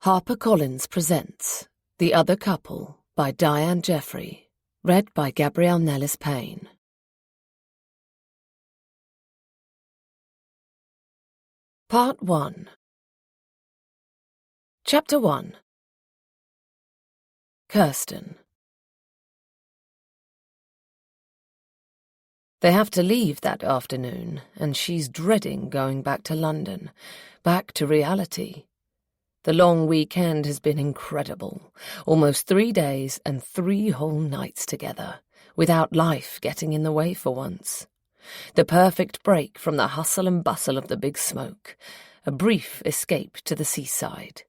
HarperCollins presents The Other Couple by Diane Jeffrey, read by Gabrielle Nellis Payne. Part 1. Chapter 1. Kirsten. They have to leave that afternoon, and she's dreading going back to London, back to reality. The long weekend has been incredible, almost 3 days and 3 whole nights together, without life getting in the way for once. The perfect break from the hustle and bustle of the big smoke, a brief escape to the seaside.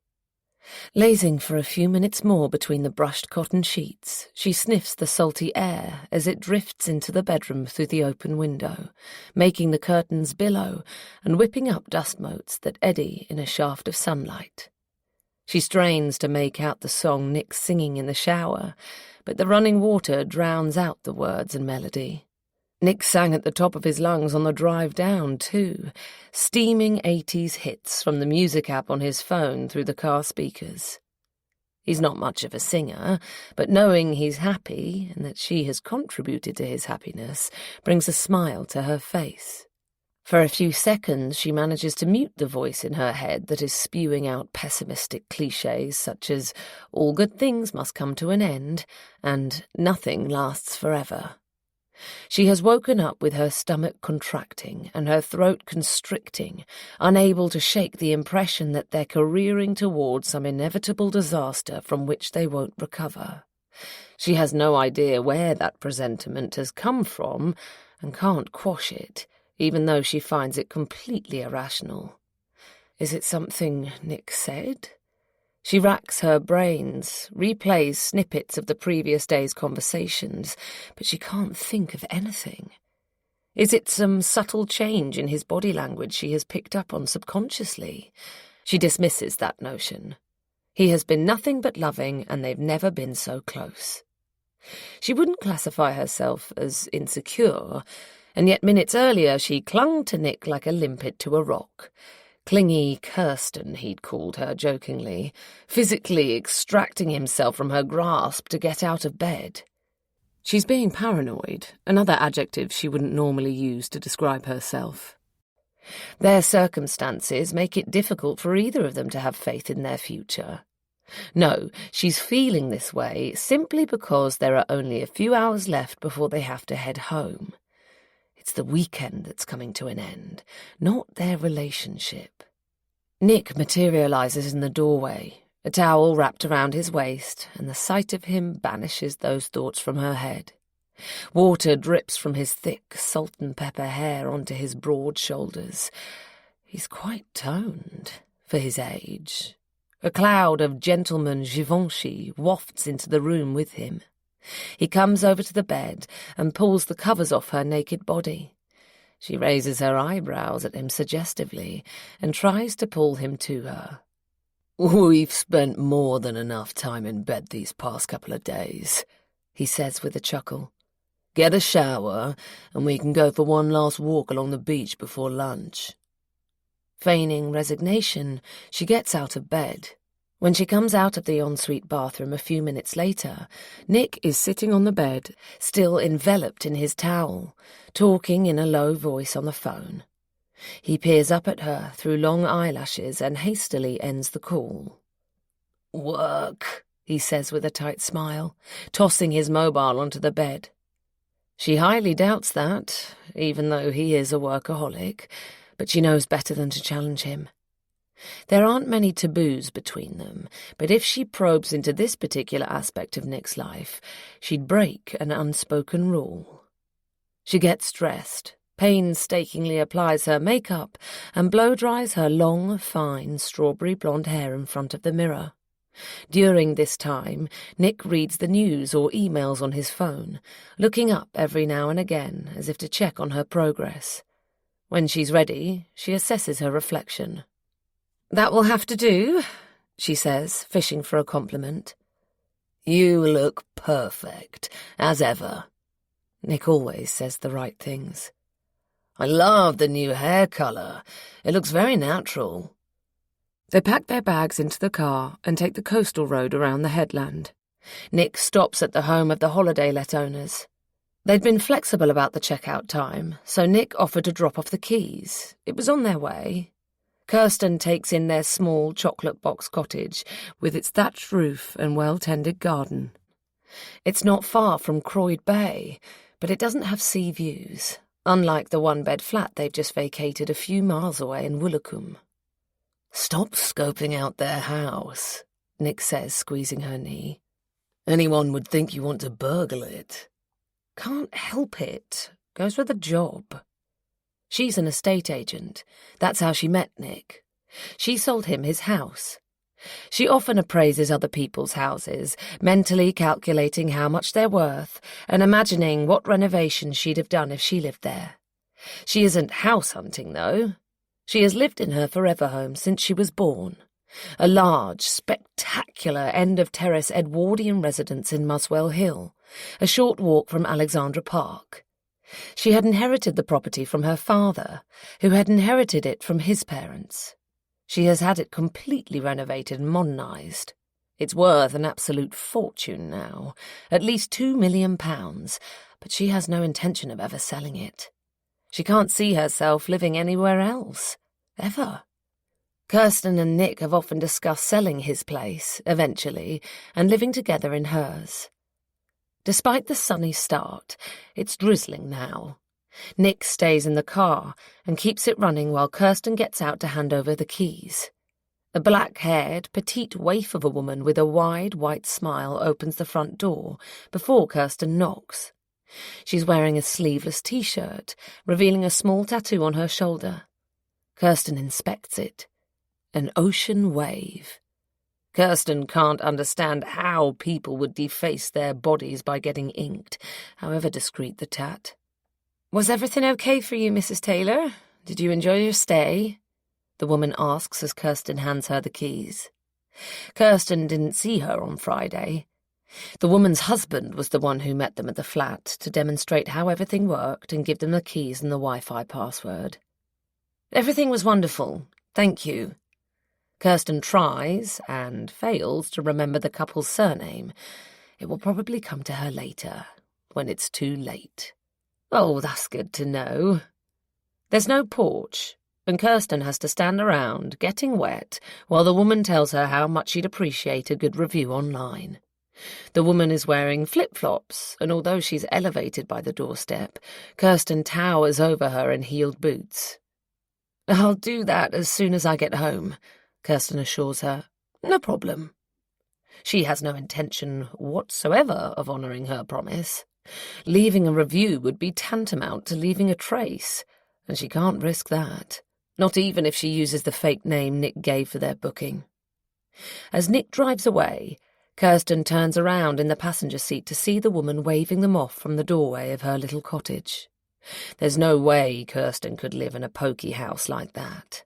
Lazing for a few minutes more between the brushed cotton sheets, she sniffs the salty air as it drifts into the bedroom through the open window, making the curtains billow and whipping up dust motes that eddy in a shaft of sunlight. She strains to make out the song Nick's singing in the shower, but the running water drowns out the words and melody. Nick sang at the top of his lungs on the drive down, too, steaming 80s hits from the music app on his phone through the car speakers. He's not much of a singer, but knowing he's happy and that she has contributed to his happiness brings a smile to her face. For a few seconds, she manages to mute the voice in her head that is spewing out pessimistic clichés such as "all good things must come to an end" and "nothing lasts forever." She has woken up with her stomach contracting and her throat constricting, unable to shake the impression that they're careering towards some inevitable disaster from which they won't recover. She has no idea where that presentiment has come from and can't quash it, even though she finds it completely irrational. Is it something Nick said? She racks her brains, replays snippets of the previous day's conversations, but she can't think of anything. Is it some subtle change in his body language she has picked up on subconsciously? She dismisses that notion. He has been nothing but loving, and they've never been so close. She wouldn't classify herself as insecure, and yet minutes earlier she clung to Nick like a limpet to a rock. Clingy Kirsten, he'd called her jokingly, physically extracting himself from her grasp to get out of bed. She's being paranoid, another adjective she wouldn't normally use to describe herself. Their circumstances make it difficult for either of them to have faith in their future. No, she's feeling this way simply because there are only a few hours left before they have to head home. It's the weekend that's coming to an end, not their relationship. Nick materializes in the doorway, a towel wrapped around his waist, and the sight of him banishes those thoughts from her head. Water drips from his thick salt and pepper hair onto his broad shoulders. He's quite toned for his age. A cloud of gentleman Givenchy wafts into the room with him. He comes over to the bed and pulls the covers off her naked body. She raises her eyebrows at him suggestively and tries to pull him to her. "We've spent more than enough time in bed these past couple of days," he says with a chuckle. "Get a shower and we can go for one last walk along the beach before lunch." Feigning resignation, she gets out of bed. When she comes out of the ensuite bathroom a few minutes later, Nick is sitting on the bed, still enveloped in his towel, talking in a low voice on the phone. He peers up at her through long eyelashes and hastily ends the call. "Work," he says with a tight smile, tossing his mobile onto the bed. She highly doubts that, even though he is a workaholic, but she knows better than to challenge him. There aren't many taboos between them, but if she probes into this particular aspect of Nick's life, she'd break an unspoken rule. She gets dressed, painstakingly applies her makeup, and blow-dries her long, fine, strawberry blonde hair in front of the mirror. During this time, Nick reads the news or emails on his phone, looking up every now and again as if to check on her progress. When she's ready, she assesses her reflection. "That will have to do," she says, fishing for a compliment. "You look perfect, as ever." Nick always says the right things. "I love the new hair colour. It looks very natural." They pack their bags into the car and take the coastal road around the headland. Nick stops at the home of the holiday let owners. They'd been flexible about the checkout time, so Nick offered to drop off the keys. It was on their way. Kirsten takes in their small chocolate box cottage with its thatched roof and well-tended garden. It's not far from Croyd Bay, but it doesn't have sea views, unlike the one-bed flat they've just vacated a few miles away in Woolacombe. "Stop scoping out their house," Nick says, squeezing her knee. "Anyone would think you want to burgle it." "Can't help it. Goes with the job." She's an estate agent. That's how she met Nick. She sold him his house. She often appraises other people's houses, mentally calculating how much they're worth and imagining what renovations she'd have done if she lived there. She isn't house hunting, though. She has lived in her forever home since she was born. A large, spectacular end-of-terrace Edwardian residence in Muswell Hill, a short walk from Alexandra Park. She had inherited the property from her father, who had inherited it from his parents. She has had it completely renovated and modernised. It's worth an absolute fortune now, at least £2 million, but she has no intention of ever selling it. She can't see herself living anywhere else, ever. Kirsten and Nick have often discussed selling his place, eventually, and living together in hers. Despite the sunny start, it's drizzling now. Nick stays in the car and keeps it running while Kirsten gets out to hand over the keys. A black-haired, petite waif of a woman with a wide, white smile opens the front door before Kirsten knocks. She's wearing a sleeveless T-shirt, revealing a small tattoo on her shoulder. Kirsten inspects it. An ocean wave. Kirsten can't understand how people would deface their bodies by getting inked, however discreet the tat. "Was everything okay for you, Mrs. Taylor? Did you enjoy your stay?" the woman asks as Kirsten hands her the keys. Kirsten didn't see her on Friday. The woman's husband was the one who met them at the flat to demonstrate how everything worked and give them the keys and the Wi-Fi password. "Everything was wonderful, thank you." Kirsten tries, and fails, to remember the couple's surname. It will probably come to her later, when it's too late. "Oh, that's good to know." There's no porch, and Kirsten has to stand around, getting wet, while the woman tells her how much she'd appreciate a good review online. The woman is wearing flip-flops, and although she's elevated by the doorstep, Kirsten towers over her in heeled boots. "I'll do that as soon as I get home," Kirsten assures her. "No problem." She has no intention whatsoever of honouring her promise. Leaving a review would be tantamount to leaving a trace, and she can't risk that, not even if she uses the fake name Nick gave for their booking. As Nick drives away, Kirsten turns around in the passenger seat to see the woman waving them off from the doorway of her little cottage. There's no way Kirsten could live in a poky house like that.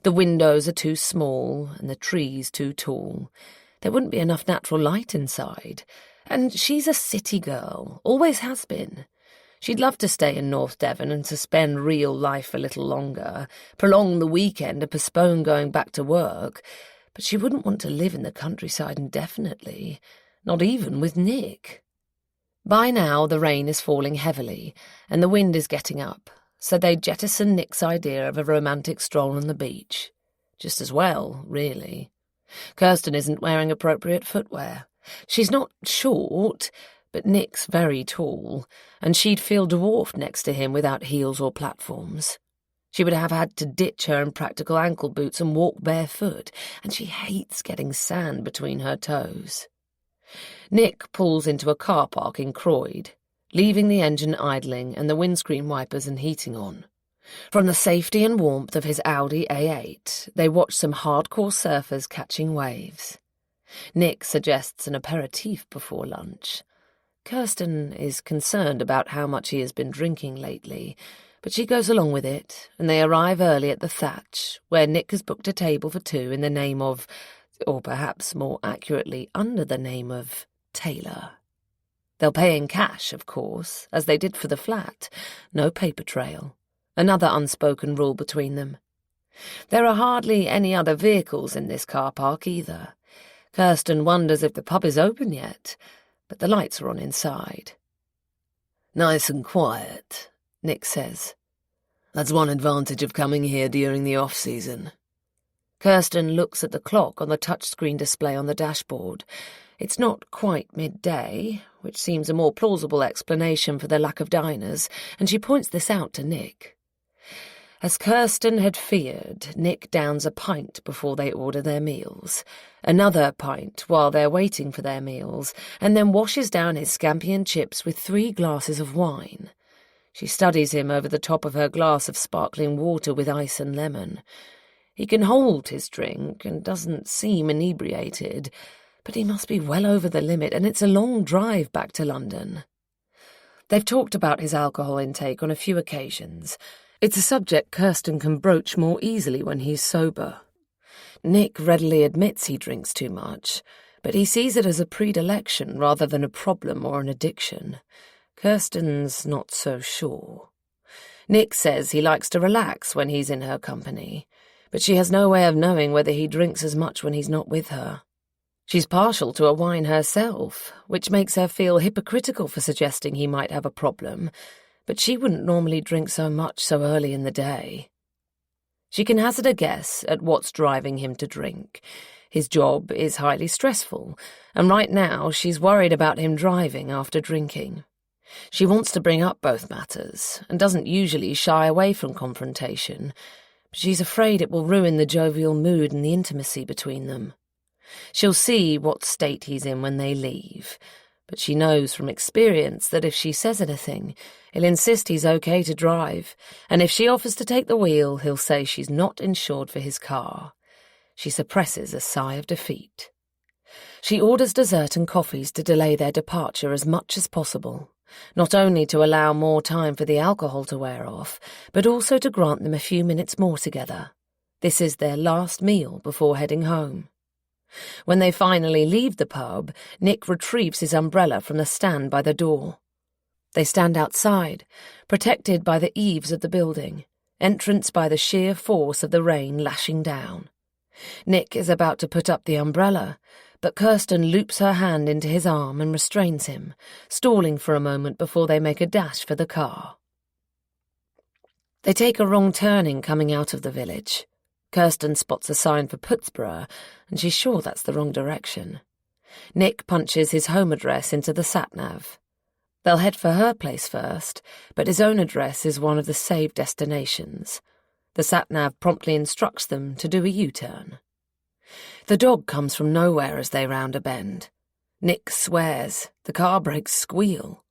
The windows are too small and the trees too tall. There wouldn't be enough natural light inside. And she's a city girl, always has been. She'd love to stay in North Devon and suspend real life a little longer, prolong the weekend and postpone going back to work, but she wouldn't want to live in the countryside indefinitely, not even with Nick. By now the rain is falling heavily, and the wind is getting up, so they jettison Nick's idea of a romantic stroll on the beach. Just as well, really. Kirsten isn't wearing appropriate footwear. She's not short, but Nick's very tall, and she'd feel dwarfed next to him without heels or platforms. She would have had to ditch her impractical ankle boots and walk barefoot, and she hates getting sand between her toes. Nick pulls into a car park in Croyd, leaving the engine idling and the windscreen wipers and heating on. From the safety and warmth of his Audi A8, they watch some hardcore surfers catching waves. Nick suggests an aperitif before lunch. Kirsten is concerned about how much he has been drinking lately, but she goes along with it, and they arrive early at the Thatch, where Nick has booked a table for two in the name of, or perhaps more accurately under the name of, Taylor. They'll pay in cash, of course, as they did for the flat. No paper trail. Another unspoken rule between them. There are hardly any other vehicles in this car park either. Kirsten wonders if the pub is open yet, but the lights are on inside. "Nice and quiet," Nick says. "That's one advantage of coming here during the off-season." Kirsten looks at the clock on the touchscreen display on the dashboard. It's not quite midday, which seems a more plausible explanation for the lack of diners, and she points this out to Nick. As Kirsten had feared, Nick downs a pint before they order their meals, another pint while they're waiting for their meals, and then washes down his scampi and chips with 3 glasses of wine. She studies him over the top of her glass of sparkling water with ice and lemon. He can hold his drink and doesn't seem inebriated, but he must be well over the limit, and it's a long drive back to London. They've talked about his alcohol intake on a few occasions. It's a subject Kirsten can broach more easily when he's sober. Nick readily admits he drinks too much, but he sees it as a predilection rather than a problem or an addiction. Kirsten's not so sure. Nick says he likes to relax when he's in her company, but she has no way of knowing whether he drinks as much when he's not with her. She's partial to a wine herself, which makes her feel hypocritical for suggesting he might have a problem, but she wouldn't normally drink so much so early in the day. She can hazard a guess at what's driving him to drink. His job is highly stressful, and right now she's worried about him driving after drinking. She wants to bring up both matters, and doesn't usually shy away from confrontation, but she's afraid it will ruin the jovial mood and the intimacy between them. She'll see what state he's in when they leave, but she knows from experience that if she says anything, he'll insist he's okay to drive, and if she offers to take the wheel, he'll say she's not insured for his car. She suppresses a sigh of defeat. She orders dessert and coffees to delay their departure as much as possible, not only to allow more time for the alcohol to wear off, but also to grant them a few minutes more together. This is their last meal before heading home. When they finally leave the pub, Nick retrieves his umbrella from the stand by the door. They stand outside, protected by the eaves of the building, entranced by the sheer force of the rain lashing down. Nick is about to put up the umbrella, but Kirsten loops her hand into his arm and restrains him, stalling for a moment before they make a dash for the car. They take a wrong turning coming out of the village. Kirsten spots a sign for Putsborough, and she's sure that's the wrong direction. Nick punches his home address into the sat-nav. They'll head for her place first, but his own address is one of the saved destinations. The sat-nav promptly instructs them to do a U-turn. The dog comes from nowhere as they round a bend. Nick swears. The car brakes squeal.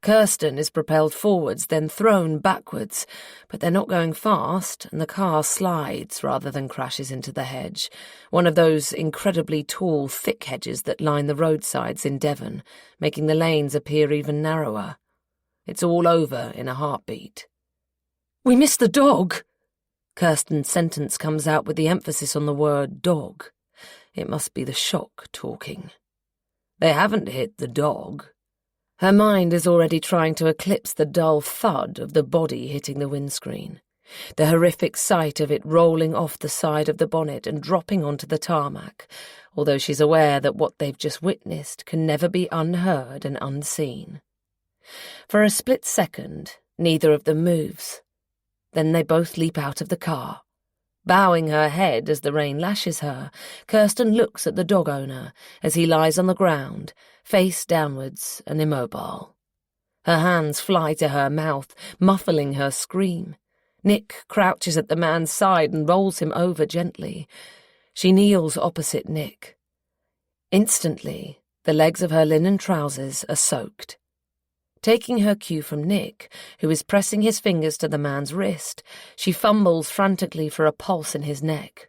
Kirsten is propelled forwards, then thrown backwards, but they're not going fast, and the car slides rather than crashes into the hedge, one of those incredibly tall, thick hedges that line the roadsides in Devon, making the lanes appear even narrower. It's all over in a heartbeat. "We missed the dog!" Kirsten's sentence comes out with the emphasis on the word dog. It must be the shock talking. They haven't hit the dog. Her mind is already trying to eclipse the dull thud of the body hitting the windscreen, the horrific sight of it rolling off the side of the bonnet and dropping onto the tarmac, although she's aware that what they've just witnessed can never be unheard and unseen. For a split second, neither of them moves. Then they both leap out of the car. Bowing her head as the rain lashes her, Kirsten looks at the dog owner as he lies on the ground, face downwards and immobile. Her hands fly to her mouth, muffling her scream. Nick crouches at the man's side and rolls him over gently. She kneels opposite Nick. Instantly, the legs of her linen trousers are soaked. Taking her cue from Nick, who is pressing his fingers to the man's wrist, she fumbles frantically for a pulse in his neck.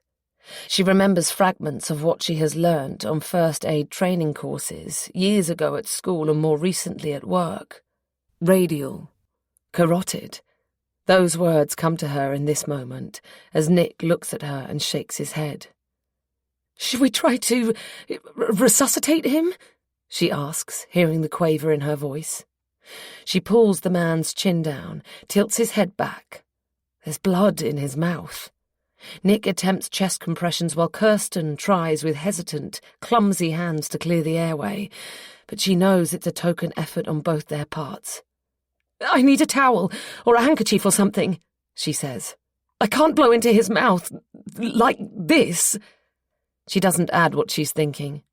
She remembers fragments of what she has learnt on first aid training courses, years ago at school and more recently at work. Radial. Carotid. Those words come to her in this moment, as Nick looks at her and shakes his head. "Should we try to resuscitate him?" she asks, hearing the quaver in her voice. She pulls the man's chin down, tilts his head back. There's blood in his mouth. Nick attempts chest compressions while Kirsten tries with hesitant, clumsy hands to clear the airway, but she knows it's a token effort on both their parts. "I need a towel, or a handkerchief or something," she says. "I can't blow into his mouth like this." She doesn't add what she's thinking,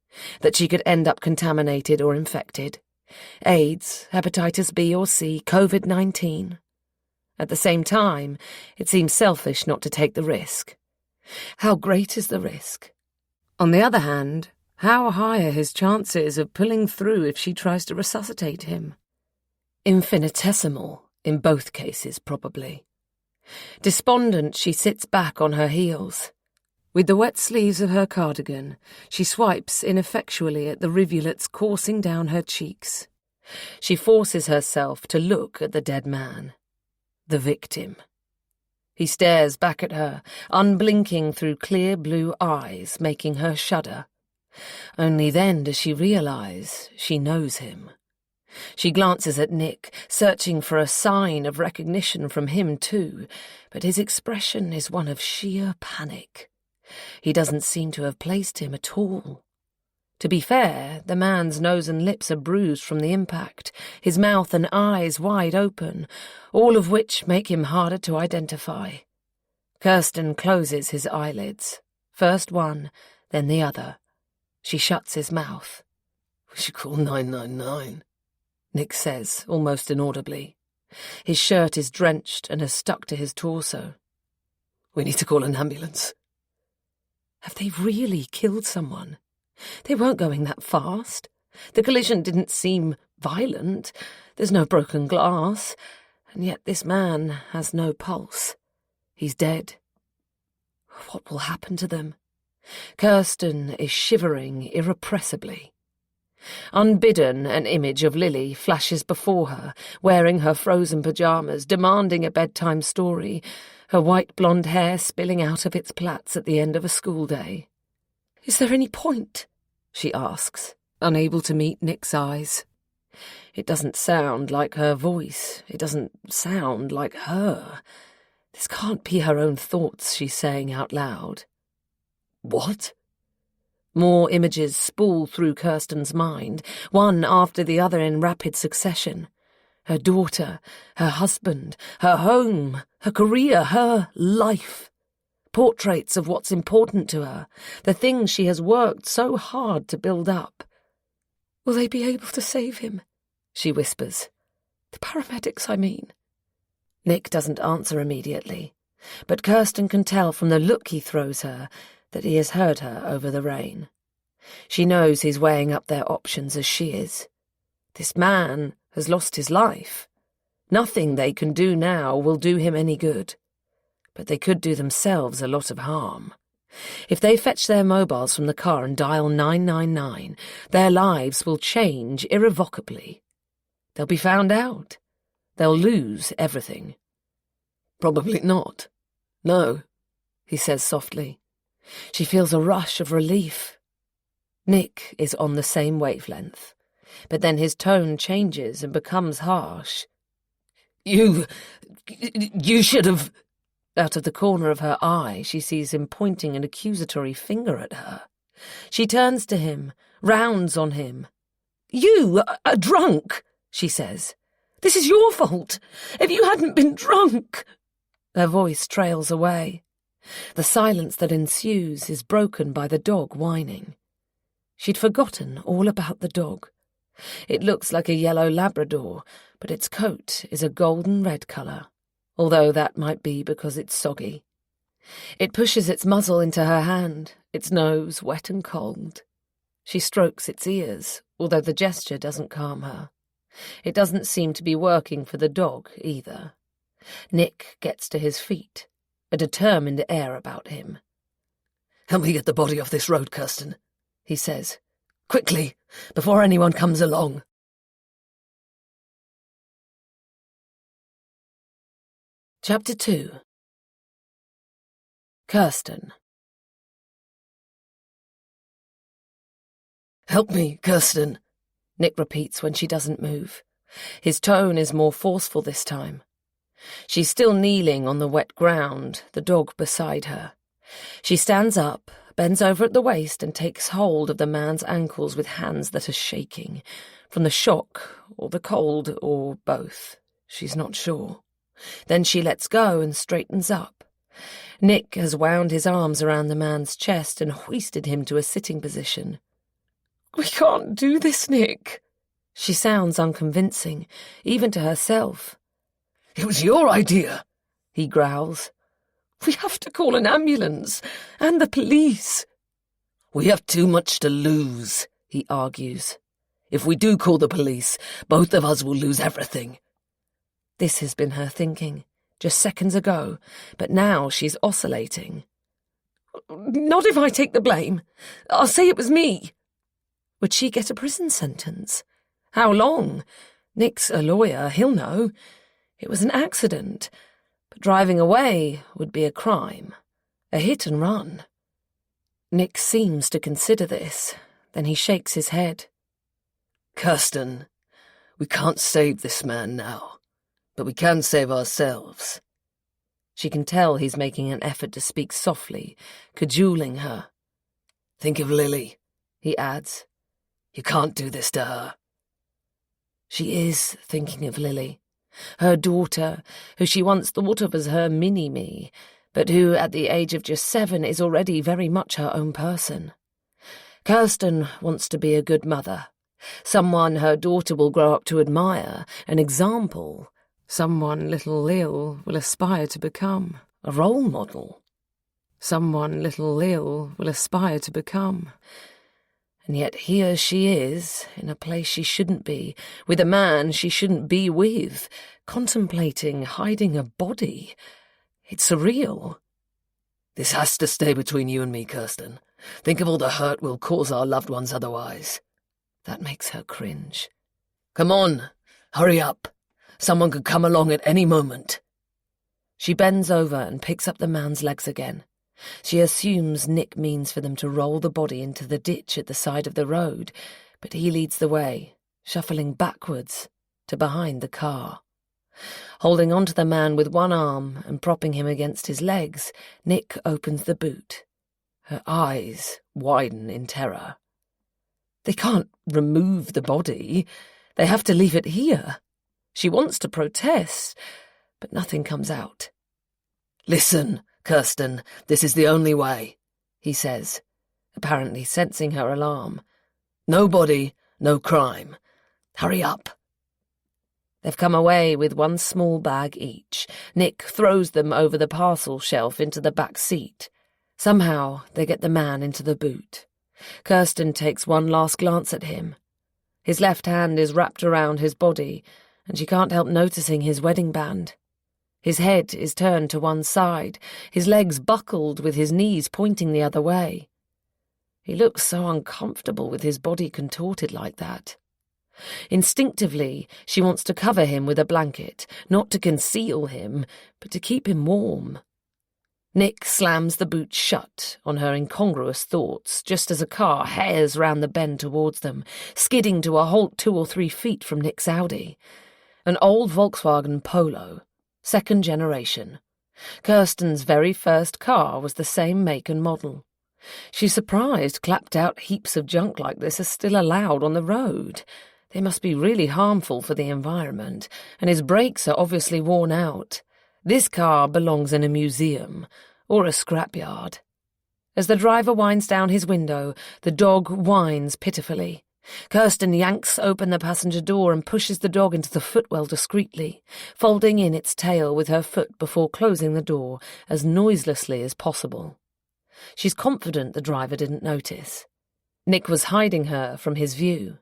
that she could end up contaminated or infected. AIDS, hepatitis B or C, COVID-19. At the same time, it seems selfish not to take the risk. How great is the risk? On the other hand, how high are his chances of pulling through if she tries to resuscitate him? Infinitesimal, in both cases, probably. Despondent, she sits back on her heels. With the wet sleeves of her cardigan, she swipes ineffectually at the rivulets coursing down her cheeks. She forces herself to look at the dead man. The victim. He stares back at her, unblinking through clear blue eyes, making her shudder. Only then does she realize she knows him. She glances at Nick, searching for a sign of recognition from him too, but his expression is one of sheer panic. He doesn't seem to have placed him at all. To be fair, the man's nose and lips are bruised from the impact, his mouth and eyes wide open, all of which make him harder to identify. Kirsten closes his eyelids, first one, then the other. She shuts his mouth. "We should call 999, Nick says, almost inaudibly. His shirt is drenched and has stuck to his torso. "We need to call an ambulance." Have they really killed someone? They weren't going that fast. The collision didn't seem violent. There's no broken glass. And yet this man has no pulse. He's dead. What will happen to them? Kirsten is shivering irrepressibly. Unbidden, an image of Lily flashes before her, wearing her frozen pyjamas, demanding a bedtime story, her white blonde hair spilling out of its plaits at the end of a school day. "Is there any point?" she asks, unable to meet Nick's eyes. It doesn't sound like her voice. It doesn't sound like her. This can't be her own thoughts she's saying out loud. What? More images spool through Kirsten's mind, one after the other in rapid succession. Her daughter, her husband, her home, her career, her life. Portraits of what's important to her, the things she has worked so hard to build up. "Will they be able to save him?" she whispers. "The paramedics, I mean." Nick doesn't answer immediately, but Kirsten can tell from the look he throws her that he has heard her over the rain. She knows he's weighing up their options as she is. This man has lost his life. Nothing they can do now will do him any good. But they could do themselves a lot of harm. If they fetch their mobiles from the car and dial 999, their lives will change irrevocably. They'll be found out. They'll lose everything. "Probably not. No," he says softly. She feels a rush of relief. Nick is on the same wavelength, but then his tone changes and becomes harsh. You should have..." Out of the corner of her eye, she sees him pointing an accusatory finger at her. She turns to him, rounds on him. "You are drunk," she says. "This is your fault. If you hadn't been drunk..." Her voice trails away. The silence that ensues is broken by the dog whining. She'd forgotten all about the dog. It looks like a yellow Labrador, but its coat is a golden red colour, although that might be because it's soggy. It pushes its muzzle into her hand, its nose wet and cold. She strokes its ears, although the gesture doesn't calm her. It doesn't seem to be working for the dog either. Nick gets to his feet, a determined air about him. "Help me get the body off this road, Kirsten," he says. "Quickly, before anyone comes along." Chapter 2. Kirsten. "Help me, Kirsten," Nick repeats when she doesn't move. His tone is more forceful this time. She's still kneeling on the wet ground, the dog beside her. She stands up, bends over at the waist and takes hold of the man's ankles with hands that are shaking, from the shock or the cold or both. She's not sure. Then she lets go and straightens up. Nick has wound his arms around the man's chest and hoisted him to a sitting position. "We can't do this, Nick." She sounds unconvincing, even to herself. "It was your idea," he growls. "We have to call an ambulance, and the police." "We have too much to lose," he argues. "If we do call the police, both of us will lose everything." This has been her thinking, just seconds ago, but now she's oscillating. "Not if I take the blame. I'll say it was me." Would she get a prison sentence? How long? Nick's a lawyer, he'll know. It was an accident, but driving away would be a crime, a hit and run. Nick seems to consider this, then he shakes his head. "Kirsten, we can't save this man now, but we can save ourselves." She can tell he's making an effort to speak softly, cajoling her. "Think of Lily," he adds. "You can't do this to her." She is thinking of Lily, her daughter, who she once thought of as her mini-me, but who, at the age of just 7, is already very much her own person. Kirsten wants to be a good mother, someone her daughter will grow up to admire, an example, someone little Lil will aspire to become, a role model. Someone little Lil will aspire to become. And yet here she is, in a place she shouldn't be, with a man she shouldn't be with, contemplating hiding a body. It's surreal. "This has to stay between you and me, Kirsten. Think of all the hurt we'll cause our loved ones otherwise." That makes her cringe. "Come on, hurry up. Someone could come along at any moment." She bends over and picks up the man's legs again. She assumes Nick means for them to roll the body into the ditch at the side of the road, but he leads the way, shuffling backwards to behind the car. Holding onto the man with one arm and propping him against his legs, Nick opens the boot. Her eyes widen in terror. They can't remove the body. They have to leave it here. She wants to protest, but nothing comes out. "Listen, Kirsten, this is the only way," he says, apparently sensing her alarm. "No body, no crime. Hurry up." They've come away with one small bag each. Nick throws them over the parcel shelf into the back seat. Somehow they get the man into the boot. Kirsten takes one last glance at him. His left hand is wrapped around his body, and she can't help noticing his wedding band. His head is turned to one side, his legs buckled with his knees pointing the other way. He looks so uncomfortable with his body contorted like that. Instinctively, she wants to cover him with a blanket, not to conceal him, but to keep him warm. Nick slams the boot shut on her incongruous thoughts, just as a car hares round the bend towards them, skidding to a halt 2 or 3 feet from Nick's Audi. An old Volkswagen Polo. 2nd generation. Kirsten's very first car was the same make and model. She's surprised clapped-out heaps of junk like this are still allowed on the road. They must be really harmful for the environment, and his brakes are obviously worn out. This car belongs in a museum, or a scrapyard. As the driver winds down his window, the dog whines pitifully. Kirsten yanks open the passenger door and pushes the dog into the footwell discreetly, folding in its tail with her foot before closing the door as noiselessly as possible. She's confident the driver didn't notice. Nick was hiding her from his view.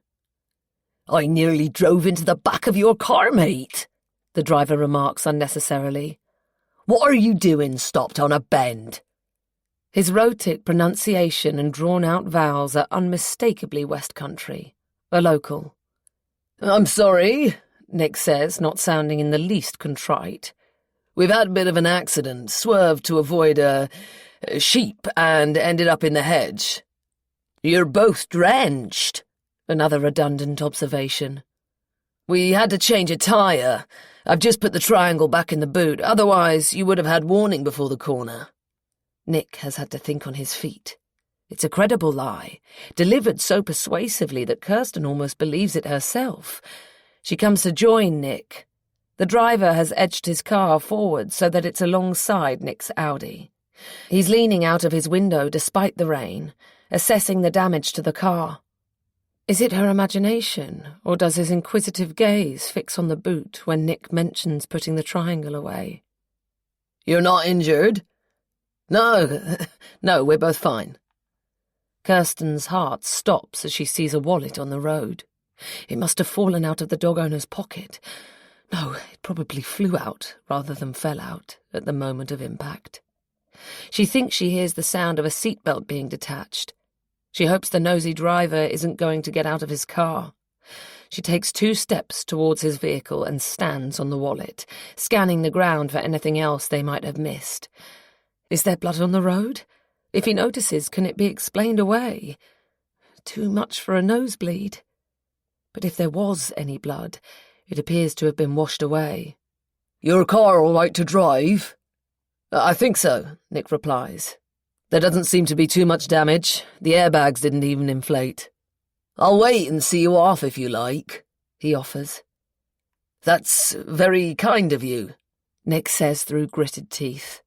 "I nearly drove into the back of your car, mate," the driver remarks unnecessarily. "What are you doing stopped on a bend?" His rhotic pronunciation and drawn-out vowels are unmistakably West Country, a local. "I'm sorry," Nick says, not sounding in the least contrite. "We've had a bit of an accident, swerved to avoid a sheep and ended up in the hedge." "You're both drenched," another redundant observation. "We had to change a tyre. I've just put the triangle back in the boot, otherwise you would have had warning before the corner." Nick has had to think on his feet. It's a credible lie, delivered so persuasively that Kirsten almost believes it herself. She comes to join Nick. The driver has edged his car forward so that it's alongside Nick's Audi. He's leaning out of his window despite the rain, assessing the damage to the car. Is it her imagination, or does his inquisitive gaze fix on the boot when Nick mentions putting the triangle away? "You're not injured?" No, we're both fine." Kirsten's heart stops as she sees a wallet on the road. It must have fallen out of the dog owner's pocket. No, it probably flew out rather than fell out at the moment of impact. She thinks she hears the sound of a seatbelt being detached. She hopes the nosy driver isn't going to get out of his car. She takes 2 steps towards his vehicle and stands on the wallet, scanning the ground for anything else they might have missed. Is there blood on the road? If he notices, can it be explained away? Too much for a nosebleed. But if there was any blood, it appears to have been washed away. "Your car all right to drive?" "I think so," Nick replies. "There doesn't seem to be too much damage. The airbags didn't even inflate." "I'll wait and see you off if you like," he offers. "That's very kind of you," Nick says through gritted teeth.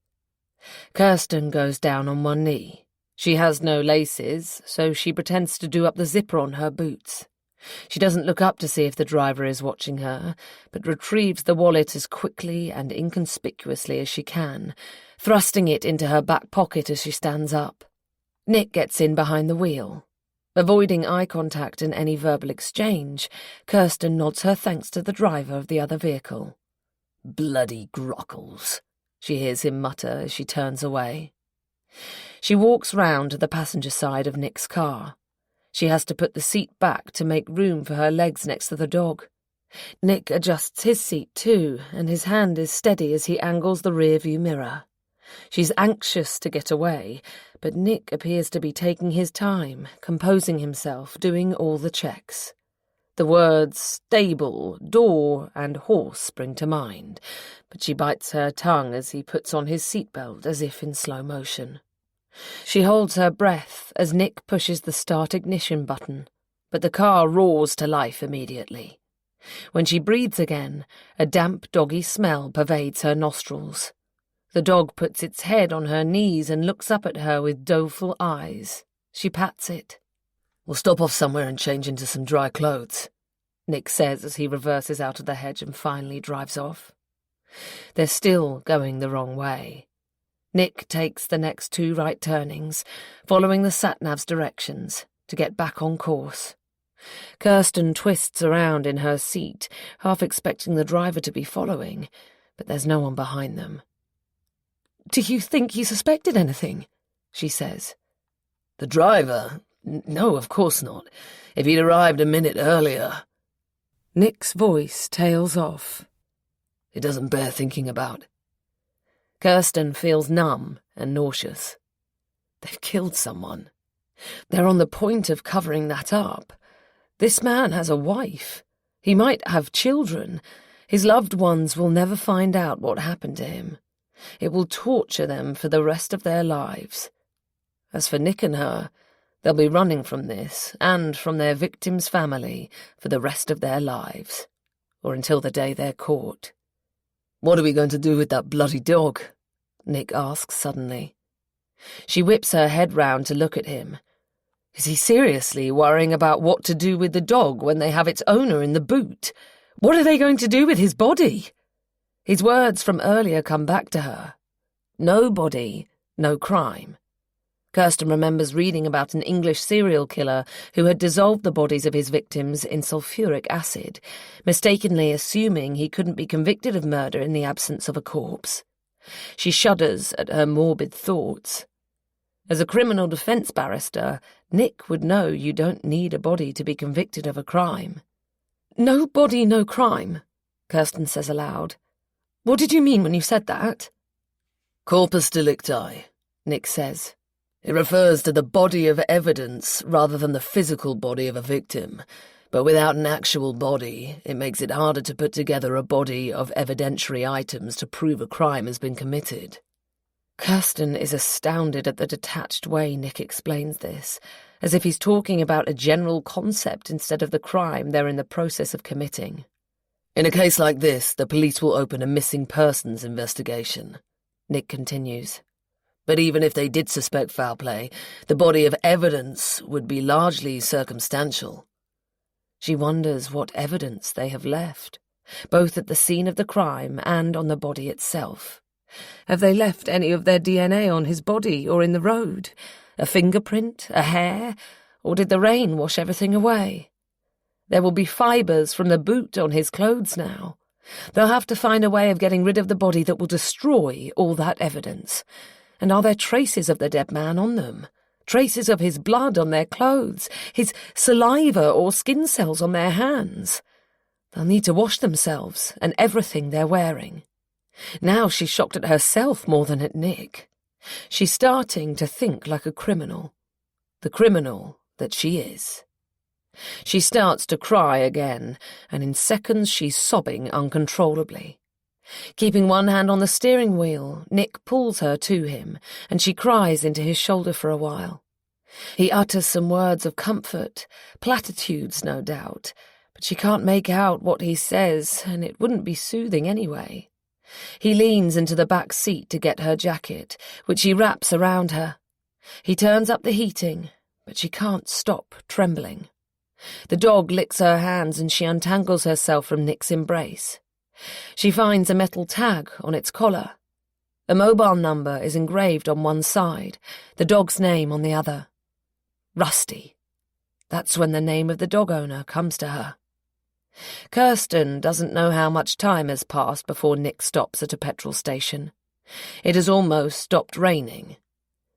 Kirsten goes down on one knee. She has no laces, so she pretends to do up the zipper on her boots. She doesn't look up to see if the driver is watching her, but retrieves the wallet as quickly and inconspicuously as she can, thrusting it into her back pocket as she stands up. Nick gets in behind the wheel. Avoiding eye contact and any verbal exchange, Kirsten nods her thanks to the driver of the other vehicle. "Bloody grockles," she hears him mutter as she turns away. She walks round to the passenger side of Nick's car. She has to put the seat back to make room for her legs next to the dog. Nick adjusts his seat too, and his hand is steady as he angles the rearview mirror. She's anxious to get away, but Nick appears to be taking his time, composing himself, doing all the checks. The words stable, door, and horse spring to mind, but she bites her tongue as he puts on his seatbelt as if in slow motion. She holds her breath as Nick pushes the start ignition button, but the car roars to life immediately. When she breathes again, a damp doggy smell pervades her nostrils. The dog puts its head on her knees and looks up at her with doleful eyes. She pats it. "We'll stop off somewhere and change into some dry clothes," Nick says as he reverses out of the hedge and finally drives off. They're still going the wrong way. Nick takes the next 2 right turnings, following the sat-nav's directions, to get back on course. Kirsten twists around in her seat, half expecting the driver to be following, but there's no one behind them. "Do you think he suspected anything?" she says. "The driver? No, of course not. If he'd arrived a minute earlier." Nick's voice tails off. "It doesn't bear thinking about." Kirsten feels numb and nauseous. They've killed someone. They're on the point of covering that up. This man has a wife. He might have children. His loved ones will never find out what happened to him. It will torture them for the rest of their lives. As for Nick and her, they'll be running from this and from their victim's family for the rest of their lives, or until the day they're caught. "What are we going to do with that bloody dog?" Nick asks suddenly. She whips her head round to look at him. Is he seriously worrying about what to do with the dog when they have its owner in the boot? What are they going to do with his body? His words from earlier come back to her. No body, no crime. Kirsten remembers reading about an English serial killer who had dissolved the bodies of his victims in sulfuric acid, mistakenly assuming he couldn't be convicted of murder in the absence of a corpse. She shudders at her morbid thoughts. As a criminal defence barrister, Nick would know you don't need a body to be convicted of a crime. "No body, no crime," Kirsten says aloud. "What did you mean when you said that?" "Corpus delicti," Nick says. "It refers to the body of evidence rather than the physical body of a victim. But without an actual body, it makes it harder to put together a body of evidentiary items to prove a crime has been committed." Kirsten is astounded at the detached way Nick explains this, as if he's talking about a general concept instead of the crime they're in the process of committing. In a case like this, the police will open a missing persons investigation, Nick continues. But even if they did suspect foul play, the body of evidence would be largely circumstantial. She wonders what evidence they have left, both at the scene of the crime and on the body itself. Have they left any of their DNA on his body or in the road? A fingerprint? A hair? Or did the rain wash everything away? There will be fibres from the boot on his clothes now. They'll have to find a way of getting rid of the body that will destroy all that evidence. And are there traces of the dead man on them? Traces of his blood on their clothes? His saliva or skin cells on their hands? They'll need to wash themselves and everything they're wearing. Now she's shocked at herself more than at Nick. She's starting to think like a criminal. The criminal that she is. She starts to cry again, and in seconds she's sobbing uncontrollably. Keeping one hand on the steering wheel, Nick pulls her to him, and she cries into his shoulder for a while. He utters some words of comfort, platitudes no doubt, but she can't make out what he says, and it wouldn't be soothing anyway. He leans into the back seat to get her jacket, which he wraps around her. He turns up the heating, but she can't stop trembling. The dog licks her hands and she untangles herself from Nick's embrace. She finds a metal tag on its collar. A mobile number is engraved on one side, the dog's name on the other. Rusty. That's when the name of the dog owner comes to her. Kirsten doesn't know how much time has passed before Nick stops at a petrol station. It has almost stopped raining.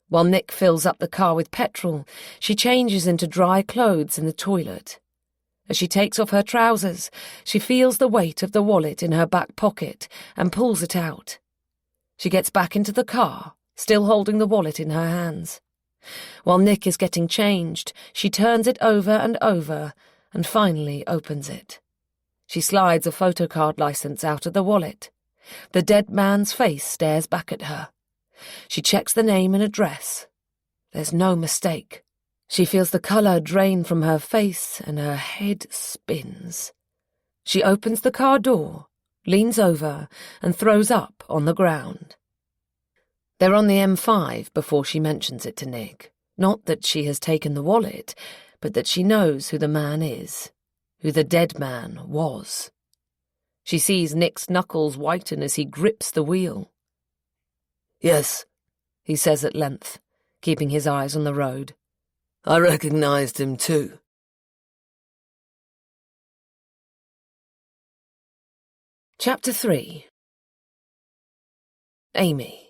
While Nick fills up the car with petrol, she changes into dry clothes in the toilet. As she takes off her trousers, she feels the weight of the wallet in her back pocket and pulls it out. She gets back into the car, still holding the wallet in her hands. While Nick is getting changed, she turns it over and over and finally opens it. She slides a photocard license out of the wallet. The dead man's face stares back at her. She checks the name and address. There's no mistake. She feels the colour drain from her face and her head spins. She opens the car door, leans over, and throws up on the ground. They're on the M5 before she mentions it to Nick. Not that she has taken the wallet, but that she knows who the man is, who the dead man was. She sees Nick's knuckles whiten as he grips the wheel. Yes, he says at length, keeping his eyes on the road. I recognized him too. Chapter 3. Amy.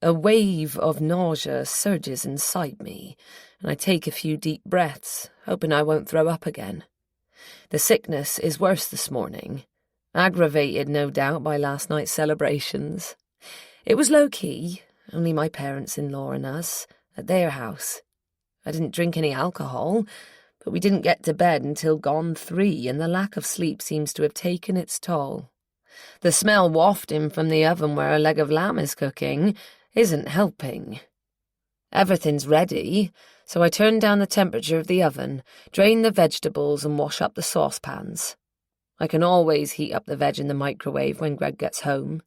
A wave of nausea surges inside me, and I take a few deep breaths, hoping I won't throw up again. The sickness is worse this morning, aggravated no doubt by last night's celebrations. It was low-key, only my parents-in-law and us, at their house. I didn't drink any alcohol, but we didn't get to bed until gone 3, and the lack of sleep seems to have taken its toll. The smell wafting from the oven where a leg of lamb is cooking isn't helping. Everything's ready, so I turn down the temperature of the oven, drain the vegetables and wash up the saucepans. I can always heat up the veg in the microwave when Greg gets home.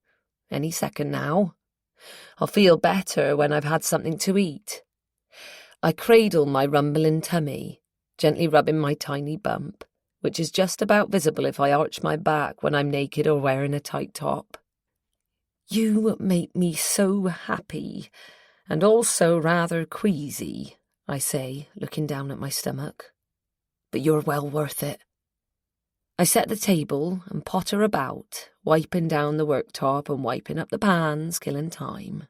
Any second now. I'll feel better when I've had something to eat. I cradle my rumbling tummy, gently rubbing my tiny bump, which is just about visible if I arch my back when I'm naked or wearing a tight top. You make me so happy, and also rather queasy, I say, looking down at my stomach. But you're well worth it. I set the table and potter about, wiping down the worktop and wiping up the pans, killing time.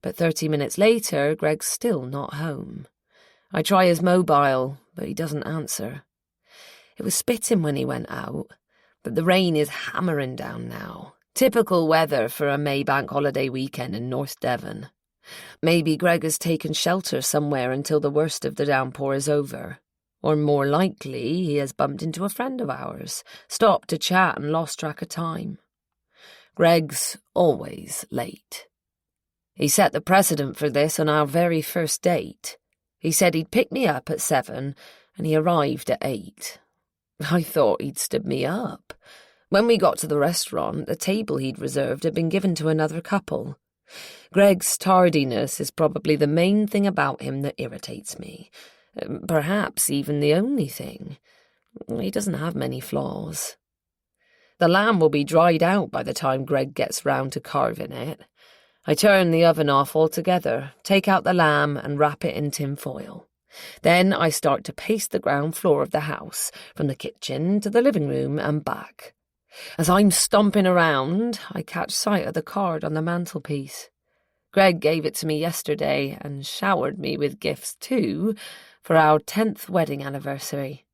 But 30 minutes later, Greg's still not home. I try his mobile, but he doesn't answer. It was spitting when he went out, but the rain is hammering down now. Typical weather for a May bank holiday weekend in North Devon. Maybe Greg has taken shelter somewhere until the worst of the downpour is over. Or more likely, he has bumped into a friend of ours, stopped to chat and lost track of time. Greg's always late. He set the precedent for this on our very first date. He said he'd pick me up at 7, and he arrived at 8. I thought he'd stood me up. When we got to the restaurant, the table he'd reserved had been given to another couple. Greg's tardiness is probably the main thing about him that irritates me. Perhaps even the only thing. He doesn't have many flaws. The lamb will be dried out by the time Greg gets round to carving it. I turn the oven off altogether, take out the lamb and wrap it in tin foil. Then I start to pace the ground floor of the house, from the kitchen to the living room and back. As I'm stomping around, I catch sight of the card on the mantelpiece. Greg gave it to me yesterday and showered me with gifts too for our 10th wedding anniversary.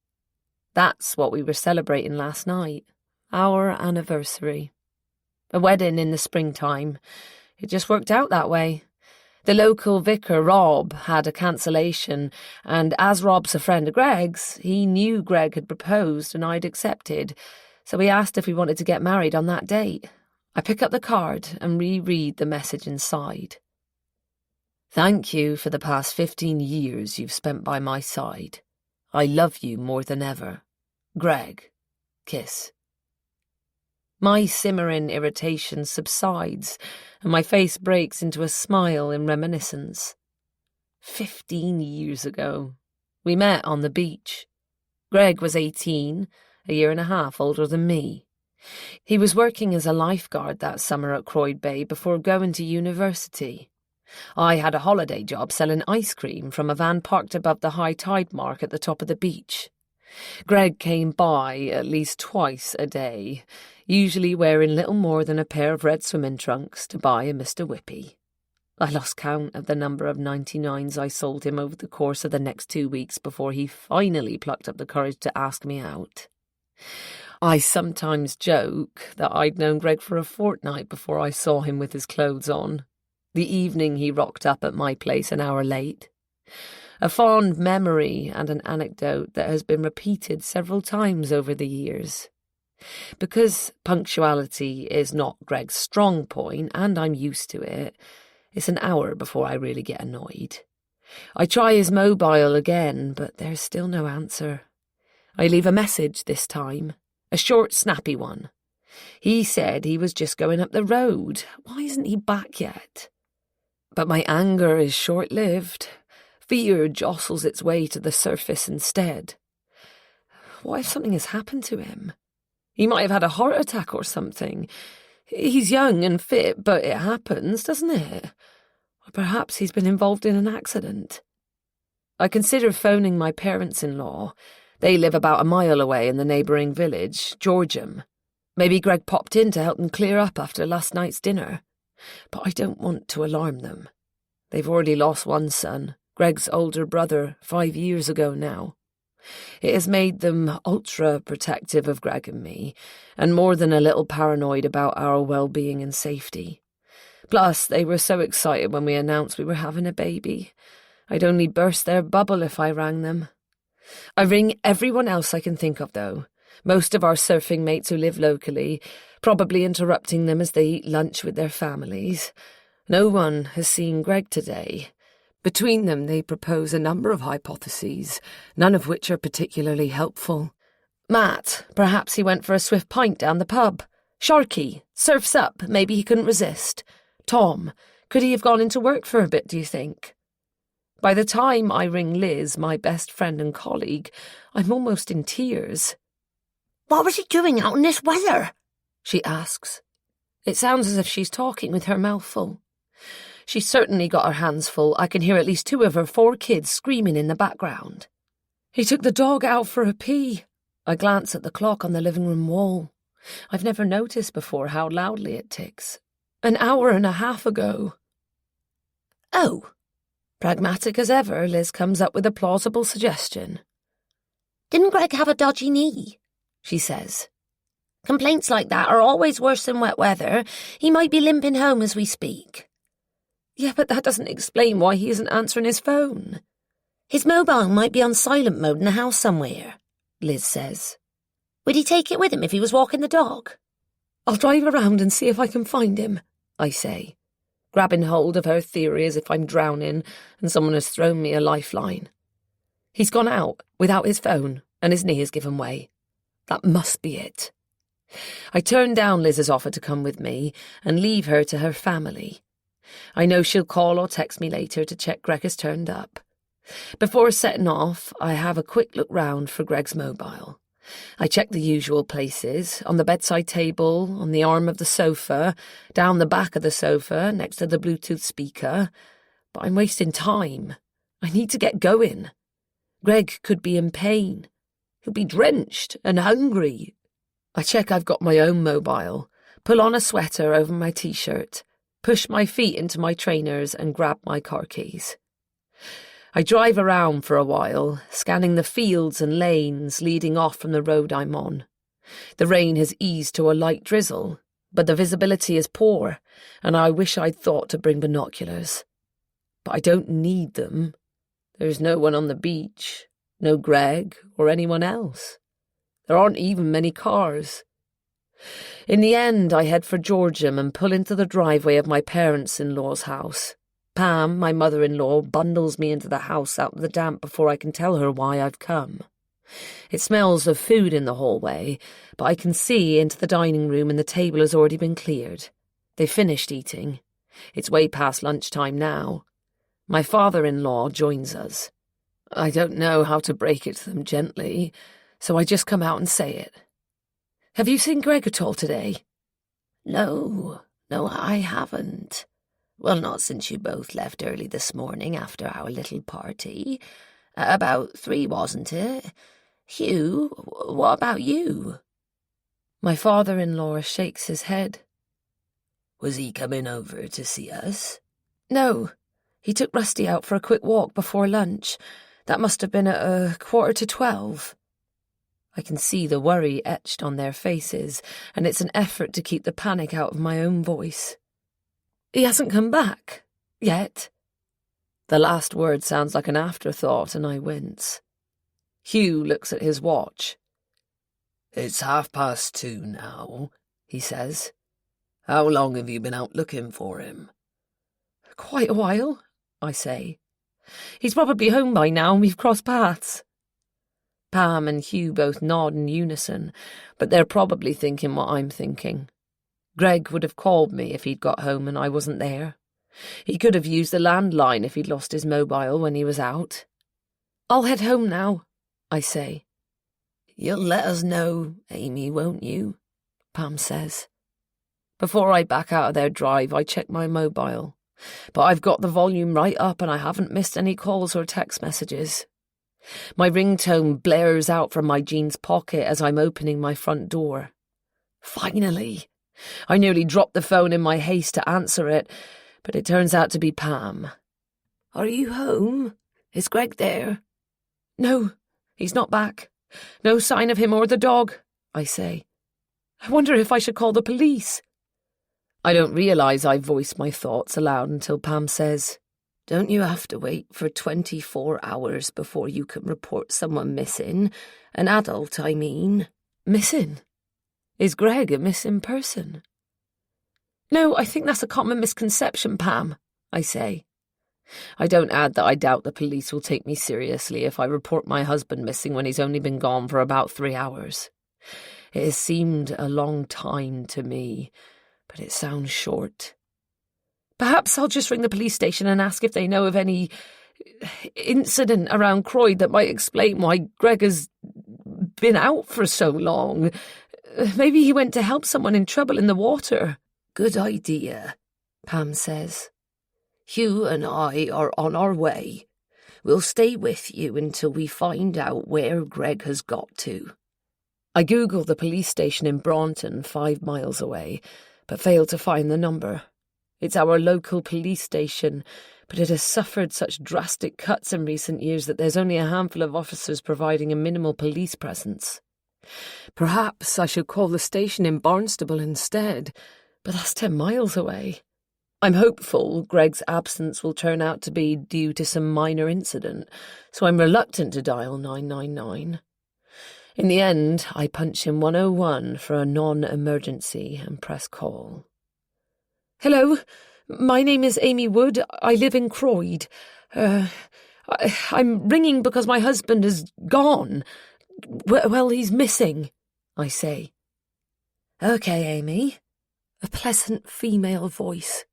That's what we were celebrating last night, our anniversary. A wedding in the springtime. It just worked out that way. The local vicar, Rob, had a cancellation, and as Rob's a friend of Greg's, he knew Greg had proposed and I'd accepted, so he asked if we wanted to get married on that date. I pick up the card and reread the message inside. Thank you for the past 15 years you've spent by my side. I love you more than ever. Greg. Kiss. My simmering irritation subsides, and my face breaks into a smile in reminiscence. 15 years ago. We met on the beach. Greg was 18, a year and a half older than me. He was working as a lifeguard that summer at Croyd Bay before going to university. I had a holiday job selling ice cream from a van parked above the high tide mark at the top of the beach. Greg came by at least twice a day, usually wearing little more than a pair of red swimming trunks to buy a Mr. Whippy. I lost count of the number of 99s I sold him over the course of the next 2 weeks before he finally plucked up the courage to ask me out. I sometimes joke that I'd known Greg for a fortnight before I saw him with his clothes on, the evening he rocked up at my place an hour late. A fond memory and an anecdote that has been repeated several times over the years. Because punctuality is not Greg's strong point, and I'm used to it, it's an hour before I really get annoyed. I try his mobile again, but there's still no answer. I leave a message this time, a short, snappy one. He said he was just going up the road. Why isn't he back yet? But my anger is short-lived. Fear jostles its way to the surface instead. What if something has happened to him? He might have had a heart attack or something. He's young and fit, but it happens, doesn't it? Or perhaps he's been involved in an accident. I consider phoning my parents-in-law. They live about a mile away in the neighbouring village, Georgium. Maybe Greg popped in to help them clear up after last night's dinner. But I don't want to alarm them. They've already lost one son, Greg's older brother, 5 years ago now. It has made them ultra-protective of Greg and me, and more than a little paranoid about our well-being and safety. Plus, they were so excited when we announced we were having a baby. I'd only burst their bubble if I rang them. I ring everyone else I can think of, though. Most of our surfing mates who live locally, probably interrupting them as they eat lunch with their families. No one has seen Greg today. Between them, they propose a number of hypotheses, none of which are particularly helpful. Matt, perhaps he went for a swift pint down the pub. Sharky, surf's up, maybe he couldn't resist. Tom, could he have gone into work for a bit, do you think? By the time I ring Liz, my best friend and colleague, I'm almost in tears. What was he doing out in this weather? She asks. It sounds as if she's talking with her mouth full. She's certainly got her hands full. I can hear at least 2 of her 4 kids screaming in the background. He took the dog out for a pee. I glance at the clock on the living room wall. I've never noticed before how loudly it ticks. An hour and a half ago. Oh. Pragmatic as ever, Liz comes up with a plausible suggestion. Didn't Greg have a dodgy knee? She says. Complaints like that are always worse than wet weather. He might be limping home as we speak. Yeah, but that doesn't explain why he isn't answering his phone. His mobile might be on silent mode in the house somewhere, Liz says. Would he take it with him if he was walking the dog? I'll drive around and see if I can find him, I say, grabbing hold of her theory as if I'm drowning and someone has thrown me a lifeline. He's gone out without his phone and his knee has given way. That must be it. I turn down Liz's offer to come with me and leave her to her family. I know she'll call or text me later to check Greg has turned up. Before setting off, I have a quick look round for Greg's mobile. I check the usual places, on the bedside table, on the arm of the sofa, down the back of the sofa, next to the Bluetooth speaker. But I'm wasting time. I need to get going. Greg could be in pain. He'll be drenched and hungry. I check I've got my own mobile, pull on a sweater over my t-shirt, push my feet into my trainers and grab my car keys. I drive around for a while, scanning the fields and lanes leading off from the road I'm on. The rain has eased to a light drizzle, but the visibility is poor, and I wish I'd thought to bring binoculars. But I don't need them. There's no one on the beach, no Greg or anyone else. There aren't even many cars. In the end, I head for Georgium and pull into the driveway of my parents-in-law's house. Pam, my mother-in-law, bundles me into the house out of the damp before I can tell her why I've come. It smells of food in the hallway, but I can see into the dining room and the table has already been cleared. They've finished eating. It's way past lunchtime now. My father-in-law joins us. I don't know how to break it to them gently, so I just come out and say it. Have you seen Greg at all today? No, I haven't. Well, not since you both left early this morning after our little party. About 3, wasn't it? Hugh, what about you? My father-in-law shakes his head. Was he coming over to see us? No, he took Rusty out for a quick walk before lunch. That must have been at 11:45. I can see the worry etched on their faces, and it's an effort to keep the panic out of my own voice. He hasn't come back. Yet. The last word sounds like an afterthought, and I wince. Hugh looks at his watch. It's 2:30 now, he says. How long have you been out looking for him? Quite a while, I say. He's probably home by now and we've crossed paths. Pam and Hugh both nod in unison, but they're probably thinking what I'm thinking. Greg would have called me if he'd got home and I wasn't there. He could have used the landline if he'd lost his mobile when he was out. I'll head home now, I say. You'll let us know, Amy, won't you? Pam says. Before I back out of their drive, I check my mobile. But I've got the volume right up and I haven't missed any calls or text messages. My ringtone blares out from my jeans pocket as I'm opening my front door. Finally! I nearly dropped the phone in my haste to answer it, but it turns out to be Pam. Are you home? Is Greg there? No, he's not back. No sign of him or the dog, I say. I wonder if I should call the police. I don't realise I voiced my thoughts aloud until Pam says, Don't you have to wait for 24 hours before you can report someone missing? An adult, I mean. Missing? Is Greg a missing person? No, I think that's a common misconception, Pam, I say. I don't add that I doubt the police will take me seriously if I report my husband missing when he's only been gone for about 3 hours. It has seemed a long time to me, but it sounds short. Perhaps I'll just ring the police station and ask if they know of any incident around Croyd that might explain why Greg has been out for so long. Maybe he went to help someone in trouble in the water. Good idea, Pam says. Hugh and I are on our way. We'll stay with you until we find out where Greg has got to. I Googled the police station in Braunton, 5 miles away, but failed to find the number. It's our local police station, but it has suffered such drastic cuts in recent years that there's only a handful of officers providing a minimal police presence. Perhaps I should call the station in Barnstable instead, but that's 10 miles away. I'm hopeful Greg's absence will turn out to be due to some minor incident, so I'm reluctant to dial 999. In the end, I punch in 101 for a non-emergency and press call. Hello, my name is Amy Wood. I live in Croyd. I'm ringing because my husband is gone. Well, he's missing, I say. Okay, Amy. A pleasant female voice.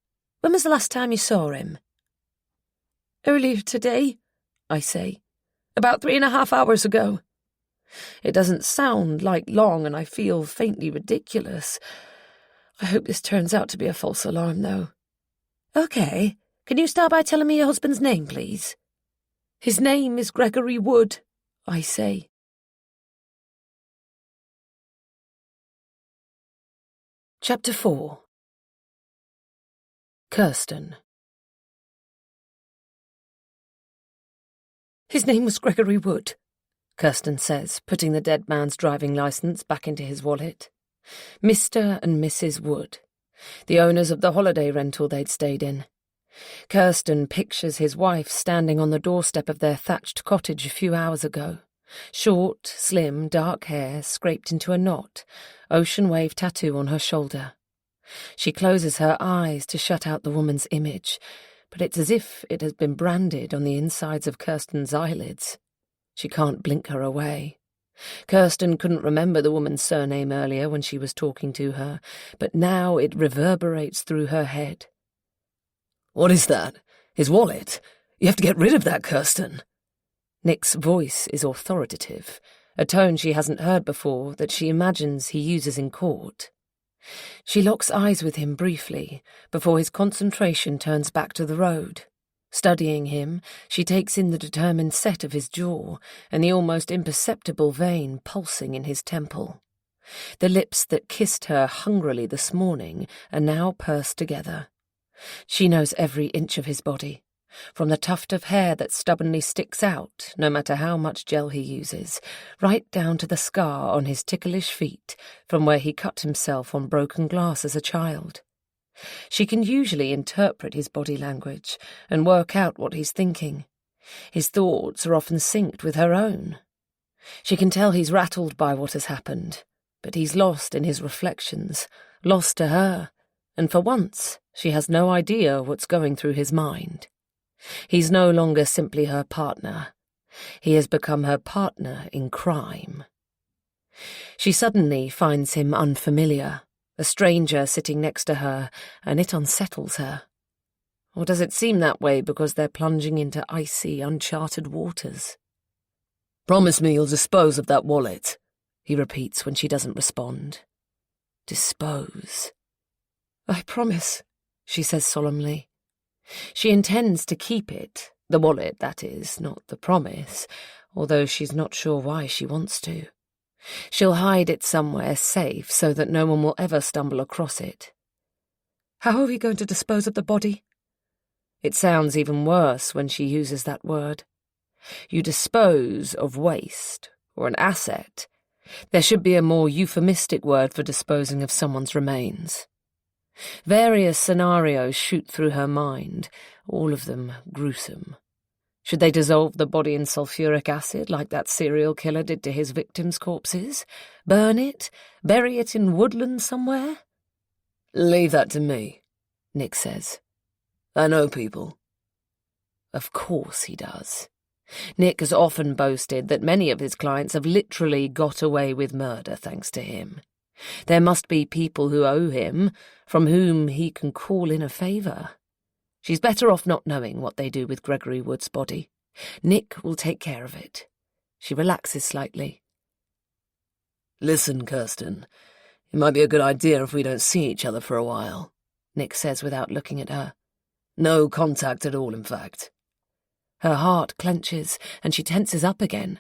When was the last time you saw him? Earlier today, I say. About 3.5 hours ago. It doesn't sound like long, and I feel faintly ridiculous. I hope this turns out to be a false alarm, though. Okay. Can you start by telling me your husband's name, please? His name is Gregory Wood, I say. Chapter 4. Kirsten. His name was Gregory Wood, Kirsten says, putting the dead man's driving licence back into his wallet. Mr. and Mrs. Wood, the owners of the holiday rental they'd stayed in. Kirsten pictures his wife standing on the doorstep of their thatched cottage a few hours ago. Short, slim, dark hair scraped into a knot, ocean wave tattoo on her shoulder. She closes her eyes to shut out the woman's image, but it's as if it has been branded on the insides of Kirsten's eyelids. She can't blink her away. Kirsten couldn't remember the woman's surname earlier when she was talking to her, but now it reverberates through her head. What is that? His wallet? You have to get rid of that, Kirsten. Nick's voice is authoritative, a tone she hasn't heard before that she imagines he uses in court. She locks eyes with him briefly, before his concentration turns back to the road. Studying him, she takes in the determined set of his jaw and the almost imperceptible vein pulsing in his temple. The lips that kissed her hungrily this morning are now pursed together. She knows every inch of his body, from the tuft of hair that stubbornly sticks out, no matter how much gel he uses, right down to the scar on his ticklish feet from where he cut himself on broken glass as a child. She can usually interpret his body language and work out what he's thinking. His thoughts are often synced with her own. She can tell he's rattled by what has happened, but he's lost in his reflections, lost to her, and for once she has no idea what's going through his mind. He's no longer simply her partner. He has become her partner in crime. She suddenly finds him unfamiliar, a stranger sitting next to her, and it unsettles her. Or does it seem that way because they're plunging into icy, uncharted waters? Promise me you'll dispose of that wallet, he repeats when she doesn't respond. Dispose. I promise, she says solemnly. She intends to keep it, the wallet, that is, not the promise, although she's not sure why she wants to. She'll hide it somewhere safe so that no one will ever stumble across it. How are we going to dispose of the body? It sounds even worse when she uses that word. You dispose of waste, or an asset. There should be a more euphemistic word for disposing of someone's remains. Various scenarios shoot through her mind, all of them gruesome. Should they dissolve the body in sulfuric acid like that serial killer did to his victims' corpses? Burn it? Bury it in woodland somewhere? Leave that to me, Nick says. I know people. Of course he does. Nick has often boasted that many of his clients have literally got away with murder thanks to him. There must be people who owe him, from whom he can call in a favour. She's better off not knowing what they do with Gregory Wood's body. Nick will take care of it. She relaxes slightly. Listen, Kirsten, it might be a good idea if we don't see each other for a while, Nick says without looking at her. No contact at all, in fact. Her heart clenches and she tenses up again.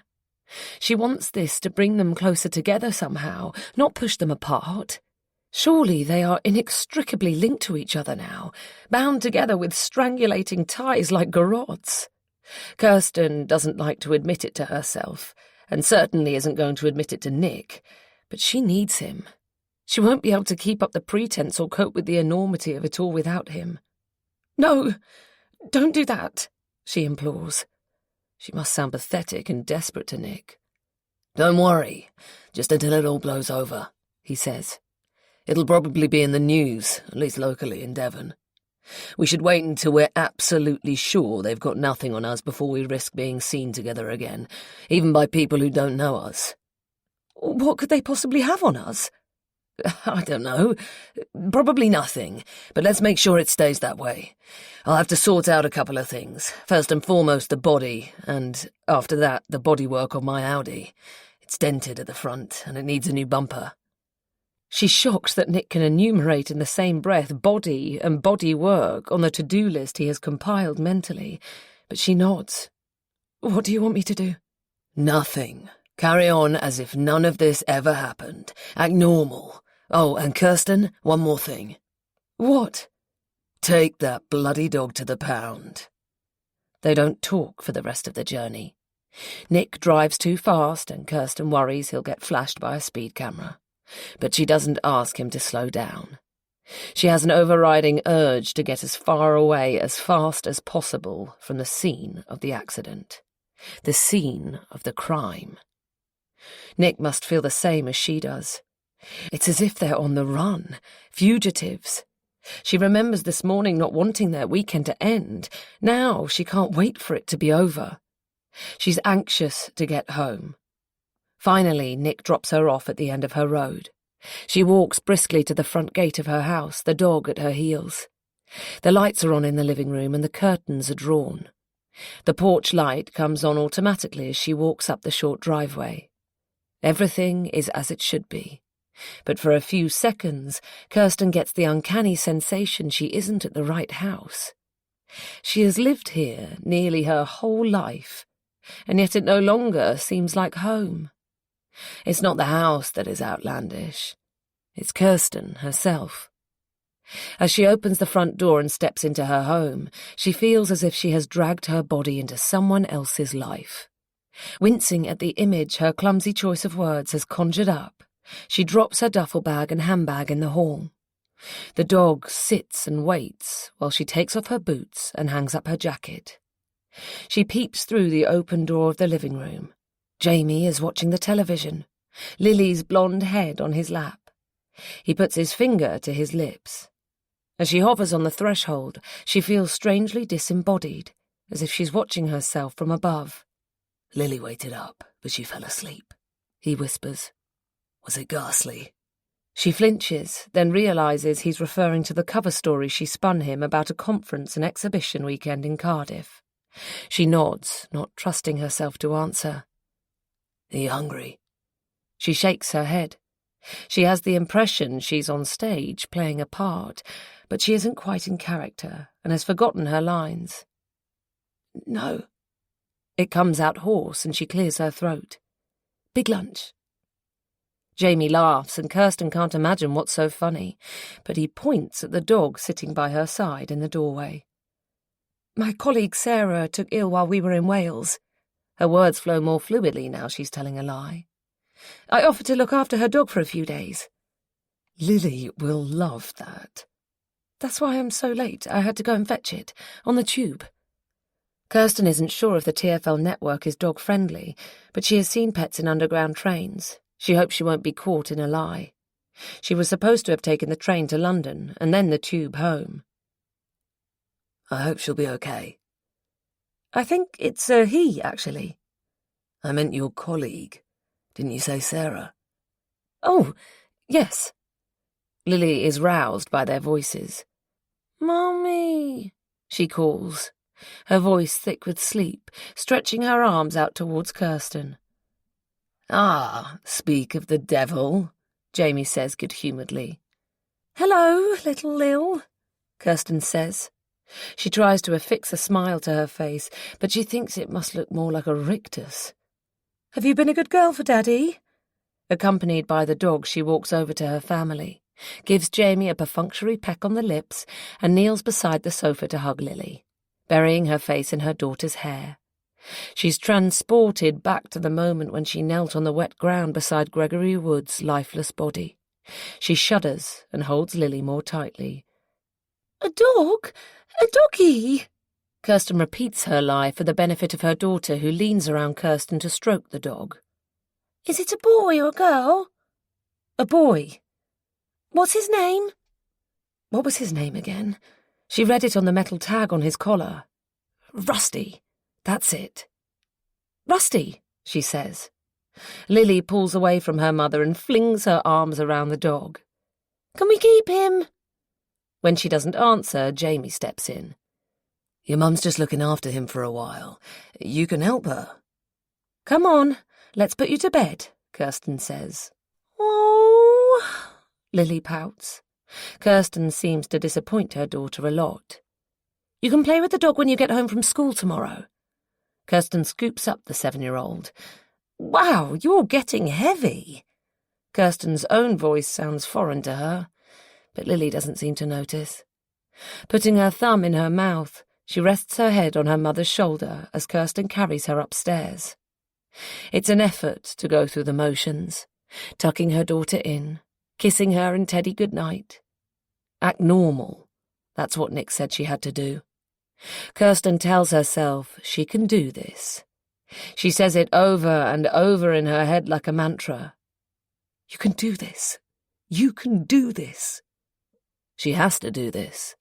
She wants this to bring them closer together somehow, not push them apart. Surely they are inextricably linked to each other now, bound together with strangulating ties like garrots. Kirsten doesn't like to admit it to herself, and certainly isn't going to admit it to Nick, but she needs him. She won't be able to keep up the pretense or cope with the enormity of it all without him. No, don't do that, she implores. She must sound pathetic and desperate to Nick. Don't worry, just until it all blows over, he says. It'll probably be in the news, at least locally in Devon. We should wait until we're absolutely sure they've got nothing on us before we risk being seen together again, even by people who don't know us. What could they possibly have on us? I don't know. Probably nothing, but let's make sure it stays that way. I'll have to sort out a couple of things. First and foremost, the body, and after that, the bodywork of my Audi. It's dented at the front, and it needs a new bumper. She's shocked that Nick can enumerate in the same breath body and body work on the to-do list he has compiled mentally, but she nods. What do you want me to do? Nothing. Carry on as if none of this ever happened. Act normal. Oh, and Kirsten, one more thing. What? Take that bloody dog to the pound. They don't talk for the rest of the journey. Nick drives too fast, and Kirsten worries he'll get flashed by a speed camera. But she doesn't ask him to slow down. She has an overriding urge to get as far away as fast as possible from the scene of the accident, the scene of the crime. Nick must feel the same as she does. It's as if they're on the run, fugitives. She remembers this morning not wanting their weekend to end. Now she can't wait for it to be over. She's anxious to get home. Finally, Nick drops her off at the end of her road. She walks briskly to the front gate of her house, the dog at her heels. The lights are on in the living room and the curtains are drawn. The porch light comes on automatically as she walks up the short driveway. Everything is as it should be. But for a few seconds, Kirsten gets the uncanny sensation she isn't at the right house. She has lived here nearly her whole life, and yet it no longer seems like home. It's not the house that is outlandish. It's Kirsten herself. As she opens the front door and steps into her home, she feels as if she has dragged her body into someone else's life. Wincing at the image her clumsy choice of words has conjured up, she drops her duffel bag and handbag in the hall. The dog sits and waits while she takes off her boots and hangs up her jacket. She peeps through the open door of the living room. Jamie is watching the television, Lily's blonde head on his lap. He puts his finger to his lips. As she hovers on the threshold, she feels strangely disembodied, as if she's watching herself from above. Lily waited up, but she fell asleep, he whispers. Was it ghastly? She flinches, then realises he's referring to the cover story she spun him about a conference and exhibition weekend in Cardiff. She nods, not trusting herself to answer. Are you hungry? She shakes her head. She has the impression she's on stage, playing a part, but she isn't quite in character and has forgotten her lines. No. It comes out hoarse and she clears her throat. Big lunch. Jamie laughs and Kirsten can't imagine what's so funny, but he points at the dog sitting by her side in the doorway. My colleague Sarah took ill while we were in Wales. Her words flow more fluidly now she's telling a lie. I offered to look after her dog for a few days. Lily will love that. That's why I'm so late. I had to go and fetch it, on the tube. Kirsten isn't sure if the TfL network is dog-friendly, but she has seen pets in underground trains. She hopes she won't be caught in a lie. She was supposed to have taken the train to London, and then the tube home. I hope she'll be okay. I think it's a he, actually. I meant your colleague. Didn't you say Sarah? Oh, yes. Lily is roused by their voices. Mummy, she calls, her voice thick with sleep, stretching her arms out towards Kirsten. Ah, speak of the devil, Jamie says good-humouredly. Hello, little Lil, Kirsten says. She tries to affix a smile to her face, but she thinks it must look more like a rictus. Have you been a good girl for Daddy? Accompanied by the dog, she walks over to her family, gives Jamie a perfunctory peck on the lips, and kneels beside the sofa to hug Lily, burying her face in her daughter's hair. She's transported back to the moment when she knelt on the wet ground beside Gregory Wood's lifeless body. She shudders and holds Lily more tightly. A dog? A doggy? Kirsten repeats her lie for the benefit of her daughter, who leans around Kirsten to stroke the dog. Is it a boy or a girl? A boy. What's his name? What was his name again? She read it on the metal tag on his collar. Rusty. That's it. Rusty, she says. Lily pulls away from her mother and flings her arms around the dog. Can we keep him? When she doesn't answer, Jamie steps in. Your mum's just looking after him for a while. You can help her. Come on, let's put you to bed, Kirsten says. Oh, Lily pouts. Kirsten seems to disappoint her daughter a lot. You can play with the dog when you get home from school tomorrow. Kirsten scoops up the 7-year-old. Wow, you're getting heavy. Kirsten's own voice sounds foreign to her, but Lily doesn't seem to notice. Putting her thumb in her mouth, she rests her head on her mother's shoulder as Kirsten carries her upstairs. It's an effort to go through the motions, tucking her daughter in, kissing her and Teddy goodnight. Act normal. That's what Nick said she had to do. Kirsten tells herself she can do this. She says it over and over in her head like a mantra. You can do this. You can do this. She has to do this,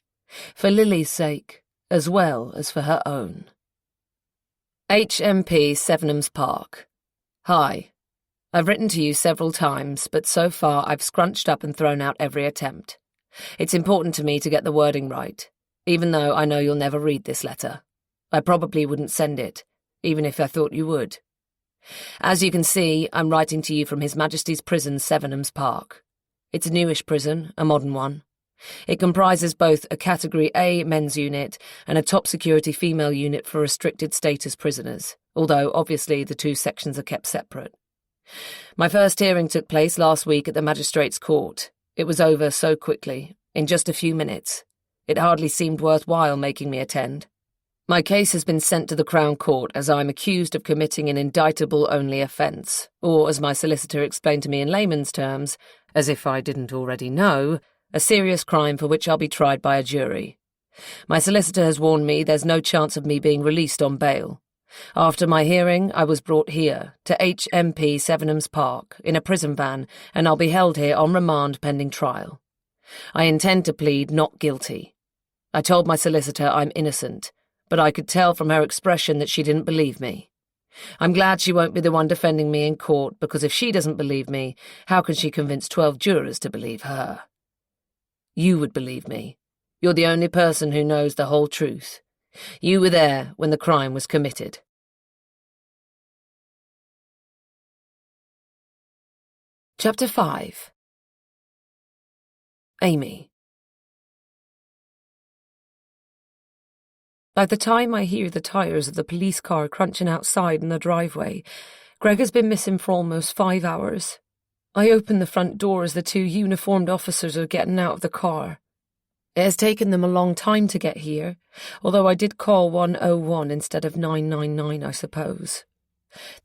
for Lily's sake, as well as for her own. HMP Sevenham's Park. Hi. I've written to you several times, but so far I've scrunched up and thrown out every attempt. It's important to me to get the wording right, even though I know you'll never read this letter. I probably wouldn't send it, even if I thought you would. As you can see, I'm writing to you from His Majesty's Prison, Sevenham's Park. It's a newish prison, a modern one. It comprises both a Category A men's unit and a top-security female unit for restricted status prisoners, although obviously the two sections are kept separate. My first hearing took place last week at the Magistrates' Court. It was over so quickly, in just a few minutes. It hardly seemed worthwhile making me attend. My case has been sent to the Crown Court as I'm accused of committing an indictable-only offence, or, as my solicitor explained to me in layman's terms, as if I didn't already know, a serious crime for which I'll be tried by a jury. My solicitor has warned me there's no chance of me being released on bail. After my hearing, I was brought here, to HMP Sevenham's Park, in a prison van, and I'll be held here on remand pending trial. I intend to plead not guilty. I told my solicitor I'm innocent, but I could tell from her expression that she didn't believe me. I'm glad she won't be the one defending me in court, because if she doesn't believe me, how can she convince 12 jurors to believe her? You would believe me. You're the only person who knows the whole truth. You were there when the crime was committed. Chapter 5. Amy. By the time I hear the tyres of the police car crunching outside in the driveway, Greg has been missing for almost 5 hours. I open the front door as the two uniformed officers are getting out of the car. It has taken them a long time to get here, although I did call 101 instead of 999, I suppose.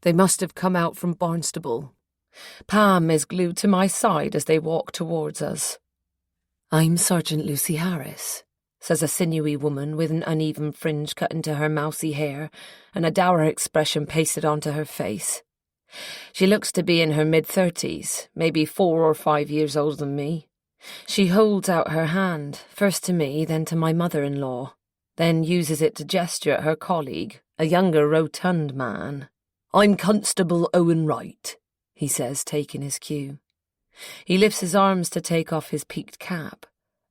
They must have come out from Barnstable. Pam is glued to my side as they walk towards us. I'm Sergeant Lucy Harris, says a sinewy woman with an uneven fringe cut into her mousy hair and a dour expression pasted onto her face. She looks to be in her mid-30s, maybe 4 or 5 years older than me. She holds out her hand, first to me, then to my mother-in-law, then uses it to gesture at her colleague, a younger, rotund man. I'm Constable Owen Wright, he says, taking his cue. He lifts his arms to take off his peaked cap,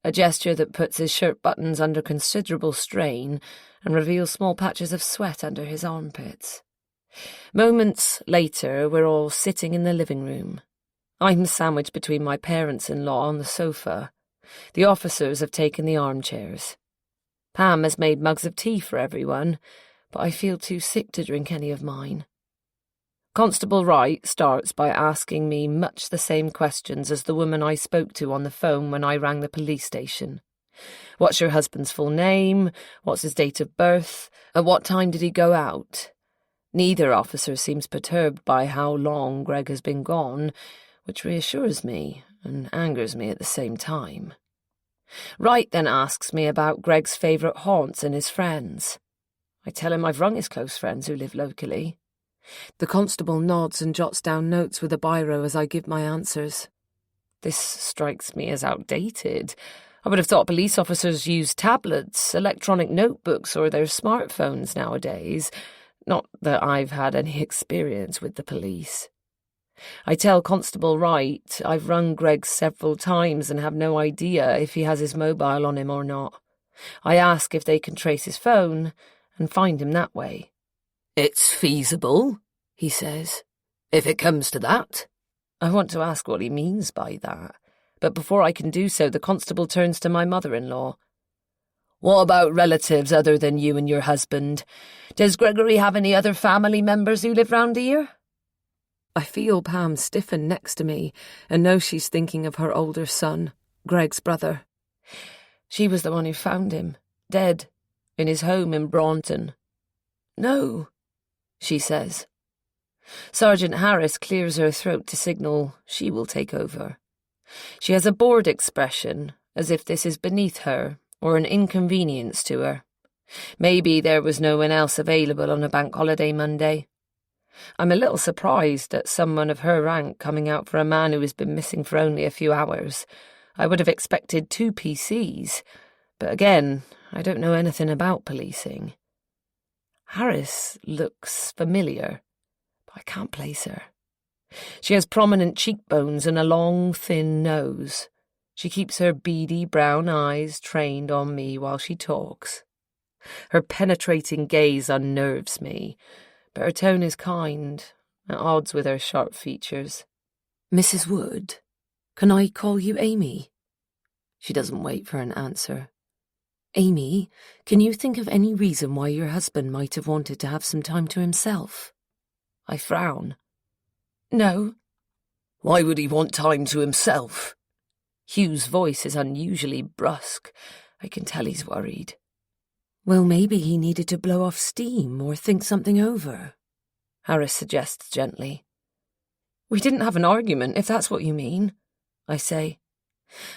a gesture that puts his shirt buttons under considerable strain and reveals small patches of sweat under his armpits. Moments later, we're all sitting in the living room. I'm sandwiched between my parents-in-law on the sofa. The officers have taken the armchairs. Pam has made mugs of tea for everyone, but I feel too sick to drink any of mine. Constable Wright starts by asking me much the same questions as the woman I spoke to on the phone when I rang the police station. What's your husband's full name? What's his date of birth? At what time did he go out? Neither officer seems perturbed by how long Greg has been gone, which reassures me and angers me at the same time. Wright then asks me about Greg's favourite haunts and his friends. I tell him I've rung his close friends who live locally. The constable nods and jots down notes with a biro as I give my answers. This strikes me as outdated. I would have thought police officers use tablets, electronic notebooks, or their smartphones nowadays. Not that I've had any experience with the police. I tell Constable Wright I've rung Greg several times and have no idea if he has his mobile on him or not. I ask if they can trace his phone and find him that way. It's feasible, he says, if it comes to that. I want to ask what he means by that, but before I can do so, the constable turns to my mother-in-law. What about relatives other than you and your husband? Does Gregory have any other family members who live round here? I feel Pam stiffen next to me and know she's thinking of her older son, Greg's brother. She was the one who found him, dead, in his home in Braunton. No, she says. Sergeant Harris clears her throat to signal she will take over. She has a bored expression, as if this is beneath her or an inconvenience to her. Maybe there was no one else available on a bank holiday Monday. I'm a little surprised at someone of her rank coming out for a man who has been missing for only a few hours. I would have expected 2 PCs, but again, I don't know anything about policing. Harris looks familiar, but I can't place her. She has prominent cheekbones and a long, thin nose. She keeps her beady brown eyes trained on me while she talks. Her penetrating gaze unnerves me, but her tone is kind, at odds with her sharp features. Mrs. Wood, can I call you Amy? She doesn't wait for an answer. Amy, can you think of any reason why your husband might have wanted to have some time to himself? I frown. No. Why would he want time to himself? Hugh's voice is unusually brusque. I can tell he's worried. Well, maybe he needed to blow off steam or think something over, Harris suggests gently. We didn't have an argument, if that's what you mean, I say.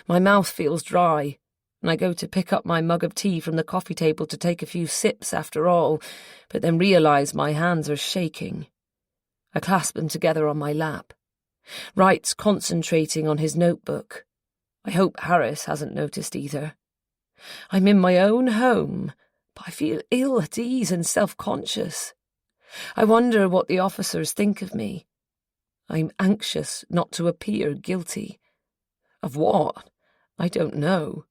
My mouth feels dry, and I go to pick up my mug of tea from the coffee table to take a few sips after all, but then realise my hands are shaking. I clasp them together on my lap. Wright's concentrating on his notebook. I hope Harris hasn't noticed either. I'm in my own home, but I feel ill at ease and self-conscious. I wonder what the officers think of me. I'm anxious not to appear guilty. Of what? I don't know.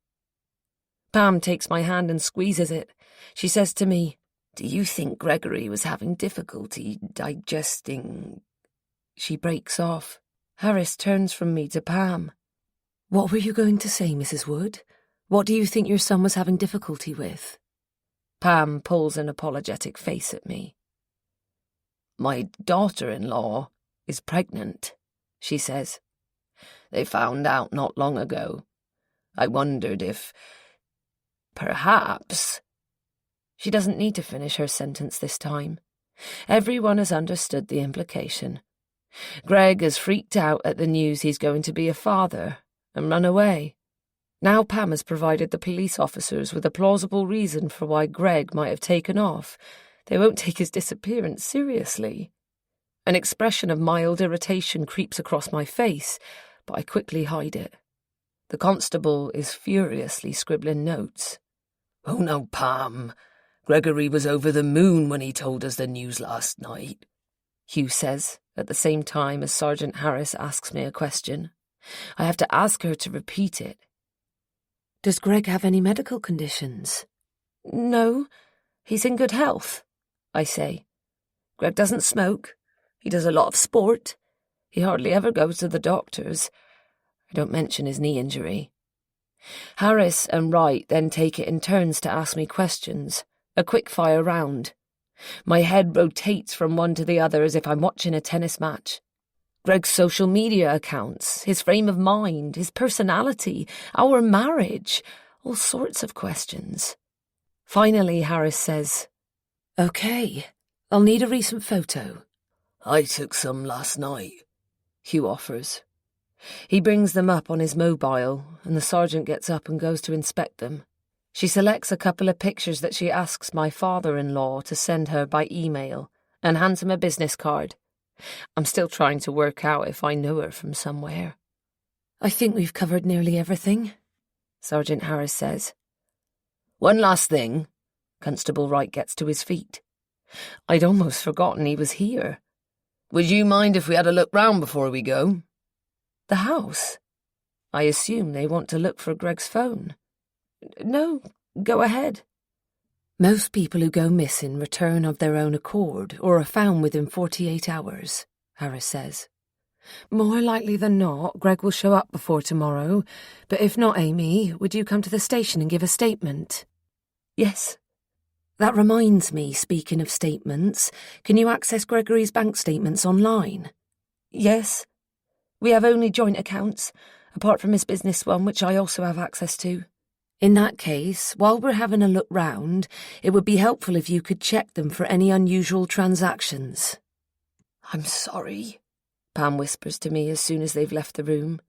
Pam takes my hand and squeezes it. She says to me, "Do you think Gregory was having difficulty digesting?" She breaks off. Harris turns from me to Pam. What were you going to say, Mrs. Wood? What do you think your son was having difficulty with? Pam pulls an apologetic face at me. My daughter-in-law is pregnant, she says. They found out not long ago. I wondered if... perhaps... She doesn't need to finish her sentence this time. Everyone has understood the implication. Greg has freaked out at the news he's going to be a father and run away. Now Pam has provided the police officers with a plausible reason for why Greg might have taken off. They won't take his disappearance seriously. An expression of mild irritation creeps across my face, but I quickly hide it. The constable is furiously scribbling notes. Oh no, Pam. Gregory was over the moon when he told us the news last night, Hugh says, at the same time as Sergeant Harris asks me a question. I have to ask her to repeat it. Does Greg have any medical conditions? No, he's in good health, I say. Greg doesn't smoke. He does a lot of sport. He hardly ever goes to the doctors. I don't mention his knee injury. Harris and Wright then take it in turns to ask me questions, a quick-fire round. My head rotates from one to the other as if I'm watching a tennis match. Greg's social media accounts, his frame of mind, his personality, our marriage, all sorts of questions. Finally, Harris says, "Okay, I'll need a recent photo." I took some last night, Hugh offers. He brings them up on his mobile, and the sergeant gets up and goes to inspect them. She selects a couple of pictures that she asks my father-in-law to send her by email, and hands him a business card. I'm still trying to work out if I know her from somewhere. I think we've covered nearly everything, Sergeant Harris says. One last thing. Constable Wright gets to his feet. I'd almost forgotten he was here. Would you mind if we had a look round before we go? The house? I assume they want to look for Greg's phone. No, go ahead. Most people who go missing return of their own accord or are found within 48 hours, Harris says. More likely than not, Greg will show up before tomorrow, but if not, Amy, would you come to the station and give a statement? Yes. That reminds me, speaking of statements, can you access Gregory's bank statements online? Yes. We have only joint accounts, apart from his business one, which I also have access to. In that case, while we're having a look round, it would be helpful if you could check them for any unusual transactions. I'm sorry, Pam whispers to me as soon as they've left the room.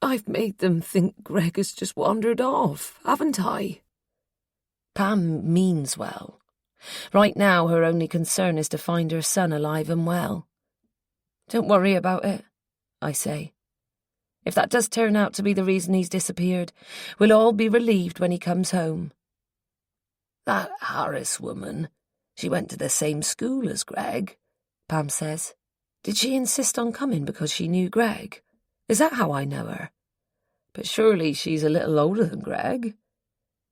I've made them think Greg has just wandered off, haven't I? Pam means well. Right now, her only concern is to find her son alive and well. Don't worry about it, I say. If that does turn out to be the reason he's disappeared, we'll all be relieved when he comes home. That Harris woman, she went to the same school as Greg, Pam says. Did she insist on coming because she knew Greg? Is that how I know her? But surely she's a little older than Greg.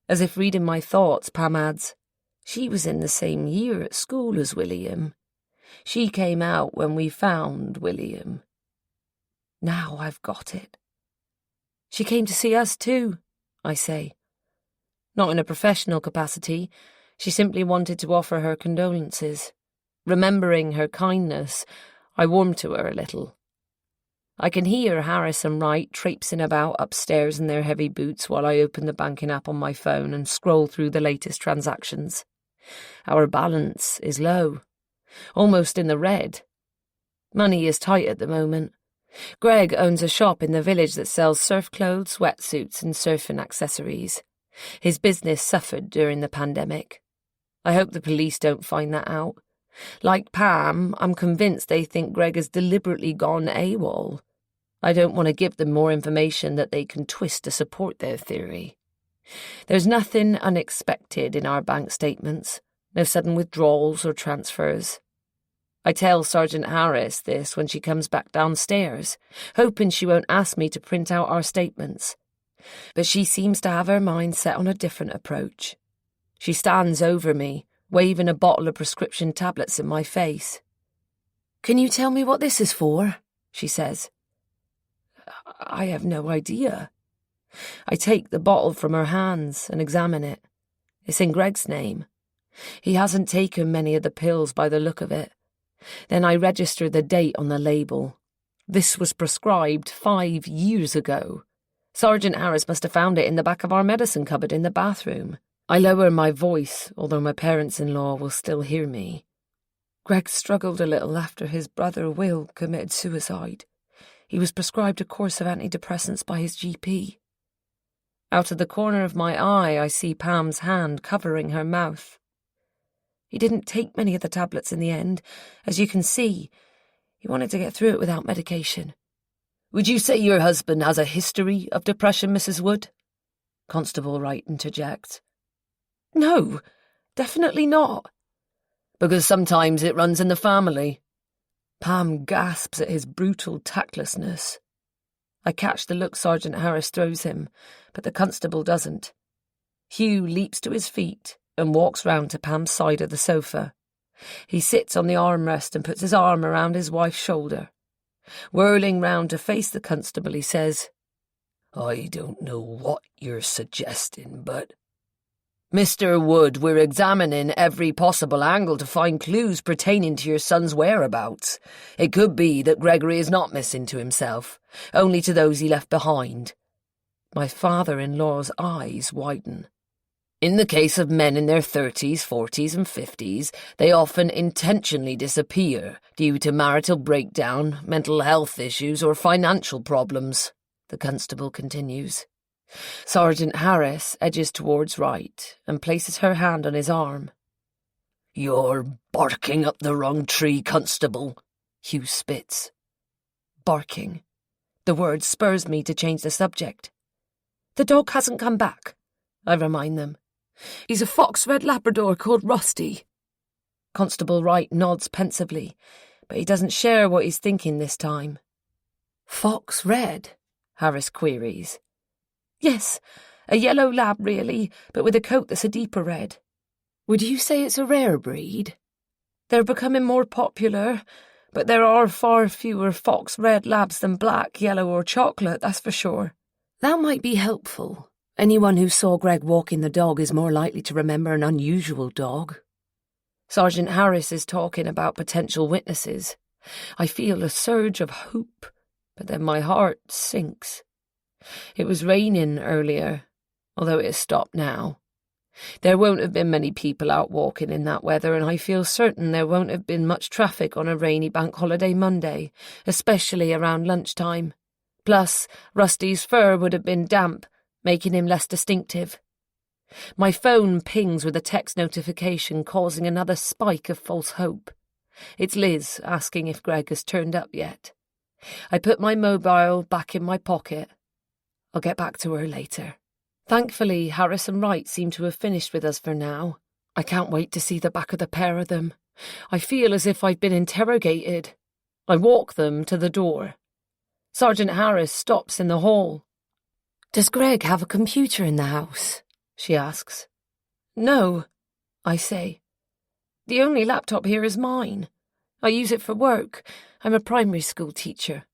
As if reading my thoughts, Pam adds, she was in the same year at school as William. She came out when we found William. Now I've got it. She came to see us too, I say. Not in a professional capacity. She simply wanted to offer her condolences. Remembering her kindness, I warmed to her a little. I can hear Harris and Wright traipsing about upstairs in their heavy boots while I open the banking app on my phone and scroll through the latest transactions. Our balance is low, almost in the red. Money is tight at the moment. Greg owns a shop in the village that sells surf clothes, wetsuits and surfing accessories. His business suffered during the pandemic. I hope the police don't find that out. Like Pam, I'm convinced they think Greg has deliberately gone AWOL. I don't want to give them more information that they can twist to support their theory. There's nothing unexpected in our bank statements, no sudden withdrawals or transfers. I tell Sergeant Harris this when she comes back downstairs, hoping she won't ask me to print out our statements. But she seems to have her mind set on a different approach. She stands over me, waving a bottle of prescription tablets in my face. "Can you tell me what this is for?" she says. I have no idea. I take the bottle from her hands and examine it. It's in Greg's name. He hasn't taken many of the pills by the look of it. Then I register the date on the label. This was prescribed 5 years ago. Sergeant Harris must have found it in the back of our medicine cupboard in the bathroom. I lower my voice, although my parents-in-law will still hear me. Greg struggled a little after his brother Will committed suicide. He was prescribed a course of antidepressants by his GP. Out of the corner of my eye, I see Pam's hand covering her mouth. He didn't take many of the tablets in the end. As you can see, he wanted to get through it without medication. Would you say your husband has a history of depression, Mrs. Wood? Constable Wright interjects. No, definitely not. Because sometimes it runs in the family. Pam gasps at his brutal tactlessness. I catch the look Sergeant Harris throws him, but the constable doesn't. Hugh leaps to his feet and walks round to Pam's side of the sofa. He sits on the armrest and puts his arm around his wife's shoulder. Whirling round to face the constable, he says, I don't know what you're suggesting, but... Mr. Wood, we're examining every possible angle to find clues pertaining to your son's whereabouts. It could be that Gregory is not missing to himself, only to those he left behind. My father-in-law's eyes widen. In the case of men in their 30s, 40s and 50s, they often intentionally disappear due to marital breakdown, mental health issues or financial problems, the constable continues. Sergeant Harris edges towards Wright and places her hand on his arm. "You're barking up the wrong tree, Constable," Hugh spits. Barking. The word spurs me to change the subject. The dog hasn't come back, I remind them. He's a fox red Labrador called Rusty. Constable Wright nods pensively, but he doesn't share what he's thinking this time. Fox red? Harris queries. Yes, a yellow lab really, but with a coat that's a deeper red. Would you say it's a rare breed? They're becoming more popular, but there are far fewer fox red labs than black, yellow or chocolate, that's for sure. That might be helpful. Anyone who saw Greg walking the dog is more likely to remember an unusual dog. Sergeant Harris is talking about potential witnesses. I feel a surge of hope, but then my heart sinks. It was raining earlier, although it has stopped now. There won't have been many people out walking in that weather, and I feel certain there won't have been much traffic on a rainy bank holiday Monday, especially around lunchtime. Plus, Rusty's fur would have been damp, making him less distinctive. My phone pings with a text notification, causing another spike of false hope. It's Liz asking if Greg has turned up yet. I put my mobile back in my pocket. I'll get back to her later. Thankfully, Harris and Wright seem to have finished with us for now. I can't wait to see the back of the pair of them. I feel as if I've been interrogated. I walk them to the door. Sergeant Harris stops in the hall. Does Greg have a computer in the house? She asks. No, I say. The only laptop here is mine. I use it for work. I'm a primary school teacher.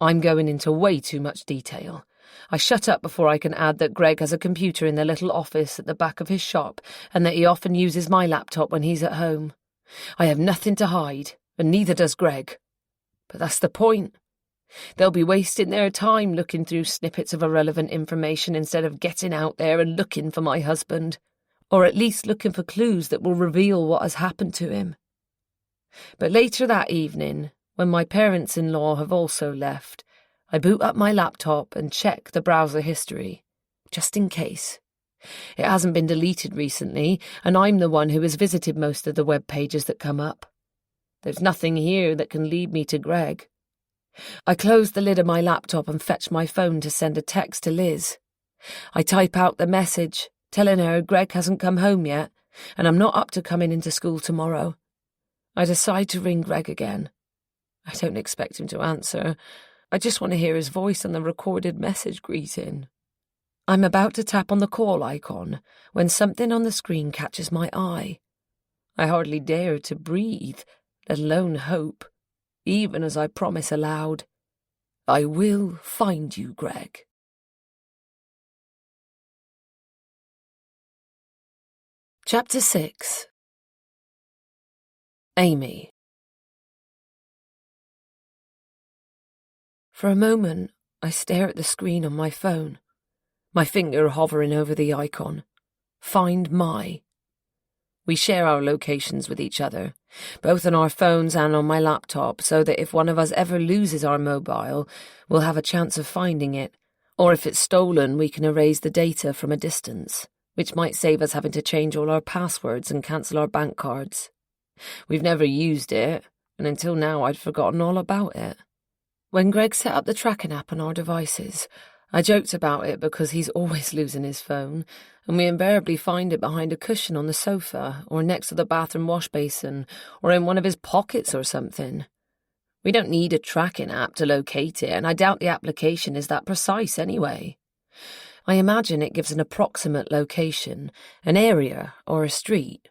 I'm going into way too much detail. I shut up before I can add that Greg has a computer in the little office at the back of his shop and that he often uses my laptop when he's at home. I have nothing to hide, and neither does Greg. But that's the point. They'll be wasting their time looking through snippets of irrelevant information instead of getting out there and looking for my husband, or at least looking for clues that will reveal what has happened to him. But later that evening, when my parents-in-law have also left, I boot up my laptop and check the browser history, just in case. It hasn't been deleted recently, and I'm the one who has visited most of the web pages that come up. There's nothing here that can lead me to Greg. I close the lid of my laptop and fetch my phone to send a text to Liz. I type out the message, telling her Greg hasn't come home yet, and I'm not up to coming into school tomorrow. I decide to ring Greg again. I don't expect him to answer. I just want to hear his voice on the recorded message greeting. I'm about to tap on the call icon when something on the screen catches my eye. I hardly dare to breathe, let alone hope, even as I promise aloud, I will find you, Greg. Chapter 6. Amy. For a moment, I stare at the screen on my phone, my finger hovering over the icon. Find my. We share our locations with each other, both on our phones and on my laptop, so that if one of us ever loses our mobile, we'll have a chance of finding it, or if it's stolen, we can erase the data from a distance, which might save us having to change all our passwords and cancel our bank cards. We've never used it, and until now I'd forgotten all about it. When Greg set up the tracking app on our devices, I joked about it because he's always losing his phone, and we invariably find it behind a cushion on the sofa, or next to the bathroom wash basin, or in one of his pockets or something. We don't need a tracking app to locate it, and I doubt the application is that precise anyway. I imagine it gives an approximate location, an area, or a street.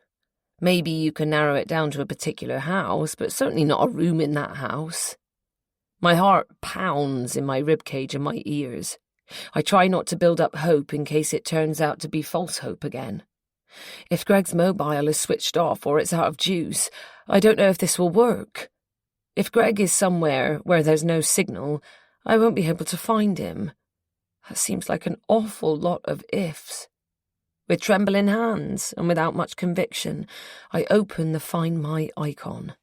Maybe you can narrow it down to a particular house, but certainly not a room in that house. My heart pounds in my ribcage and my ears. I try not to build up hope in case it turns out to be false hope again. If Greg's mobile is switched off or it's out of juice, I don't know if this will work. If Greg is somewhere where there's no signal, I won't be able to find him. That seems like an awful lot of ifs. With trembling hands and without much conviction, I open the Find My icon.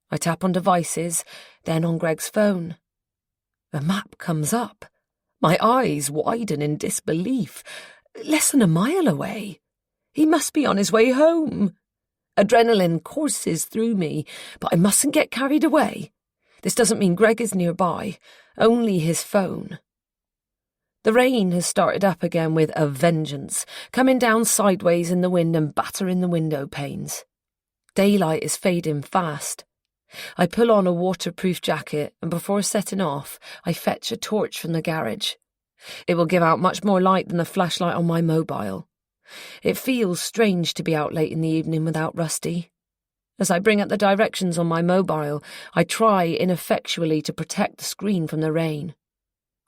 I tap on devices, then on Greg's phone. The map comes up. My eyes widen in disbelief. Less than a mile away. He must be on his way home. Adrenaline courses through me, but I mustn't get carried away. This doesn't mean Greg is nearby, only his phone. The rain has started up again with a vengeance, coming down sideways in the wind and battering the window panes. Daylight is fading fast. I pull on a waterproof jacket, and before setting off, I fetch a torch from the garage. It will give out much more light than the flashlight on my mobile. It feels strange to be out late in the evening without Rusty. As I bring up the directions on my mobile, I try ineffectually to protect the screen from the rain.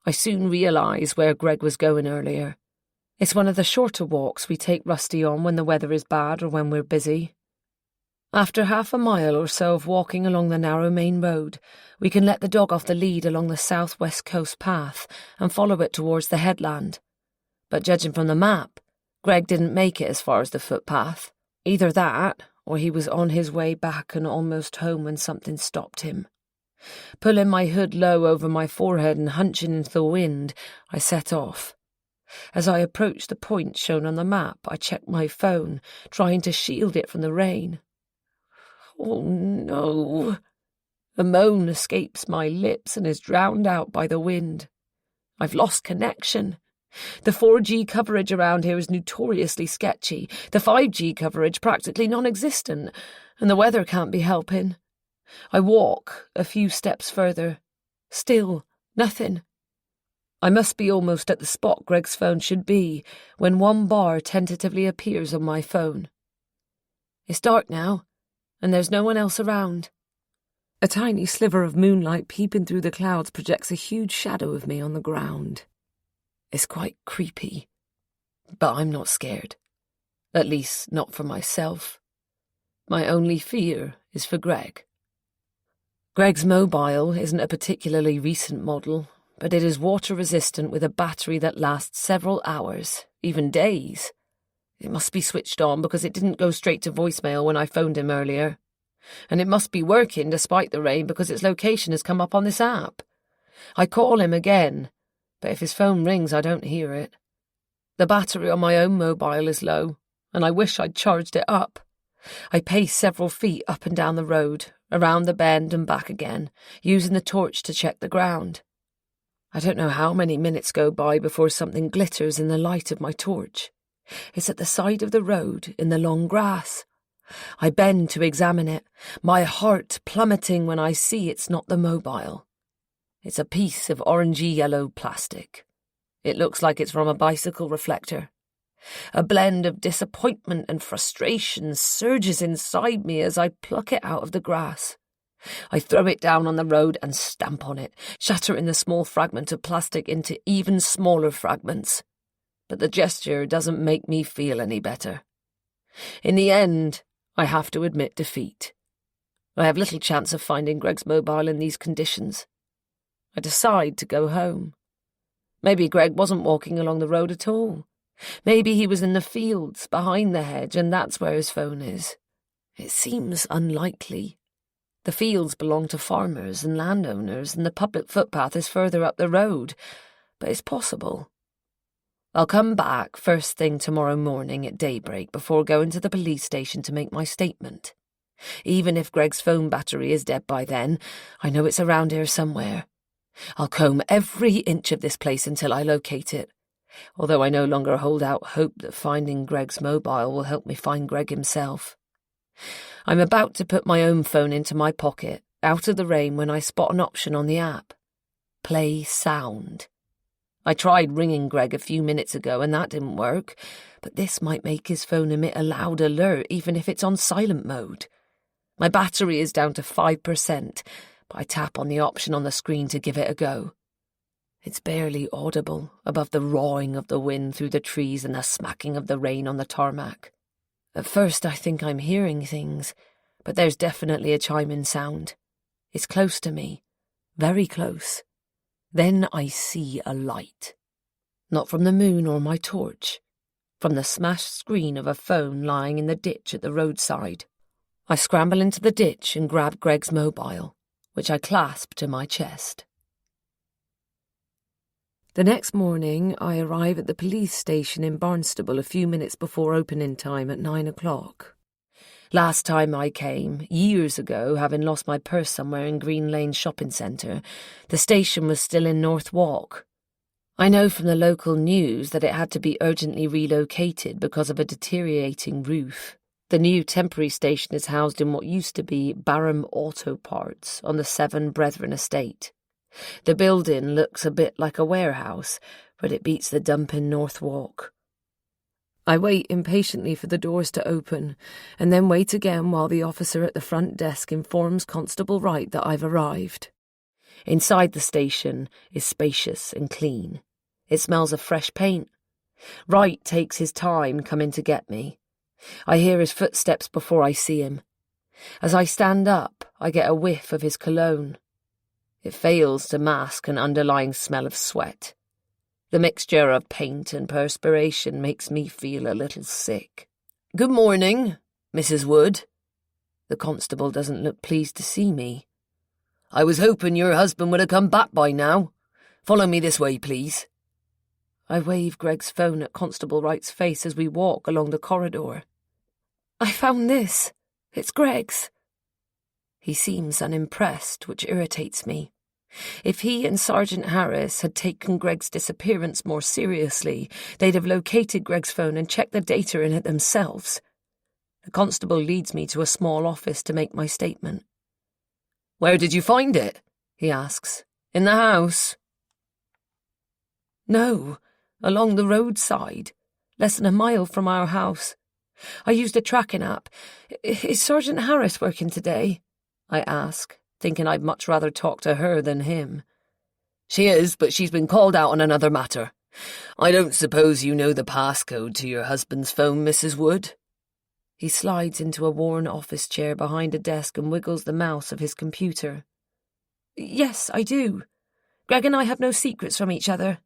I soon realise where Greg was going earlier. It's one of the shorter walks we take Rusty on when the weather is bad or when we're busy. After half a mile or so of walking along the narrow main road, we can let the dog off the lead along the south-west coast path and follow it towards the headland. But judging from the map, Greg didn't make it as far as the footpath. Either that, or he was on his way back and almost home when something stopped him. Pulling my hood low over my forehead and hunching into the wind, I set off. As I approached the point shown on the map, I checked my phone, trying to shield it from the rain. Oh no! A moan escapes my lips and is drowned out by the wind. I've lost connection. The 4G coverage around here is notoriously sketchy, the 5G coverage practically non-existent, and the weather can't be helping. I walk a few steps further. Still, nothing. I must be almost at the spot Greg's phone should be, when one bar tentatively appears on my phone. It's dark now, and there's no one else around. A tiny sliver of moonlight peeping through the clouds projects a huge shadow of me on the ground. It's quite creepy, but I'm not scared. At least, not for myself. My only fear is for Greg. Greg's mobile isn't a particularly recent model, but it is water-resistant with a battery that lasts several hours, even days. It must be switched on because it didn't go straight to voicemail when I phoned him earlier. And it must be working despite the rain because its location has come up on this app. I call him again, but if his phone rings, I don't hear it. The battery on my own mobile is low, and I wish I'd charged it up. I pace several feet up and down the road, around the bend and back again, using the torch to check the ground. I don't know how many minutes go by before something glitters in the light of my torch. It's at the side of the road, in the long grass. I bend to examine it, my heart plummeting when I see it's not the mobile. It's a piece of orangey-yellow plastic. It looks like it's from a bicycle reflector. A blend of disappointment and frustration surges inside me as I pluck it out of the grass. I throw it down on the road and stamp on it, shattering the small fragment of plastic into even smaller fragments. But the gesture doesn't make me feel any better. In the end, I have to admit defeat. I have little chance of finding Greg's mobile in these conditions. I decide to go home. Maybe Greg wasn't walking along the road at all. Maybe he was in the fields behind the hedge and that's where his phone is. It seems unlikely. The fields belong to farmers and landowners and the public footpath is further up the road, but it's possible. I'll come back first thing tomorrow morning at daybreak before going to the police station to make my statement. Even if Greg's phone battery is dead by then, I know it's around here somewhere. I'll comb every inch of this place until I locate it, although I no longer hold out hope that finding Greg's mobile will help me find Greg himself. I'm about to put my own phone into my pocket, out of the rain, when I spot an option on the app. Play sound. I tried ringing Greg a few minutes ago and that didn't work, but this might make his phone emit a loud alert even if it's on silent mode. My battery is down to 5%, but I tap on the option on the screen to give it a go. It's barely audible above the roaring of the wind through the trees and the smacking of the rain on the tarmac. At first I think I'm hearing things, but there's definitely a chiming sound. It's close to me, very close. Then I see a light. Not from the moon or my torch, from the smashed screen of a phone lying in the ditch at the roadside. I scramble into the ditch and grab Greg's mobile, which I clasp to my chest. The next morning, I arrive at the police station in Barnstable a few minutes before opening time at 9 o'clock. Last time I came, years ago, having lost my purse somewhere in Green Lane shopping centre, the station was still in North Walk. I know from the local news that it had to be urgently relocated because of a deteriorating roof. The new temporary station is housed in what used to be Barham Auto Parts on the Seven Brethren estate. The building looks a bit like a warehouse, but it beats the dump in North Walk. I wait impatiently for the doors to open, and then wait again while the officer at the front desk informs Constable Wright that I've arrived. Inside the station is spacious and clean. It smells of fresh paint. Wright takes his time coming to get me. I hear his footsteps before I see him. As I stand up, I get a whiff of his cologne. It fails to mask an underlying smell of sweat. The mixture of paint and perspiration makes me feel a little sick. "Good morning, Mrs. Wood." The constable doesn't look pleased to see me. "I was hoping your husband would have come back by now. Follow me this way, please." I wave Greg's phone at Constable Wright's face as we walk along the corridor. "I found this. It's Greg's." He seems unimpressed, which irritates me. If he and Sergeant Harris had taken Greg's disappearance more seriously, they'd have located Greg's phone and checked the data in it themselves. The constable leads me to a small office to make my statement. "Where did you find it?" he asks. "In the house?" "No, along the roadside, less than a mile from our house. I used a tracking app. Is Sergeant Harris working today?" I ask, thinking I'd much rather talk to her than him. "She is, but she's been called out on another matter. I don't suppose you know the passcode to your husband's phone, Mrs. Wood?" He slides into a worn office chair behind a desk and wiggles the mouse of his computer. "Yes, I do. Greg and I have no secrets from each other."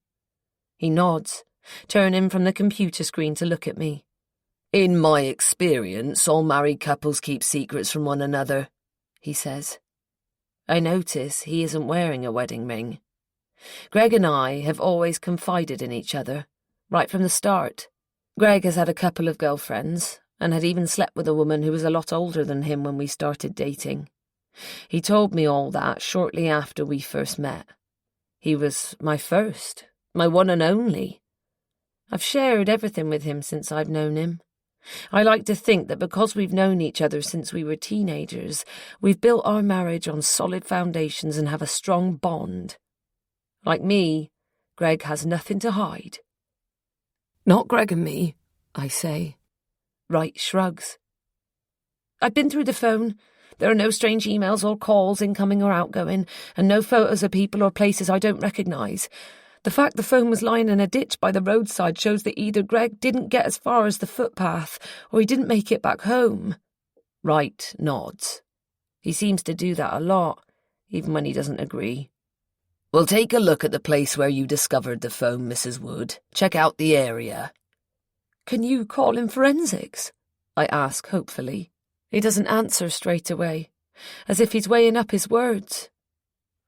He nods, turning from the computer screen to look at me. "In my experience, all married couples keep secrets from one another," he says. I notice he isn't wearing a wedding ring. Greg and I have always confided in each other, right from the start. Greg has had a couple of girlfriends, and had even slept with a woman who was a lot older than him when we started dating. He told me all that shortly after we first met. He was my first, my one and only. I've shared everything with him since I've known him. I like to think that because we've known each other since we were teenagers, we've built our marriage on solid foundations and have a strong bond. Like me, Greg has nothing to hide. "Not Greg and me," I say. Wright shrugs. "I've been through the phone. There are no strange emails or calls, incoming or outgoing, and no photos of people or places I don't recognise. The fact the phone was lying in a ditch by the roadside shows that either Greg didn't get as far as the footpath, or he didn't make it back home." Wright nods. He seems to do that a lot, even when he doesn't agree. "We'll take a look at the place where you discovered the phone, Mrs. Wood. Check out the area." "Can you call in forensics?" I ask hopefully. He doesn't answer straight away, as if he's weighing up his words.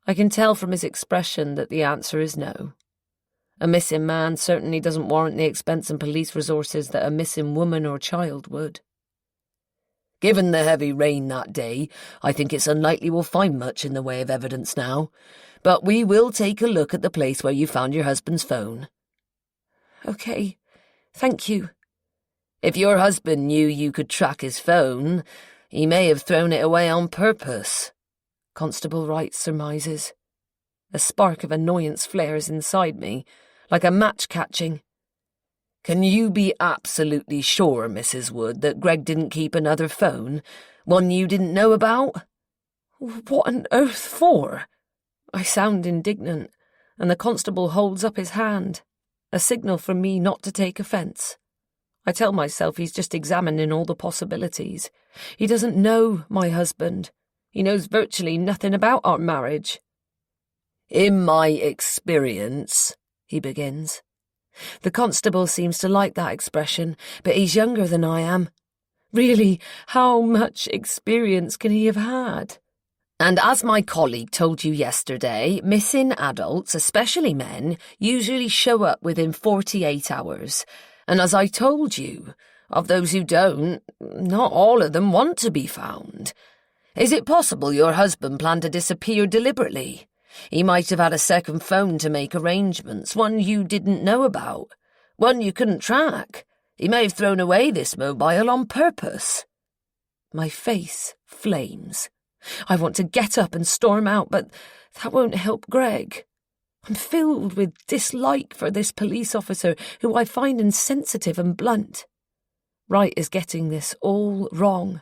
I can tell from his expression that the answer is no. A missing man certainly doesn't warrant the expense and police resources that a missing woman or child would. "Given the heavy rain that day, I think it's unlikely we'll find much in the way of evidence now, but we will take a look at the place where you found your husband's phone." "Okay, thank you." "If your husband knew you could track his phone, he may have thrown it away on purpose," Constable Wright surmises. A spark of annoyance flares inside me, like a match catching. "Can you be absolutely sure, Mrs. Wood, that Greg didn't keep another phone? One you didn't know about?" "What on earth for?" I sound indignant, and the constable holds up his hand, a signal for me not to take offence. I tell myself he's just examining all the possibilities. He doesn't know my husband. He knows virtually nothing about our marriage. "In my experience," he begins. The constable seems to like that expression, but he's younger than I am. Really, how much experience can he have had? "And as my colleague told you yesterday, missing adults, especially men, usually show up within 48 hours. And as I told you, Of those who don't, not all of them want to be found. Is it possible your husband planned to disappear deliberately? He might have had a second phone to make arrangements, one you didn't know about, one you couldn't track. He may have thrown away this mobile on purpose. My face flames. I want to get up and storm out, but that won't help Greg. I'm filled with dislike for this police officer who I find insensitive and blunt. Wright is getting this all wrong.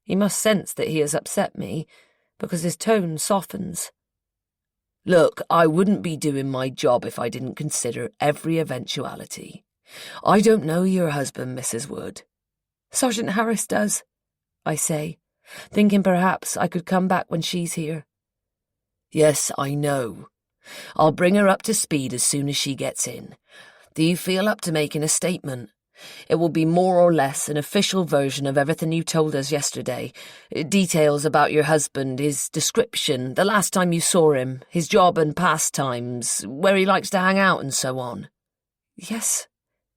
He must sense that he has upset me, because his tone softens. Look, I wouldn't be doing my job if I didn't consider every eventuality. I don't know your husband, Mrs. Wood. Sergeant Harris does, I say, thinking perhaps I could come back when she's here. Yes, I know. I'll bring her up to speed as soon as she gets in. Do you feel up to making a statement? It will be more or less an official version of everything you told us yesterday. Details about your husband, his description, the last time you saw him, his job and pastimes, where he likes to hang out and so on. Yes,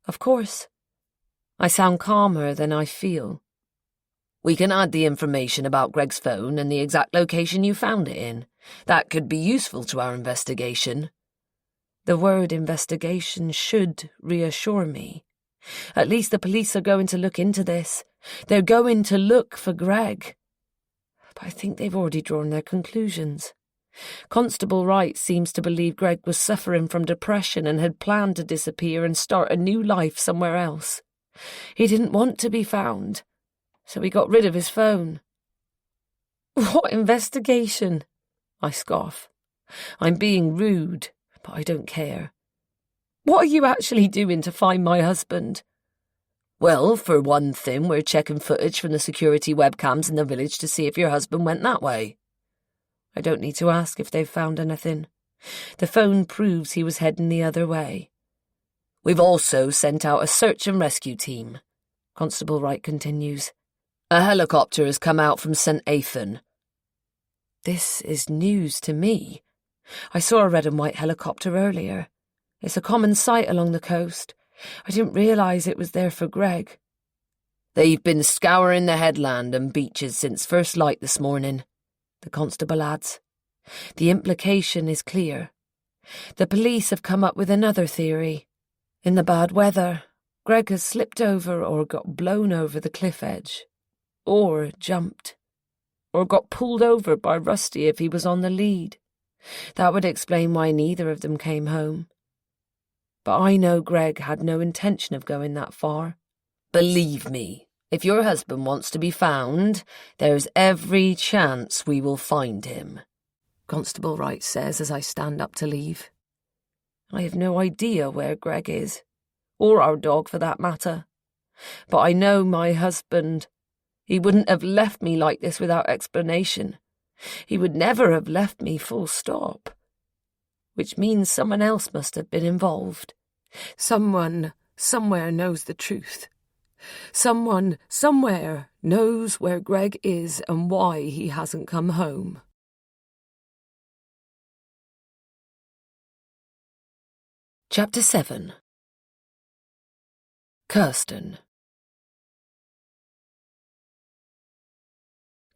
of course. I sound calmer than I feel. We can add the information about Greg's phone and the exact location you found it in. That could be useful to our investigation. The word investigation should reassure me. At least the police are going to look into this. They're going to look for Greg. But I think they've already drawn their conclusions. Constable Wright seems to believe Greg was suffering from depression and had planned to disappear and start a new life somewhere else. He didn't want to be found, so he got rid of his phone. What investigation? I scoff. I'm being rude, but I don't care. What are you actually doing to find my husband? Well, for one thing, we're checking footage from the security webcams in the village to see if your husband went that way. I don't need to ask if they've found anything. The phone proves he was heading the other way. We've also sent out a search and rescue team, Constable Wright continues. A helicopter has come out from St. Athan. This is news to me. I saw a red and white helicopter earlier. It's a common sight along the coast. I didn't realise it was there for Greg. They've been scouring the headland and beaches since first light this morning, the constable adds. The implication is clear. The police have come up with another theory. In the bad weather, Greg has slipped over or got blown over the cliff edge. Or jumped. Or got pulled over by Rusty if he was on the lead. That would explain why neither of them came home. But I know Greg had no intention of going that far. Believe me, if your husband wants to be found, there's every chance we will find him, Constable Wright says as I stand up to leave. I have no idea where Greg is, or our dog for that matter. But I know my husband. He wouldn't have left me like this without explanation. He would never have left me full stop. Which means someone else must have been involved. Someone, somewhere knows the truth. Someone, somewhere knows where Greg is and why he hasn't come home. Chapter 7. Kirsten.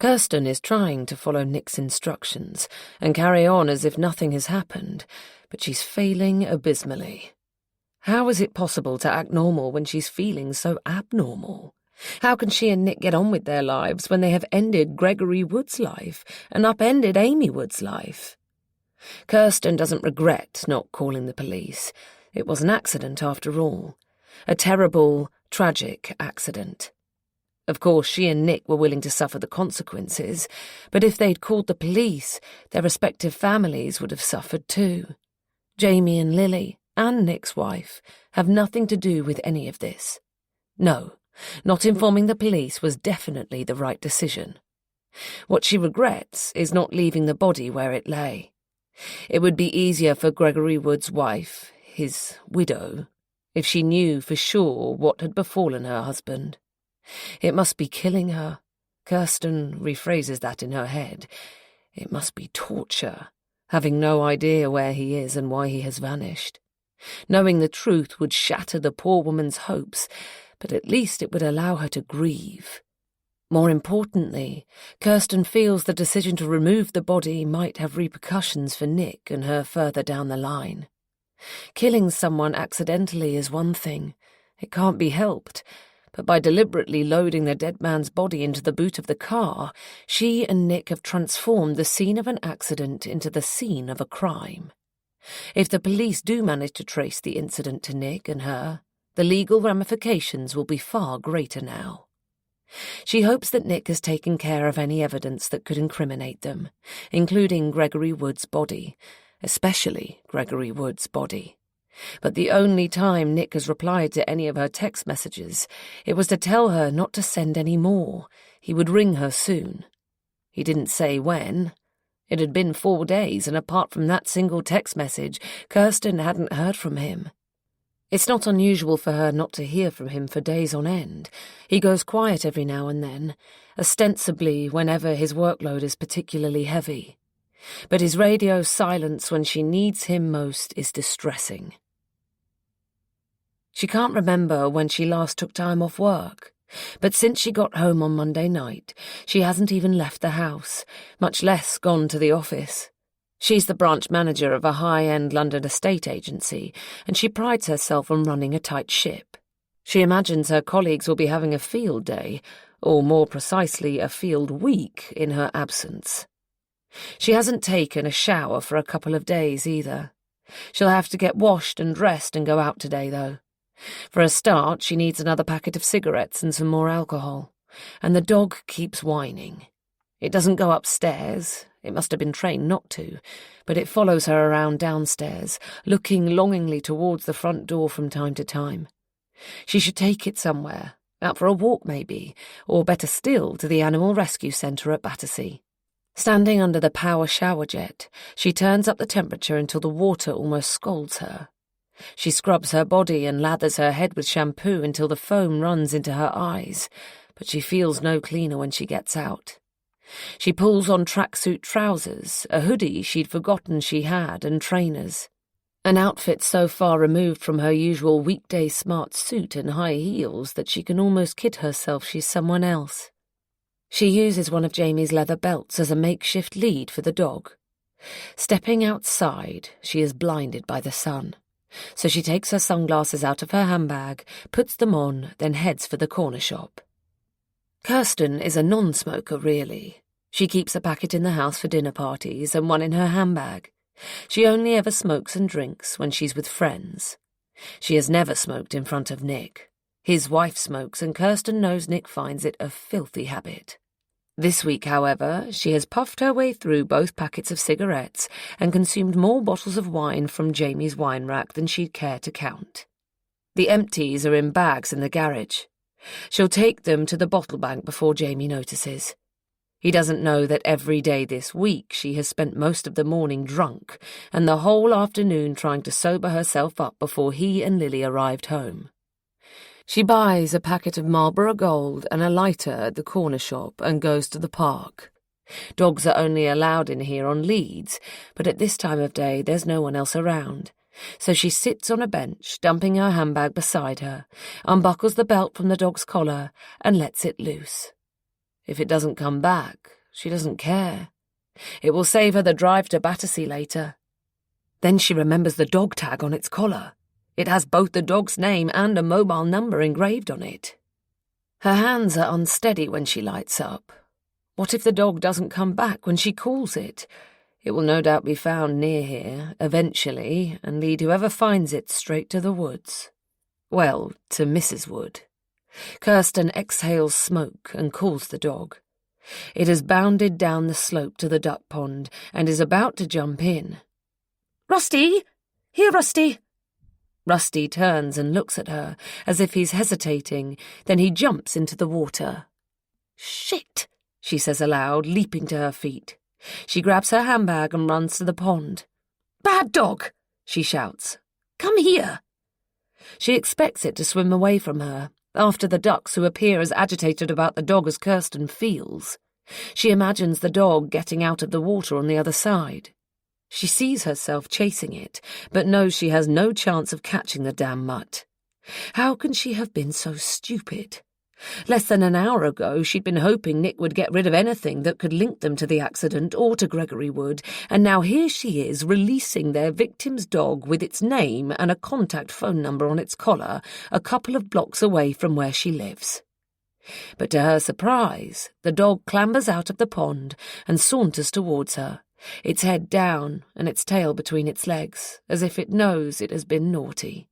Kirsten is trying to follow Nick's instructions and carry on as if nothing has happened, but she's failing abysmally. How is it possible to act normal when she's feeling so abnormal? How can she and Nick get on with their lives when they have ended Gregory Wood's life and upended Amy Wood's life? Kirsten doesn't regret not calling the police. It was an accident after all. A terrible, tragic accident. Of course, she and Nick were willing to suffer the consequences, but if they'd called the police, their respective families would have suffered too. Jamie and Lily, and Nick's wife, have nothing to do with any of this. No, not informing the police was definitely the right decision. What she regrets is not leaving the body where it lay. It would be easier for Gregory Wood's wife, his widow, if she knew for sure what had befallen her husband. It must be killing her. Kirsten rephrases that in her head. It must be torture, having no idea where he is and why he has vanished. Knowing the truth would shatter the poor woman's hopes, but at least it would allow her to grieve. More importantly, Kirsten feels the decision to remove the body might have repercussions for Nick and her further down the line. Killing someone accidentally is one thing. It can't be helped. But by deliberately loading the dead man's body into the boot of the car, she and Nick have transformed the scene of an accident into the scene of a crime. If the police do manage to trace the incident to Nick and her, the legal ramifications will be far greater now. She hopes that Nick has taken care of any evidence that could incriminate them, including Gregory Wood's body, especially Gregory Wood's body. But the only time Nick has replied to any of her text messages, it was to tell her not to send any more. He would ring her soon. He didn't say when. It had been 4 days, and apart from that single text message, Kirsten hadn't heard from him. It's not unusual for her not to hear from him for days on end. He goes quiet every now and then, ostensibly whenever his workload is particularly heavy. But his radio silence when she needs him most is distressing. She can't remember when she last took time off work, but since she got home on Monday night, she hasn't even left the house, much less gone to the office. She's the branch manager of a high-end London estate agency, and she prides herself on running a tight ship. She imagines her colleagues will be having a field day, or more precisely a field week, in her absence. She hasn't taken a shower for a couple of days either. She'll have to get washed and dressed and go out today, though. For a start, she needs another packet of cigarettes and some more alcohol, and the dog keeps whining. It doesn't go upstairs. It must have been trained not to, but it follows her around downstairs, looking longingly towards the front door from time to time. She should take it somewhere, out for a walk maybe, or better still, to the animal rescue centre at Battersea. Standing under the power shower jet, she turns up the temperature until the water almost scalds her. She scrubs her body and lathers her head with shampoo until the foam runs into her eyes, but she feels no cleaner when she gets out. She pulls on tracksuit trousers, a hoodie she'd forgotten she had, and trainers. An outfit so far removed from her usual weekday smart suit and high heels that she can almost kid herself she's someone else. She uses one of Jamie's leather belts as a makeshift lead for the dog. Stepping outside, she is blinded by the sun, so she takes her sunglasses out of her handbag, puts them on, then heads for the corner shop. Kirsten is a non-smoker, really. She keeps a packet in the house for dinner parties and one in her handbag. She only ever smokes and drinks when she's with friends. She has never smoked in front of Nick. His wife smokes, and Kirsten knows Nick finds it a filthy habit. This week, however, she has puffed her way through both packets of cigarettes and consumed more bottles of wine from Jamie's wine rack than she'd care to count. The empties are in bags in the garage. She'll take them to the bottle bank before Jamie notices. He doesn't know that every day this week she has spent most of the morning drunk and the whole afternoon trying to sober herself up before he and Lily arrived home. She buys a packet of Marlboro Gold and a lighter at the corner shop and goes to the park. Dogs are only allowed in here on leads, but at this time of day there's no one else around. So she sits on a bench, dumping her handbag beside her, unbuckles the belt from the dog's collar, and lets it loose. If it doesn't come back, she doesn't care. It will save her the drive to Battersea later. Then she remembers the dog tag on its collar. It has both the dog's name and a mobile number engraved on it. Her hands are unsteady when she lights up. What if the dog doesn't come back when she calls it? It will no doubt be found near here, eventually, and lead whoever finds it straight to the woods. Well, to Mrs. Wood. Kirsten exhales smoke and calls the dog. It has bounded down the slope to the duck pond and is about to jump in. "Rusty! Here, Rusty!" Rusty turns and looks at her, as if he's hesitating, then he jumps into the water. "Shit!" she says aloud, leaping to her feet. She grabs her handbag and runs to the pond. "Bad dog!" she shouts. "Come here!" She expects it to swim away from her, after the ducks who appear as agitated about the dog as Kirsten feels. She imagines the dog getting out of the water on the other side. She sees herself chasing it, but knows she has no chance of catching the damn mutt. How can she have been so stupid? Less than an hour ago, she'd been hoping Nick would get rid of anything that could link them to the accident or to Gregory Wood, and now here she is releasing their victim's dog with its name and a contact phone number on its collar a couple of blocks away from where she lives. But to her surprise, the dog clambers out of the pond and saunters towards her, its head down and its tail between its legs, as if it knows it has been naughty.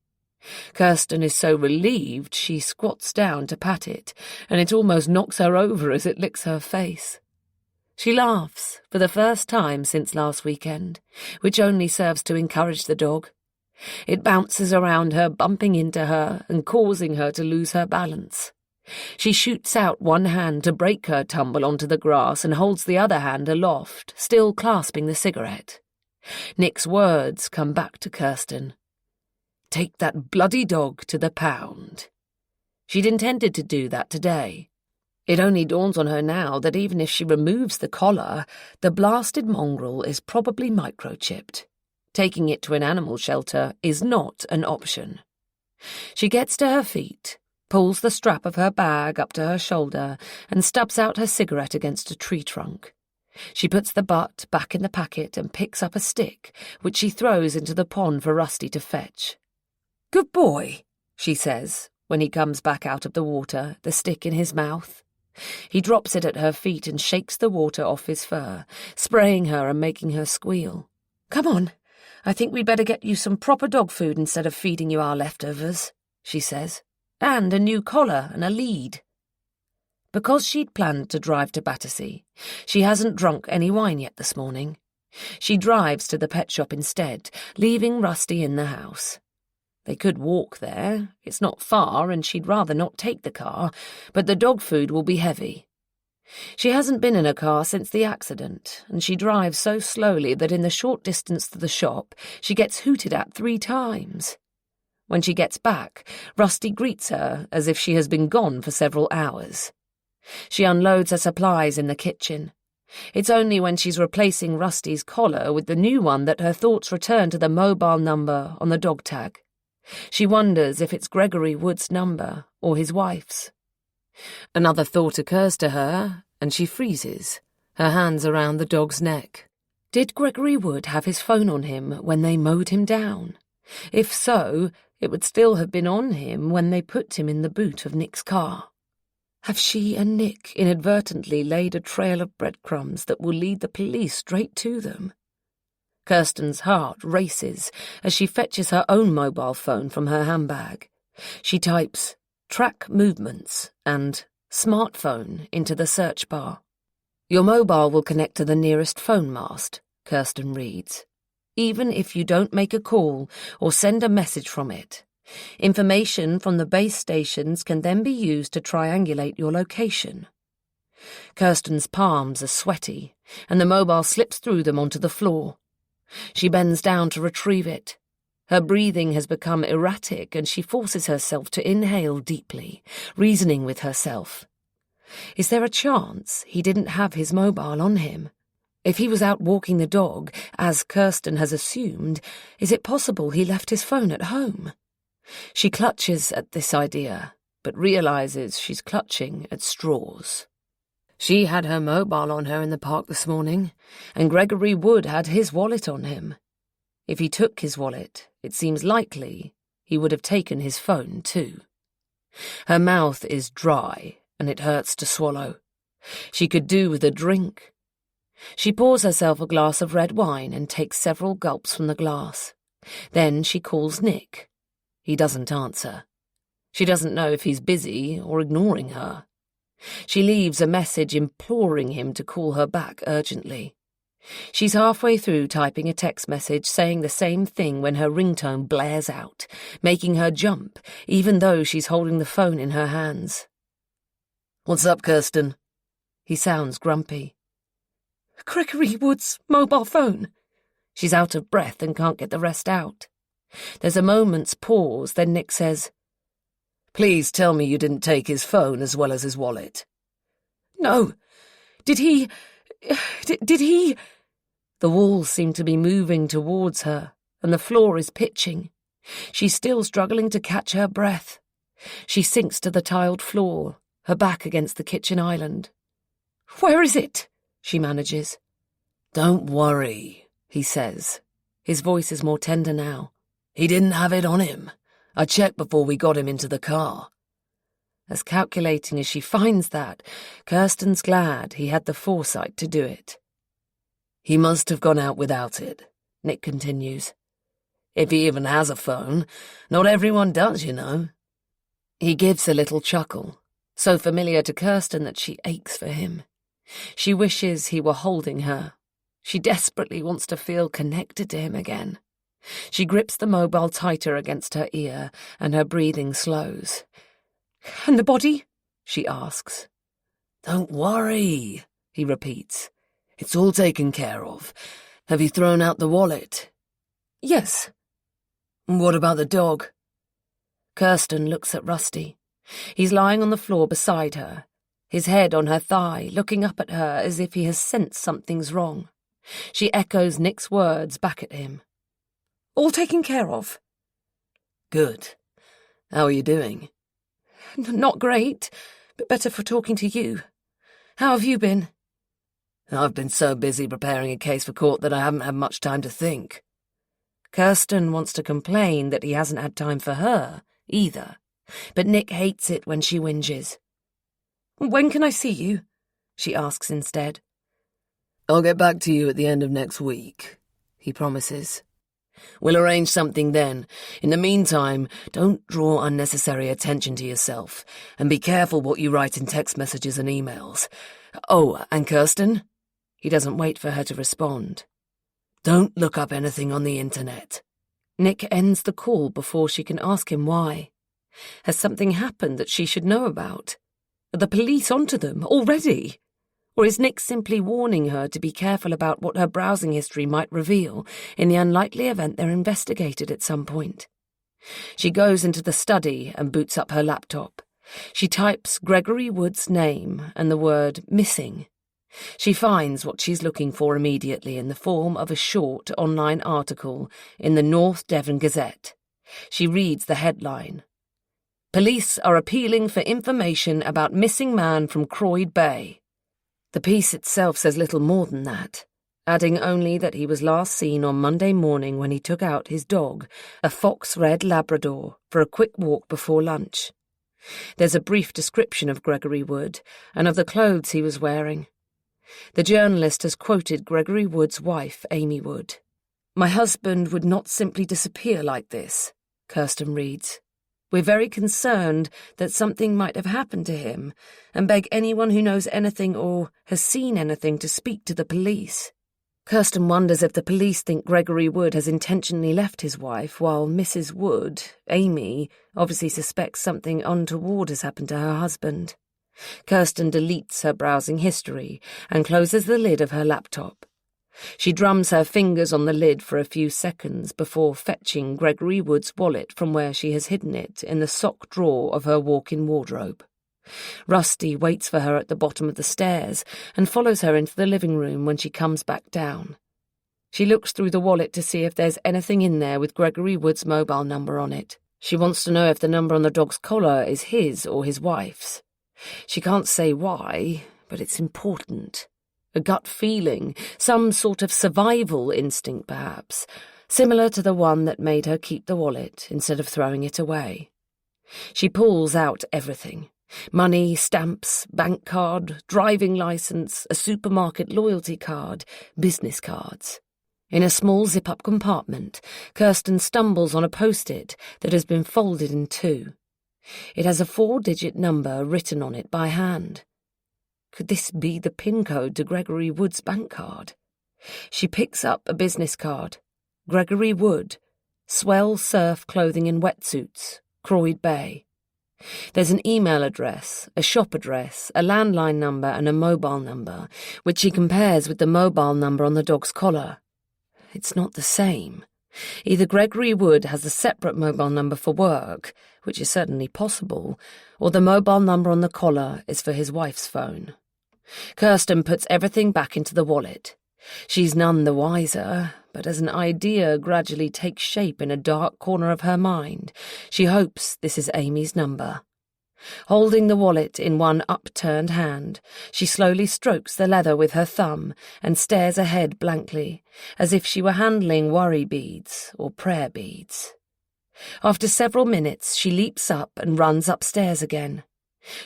Kirsten is so relieved she squats down to pat it, and it almost knocks her over as it licks her face. She laughs for the first time since last weekend, which only serves to encourage the dog. It bounces around her, bumping into her and causing her to lose her balance. She shoots out one hand to break her tumble onto the grass and holds the other hand aloft, still clasping the cigarette. Nick's words come back to Kirsten. Take that bloody dog to the pound. She'd intended to do that today. It only dawns on her now that even if she removes the collar, the blasted mongrel is probably microchipped. Taking it to an animal shelter is not an option. She gets to her feet, pulls the strap of her bag up to her shoulder, and stubs out her cigarette against a tree trunk. She puts the butt back in the packet and picks up a stick, which she throws into the pond for Rusty to fetch. "Good boy," she says, when he comes back out of the water, the stick in his mouth. He drops it at her feet and shakes the water off his fur, spraying her and making her squeal. "Come on, I think we'd better get you some proper dog food instead of feeding you our leftovers," she says. "And a new collar and a lead." Because she'd planned to drive to Battersea, she hasn't drunk any wine yet this morning. She drives to the pet shop instead, leaving Rusty in the house. They could walk there. It's not far, and she'd rather not take the car, but the dog food will be heavy. She hasn't been in a car since the accident, and she drives so slowly that in the short distance to the shop, she gets hooted at 3 times. When she gets back, Rusty greets her as if she has been gone for several hours. She unloads her supplies in the kitchen. It's only when she's replacing Rusty's collar with the new one that her thoughts return to the mobile number on the dog tag. She wonders if it's Gregory Wood's number or his wife's. Another thought occurs to her, and she freezes, her hands around the dog's neck. Did Gregory Wood have his phone on him when they mowed him down? If so, it would still have been on him when they put him in the boot of Nick's car. Have she and Nick inadvertently laid a trail of breadcrumbs that will lead the police straight to them? Kirsten's heart races as she fetches her own mobile phone from her handbag. She types "track movements" and "smartphone" into the search bar. "Your mobile will connect to the nearest phone mast," Kirsten reads, "even if you don't make a call or send a message from it. Information from the base stations can then be used to triangulate your location." Kirsten's palms are sweaty, and the mobile slips through them onto the floor. She bends down to retrieve it. Her breathing has become erratic, and she forces herself to inhale deeply, reasoning with herself. Is there a chance he didn't have his mobile on him? If he was out walking the dog, as Kirsten has assumed, is it possible he left his phone at home? She clutches at this idea, but realizes she's clutching at straws. She had her mobile on her in the park this morning, and Gregory Wood had his wallet on him. If he took his wallet, it seems likely he would have taken his phone too. Her mouth is dry, and it hurts to swallow. She could do with a drink. She pours herself a glass of red wine and takes several gulps from the glass. Then she calls Nick. He doesn't answer. She doesn't know if he's busy or ignoring her. She leaves a message imploring him to call her back urgently. She's halfway through typing a text message saying the same thing when her ringtone blares out, making her jump, even though she's holding the phone in her hands. "What's up, Kirsten?" He sounds grumpy. "Gregory Wood's mobile phone." She's out of breath and can't get the rest out. There's a moment's pause, then Nick says, "Please tell me you didn't take his phone as well as his wallet." "No. Did he... Did he..." The walls seem to be moving towards her, and the floor is pitching. She's still struggling to catch her breath. She sinks to the tiled floor, her back against the kitchen island. "Where is it?" she manages. "Don't worry," he says. His voice is more tender now. "He didn't have it on him. I checked before we got him into the car." As calculating as she finds that, Kirsten's glad he had the foresight to do it. "He must have gone out without it," Nick continues. "If he even has a phone. Not everyone does, you know." He gives a little chuckle, so familiar to Kirsten that she aches for him. She wishes he were holding her. She desperately wants to feel connected to him again. She grips the mobile tighter against her ear, and her breathing slows. "And the body?" she asks. "Don't worry," he repeats. "It's all taken care of. Have you thrown out the wallet?" "Yes." "What about the dog?" Kirsten looks at Rusty. He's lying on the floor beside her, his head on her thigh, looking up at her as if he has sensed something's wrong. She echoes Nick's words back at him. "All taken care of." "Good. How are you doing?" "Not great, but better for talking to you. How have you been?" "I've been so busy preparing a case for court that I haven't had much time to think." Kirsten wants to complain that he hasn't had time for her, either, but Nick hates it when she whinges. "When can I see you?" she asks instead. "I'll get back to you at the end of next week," he promises. "We'll arrange something then. In the meantime, don't draw unnecessary attention to yourself, and be careful what you write in text messages and emails. Oh, and Kirsten?" He doesn't wait for her to respond. "Don't look up anything on the internet." Nick ends the call before she can ask him why. Has something happened that she should know about? Are the police onto them already? Or is Nick simply warning her to be careful about what her browsing history might reveal in the unlikely event they're investigated at some point? She goes into the study and boots up her laptop. She types Gregory Wood's name and the word missing. She finds what she's looking for immediately in the form of a short online article in the North Devon Gazette. She reads the headline: "Police are appealing for information about missing man from Croyd Bay." The piece itself says little more than that, adding only that he was last seen on Monday morning when he took out his dog, a fox-red Labrador, for a quick walk before lunch. There's a brief description of Gregory Wood and of the clothes he was wearing. The journalist has quoted Gregory Wood's wife, Amy Wood. "My husband would not simply disappear like this," Kirsten reads. "We're very concerned that something might have happened to him and beg anyone who knows anything or has seen anything to speak to the police." Kirsten wonders if the police think Gregory Wood has intentionally left his wife, while Mrs. Wood, Amy, obviously suspects something untoward has happened to her husband. Kirsten deletes her browsing history and closes the lid of her laptop. She drums her fingers on the lid for a few seconds before fetching Gregory Wood's wallet from where she has hidden it in the sock drawer of her walk-in wardrobe. Rusty waits for her at the bottom of the stairs and follows her into the living room when she comes back down. She looks through the wallet to see if there's anything in there with Gregory Wood's mobile number on it. She wants to know if the number on the dog's collar is his or his wife's. She can't say why, but it's important. A gut feeling, some sort of survival instinct perhaps, similar to the one that made her keep the wallet instead of throwing it away. She pulls out everything: money, stamps, bank card, driving license, a supermarket loyalty card, business cards. In a small zip-up compartment, Kirsten stumbles on a post-it that has been folded in two. It has a 4-digit number written on it by hand. Could this be the PIN code to Gregory Wood's bank card? She picks up a business card. Gregory Wood, Swell Surf Clothing and Wetsuits, Croyd Bay. There's an email address, a shop address, a landline number and a mobile number, which she compares with the mobile number on the dog's collar. It's not the same. Either Gregory Wood has a separate mobile number for work, which is certainly possible, or the mobile number on the collar is for his wife's phone. Kirsten puts everything back into the wallet. She's none the wiser, but as an idea gradually takes shape in a dark corner of her mind, she hopes this is Amy's number. Holding the wallet in one upturned hand, she slowly strokes the leather with her thumb and stares ahead blankly, as if she were handling worry beads or prayer beads. After several minutes, she leaps up and runs upstairs again.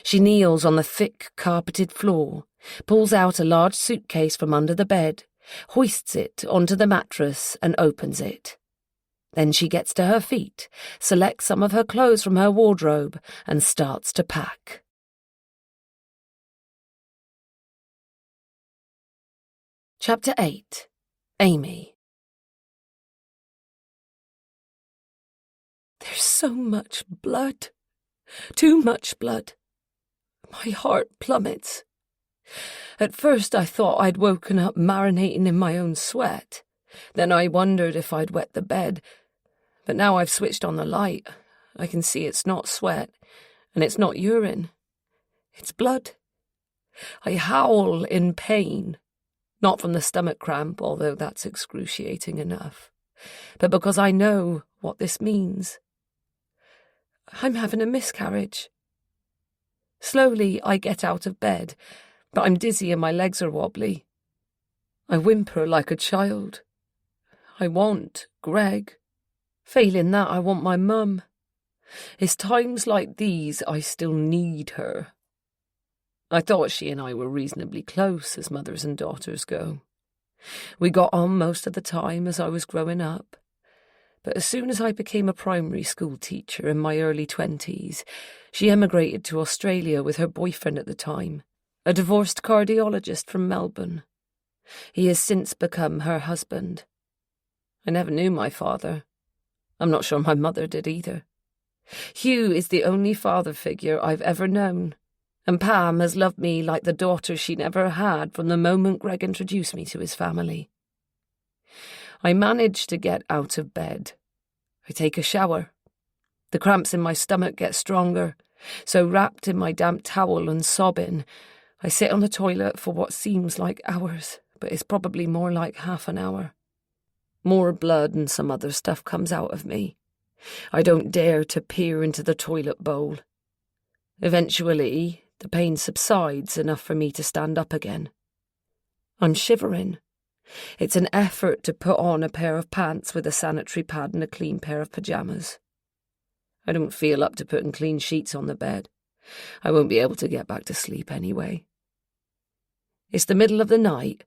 She kneels on the thick, carpeted floor, pulls out a large suitcase from under the bed, hoists it onto the mattress and opens it. Then she gets to her feet, selects some of her clothes from her wardrobe, and starts to pack. Chapter 8. Amy. There's so much blood. Too much blood. My heart plummets. At first I thought I'd woken up marinating in my own sweat. Then I wondered if I'd wet the bed. But now I've switched on the light. I can see it's not sweat, and it's not urine. It's blood. I howl in pain, not from the stomach cramp, although that's excruciating enough, but because I know what this means. I'm having a miscarriage. Slowly I get out of bed, but I'm dizzy and my legs are wobbly. I whimper like a child. I want Greg. Failing that, I want my mum. It's times like these I still need her. I thought she and I were reasonably close as mothers and daughters go. We got on most of the time as I was growing up. But as soon as I became a primary school teacher in my early 20s, she emigrated to Australia with her boyfriend at the time, a divorced cardiologist from Melbourne. He has since become her husband. I never knew my father. I'm not sure my mother did either. Hugh is the only father figure I've ever known, and Pam has loved me like the daughter she never had from the moment Greg introduced me to his family. I manage to get out of bed. I take a shower. The cramps in my stomach get stronger, so wrapped in my damp towel and sobbing, I sit on the toilet for what seems like hours, but it's probably more like half an hour. More blood and some other stuff comes out of me. I don't dare to peer into the toilet bowl. Eventually, the pain subsides enough for me to stand up again. I'm shivering. It's an effort to put on a pair of pants with a sanitary pad and a clean pair of pyjamas. I don't feel up to putting clean sheets on the bed. I won't be able to get back to sleep anyway. It's the middle of the night,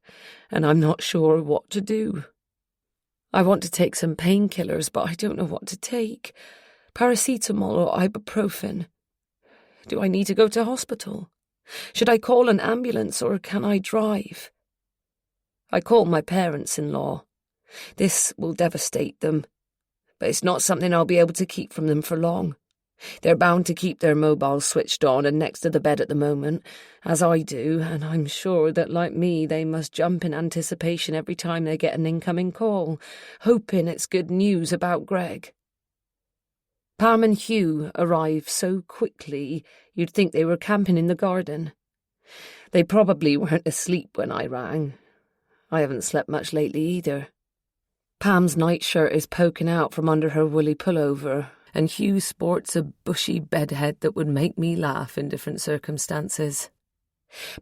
and I'm not sure what to do. I want to take some painkillers, but I don't know what to take. Paracetamol or ibuprofen. Do I need to go to hospital? Should I call an ambulance or can I drive? I call my parents-in-law. This will devastate them, but it's not something I'll be able to keep from them for long. They're bound to keep their mobiles switched on and next to the bed at the moment, as I do, and I'm sure that, like me, they must jump in anticipation every time they get an incoming call, hoping it's good news about Greg. Pam and Hugh arrive so quickly you'd think they were camping in the garden. They probably weren't asleep when I rang. I haven't slept much lately either. Pam's nightshirt is poking out from under her woolly pullover, and Hugh sports a bushy bedhead that would make me laugh in different circumstances.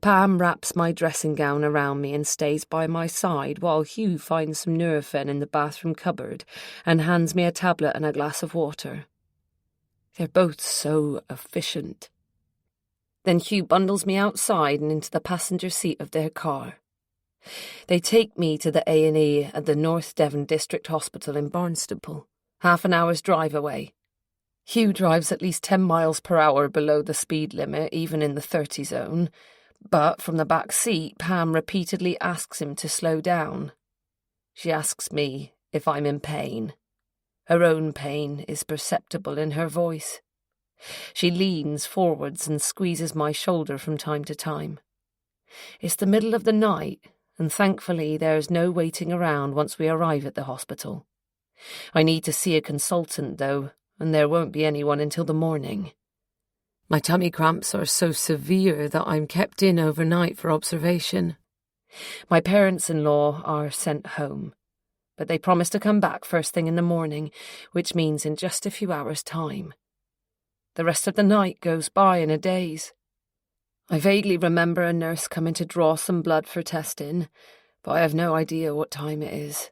Pam wraps my dressing gown around me and stays by my side while Hugh finds some Nurofen in the bathroom cupboard and hands me a tablet and a glass of water. They're both so efficient. Then Hugh bundles me outside and into the passenger seat of their car. They take me to the A&E at the North Devon District Hospital in Barnstaple, half an hour's drive away. Hugh drives at least 10 miles per hour below the speed limit, even in the 30 zone, but from the back seat, Pam repeatedly asks him to slow down. She asks me if I'm in pain. Her own pain is perceptible in her voice. She leans forwards and squeezes my shoulder from time to time. It's the middle of the night, and thankfully there's no waiting around once we arrive at the hospital. I need to see a consultant, though, and there won't be anyone until the morning. My tummy cramps are so severe that I'm kept in overnight for observation. My parents-in-law are sent home. but they promise to come back first thing in the morning, which means in just a few hours' time. The rest of the night goes by in a daze. I vaguely remember a nurse coming to draw some blood for testing, but I have no idea what time it is.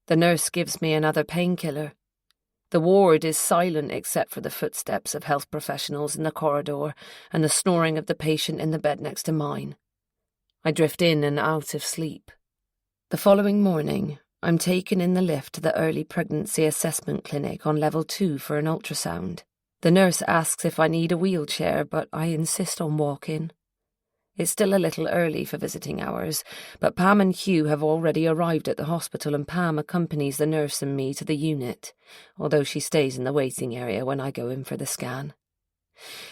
The nurse gives me another painkiller. The ward is silent except for the footsteps of health professionals in the corridor and the snoring of the patient in the bed next to mine. I drift in and out of sleep. The following morning, I'm taken in the lift to the early pregnancy assessment clinic on level 2 for an ultrasound. The nurse asks if I need a wheelchair, but I insist on walking. It's still a little early for visiting hours, but Pam and Hugh have already arrived at the hospital and Pam accompanies the nurse and me to the unit, although she stays in the waiting area when I go in for the scan.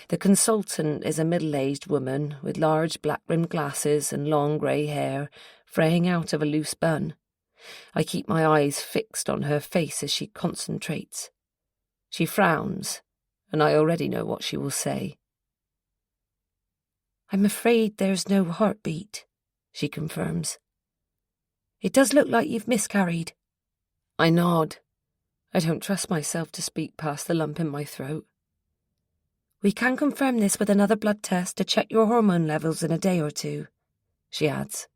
The consultant is a middle-aged woman with large black-rimmed glasses and long grey hair, fraying out of a loose bun. I keep my eyes fixed on her face as she concentrates. She frowns, and I already know what she will say. "I'm afraid there's no heartbeat," she confirms. "It does look like you've miscarried." I nod. I don't trust myself to speak past the lump in my throat. "We can confirm this with another blood test to check your hormone levels in a day or two," she adds.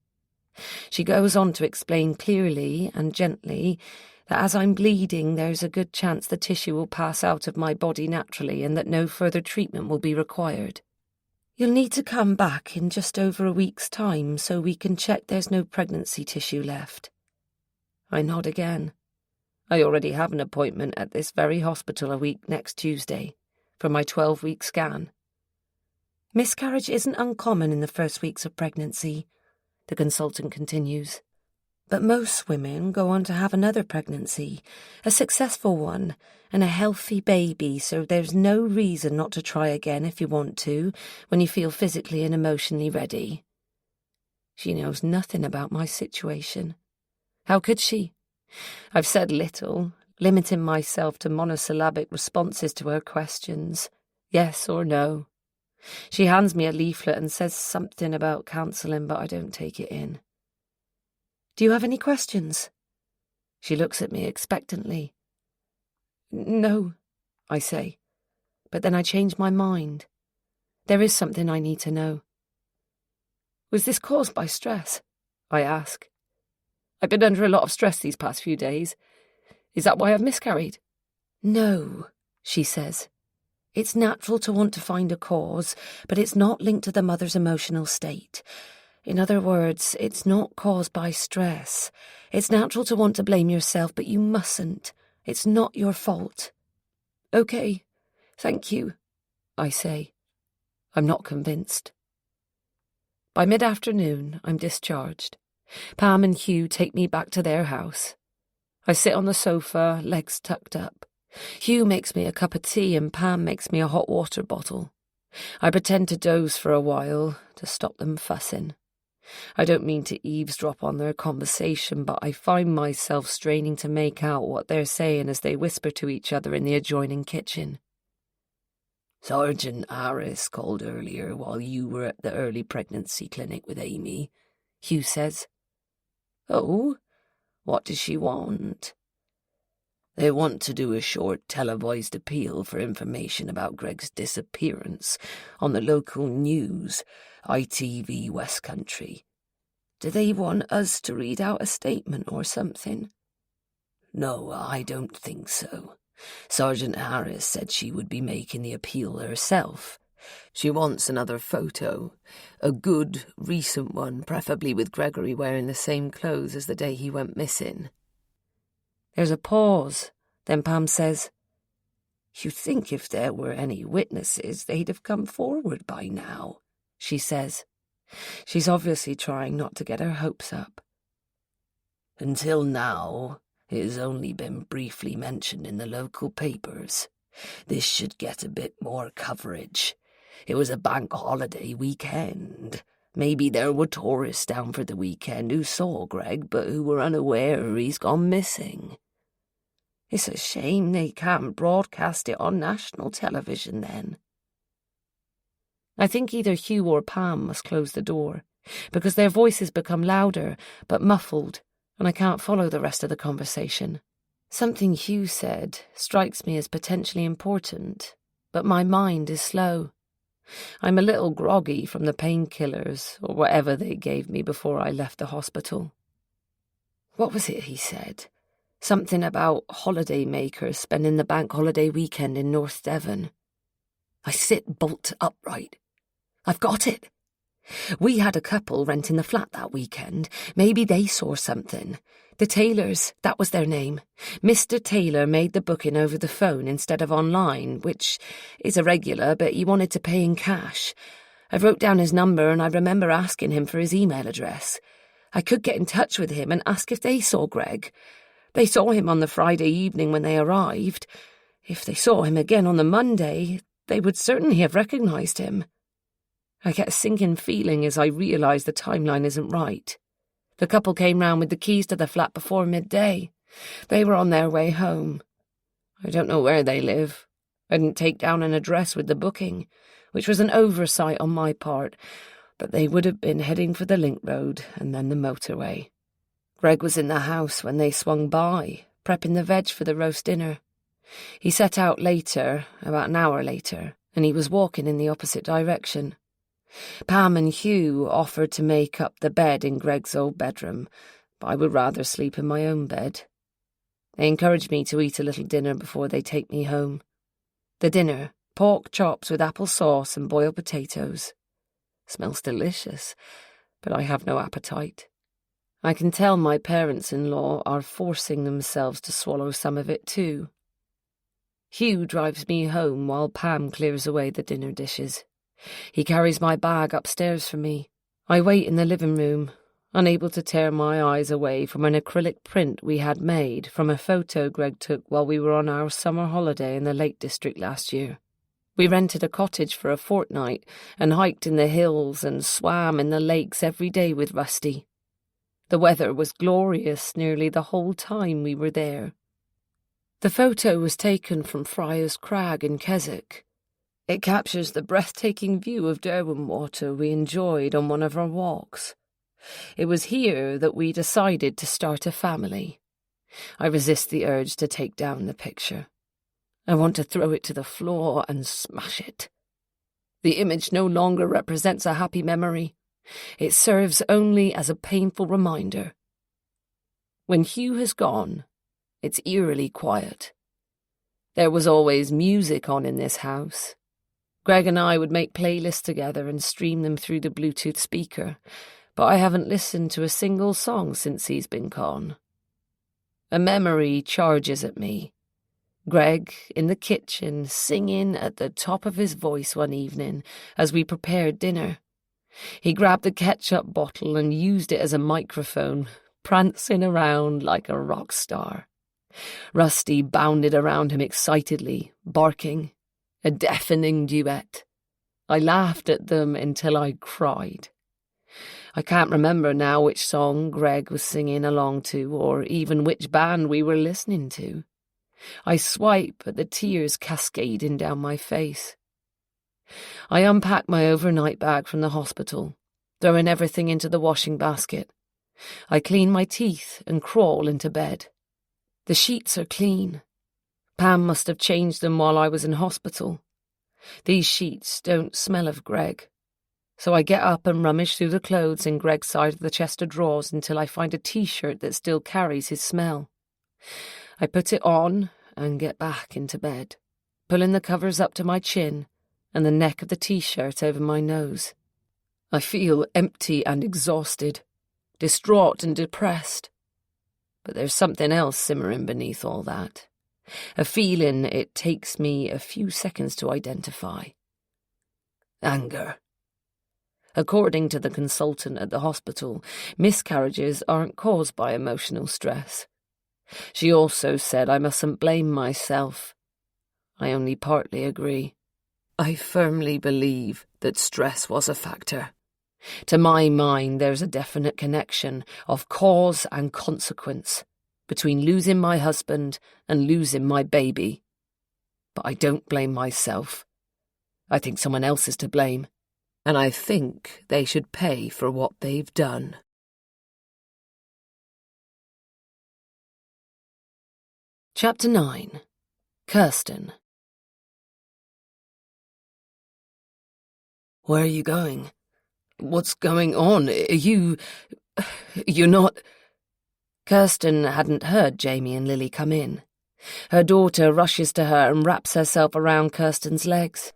She goes on to explain clearly and gently that as I'm bleeding, there's a good chance the tissue will pass out of my body naturally and that no further treatment will be required. "You'll need to come back in just over a week's time so we can check there's no pregnancy tissue left." I nod again. I already have an appointment at this very hospital a week next Tuesday for my 12-week scan. "Miscarriage isn't uncommon in the first weeks of pregnancy," the consultant continues. "But most women go on to have another pregnancy, a successful one, and a healthy baby, so there's no reason not to try again if you want to, when you feel physically and emotionally ready." She knows nothing about my situation. How could she? I've said little, limiting myself to monosyllabic responses to her questions, yes or no. She hands me a leaflet and says something about counselling, but I don't take it in. "Do you have any questions?" She looks at me expectantly. "No," I say, but then I change my mind. There is something I need to know. "Was this caused by stress?" I ask. "I've been under a lot of stress these past few days. Is that why I've miscarried?" "No," she says. "It's natural to want to find a cause, but it's not linked to the mother's emotional state. In other words, it's not caused by stress. It's natural to want to blame yourself, but you mustn't. It's not your fault." "Okay, thank you," I say. I'm not convinced. By mid-afternoon, I'm discharged. Pam and Hugh take me back to their house. I sit on the sofa, legs tucked up. Hugh makes me a cup of tea and Pam makes me a hot water bottle. I pretend to doze for a while to stop them fussing. I don't mean to eavesdrop on their conversation, but I find myself straining to make out what they're saying as they whisper to each other in the adjoining kitchen. "Sergeant Harris called earlier while you were at the early pregnancy clinic with Amy," Hugh says. "Oh, what does she want?" "They want to do a short televised appeal for information about Greg's disappearance on the local news, ITV West Country." "Do they want us to read out a statement or something?" "No, I don't think so. Sergeant Harris said she would be making the appeal herself. She wants another photo, a good, recent one, preferably with Gregory wearing the same clothes as the day he went missing." There's a pause, then Pam says, "You'd think if there were any witnesses, they'd have come forward by now," she says. She's obviously trying not to get her hopes up. "Until now, it has only been briefly mentioned in the local papers. This should get a bit more coverage. It was a bank holiday weekend. Maybe there were tourists down for the weekend who saw Greg but who were unaware he's gone missing." It's a shame they can't broadcast it on national television then. I think either Hugh or Pam must close the door, because their voices become louder but muffled, and I can't follow the rest of the conversation. Something Hugh said strikes me as potentially important, but my mind is slow. I'm a little groggy from the painkillers or whatever they gave me before I left the hospital. What was it he said? Something about holiday makers spending the bank holiday weekend in North Devon. I sit bolt upright. I've got it. We had a couple renting the flat that weekend. Maybe they saw something. The Taylors, that was their name. Mr. Taylor made the booking over the phone instead of online, which is irregular, but he wanted to pay in cash. I wrote down his number and I remember asking him for his email address. I could get in touch with him and ask if they saw Greg. They saw him on the Friday evening when they arrived. If they saw him again on the Monday, they would certainly have recognised him. I get a sinking feeling as I realise the timeline isn't right. The couple came round with the keys to the flat before midday. They were on their way home. I don't know where they live. I didn't take down an address with the booking, which was an oversight on my part, but they would have been heading for the link road and then the motorway. Greg was in the house when they swung by, prepping the veg for the roast dinner. He set out later, about an hour later, and he was walking in the opposite direction. Pam and Hugh offered to make up the bed in Greg's old bedroom, but I would rather sleep in my own bed. They encouraged me to eat a little dinner before they take me home. The dinner, pork chops with apple sauce and boiled potatoes. Smells delicious, but I have no appetite. I can tell my parents-in-law are forcing themselves to swallow some of it too. Hugh drives me home while Pam clears away the dinner dishes. He carries my bag upstairs for me. I wait in the living room, unable to tear my eyes away from an acrylic print we had made from a photo Greg took while we were on our summer holiday in the Lake District last year. We rented a cottage for a fortnight and hiked in the hills and swam in the lakes every day with Rusty. The weather was glorious nearly the whole time we were there. The photo was taken from Friar's Crag in Keswick. It captures the breathtaking view of Derwentwater we enjoyed on one of our walks. It was here that we decided to start a family. I resist the urge to take down the picture. I want to throw it to the floor and smash it. The image no longer represents a happy memory. It serves only as a painful reminder. When Hugh has gone, it's eerily quiet. There was always music on in this house. Greg and I would make playlists together and stream them through the Bluetooth speaker, but I haven't listened to a single song since he's been gone. A memory charges at me. Greg in the kitchen singing at the top of his voice one evening as we prepared dinner. He grabbed the ketchup bottle and used it as a microphone, prancing around like a rock star. Rusty bounded around him excitedly, barking. A deafening duet. I laughed at them until I cried. I can't remember now which song Greg was singing along to, or even which band we were listening to. I swipe at the tears cascading down my face. I unpack my overnight bag from the hospital, throwing everything into the washing basket. I clean my teeth and crawl into bed. The sheets are clean. Pam must have changed them while I was in hospital. These sheets don't smell of Greg. So I get up and rummage through the clothes in Greg's side of the chest of drawers until I find a t-shirt that still carries his smell. I put it on and get back into bed, pulling the covers up to my chin and the neck of the t-shirt over my nose. I feel empty and exhausted, distraught and depressed. But there's something else simmering beneath all that. A feeling it takes me a few seconds to identify. Anger. According to the consultant at the hospital, miscarriages aren't caused by emotional stress. She also said I mustn't blame myself. I only partly agree. I firmly believe that stress was a factor. To my mind, there's a definite connection of cause and consequence between losing my husband and losing my baby. But I don't blame myself. I think someone else is to blame, and I think they should pay for what they've done. Chapter 9. Kirsten. Where are you going? What's going on? You're not... Kirsten hadn't heard Jamie and Lily come in. Her daughter rushes to her and wraps herself around Kirsten's legs.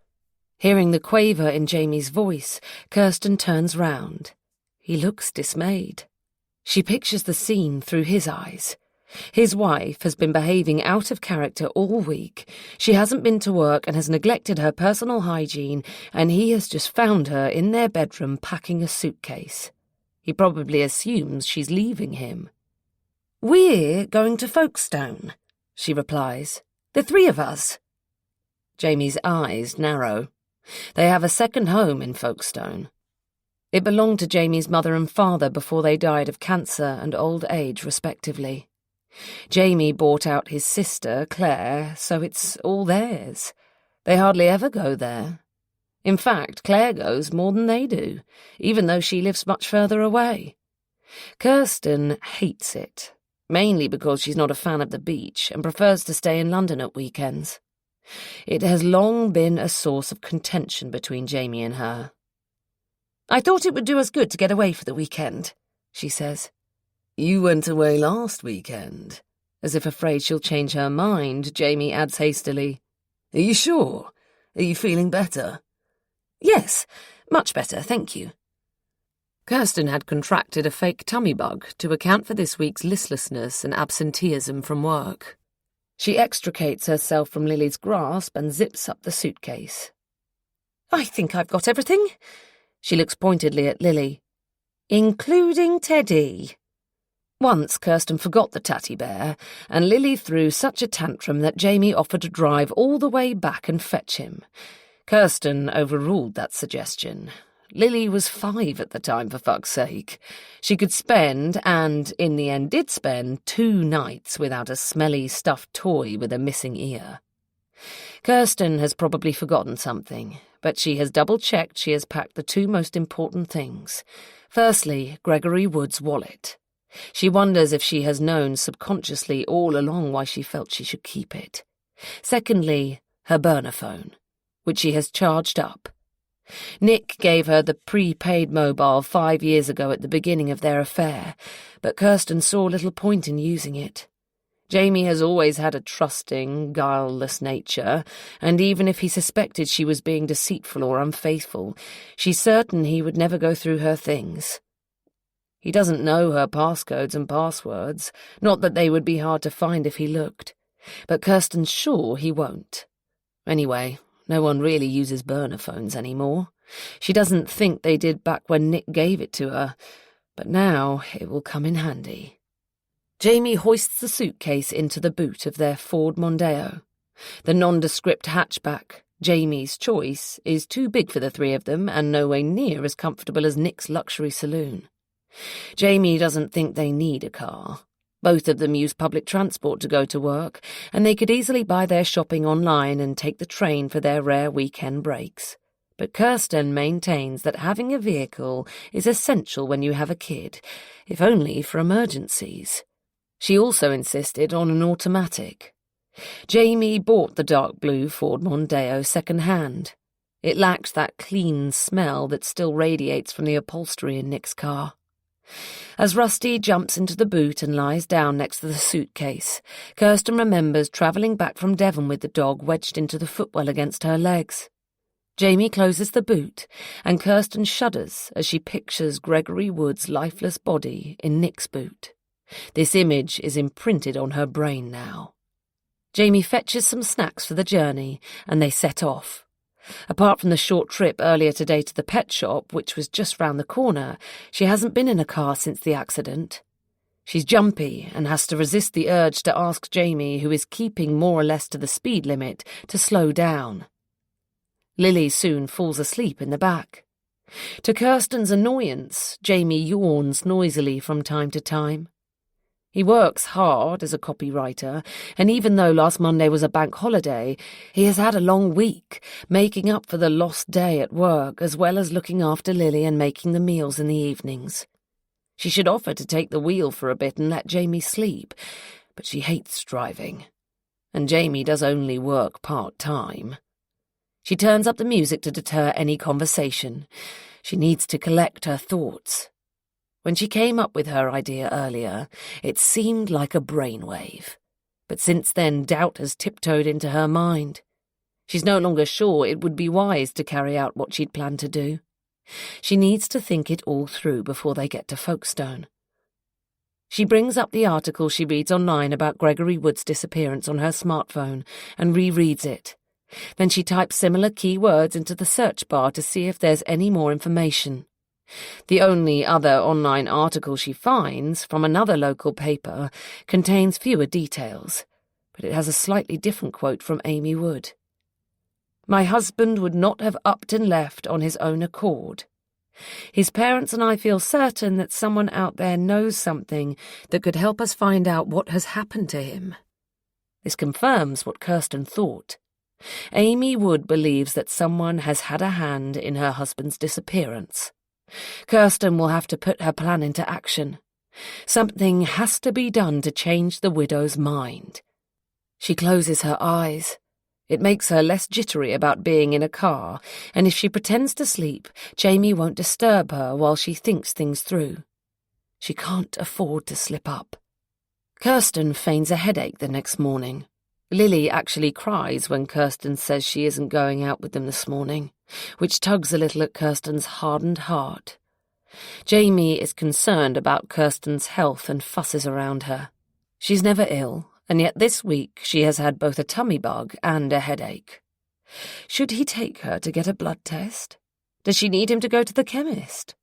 Hearing the quaver in Jamie's voice, Kirsten turns round. He looks dismayed. She pictures the scene through his eyes. His wife has been behaving out of character all week. She hasn't been to work and has neglected her personal hygiene, and he has just found her in their bedroom packing a suitcase. He probably assumes she's leaving him. "We're going to Folkestone," she replies. "The three of us." Jamie's eyes narrow. They have a second home in Folkestone. It belonged to Jamie's mother and father before they died of cancer and old age, respectively. Jamie bought out his sister, Claire, so it's all theirs. They hardly ever go there. In fact, Claire goes more than they do, even though she lives much further away. Kirsten hates it, mainly because she's not a fan of the beach and prefers to stay in London at weekends. It has long been a source of contention between Jamie and her. "I thought it would do us good to get away for the weekend," she says. You went away last weekend. As if afraid she'll change her mind, Jamie adds hastily, Are you sure? Are you feeling better? "Yes, much better, thank you." Kirsten had contracted a fake tummy bug to account for this week's listlessness and absenteeism from work. She extricates herself from Lily's grasp and zips up the suitcase. "I think I've got everything." She looks pointedly at Lily. "Including Teddy." Once Kirsten forgot the tatty bear, and Lily threw such a tantrum that Jamie offered to drive all the way back and fetch him. Kirsten overruled that suggestion. Lily was 5 at the time, for fuck's sake. She could spend, and in the end did spend, 2 nights without a smelly stuffed toy with a missing ear. Kirsten has probably forgotten something, but she has double-checked she has packed the 2 most important things. Firstly, Gregory Wood's wallet. She wonders if she has known subconsciously all along why she felt she should keep it. Secondly, her burner phone, which she has charged up. Nick gave her the prepaid mobile 5 years ago at the beginning of their affair, but Kirsten saw little point in using it. Jamie has always had a trusting, guileless nature, and even if he suspected she was being deceitful or unfaithful, she's certain he would never go through her things. He doesn't know her passcodes and passwords, not that they would be hard to find if he looked, but Kirsten's sure he won't. Anyway, no one really uses burner phones anymore. She doesn't think they did back when Nick gave it to her, but now it will come in handy. Jamie hoists the suitcase into the boot of their Ford Mondeo. The nondescript hatchback, Jamie's choice, is too big for the 3 of them and nowhere near as comfortable as Nick's luxury saloon. Jamie doesn't think they need a car. Both of them use public transport to go to work, and they could easily buy their shopping online and take the train for their rare weekend breaks. But Kirsten maintains that having a vehicle is essential when you have a kid, if only for emergencies. She also insisted on an automatic. Jamie bought the dark blue Ford Mondeo second-hand. It lacked that clean smell that still radiates from the upholstery in Nick's car. As Rusty jumps into the boot and lies down next to the suitcase, Kirsten remembers travelling back from Devon with the dog wedged into the footwell against her legs. Jamie closes the boot, and Kirsten shudders as she pictures Gregory Wood's lifeless body in Nick's boot. This image is imprinted on her brain now. Jamie fetches some snacks for the journey, and they set off. Apart from the short trip earlier today to the pet shop, which was just round the corner, she hasn't been in a car since the accident. She's jumpy and has to resist the urge to ask Jamie, who is keeping more or less to the speed limit, to slow down. Lily soon falls asleep in the back. To Kirsten's annoyance, Jamie yawns noisily from time to time. He works hard as a copywriter, and even though last Monday was a bank holiday, he has had a long week, making up for the lost day at work, as well as looking after Lily and making the meals in the evenings. She should offer to take the wheel for a bit and let Jamie sleep, but she hates driving. and Jamie does only work part-time. She turns up the music to deter any conversation. She needs to collect her thoughts. When she came up with her idea earlier, it seemed like a brainwave. But since then, doubt has tiptoed into her mind. She's no longer sure it would be wise to carry out what she'd planned to do. She needs to think it all through before they get to Folkestone. She brings up the article she reads online about Gregory Wood's disappearance on her smartphone and rereads it. Then she types similar keywords into the search bar to see if there's any more information. The only other online article she finds, from another local paper, contains fewer details, but it has a slightly different quote from Amy Wood. "My husband would not have upped and left on his own accord. His parents and I feel certain that someone out there knows something that could help us find out what has happened to him." This confirms what Kirsten thought. Amy Wood believes that someone has had a hand in her husband's disappearance. Kirsten will have to put her plan into action. Something has to be done to change the widow's mind. She closes her eyes. It makes her less jittery about being in a car, and if she pretends to sleep, Jamie won't disturb her while she thinks things through. She can't afford to slip up. Kirsten feigns a headache the next morning. Lily actually cries when Kirsten says she isn't going out with them this morning, which tugs a little at Kirsten's hardened heart. Jamie is concerned about Kirsten's health and fusses around her. She's never ill, and yet this week she has had both a tummy bug and a headache. Should he take her to get a blood test? Does she need him to go to the chemist?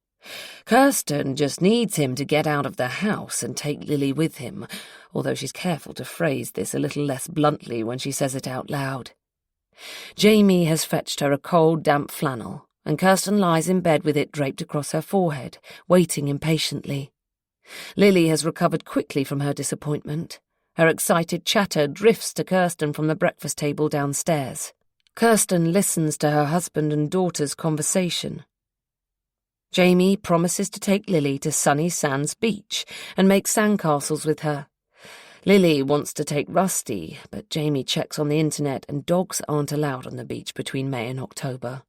Kirsten just needs him to get out of the house and take Lily with him, although she's careful to phrase this a little less bluntly when she says it out loud. Jamie has fetched her a cold, damp flannel, and Kirsten lies in bed with it draped across her forehead, waiting impatiently. Lily has recovered quickly from her disappointment. Her excited chatter drifts to Kirsten from the breakfast table downstairs. Kirsten listens to her husband and daughter's conversation. Jamie promises to take Lily to Sunny Sands Beach and make sandcastles with her. Lily wants to take Rusty, but Jamie checks on the internet and dogs aren't allowed on the beach between May and October.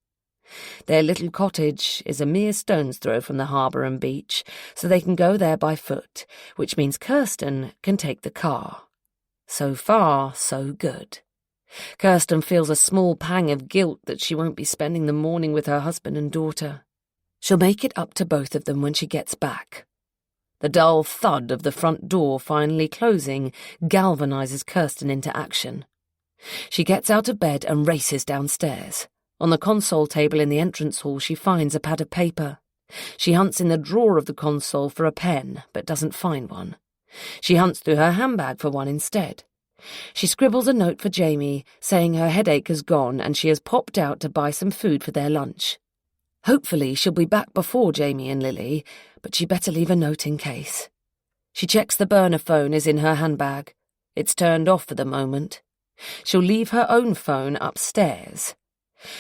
Their little cottage is a mere stone's throw from the harbour and beach, so they can go there by foot, which means Kirsten can take the car. So far, so good. Kirsten feels a small pang of guilt that she won't be spending the morning with her husband and daughter. She'll make it up to both of them when she gets back. The dull thud of the front door finally closing galvanizes Kirsten into action. She gets out of bed and races downstairs. On the console table in the entrance hall, she finds a pad of paper. She hunts in the drawer of the console for a pen, but doesn't find one. She hunts through her handbag for one instead. She scribbles a note for Jamie, saying her headache has gone and she has popped out to buy some food for their lunch. Hopefully she'll be back before Jamie and Lily, but she better leave a note in case. She checks the burner phone is in her handbag. It's turned off for the moment. She'll leave her own phone upstairs.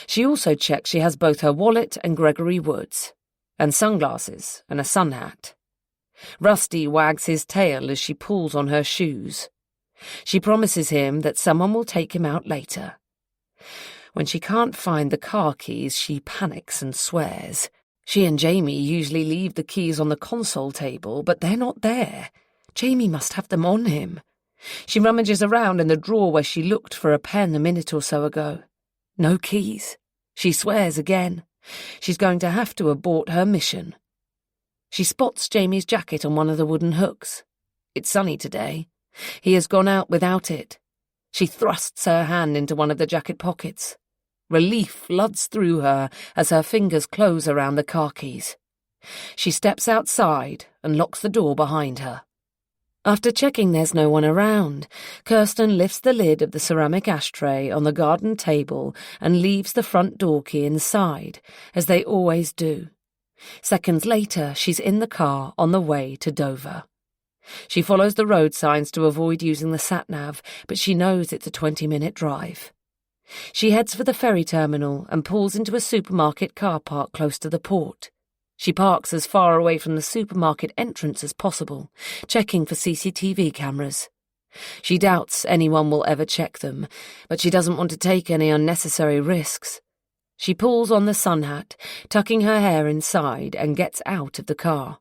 She also checks she has both her wallet and Gregory Wood's, and sunglasses and a sun hat. Rusty wags his tail as she pulls on her shoes. She promises him that someone will take him out later. When she can't find the car keys, she panics and swears. She and Jamie usually leave the keys on the console table, but they're not there. Jamie must have them on him. She rummages around in the drawer where she looked for a pen a minute or so ago. No keys. She swears again. She's going to have to abort her mission. She spots Jamie's jacket on one of the wooden hooks. It's sunny today. He has gone out without it. She thrusts her hand into one of the jacket pockets. Relief floods through her as her fingers close around the car keys. She steps outside and locks the door behind her. After checking there's no one around, Kirsten lifts the lid of the ceramic ashtray on the garden table and leaves the front door key inside, as they always do. Seconds later, she's in the car on the way to Dover. She follows the road signs to avoid using the sat-nav, but she knows it's a 20-minute drive. She heads for the ferry terminal and pulls into a supermarket car park close to the port. She parks as far away from the supermarket entrance as possible, checking for CCTV cameras. She doubts anyone will ever check them, but she doesn't want to take any unnecessary risks. She pulls on the sun hat, tucking her hair inside, and gets out of the car.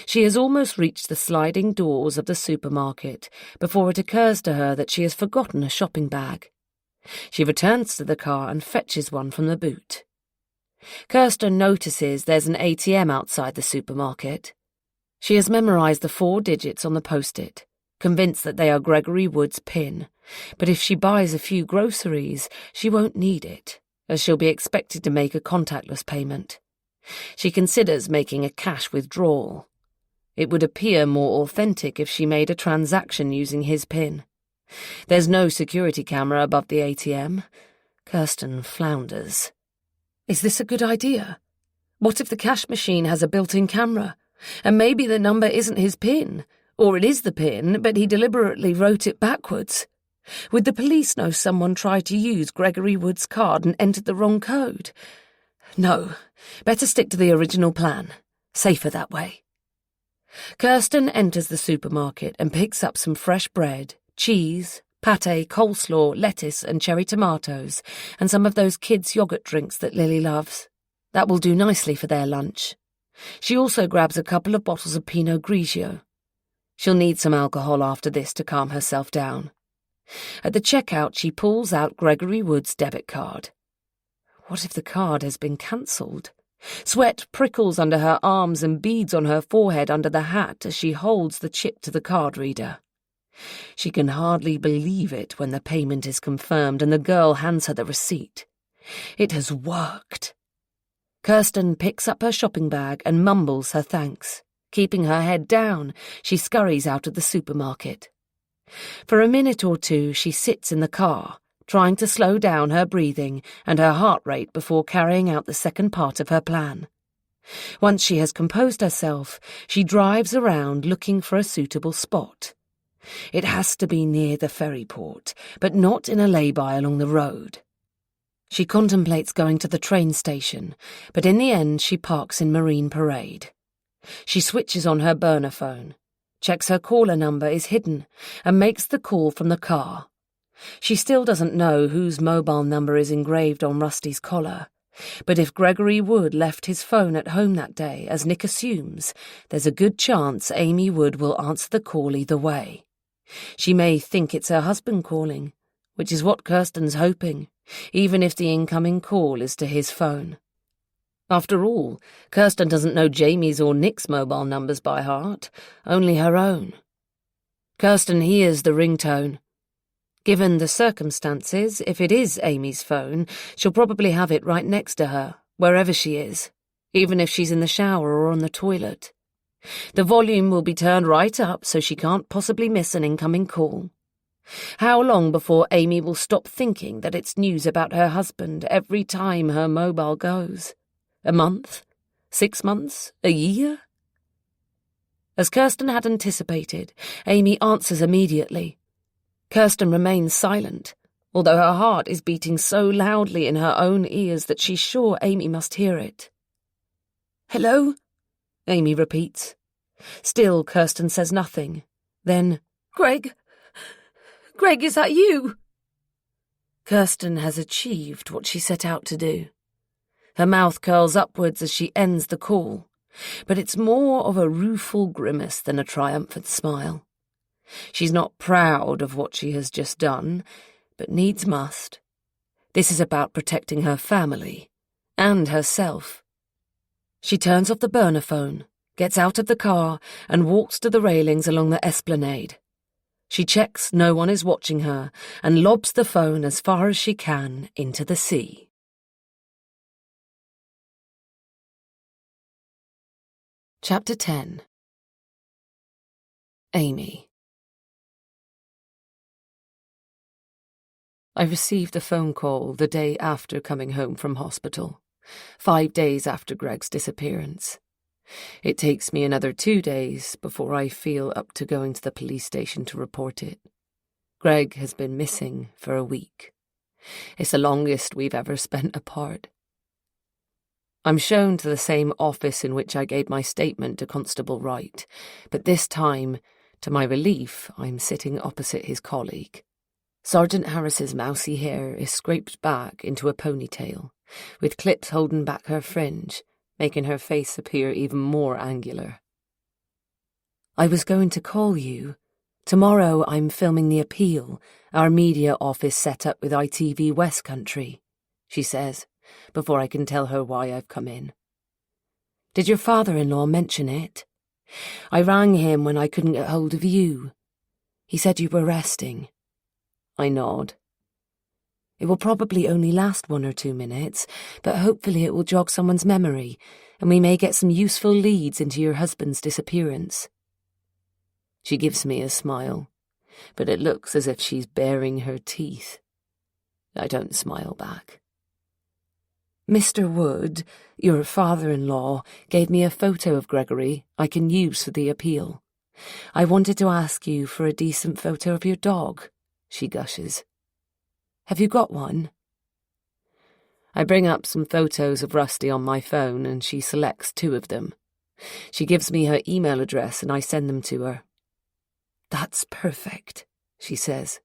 She has almost reached the sliding doors of the supermarket before it occurs to her that she has forgotten a shopping bag. She returns to the car and fetches one from the boot. Kirsten notices there's an ATM outside the supermarket. She has memorized the 4 digits on the post-it, convinced that they are Gregory Wood's PIN, but if she buys a few groceries, she won't need it, as she'll be expected to make a contactless payment. She considers making a cash withdrawal. It would appear more authentic if she made a transaction using his PIN. There's no security camera above the ATM. Kirsten flounders. Is this a good idea? What if the cash machine has a built-in camera? And maybe the number isn't his PIN, or it is the PIN, but he deliberately wrote it backwards. Would the police know someone tried to use Gregory Wood's card and entered the wrong code? No, better stick to the original plan. Safer that way. Kirsten enters the supermarket and picks up some fresh bread, cheese, pâté, coleslaw, lettuce and cherry tomatoes, and some of those kids' yogurt drinks that Lily loves. That will do nicely for their lunch. She also grabs a couple of bottles of Pinot Grigio. She'll need some alcohol after this to calm herself down. At the checkout, she pulls out Gregory Wood's debit card. What if the card has been cancelled? Sweat prickles under her arms and beads on her forehead under the hat as she holds the chip to the card reader. She can hardly believe it when the payment is confirmed and the girl hands her the receipt. It has worked. Kirsten picks up her shopping bag and mumbles her thanks. Keeping her head down, she scurries out of the supermarket. For a minute or two, she sits in the car, trying to slow down her breathing and her heart rate before carrying out the second part of her plan. Once she has composed herself, she drives around looking for a suitable spot. It has to be near the ferry port, but not in a lay-by along the road. She contemplates going to the train station, but in the end she parks in Marine Parade. She switches on her burner phone, checks her caller number is hidden, and makes the call from the car. She still doesn't know whose mobile number is engraved on Rusty's collar, but if Gregory Wood left his phone at home that day, as Nick assumes, there's a good chance Amy Wood will answer the call either way. She may think it's her husband calling, which is what Kirsten's hoping, even if the incoming call is to his phone. After all, Kirsten doesn't know Jamie's or Nick's mobile numbers by heart, only her own. Kirsten hears the ringtone. Given the circumstances, if it is Amy's phone, she'll probably have it right next to her, wherever she is, even if she's in the shower or on the toilet. The volume will be turned right up so she can't possibly miss an incoming call. How long before Amy will stop thinking that it's news about her husband every time her mobile goes? A month? 6 months? A year? As Kirsten had anticipated, Amy answers immediately. Kirsten remains silent, although her heart is beating so loudly in her own ears that she's sure Amy must hear it. "Hello?" Amy repeats. Still, Kirsten says nothing. Then, Greg, is that you?" Kirsten has achieved what she set out to do. Her mouth curls upwards as she ends the call, but it's more of a rueful grimace than a triumphant smile. She's not proud of what she has just done, but needs must. This is about protecting her family and herself. She turns off the burner phone, gets out of the car, and walks to the railings along the esplanade. She checks no one is watching her and lobs the phone as far as she can into the sea. Chapter 10. Amy. I received a phone call the day after coming home from hospital, 5 days after Greg's disappearance. It takes me another 2 days before I feel up to going to the police station to report it. Greg has been missing for a week. It's the longest we've ever spent apart. I'm shown to the same office in which I gave my statement to Constable Wright, but this time To my relief, I'm sitting opposite his colleague. Sergeant Harris's mousy hair is scraped back into a ponytail, with clips holding back her fringe, making her face appear even more angular. I was going to call you. Tomorrow I'm filming The Appeal, our media office set up with ITV West Country, she says, before I can tell her why I've come in. Did your father-in-law mention it? I rang him when I couldn't get hold of you. He said you were resting. I nod. It will probably only last 1 or 2 minutes, but hopefully it will jog someone's memory, and we may get some useful leads into your husband's disappearance. She gives me a smile, but it looks as if she's baring her teeth. I don't smile back. Mr. Wood, your father-in-law, gave me a photo of Gregory I can use for The Appeal. I wanted to ask you for a decent photo of your dog, she gushes. Have you got one? I bring up some photos of Rusty on my phone and she selects 2 of them. She gives me her email address and I send them to her. That's perfect, she says,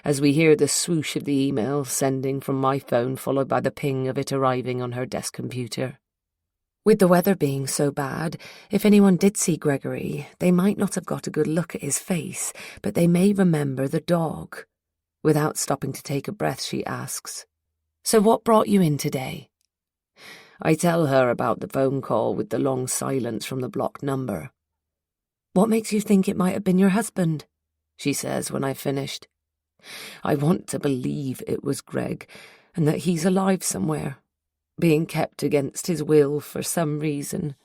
as we hear the swoosh of the email sending from my phone followed by the ping of it arriving on her desk computer. With the weather being so bad, if anyone did see Gregory, they might not have got a good look at his face, but they may remember the dog. Without stopping to take a breath, she asks, So what brought you in today? I tell her about the phone call with the long silence from the blocked number. What makes you think it might have been your husband? She says when I've finished. I want to believe it was Greg and that he's alive somewhere, being kept against his will for some reason.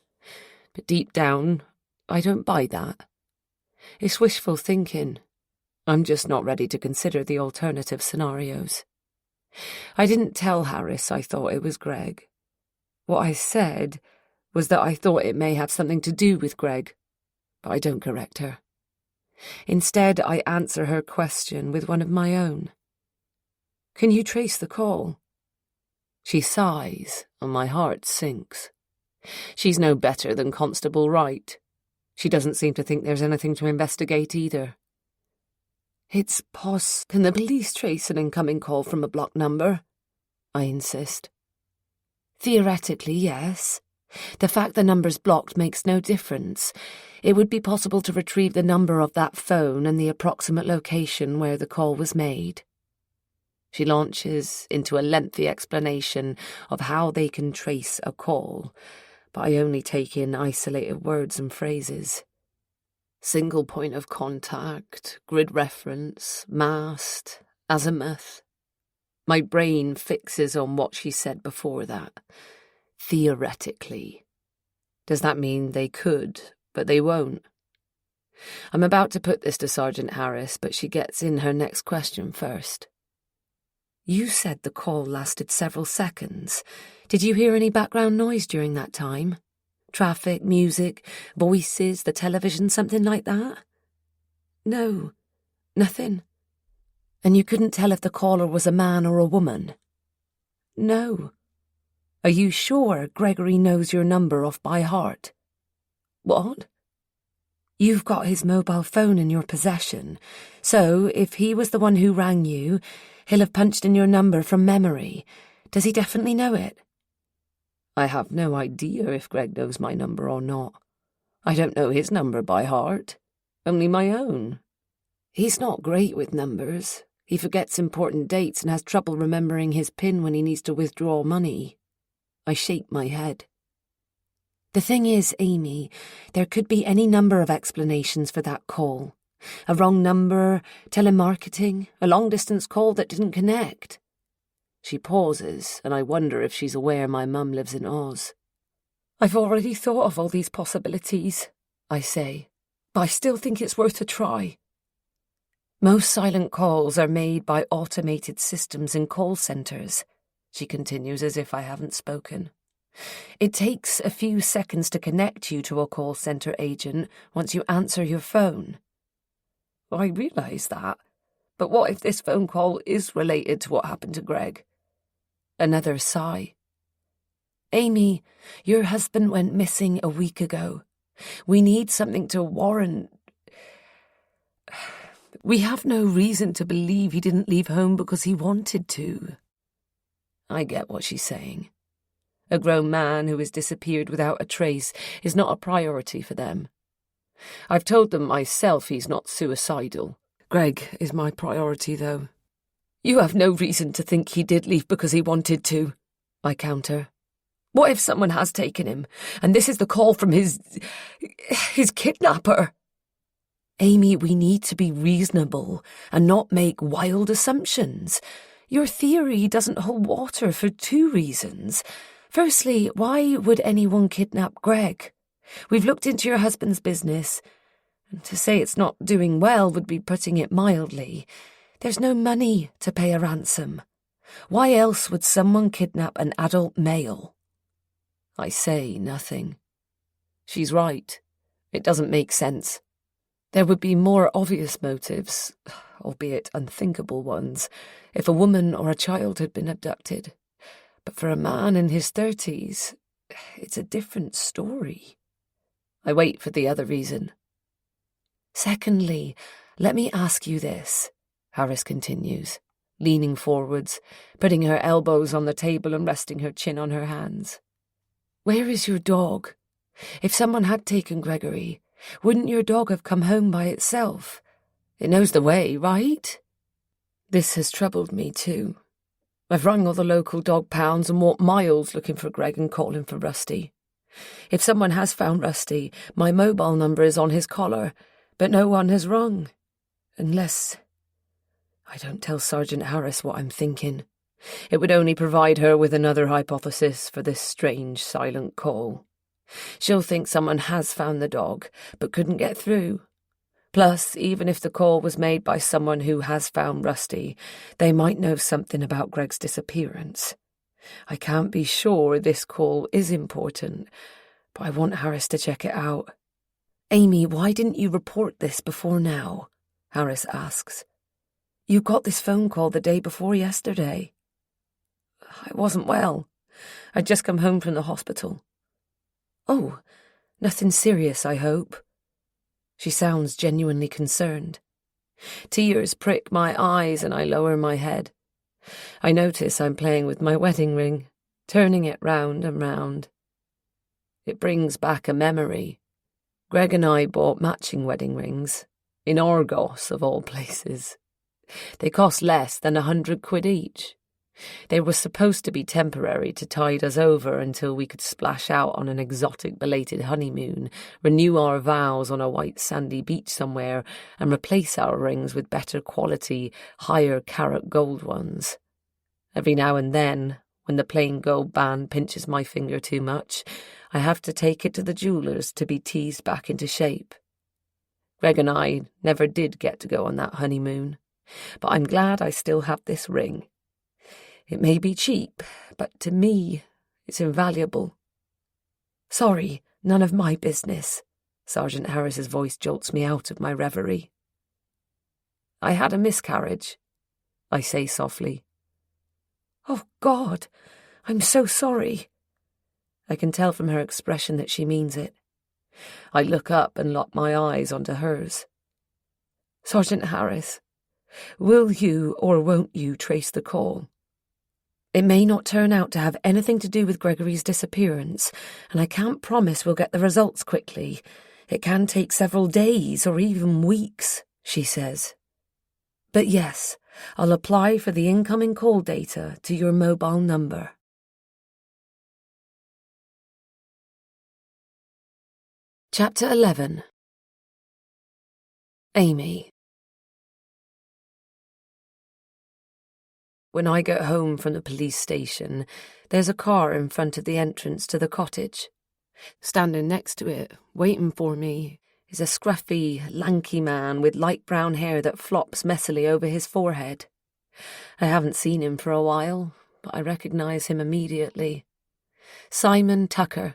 But deep down, I don't buy that. It's wishful thinking. I'm just not ready to consider the alternative scenarios. I didn't tell Harris I thought it was Greg. What I said was that I thought it may have something to do with Greg, but I don't correct her. Instead, I answer her question with one of my own. Can you trace the call? She sighs, and my heart sinks. She's no better than Constable Wright. She doesn't seem to think there's anything to investigate either. It's Can the police trace an incoming call from a blocked number? I insist. Theoretically, yes. The fact the number's blocked makes no difference. It would be possible to retrieve the number of that phone and the approximate location where the call was made. She launches into a lengthy explanation of how they can trace a call, but I only take in isolated words and phrases. Single point of contact, grid reference, mast, azimuth. My brain fixes on what she said before that. Theoretically. Does that mean they could, but they won't? I'm about to put this to Sergeant Harris, but she gets in her next question first. You said the call lasted several seconds. Did you hear any background noise during that time? Traffic, music, voices, the television, something like that? No, nothing. And you couldn't tell if the caller was a man or a woman? No. Are you sure Gregory knows your number off by heart? What? You've got his mobile phone in your possession, so if he was the one who rang you, he'll have punched in your number from memory. Does he definitely know it? I have no idea if Greg knows my number or not. I don't know his number by heart, only my own. He's not great with numbers. He forgets important dates and has trouble remembering his PIN when he needs to withdraw money. I shake my head. The thing is, Amy, there could be any number of explanations for that call. A wrong number, telemarketing, a long-distance call that didn't connect. She pauses, and I wonder if she's aware my mum lives in Oz. I've already thought of all these possibilities, I say, but I still think it's worth a try. Most silent calls are made by automated systems in call centres, she continues as if I haven't spoken. It takes a few seconds to connect you to a call centre agent once you answer your phone. I realise that, but what if this phone call is related to what happened to Greg? Another sigh. Amy, your husband went missing a week ago. We need something to warrant... We have no reason to believe he didn't leave home because he wanted to. I get what she's saying. A grown man who has disappeared without a trace is not a priority for them. I've told them myself he's not suicidal. Greg is my priority, though. You have no reason to think he did leave because he wanted to, I counter. What if someone has taken him, and this is the call from his kidnapper? Amy, we need to be reasonable and not make wild assumptions. Your theory doesn't hold water for 2 reasons. Firstly, why would anyone kidnap Greg? We've looked into your husband's business, and to say it's not doing well would be putting it mildly. There's no money to pay a ransom. Why else would someone kidnap an adult male? I say nothing. She's right. It doesn't make sense. There would be more obvious motives, albeit unthinkable ones, if a woman or a child had been abducted. But for a man in his 30s, it's a different story. I wait for the other reason. Secondly, let me ask you this, Harris continues, leaning forwards, putting her elbows on the table and resting her chin on her hands. Where is your dog? If someone had taken Gregory, wouldn't your dog have come home by itself? It knows the way, right? This has troubled me too. I've rung all the local dog pounds and walked miles looking for Greg and calling for Rusty. If someone has found Rusty, my mobile number is on his collar, but no one has rung. Unless I don't tell Sergeant Harris what I'm thinking. It would only provide her with another hypothesis for this strange silent call. She'll think someone has found the dog, but couldn't get through. Plus, even if the call was made by someone who has found Rusty, they might know something about Greg's disappearance. I can't be sure this call is important, but I want Harris to check it out. Amy, why didn't you report this before now? Harris asks. You got this phone call the day before yesterday. I wasn't well. I'd just come home from the hospital. Oh, nothing serious, I hope. She sounds genuinely concerned. Tears prick my eyes and I lower my head. I notice I'm playing with my wedding ring, turning it round and round. It brings back a memory. Greg and I bought matching wedding rings, in Argos of all places. They cost less than £100 each. They were supposed to be temporary to tide us over until we could splash out on an exotic belated honeymoon, renew our vows on a white sandy beach somewhere, and replace our rings with better quality, higher carat gold ones. Every now and then, when the plain gold band pinches my finger too much, I have to take it to the jeweller's to be teased back into shape. Greg and I never did get to go on that honeymoon, but I'm glad I still have this ring. It may be cheap, but to me, it's invaluable. Sorry, none of my business. Sergeant Harris's voice jolts me out of my reverie. I had a miscarriage, I say softly. Oh, God, I'm so sorry. I can tell from her expression that she means it. I look up and lock my eyes onto hers. Sergeant Harris, will you or won't you trace the call? It may not turn out to have anything to do with Gregory's disappearance, and I can't promise we'll get the results quickly. It can take several days or even weeks, she says. But yes, I'll apply for the incoming call data to your mobile number. Chapter 11. Amy. When I get home from the police station, there's a car in front of the entrance to the cottage. Standing next to it, waiting for me, is a scruffy, lanky man with light brown hair that flops messily over his forehead. I haven't seen him for a while, but I recognise him immediately. Simon Tucker.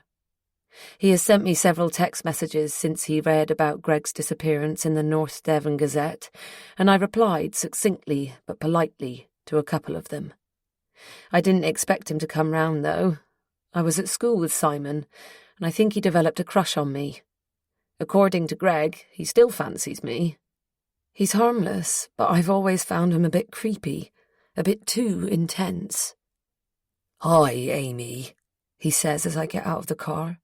He has sent me several text messages since he read about Greg's disappearance in the North Devon Gazette, and I replied succinctly but politely to a couple of them. I didn't expect him to come round, though. I was at school with Simon, and I think he developed a crush on me. According to Greg, he still fancies me. He's harmless, but I've always found him a bit creepy, a bit too intense. "Hi, Amy," he says as I get out of the car.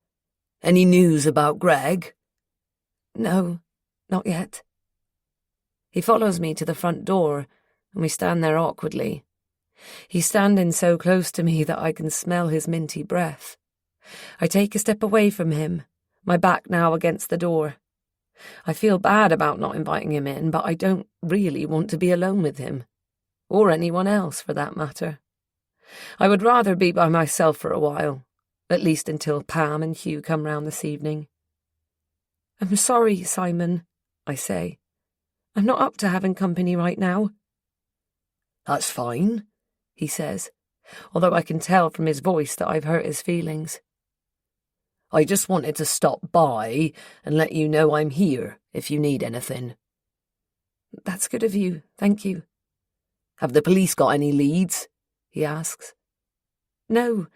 "Any news about Greg?" No, not yet. He follows me to the front door, and we stand there awkwardly. He's standing so close to me that I can smell his minty breath. I take a step away from him, my back now against the door. I feel bad about not inviting him in, but I don't really want to be alone with him. Or anyone else, for that matter. I would rather be by myself for a while, at least until Pam and Hugh come round this evening. "I'm sorry, Simon," I say. "I'm not up to having company right now." "That's fine," he says, although I can tell from his voice that I've hurt his feelings. "I just wanted to stop by and let you know I'm here if you need anything." "That's good of you, thank you." "Have the police got any leads?" he asks. "No,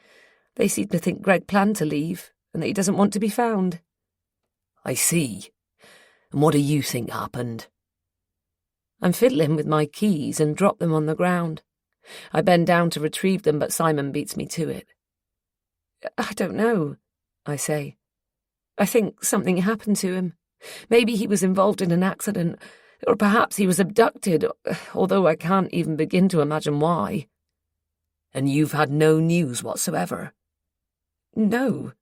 they seem to think Greg planned to leave and that he doesn't want to be found." "I see. And what do you think happened?" I'm fiddling with my keys and drop them on the ground. I bend down to retrieve them, but Simon beats me to it. "I don't know," I say. "I think something happened to him. Maybe he was involved in an accident, or perhaps he was abducted, although I can't even begin to imagine why." "And you've had no news whatsoever?" "No,"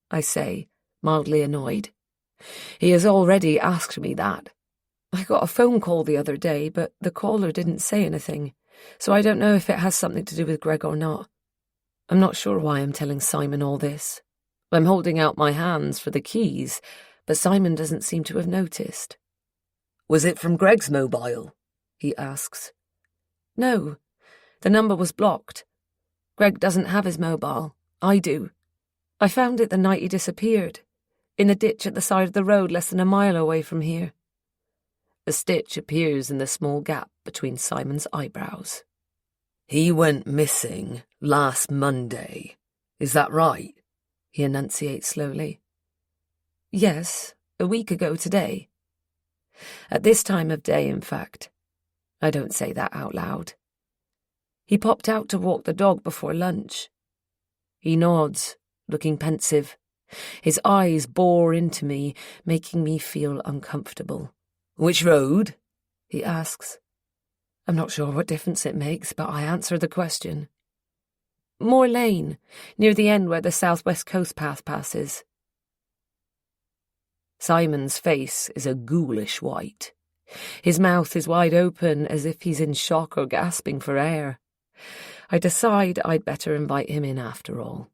I say, mildly annoyed. He has already asked me that. I got a phone call the other day, but the caller didn't say anything, so I don't know if it has something to do with Greg or not. I'm not sure why I'm telling Simon all this. I'm holding out my hands for the keys, but Simon doesn't seem to have noticed. "Was it from Greg's mobile?" he asks. "No, the number was blocked. Greg doesn't have his mobile. I do. I found it the night he disappeared, in a ditch at the side of the road less than a mile away from here." A stitch appears in the small gap between Simon's eyebrows. "He went missing last Monday. Is that right?" he enunciates slowly. "Yes, a week ago today. At this time of day, in fact. I don't say that out loud. He popped out to walk the dog before lunch." He nods, looking pensive. His eyes bore into me, making me feel uncomfortable. "Which road?" he asks. I'm not sure what difference it makes, but I answer the question. "Moor Lane, near the end where the southwest coast path passes." Simon's face is a ghoulish white. His mouth is wide open, as if he's in shock or gasping for air. I decide I'd better invite him in after all.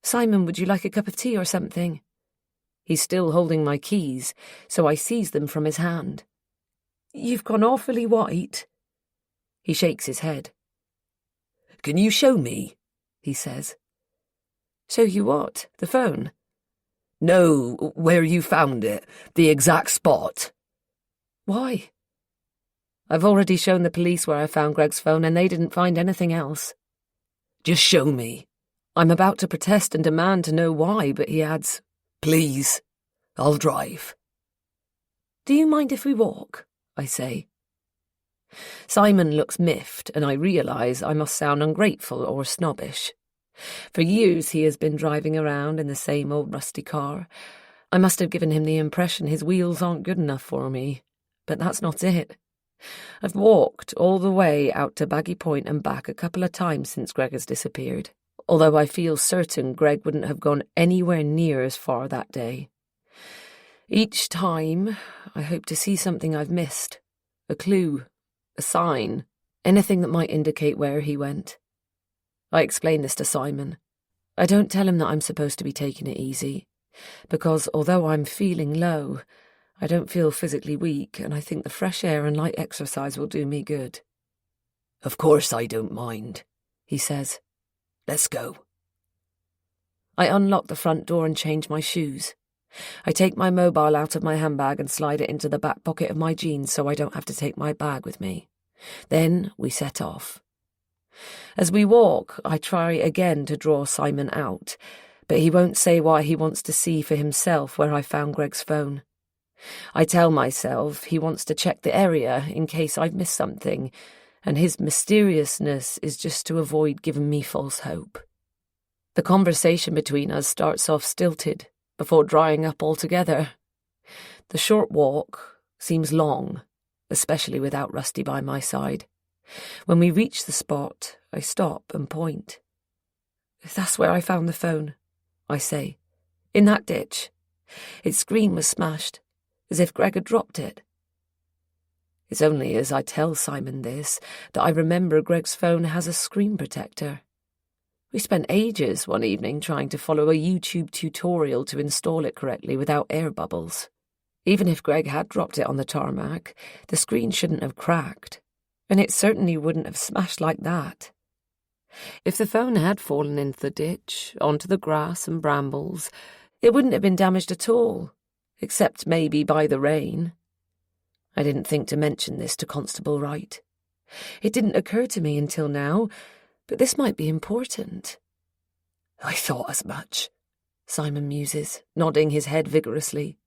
"Simon, would you like a cup of tea or something?" He's still holding my keys, so I seize them from his hand. "You've gone awfully white." He shakes his head. "Can you show me?" he says. "Show you what? The phone?" "No, where you found it. The exact spot." "Why?" "I've already shown the police where I found Greg's phone, and they didn't find anything else." "Just show me." I'm about to protest and demand to know why, but he adds, "Please, I'll drive." "Do you mind if we walk?" I say. Simon looks miffed, and I realise I must sound ungrateful or snobbish. For years he has been driving around in the same old rusty car. I must have given him the impression his wheels aren't good enough for me, but that's not it. I've walked all the way out to Baggy Point and back a couple of times since Greg has disappeared, although I feel certain Greg wouldn't have gone anywhere near as far that day. Each time, I hope to see something I've missed, a clue, a sign, anything that might indicate where he went. I explain this to Simon. I don't tell him that I'm supposed to be taking it easy, because although I'm feeling low, I don't feel physically weak, and I think the fresh air and light exercise will do me good. "Of course I don't mind," he says. "Let's go." I unlock the front door and change my shoes. I take my mobile out of my handbag and slide it into the back pocket of my jeans so I don't have to take my bag with me. Then we set off. As we walk, I try again to draw Simon out, but he won't say why he wants to see for himself where I found Greg's phone. I tell myself he wants to check the area in case I've missed something, and his mysteriousness is just to avoid giving me false hope. The conversation between us starts off stilted, before drying up altogether. The short walk seems long, especially without Rusty by my side. When we reach the spot, I stop and point. "That's where I found the phone," I say. "In that ditch. Its screen was smashed, as if Greg had dropped it." It's only as I tell Simon this that I remember Greg's phone has a screen protector. We spent ages one evening trying to follow a YouTube tutorial to install it correctly without air bubbles. Even if Greg had dropped it on the tarmac, the screen shouldn't have cracked, and it certainly wouldn't have smashed like that. If the phone had fallen into the ditch, onto the grass and brambles, it wouldn't have been damaged at all, except maybe by the rain. I didn't think to mention this to Constable Wright. It didn't occur to me until now, but this might be important. "I thought as much," Simon muses, nodding his head vigorously.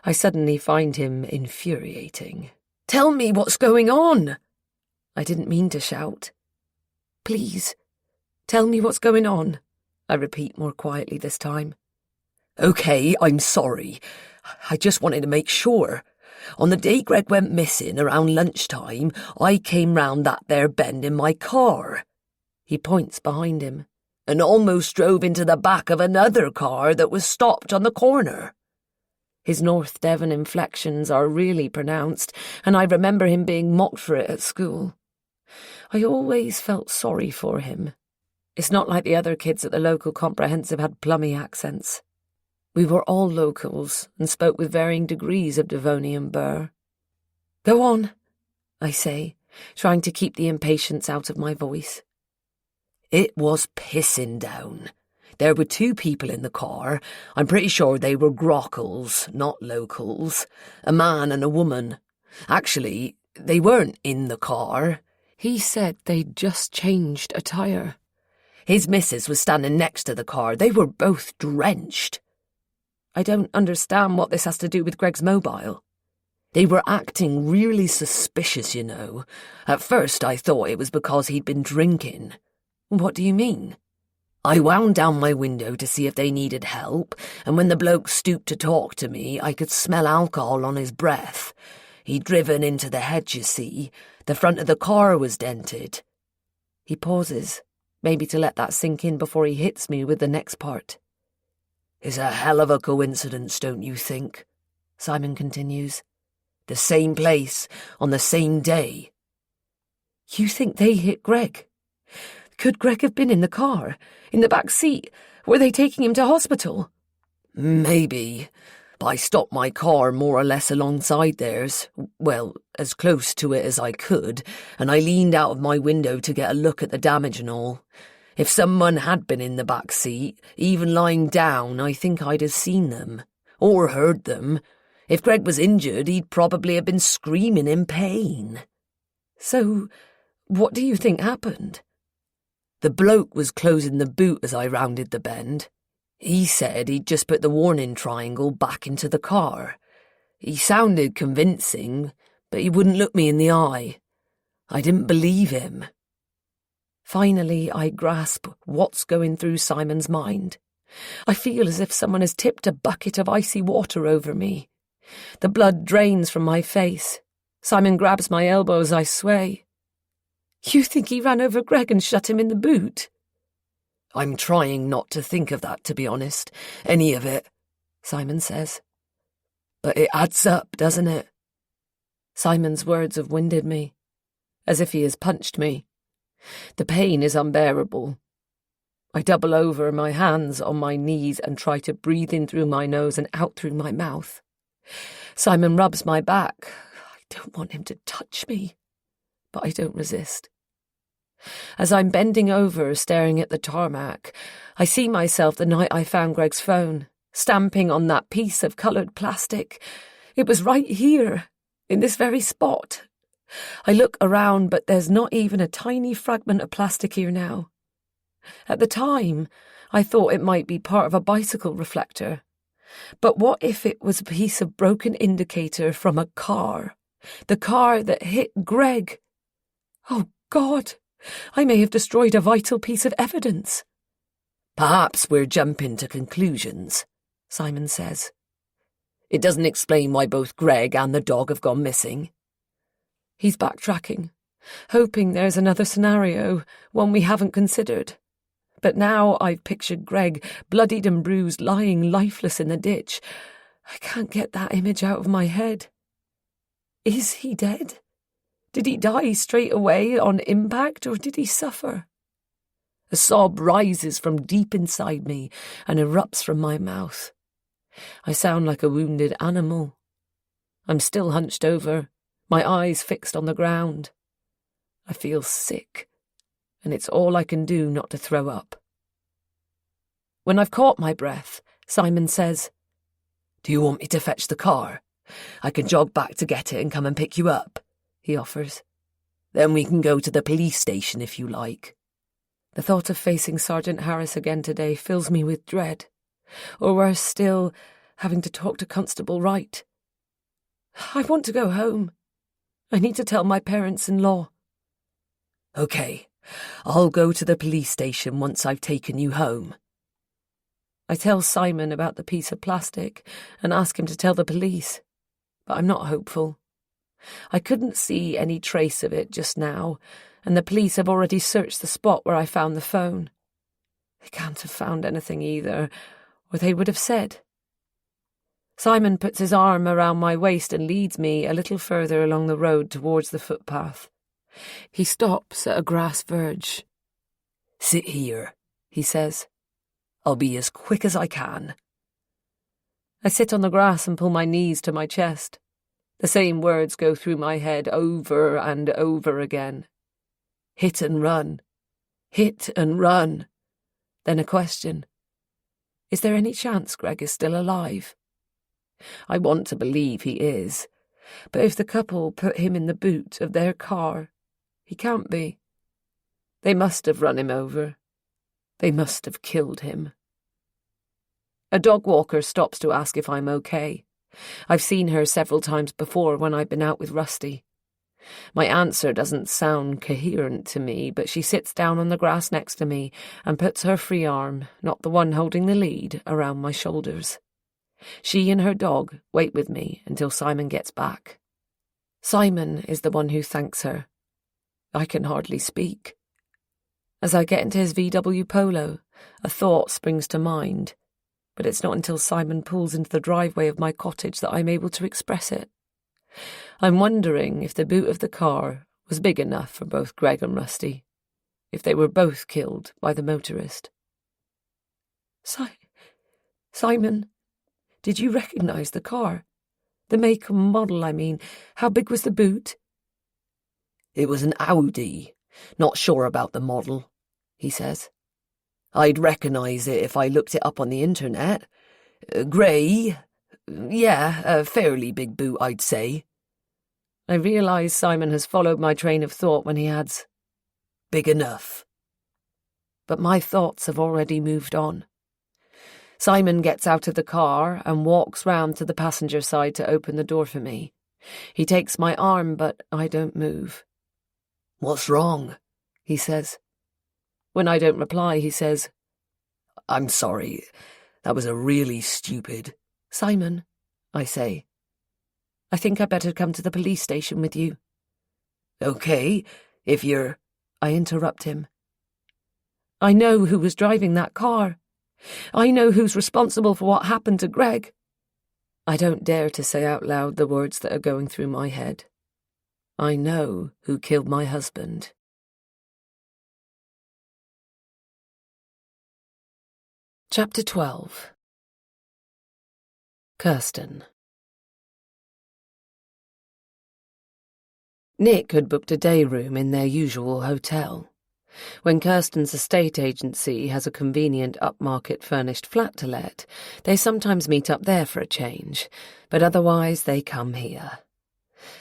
I suddenly find him infuriating. "Tell me what's going on!" I didn't mean to shout. "Please, tell me what's going on," I repeat more quietly this time. "Okay, I'm sorry. I just wanted to make sure. On the day Greg went missing, around lunchtime, I came round that there bend in my car." He points behind him, "and almost drove into the back of another car that was stopped on the corner." His North Devon inflections are really pronounced, and I remember him being mocked for it at school. I always felt sorry for him. It's not like the other kids at the local comprehensive had plummy accents. We were all locals and spoke with varying degrees of Devonian burr. "Go on," I say, trying to keep the impatience out of my voice. "It was pissing down. There were 2 people in the car. I'm pretty sure they were grockles, not locals. A man and a woman. Actually, they weren't in the car." He said they'd just changed a tyre. "His missus was standing next to the car. They were both drenched." I don't understand what this has to do with Greg's mobile. "They were acting really suspicious, you know. At first I thought it was because he'd been drinking." "What do you mean?" "I wound down my window to see if they needed help, and when the bloke stooped to talk to me, I could smell alcohol on his breath. He'd driven into the hedge, you see. The front of the car was dented." He pauses, maybe to let that sink in before he hits me with the next part. "It's a hell of a coincidence, don't you think?" Simon continues. "The same place, on the same day." "You think they hit Greg? Could Greg have been in the car, in the back seat? Were they taking him to hospital?" "Maybe. But I stopped my car more or less alongside theirs, well, as close to it as I could, and I leaned out of my window to get a look at the damage and all. If someone had been in the back seat, even lying down, I think I'd have seen them, or heard them. If Greg was injured, he'd probably have been screaming in pain." "So, what do you think happened?" "The bloke was closing the boot as I rounded the bend. He said he'd just put the warning triangle back into the car. He sounded convincing, but he wouldn't look me in the eye. I didn't believe him." Finally, I grasp what's going through Simon's mind. I feel as if someone has tipped a bucket of icy water over me. The blood drains from my face. Simon grabs my elbow as I sway. "You think he ran over Greg and shut him in the boot?" "I'm trying not to think of that, to be honest. Any of it," Simon says. "But it adds up, doesn't it?" Simon's words have winded me, as if he has punched me. The pain is unbearable. I double over, my hands on my knees, and try to breathe in through my nose and out through my mouth. Simon rubs my back. I don't want him to touch me, but I don't resist. As I'm bending over, staring at the tarmac, I see myself the night I found Greg's phone, stamping on that piece of coloured plastic. It was right here, in this very spot. I look around, but there's not even a tiny fragment of plastic here now. At the time, I thought it might be part of a bicycle reflector, But what if it was a piece of broken indicator from a car? The car that hit Greg? Oh, God! I may have destroyed a vital piece of evidence. Perhaps we're jumping to conclusions, Simon says. It doesn't explain why both Greg and the dog have gone missing. He's backtracking, hoping there's another scenario, one we haven't considered. But now I've pictured Greg, bloodied and bruised, lying lifeless in the ditch. I can't get that image out of my head. Is he dead? Did he die straight away on impact, or did he suffer? A sob rises from deep inside me and erupts from my mouth. I sound like a wounded animal. I'm still hunched over, my eyes fixed on the ground. I feel sick, and it's all I can do not to throw up. When I've caught my breath, Simon says, "Do you want me to fetch the car? I can jog back to get it and come and pick you up," he offers. "Then we can go to the police station if you like." The thought of facing Sergeant Harris again today fills me with dread. Or worse still, having to talk to Constable Wright. I want to go home. I need to tell my parents-in-law. "Okay, I'll go to the police station once I've taken you home." I tell Simon about the piece of plastic and ask him to tell the police, but I'm not hopeful. I couldn't see any trace of it just now, and the police have already searched the spot where I found the phone. They can't have found anything either, or they would have said. Simon puts his arm around my waist and leads me a little further along the road towards the footpath. He stops at a grass verge. "Sit here," he says. "I'll be as quick as I can." I sit on the grass and pull my knees to my chest. The same words go through my head over and over again. Hit and run. Hit and run. Then a question. Is there any chance Greg is still alive? I want to believe he is, but if the couple put him in the boot of their car, he can't be. They must have run him over. They must have killed him. A dog walker stops to ask if I'm okay. I've seen her several times before when I've been out with Rusty. My answer doesn't sound coherent to me, but she sits down on the grass next to me and puts her free arm, not the one holding the lead, around my shoulders. She and her dog wait with me until Simon gets back. Simon is the one who thanks her. I can hardly speak. As I get into his VW Polo, a thought springs to mind, but it's not until Simon pulls into the driveway of my cottage that I'm able to express it. I'm wondering if the boot of the car was big enough for both Greg and Rusty, if they were both killed by the motorist. Simon, did you recognise the car? The make and model, I mean. How big was the boot? "It was an Audi. Not sure about the model," he says. "I'd recognise it if I looked it up on the internet. Grey. Yeah, a fairly big boot, I'd say." I realise Simon has followed my train of thought when he adds, "Big enough." But my thoughts have already moved on. Simon gets out of the car and walks round to the passenger side to open the door for me. He takes my arm, but I don't move. "What's wrong?" he says. When I don't reply, he says, "I'm sorry. That was a really stupid—" "Simon," I say, "I think I'd better come to the police station with you." "Okay, if you're—" I interrupt him. I know who was driving that car. I know who's responsible for what happened to Greg. I don't dare to say out loud the words that are going through my head. I know who killed my husband. Chapter 12. Kirsten. Nick had booked a day room in their usual hotel. When Kirsten's estate agency has a convenient upmarket furnished flat to let, they sometimes meet up there for a change, but otherwise they come here.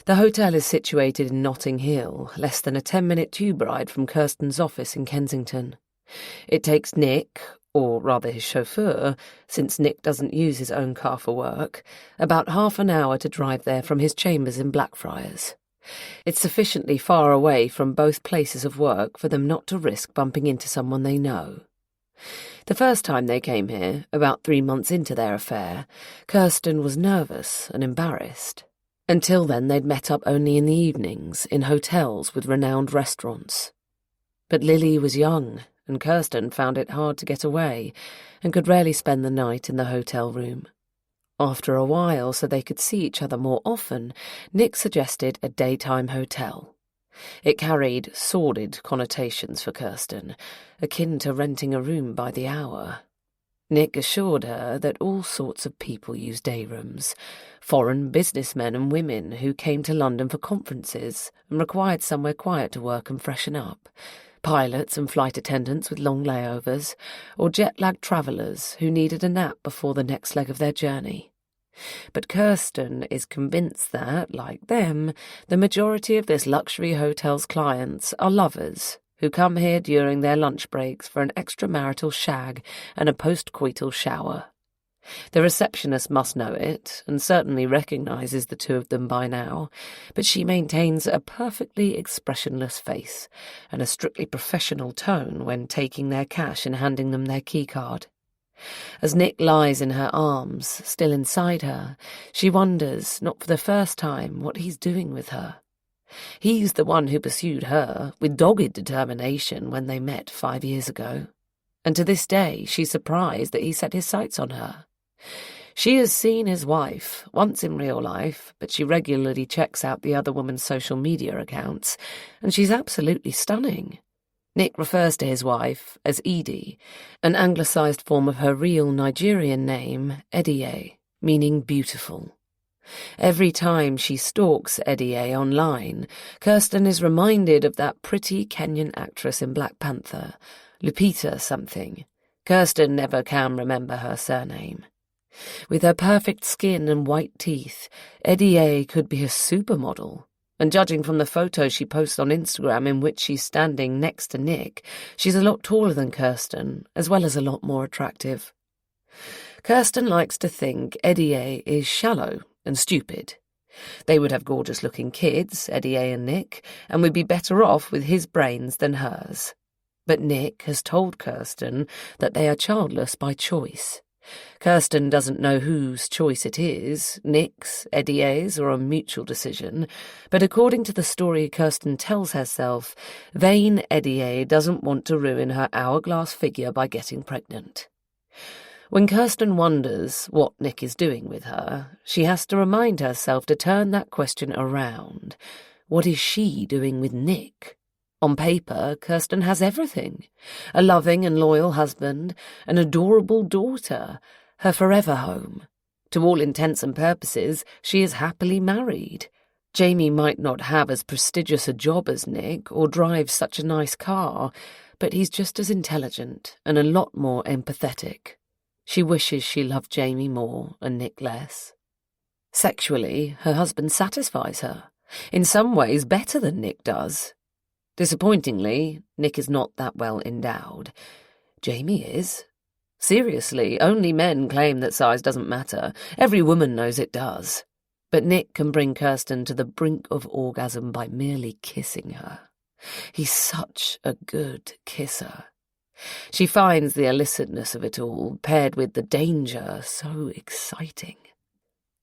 The hotel is situated in Notting Hill, less than a 10-minute tube ride from Kirsten's office in Kensington. It takes Nick, or rather his chauffeur, since Nick doesn't use his own car for work, about half an hour to drive there from his chambers in Blackfriars. It's sufficiently far away from both places of work for them not to risk bumping into someone they know. The first time they came here, about 3 months into their affair, Kirsten was nervous and embarrassed. Until then they'd met up only in the evenings, in hotels with renowned restaurants. But Lily was young, and Kirsten found it hard to get away, and could rarely spend the night in the hotel room. After a while, so they could see each other more often, Nick suggested a daytime hotel. It carried sordid connotations for Kirsten, akin to renting a room by the hour. Nick assured her that all sorts of people use day rooms, foreign businessmen and women who came to London for conferences and required somewhere quiet to work and freshen up, pilots and flight attendants with long layovers, or jet-lagged travellers who needed a nap before the next leg of their journey. But Kirsten is convinced that, like them, the majority of this luxury hotel's clients are lovers who come here during their lunch breaks for an extramarital shag and a post-coital shower. The receptionist must know it, and certainly recognises the two of them by now, but she maintains a perfectly expressionless face and a strictly professional tone when taking their cash and handing them their keycard. As Nick lies in her arms, still inside her, she wonders, not for the first time, what he's doing with her. He's the one who pursued her with dogged determination when they met 5 years ago, and to this day she's surprised that he set his sights on her. She has seen his wife, once in real life, but she regularly checks out the other woman's social media accounts, and she's absolutely stunning. Nick refers to his wife as Edie, an anglicised form of her real Nigerian name, Edie, meaning beautiful. Every time she stalks Edie online, Kirsten is reminded of that pretty Kenyan actress in Black Panther, Lupita something. Kirsten never can remember her surname. With her perfect skin and white teeth, Edie could be a supermodel, and judging from the photo she posts on Instagram in which she's standing next to Nick, she's a lot taller than Kirsten, as well as a lot more attractive. Kirsten likes to think Edie is shallow and stupid. They would have gorgeous-looking kids, Edie and Nick, and would be better off with his brains than hers. But Nick has told Kirsten that they are childless by choice. Kirsten doesn't know whose choice it is, Nick's, Edie's, or a mutual decision, but according to the story Kirsten tells herself, vain Edie doesn't want to ruin her hourglass figure by getting pregnant. When Kirsten wonders what Nick is doing with her, she has to remind herself to turn that question around. What is she doing with Nick? On paper, Kirsten has everything. A loving and loyal husband, an adorable daughter, her forever home. To all intents and purposes, she is happily married. Jamie might not have as prestigious a job as Nick or drive such a nice car, but he's just as intelligent and a lot more empathetic. She wishes she loved Jamie more and Nick less. Sexually, her husband satisfies her, in some ways better than Nick does. Disappointingly, Nick is not that well endowed. Jamie is. Seriously, only men claim that size doesn't matter. Every woman knows it does. But Nick can bring Kirsten to the brink of orgasm by merely kissing her. He's such a good kisser. She finds the illicitness of it all, paired with the danger, so exciting.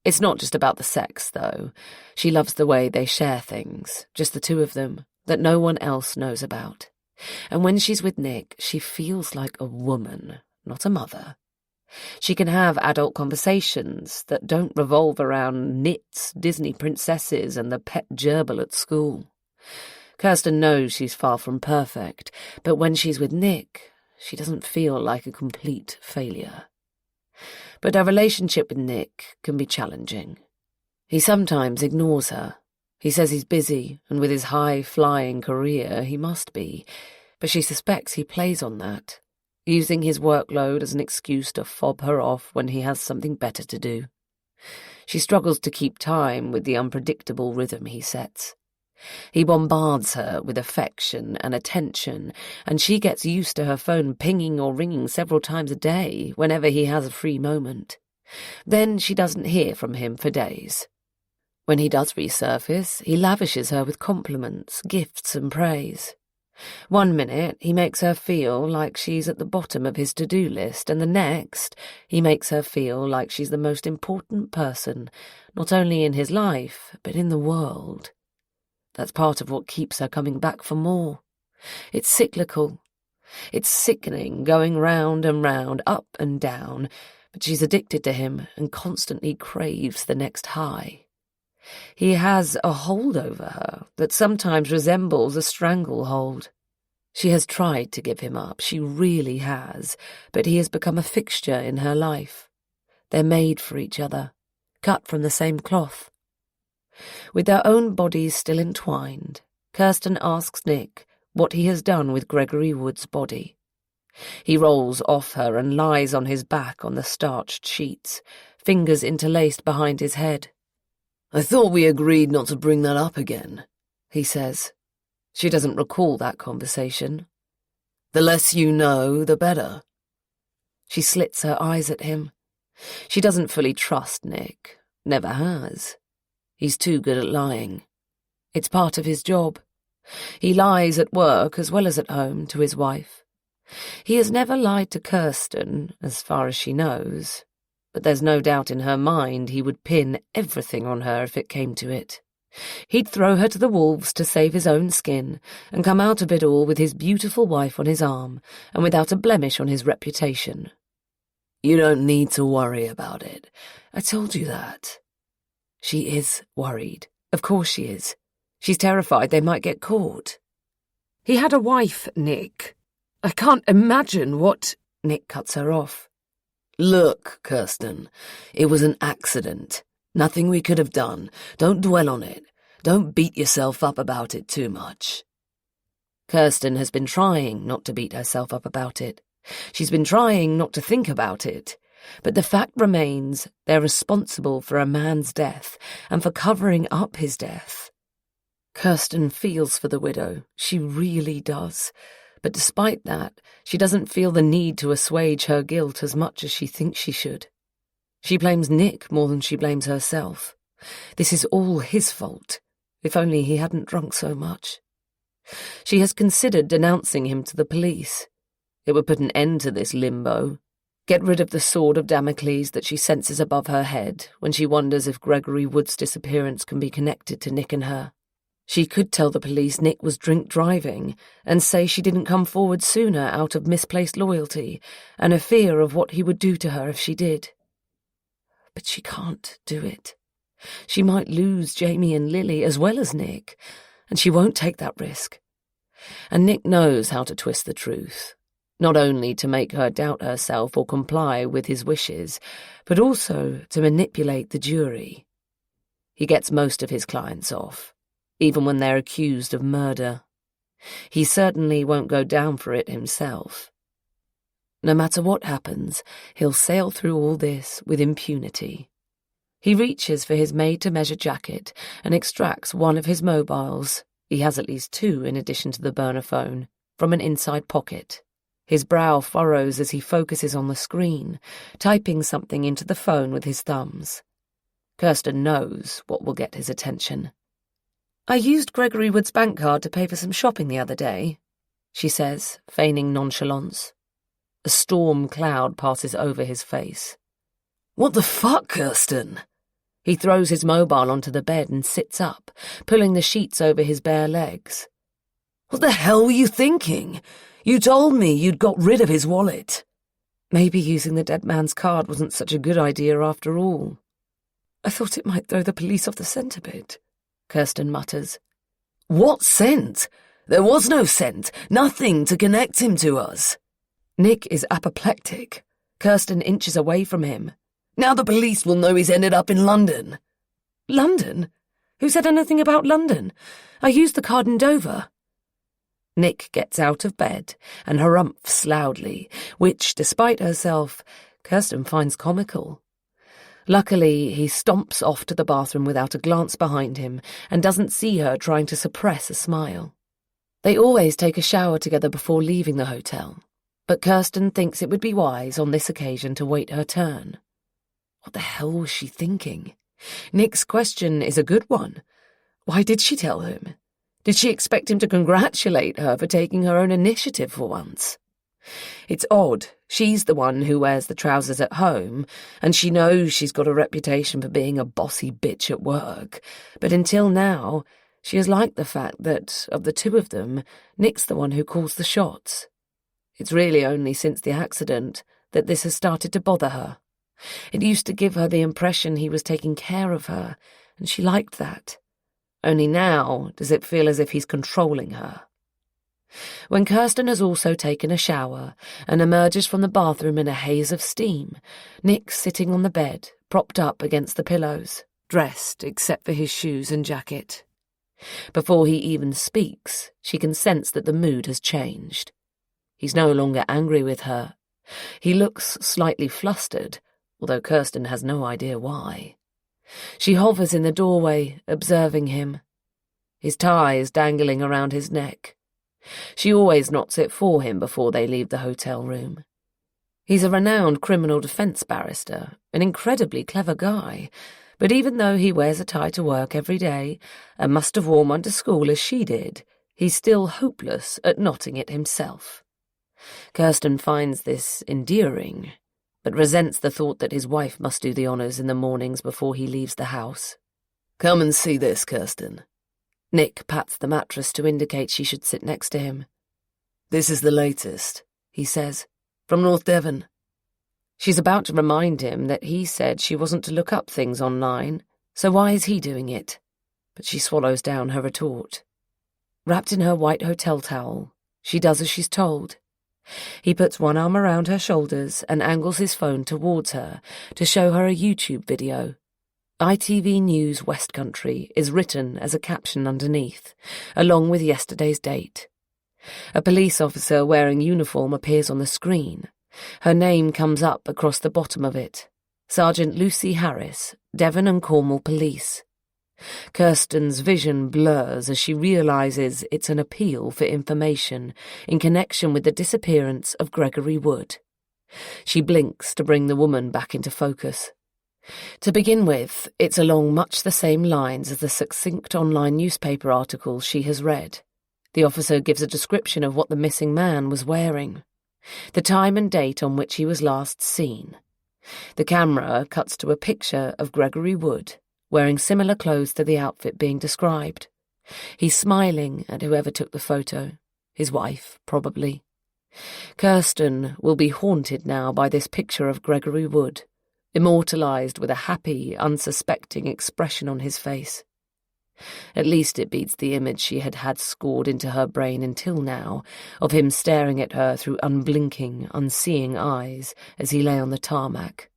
It's not just about the sex, though. She loves the way they share things, just the two of them, that no one else knows about. And when she's with Nick, she feels like a woman, not a mother. She can have adult conversations that don't revolve around knits, Disney princesses, and the pet gerbil at school. Kirsten knows she's far from perfect, but when she's with Nick, she doesn't feel like a complete failure. But her relationship with Nick can be challenging. He sometimes ignores her. He says he's busy, and with his high-flying career, he must be, but she suspects he plays on that, using his workload as an excuse to fob her off when he has something better to do. She struggles to keep time with the unpredictable rhythm he sets. He bombards her with affection and attention, and she gets used to her phone pinging or ringing several times a day whenever he has a free moment. Then she doesn't hear from him for days. When he does resurface, he lavishes her with compliments, gifts and praise. One minute he makes her feel like she's at the bottom of his to-do list, and the next he makes her feel like she's the most important person, not only in his life, but in the world. That's part of what keeps her coming back for more. It's cyclical. It's sickening, going round and round, up and down, but she's addicted to him and constantly craves the next high. He has a hold over her that sometimes resembles a stranglehold. She has tried to give him up, she really has, but he has become a fixture in her life. They're made for each other, cut from the same cloth. With their own bodies still entwined, Kirsten asks Nick what he has done with Gregory Wood's body. He rolls off her and lies on his back on the starched sheets, fingers interlaced behind his head. "I thought we agreed not to bring that up again," he says. She doesn't recall that conversation. "The less you know, the better." She slits her eyes at him. She doesn't fully trust Nick, never has. He's too good at lying. It's part of his job. He lies at work as well as at home to his wife. He has never lied to Kirsten, as far as she knows, but there's no doubt in her mind he would pin everything on her if it came to it. He'd throw her to the wolves to save his own skin, and come out of it all with his beautiful wife on his arm, and without a blemish on his reputation. "You don't need to worry about it. I told you that." She is worried. Of course she is. She's terrified they might get caught. "He had a wife, Nick. I can't imagine what—" Nick cuts her off. "Look, Kirsten, it was an accident. Nothing we could have done. Don't dwell on it. Don't beat yourself up about it too much." Kirsten has been trying not to beat herself up about it. She's been trying not to think about it. But the fact remains they're responsible for a man's death and for covering up his death. Kirsten feels for the widow. She really does. But despite that, she doesn't feel the need to assuage her guilt as much as she thinks she should. She blames Nick more than she blames herself. This is all his fault. If only he hadn't drunk so much. She has considered denouncing him to the police. It would put an end to this limbo. Get rid of the sword of Damocles that she senses above her head when she wonders if Gregory Wood's disappearance can be connected to Nick and her. She could tell the police Nick was drink driving and say she didn't come forward sooner out of misplaced loyalty and a fear of what he would do to her if she did. But she can't do it. She might lose Jamie and Lily as well as Nick, and she won't take that risk. And Nick knows how to twist the truth, not only to make her doubt herself or comply with his wishes, but also to manipulate the jury. He gets most of his clients off, even when they're accused of murder. He certainly won't go down for it himself. No matter what happens, he'll sail through all this with impunity. He reaches for his made-to-measure jacket and extracts one of his mobiles, he has at least two in addition to the burner phone, from an inside pocket. His brow furrows as he focuses on the screen, typing something into the phone with his thumbs. Kirsten knows what will get his attention. "I used Gregory Wood's bank card to pay for some shopping the other day," she says, feigning nonchalance. A storm cloud passes over his face. "What the fuck, Kirsten?" He throws his mobile onto the bed and sits up, pulling the sheets over his bare legs. "What the hell were you thinking? You told me you'd got rid of his wallet." Maybe using the dead man's card wasn't such a good idea after all. "I thought it might throw the police off the scent a bit," Kirsten mutters. "What scent? There was no scent, nothing to connect him to us." Nick is apoplectic. Kirsten inches away from him. "Now the police will know he's ended up in London." "London? Who said anything about London? I used the card in Dover." Nick gets out of bed and harumphs loudly, which, despite herself, Kirsten finds comical. Luckily, he stomps off to the bathroom without a glance behind him and doesn't see her trying to suppress a smile. They always take a shower together before leaving the hotel, but Kirsten thinks it would be wise on this occasion to wait her turn. What the hell was she thinking? Nick's question is a good one. Why did she tell him? Did she expect him to congratulate her for taking her own initiative for once? It's odd. She's the one who wears the trousers at home, and she knows she's got a reputation for being a bossy bitch at work. But until now, she has liked the fact that, of the two of them, Nick's the one who calls the shots. It's really only since the accident that this has started to bother her. It used to give her the impression he was taking care of her, and she liked that. Only now does it feel as if he's controlling her. When Kirsten has also taken a shower and emerges from the bathroom in a haze of steam, Nick's sitting on the bed, propped up against the pillows, dressed except for his shoes and jacket. Before he even speaks, she can sense that the mood has changed. He's no longer angry with her. He looks slightly flustered, although Kirsten has no idea why. She hovers in the doorway, observing him. His tie is dangling around his neck. She always knots it for him before they leave the hotel room. He's a renowned criminal defense barrister, an incredibly clever guy, but even though he wears a tie to work every day and must have worn one to school as she did, he's still hopeless at knotting it himself. Kirsten finds this endearing, but resents the thought that his wife must do the honours in the mornings before he leaves the house. Come and see this, Kirsten. Nick pats the mattress to indicate she should sit next to him. This is the latest, he says, from North Devon. She's about to remind him that he said she wasn't to look up things online, so why is he doing it? But she swallows down her retort. Wrapped in her white hotel towel, she does as she's told. He puts one arm around her shoulders and angles his phone towards her to show her a YouTube video. ITV News West Country is written as a caption underneath, along with yesterday's date. A police officer wearing uniform appears on the screen. Her name comes up across the bottom of it. Sergeant Lucy Harris, Devon and Cornwall Police. Kirsten's vision blurs as she realises it's an appeal for information in connection with the disappearance of Gregory Wood. She blinks to bring the woman back into focus. To begin with, it's along much the same lines as the succinct online newspaper articles she has read. The officer gives a description of what the missing man was wearing, the time and date on which he was last seen. The camera cuts to a picture of Gregory Wood, wearing similar clothes to the outfit being described. He's smiling at whoever took the photo, his wife, probably. Kirsten will be haunted now by this picture of Gregory Wood, immortalised with a happy, unsuspecting expression on his face. At least it beats the image she had had scored into her brain until now, of him staring at her through unblinking, unseeing eyes as he lay on the tarmac.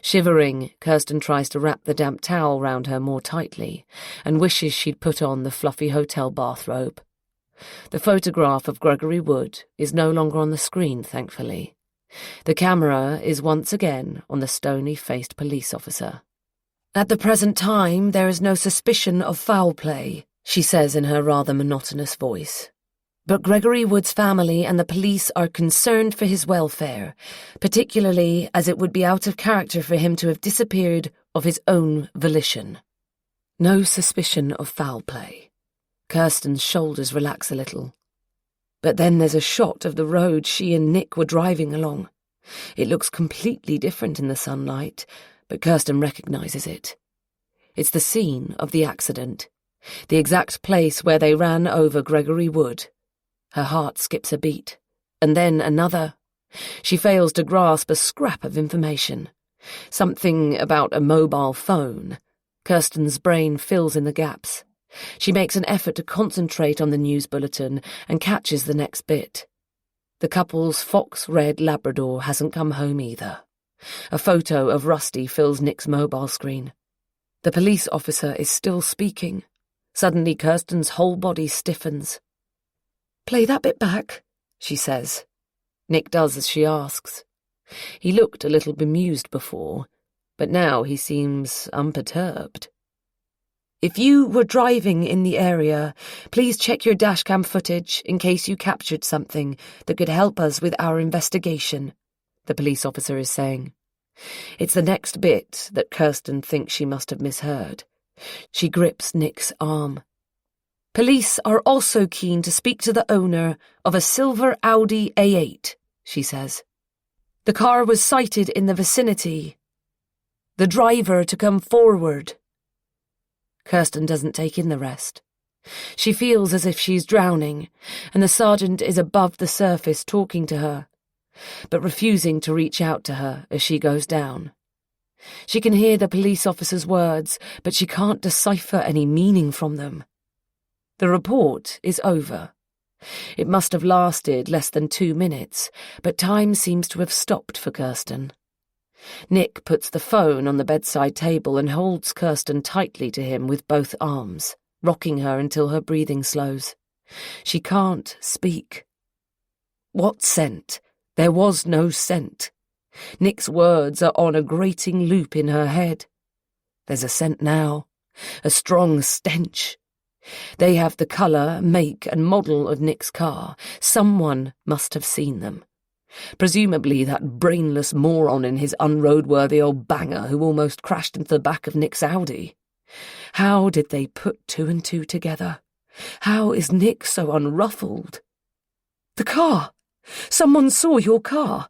Shivering, Kirsten tries to wrap the damp towel round her more tightly, and wishes she'd put on the fluffy hotel bathrobe. The photograph of Gregory Wood is no longer on the screen, thankfully. The camera is once again on the stony-faced police officer. At the present time, there is no suspicion of foul play, she says in her rather monotonous voice. But Gregory Wood's family and the police are concerned for his welfare, particularly as it would be out of character for him to have disappeared of his own volition. No suspicion of foul play. Kirsten's shoulders relax a little. But then there's a shot of the road she and Nick were driving along. It looks completely different in the sunlight, but Kirsten recognises it. It's the scene of the accident, the exact place where they ran over Gregory Wood. Her heart skips a beat, and then another. She fails to grasp a scrap of information. Something about a mobile phone. Kirsten's brain fills in the gaps. She makes an effort to concentrate on the news bulletin and catches the next bit. The couple's fox-red Labrador hasn't come home either. A photo of Rusty fills Nick's mobile screen. The police officer is still speaking. Suddenly Kirsten's whole body stiffens. "Play that bit back," she says. Nick does as she asks. He looked a little bemused before. but now he seems unperturbed. "If you were driving in the area, please check your dashcam footage in case you captured something that could help us with our investigation," the police officer is saying. It's the next bit that Kirsten thinks she must have misheard. She grips Nick's arm. "Police are also keen to speak to the owner of a silver Audi A8, she says. "The car was sighted in the vicinity. The driver to come forward." Kirsten doesn't take in the rest. She feels as if she's drowning, and the sergeant is above the surface talking to her, but refusing to reach out to her as she goes down. She can hear the police officer's words, but she can't decipher any meaning from them. The report is over. It must have lasted less than 2 minutes, but time seems to have stopped for Kirsten. Nick puts the phone on the bedside table and holds Kirsten tightly to him with both arms, rocking her until her breathing slows. She can't speak. What scent? There was no scent. Nick's words are on a grating loop in her head. There's a scent now, a strong stench. They have the colour, make and model of Nick's car. Someone must have seen them. Presumably that brainless moron in his unroadworthy old banger who almost crashed into the back of Nick's Audi. How did they put 2 and 2 together? How is Nick so unruffled? "The car! Someone saw your car.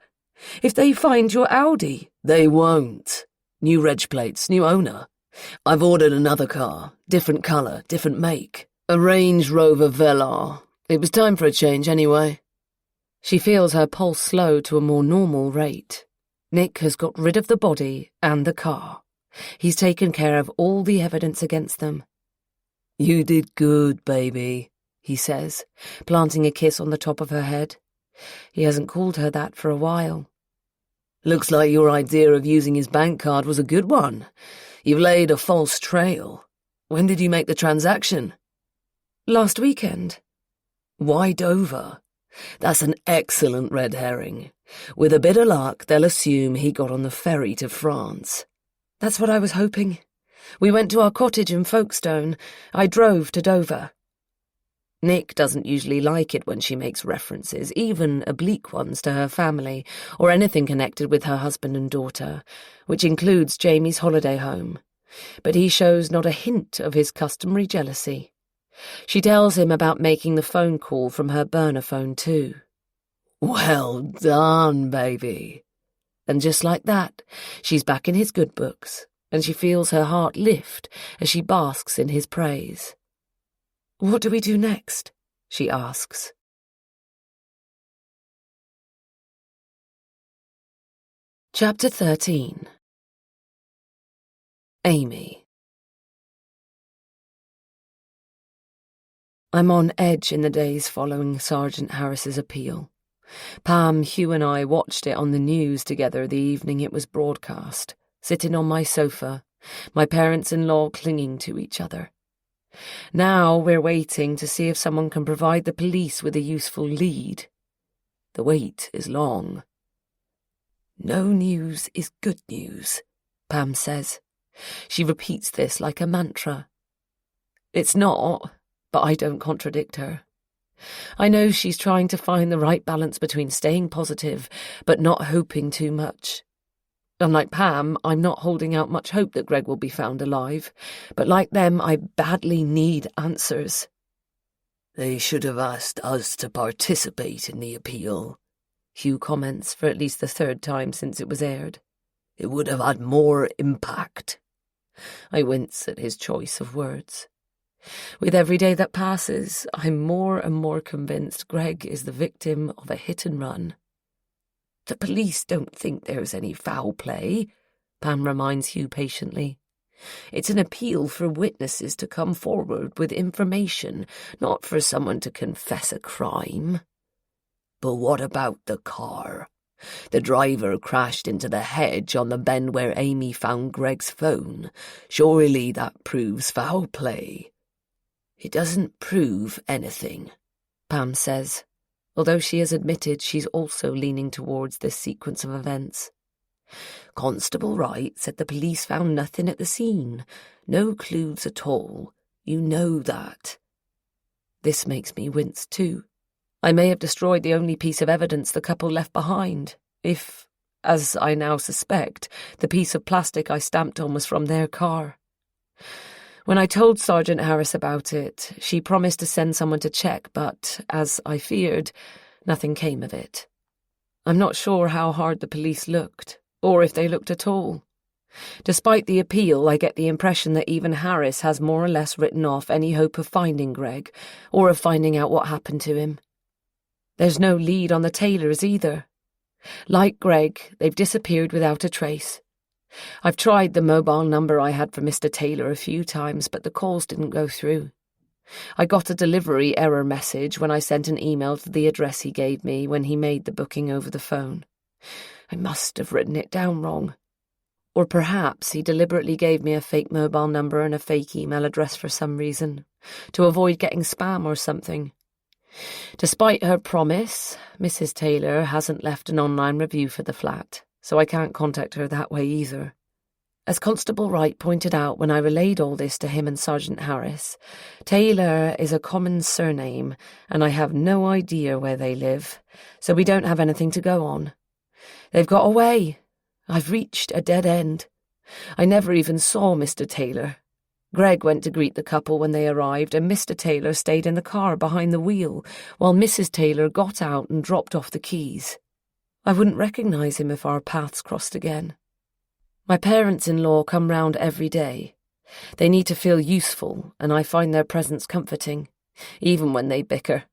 If they find your Audi—" "They won't. New reg plates, new owner. I've ordered another car, different colour, different make. A Range Rover Velar. It was time for a change anyway." She feels her pulse slow to a more normal rate. Nick has got rid of the body and the car. He's taken care of all the evidence against them. "You did good, baby," he says, planting a kiss on the top of her head. He hasn't called her that for a while. "Looks like your idea of using his bank card was a good one. You've laid a false trail. When did you make the transaction?" "Last weekend." "Why Dover? That's an excellent red herring. With a bit of luck, they'll assume he got on the ferry to France." "That's what I was hoping. We went to our cottage in Folkestone. I drove to Dover." Nick doesn't usually like it when she makes references, even oblique ones, to her family, or anything connected with her husband and daughter, which includes Jamie's holiday home. But he shows not a hint of his customary jealousy. She tells him about making the phone call from her burner phone too. "Well done, baby." And just like that, she's back in his good books, and she feels her heart lift as she basks in his praise. "What do we do next?" she asks. Chapter 13. Amy. I'm on edge in the days following Sergeant Harris's appeal. Pam, Hugh and I watched it on the news together the evening it was broadcast, sitting on my sofa, my parents-in-law clinging to each other. Now we're waiting to see if someone can provide the police with a useful lead. The wait is long. "No news is good news," Pam says. She repeats this like a mantra. It's not, but I don't contradict her. I know she's trying to find the right balance between staying positive but not hoping too much. Unlike Pam, I'm not holding out much hope that Greg will be found alive, but like them, I badly need answers. "They should have asked us to participate in the appeal," Hugh comments for at least the 3rd time since it was aired. "It would have had more impact." I wince at his choice of words. With every day that passes, I'm more and more convinced Greg is the victim of a hit and run. "The police don't think there's any foul play," Pam reminds Hugh patiently. "It's an appeal for witnesses to come forward with information, not for someone to confess a crime." "But what about the car? The driver crashed into the hedge on the bend where Amy found Greg's phone. Surely that proves foul play." "It doesn't prove anything," Pam says, although she has admitted she's also leaning towards this sequence of events. Constable Wright said the police found nothing at the scene. No clues at all. You know that. This makes me wince too. I may have destroyed the only piece of evidence the couple left behind, if, as I now suspect, the piece of plastic I stamped on was from their car. When I told Sergeant Harris about it, she promised to send someone to check, but, as I feared, nothing came of it. I'm not sure how hard the police looked, or if they looked at all. Despite the appeal, I get the impression that even Harris has more or less written off any hope of finding Greg, or of finding out what happened to him. There's no lead on the Taylors either. Like Greg, they've disappeared without a trace. I've tried the mobile number I had for Mr. Taylor a few times, but the calls didn't go through. I got a delivery error message when I sent an email to the address he gave me when he made the booking over the phone. I must have written it down wrong. Or perhaps he deliberately gave me a fake mobile number and a fake email address for some reason, to avoid getting spam or something. Despite her promise, Mrs. Taylor hasn't left an online review for the flat, so I can't contact her that way either. As Constable Wright pointed out when I relayed all this to him and Sergeant Harris, Taylor is a common surname, and I have no idea where they live, so we don't have anything to go on. They've got away. I've reached a dead end. I never even saw Mr. Taylor. Greg went to greet the couple when they arrived, and Mr. Taylor stayed in the car behind the wheel, while Mrs. Taylor got out and dropped off the keys. I wouldn't recognise him if our paths crossed again. My parents-in-law come round every day. They need to feel useful, and I find their presence comforting, even when they bicker.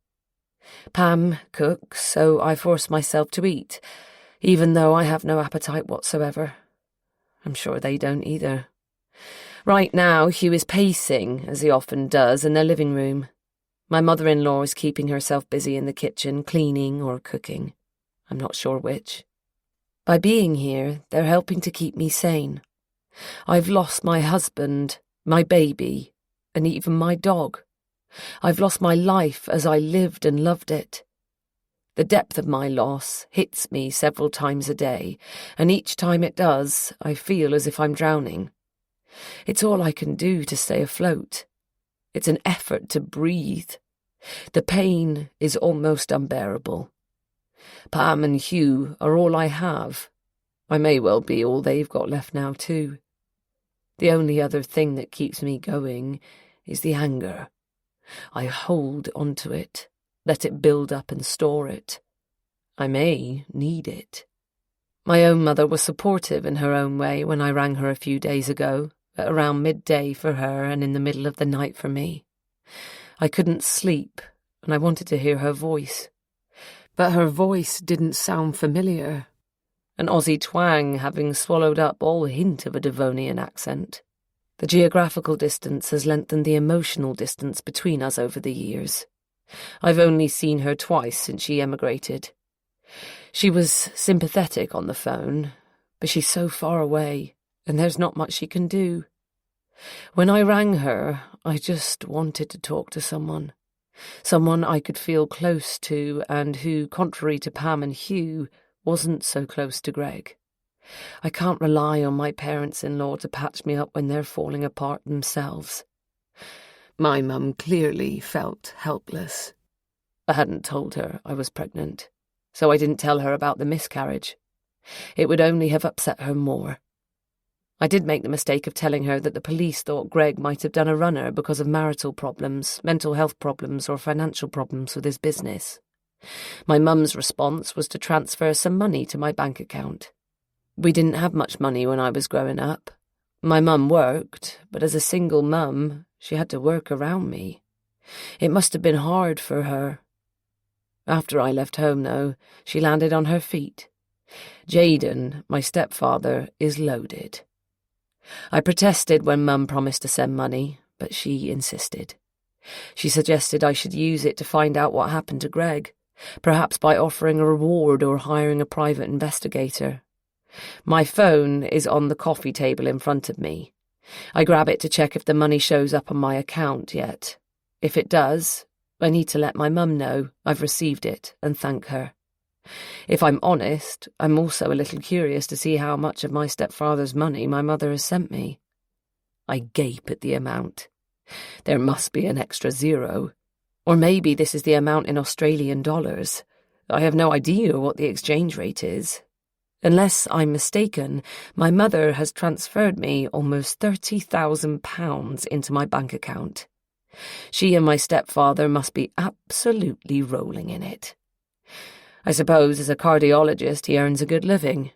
Pam cooks, so I force myself to eat, even though I have no appetite whatsoever. I'm sure they don't either. Right now, Hugh is pacing, as he often does, in their living room. My mother-in-law is keeping herself busy in the kitchen, cleaning or cooking. I'm not sure which. By being here, they're helping to keep me sane. I've lost my husband, my baby, and even my dog. I've lost my life as I lived and loved it. The depth of my loss hits me several times a day, and each time it does, I feel as if I'm drowning. It's all I can do to stay afloat. It's an effort to breathe. The pain is almost unbearable. Pam and Hugh are all I have. I may well be all they've got left now, too. The only other thing that keeps me going is the anger. I hold onto it, let it build up and store it. I may need it. My own mother was supportive in her own way when I rang her a few days ago, at around midday for her and in the middle of the night for me. I couldn't sleep, and I wanted to hear her voice. But her voice didn't sound familiar, an Aussie twang having swallowed up all hint of a Devonian accent. The geographical distance has lengthened the emotional distance between us over the years. I've only seen her twice since she emigrated. She was sympathetic on the phone, but she's so far away, and there's not much she can do. When I rang her, I just wanted to talk to someone. Someone I could feel close to and who, contrary to Pam and Hugh, wasn't so close to Greg. I can't rely on my parents-in-law to patch me up when they're falling apart themselves. My mum clearly felt helpless. I hadn't told her I was pregnant, so I didn't tell her about the miscarriage. It would only have upset her more. I did make the mistake of telling her that the police thought Greg might have done a runner because of marital problems, mental health problems, or financial problems with his business. My mum's response was to transfer some money to my bank account. We didn't have much money when I was growing up. My mum worked, but as a single mum, she had to work around me. It must have been hard for her. After I left home, though, she landed on her feet. Jaden, my stepfather, is loaded. I protested when Mum promised to send money, but she insisted. She suggested I should use it to find out what happened to Greg, perhaps by offering a reward or hiring a private investigator. My phone is on the coffee table in front of me. I grab it to check if the money shows up on my account yet. If it does, I need to let my mum know I've received it and thank her. If I'm honest, I'm also a little curious to see how much of my stepfather's money my mother has sent me. I gape at the amount. There must be an extra zero. Or maybe this is the amount in Australian dollars. I have no idea what the exchange rate is. Unless I'm mistaken, my mother has transferred me almost £30,000 into my bank account. She and my stepfather must be absolutely rolling in it. I suppose as a cardiologist he earns a good living.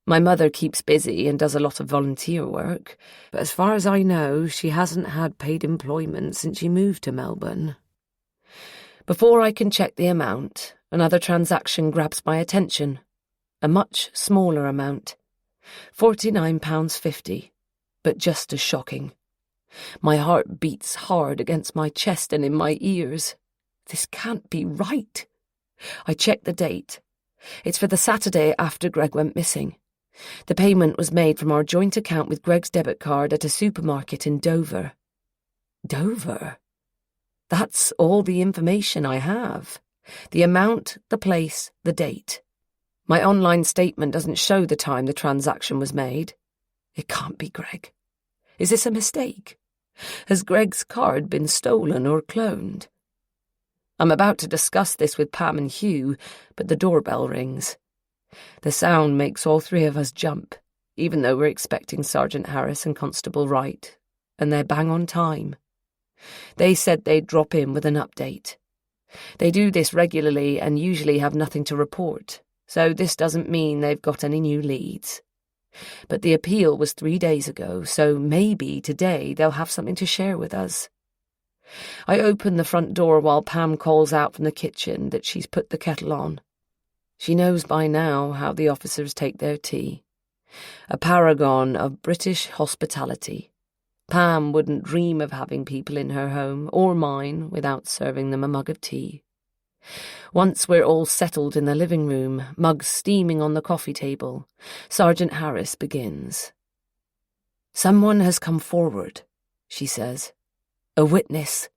My mother keeps busy and does a lot of volunteer work, but as far as I know, she hasn't had paid employment since she moved to Melbourne. Before I can check the amount, another transaction grabs my attention. A much smaller amount. £49.50, but just as shocking. My heart beats hard against my chest and in my ears. This can't be right. I check the date. It's for the Saturday after Greg went missing. The payment was made from our joint account with Greg's debit card at a supermarket in Dover. Dover? That's all the information I have. The amount, the place, the date. My online statement doesn't show the time the transaction was made. It can't be Greg. Is this a mistake? Has Greg's card been stolen or cloned? I'm about to discuss this with Pam and Hugh, but the doorbell rings. The sound makes all three of us jump, even though we're expecting Sergeant Harris and Constable Wright, and they're bang on time. They said they'd drop in with an update. They do this regularly and usually have nothing to report, so this doesn't mean they've got any new leads. But the appeal was 3 days ago, so maybe today they'll have something to share with us. I open the front door while Pam calls out from the kitchen that she's put the kettle on. She knows by now how the officers take their tea. A paragon of British hospitality. Pam wouldn't dream of having people in her home, or mine, without serving them a mug of tea. Once we're all settled in the living room, mugs steaming on the coffee table, Sergeant Harris begins. "Someone has come forward," she says. "A witness."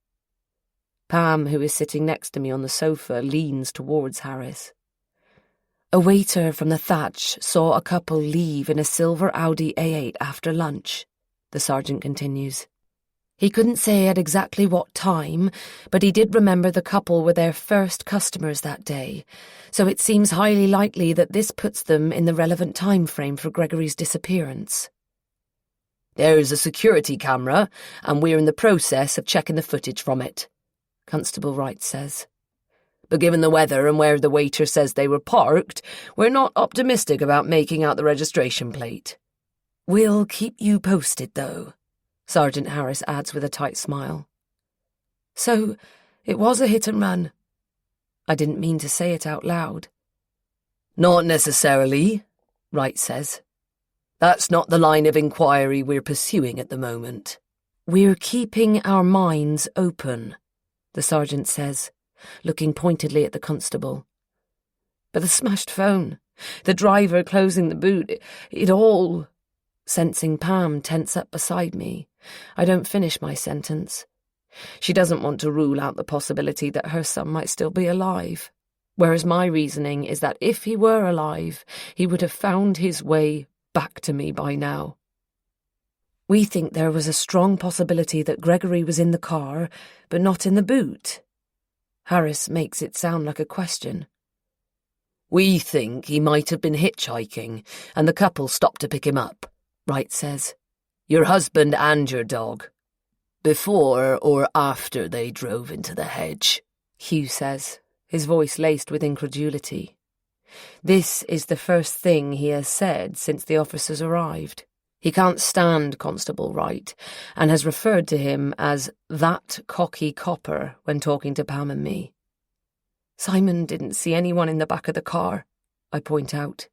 Pam, who is sitting next to me on the sofa, leans towards Harris. "A waiter from the Thatch saw a couple leave in a silver Audi A8 after lunch," the sergeant continues. "He couldn't say at exactly what time, but he did remember the couple were their first customers that day, so it seems highly likely that this puts them in the relevant time frame for Gregory's disappearance." "There's a security camera, and we're in the process of checking the footage from it," Constable Wright says. "But given the weather and where the waiter says they were parked, we're not optimistic about making out the registration plate." "We'll keep you posted, though," Sergeant Harris adds with a tight smile. "So, it was a hit and run." I didn't mean to say it out loud. "Not necessarily," Wright says. "That's not the line of inquiry we're pursuing at the moment." "We're keeping our minds open," the sergeant says, looking pointedly at the constable. "But the smashed phone, the driver closing the boot, it all—" Sensing Pam tense up beside me, I don't finish my sentence. She doesn't want to rule out the possibility that her son might still be alive, whereas my reasoning is that if he were alive, he would have found his way back to me by now. "We think there was a strong possibility that Gregory was in the car, but not in the boot." Harris makes it sound like a question. "We think he might have been hitchhiking, and the couple stopped to pick him up," Wright says. "Your husband and your dog. Before or after they drove into the hedge," Hugh says, his voice laced with incredulity. This is the first thing he has said since the officers arrived. He can't stand Constable Wright, and has referred to him as that cocky copper when talking to Pam and me. "Simon didn't see anyone in the back of the car," I point out.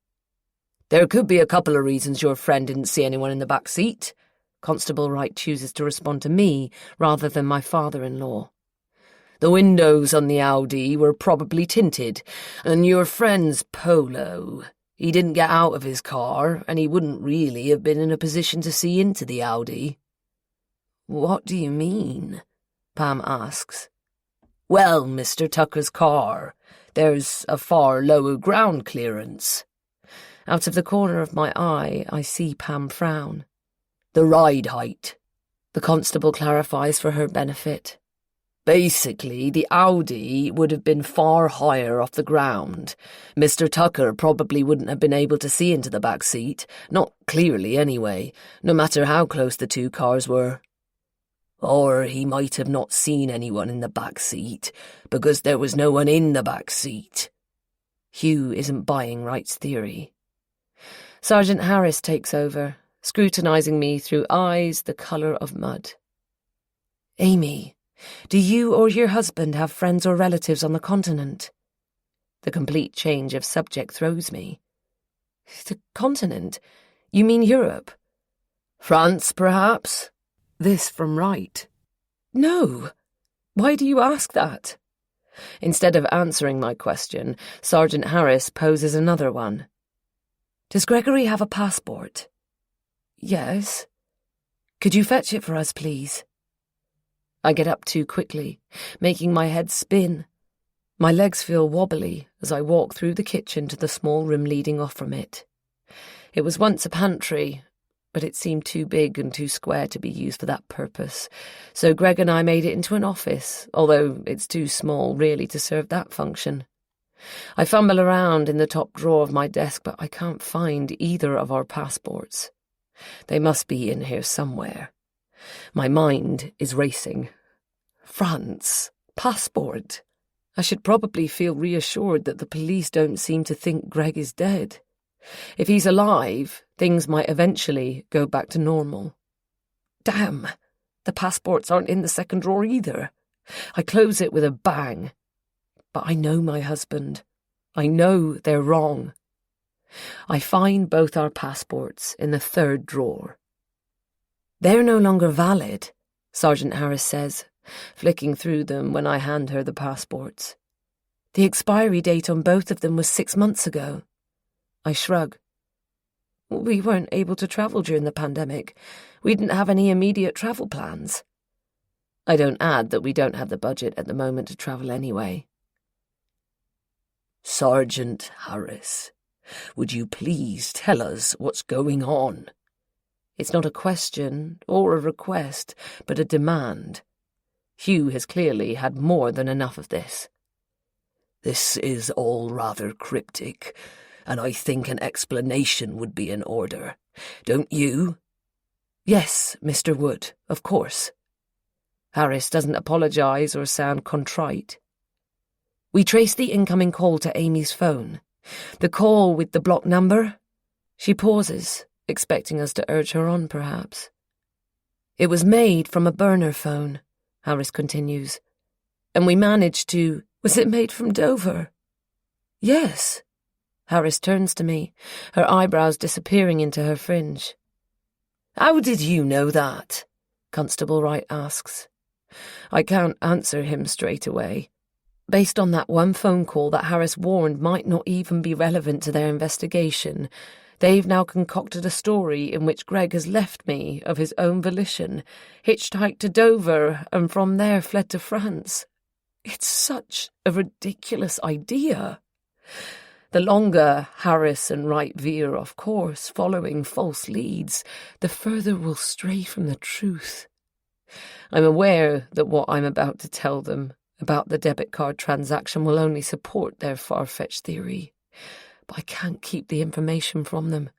"There could be a couple of reasons your friend didn't see anyone in the back seat." Constable Wright chooses to respond to me rather than my father-in-law. "The windows on the Audi were probably tinted, and your friend's Polo. He didn't get out of his car, and he wouldn't really have been in a position to see into the Audi." "What do you mean?" Pam asks. Well, Mr. Tucker's car. There's a far lower ground clearance. Out of the corner of my eye, I see Pam frown. The ride height. The constable clarifies for her benefit. Basically, the Audi would have been far higher off the ground. Mr. Tucker probably wouldn't have been able to see into the back seat, not clearly anyway, no matter how close the two cars were. Or he might have not seen anyone in the back seat, because there was no one in the back seat. Hugh isn't buying Wright's theory. Sergeant Harris takes over, scrutinising me through eyes the colour of mud. Amy, do you or your husband have friends or relatives on the continent? The complete change of subject throws me. The continent? You mean Europe? France, perhaps? This from Wright. No. Why do you ask that? Instead of answering my question, Sergeant Harris poses another one. Does Gregory have a passport? Yes. Could you fetch it for us, please? I get up too quickly, making my head spin. My legs feel wobbly as I walk through the kitchen to the small room leading off from it. It was once a pantry, but it seemed too big and too square to be used for that purpose, so Greg and I made it into an office, although it's too small really to serve that function. I fumble around in the top drawer of my desk, but I can't find either of our passports. They must be in here somewhere. My mind is racing. France. Passport. I should probably feel reassured that the police don't seem to think Greg is dead. If he's alive, things might eventually go back to normal. Damn! The passports aren't in the second drawer either. I close it with a bang. But I know my husband. I know they're wrong. I find both our passports in the third drawer. They're no longer valid, Sergeant Harris says, flicking through them when I hand her the passports. The expiry date on both of them was 6 months ago. I shrug. We weren't able to travel during the pandemic. We didn't have any immediate travel plans. I don't add that we don't have the budget at the moment to travel anyway. Sergeant Harris, would you please tell us what's going on? It's not a question or a request, but a demand. Hugh has clearly had more than enough of this. This is all rather cryptic, and I think an explanation would be in order. Don't you? Yes, Mr. Wood, of course. Harris doesn't apologise or sound contrite. We traced the incoming call to Amy's phone. The call with the block number. She pauses, expecting us to urge her on, perhaps. It was made from a burner phone, Harris continues. And we managed to... Was it made from Dover? Yes. Harris turns to me, her eyebrows disappearing into her fringe. How did you know that? Constable Wright asks. I can't answer him straight away. Based on that one phone call that Harris warned might not even be relevant to their investigation, they've now concocted a story in which Greg has left me of his own volition, hitchhiked to Dover, and from there fled to France. It's such a ridiculous idea. The longer Harris and Wright veer off course, following false leads, the further we'll stray from the truth. I'm aware that what I'm about to tell them about the debit card transaction will only support their far-fetched theory, but I can't keep the information from them.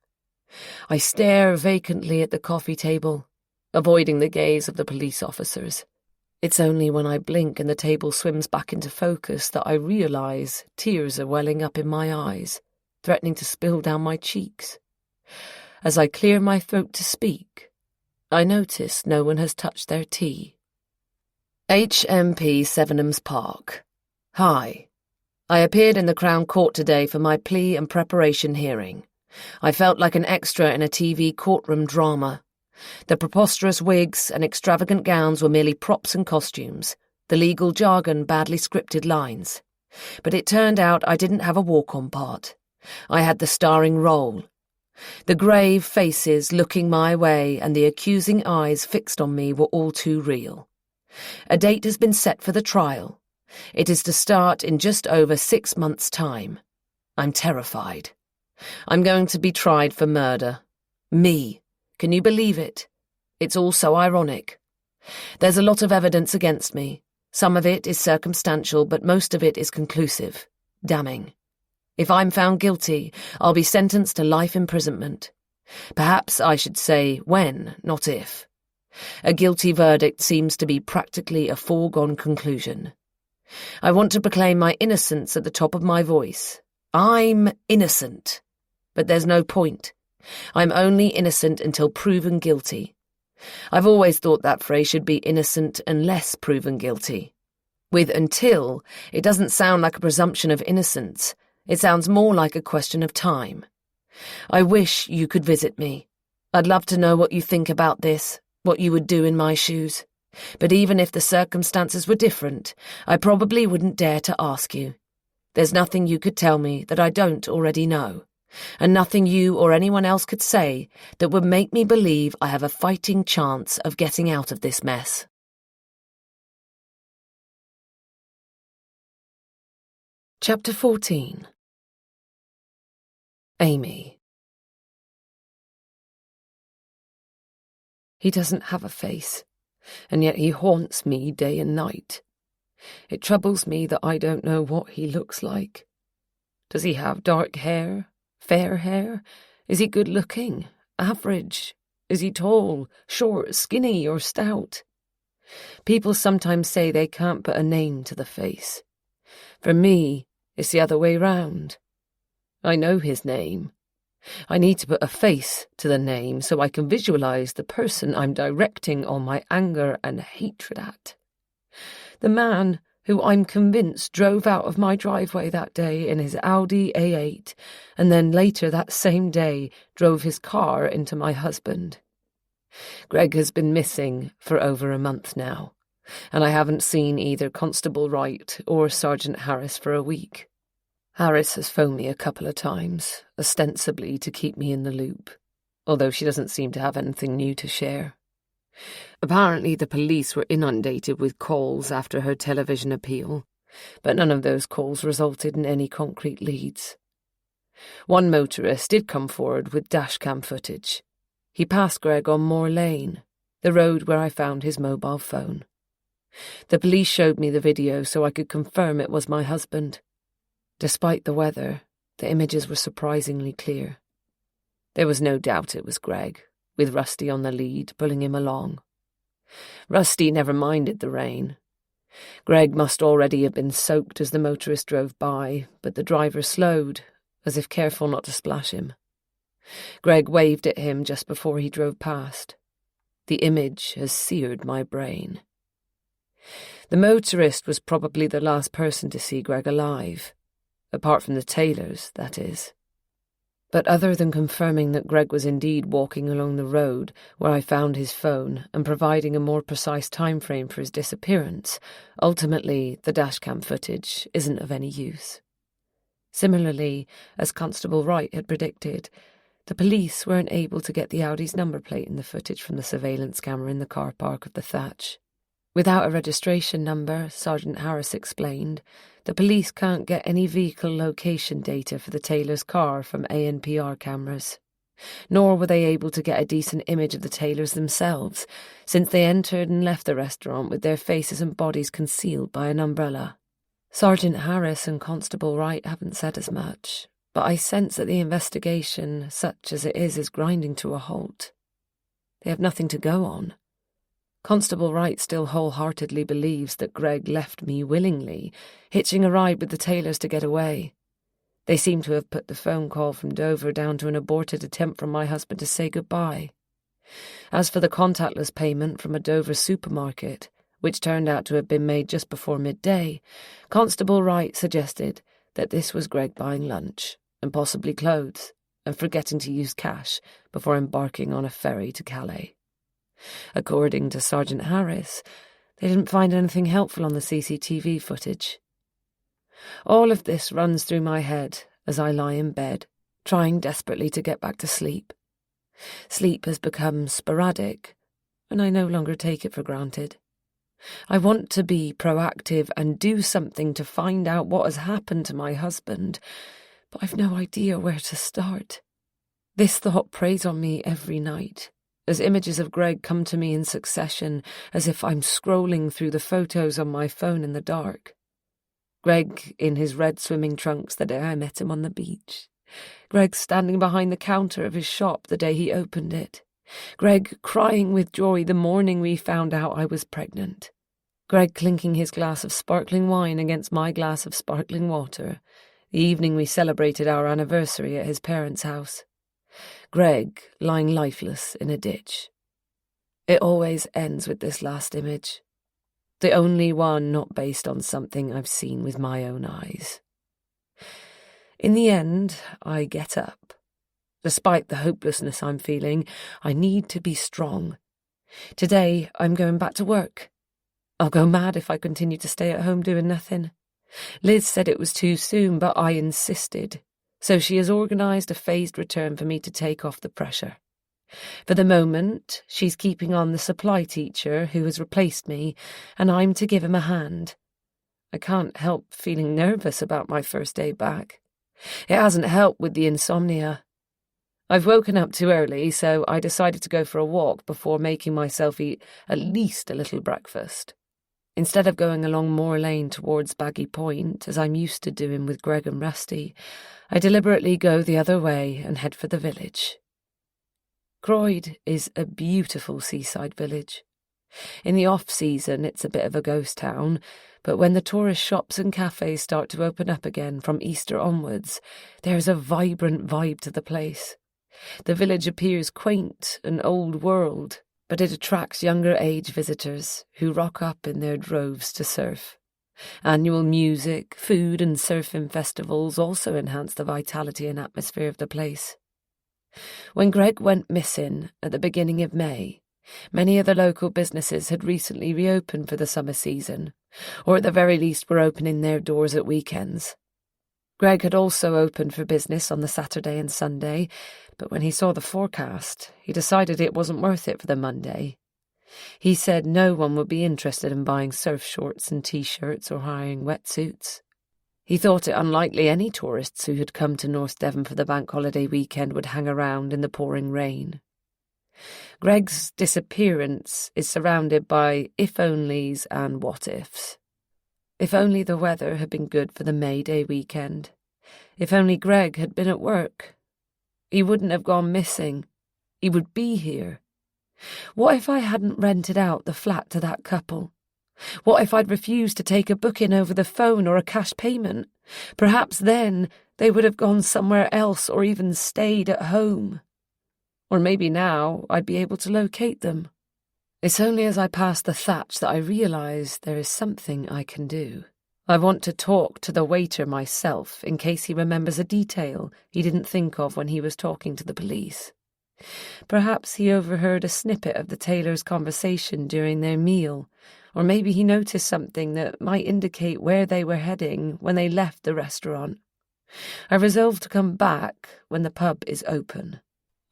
I stare vacantly at the coffee table, avoiding the gaze of the police officers. It's only when I blink and the table swims back into focus that I realise tears are welling up in my eyes, threatening to spill down my cheeks. As I clear my throat to speak, I notice no one has touched their tea. HMP Sevenham's Park. Hi. I appeared in the Crown Court today for my plea and preparation hearing. I felt like an extra in a TV courtroom drama. The preposterous wigs and extravagant gowns were merely props and costumes, the legal jargon badly scripted lines. But it turned out I didn't have a walk-on part. I had the starring role. The grave faces looking my way and the accusing eyes fixed on me were all too real. A date has been set for the trial, It is to start in just over 6 months' time. I'm terrified. I'm going to be tried for murder. Me. Can you believe it? It's all so ironic. There's a lot of evidence against me. Some of it is circumstantial, but most of it is conclusive, damning. If I'm found guilty, I'll be sentenced to life imprisonment. Perhaps I should say when, not if. A guilty verdict seems to be practically a foregone conclusion. I want to proclaim my innocence at the top of my voice. I'm innocent. But there's no point. I'm only innocent until proven guilty. I've always thought that phrase should be innocent unless proven guilty. With until, it doesn't sound like a presumption of innocence. It sounds more like a question of time. I wish you could visit me. I'd love to know what you think about this, what you would do in my shoes. But even if the circumstances were different, I probably wouldn't dare to ask you. There's nothing you could tell me that I don't already know, and nothing you or anyone else could say that would make me believe I have a fighting chance of getting out of this mess. Chapter 14. Amy. He doesn't have a face, and yet he haunts me day and night. It troubles me that I don't know what he looks like. Does he have dark hair, fair hair? Is he good-looking, average? Is he tall, short, skinny, or stout? People sometimes say they can't put a name to the face. For me, it's the other way round. I know his name. I need to put a face to the name so I can visualize the person I'm directing all my anger and hatred at. The man who I'm convinced drove out of my driveway that day in his Audi A8, and then later that same day drove his car into my husband. Greg has been missing for over a month now, and I haven't seen either Constable Wright or Sergeant Harris for a week. Harris has phoned me a couple of times, ostensibly to keep me in the loop, although she doesn't seem to have anything new to share. Apparently the police were inundated with calls after her television appeal, but none of those calls resulted in any concrete leads. One motorist did come forward with dashcam footage. He passed Greg on Moore Lane, the road where I found his mobile phone. The police showed me the video so I could confirm it was my husband. Despite the weather, the images were surprisingly clear. There was no doubt it was Greg, with Rusty on the lead, pulling him along. Rusty never minded the rain. Greg must already have been soaked as the motorist drove by, but the driver slowed, as if careful not to splash him. Greg waved at him just before he drove past. The image has seared my brain. The motorist was probably the last person to see Greg alive. Apart from the Taylors, that is. But other than confirming that Greg was indeed walking along the road where I found his phone and providing a more precise time frame for his disappearance, ultimately the dashcam footage isn't of any use. Similarly, as Constable Wright had predicted, the police weren't able to get the Audi's number plate in the footage from the surveillance camera in the car park of the Thatch. Without a registration number, Sergeant Harris explained, the police can't get any vehicle location data for the Taylors' car from ANPR cameras. Nor were they able to get a decent image of the Taylors themselves, since they entered and left the restaurant with their faces and bodies concealed by an umbrella. Sergeant Harris and Constable Wright haven't said as much, but I sense that the investigation, such as it is grinding to a halt. They have nothing to go on. Constable Wright still wholeheartedly believes that Greg left me willingly, hitching a ride with the Taylors to get away. They seem to have put the phone call from Dover down to an aborted attempt from my husband to say goodbye. As for the contactless payment from a Dover supermarket, which turned out to have been made just before midday, Constable Wright suggested that this was Greg buying lunch, and possibly clothes, and forgetting to use cash before embarking on a ferry to Calais. According to Sergeant Harris, they didn't find anything helpful on the CCTV footage. All of this runs through my head as I lie in bed, trying desperately to get back to sleep. Sleep has become sporadic, and I no longer take it for granted. I want to be proactive and do something to find out what has happened to my husband, but I've no idea where to start. This thought preys on me every night, as images of Greg come to me in succession, as if I'm scrolling through the photos on my phone in the dark. Greg in his red swimming trunks the day I met him on the beach. Greg standing behind the counter of his shop the day he opened it. Greg crying with joy the morning we found out I was pregnant. Greg clinking his glass of sparkling wine against my glass of sparkling water, the evening we celebrated our anniversary at his parents' house. Greg lying lifeless in a ditch. It always ends with this last image, the only one not based on something I've seen with my own eyes. In the end, I get up. Despite the hopelessness I'm feeling, I need to be strong. Today, I'm going back to work. I'll go mad if I continue to stay at home doing nothing. Liz said it was too soon, but I insisted, so she has organised a phased return for me to take off the pressure. For the moment, she's keeping on the supply teacher who has replaced me, and I'm to give him a hand. I can't help feeling nervous about my first day back. It hasn't helped with the insomnia. I've woken up too early, so I decided to go for a walk before making myself eat at least a little breakfast. Instead of going along Moor Lane towards Baggy Point, as I'm used to doing with Greg and Rusty, I deliberately go the other way and head for the village. Croyd is a beautiful seaside village. In the off-season, it's a bit of a ghost town, but when the tourist shops and cafes start to open up again from Easter onwards, there's a vibrant vibe to the place. The village appears quaint and old-world, but it attracts younger-age visitors who rock up in their droves to surf. Annual music, food and surfing festivals also enhance the vitality and atmosphere of the place. When Greg went missing at the beginning of May, many of the local businesses had recently reopened for the summer season, or at the very least were opening their doors at weekends. Greg had also opened for business on the Saturday and Sunday, but when he saw the forecast, he decided it wasn't worth it for the Monday. He said no one would be interested in buying surf shorts and t-shirts or hiring wetsuits. He thought it unlikely any tourists who had come to North Devon for the bank holiday weekend would hang around in the pouring rain. Greg's disappearance is surrounded by if-onlys and what-ifs. If only the weather had been good for the May Day weekend. If only Greg had been at work. He wouldn't have gone missing. He would be here. What if I hadn't rented out the flat to that couple? What if I'd refused to take a booking over the phone or a cash payment? Perhaps then they would have gone somewhere else or even stayed at home. Or maybe now I'd be able to locate them. It's only as I pass the thatch that I realise there is something I can do. I want to talk to the waiter myself in case he remembers a detail he didn't think of when he was talking to the police. Perhaps he overheard a snippet of the tailor's conversation during their meal, or maybe he noticed something that might indicate where they were heading when they left the restaurant. I resolve to come back when the pub is open.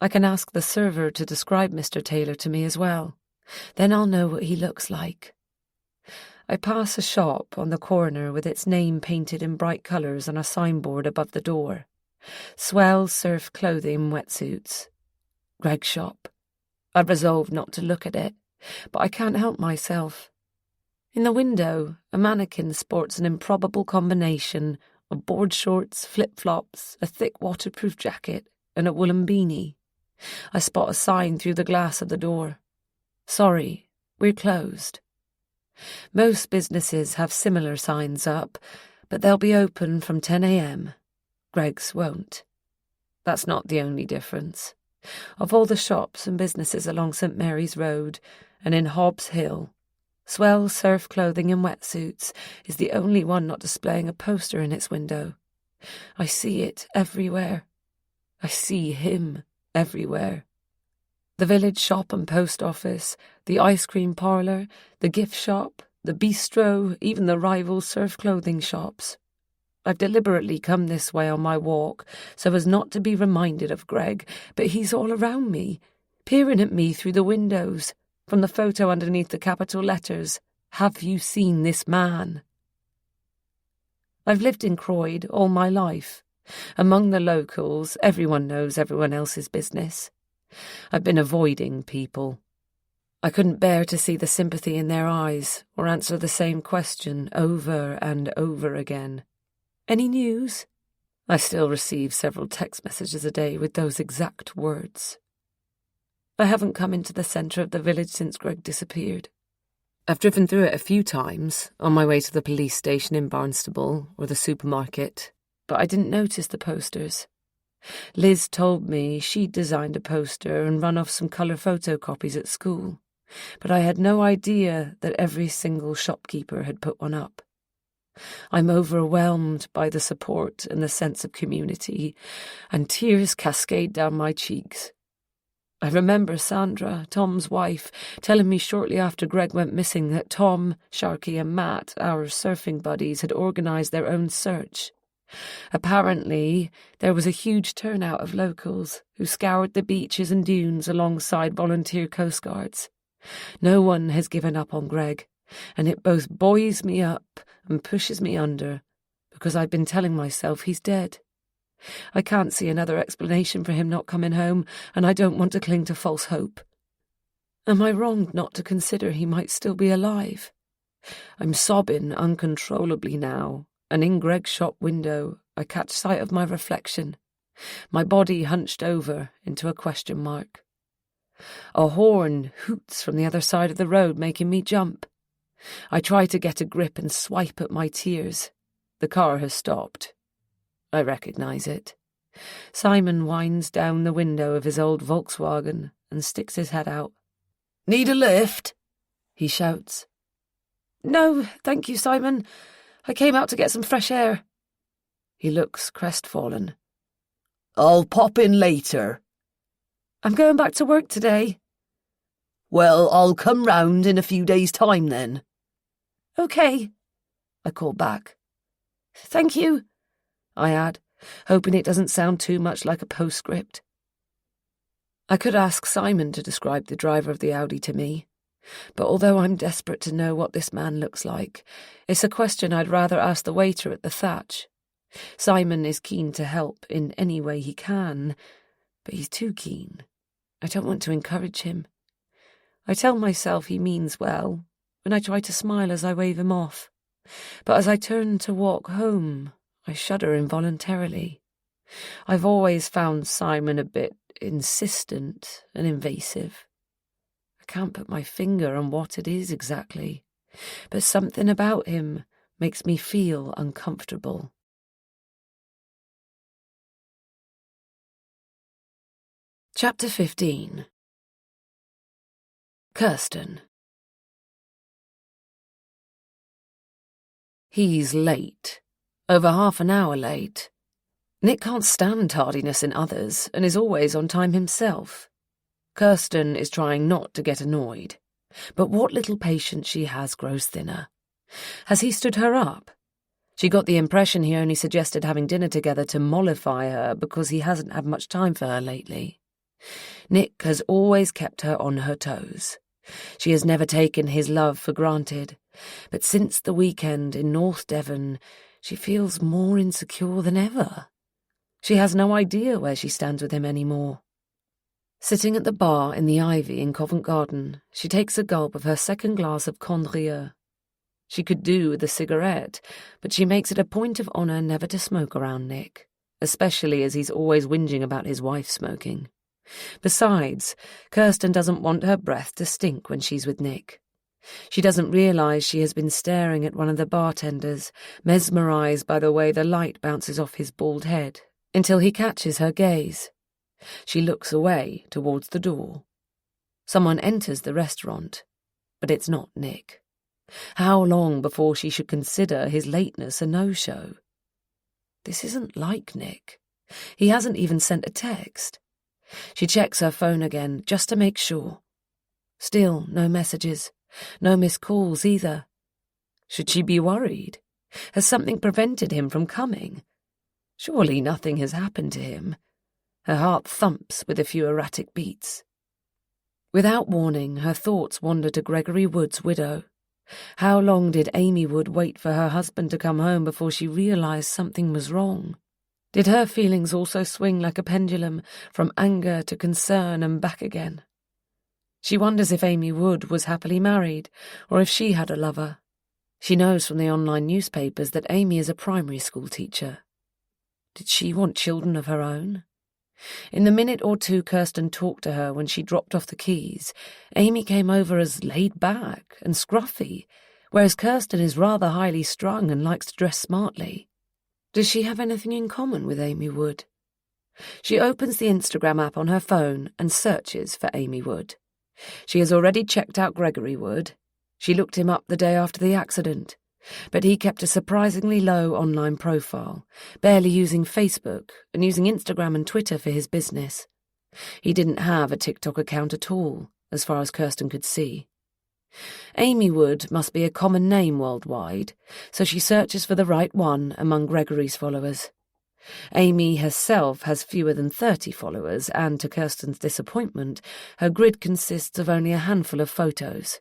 I can ask the server to describe Mr. Taylor to me as well. Then I'll know what he looks like. I pass a shop on the corner with its name painted in bright colours on a signboard above the door. Swell surf clothing wetsuits. Greg's shop. I've resolved not to look at it, but I can't help myself. In the window, a mannequin sports an improbable combination of board shorts, flip-flops, a thick waterproof jacket, and a woolen beanie. I spot a sign through the glass of the door. Sorry, we're closed. Most businesses have similar signs up, but they'll be open from 10 a.m. Greg's won't. That's not the only difference. Of all the shops and businesses along St. Mary's Road and in Hobbs Hill, Swell Surf Clothing and Wetsuits is the only one not displaying a poster in its window. I see it everywhere. I see him everywhere. The village shop and post office, the ice cream parlour, the gift shop, the bistro, even the rival surf clothing shops. I've deliberately come this way on my walk so as not to be reminded of Greg, but he's all around me, peering at me through the windows, from the photo underneath the capital letters, Have you seen this man? I've lived in Croyd all my life. Among the locals, everyone knows everyone else's business. I've been avoiding people. I couldn't bear to see the sympathy in their eyes or answer the same question over and over again. Any news? I still receive several text messages a day with those exact words. I haven't come into the centre of the village since Greg disappeared. I've driven through it a few times, on my way to the police station in Barnstable or the supermarket, but I didn't notice the posters. Liz told me she'd designed a poster and run off some colour photocopies at school, but I had no idea that every single shopkeeper had put one up. I'm overwhelmed by the support and the sense of community, and tears cascade down my cheeks. I remember Sandra, Tom's wife, telling me shortly after Greg went missing that Tom, Sharky and Matt, our surfing buddies, had organised their own search. Apparently, there was a huge turnout of locals who scoured the beaches and dunes alongside volunteer coastguards. No one has given up on Greg, and it both buoys me up and pushes me under, because I've been telling myself he's dead. I can't see another explanation for him not coming home, and I don't want to cling to false hope. Am I wrong not to consider he might still be alive? I'm sobbing uncontrollably now, and in Greg's shop window I catch sight of my reflection, my body hunched over into a question mark. A horn hoots from the other side of the road, making me jump. I try to get a grip and swipe at my tears. The car has stopped. I recognise it. Simon winds down the window of his old Volkswagen and sticks his head out. "Need a lift?" he shouts. "No, thank you, Simon. I came out to get some fresh air." He looks crestfallen. "I'll pop in later." "I'm going back to work today." "Well, I'll come round in a few days' time then." "OK," I call back. "Thank you," I add, hoping it doesn't sound too much like a postscript. I could ask Simon to describe the driver of the Audi to me, but although I'm desperate to know what this man looks like, it's a question I'd rather ask the waiter at the Thatch. Simon is keen to help in any way he can, but he's too keen. I don't want to encourage him. I tell myself he means well, and I try to smile as I wave him off. But as I turn to walk home, I shudder involuntarily. I've always found Simon a bit insistent and invasive. I can't put my finger on what it is exactly, but something about him makes me feel uncomfortable. Chapter 15. Kirsten. He's late. Over half an hour late. Nick can't stand tardiness in others and is always on time himself. Kirsten is trying not to get annoyed, but what little patience she has grows thinner. Has he stood her up? She got the impression he only suggested having dinner together to mollify her because he hasn't had much time for her lately. Nick has always kept her on her toes. She has never taken his love for granted, but since the weekend in North Devon, she feels more insecure than ever. She has no idea where she stands with him anymore. Sitting at the bar in the Ivy in Covent Garden, she takes a gulp of her second glass of Condrieu. She could do with a cigarette, but she makes it a point of honour never to smoke around Nick, especially as he's always whinging about his wife smoking. Besides, Kirsten doesn't want her breath to stink when she's with Nick. She doesn't realise she has been staring at one of the bartenders, mesmerised by the way the light bounces off his bald head, until he catches her gaze. She looks away towards the door. Someone enters the restaurant, but it's not Nick. How long before she should consider his lateness a no-show? This isn't like Nick. He hasn't even sent a text. She checks her phone again, just to make sure. Still no messages, no missed calls either. Should she be worried? Has something prevented him from coming? Surely nothing has happened to him. Her heart thumps with a few erratic beats. Without warning, her thoughts wander to Gregory Wood's widow. How long did Amy Wood wait for her husband to come home before she realised something was wrong? Did her feelings also swing like a pendulum from anger to concern and back again? She wonders if Amy Wood was happily married, or if she had a lover. She knows from the online newspapers that Amy is a primary school teacher. Did she want children of her own? In the minute or two Kirsten talked to her when she dropped off the keys, Amy came over as laid back and scruffy, whereas Kirsten is rather highly strung and likes to dress smartly. Does she have anything in common with Amy Wood? She opens the Instagram app on her phone and searches for Amy Wood. She has already checked out Gregory Wood. She looked him up the day after the accident, but he kept a surprisingly low online profile, barely using Facebook and using Instagram and Twitter for his business. He didn't have a TikTok account at all, as far as Kirsten could see. Amy Wood must be a common name worldwide, so she searches for the right one among Gregory's followers. Amy herself has fewer than 30 followers, and to Kirsten's disappointment, her grid consists of only a handful of photos.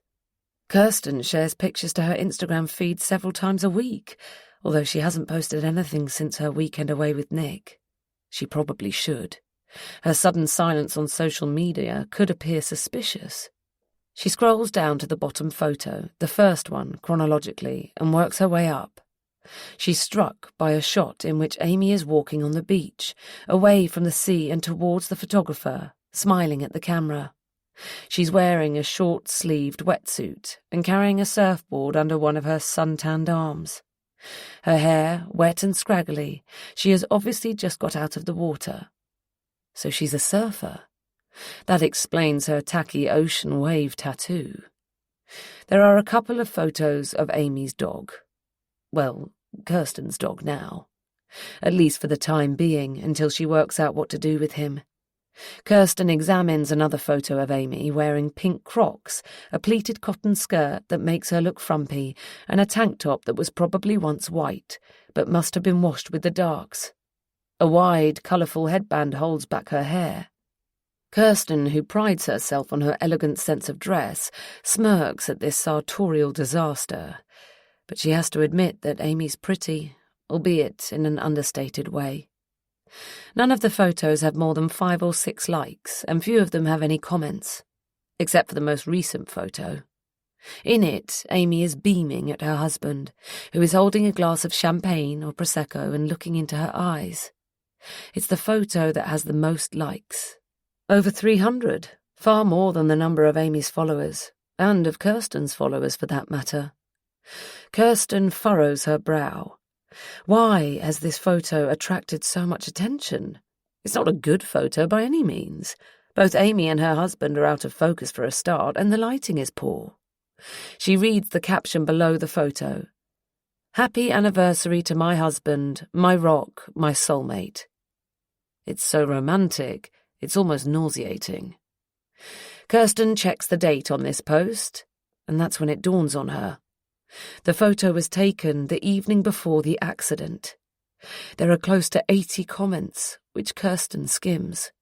Kirsten shares pictures to her Instagram feed several times a week, although she hasn't posted anything since her weekend away with Nick. She probably should. Her sudden silence on social media could appear suspicious. She scrolls down to the bottom photo, the first one, chronologically, and works her way up. She's struck by a shot in which Amy is walking on the beach, away from the sea and towards the photographer, smiling at the camera. She's wearing a short-sleeved wetsuit and carrying a surfboard under one of her sun-tanned arms. Her hair, wet and scraggly, she has obviously just got out of the water. So she's a surfer. That explains her tacky ocean wave tattoo. There are a couple of photos of Amy's dog. Well, Kirsten's dog now. At least for the time being, until she works out what to do with him. Kirsten examines another photo of Amy wearing pink Crocs, a pleated cotton skirt that makes her look frumpy, and a tank top that was probably once white, but must have been washed with the darks. A wide, colourful headband holds back her hair. Kirsten, who prides herself on her elegant sense of dress, smirks at this sartorial disaster. But she has to admit that Amy's pretty, albeit in an understated way. None of the photos have more than 5 or 6 likes, and few of them have any comments, except for the most recent photo. In it, Amy is beaming at her husband, who is holding a glass of champagne or Prosecco and looking into her eyes. It's the photo that has the most likes. Over 300, far more than the number of Amy's followers, and of Kirsten's followers for that matter. Kirsten furrows her brow. Why has this photo attracted so much attention? It's not a good photo by any means. Both Amy and her husband are out of focus for a start, and the lighting is poor. She reads the caption below the photo. "Happy anniversary to my husband, my rock, my soulmate." It's so romantic, it's almost nauseating. Kirsten checks the date on this post, and that's when it dawns on her. The photo was taken the evening before the accident. There are close to 80 comments, which Kirsten skims.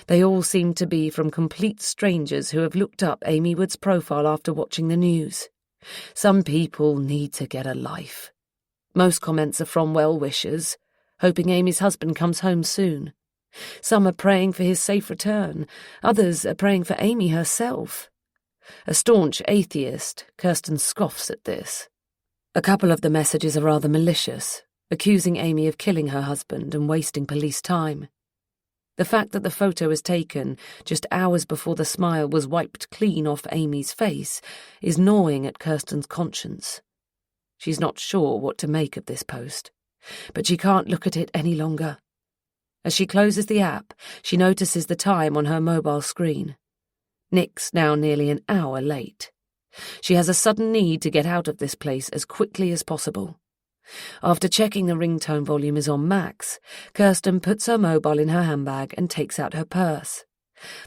They all seem to be from complete strangers who have looked up Amy Wood's profile after watching the news. Some people need to get a life. Most comments are from well-wishers, hoping Amy's husband comes home soon. Some are praying for his safe return, others are praying for Amy herself. A staunch atheist, Kirsten scoffs at this. A couple of the messages are rather malicious, accusing Amy of killing her husband and wasting police time. The fact that the photo was taken just hours before the smile was wiped clean off Amy's face is gnawing at Kirsten's conscience. She's not sure what to make of this post, but she can't look at it any longer. As she closes the app, she notices the time on her mobile screen. Nick's now nearly an hour late. She has a sudden need to get out of this place as quickly as possible. After checking the ringtone volume is on max, Kirsten puts her mobile in her handbag and takes out her purse.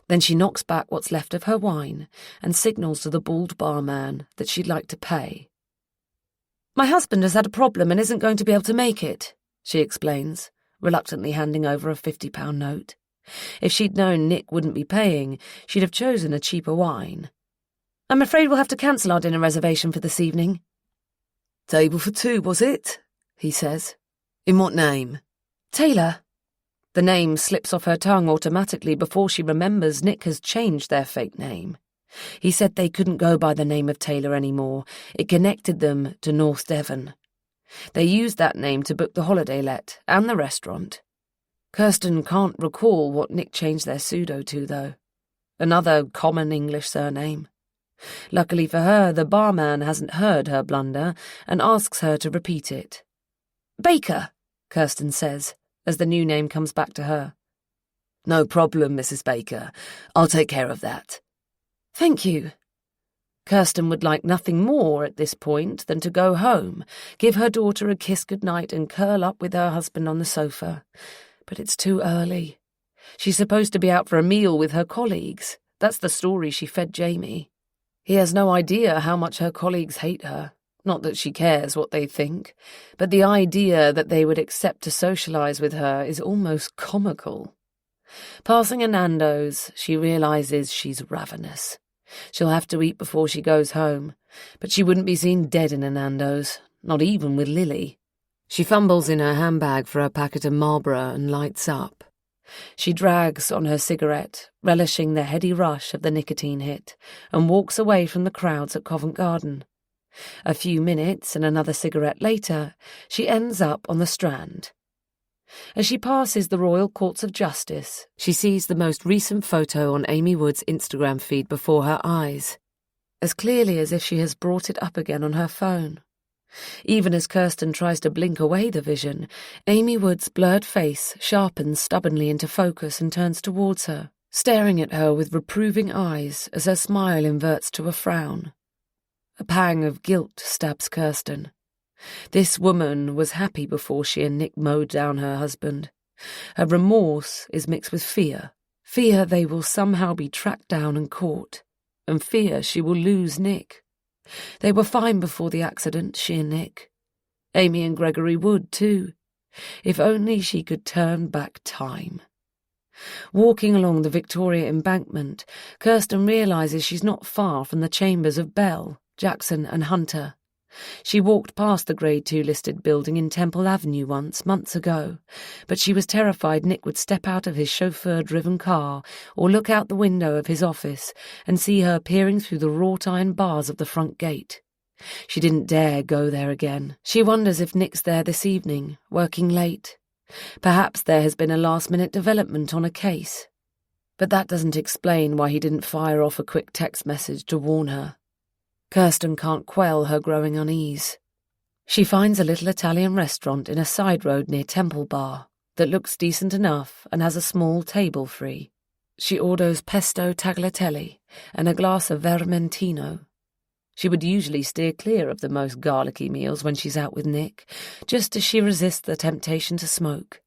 Then she knocks back what's left of her wine and signals to the bald barman that she'd like to pay. "My husband has had a problem and isn't going to be able to make it," she explains, reluctantly handing over a £50 note. If she'd known Nick wouldn't be paying, she'd have chosen a cheaper wine. I'm afraid we'll have to cancel our dinner reservation for this evening. Table for two, was it? He says. In what name? Taylor. The name slips off her tongue automatically before she remembers Nick has changed their fake name. He said they couldn't go by the name of Taylor anymore. It connected them to North Devon. They used that name to book the holiday let and the restaurant. Kirsten can't recall what Nick changed their pseudo to, though. Another common English surname. Luckily for her, the barman hasn't heard her blunder and asks her to repeat it. Baker, Kirsten says, as the new name comes back to her. No problem, Mrs. Baker. I'll take care of that. Thank you. Kirsten would like nothing more at this point than to go home, give her daughter a kiss goodnight and curl up with her husband on the sofa. But it's too early. She's supposed to be out for a meal with her colleagues. That's the story she fed Jamie. He has no idea how much her colleagues hate her. Not that she cares what they think, but the idea that they would accept to socialise with her is almost comical. Passing a Nando's, she realises she's ravenous. She'll have to eat before she goes home, but she wouldn't be seen dead in a Nando's, not even with Lily. She fumbles in her handbag for a packet of Marlboro and lights up. She drags on her cigarette, relishing the heady rush of the nicotine hit, and walks away from the crowds at Covent Garden. A few minutes and another cigarette later, she ends up on the Strand. As she passes the Royal Courts of Justice, she sees the most recent photo on Amy Wood's Instagram feed before her eyes, as clearly as if she has brought it up again on her phone. Even as Kirsten tries to blink away the vision, Amy Wood's blurred face sharpens stubbornly into focus and turns towards her, staring at her with reproving eyes as her smile inverts to a frown. A pang of guilt stabs Kirsten. This woman was happy before she and Nick mowed down her husband. Her remorse is mixed with fear. Fear they will somehow be tracked down and caught, and fear she will lose Nick. They were fine before the accident, she and Nick. Amy and Gregory would, too. If only she could turn back time. Walking along the Victoria Embankment, Kirsten realises she's not far from the chambers of Bell, Jackson and Hunter. She walked past the Grade 2 listed building in Temple Avenue once, months ago, but she was terrified Nick would step out of his chauffeur-driven car or look out the window of his office and see her peering through the wrought-iron bars of the front gate. She didn't dare go there again. She wonders if Nick's there this evening, working late. Perhaps there has been a last-minute development on a case. But that doesn't explain why he didn't fire off a quick text message to warn her. Kirsten can't quell her growing unease. She finds a little Italian restaurant in a side road near Temple Bar that looks decent enough and has a small table free. She orders pesto tagliatelle and a glass of vermentino. She would usually steer clear of the most garlicky meals when she's out with Nick, just as she resists the temptation to smoke.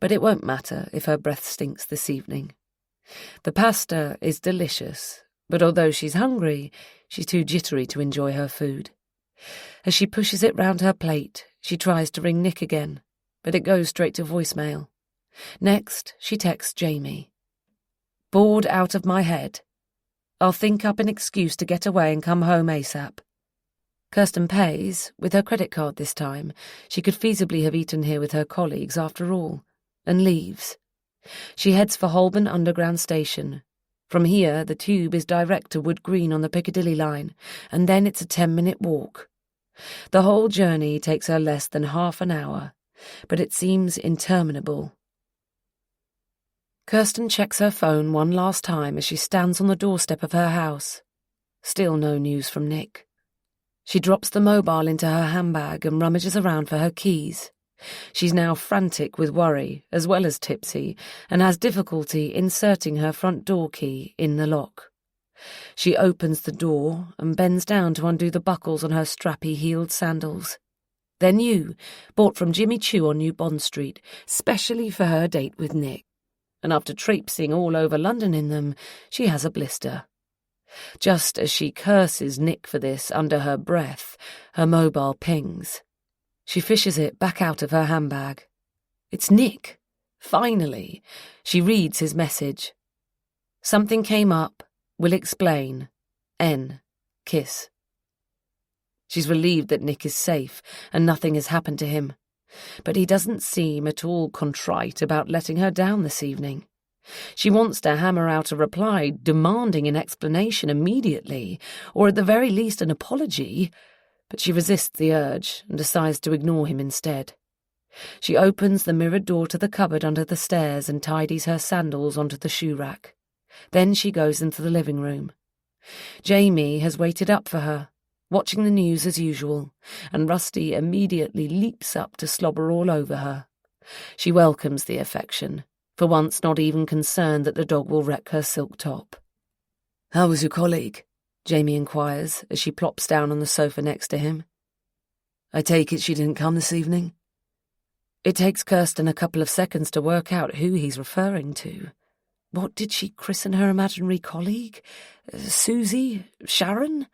But it won't matter if her breath stinks this evening. The pasta is delicious, but although she's hungry, she's too jittery to enjoy her food. As she pushes it round her plate, she tries to ring Nick again, but it goes straight to voicemail. Next, she texts Jamie. Bored out of my head. I'll think up an excuse to get away and come home ASAP. Kirsten pays, with her credit card this time. She could feasibly have eaten here with her colleagues after all, and leaves. She heads for Holborn Underground Station. From here, the tube is direct to Wood Green on the Piccadilly line, and then it's a 10-minute walk. The whole journey takes her less than half an hour, but it seems interminable. Kirsten checks her phone one last time as she stands on the doorstep of her house. Still no news from Nick. She drops the mobile into her handbag and rummages around for her keys. She's now frantic with worry, as well as tipsy, and has difficulty inserting her front door key in the lock. She opens the door and bends down to undo the buckles on her strappy heeled sandals. They're new, bought from Jimmy Choo on New Bond Street, specially for her date with Nick. And after traipsing all over London in them, she has a blister. Just as she curses Nick for this under her breath, her mobile pings. She fishes it back out of her handbag. It's Nick. Finally. She reads his message. Something came up. Will explain. N. kiss. She's relieved that Nick is safe and nothing has happened to him, but he doesn't seem at all contrite about letting her down this evening. She wants to hammer out a reply demanding an explanation immediately, or at the very least an apology, but she resists the urge and decides to ignore him instead. She opens the mirrored door to the cupboard under the stairs and tidies her sandals onto the shoe rack. Then she goes into the living room. Jamie has waited up for her, watching the news as usual, and Rusty immediately leaps up to slobber all over her. She welcomes the affection, for once not even concerned that the dog will wreck her silk top. "How was your colleague?" Jamie inquires as she plops down on the sofa next to him. "I take it she didn't come this evening?" It takes Kirsten a couple of seconds to work out who he's referring to. What did she christen her imaginary colleague? Susie? Sharon?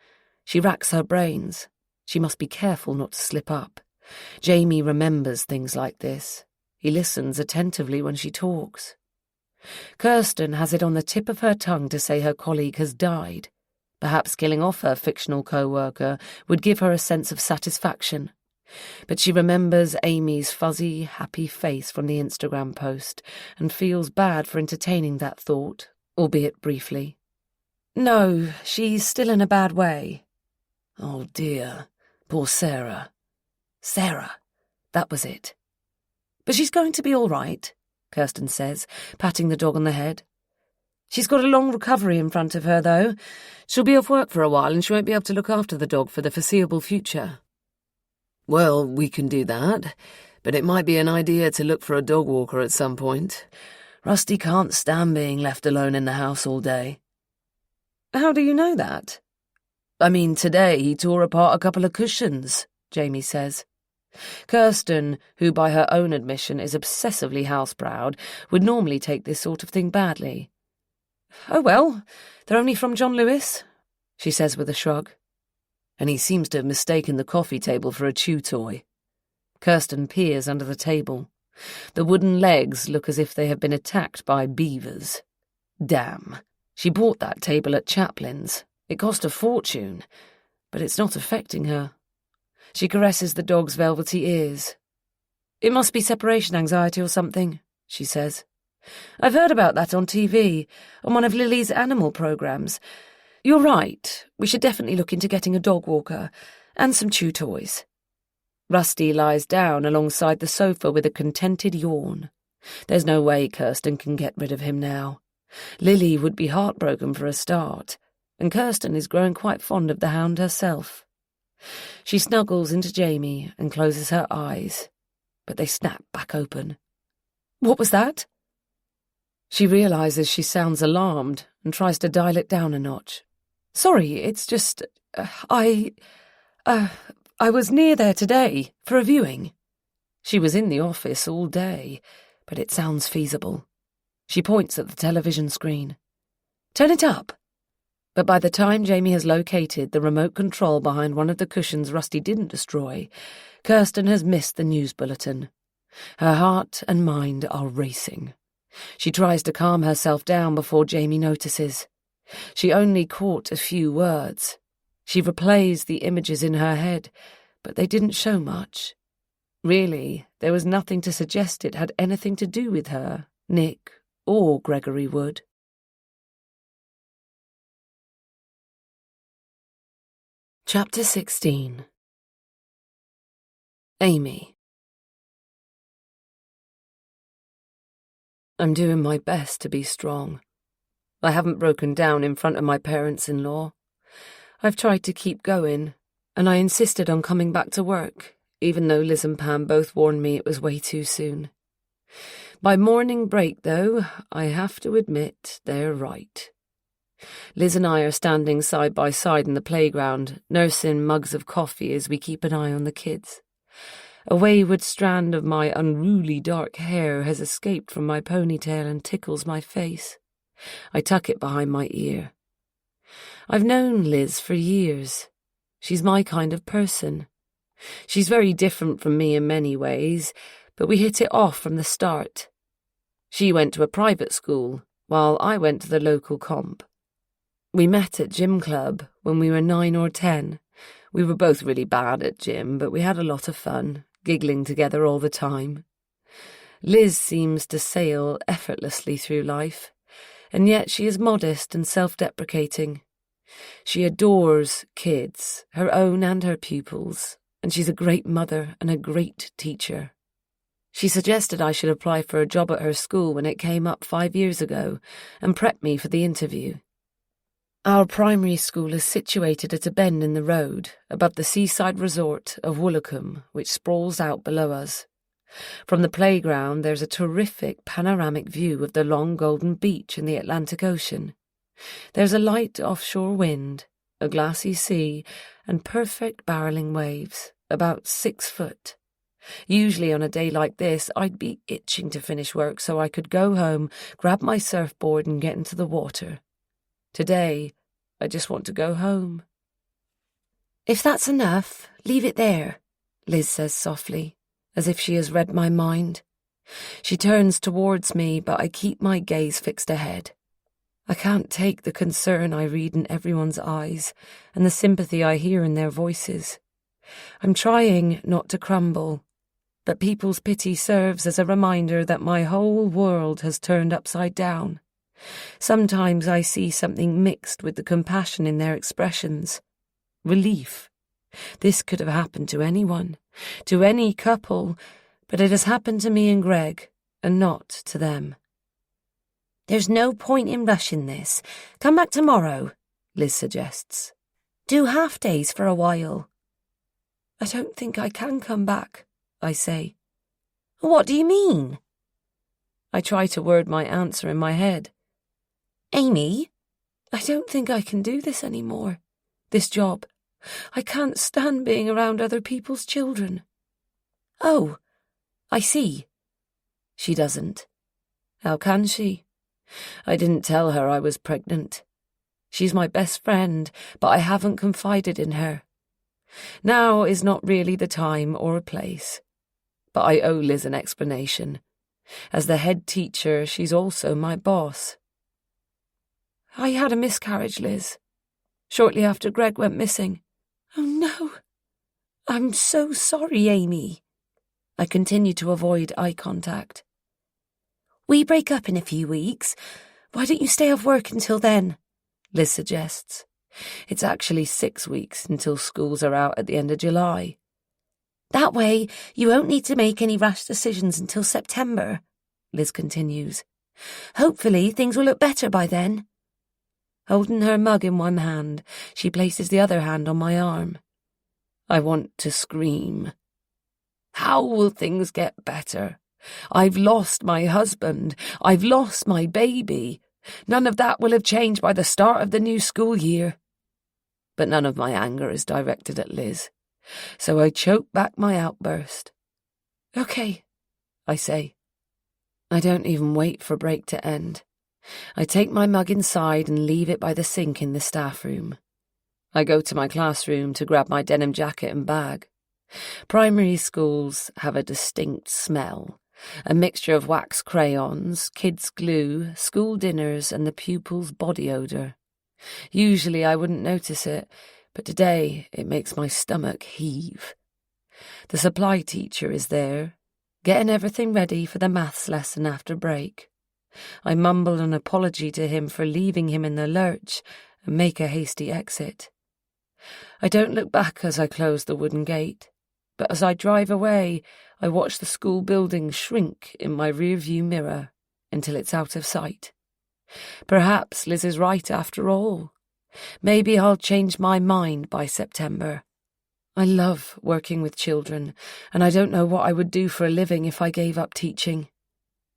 She racks her brains. She must be careful not to slip up. Jamie remembers things like this. He listens attentively when she talks. Kirsten has it on the tip of her tongue to say her colleague has died. Perhaps killing off her fictional co-worker would give her a sense of satisfaction. But she remembers Amy's fuzzy, happy face from the Instagram post and feels bad for entertaining that thought, albeit briefly. No, she's still in a bad way. Oh dear, poor Sarah. Sarah, that was it. But she's going to be all right, Kirsten says, patting the dog on the head. She's got a long recovery in front of her, though. She'll be off work for a while and she won't be able to look after the dog for the foreseeable future. Well, we can do that, but it might be an idea to look for a dog walker at some point. Rusty can't stand being left alone in the house all day. How do you know that? I mean, today he tore apart a couple of cushions, Jamie says. Kirsten, who by her own admission is obsessively house-proud, would normally take this sort of thing badly. Oh well, they're only from John Lewis, she says with a shrug. And he seems to have mistaken the coffee table for a chew toy. Kirsten peers under the table. The wooden legs look as if they have been attacked by beavers. Damn, she bought that table at Chaplin's. It cost a fortune, but it's not affecting her. She caresses the dog's velvety ears. It must be separation anxiety or something, she says. I've heard about that on TV, on one of Lily's animal programs. You're right, we should definitely look into getting a dog walker, and some chew toys. Rusty lies down alongside the sofa with a contented yawn. There's no way Kirsten can get rid of him now. Lily would be heartbroken for a start, and Kirsten is growing quite fond of the hound herself. She snuggles into Jamie and closes her eyes, but they snap back open. What was that? She realises she sounds alarmed and tries to dial it down a notch. Sorry, it's just... I was near there today for a viewing. She was in the office all day, but it sounds feasible. She points at the television screen. Turn it up. But by the time Jamie has located the remote control behind one of the cushions Rusty didn't destroy, Kirsten has missed the news bulletin. Her heart and mind are racing. She tries to calm herself down before Jamie notices. She only caught a few words. She replays the images in her head, but they didn't show much. Really, there was nothing to suggest it had anything to do with her, Nick, or Gregory Wood. Chapter 16. Amy. I'm doing my best to be strong. I haven't broken down in front of my parents-in-law. I've tried to keep going, and I insisted on coming back to work, even though Liz and Pam both warned me it was way too soon. By morning break, though, I have to admit they're right. Liz and I are standing side by side in the playground, nursing mugs of coffee as we keep an eye on the kids. A wayward strand of my unruly dark hair has escaped from my ponytail and tickles my face. I tuck it behind my ear. I've known Liz for years. She's my kind of person. She's very different from me in many ways, but we hit it off from the start. She went to a private school, while I went to the local comp. We met at gym club when we were 9 or 10. We were both really bad at gym, but we had a lot of fun, giggling together all the time. Liz seems to sail effortlessly through life, and yet she is modest and self-deprecating. She adores kids, her own and her pupils, and she's a great mother and a great teacher. She suggested I should apply for a job at her school when it came up 5 years ago and prep me for the interview. Our primary school is situated at a bend in the road above the seaside resort of Woolacombe, which sprawls out below us. From the playground there's a terrific panoramic view of the long golden beach and the Atlantic Ocean. There's a light offshore wind, a glassy sea, and perfect barreling waves, about 6 foot. Usually on a day like this, I'd be itching to finish work so I could go home, grab my surfboard and get into the water. Today, I just want to go home. If that's enough, leave it there, Liz says softly, as if she has read my mind. She turns towards me, but I keep my gaze fixed ahead. I can't take the concern I read in everyone's eyes and the sympathy I hear in their voices. I'm trying not to crumble, but people's pity serves as a reminder that my whole world has turned upside down. Sometimes I see something mixed with the compassion in their expressions. Relief. This could have happened to anyone, to any couple, but it has happened to me and Greg, and not to them. There's no point in rushing this. Come back tomorrow, Liz suggests. Do half-days for a while. I don't think I can come back, I say. What do you mean? I try to word my answer in my head. Amy? I don't think I can do this anymore. This job. I can't stand being around other people's children. Oh, I see. She doesn't. How can she? I didn't tell her I was pregnant. She's my best friend, but I haven't confided in her. Now is not really the time or a place. But I owe Liz an explanation. As the head teacher, she's also my boss. I had a miscarriage, Liz, shortly after Greg went missing. Oh, no. I'm so sorry, Amy. I continue to avoid eye contact. We break up in a few weeks. Why don't you stay off work until then? Liz suggests. It's actually 6 weeks until schools are out at the end of July. That way, you won't need to make any rash decisions until September, Liz continues. Hopefully, things will look better by then. Holding her mug in one hand, she places the other hand on my arm. I want to scream. How will things get better? I've lost my husband. I've lost my baby. None of that will have changed by the start of the new school year. But none of my anger is directed at Liz, so I choke back my outburst. Okay, I say. I don't even wait for break to end. I take my mug inside and leave it by the sink in the staff room. I go to my classroom to grab my denim jacket and bag. Primary schools have a distinct smell, a mixture of wax crayons, kids' glue, school dinners, and the pupils' body odour. Usually I wouldn't notice it, but today it makes my stomach heave. The supply teacher is there, getting everything ready for the maths lesson after break. I mumble an apology to him for leaving him in the lurch and make a hasty exit. I don't look back as I close the wooden gate, but as I drive away, I watch the school building shrink in my rearview mirror until it's out of sight. Perhaps Liz is right after all. Maybe I'll change my mind by September. I love working with children, and I don't know what I would do for a living if I gave up teaching.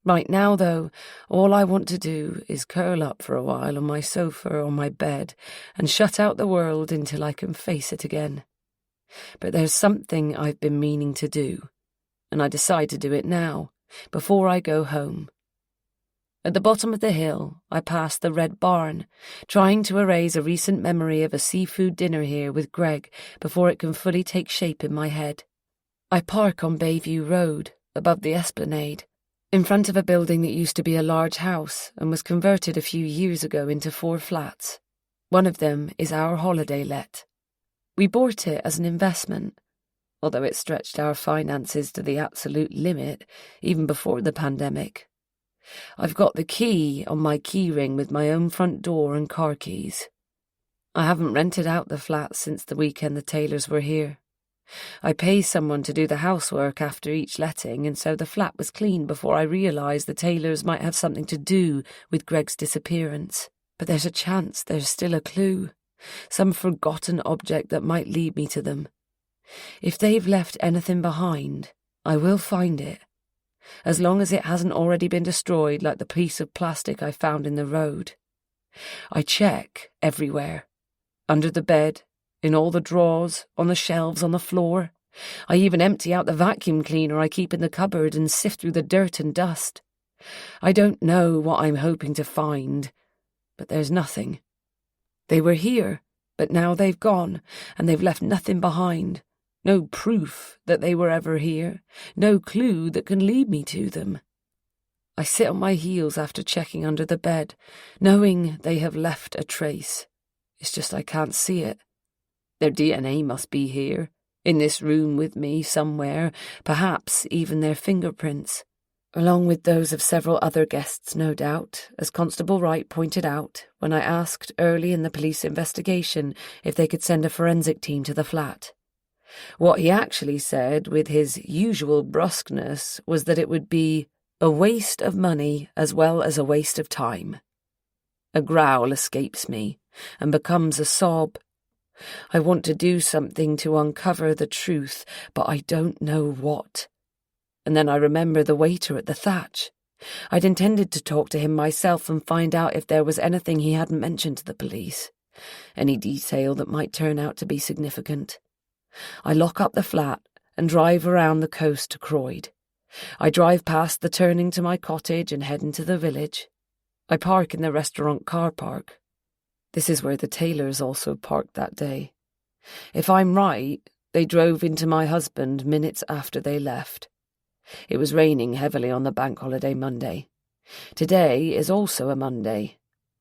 Right now, though, all I want to do is curl up for a while on my sofa or my bed and shut out the world until I can face it again. But there's something I've been meaning to do, and I decide to do it now, before I go home. At the bottom of the hill, I pass the Red Barn, trying to erase a recent memory of a seafood dinner here with Greg before it can fully take shape in my head. I park on Bayview Road, above the esplanade, in front of a building that used to be a large house and was converted a few years ago into 4 flats. One of them is our holiday let. We bought it as an investment, although it stretched our finances to the absolute limit even before the pandemic. I've got the key on my keyring with my own front door and car keys. I haven't rented out the flat since the weekend the Taylors were here. I pay someone to do the housework after each letting, and so the flat was clean before I realised the Taylors might have something to do with Greg's disappearance. But there's a chance there's still a clue, some forgotten object that might lead me to them. If they've left anything behind, I will find it, as long as it hasn't already been destroyed like the piece of plastic I found in the road. I check everywhere, under the bed, in all the drawers, on the shelves, on the floor. I even empty out the vacuum cleaner I keep in the cupboard and sift through the dirt and dust. I don't know what I'm hoping to find, but there's nothing. They were here, but now they've gone, and they've left nothing behind. No proof that they were ever here, no clue that can lead me to them. I sit on my heels after checking under the bed, knowing they have left a trace. It's just I can't see it. Their DNA must be here, in this room with me somewhere, perhaps even their fingerprints, along with those of several other guests, no doubt, as Constable Wright pointed out when I asked early in the police investigation if they could send a forensic team to the flat. What he actually said, with his usual brusqueness, was that it would be a waste of money as well as a waste of time. A growl escapes me and becomes a sob. I want to do something to uncover the truth, but I don't know what. And then I remember the waiter at the Thatch. I'd intended to talk to him myself and find out if there was anything he hadn't mentioned to the police, any detail that might turn out to be significant. I lock up the flat and drive around the coast to Croyd. I drive past the turning to my cottage and head into the village. I park in the restaurant car park. This is where the Taylors also parked that day. If I'm right, they drove into my husband minutes after they left. It was raining heavily on the bank holiday Monday. Today is also a Monday,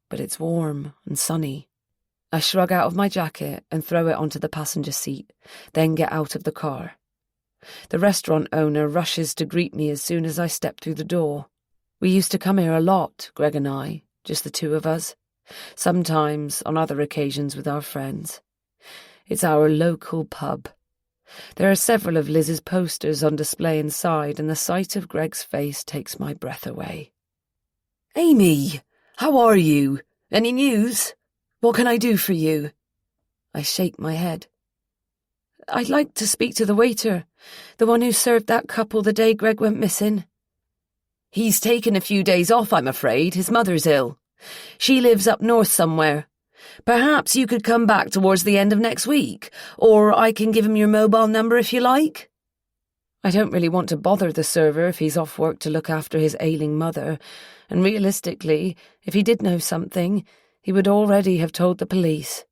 but it's warm and sunny. I shrug out of my jacket and throw it onto the passenger seat, then get out of the car. The restaurant owner rushes to greet me as soon as I step through the door. We used to come here a lot, Greg and I, just the two of us. Sometimes on other occasions with our friends. It's our local pub. There are several of Liz's posters on display inside, and the sight of Greg's face takes my breath away. Amy, how are you? Any news? What can I do for you? I shake my head. I'd like to speak to the waiter, the one who served that couple the day Greg went missing. He's taken a few days off, I'm afraid. His mother's ill. She lives up north somewhere. Perhaps you could come back towards the end of next week, or I can give him your mobile number if you like. I don't really want to bother the server if he's off work to look after his ailing mother, and realistically, if he did know something, he would already have told the police.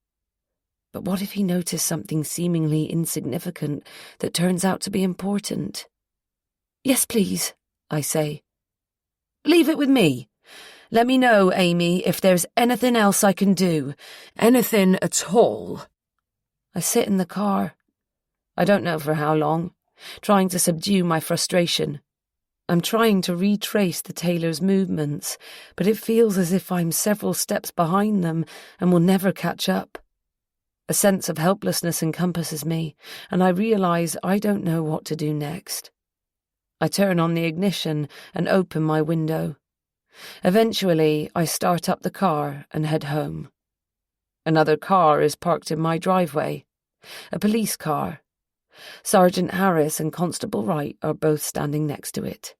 But what if he noticed something seemingly insignificant that turns out to be important? Yes, please, I say. Leave it with me. Let me know, Amy, if there's anything else I can do. Anything at all. I sit in the car. I don't know for how long, trying to subdue my frustration. I'm trying to retrace the Taylors' movements, but it feels as if I'm several steps behind them and will never catch up. A sense of helplessness encompasses me, and I realise I don't know what to do next. I turn on the ignition and open my window. Eventually, I start up the car and head home. Another car is parked in my driveway, a police car. Sergeant Harris and Constable Wright are both standing next to it.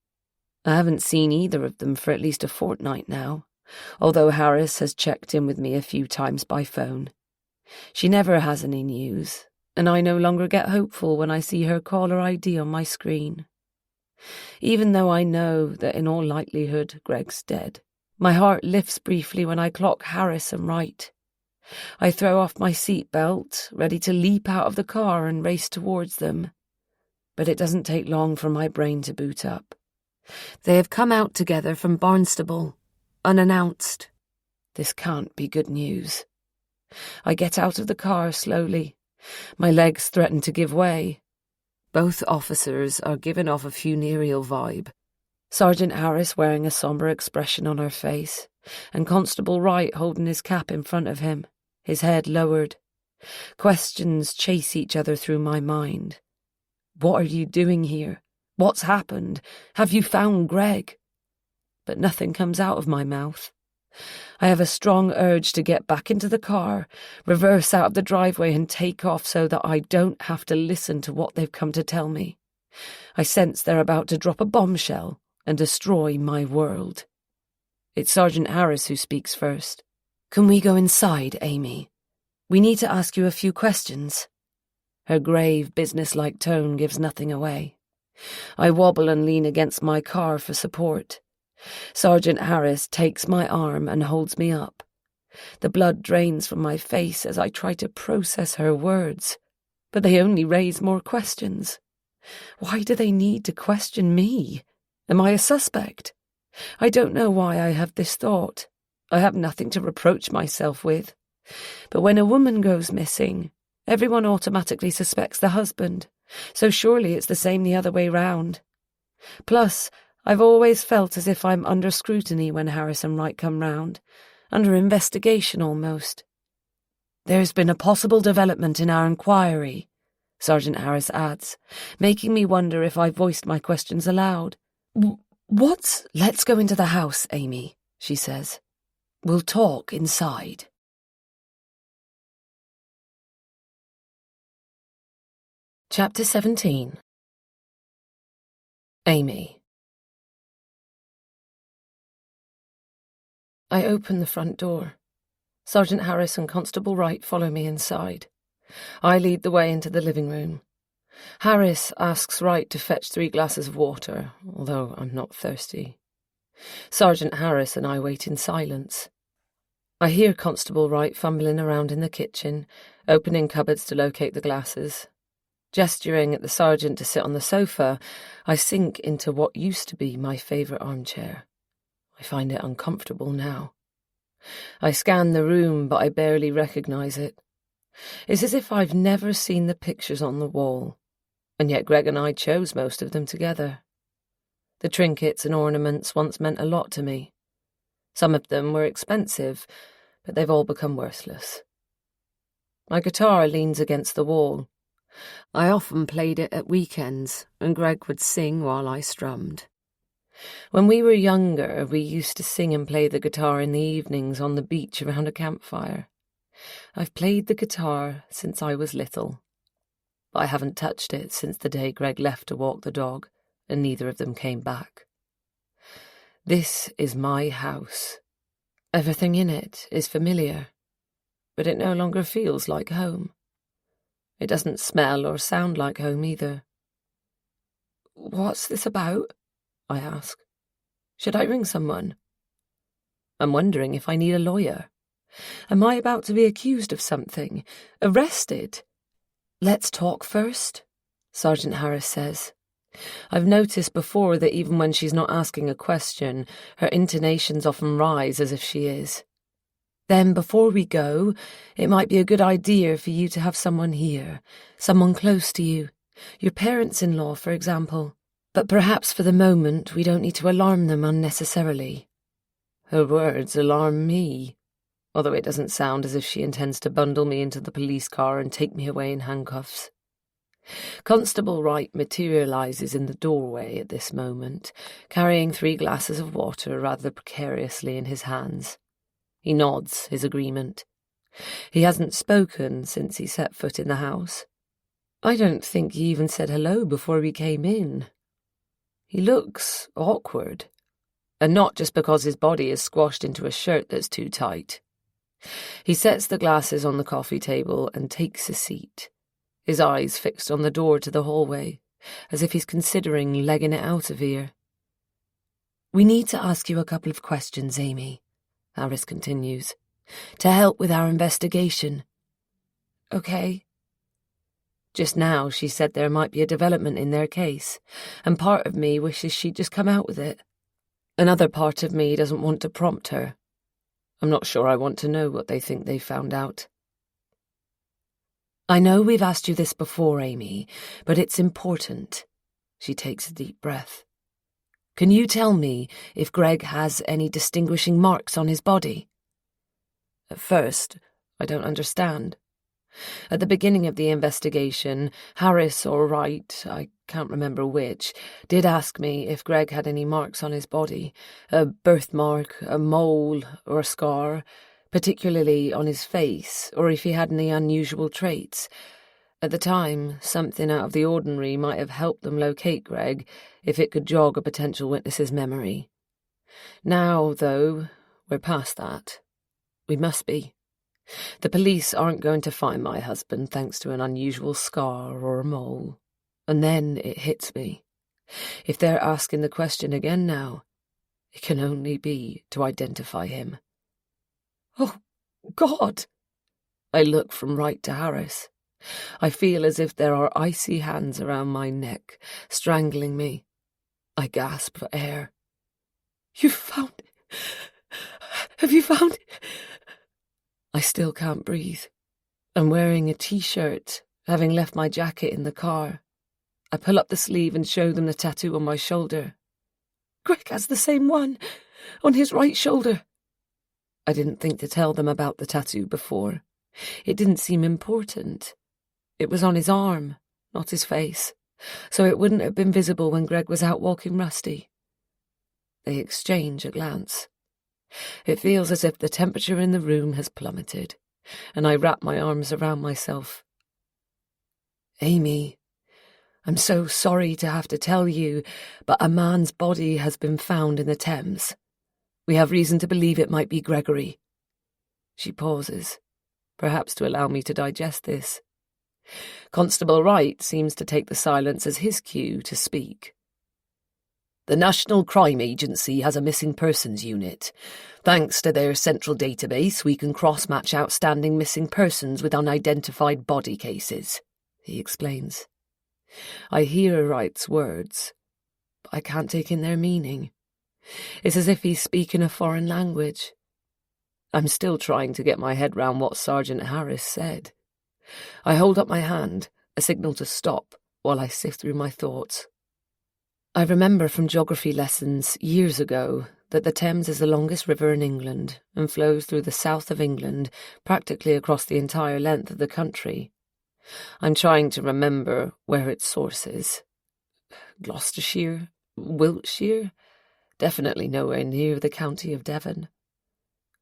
I haven't seen either of them for at least a fortnight now, although Harris has checked in with me a few times by phone. She never has any news, and I no longer get hopeful when I see her caller ID on my screen. Even though I know that in all likelihood Greg's dead, my heart lifts briefly when I clock Harris and Wright. I throw off my seatbelt, ready to leap out of the car and race towards them. But it doesn't take long for my brain to boot up. They have come out together from Barnstable, unannounced. This can't be good news. I get out of the car slowly. My legs threaten to give way. Both officers are giving off a funereal vibe. Sergeant Harris wearing a sombre expression on her face, and Constable Wright holding his cap in front of him, his head lowered. Questions chase each other through my mind. What are you doing here? What's happened? Have you found Greg? But nothing comes out of my mouth. I have a strong urge to get back into the car, reverse out of the driveway and take off so that I don't have to listen to what they've come to tell me. I sense they're about to drop a bombshell and destroy my world. It's Sergeant Harris who speaks first. Can we go inside, Amy? We need to ask you a few questions. Her grave, businesslike tone gives nothing away. I wobble and lean against my car for support. Sergeant Harris takes my arm and holds me up. The blood drains from my face as I try to process her words, but they only raise more questions. Why do they need to question me? Am I a suspect? I don't know why I have this thought. I have nothing to reproach myself with. But when a woman goes missing, everyone automatically suspects the husband, so surely it's the same the other way round. Plus, I've always felt as if I'm under scrutiny when Harris and Wright come round, under investigation almost. There's been a possible development in our inquiry, Sergeant Harris adds, making me wonder if I voiced my questions aloud. What? Let's go into the house, Amy, she says. We'll talk inside. Chapter 17. Amy. I open the front door. Sergeant Harris and Constable Wright follow me inside. I lead the way into the living room. Harris asks Wright to fetch 3 glasses of water, although I'm not thirsty. Sergeant Harris and I wait in silence. I hear Constable Wright fumbling around in the kitchen, opening cupboards to locate the glasses. Gesturing at the sergeant to sit on the sofa, I sink into what used to be my favourite armchair. I find it uncomfortable now. I scan the room, but I barely recognise it. It's as if I've never seen the pictures on the wall, and yet Greg and I chose most of them together. The trinkets and ornaments once meant a lot to me. Some of them were expensive, but they've all become worthless. My guitar leans against the wall. I often played it at weekends, and Greg would sing while I strummed. When we were younger, we used to sing and play the guitar in the evenings on the beach around a campfire. I've played the guitar since I was little. But I haven't touched it since the day Greg left to walk the dog, and neither of them came back. This is my house. Everything in it is familiar, but it no longer feels like home. It doesn't smell or sound like home either. What's this about? I ask. Should I ring someone? I'm wondering if I need a lawyer. Am I about to be accused of something? Arrested? Let's talk first, Sergeant Harris says. I've noticed before that even when she's not asking a question, her intonations often rise as if she is. Then, before we go, it might be a good idea for you to have someone here, someone close to you, your parents-in-law, for example. But perhaps for the moment we don't need to alarm them unnecessarily. Her words alarm me, although it doesn't sound as if she intends to bundle me into the police car and take me away in handcuffs. Constable Wright materialises in the doorway at this moment, carrying 3 glasses of water rather precariously in his hands. He nods his agreement. He hasn't spoken since he set foot in the house. I don't think he even said hello before we came in. He looks awkward, and not just because his body is squashed into a shirt that's too tight. He sets the glasses on the coffee table and takes a seat, his eyes fixed on the door to the hallway, as if he's considering legging it out of here. We need to ask you a couple of questions, Amy, Harris continues, to help with our investigation. Okay. Just now she said there might be a development in their case, and part of me wishes she'd just come out with it. Another part of me doesn't want to prompt her. I'm not sure I want to know what they think they found out. I know we've asked you this before, Amy, but it's important. She takes a deep breath. Can you tell me if Greg has any distinguishing marks on his body? At first, I don't understand. At the beginning of the investigation, Harris or Wright, I can't remember which, did ask me if Greg had any marks on his body, a birthmark, a mole, or a scar, particularly on his face, or if he had any unusual traits. At the time, something out of the ordinary might have helped them locate Greg if it could jog a potential witness's memory. Now, though, we're past that. We must be. The police aren't going to find my husband thanks to an unusual scar or a mole. And then it hits me. If they're asking the question again now, it can only be to identify him. Oh, God! I look from Wright to Harris. I feel as if there are icy hands around my neck, strangling me. I gasp for air. You found it? Have you found it? I still can't breathe. I'm wearing a t-shirt, having left my jacket in the car. I pull up the sleeve and show them the tattoo on my shoulder. Greg has the same one, on his right shoulder. I didn't think to tell them about the tattoo before. It didn't seem important. It was on his arm, not his face, so it wouldn't have been visible when Greg was out walking Rusty. They exchange a glance. It feels as if the temperature in the room has plummeted, and I wrap my arms around myself. Amy, I'm so sorry to have to tell you, but a man's body has been found in the Thames. We have reason to believe it might be Gregory. She pauses, perhaps to allow me to digest this. Constable Wright seems to take the silence as his cue to speak. The National Crime Agency has a missing persons unit. Thanks to their central database, we can cross-match outstanding missing persons with unidentified body cases, he explains. I hear Wright's words, but I can't take in their meaning. It's as if he's speaking a foreign language. I'm still trying to get my head round what Sergeant Harris said. I hold up my hand, a signal to stop, while I sift through my thoughts. I remember from geography lessons years ago that the Thames is the longest river in England and flows through the south of England, practically across the entire length of the country. I'm trying to remember where its source is. Gloucestershire? Wiltshire? Definitely nowhere near the county of Devon.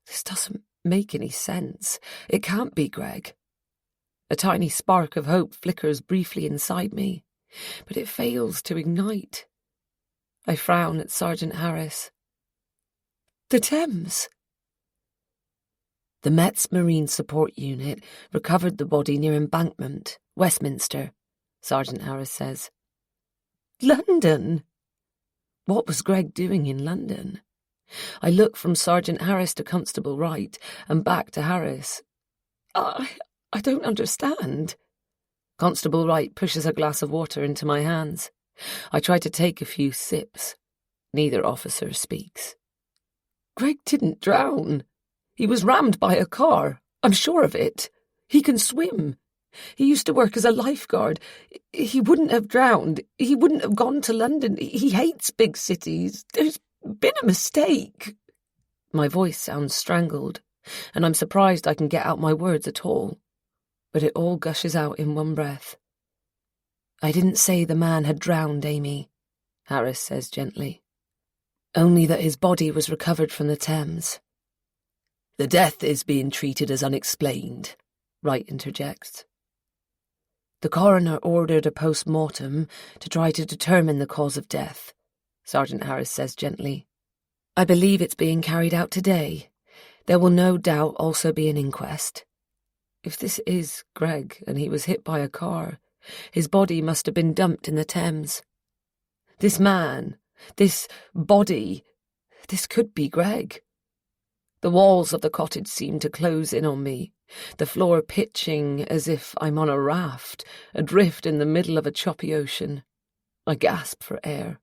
This doesn't make any sense. It can't be Greg. A tiny spark of hope flickers briefly inside me, but it fails to ignite. I frown at Sergeant Harris. The Thames. The Met's Marine Support Unit recovered the body near Embankment, Westminster, Sergeant Harris says. London? What was Greg doing in London? I look from Sergeant Harris to Constable Wright and back to Harris. I don't understand. Constable Wright pushes a glass of water into my hands. I try to take a few sips. Neither officer speaks. Greg didn't drown. He was rammed by a car. I'm sure of it. He can swim. He used to work as a lifeguard. He wouldn't have drowned. He wouldn't have gone to London. He hates big cities. There's been a mistake. My voice sounds strangled, and I'm surprised I can get out my words at all. But it all gushes out in one breath. I didn't say the man had drowned, Amy, Harris says gently. Only that his body was recovered from the Thames. The death is being treated as unexplained, Wright interjects. The coroner ordered a post-mortem to try to determine the cause of death, Sergeant Harris says gently. I believe it's being carried out today. There will no doubt also be an inquest. If this is Greg and he was hit by a car, his body must have been dumped in the Thames. This man, this body, this could be Greg. The walls of the cottage seem to close in on me, the floor pitching as if I'm on a raft, adrift in the middle of a choppy ocean. I gasp for air.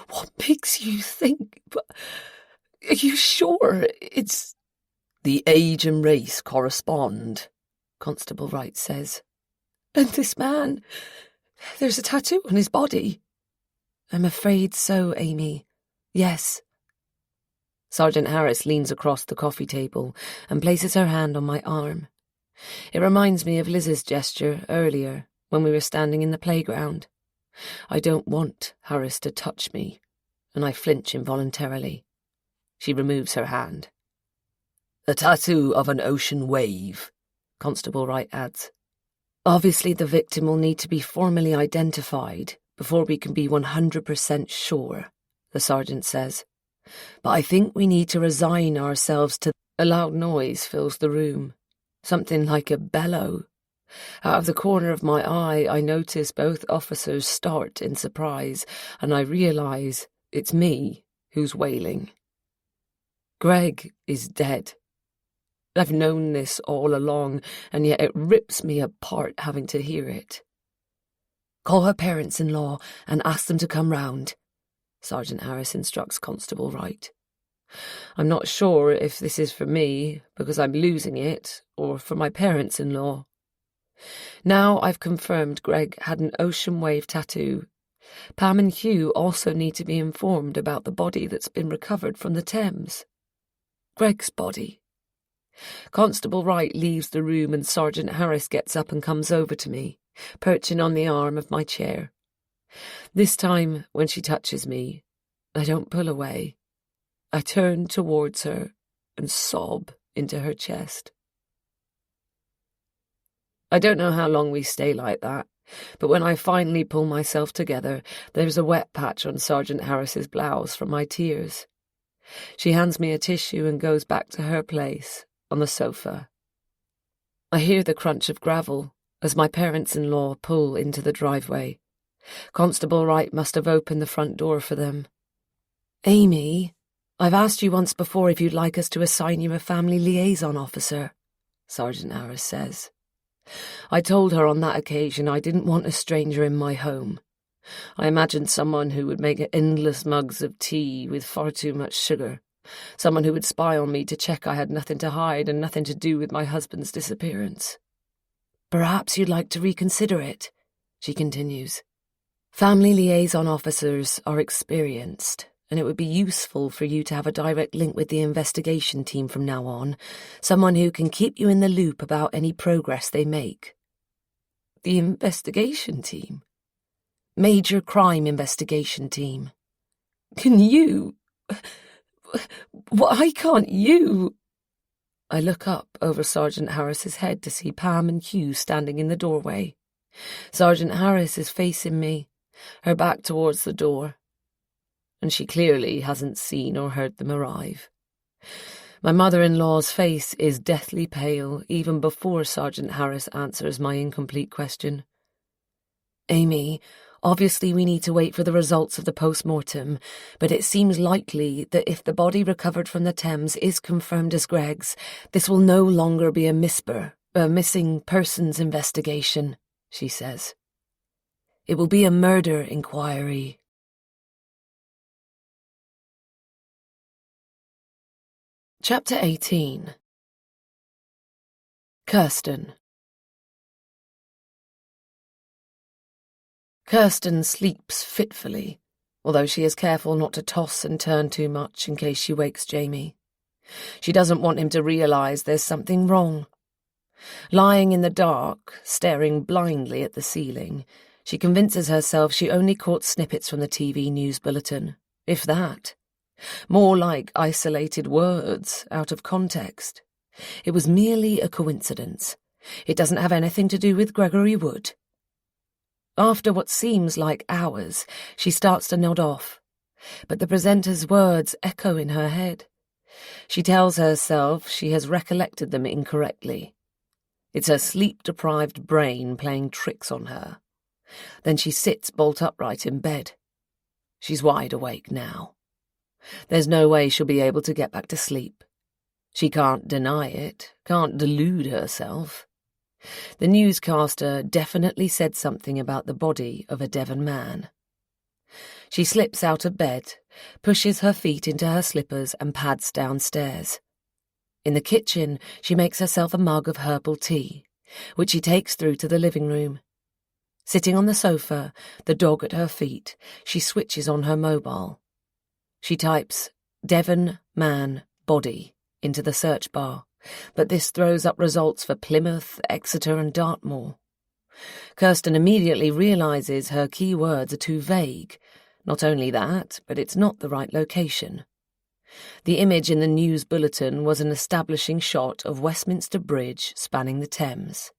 What makes you think? Are you sure it's... The age and race correspond, Constable Wright says. And this man, there's a tattoo on his body. I'm afraid so, Amy. Yes. Sergeant Harris leans across the coffee table and places her hand on my arm. It reminds me of Liz's gesture earlier when we were standing in the playground. I don't want Harris to touch me, and I flinch involuntarily. She removes her hand. A tattoo of an ocean wave, Constable Wright adds. Obviously the victim will need to be formally identified before we can be 100% sure, the sergeant says. But I think we need to resign ourselves to... A loud noise fills the room, something like a bellow. Out of the corner of my eye, I notice both officers start in surprise, and I realise it's me who's wailing. Greg is dead. I've known this all along, and yet it rips me apart having to hear it. Call her parents-in-law and ask them to come round, Sergeant Harris instructs Constable Wright. I'm not sure if this is for me, because I'm losing it, or for my parents-in-law. Now I've confirmed Greg had an ocean wave tattoo. Pam and Hugh also need to be informed about the body that's been recovered from the Thames. Greg's body. Constable Wright leaves the room and Sergeant Harris gets up and comes over to me, perching on the arm of my chair. This time, when she touches me, I don't pull away. I turn towards her and sob into her chest. I don't know how long we stay like that, but when I finally pull myself together, there's a wet patch on Sergeant Harris's blouse from my tears. She hands me a tissue and goes back to her place on the sofa. I hear the crunch of gravel as my parents-in-law pull into the driveway. Constable Wright must have opened the front door for them. Amy, I've asked you once before if you'd like us to assign you a family liaison officer, Sergeant Harris says. I told her on that occasion I didn't want a stranger in my home. I imagined someone who would make endless mugs of tea with far too much sugar, someone who would spy on me to check I had nothing to hide and nothing to do with my husband's disappearance. Perhaps you'd like to reconsider it, she continues. Family liaison officers are experienced, and it would be useful for you to have a direct link with the investigation team from now on, someone who can keep you in the loop about any progress they make. The investigation team? Major crime investigation team. Can you... Why can't you... I look up over Sergeant Harris's head to see Pam and Hugh standing in the doorway. Sergeant Harris is facing me, her back towards the door, and she clearly hasn't seen or heard them arrive. My mother-in-law's face is deathly pale even before Sergeant Harris answers my incomplete question. Amy, obviously we need to wait for the results of the post-mortem, but it seems likely that if the body recovered from the Thames is confirmed as Greg's, this will no longer be a missing persons investigation, she says. It will be a murder inquiry. Chapter 18. Kirsten. Kirsten sleeps fitfully, although she is careful not to toss and turn too much in case she wakes Jamie. She doesn't want him to realise there's something wrong. Lying in the dark, staring blindly at the ceiling, she convinces herself she only caught snippets from the TV news bulletin, if that. More like isolated words out of context. It was merely a coincidence. It doesn't have anything to do with Gregory Wood. After what seems like hours, she starts to nod off, but the presenter's words echo in her head. She tells herself she has recollected them incorrectly. It's her sleep-deprived brain playing tricks on her. Then she sits bolt upright in bed. She's wide awake now. There's no way she'll be able to get back to sleep. She can't deny it, can't delude herself. The newscaster definitely said something about the body of a Devon man. She slips out of bed, pushes her feet into her slippers and pads downstairs. In the kitchen, she makes herself a mug of herbal tea, which she takes through to the living room. Sitting on the sofa, the dog at her feet, she switches on her mobile. She types Devon man body into the search bar, but this throws up results for Plymouth, Exeter and Dartmoor. Kirsten immediately realises her keywords are too vague. Not only that, but it's not the right location. The image in the news bulletin was an establishing shot of Westminster Bridge spanning the Thames.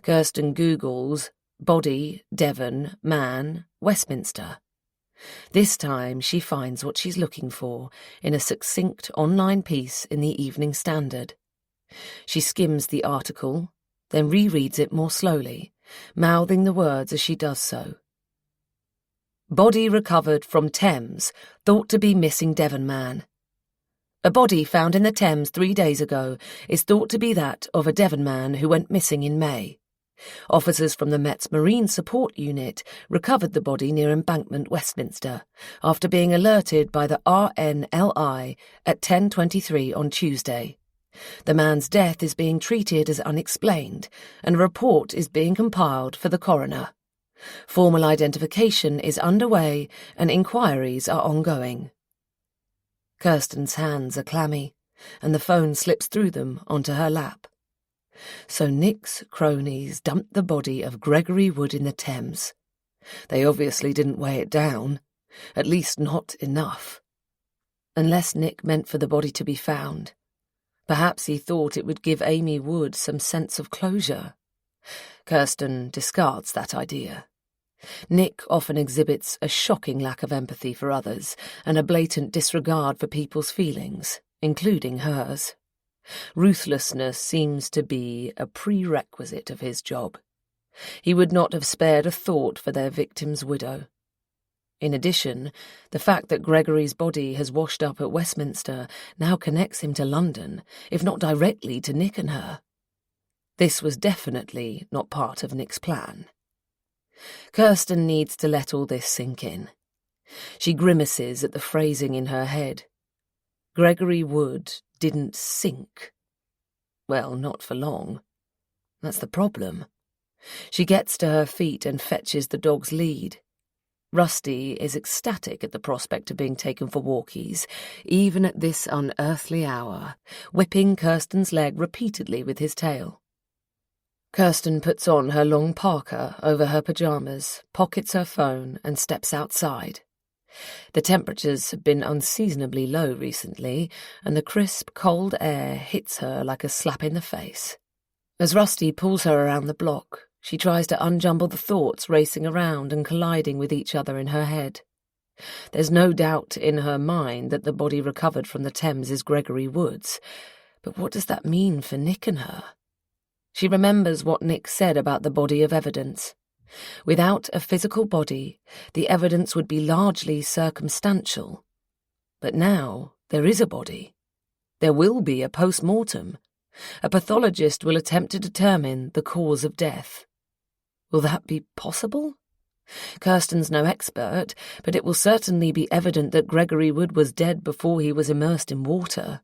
Kirsten Googles body, Devon, man, Westminster. This time she finds what she's looking for in a succinct online piece in the Evening Standard. She skims the article, then rereads it more slowly, mouthing the words as she does so. Body recovered from Thames, thought to be missing Devon man. A body found in the Thames 3 days ago is thought to be that of a Devon man who went missing in May. Officers from the Met's Marine Support Unit recovered the body near Embankment, Westminster, after being alerted by the RNLI at 10:23 on Tuesday. The man's death is being treated as unexplained, and a report is being compiled for the coroner. Formal identification is underway and inquiries are ongoing. Kirsten's hands are clammy, and the phone slips through them onto her lap. So Nick's cronies dumped the body of Gregory Wood in the Thames. They obviously didn't weigh it down, at least not enough. Unless Nick meant for the body to be found. Perhaps he thought it would give Amy Wood some sense of closure. Kirsten discards that idea. Nick often exhibits a shocking lack of empathy for others and a blatant disregard for people's feelings, including hers. Ruthlessness seems to be a prerequisite of his job. He would not have spared a thought for their victim's widow. In addition, the fact that Gregory's body has washed up at Westminster now connects him to London, if not directly to Nick and her. This was definitely not part of Nick's plan. Kirsten needs to let all this sink in. She grimaces at the phrasing in her head. Gregory Wood didn't sink. Well, not for long. That's the problem. She gets to her feet and fetches the dog's lead. Rusty is ecstatic at the prospect of being taken for walkies, even at this unearthly hour, whipping Kirsten's leg repeatedly with his tail. Kirsten puts on her long parka over her pyjamas, pockets her phone, and steps outside. The temperatures have been unseasonably low recently, and the crisp, cold air hits her like a slap in the face. As Rusty pulls her around the block, she tries to unjumble the thoughts racing around and colliding with each other in her head. There's no doubt in her mind that the body recovered from the Thames is Gregory Wood's, but what does that mean for Nick and her? She remembers what Nick said about the body of evidence. Without a physical body, the evidence would be largely circumstantial. But now there is a body. There will be a post-mortem. A pathologist will attempt to determine the cause of death. Will that be possible? Kirsten's no expert, but it will certainly be evident that Gregory Wood was dead before he was immersed in water.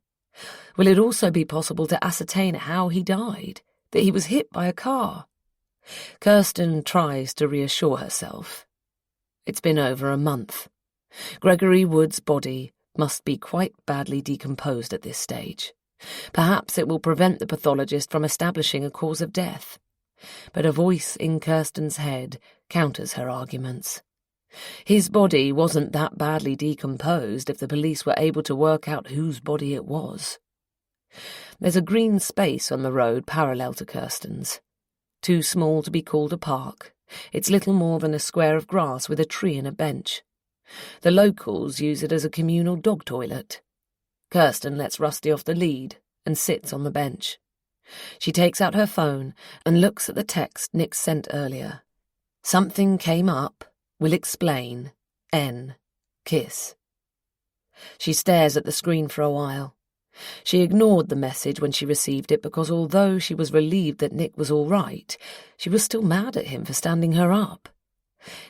Will it also be possible to ascertain how he died, that he was hit by a car? Kirsten tries to reassure herself. It's been over a month. Gregory Wood's body must be quite badly decomposed at this stage. Perhaps it will prevent the pathologist from establishing a cause of death. But a voice in Kirsten's head counters her arguments. His body wasn't that badly decomposed if the police were able to work out whose body it was. There's a green space on the road parallel to Kirsten's. Too small to be called a park, it's little more than a square of grass with a tree and a bench. The locals use it as a communal dog toilet. Kirsten lets Rusty off the lead and sits on the bench. She takes out her phone and looks at the text Nick sent earlier. Something came up, will explain, N, kiss. She stares at the screen for a while. She ignored the message when she received it because although she was relieved that Nick was all right, she was still mad at him for standing her up.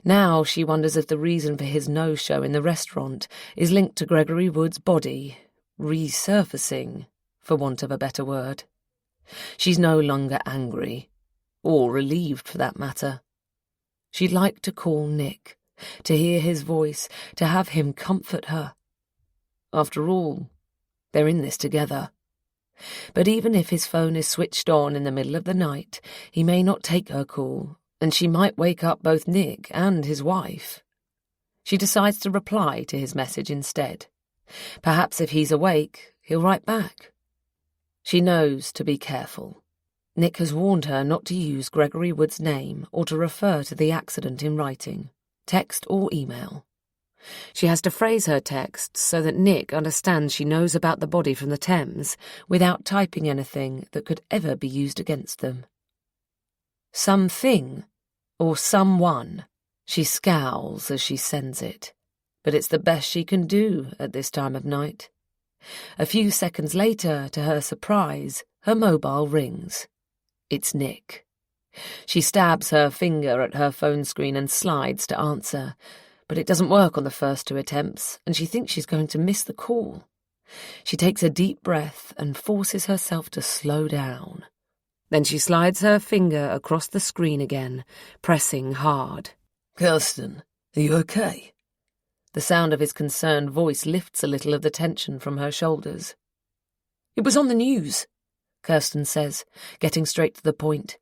Now she wonders if the reason for his no-show in the restaurant is linked to Gregory Wood's body resurfacing, for want of a better word. She's no longer angry, or relieved for that matter. She'd like to call Nick, to hear his voice, to have him comfort her. After all, they're in this together. But even if his phone is switched on in the middle of the night, he may not take her call, and she might wake up both Nick and his wife. She decides to reply to his message instead. Perhaps if he's awake, he'll write back. She knows to be careful. Nick has warned her not to use Gregory Wood's name or to refer to the accident in writing, text or email. She has to phrase her text so that Nick understands she knows about the body from the Thames without typing anything that could ever be used against them. Something, or someone, she scowls as she sends it, but it's the best she can do at this time of night. A few seconds later, to her surprise, her mobile rings. It's Nick. She stabs her finger at her phone screen and slides to answer, but it doesn't work on the first 2 attempts, and she thinks she's going to miss the call. She takes a deep breath and forces herself to slow down. Then she slides her finger across the screen again, pressing hard. Kirsten, are you okay? The sound of his concerned voice lifts a little of the tension from her shoulders. It was on the news, Kirsten says, getting straight to the point.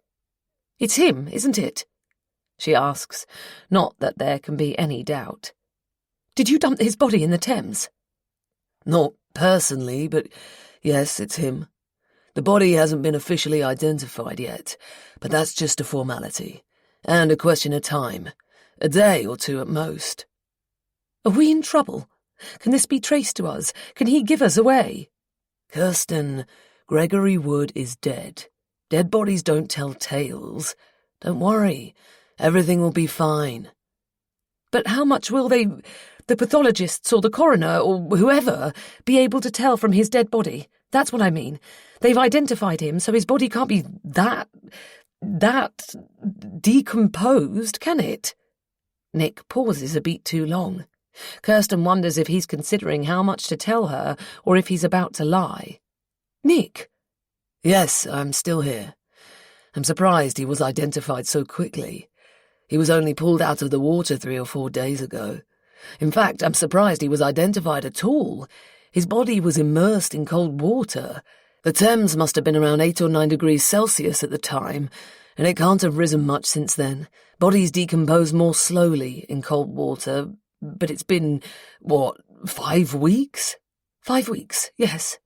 It's him, isn't it? She asks, not that there can be any doubt. Did you dump his body in the Thames? Not personally, but yes, it's him. The body hasn't been officially identified yet, but that's just a formality, and a question of time. A day or 2 at most. Are we in trouble? Can this be traced to us? Can he give us away? Kirsten, Gregory Wood is dead. Dead bodies don't tell tales. Don't worry. Everything will be fine. But how much will the pathologists or the coroner or whoever, be able to tell from his dead body? That's what I mean. They've identified him, so his body can't be that decomposed, can it? Nick pauses a beat too long. Kirsten wonders if he's considering how much to tell her or if he's about to lie. Nick? Yes, I'm still here. I'm surprised he was identified so quickly. He was only pulled out of the water 3 or 4 days ago. In fact, I'm surprised he was identified at all. His body was immersed in cold water. The Thames must have been around 8 or 9 degrees Celsius at the time, and it can't have risen much since then. Bodies decompose more slowly in cold water, but it's been, 5 weeks? 5 weeks, yes.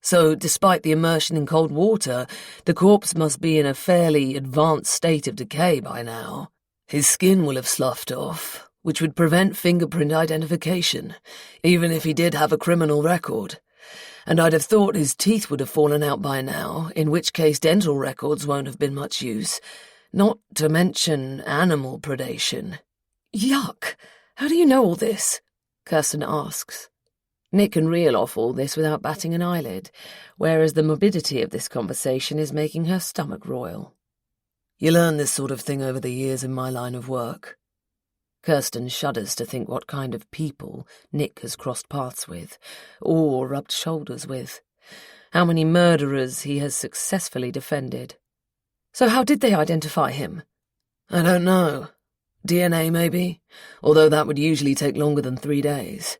So, despite the immersion in cold water, the corpse must be in a fairly advanced state of decay by now. His skin will have sloughed off, which would prevent fingerprint identification, even if he did have a criminal record. And I'd have thought his teeth would have fallen out by now, in which case dental records won't have been much use. Not to mention animal predation. Yuck! How do you know all this? Kirsten asks. Nick can reel off all this without batting an eyelid, whereas the morbidity of this conversation is making her stomach roil. You learn this sort of thing over the years in my line of work. Kirsten shudders to think what kind of people Nick has crossed paths with, or rubbed shoulders with. How many murderers he has successfully defended. So how did they identify him? I don't know. DNA, maybe? Although that would usually take longer than 3 days.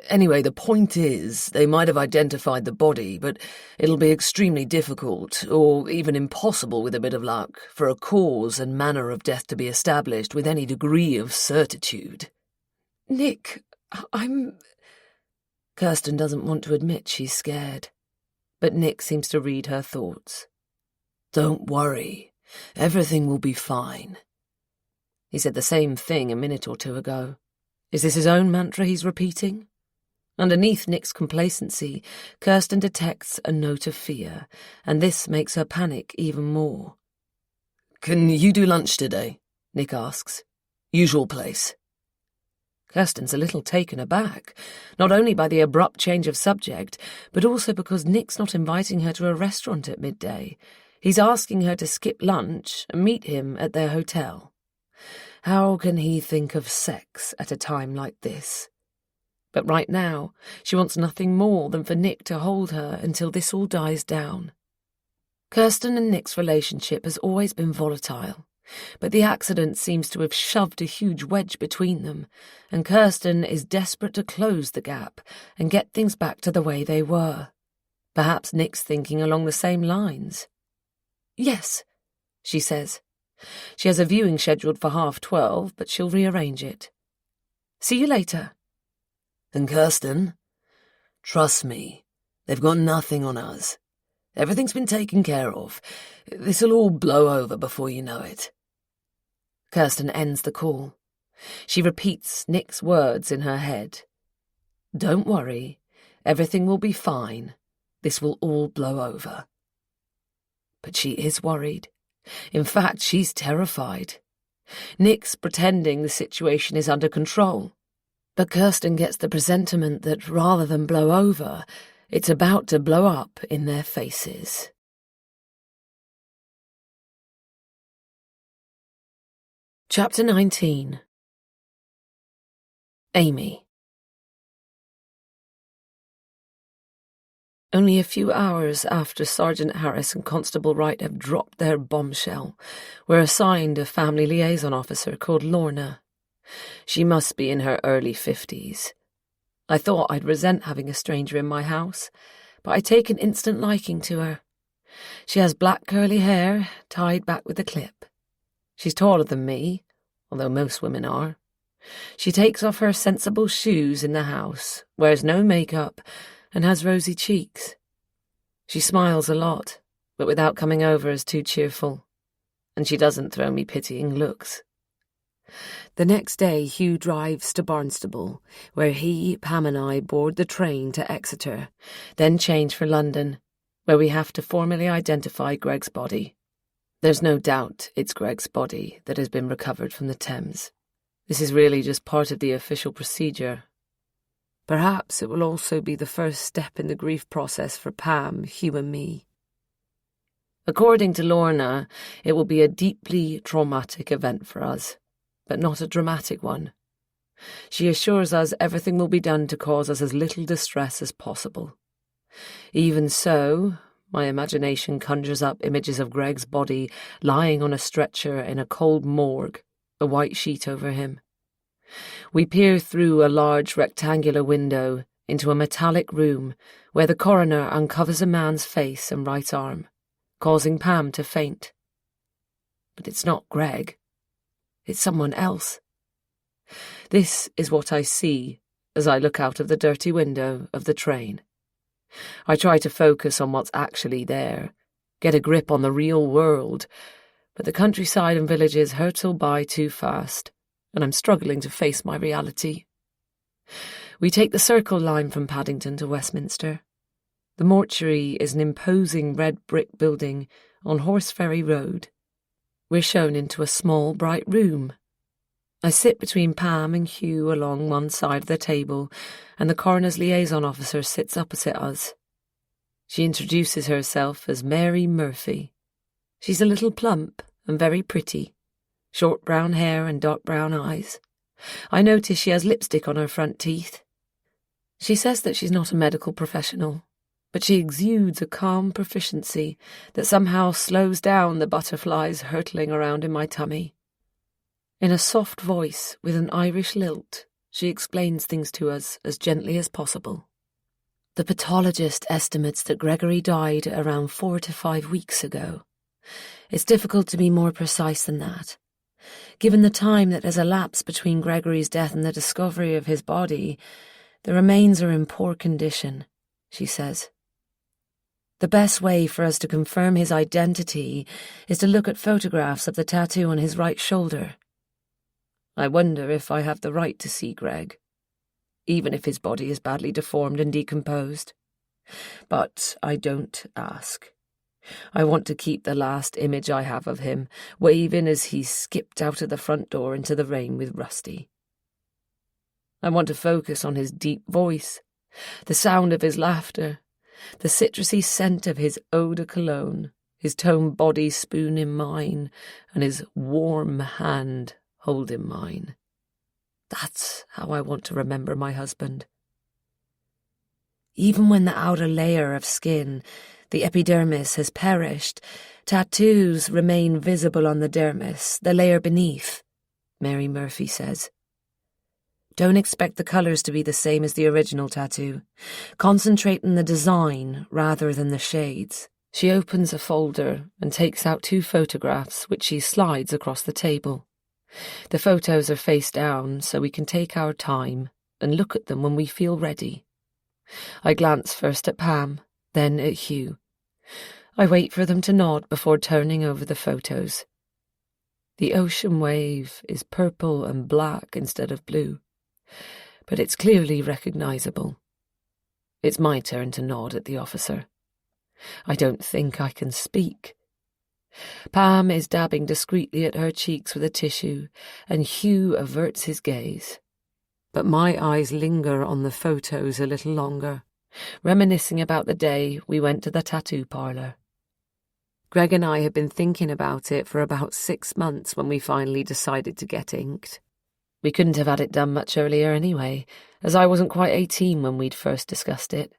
Anyway, the point is, they might have identified the body, but it'll be extremely difficult, or even impossible with a bit of luck, for a cause and manner of death to be established with any degree of certitude. Nick, I'm... Kirsten doesn't want to admit she's scared, but Nick seems to read her thoughts. Don't worry. Everything will be fine. He said the same thing a minute or 2 ago. Is this his own mantra he's repeating? Underneath Nick's complacency, Kirsten detects a note of fear, and this makes her panic even more. Can you do lunch today? Nick asks. Usual place. Kirsten's a little taken aback, not only by the abrupt change of subject, but also because Nick's not inviting her to a restaurant at midday. He's asking her to skip lunch and meet him at their hotel. How can he think of sex at a time like this? But right now, she wants nothing more than for Nick to hold her until this all dies down. Kirsten and Nick's relationship has always been volatile, but the accident seems to have shoved a huge wedge between them, and Kirsten is desperate to close the gap and get things back to the way they were. Perhaps Nick's thinking along the same lines. "Yes," she says. She has a viewing scheduled for 12:30, but she'll rearrange it. "See you later." And Kirsten, trust me, they've got nothing on us. Everything's been taken care of. This'll all blow over before you know it. Kirsten ends the call. She repeats Nick's words in her head. "Don't worry, everything will be fine. This will all blow over." But she is worried. In fact, she's terrified. Nick's pretending the situation is under control. But Kirsten gets the presentiment that rather than blow over, it's about to blow up in their faces. Chapter 19. Amy. Only a few hours after Sergeant Harris and Constable Wright have dropped their bombshell, we're assigned a family liaison officer called Lorna. She must be in her early 50s. I thought I'd resent having a stranger in my house, but I take an instant liking to her. She has black curly hair, tied back with a clip. She's taller than me, although most women are. She takes off her sensible shoes in the house, wears no makeup, and has rosy cheeks. She smiles a lot, but without coming over as too cheerful, and she doesn't throw me pitying looks. The next day, Hugh drives to Barnstable, where he, Pam and I board the train to Exeter, then change for London, where we have to formally identify Greg's body. There's no doubt it's Greg's body that has been recovered from the Thames. This is really just part of the official procedure. Perhaps it will also be the first step in the grief process for Pam, Hugh and me. According to Lorna, it will be a deeply traumatic event for us, but not a dramatic one. She assures us everything will be done to cause us as little distress as possible. Even so, my imagination conjures up images of Greg's body lying on a stretcher in a cold morgue, a white sheet over him. We peer through a large rectangular window into a metallic room where the coroner uncovers a man's face and right arm, causing Pam to faint. But it's not Greg. It's someone else. This is what I see as I look out of the dirty window of the train. I try to focus on what's actually there, get a grip on the real world, but the countryside and villages hurtle by too fast, and I'm struggling to face my reality. We take the Circle line from Paddington to Westminster. The mortuary is an imposing red brick building on Horseferry Road. We're shown into a small, bright room. I sit between Pam and Hugh along one side of the table, and the coroner's liaison officer sits opposite us. She introduces herself as Mary Murphy. She's a little plump and very pretty, short brown hair and dark brown eyes. I notice she has lipstick on her front teeth. She says that she's not a medical professional, but she exudes a calm proficiency that somehow slows down the butterflies hurtling around in my tummy. In a soft voice with an Irish lilt, she explains things to us as gently as possible. The pathologist estimates that Gregory died around 4 to 5 weeks ago. It's difficult to be more precise than that. Given the time that has elapsed between Gregory's death and the discovery of his body, the remains are in poor condition, she says. The best way for us to confirm his identity is to look at photographs of the tattoo on his right shoulder. I wonder if I have the right to see Greg, even if his body is badly deformed and decomposed. But I don't ask. I want to keep the last image I have of him, waving as he skipped out of the front door into the rain with Rusty. I want to focus on his deep voice, the sound of his laughter, the citrusy scent of his eau de cologne, his toned body spoon in mine, and his warm hand holding mine. That's how I want to remember my husband. Even when the outer layer of skin, The epidermis has perished. Tattoos remain visible on the dermis, the layer beneath, Mary Murphy says. Don't expect the colours to be the same as the original tattoo. Concentrate on the design rather than the shades. She opens a folder and takes out 2 photographs, which she slides across the table. The photos are face down, so we can take our time and look at them when we feel ready. I glance first at Pam, then at Hugh. I wait for them to nod before turning over the photos. The ocean wave is purple and black instead of blue, but it's clearly recognisable. It's my turn to nod at the officer. I don't think I can speak. Pam is dabbing discreetly at her cheeks with a tissue, and Hugh averts his gaze. But my eyes linger on the photos a little longer, reminiscing about the day we went to the tattoo parlour. Greg and I had been thinking about it for about 6 months when we finally decided to get inked. We couldn't have had it done much earlier anyway, as I wasn't quite 18 when we'd first discussed it.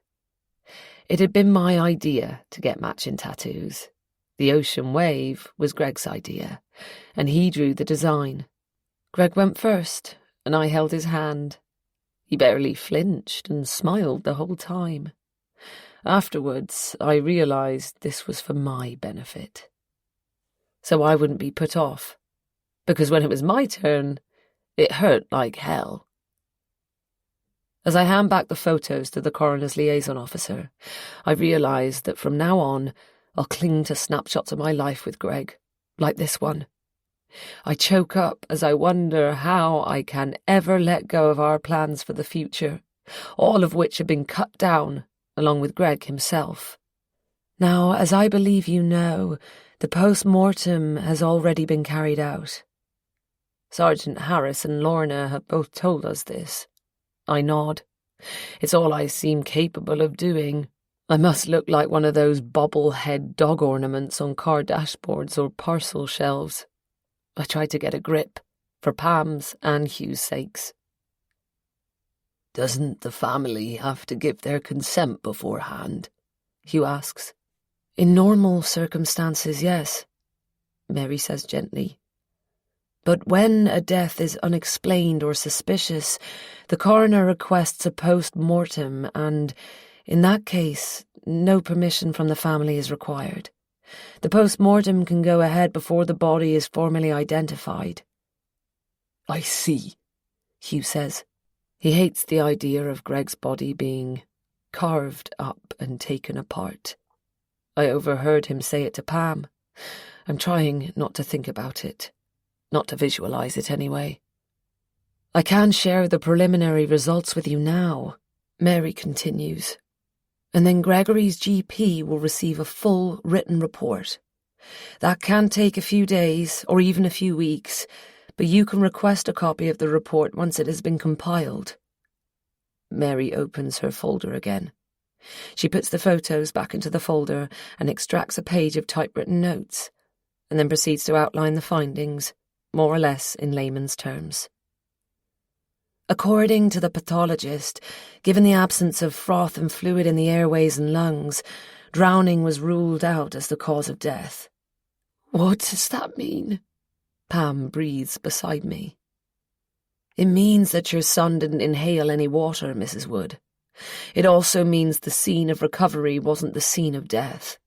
It had been my idea to get matching tattoos. The ocean wave was Greg's idea, and he drew the design. Greg went first, and I held his hand. He barely flinched and smiled the whole time. Afterwards, I realised this was for my benefit. So I wouldn't be put off, because when it was my turn, it hurt like hell. As I hand back the photos to the coroner's liaison officer, I realise that from now on, I'll cling to snapshots of my life with Greg, like this one. I choke up as I wonder how I can ever let go of our plans for the future, all of which have been cut down, along with Greg himself. Now, as I believe you know, the post-mortem has already been carried out. Sergeant Harris and Lorna have both told us this. I nod. It's all I seem capable of doing. I must look like one of those bobblehead dog ornaments on car dashboards or parcel shelves. I try to get a grip, for Pam's and Hugh's sakes. Doesn't the family have to give their consent beforehand? Hugh asks. In normal circumstances, yes, Mary says gently. But when a death is unexplained or suspicious, the coroner requests a post-mortem and, in that case, no permission from the family is required. The post-mortem can go ahead before the body is formally identified. I see, Hugh says. He hates the idea of Greg's body being carved up and taken apart. I overheard him say it to Pam. I'm trying not to think about it. Not to visualise it anyway. I can share the preliminary results with you now, Mary continues. And then Gregory's GP will receive a full written report. That can take a few days or even a few weeks, but you can request a copy of the report once it has been compiled. Mary opens her folder again. She puts the photos back into the folder and extracts a page of typewritten notes, and then proceeds to outline the findings, more or less in layman's terms. According to the pathologist, given the absence of froth and fluid in the airways and lungs, drowning was ruled out as the cause of death. What does that mean? Pam breathes beside me. It means that your son didn't inhale any water, Mrs. Wood. It also means the scene of recovery wasn't the scene of death.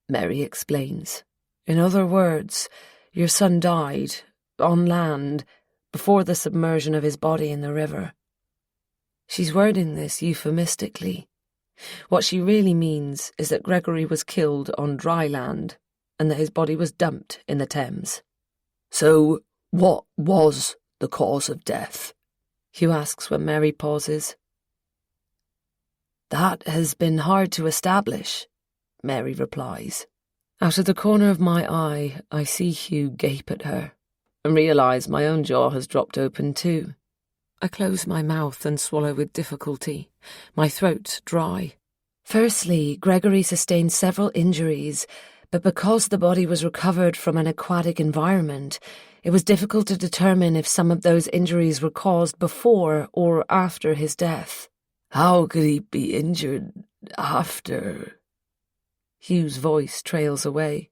Mary explains. In other words, your son died, on land, before the submersion of his body in the river. She's wording this euphemistically. What she really means is that Gregory was killed on dry land and that his body was dumped in the Thames. So, what was the cause of death? Hugh asks when Mary pauses. That has been hard to establish, Mary replies. Out of the corner of my eye, I see Hugh gape at her and realise my own jaw has dropped open too. I close my mouth and swallow with difficulty, my throat dry. Firstly, Gregory sustained several injuries, but because the body was recovered from an aquatic environment, it was difficult to determine if some of those injuries were caused before or after his death. How could he be injured after? Hugh's voice trails away.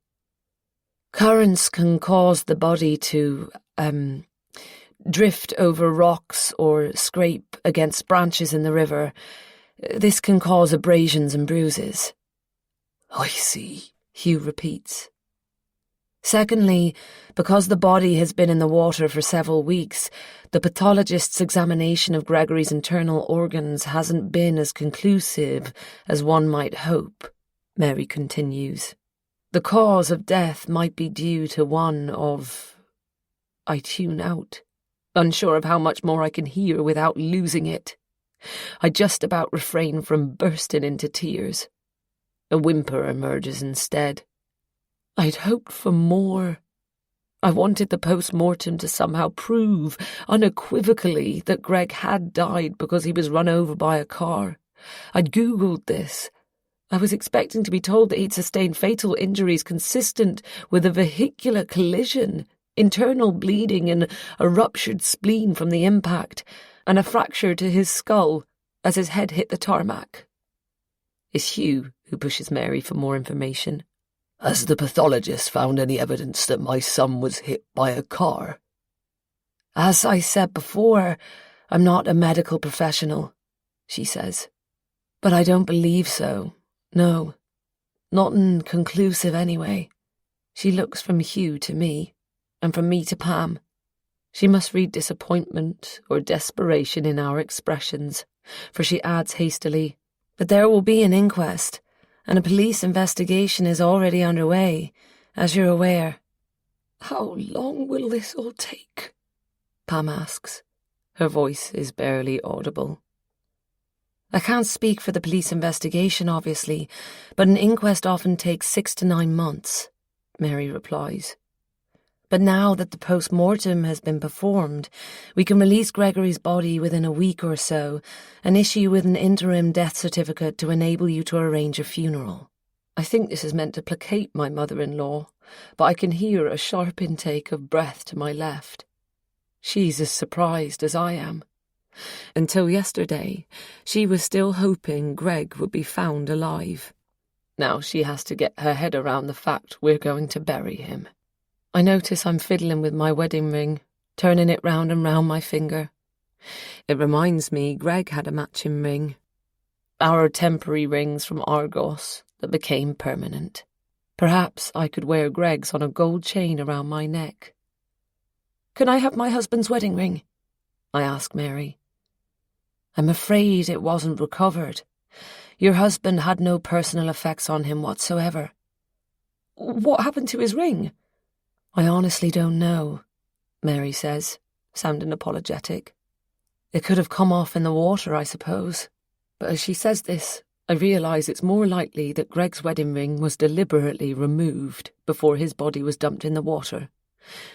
Currents can cause the body to, drift over rocks or scrape against branches in the river. This can cause abrasions and bruises. I see, Hugh repeats. Secondly, because the body has been in the water for several weeks, the pathologist's examination of Gregory's internal organs hasn't been as conclusive as one might hope, Mary continues. The cause of death might be due to one of... I tune out, unsure of how much more I can hear without losing it. I just about refrain from bursting into tears. A whimper emerges instead. I'd hoped for more. I wanted the post-mortem to somehow prove unequivocally that Greg had died because he was run over by a car. I'd Googled this. I was expecting to be told that he'd sustained fatal injuries consistent with a vehicular collision, internal bleeding and a ruptured spleen from the impact, and a fracture to his skull as his head hit the tarmac. It's Hugh who pushes Mary for more information. Has the pathologist found any evidence that my son was hit by a car? As I said before, I'm not a medical professional, she says. But I don't believe so. No. Not inconclusive anyway. She looks from Hugh to me, and from me to Pam. She must read disappointment or desperation in our expressions, for she adds hastily, "But there will be an inquest, and a police investigation is already underway, as you're aware." How long will this all take? Pam asks. Her voice is barely audible. I can't speak for the police investigation, obviously, but an inquest often takes 6 to 9 months, Mary replies. But now that the post-mortem has been performed, we can release Gregory's body within a week or so and issue with an interim death certificate to enable you to arrange a funeral. I think this is meant to placate my mother-in-law, but I can hear a sharp intake of breath to my left. She's as surprised as I am. Until yesterday, she was still hoping Greg would be found alive. Now she has to get her head around the fact we're going to bury him. I notice I'm fiddling with my wedding ring, turning it round and round my finger. It reminds me Greg had a matching ring. Our temporary rings from Argos that became permanent. Perhaps I could wear Greg's on a gold chain around my neck. "Can I have my husband's wedding ring?" I ask Mary. "I'm afraid it wasn't recovered. Your husband had no personal effects on him whatsoever." "What happened to his ring?" "I honestly don't know," Mary says, sounding apologetic. "It could have come off in the water, I suppose." But as she says this, I realise it's more likely that Greg's wedding ring was deliberately removed before his body was dumped in the water.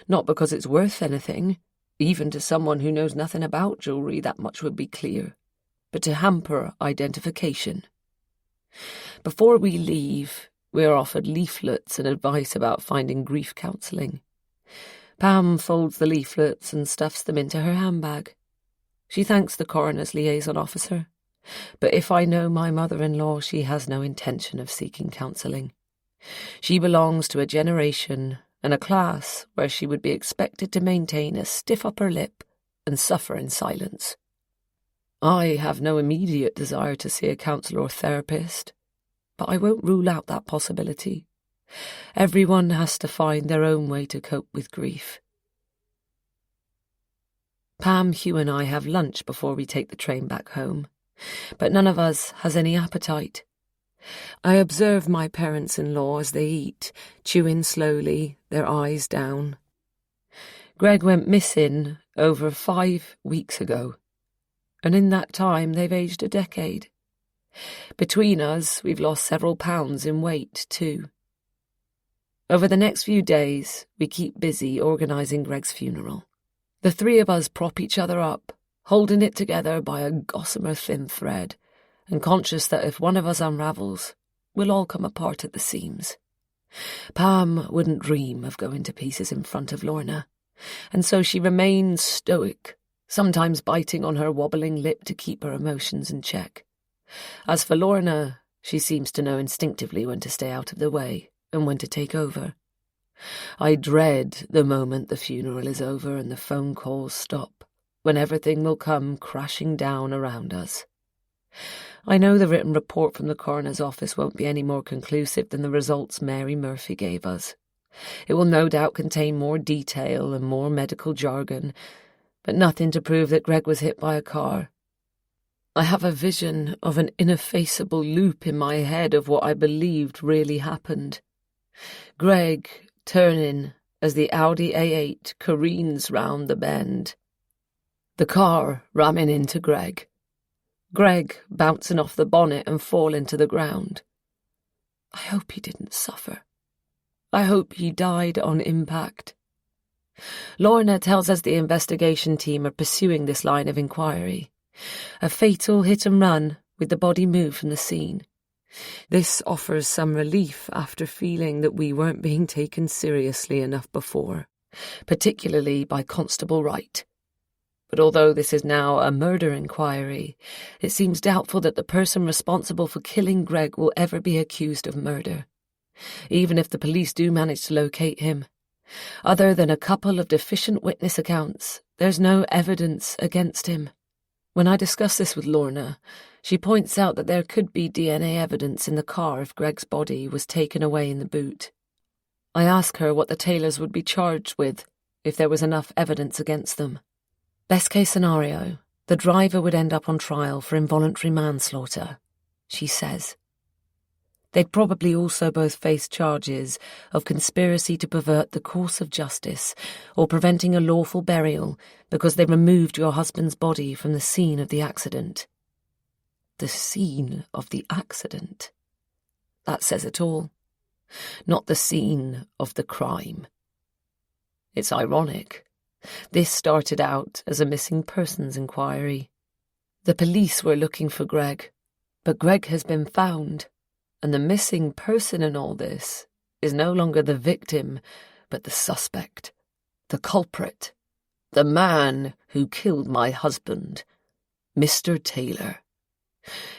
Not because it's worth anything. Even to someone who knows nothing about jewellery, that much would be clear. But to hamper identification. Before we leave, we are offered leaflets and advice about finding grief counselling. Pam folds the leaflets and stuffs them into her handbag. She thanks the coroner's liaison officer, but if I know my mother-in-law, she has no intention of seeking counselling. She belongs to a generation and a class where she would be expected to maintain a stiff upper lip and suffer in silence. I have no immediate desire to see a counsellor or therapist, but I won't rule out that possibility. Everyone has to find their own way to cope with grief. Pam, Hugh and I have lunch before we take the train back home, but none of us has any appetite. I observe my parents-in-law as they eat, chewing slowly, their eyes down. Greg went missing over 5 weeks ago, and in that time they've aged a decade. Between us, we've lost several pounds in weight, too. Over the next few days, we keep busy organising Greg's funeral. The 3 of us prop each other up, holding it together by a gossamer thin thread, and conscious that if one of us unravels, we'll all come apart at the seams. Pam wouldn't dream of going to pieces in front of Lorna, and so she remains stoic, sometimes biting on her wobbling lip to keep her emotions in check. As for Lorna, She seems to know instinctively when to stay out of the way and when to take over. I dread the moment the funeral is over and the phone calls stop, when everything will come crashing down around us. I know the written report from the coroner's office won't be any more conclusive than the results Mary Murphy gave us. It will no doubt contain more detail and more medical jargon, but nothing to prove that Greg was hit by a car. I have a vision of an ineffaceable loop in my head of what I believed really happened. Greg turning as the Audi A8 careens round the bend. The car ramming into Greg. Greg bouncing off the bonnet and falling to the ground. I hope he didn't suffer. I hope he died on impact. Lorna tells us the investigation team are pursuing this line of inquiry. A fatal hit and run with the body moved from the scene. This offers some relief after feeling that we weren't being taken seriously enough before, particularly by Constable Wright. But although this is now a murder inquiry, it seems doubtful that the person responsible for killing Greg will ever be accused of murder, even if the police do manage to locate him. Other than a couple of deficient witness accounts, there's no evidence against him. When I discuss this with Lorna, she points out that there could be DNA evidence in the car if Greg's body was taken away in the boot. I ask her what the Taylors would be charged with if there was enough evidence against them. Best case scenario, the driver would end up on trial for involuntary manslaughter, she says. They'd probably also both face charges of conspiracy to pervert the course of justice or preventing a lawful burial because they removed your husband's body from the scene of the accident. The scene of the accident. That says it all. Not the scene of the crime. It's ironic. This started out as a missing persons inquiry. The police were looking for Greg, but Greg has been found. And the missing person in all this is no longer the victim, but the suspect, the culprit, the man who killed my husband, Mr. Taylor.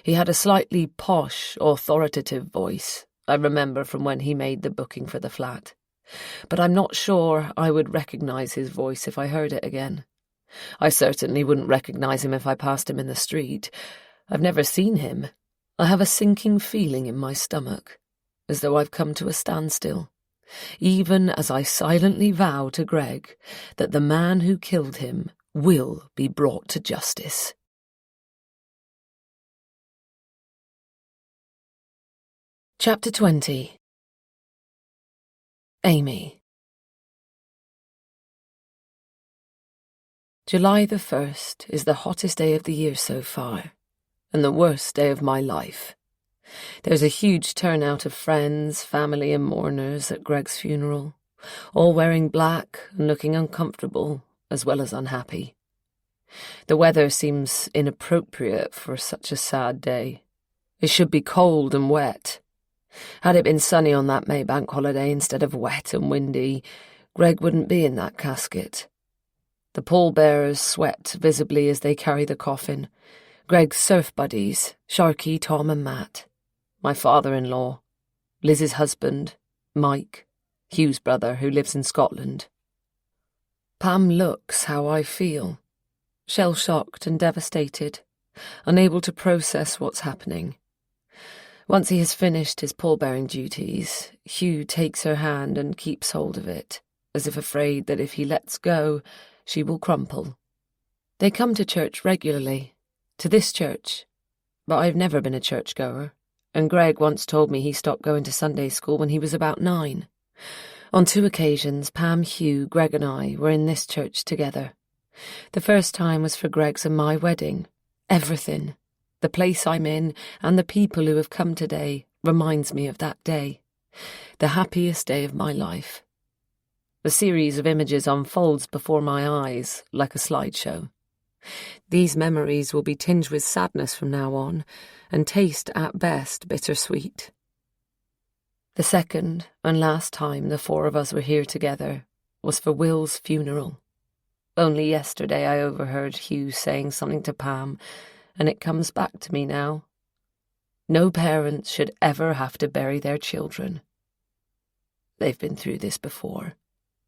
He had a slightly posh, authoritative voice, I remember from when he made the booking for the flat. But I'm not sure I would recognise his voice if I heard it again. I certainly wouldn't recognise him if I passed him in the street. I've never seen him. I have a sinking feeling in my stomach, as though I've come to a standstill, even as I silently vow to Greg that the man who killed him will be brought to justice. Chapter 20. Amy. July the 1st is the hottest day of the year so far, and the worst day of my life. There's a huge turnout of friends, family and mourners at Greg's funeral, all wearing black and looking uncomfortable as well as unhappy. The weather seems inappropriate for such a sad day. It should be cold and wet. Had it been sunny on that May bank holiday instead of wet and windy, Greg wouldn't be in that casket. The pallbearers sweat visibly as they carry the coffin. Greg's surf buddies, Sharky, Tom and Matt. My father-in-law. Liz's husband, Mike. Hugh's brother, who lives in Scotland. Pam looks how I feel. Shell-shocked and devastated, unable to process what's happening. Once he has finished his pallbearing duties, Hugh takes her hand and keeps hold of it, as if afraid that if he lets go, she will crumple. They come to church regularly. To this church, but I've never been a churchgoer, and Greg once told me he stopped going to Sunday school when he was about 9. On 2 occasions, Pam, Hugh, Greg and I were in this church together. The first time was for Greg's and my wedding. Everything, the place I'm in and the people who have come today, reminds me of that day, the happiest day of my life. The series of images unfolds before my eyes like a slideshow. These memories will be tinged with sadness from now on, and taste at best bittersweet. The second and last time the 4 of us were here together was for Will's funeral. Only yesterday I overheard Hugh saying something to Pam, and it comes back to me now. No parents should ever have to bury their children. They've been through this before,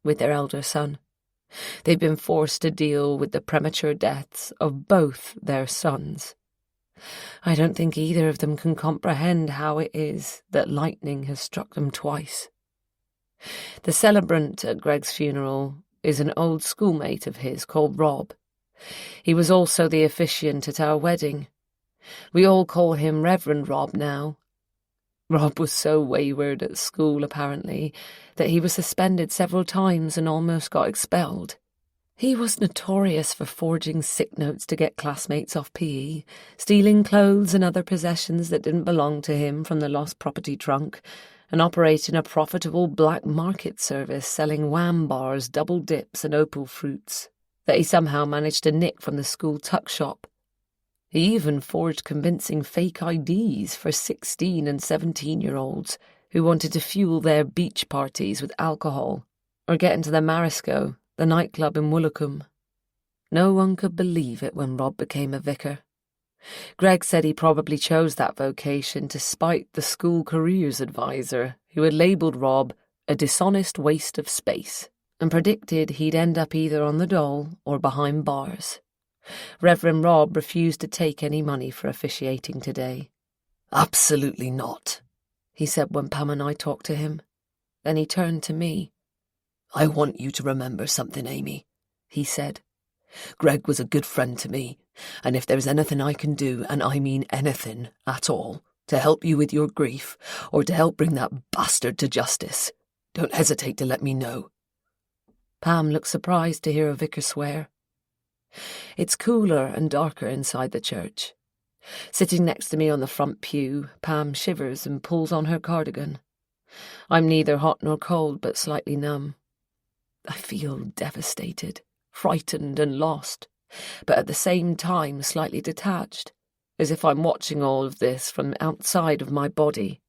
with their elder son. They've been forced to deal with the premature deaths of both their sons. I don't think either of them can comprehend how it is that lightning has struck them twice. The celebrant at Greg's funeral is an old schoolmate of his called Rob. He was also the officiant at our wedding. We all call him Reverend Rob now. Rob was so wayward at school, apparently, that he was suspended several times and almost got expelled. He was notorious for forging sick notes to get classmates off PE, stealing clothes and other possessions that didn't belong to him from the lost property trunk, and operating a profitable black market service selling wham bars, double dips and opal fruits that he somehow managed to nick from the school tuck shop. He even forged convincing fake IDs for 16 and 17-year-olds who wanted to fuel their beach parties with alcohol or get into the Marisco, the nightclub in Woolacombe. No one could believe it when Rob became a vicar. Greg said he probably chose that vocation to spite the school careers advisor who had labelled Rob a dishonest waste of space and predicted he'd end up either on the dole or behind bars. Reverend Rob refused to take any money for officiating today. "Absolutely not," he said when Pam and I talked to him. Then he turned to me. "I want you to remember something, Amy," he said. "Greg was a good friend to me, and if there's anything I can do, and I mean anything at all, to help you with your grief, or to help bring that bastard to justice, don't hesitate to let me know." Pam looked surprised to hear a vicar swear. It's cooler and darker inside the church. Sitting next to me on the front pew, Pam shivers and pulls on her cardigan. I'm neither hot nor cold, but slightly numb. I feel devastated, frightened and lost, but at the same time slightly detached, as if I'm watching all of this from outside of my body.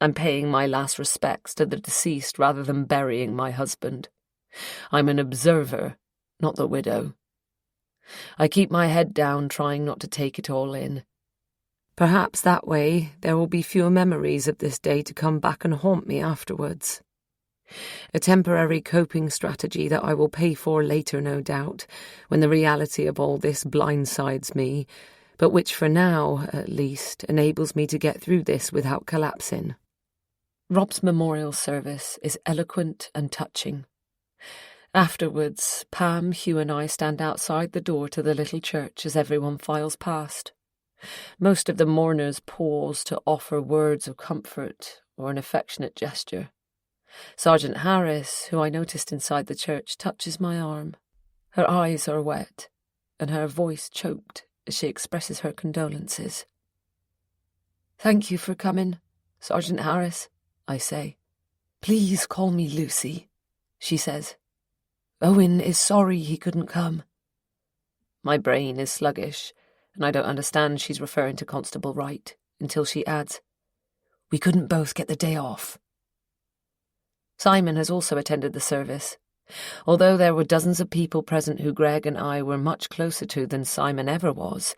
I'm paying my last respects to the deceased rather than burying my husband. I'm an observer, not the widow. I keep my head down, trying not to take it all in. Perhaps that way there will be fewer memories of this day to come back and haunt me afterwards. A temporary coping strategy that I will pay for later, no doubt, when the reality of all this blindsides me, but which for now, at least, enables me to get through this without collapsing. Rob's memorial service is eloquent and touching. Afterwards, Pam, Hugh and I stand outside the door to the little church as everyone files past. Most of the mourners pause to offer words of comfort or an affectionate gesture. Sergeant Harris, who I noticed inside the church, touches my arm. Her eyes are wet, and her voice choked as she expresses her condolences. "Thank you for coming, Sergeant Harris," I say. "Please call me Lucy," she says. "Owen is sorry he couldn't come." My brain is sluggish, and I don't understand she's referring to Constable Wright, until she adds, "We couldn't both get the day off." Simon has also attended the service. Although there were dozens of people present who Greg and I were much closer to than Simon ever was,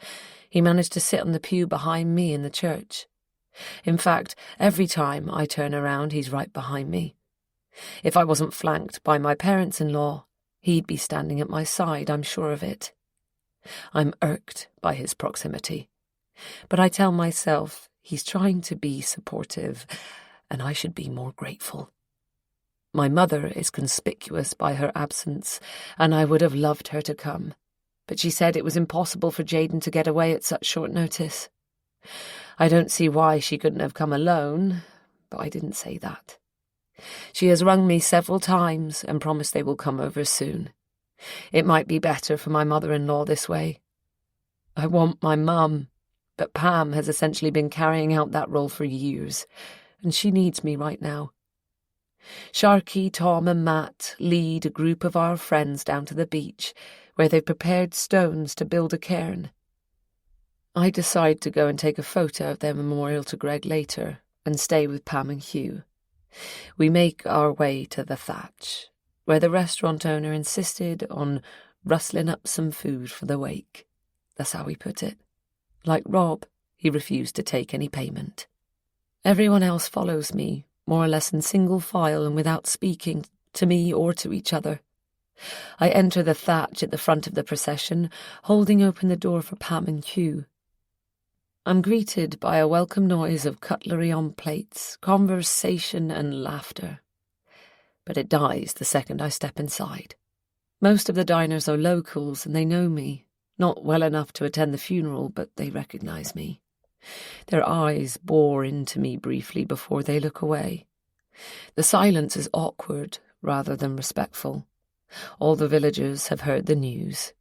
he managed to sit on the pew behind me in the church. In fact, every time I turn around, he's right behind me. If I wasn't flanked by my parents-in-law, he'd be standing at my side, I'm sure of it. I'm irked by his proximity, but I tell myself he's trying to be supportive, and I should be more grateful. My mother is conspicuous by her absence, and I would have loved her to come, but she said it was impossible for Jaden to get away at such short notice. I don't see why she couldn't have come alone, but I didn't say that. She has rung me several times and promised they will come over soon. It might be better for my mother-in-law this way. I want my mum, but Pam has essentially been carrying out that role for years, and she needs me right now. Sharky, Tom and Matt lead a group of our friends down to the beach, where they've prepared stones to build a cairn. I decide to go and take a photo of their memorial to Greg later and stay with Pam and Hugh. We make our way to the thatch, where the restaurant owner insisted on rustling up some food for the wake. That's how he put it. Like Rob, He refused to take any payment. Everyone else follows me, more or less in single file and without speaking to me or to each other. I enter the thatch at the front of the procession, holding open the door for Pam and Hugh. I'm greeted by a welcome noise of cutlery on plates, conversation and laughter. But it dies the second I step inside. Most of the diners are locals and they know me, not well enough to attend the funeral, but they recognize me. Their eyes bore into me briefly before they look away. The silence is awkward rather than respectful. All the villagers have heard the news.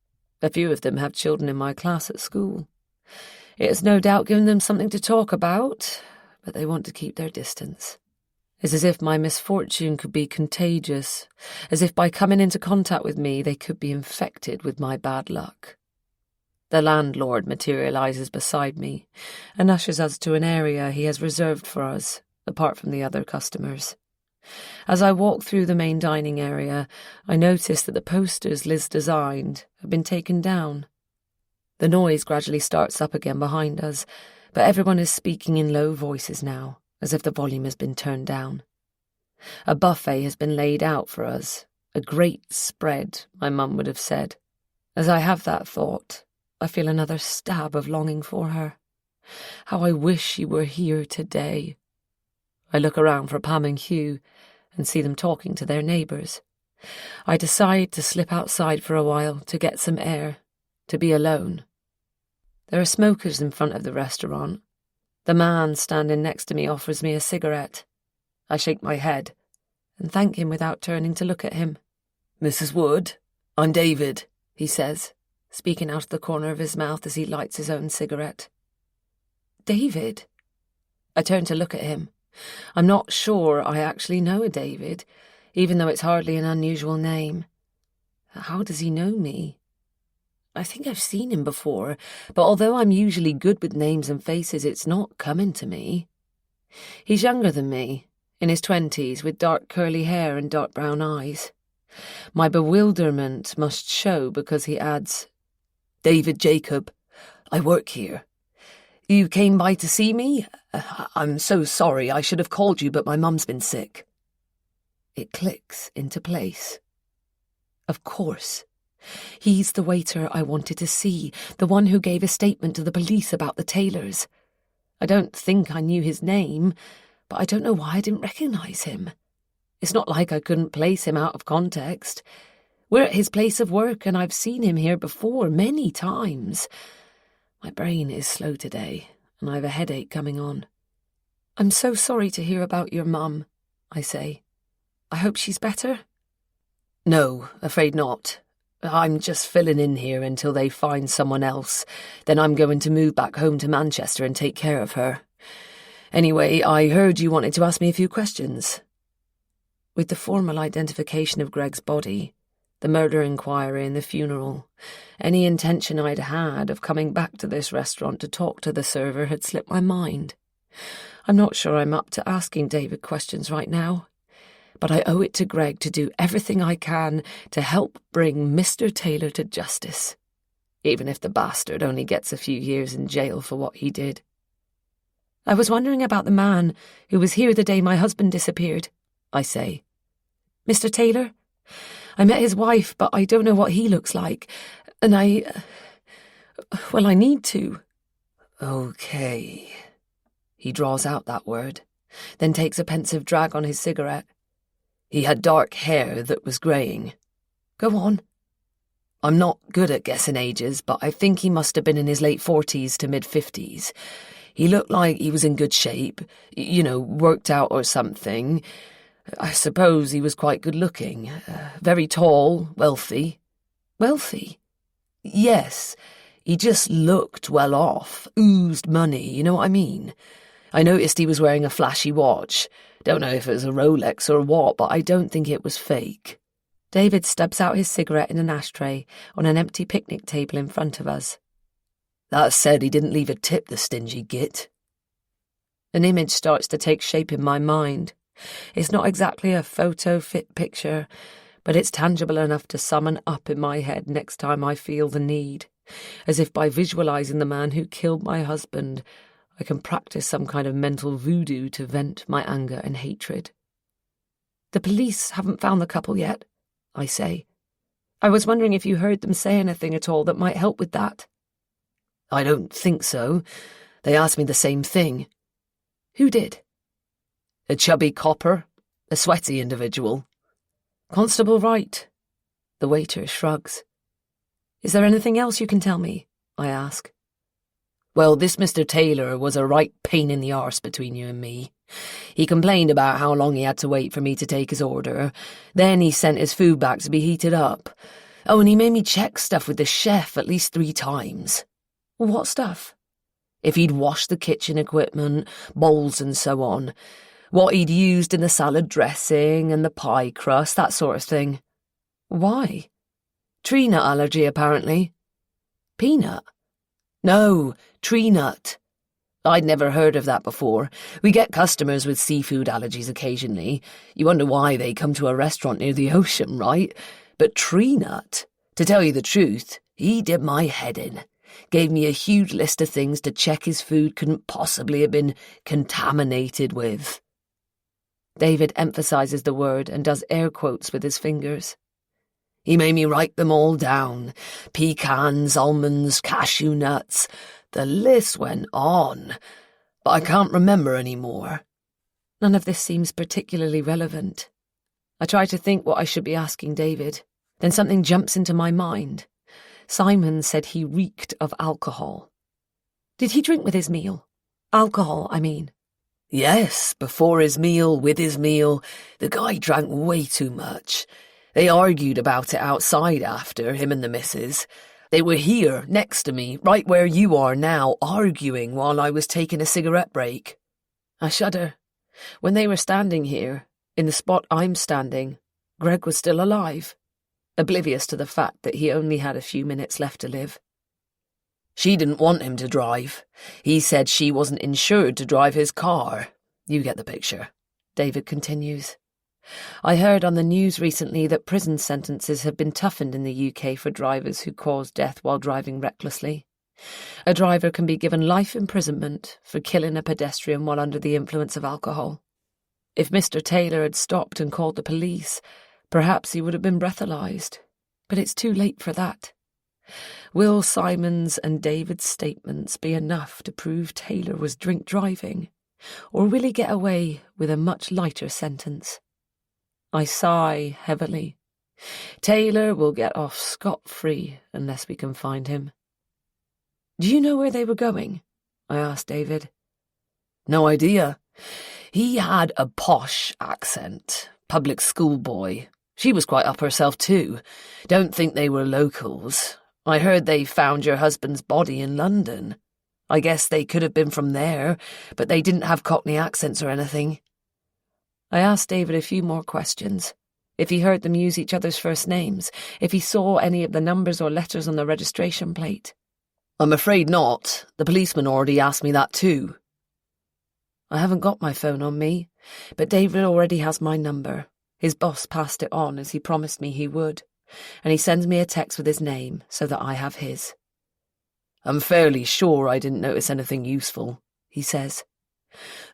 A few of them have children in my class at school. It has no doubt given them something to talk about, but they want to keep their distance. It's as if my misfortune could be contagious, as if by coming into contact with me they could be infected with my bad luck. The landlord materializes beside me and ushers us to an area he has reserved for us, apart from the other customers. As I walk through the main dining area, I notice that the posters Liz designed have been taken down. The noise gradually starts up again behind us, but everyone is speaking in low voices now, as if the volume has been turned down. A buffet has been laid out for us, a great spread, my mum would have said. As I have that thought, I feel another stab of longing for her. How I wish she were here today. I look around for Pam and Hugh and see them talking to their neighbours. I decide to slip outside for a while to get some air, to be alone. There are smokers in front of the restaurant. The man standing next to me offers me a cigarette. I shake my head and thank him without turning to look at him. Mrs. Wood, I'm David, he says, speaking out of the corner of his mouth as he lights his own cigarette. David? I turn to look at him. I'm not sure I actually know a David, even though it's hardly an unusual name. How does he know me? I think I've seen him before, but although I'm usually good with names and faces, it's not coming to me. He's younger than me, in his 20s, with dark curly hair and dark brown eyes. My bewilderment must show because he adds, David Jacob, I work here. You came by to see me? I'm so sorry, I should have called you, but my mum's been sick. It clicks into place. Of course. He's the waiter I wanted to see, the one who gave a statement to the police about the Taylors. I don't think I knew his name, but I don't know why I didn't recognise him. It's not like I couldn't place him out of context. We're at his place of work and I've seen him here before many times. My brain is slow today and I have a headache coming on. I'm so sorry to hear about your mum, I say. I hope she's better. No, afraid not. I'm just filling in here until they find someone else. Then I'm going to move back home to Manchester and take care of her. Anyway, I heard you wanted to ask me a few questions. With the formal identification of Greg's body, the murder inquiry and the funeral, any intention I'd had of coming back to this restaurant to talk to the server had slipped my mind. I'm not sure I'm up to asking David questions right now, but I owe it to Greg to do everything I can to help bring Mr. Taylor to justice, even if the bastard only gets a few years in jail for what he did. I was wondering about the man who was here the day my husband disappeared, I say. Mr. Taylor? I met his wife, but I don't know what he looks like, and I need to. Okay. He draws out that word, then takes a pensive drag on his cigarette. He had dark hair that was greying. Go on. I'm not good at guessing ages, but I think he must have been in his late 40s to mid-50s. He looked like he was in good shape, worked out or something. I suppose he was quite good-looking, very tall, wealthy. Wealthy? Yes, he just looked well off, oozed money, you know what I mean? I noticed he was wearing a flashy watch. Don't know if it was a Rolex or what, but I don't think it was fake. David stubs out his cigarette in an ashtray on an empty picnic table in front of us. That said, he didn't leave a tip, the stingy git. An image starts to take shape in my mind. It's not exactly a photo-fit picture, but it's tangible enough to summon up in my head next time I feel the need. as if by visualizing the man who killed my husband, I can practice some kind of mental voodoo to vent my anger and hatred. The police haven't found the couple yet, I say. I was wondering if you heard them say anything at all that might help with that. I don't think so. They asked me the same thing. Who did? A chubby copper, a sweaty individual. Constable Wright. The waiter shrugs. Is there anything else you can tell me? I ask. Well, this Mr. Taylor was a right pain in the arse between you and me. He complained about how long he had to wait for me to take his order. Then he sent his food back to be heated up. Oh, and he made me check stuff with the chef at least 3 times. What stuff? If he'd washed the kitchen equipment, bowls and so on. What he'd used in the salad dressing and the pie crust, that sort of thing. Why? Tree nut allergy, apparently. Peanut? No, tree nut. I'd never heard of that before. We get customers with seafood allergies occasionally. You wonder why they come to a restaurant near the ocean, right? But tree nut, to tell you the truth, he did my head in. Gave me a huge list of things to check his food couldn't possibly have been contaminated with. David emphasizes the word and does air quotes with his fingers. He made me write them all down. Pecans, almonds, cashew nuts. The list went on, but I can't remember any more. None of this seems particularly relevant. I try to think what I should be asking David. Then something jumps into my mind. Simon said he reeked of alcohol. Did he drink with his meal? Alcohol, I mean. Yes, before his meal, with his meal. The guy drank way too much. They argued about it outside after, him and the missus. They were here, next to me, right where you are now, arguing while I was taking a cigarette break. I shudder. When they were standing here, in the spot I'm standing, Greg was still alive, oblivious to the fact that he only had a few minutes left to live. She didn't want him to drive. He said she wasn't insured to drive his car. You get the picture. David continues. I heard on the news recently that prison sentences have been toughened in the UK for drivers who cause death while driving recklessly. A driver can be given life imprisonment for killing a pedestrian while under the influence of alcohol. If Mr. Taylor had stopped and called the police, perhaps he would have been breathalyzed. But it's too late for that. Will Simon's and David's statements be enough to prove Taylor was drink driving, or will he get away with a much lighter sentence? I sigh heavily. Taylor will get off scot-free unless we can find him. Do you know where they were going? I asked David. No idea. He had a posh accent, public school boy. She was quite up herself too. Don't think they were locals. I heard they found your husband's body in London. I guess they could have been from there, but they didn't have Cockney accents or anything. I asked David a few more questions. If he heard them use each other's first names, if he saw any of the numbers or letters on the registration plate. I'm afraid not. The policeman already asked me that too. I haven't got my phone on me, but David already has my number. His boss passed it on as he promised me he would, and he sends me a text with his name so that I have his. I'm fairly sure I didn't notice anything useful, he says.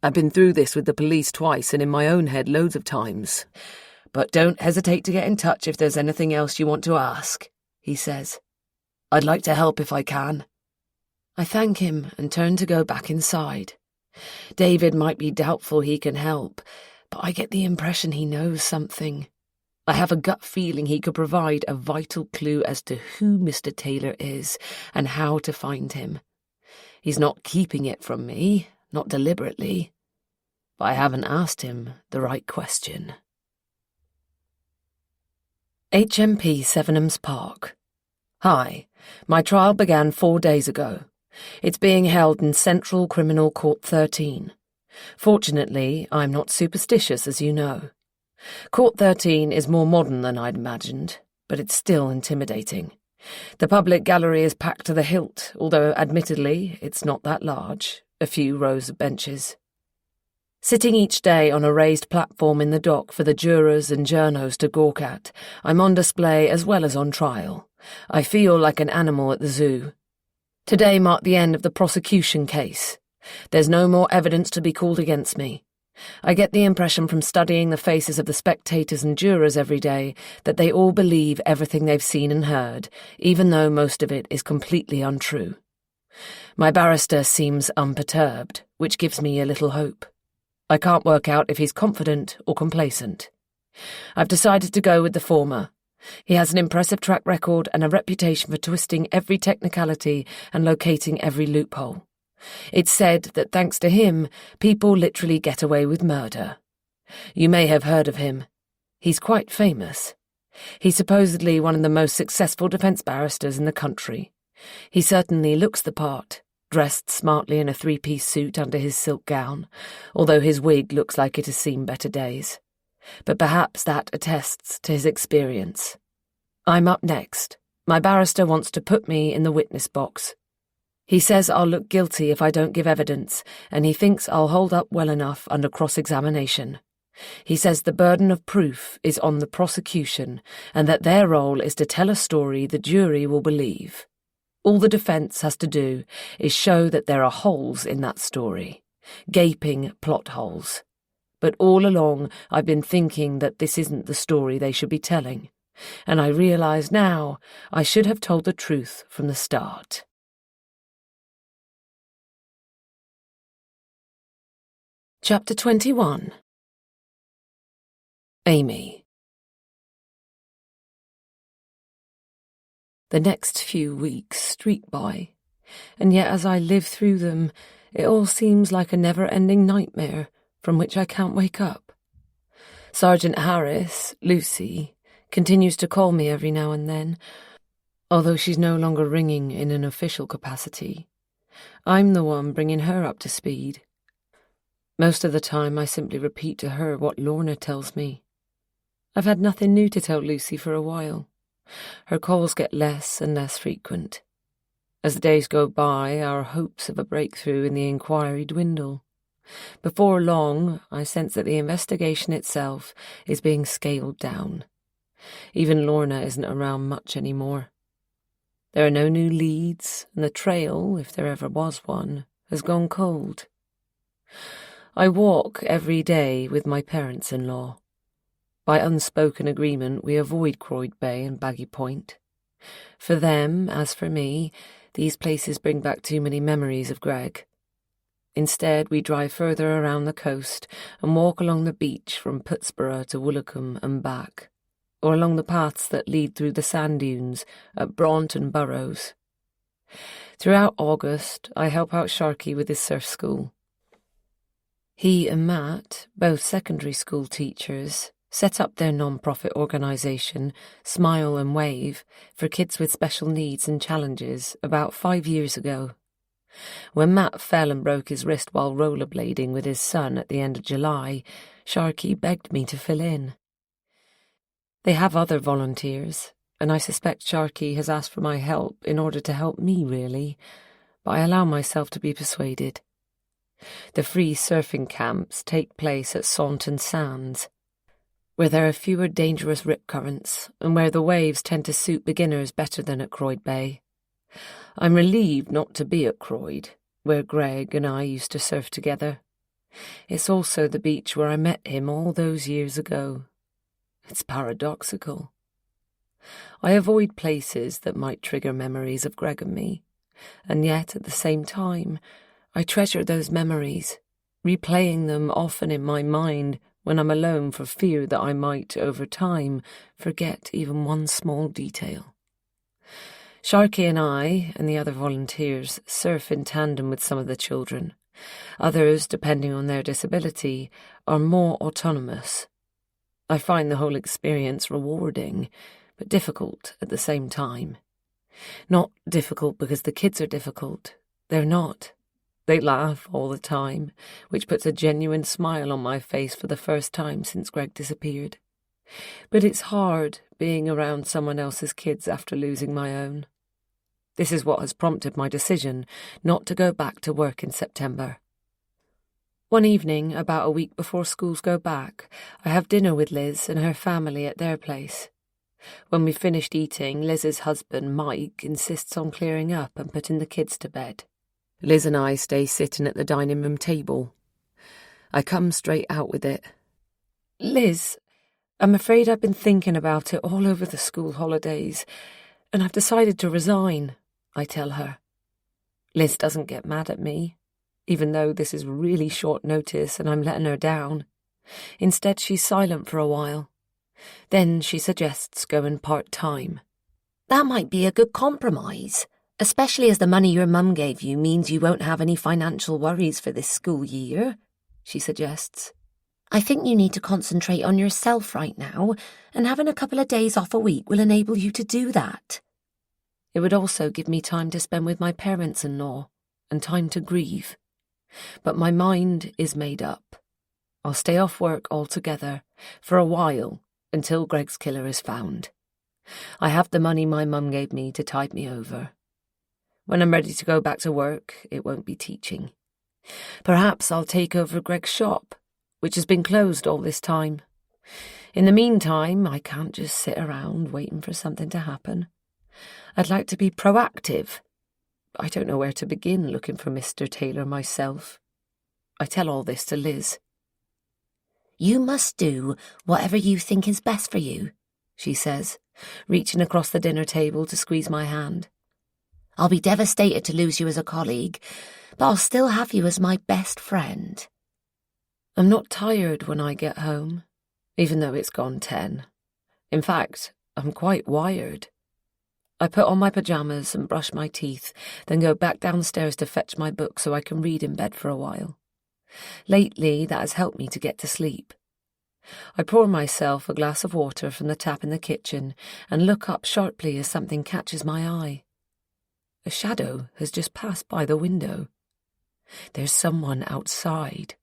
I've been through this with the police twice and in my own head loads of times. But don't hesitate to get in touch if there's anything else you want to ask, he says. I'd like to help if I can. I thank him and turn to go back inside. David might be doubtful he can help, but I get the impression he knows something. I have a gut feeling he could provide a vital clue as to who Mr. Taylor is and how to find him. He's not keeping it from me, not deliberately, but I haven't asked him the right question. HMP Sevenham's Park. Hi, my trial began 4 days ago. It's being held in Central Criminal Court 13. Fortunately, I'm not superstitious, as you know. Court 13 is more modern than I'd imagined, but it's still intimidating. The public gallery is packed to the hilt, although admittedly it's not that large, a few rows of benches. Sitting each day on a raised platform in the dock for the jurors and journos to gawk at, I'm on display as well as on trial. I feel like an animal at the zoo. Today marked the end of the prosecution case. There's no more evidence to be called against me. I get the impression from studying the faces of the spectators and jurors every day that they all believe everything they've seen and heard, even though most of it is completely untrue. My barrister seems unperturbed, which gives me a little hope. I can't work out if he's confident or complacent. I've decided to go with the former. He has an impressive track record and a reputation for twisting every technicality and locating every loophole. It's said that thanks to him, people literally get away with murder. You may have heard of him. He's quite famous. He's supposedly one of the most successful defence barristers in the country. He certainly looks the part, dressed smartly in a three-piece suit under his silk gown, although his wig looks like it has seen better days. But perhaps that attests to his experience. I'm up next. My barrister wants to put me in the witness box. He says I'll look guilty if I don't give evidence, and he thinks I'll hold up well enough under cross-examination. He says the burden of proof is on the prosecution, and that their role is to tell a story the jury will believe. All the defence has to do is show that there are holes in that story, gaping plot holes. But all along I've been thinking that this isn't the story they should be telling, and I realise now I should have told the truth from the start. Chapter 21. Amy. The next few weeks streak by, and yet as I live through them, it all seems like a never-ending nightmare from which I can't wake up. Sergeant Harris, Lucy, continues to call me every now and then, although she's no longer ringing in an official capacity. I'm the one bringing her up to speed. Most of the time I simply repeat to her what Lorna tells me. I've had nothing new to tell Lucy for a while. Her calls get less and less frequent. As the days go by, our hopes of a breakthrough in the inquiry dwindle. Before long, I sense that the investigation itself is being scaled down. Even Lorna isn't around much anymore. There are no new leads, and the trail, if there ever was one, has gone cold. I walk every day with my parents-in-law. By unspoken agreement, we avoid Croyd Bay and Baggy Point. For them, as for me, these places bring back too many memories of Greg. Instead, we drive further around the coast and walk along the beach from Putsborough to Woolacombe and back, or along the paths that lead through the sand dunes at Braunt and Burrows. Throughout August, I help out Sharky with his surf school. He and Matt, both secondary school teachers, set up their non-profit organisation, Smile and Wave, for kids with special needs and challenges about 5 years ago. When Matt fell and broke his wrist while rollerblading with his son at the end of July, Sharky begged me to fill in. They have other volunteers, and I suspect Sharky has asked for my help in order to help me, really, but I allow myself to be persuaded. The free surfing camps take place at Saunton Sands, where there are fewer dangerous rip currents and where the waves tend to suit beginners better than at Croyd Bay. I'm relieved not to be at Croyd, where Greg and I used to surf together. It's also the beach where I met him all those years ago. It's paradoxical. I avoid places that might trigger memories of Greg and me, and yet at the same time, I treasure those memories, replaying them often in my mind when I'm alone for fear that I might, over time, forget even one small detail. Sharky and I, and the other volunteers, surf in tandem with some of the children. Others, depending on their disability, are more autonomous. I find the whole experience rewarding, but difficult at the same time. Not difficult because the kids are difficult. They're not. They laugh all the time, which puts a genuine smile on my face for the first time since Greg disappeared. But it's hard being around someone else's kids after losing my own. This is what has prompted my decision not to go back to work in September. One evening, about a week before schools go back, I have dinner with Liz and her family at their place. When we've finished eating, Liz's husband, Mike, insists on clearing up and putting the kids to bed. Liz and I stay sitting at the dining room table. I come straight out with it. Liz, I'm afraid I've been thinking about it all over the school holidays, and I've decided to resign, I tell her. Liz doesn't get mad at me, even though this is really short notice and I'm letting her down. Instead, she's silent for a while. Then she suggests going part-time. That might be a good compromise, especially as the money your mum gave you means you won't have any financial worries for this school year, she suggests. I think you need to concentrate on yourself right now, and having a couple of days off a week will enable you to do that. It would also give me time to spend with my parents-in-law and time to grieve. But my mind is made up. I'll stay off work altogether, for a while, until Greg's killer is found. I have the money my mum gave me to tide me over. When I'm ready to go back to work, it won't be teaching. Perhaps I'll take over Greg's shop, which has been closed all this time. In the meantime, I can't just sit around waiting for something to happen. I'd like to be proactive. I don't know where to begin looking for Mr. Taylor myself. I tell all this to Liz. You must do whatever you think is best for you, she says, reaching across the dinner table to squeeze my hand. I'll be devastated to lose you as a colleague, but I'll still have you as my best friend. I'm not tired when I get home, even though it's gone 10. In fact, I'm quite wired. I put on my pyjamas and brush my teeth, then go back downstairs to fetch my book so I can read in bed for a while. Lately, that has helped me to get to sleep. I pour myself a glass of water from the tap in the kitchen and look up sharply as something catches my eye. A shadow has just passed by the window. There's someone outside.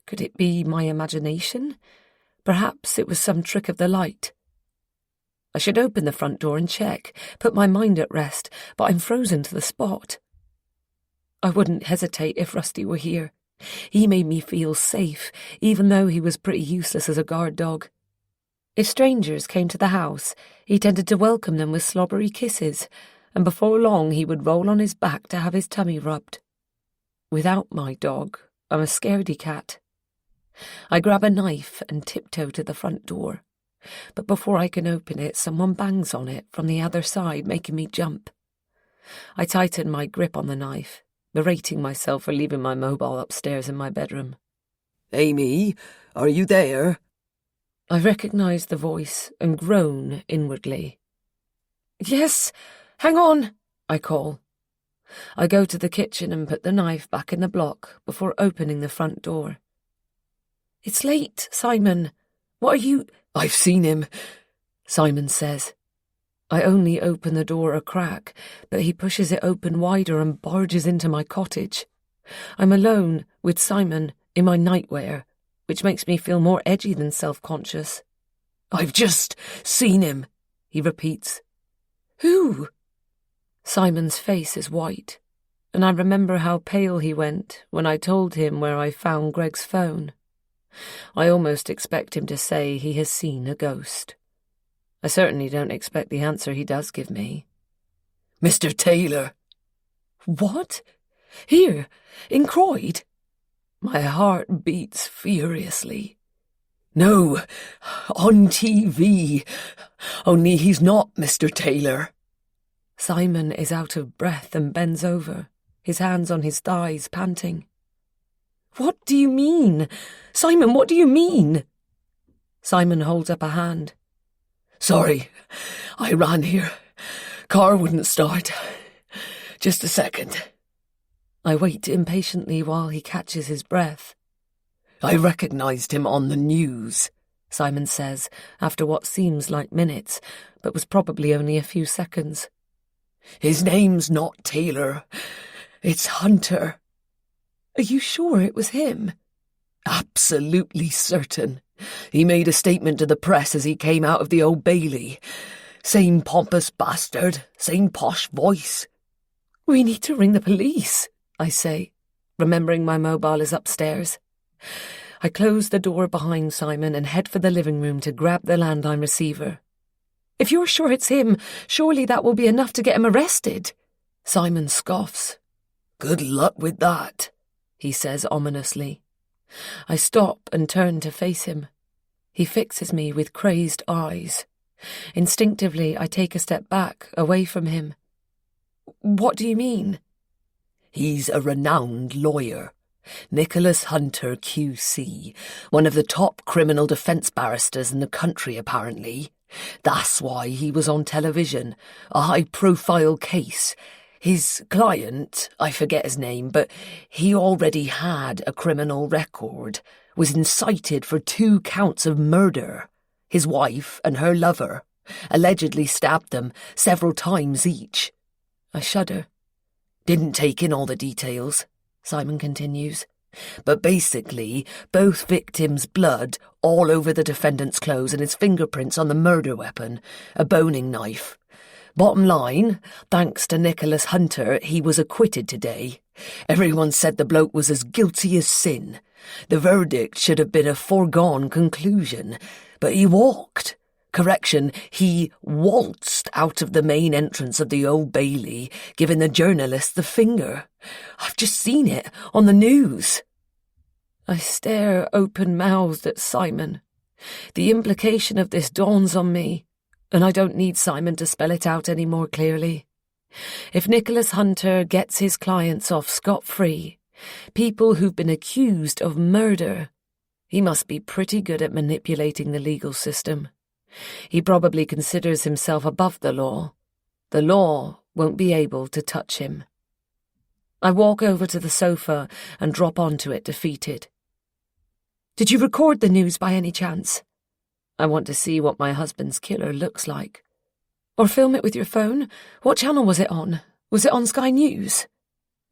Could it be my imagination? Perhaps it was some trick of the light. I should open the front door and check, put my mind at rest, but I'm frozen to the spot. I wouldn't hesitate if Rusty were here. He made me feel safe, even though he was pretty useless as a guard dog. If strangers came to the house, he tended to welcome them with slobbery kisses, and before long he would roll on his back to have his tummy rubbed. Without my dog, I'm a scaredy cat. I grab a knife and tiptoe to the front door, but before I can open it, someone bangs on it from the other side, making me jump. I tighten my grip on the knife, berating myself for leaving my mobile upstairs in my bedroom. Amy, are you there? I recognise the voice and groan inwardly. Yes, hang on, I call. I go to the kitchen and put the knife back in the block before opening the front door. It's late, Simon. What are you— I've seen him, Simon says. I only open the door a crack, but he pushes it open wider and barges into my cottage. I'm alone with Simon in my nightwear, which makes me feel more edgy than self-conscious. I've just seen him, he repeats. Who? Simon's face is white, and I remember how pale he went when I told him where I found Greg's phone. I almost expect him to say he has seen a ghost. I certainly don't expect the answer he does give me. Mr. Taylor. What? Here, in Croyd? My heart beats furiously. No, on TV. Only he's not Mr. Taylor. Simon is out of breath and bends over, his hands on his thighs, panting. What do you mean? Simon, what do you mean? Simon holds up a hand. Sorry, I ran here. Car wouldn't start. Just a second. I wait impatiently while he catches his breath. I recognised him on the news, Simon says, after what seems like minutes, but was probably only a few seconds. His name's not Taylor. It's Hunter. Are you sure it was him? Absolutely certain. He made a statement to the press as he came out of the Old Bailey. Same pompous bastard, same posh voice. We need to ring the police, I say. remembering my mobile is upstairs. I close the door behind Simon and head for the living room to grab the landline receiver. If you're sure it's him, surely that will be enough to get him arrested. Simon scoffs. Good luck with that, he says ominously. I stop and turn to face him. He fixes me with crazed eyes. Instinctively, I take a step back, away from him. What do you mean? He's a renowned lawyer. Nicholas Hunter, QC, one of the top criminal defence barristers in the country, apparently. That's why he was on television, a high-profile case. His client, I forget his name, but he already had a criminal record, was incited for 2 counts of murder. His wife and her lover allegedly stabbed them several times each. I shudder. Didn't take in all the details, Simon continues, but basically both victims' blood all over the defendant's clothes and his fingerprints on the murder weapon, a boning knife. Bottom line, thanks to Nicholas Hunter, he was acquitted today. Everyone said the bloke was as guilty as sin. The verdict should have been a foregone conclusion, but he walked. Correction, he waltzed out of the main entrance of the Old Bailey, giving the journalist the finger. I've just seen it on the news. I stare open-mouthed at Simon. The implication of this dawns on me, and I don't need Simon to spell it out any more clearly. If Nicholas Hunter gets his clients off scot-free, people who've been accused of murder, he must be pretty good at manipulating the legal system. He probably considers himself above the law. The law won't be able to touch him. I walk over to the sofa and drop onto it, defeated. Did you record the news by any chance? I want to see what my husband's killer looks like. Or film it with your phone? What channel was it on? Was it on Sky News?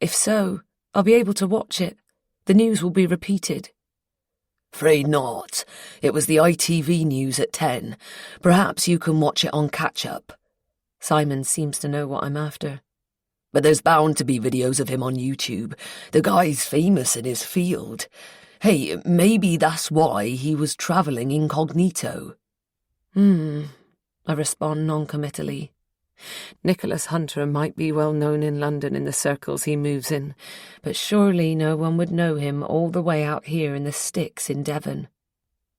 If so, I'll be able to watch it. The news will be repeated. Afraid not. It was the ITV news at 10. Perhaps you can watch it on catch-up. Simon seems to know what I'm after. But there's bound to be videos of him on YouTube. The guy's famous in his field. Hey, maybe that's why he was travelling incognito. I respond non-committally. Nicholas Hunter might be well known in London in the circles he moves in, but surely no one would know him all the way out here in the sticks in Devon.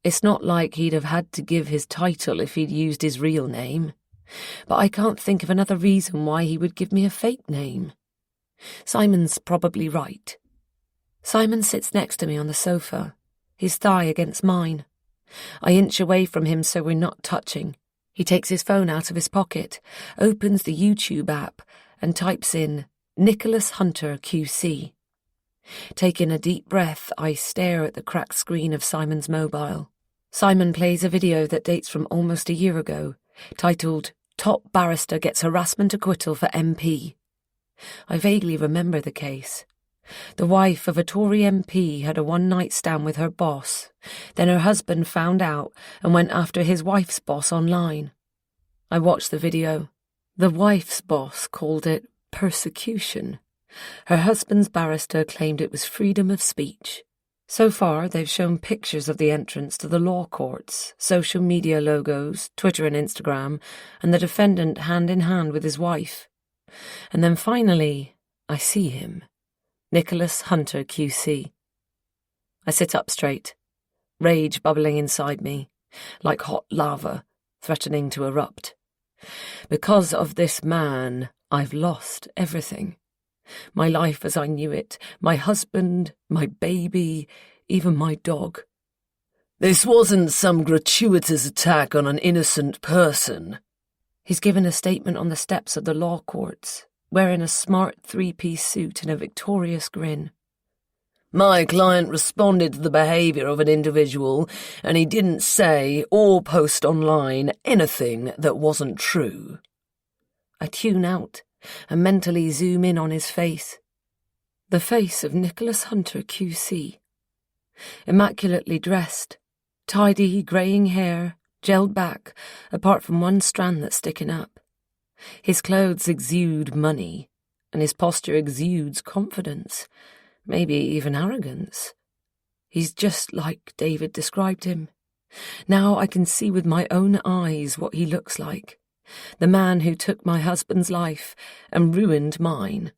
It's not like he'd have had to give his title if he'd used his real name, but I can't think of another reason why he would give me a fake name. Simon's probably right. Simon sits next to me on the sofa, his thigh against mine. I inch away from him so we're not touching. He takes his phone out of his pocket, opens the YouTube app, and types in Nicholas Hunter QC. Taking a deep breath, I stare at the cracked screen of Simon's mobile. Simon plays a video that dates from almost a year ago, titled Top Barrister Gets Harassment Acquittal for MP. I vaguely remember the case. The wife of a Tory MP had a one-night stand with her boss. Then her husband found out and went after his wife's boss online. I watched the video. The wife's boss called it persecution. Her husband's barrister claimed it was freedom of speech. So far, they've shown pictures of the entrance to the law courts, social media logos, Twitter and Instagram, and the defendant hand in hand with his wife. And then finally, I see him. Nicholas Hunter QC. I sit up straight, rage bubbling inside me, like hot lava, threatening to erupt. Because of this man, I've lost everything. My life as I knew it, my husband, my baby, even my dog. This wasn't some gratuitous attack on an innocent person. He's given a statement on the steps of the law courts, wearing a smart three-piece suit and a victorious grin. My client responded to the behaviour of an individual, and he didn't say or post online anything that wasn't true. I tune out and mentally zoom in on his face. The face of Nicholas Hunter QC. Immaculately dressed, tidy greying hair, gelled back, apart from one strand that's sticking up. His clothes exude money, and his posture exudes confidence. maybe even arrogance. He's just like David described him. Now I can see with my own eyes what he looks like. The man who took my husband's life and ruined mine.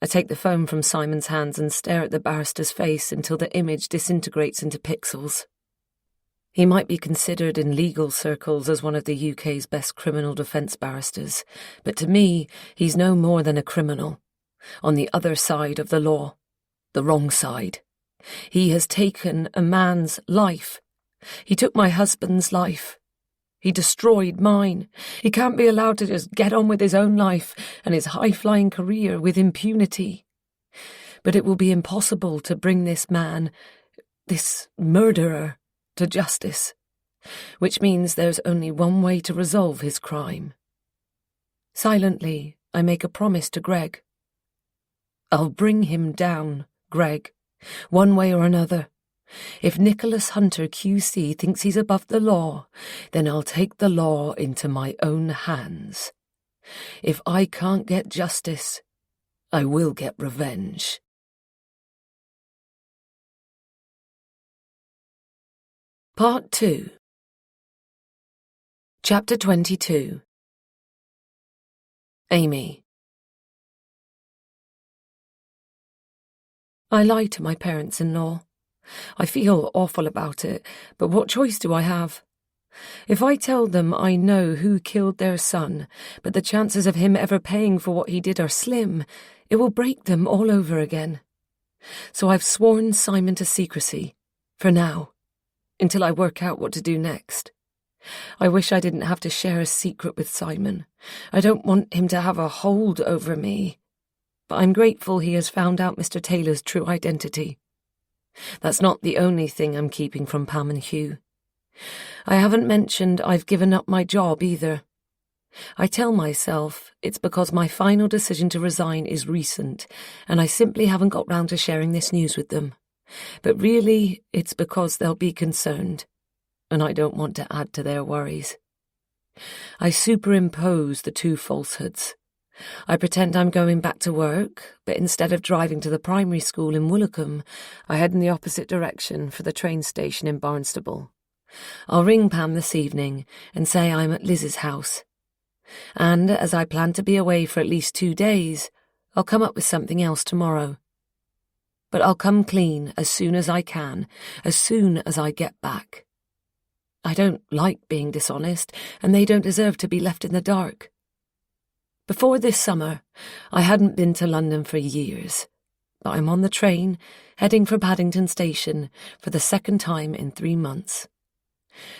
I take the phone from Simon's hands and stare at the barrister's face until the image disintegrates into pixels. He might be considered in legal circles as one of the UK's best criminal defence barristers, but to me, he's no more than a criminal. On the other side of the law. The wrong side. He has taken a man's life. He took my husband's life. He destroyed mine. He can't be allowed to just get on with his own life and his high-flying career with impunity. But it will be impossible to bring this man, this murderer, to justice, which means there's only one way to resolve his crime. Silently, I make a promise to Greg. I'll bring him down, Greg, one way or another. If Nicholas Hunter QC thinks he's above the law, then I'll take the law into my own hands. If I can't get justice, I will get revenge. Part 2. Chapter 22. Amy. I lie to my parents-in-law. I feel awful about it, but what choice do I have? If I tell them I know who killed their son, but the chances of him ever paying for what he did are slim, it will break them all over again. So I've sworn Simon to secrecy, for now, until I work out what to do next. I wish I didn't have to share a secret with Simon. I don't want him to have a hold over me. But I'm grateful he has found out Mr. Taylor's true identity. That's not the only thing I'm keeping from Pam and Hugh. I haven't mentioned I've given up my job either. I tell myself it's because my final decision to resign is recent, and I simply haven't got round to sharing this news with them. But really, it's because they'll be concerned, and I don't want to add to their worries. I superimpose the two falsehoods. I pretend I'm going back to work, but instead of driving to the primary school in Woolacombe, I head in the opposite direction for the train station in Barnstable. I'll ring Pam this evening and say I'm at Liz's house. And as I plan to be away for at least 2 days, I'll come up with something else tomorrow. But I'll come clean as soon as I can, as soon as I get back. I don't like being dishonest, and they don't deserve to be left in the dark. Before this summer, I hadn't been to London for years, but I'm on the train, heading for Paddington Station for the second time in 3 months.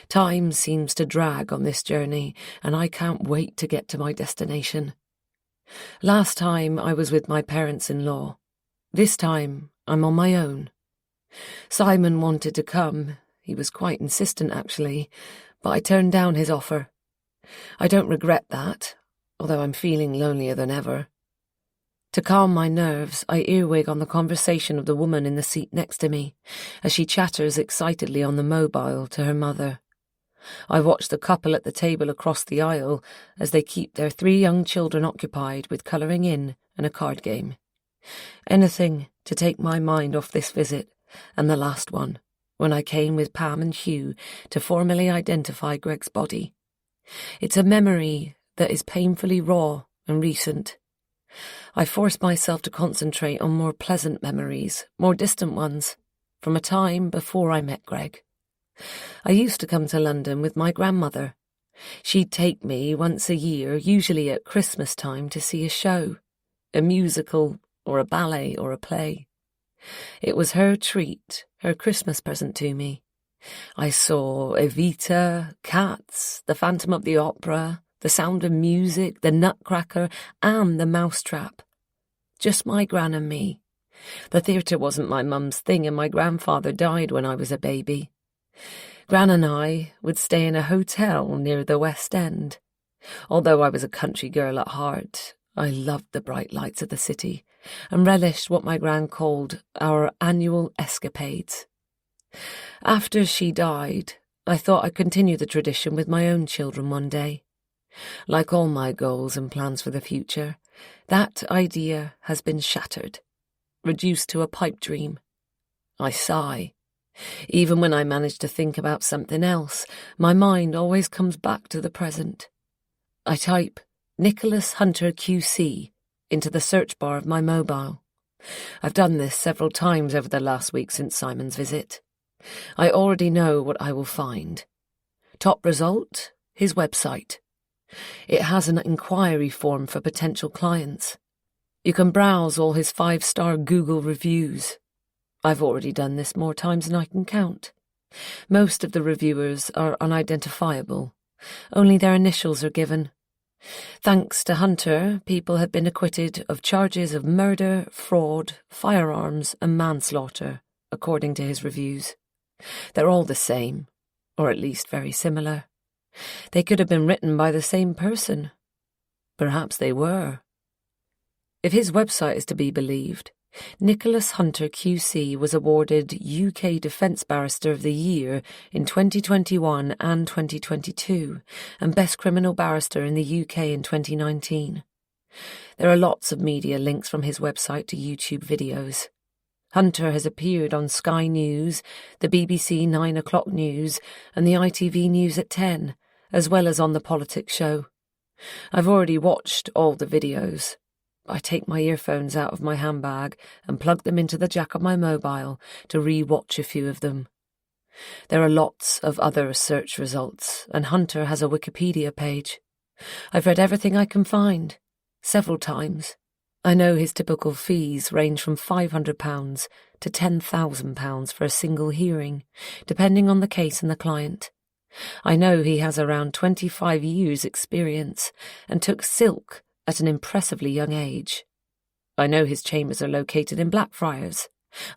Time seems to drag on this journey, and I can't wait to get to my destination. Last time I was with my parents-in-law. This time I'm on my own. Simon wanted to come. He was quite insistent, actually, but I turned down his offer. I don't regret that, although I'm feeling lonelier than ever. To calm my nerves, I earwig on the conversation of the woman in the seat next to me, as she chatters excitedly on the mobile to her mother. I watch the couple at the table across the aisle as they keep their 3 young children occupied with colouring in and a card game. Anything to take my mind off this visit and the last one, when I came with Pam and Hugh to formally identify Greg's body. It's a memory that is painfully raw and recent. I force myself to concentrate on more pleasant memories, more distant ones, from a time before I met Greg. I used to come to London with my grandmother. She'd take me once a year, usually at Christmas time, to see a show, a musical or a ballet or a play. It was her treat, her Christmas present to me. I saw Evita, Cats, The Phantom of the Opera, The Sound of Music, The Nutcracker, and The Mousetrap. Just my gran and me. The theatre wasn't my mum's thing, and my grandfather died when I was a baby. Gran and I would stay in a hotel near the West End. Although I was a country girl at heart, I loved the bright lights of the city and relished what my gran called our annual escapades. After she died, I thought I'd continue the tradition with my own children one day. Like all my goals and plans for the future, that idea has been shattered. reduced to a pipe dream. I sigh. Even when I manage to think about something else, my mind always comes back to the present. I type Nicholas Hunter QC into the search bar of my mobile. I've done this several times over the last week since Simon's visit. I already know what I will find. Top result, his website. It has an inquiry form for potential clients. You can browse all his 5-star Google reviews. I've already done this more times than I can count. Most of the reviewers are unidentifiable. Only their initials are given. Thanks to Hunter, people have been acquitted of charges of murder, fraud, firearms, and manslaughter, according to his reviews. They're all the same, or at least very similar. They could have been written by the same person. Perhaps they were. If his website is to be believed, Nicholas Hunter QC was awarded UK Defence Barrister of the Year in 2021 and 2022, and Best Criminal Barrister in the UK in 2019. There are lots of media links from his website to YouTube videos. Hunter has appeared on Sky News, the BBC 9 o'clock news, and the ITV News at 10, as well as on the Politics show. I've already watched all the videos. I take my earphones out of my handbag and plug them into the jack of my mobile to re-watch a few of them. There are lots of other search results, and Hunter has a Wikipedia page. I've read everything I can find, several times. I know his typical fees range from £500 to £10,000 for a single hearing, depending on the case and the client. I know he has around 25 years' experience and took silk at an impressively young age. I know his chambers are located in Blackfriars.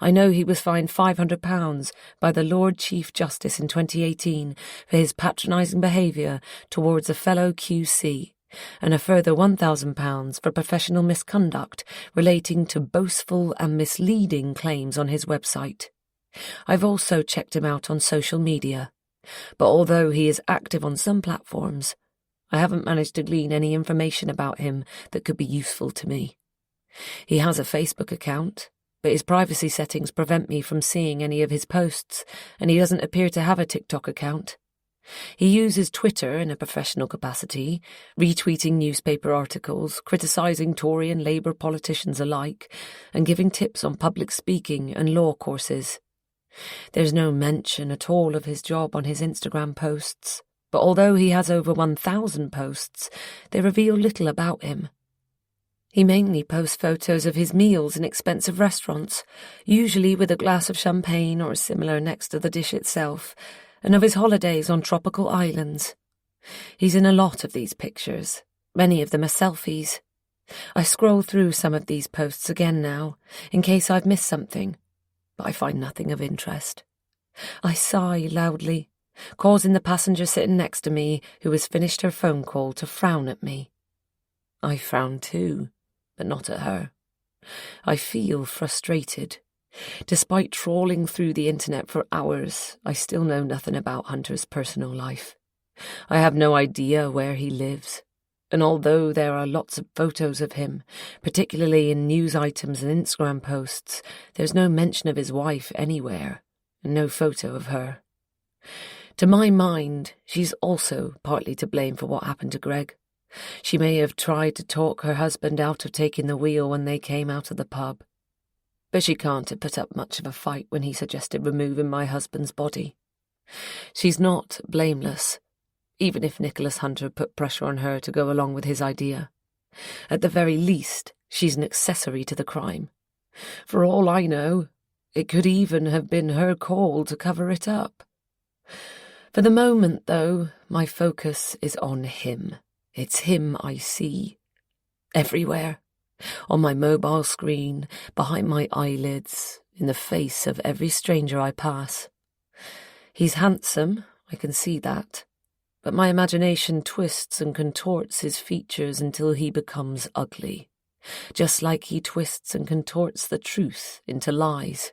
I know he was fined £500 by the Lord Chief Justice in 2018 for his patronising behaviour towards a fellow QC, and a further £1,000 for professional misconduct relating to boastful and misleading claims on his website. I've also checked him out on social media, but although he is active on some platforms, I haven't managed to glean any information about him that could be useful to me. He has a Facebook account, but his privacy settings prevent me from seeing any of his posts, and he doesn't appear to have a TikTok account. He uses Twitter in a professional capacity, retweeting newspaper articles, criticising Tory and Labour politicians alike, and giving tips on public speaking and law courses. There's no mention at all of his job on his Instagram posts, but although he has over 1,000 posts, they reveal little about him. He mainly posts photos of his meals in expensive restaurants, usually with a glass of champagne or similar next to the dish itself, and of his holidays on tropical islands. He's in a lot of these pictures. Many of them are selfies. I scroll through some of these posts again now, in case I've missed something, but I find nothing of interest. I sigh loudly, causing the passenger sitting next to me, who has finished her phone call, to frown at me. I frown too, but not at her. I feel frustrated. Despite trawling through the internet for hours, I still know nothing about Hunter's personal life. I have no idea where he lives, and although there are lots of photos of him, particularly in news items and Instagram posts, there's no mention of his wife anywhere, and no photo of her. To my mind, she's also partly to blame for what happened to Greg. She may have tried to talk her husband out of taking the wheel when they came out of the pub, but she can't have put up much of a fight when he suggested removing my husband's body. She's not blameless, even if Nicholas Hunter put pressure on her to go along with his idea. At the very least, she's an accessory to the crime. For all I know, it could even have been her call to cover it up. For the moment, though, my focus is on him. It's him I see. Everywhere. On my mobile screen, behind my eyelids, in the face of every stranger I pass. He's handsome, I can see that, but my imagination twists and contorts his features until he becomes ugly, just like he twists and contorts the truth into lies.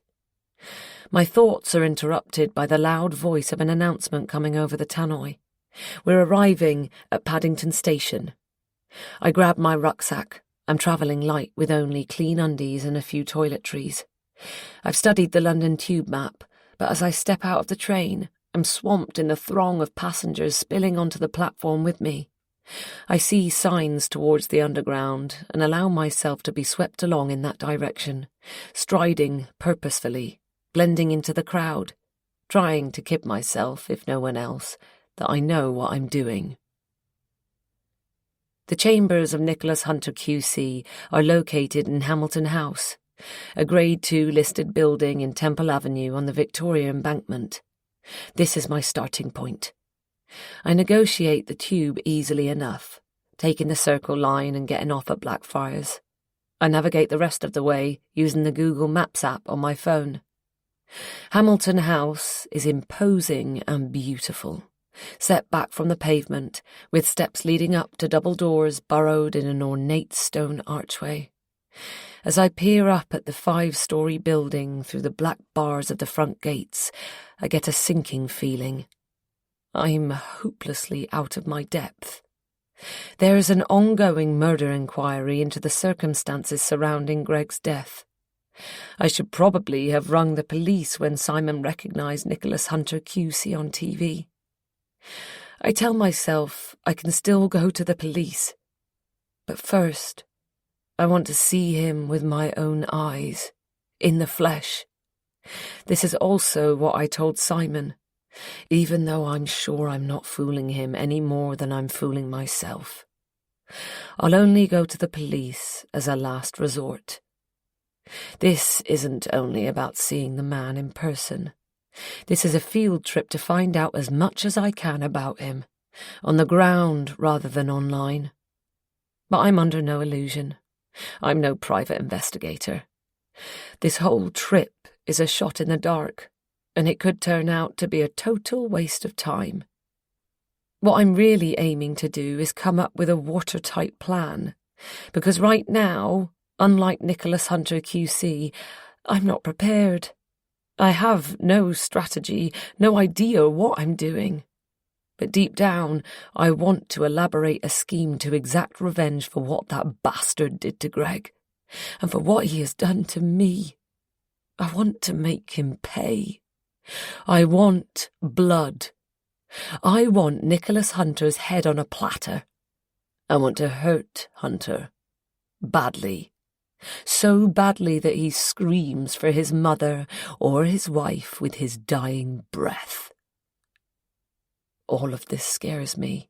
My thoughts are interrupted by the loud voice of an announcement coming over the tannoy. We're arriving at Paddington Station. I grab my rucksack, I'm travelling light with only clean undies and a few toiletries. I've studied the London tube map, but as I step out of the train, I'm swamped in the throng of passengers spilling onto the platform with me. I see signs towards the underground and allow myself to be swept along in that direction, striding purposefully, blending into the crowd, trying to kid myself, if no one else, that I know what I'm doing. The chambers of Nicholas Hunter QC are located in Hamilton House, a Grade 2 listed building in Temple Avenue on the Victoria Embankment. This is my starting point. I negotiate the tube easily enough, taking the Circle line and getting off at Blackfriars. I navigate the rest of the way using the Google Maps app on my phone. Hamilton House is imposing and beautiful, set back from the pavement, with steps leading up to double doors burrowed in an ornate stone archway. As I peer up at the 5-story building through the black bars of the front gates, I get a sinking feeling. I'm hopelessly out of my depth. There is an ongoing murder inquiry into the circumstances surrounding Greg's death. I should probably have rung the police when Simon recognised Nicholas Hunter QC on TV. I tell myself I can still go to the police. But first, I want to see him with my own eyes, in the flesh. This is also what I told Simon, even though I'm sure I'm not fooling him any more than I'm fooling myself. I'll only go to the police as a last resort. This isn't only about seeing the man in person. This is a field trip to find out as much as I can about him, on the ground rather than online. But I'm under no illusion. I'm no private investigator. This whole trip is a shot in the dark, and it could turn out to be a total waste of time. What I'm really aiming to do is come up with a watertight plan, because right now, unlike Nicholas Hunter QC, I'm not prepared. I have no strategy, no idea what I'm doing. But deep down, I want to elaborate a scheme to exact revenge for what that bastard did to Greg, and for what he has done to me. I want to make him pay. I want blood. I want Nicholas Hunter's head on a platter. I want to hurt Hunter. Badly. So badly that he screams for his mother or his wife with his dying breath. All of this scares me.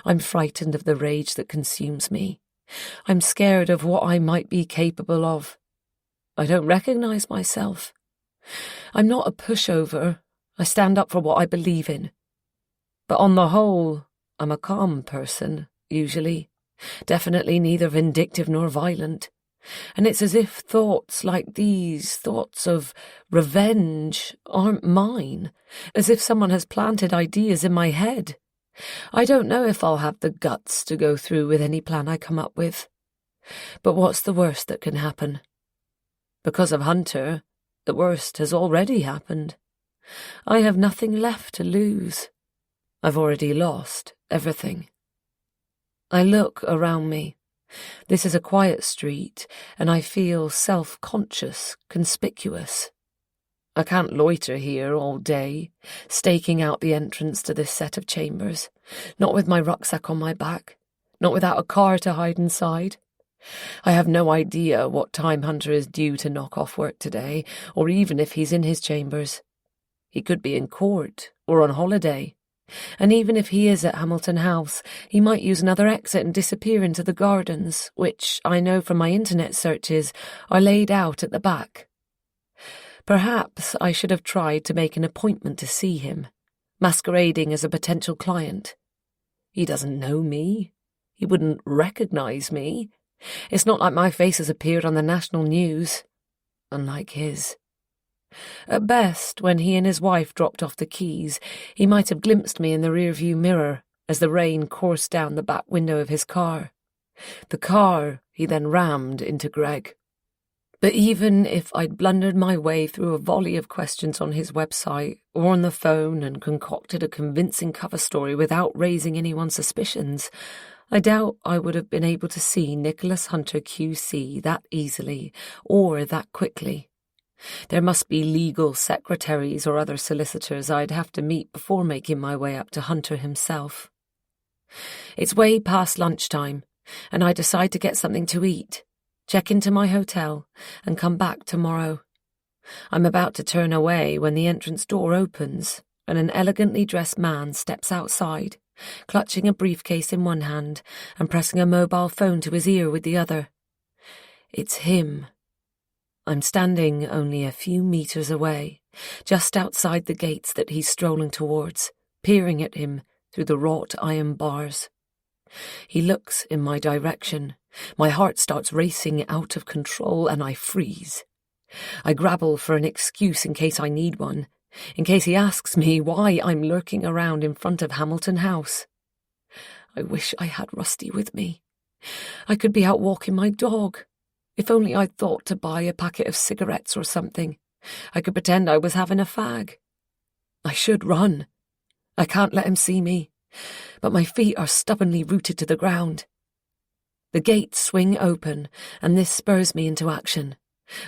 I'm frightened of the rage that consumes me. I'm scared of what I might be capable of. I don't recognise myself. I'm not a pushover. I stand up for what I believe in. But on the whole, I'm a calm person, usually. Definitely neither vindictive nor violent. And it's as if thoughts like these, thoughts of revenge, aren't mine, as if someone has planted ideas in my head. I don't know if I'll have the guts to go through with any plan I come up with. But what's the worst that can happen? Because of Hunter, the worst has already happened. I have nothing left to lose. I've already lost everything. I look around me. This is a quiet street, and I feel self-conscious, conspicuous. I can't loiter here all day, staking out the entrance to this set of chambers, not with my rucksack on my back, not without a car to hide inside. I have no idea what time Hunter is due to knock off work today, or even if he's in his chambers. He could be in court, or on holiday. And even if he is at Hamilton House, he might use another exit and disappear into the gardens, which, I know from my internet searches, are laid out at the back. Perhaps I should have tried to make an appointment to see him, masquerading as a potential client. He doesn't know me. He wouldn't recognise me. It's not like my face has appeared on the national news, unlike his. At best, when he and his wife dropped off the keys, he might have glimpsed me in the rearview mirror as the rain coursed down the back window of his car. The car he then rammed into Greg. But even if I'd blundered my way through a volley of questions on his website or on the phone and concocted a convincing cover story without raising anyone's suspicions, I doubt I would have been able to see Nicholas Hunter QC that easily or that quickly. There must be legal secretaries or other solicitors I'd have to meet before making my way up to Hunter himself. It's way past lunchtime, and I decide to get something to eat, check into my hotel, and come back tomorrow. I'm about to turn away when the entrance door opens, and an elegantly dressed man steps outside, clutching a briefcase in one hand and pressing a mobile phone to his ear with the other. It's him. I'm standing only a few meters away, just outside the gates that he's strolling towards, peering at him through the wrought iron bars. He looks in my direction. My heart starts racing out of control and I freeze. I grapple for an excuse in case I need one, in case he asks me why I'm lurking around in front of Hamilton House. I wish I had Rusty with me. I could be out walking my dog. If only I'd thought to buy a packet of cigarettes or something. I could pretend I was having a fag. I should run. I can't let him see me, but my feet are stubbornly rooted to the ground. The gates swing open, and this spurs me into action.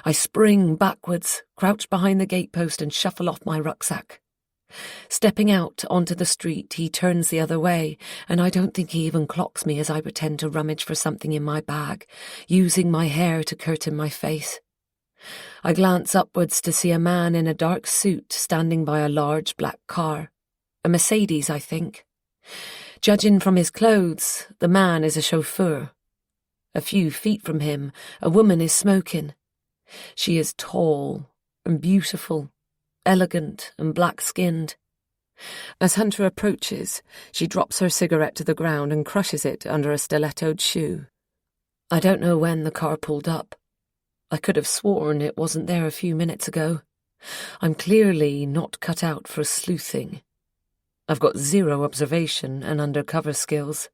I spring backwards, crouch behind the gatepost and shuffle off my rucksack. Stepping out onto the street, he turns the other way, and I don't think he even clocks me as I pretend to rummage for something in my bag, using my hair to curtain my face. I glance upwards to see a man in a dark suit standing by a large black car. A Mercedes, I think. Judging from his clothes, the man is a chauffeur. A few feet from him, a woman is smoking. She is tall and beautiful, elegant and black-skinned. As Hunter approaches, she drops her cigarette to the ground and crushes it under a stilettoed shoe. I don't know when the car pulled up. I could have sworn it wasn't there a few minutes ago. I'm clearly not cut out for sleuthing. I've got zero observation and undercover skills.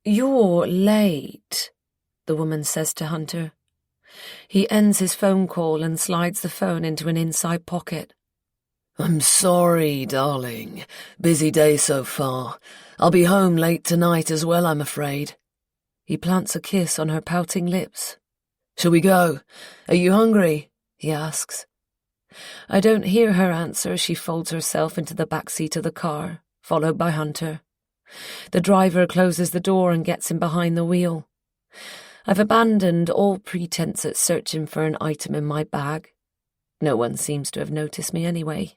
"You're late," the woman says to Hunter. He ends his phone call and slides the phone into an inside pocket. I'm sorry, darling. Busy day so far. I'll be home late tonight as well, I'm afraid. He plants a kiss on her pouting lips. Shall we go? Are you hungry? He asks. I don't hear her answer as she folds herself into the back seat of the car, followed by Hunter. The driver closes the door and gets in behind the wheel. I've abandoned all pretense at searching for an item in my bag. No one seems to have noticed me anyway.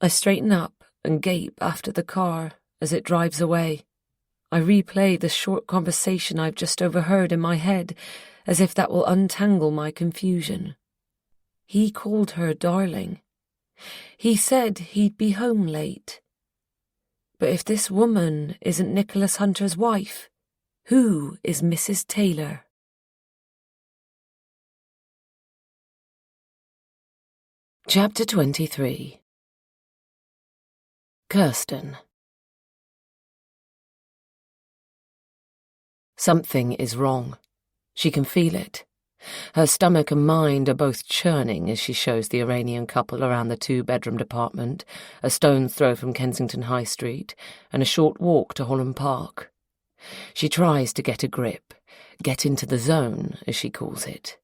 I straighten up and gape after the car as it drives away. I replay the short conversation I've just overheard in my head, as if that will untangle my confusion. He called her darling. He said he'd be home late. But if this woman isn't Nicholas Hunter's wife, who is Mrs. Taylor? Chapter 23. Kirsten. Something is wrong. She can feel it. Her stomach and mind are both churning as she shows the Iranian couple around the two-bedroomed apartment, a stone's throw from Kensington High Street, and a short walk to Holland Park. She tries to get a grip, get into the zone, as she calls it.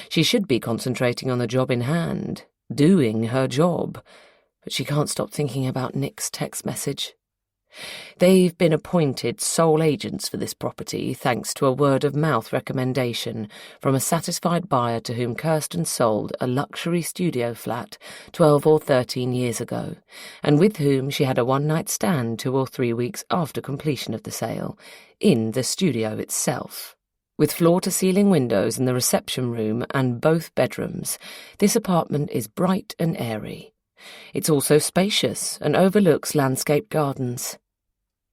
She should be concentrating on the job in hand, doing her job, but she can't stop thinking about Nick's text message. They've been appointed sole agents for this property thanks to a word-of-mouth recommendation from a satisfied buyer to whom Kirsten sold a luxury studio flat 12 or 13 years ago, and with whom she had a one-night stand 2 or 3 weeks after completion of the sale, in the studio itself. With floor-to-ceiling windows in the reception room and both bedrooms, this apartment is bright and airy. It's also spacious and overlooks landscaped gardens.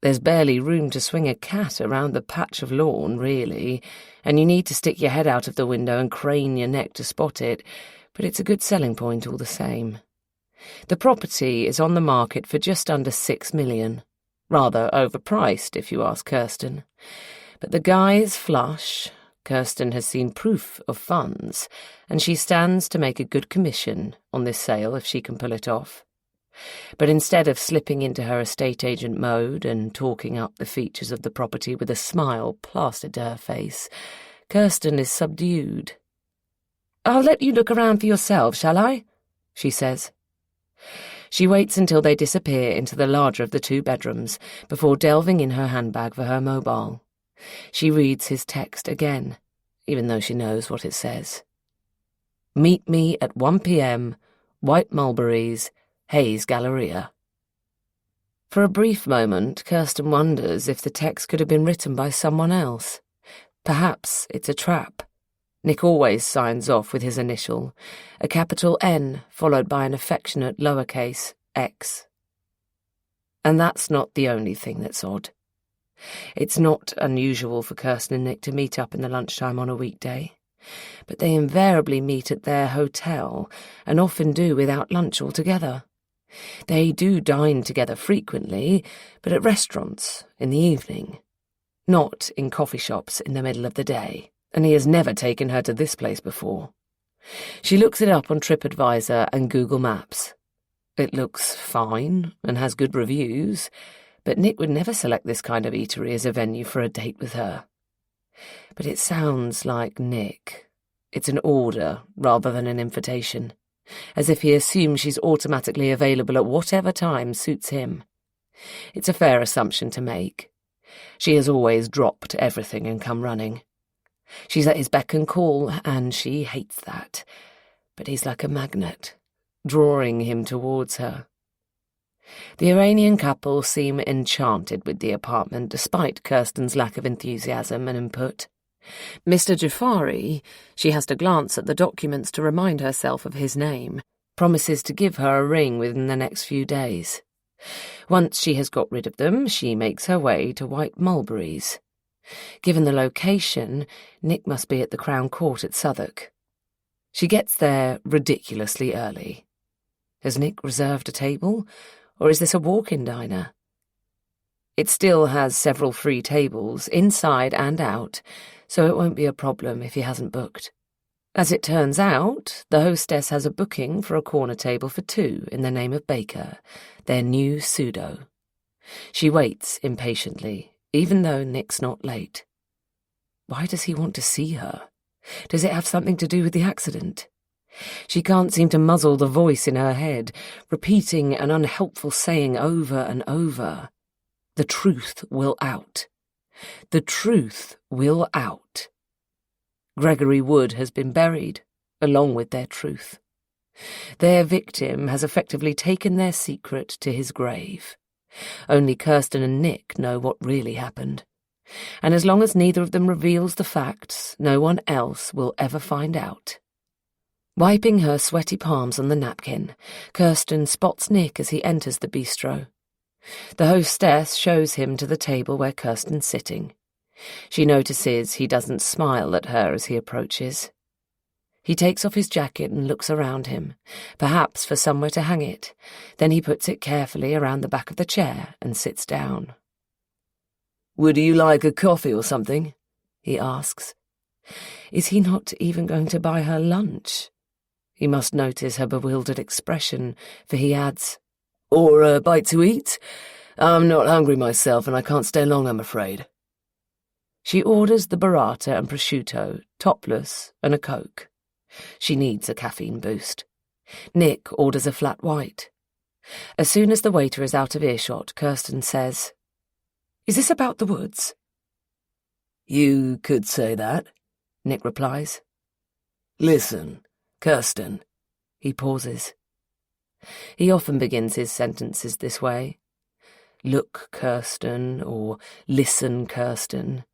There's barely room to swing a cat around the patch of lawn, really, and you need to stick your head out of the window and crane your neck to spot it, but it's a good selling point all the same. The property is on the market for just under $6 million. Rather overpriced, if you ask Kirsten. But the guy is flush. Kirsten has seen proof of funds, and she stands to make a good commission on this sale if she can pull it off. But instead of slipping into her estate agent mode and talking up the features of the property with a smile plastered to her face, Kirsten is subdued. "I'll let you look around for yourself, shall I?" she says. She waits until they disappear into the larger of the two bedrooms before delving in her handbag for her mobile. She reads his text again, even though she knows what it says. "Meet me at 1 p.m, White Mulberries, Hayes Galleria." For a brief moment, Kirsten wonders if the text could have been written by someone else. Perhaps it's a trap. Nick always signs off with his initial, a capital N followed by an affectionate lowercase x. And that's not the only thing that's odd. It's not unusual for Kirsten and Nick to meet up in the lunchtime on a weekday, but they invariably meet at their hotel and often do without lunch altogether. They do dine together frequently, but at restaurants in the evening, not in coffee shops in the middle of the day, and he has never taken her to this place before. She looks it up on TripAdvisor and Google Maps. It looks fine and has good reviews, but Nick would never select this kind of eatery as a venue for a date with her. But it sounds like Nick. It's an order rather than an invitation, as if he assumes she's automatically available at whatever time suits him. It's a fair assumption to make. She has always dropped everything and come running. She's at his beck and call, and she hates that. But he's like a magnet, drawing him towards her. The Iranian couple seem enchanted with the apartment, despite Kirsten's lack of enthusiasm and input. Mr. Jafari, she has to glance at the documents to remind herself of his name, promises to give her a ring within the next few days. Once she has got rid of them, she makes her way to White Mulberries. Given the location, Nick must be at the Crown Court at Southwark. She gets there ridiculously early. Has Nick reserved a table, or is this a walk-in diner? It still has several free tables, inside and out, so it won't be a problem if he hasn't booked. As it turns out, the hostess has a booking for a corner table for two in the name of Baker, their new pseudo. She waits impatiently, even though Nick's not late. Why does he want to see her? Does it have something to do with the accident? She can't seem to muzzle the voice in her head, repeating an unhelpful saying over and over. The truth will out. The truth will out. Gregory Wood has been buried, along with their truth. Their victim has effectively taken their secret to his grave. Only Kirsten and Nick know what really happened. And as long as neither of them reveals the facts, no one else will ever find out. Wiping her sweaty palms on the napkin, Kirsten spots Nick as he enters the bistro. The hostess shows him to the table where Kirsten's sitting. She notices he doesn't smile at her as he approaches. He takes off his jacket and looks around him, perhaps for somewhere to hang it. Then he puts it carefully around the back of the chair and sits down. "Would you like a coffee or something?" he asks. Is he not even going to buy her lunch? He must notice her bewildered expression, for he adds, "Or a bite to eat? I'm not hungry myself, and I can't stay long, I'm afraid." She orders the burrata and prosciutto, topless, and a Coke. She needs a caffeine boost. Nick orders a flat white. As soon as the waiter is out of earshot, Kirsten says, "Is this about the woods?" "You could say that," Nick replies. "Listen, Kirsten." He pauses. He often begins his sentences this way. "Look, Kirsten," or "Listen, Kirsten."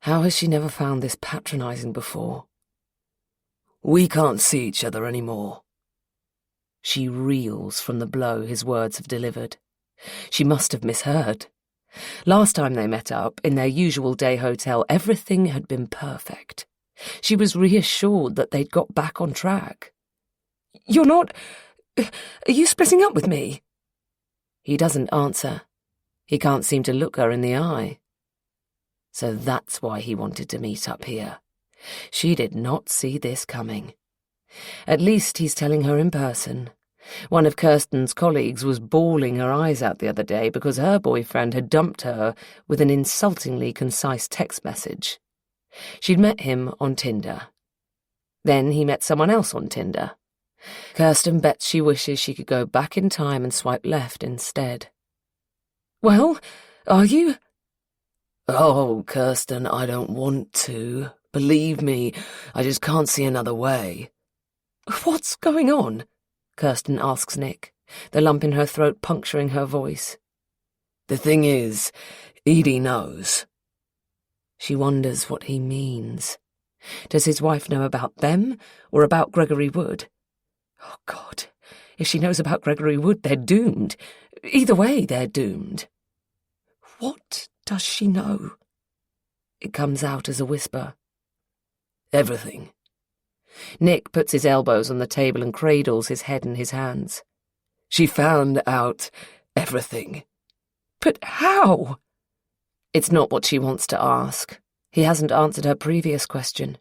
How has she never found this patronizing before? "We can't see each other anymore." She reels from the blow his words have delivered. She must have misheard. Last time they met up, in their usual day hotel, everything had been perfect. She was reassured that they'd got back on track. "You're not... Are you splitting up with me?" He doesn't answer. He can't seem to look her in the eye. So that's why he wanted to meet up here. She did not see this coming. At least he's telling her in person. One of Kirsten's colleagues was bawling her eyes out the other day because her boyfriend had dumped her with an insultingly concise text message. She'd met him on Tinder. Then he met someone else on Tinder. Kirsten bets she wishes she could go back in time and swipe left instead. "Well, are you?" Oh, Kirsten, I don't want to. Believe me, I just can't see another way. "What's going on?" Kirsten asks Nick, the lump in her throat puncturing her voice. The thing is, Edie knows. She wonders what he means. Does his wife know about them, or about Gregory Wood? Oh, God, if she knows about Gregory Wood, they're doomed. Either way, they're doomed. What does she know? It comes out as a whisper. Everything. Nick puts his elbows on the table and cradles his head in his hands. She found out everything. But how? It's not what she wants to ask. He hasn't answered her previous question.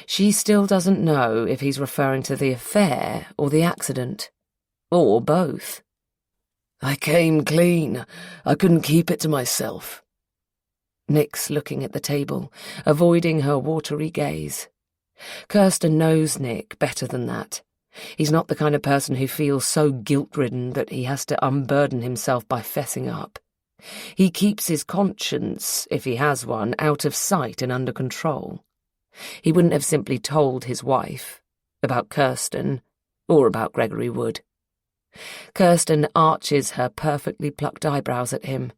She still doesn't know if he's referring to the affair or the accident. Or both. I came clean. I couldn't keep it to myself. Nick's looking at the table, avoiding her watery gaze. Kirsten knows Nick better than that. He's not the kind of person who feels so guilt-ridden that he has to unburden himself by fessing up. He keeps his conscience, if he has one, out of sight and under control. He wouldn't have simply told his wife about Kirsten or about Gregory Wood. Kirsten arches her perfectly plucked eyebrows at him.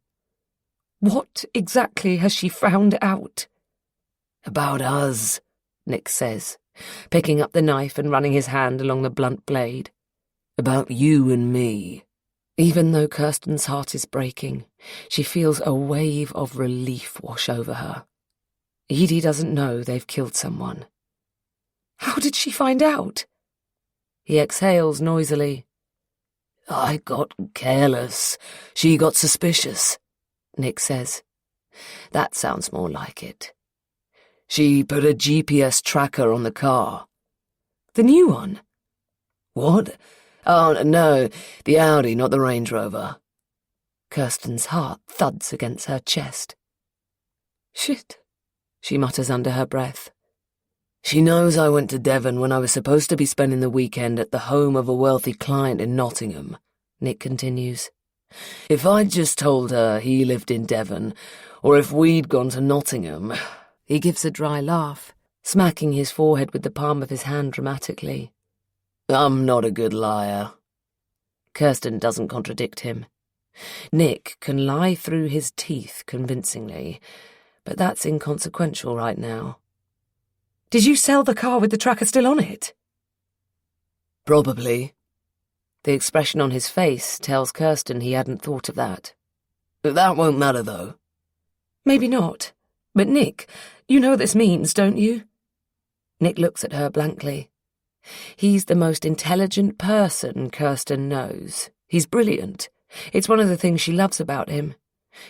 What exactly has she found out? About us, Nick says, picking up the knife and running his hand along the blunt blade. About you and me. Even though Kirsten's heart is breaking, she feels a wave of relief wash over her. Edie doesn't know they've killed someone. How did she find out? He exhales noisily. I got careless. She got suspicious, Nick says. That sounds more like it. She put a GPS tracker on the car. The new one? What? Oh, no, the Audi, not the Range Rover. Kirsten's heart thuds against her chest. Shit, she mutters under her breath. She knows I went to Devon when I was supposed to be spending the weekend at the home of a wealthy client in Nottingham, Nick continues. If I'd just told her he lived in Devon, or if we'd gone to Nottingham... He gives a dry laugh, smacking his forehead with the palm of his hand dramatically. I'm not a good liar. Kirsten doesn't contradict him. Nick can lie through his teeth convincingly, but that's inconsequential right now. Did you sell the car with the tracker still on it? Probably. The expression on his face tells Kirsten he hadn't thought of that. That won't matter, though. Maybe not. But Nick, you know what this means, don't you? Nick looks at her blankly. He's the most intelligent person Kirsten knows. He's brilliant. It's one of the things she loves about him.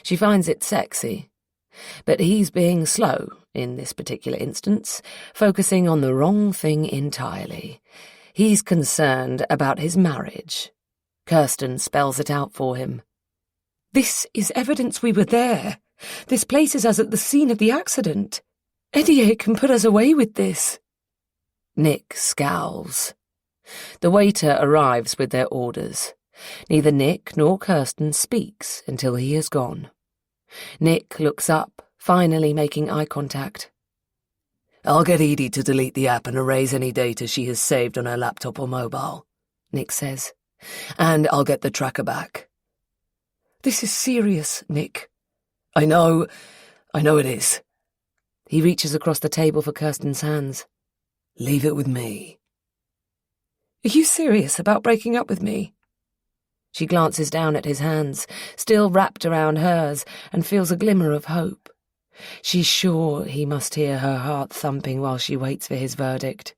She finds it sexy. But he's being slow, in this particular instance, focusing on the wrong thing entirely. He's concerned about his marriage. Kirsten spells it out for him. This is evidence we were there. This places us at the scene of the accident. Eddie can put us away with this. Nick scowls. The waiter arrives with their orders. Neither Nick nor Kirsten speaks until he has gone. Nick looks up, finally making eye contact. I'll get Edie to delete the app and erase any data she has saved on her laptop or mobile, Nick says. And I'll get the tracker back. This is serious, Nick. I know it is. He reaches across the table for Kirsten's hands. Leave it with me. Are you serious about breaking up with me? She glances down at his hands, still wrapped around hers, and feels a glimmer of hope. She's sure he must hear her heart thumping while she waits for his verdict.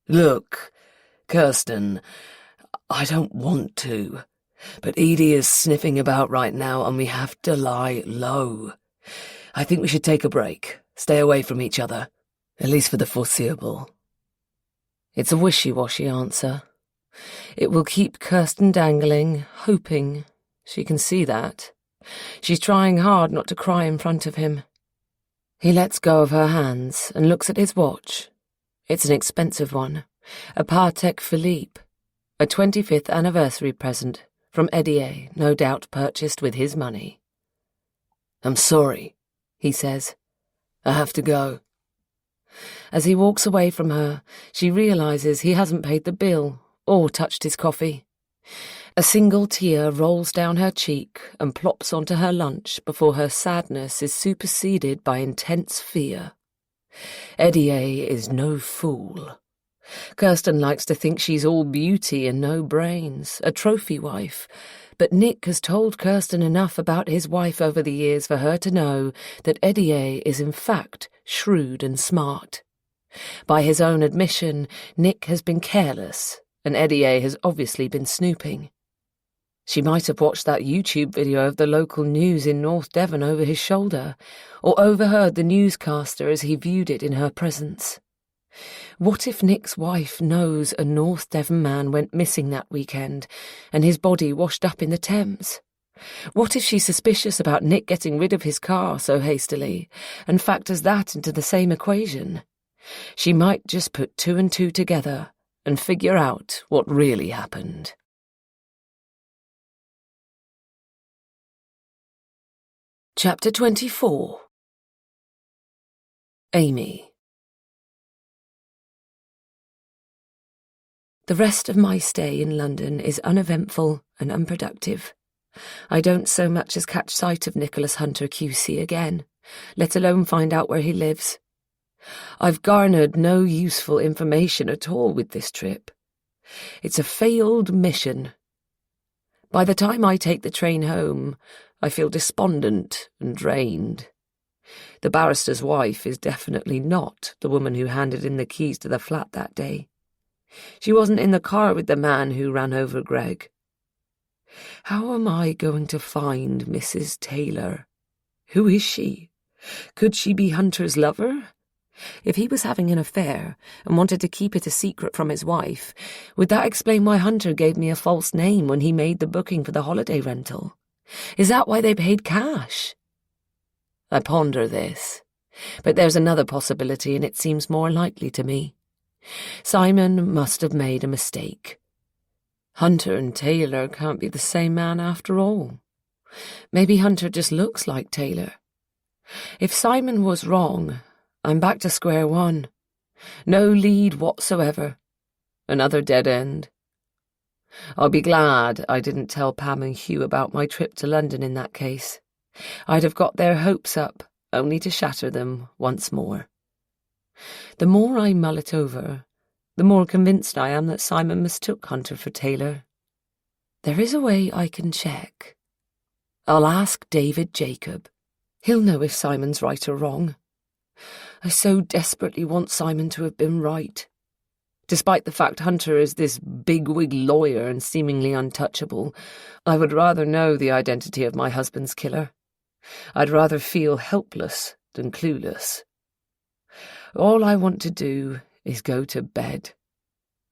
Look, Kirsten, I don't want to, but Edie is sniffing about right now and we have to lie low. I think we should take a break, stay away from each other, at least for the foreseeable. It's a wishy-washy answer. It will keep Kirsten dangling, hoping. She can see that. She's trying hard not to cry in front of him. He lets go of her hands and looks at his watch. It's an expensive one, a Patek Philippe, a 25th anniversary present from Diane, no doubt purchased with his money. I'm sorry, he says. I have to go. As he walks away from her, she realizes he hasn't paid the bill or touched his coffee. A single tear rolls down her cheek and plops onto her lunch before her sadness is superseded by intense fear. Diane is no fool. Kirsten likes to think she's all beauty and no brains, a trophy wife, but Nick has told Kirsten enough about his wife over the years for her to know that Diane is in fact shrewd and smart. By his own admission, Nick has been careless, and Diane has obviously been snooping. She might have watched that YouTube video of the local news in North Devon over his shoulder, or overheard the newscaster as he viewed it in her presence. What if Nick's wife knows a North Devon man went missing that weekend, and his body washed up in the Thames? What if she's suspicious about Nick getting rid of his car so hastily, and factors that into the same equation? She might just put two and two together and figure out what really happened. Chapter 24. Amy. The rest of my stay in London is uneventful and unproductive. I don't so much as catch sight of Nicholas Hunter QC again, let alone find out where he lives. I've garnered no useful information at all with this trip. It's a failed mission. By the time I take the train home, I feel despondent and drained. The barrister's wife is definitely not the woman who handed in the keys to the flat that day. She wasn't in the car with the man who ran over Greg. How am I going to find Mrs. Taylor? Who is she? Could she be Hunter's lover? If he was having an affair and wanted to keep it a secret from his wife, would that explain why Hunter gave me a false name when he made the booking for the holiday rental? Is that why they paid cash? I ponder this, but there's another possibility, and it seems more likely to me. Simon must have made a mistake. Hunter and Taylor can't be the same man after all. Maybe Hunter just looks like Taylor. If Simon was wrong, I'm back to square one. No lead whatsoever. Another dead end. I'll be glad I didn't tell Pam and Hugh about my trip to London in that case. I'd have got their hopes up, only to shatter them once more. The more I mull it over, the more convinced I am that Simon mistook Hunter for Taylor. There is a way I can check. I'll ask David Jacob. He'll know if Simon's right or wrong. I so desperately want Simon to have been right. Despite the fact Hunter is this bigwig lawyer and seemingly untouchable, I would rather know the identity of my husband's killer. I'd rather feel helpless than clueless. All I want to do is go to bed.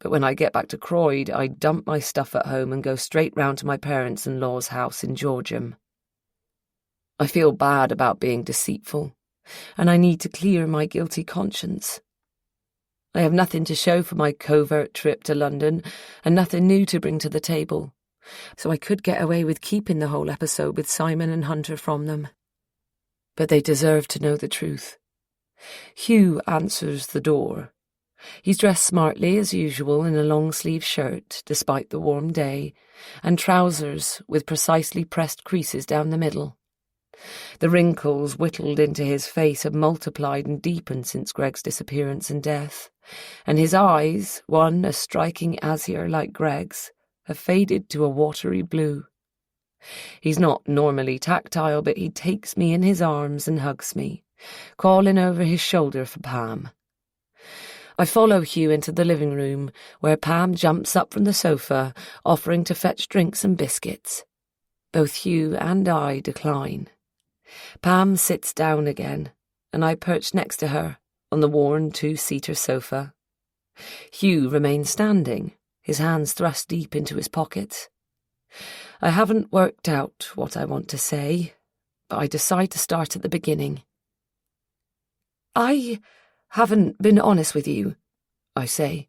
But when I get back to Croyd, I dump my stuff at home and go straight round to my parents-in-law's house in Georgium. I feel bad about being deceitful, and I need to clear my guilty conscience. I have nothing to show for my covert trip to London, and nothing new to bring to the table, so I could get away with keeping the whole episode with Simon and Hunter from them. But they deserve to know the truth. Hugh answers the door. He's dressed smartly as usual in a long-sleeved shirt, despite the warm day, and trousers with precisely pressed creases down the middle. The wrinkles whittled into his face have multiplied and deepened since Greg's disappearance and death, and his eyes, one a striking azure like Greg's, have faded to a watery blue. He's not normally tactile, but he takes me in his arms and hugs me, calling over his shoulder for Pam. I follow Hugh into the living room, where Pam jumps up from the sofa, offering to fetch drinks and biscuits. Both Hugh and I decline. Pam sits down again, and I perch next to her on the worn two-seater sofa. Hugh remains standing, his hands thrust deep into his pockets. I haven't worked out what I want to say, but I decide to start at the beginning. I haven't been honest with you, I say.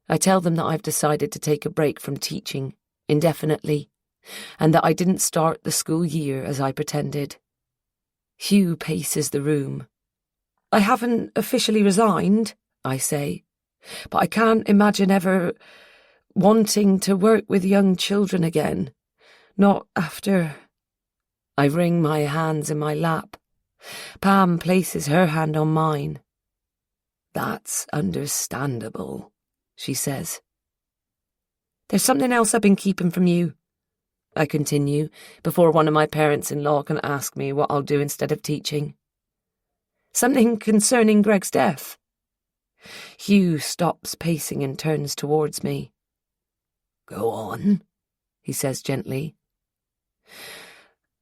I tell them that I've decided to take a break from teaching, indefinitely, and that I didn't start the school year as I pretended. Hugh paces the room. I haven't officially resigned, I say, but I can't imagine ever wanting to work with young children again. Not after. I wring my hands in my lap. Pam places her hand on mine. That's understandable, she says. There's something else I've been keeping from you, I continue, before one of my parents-in-law can ask me what I'll do instead of teaching. Something concerning Greg's death. Hugh stops pacing and turns towards me. Go on, he says gently.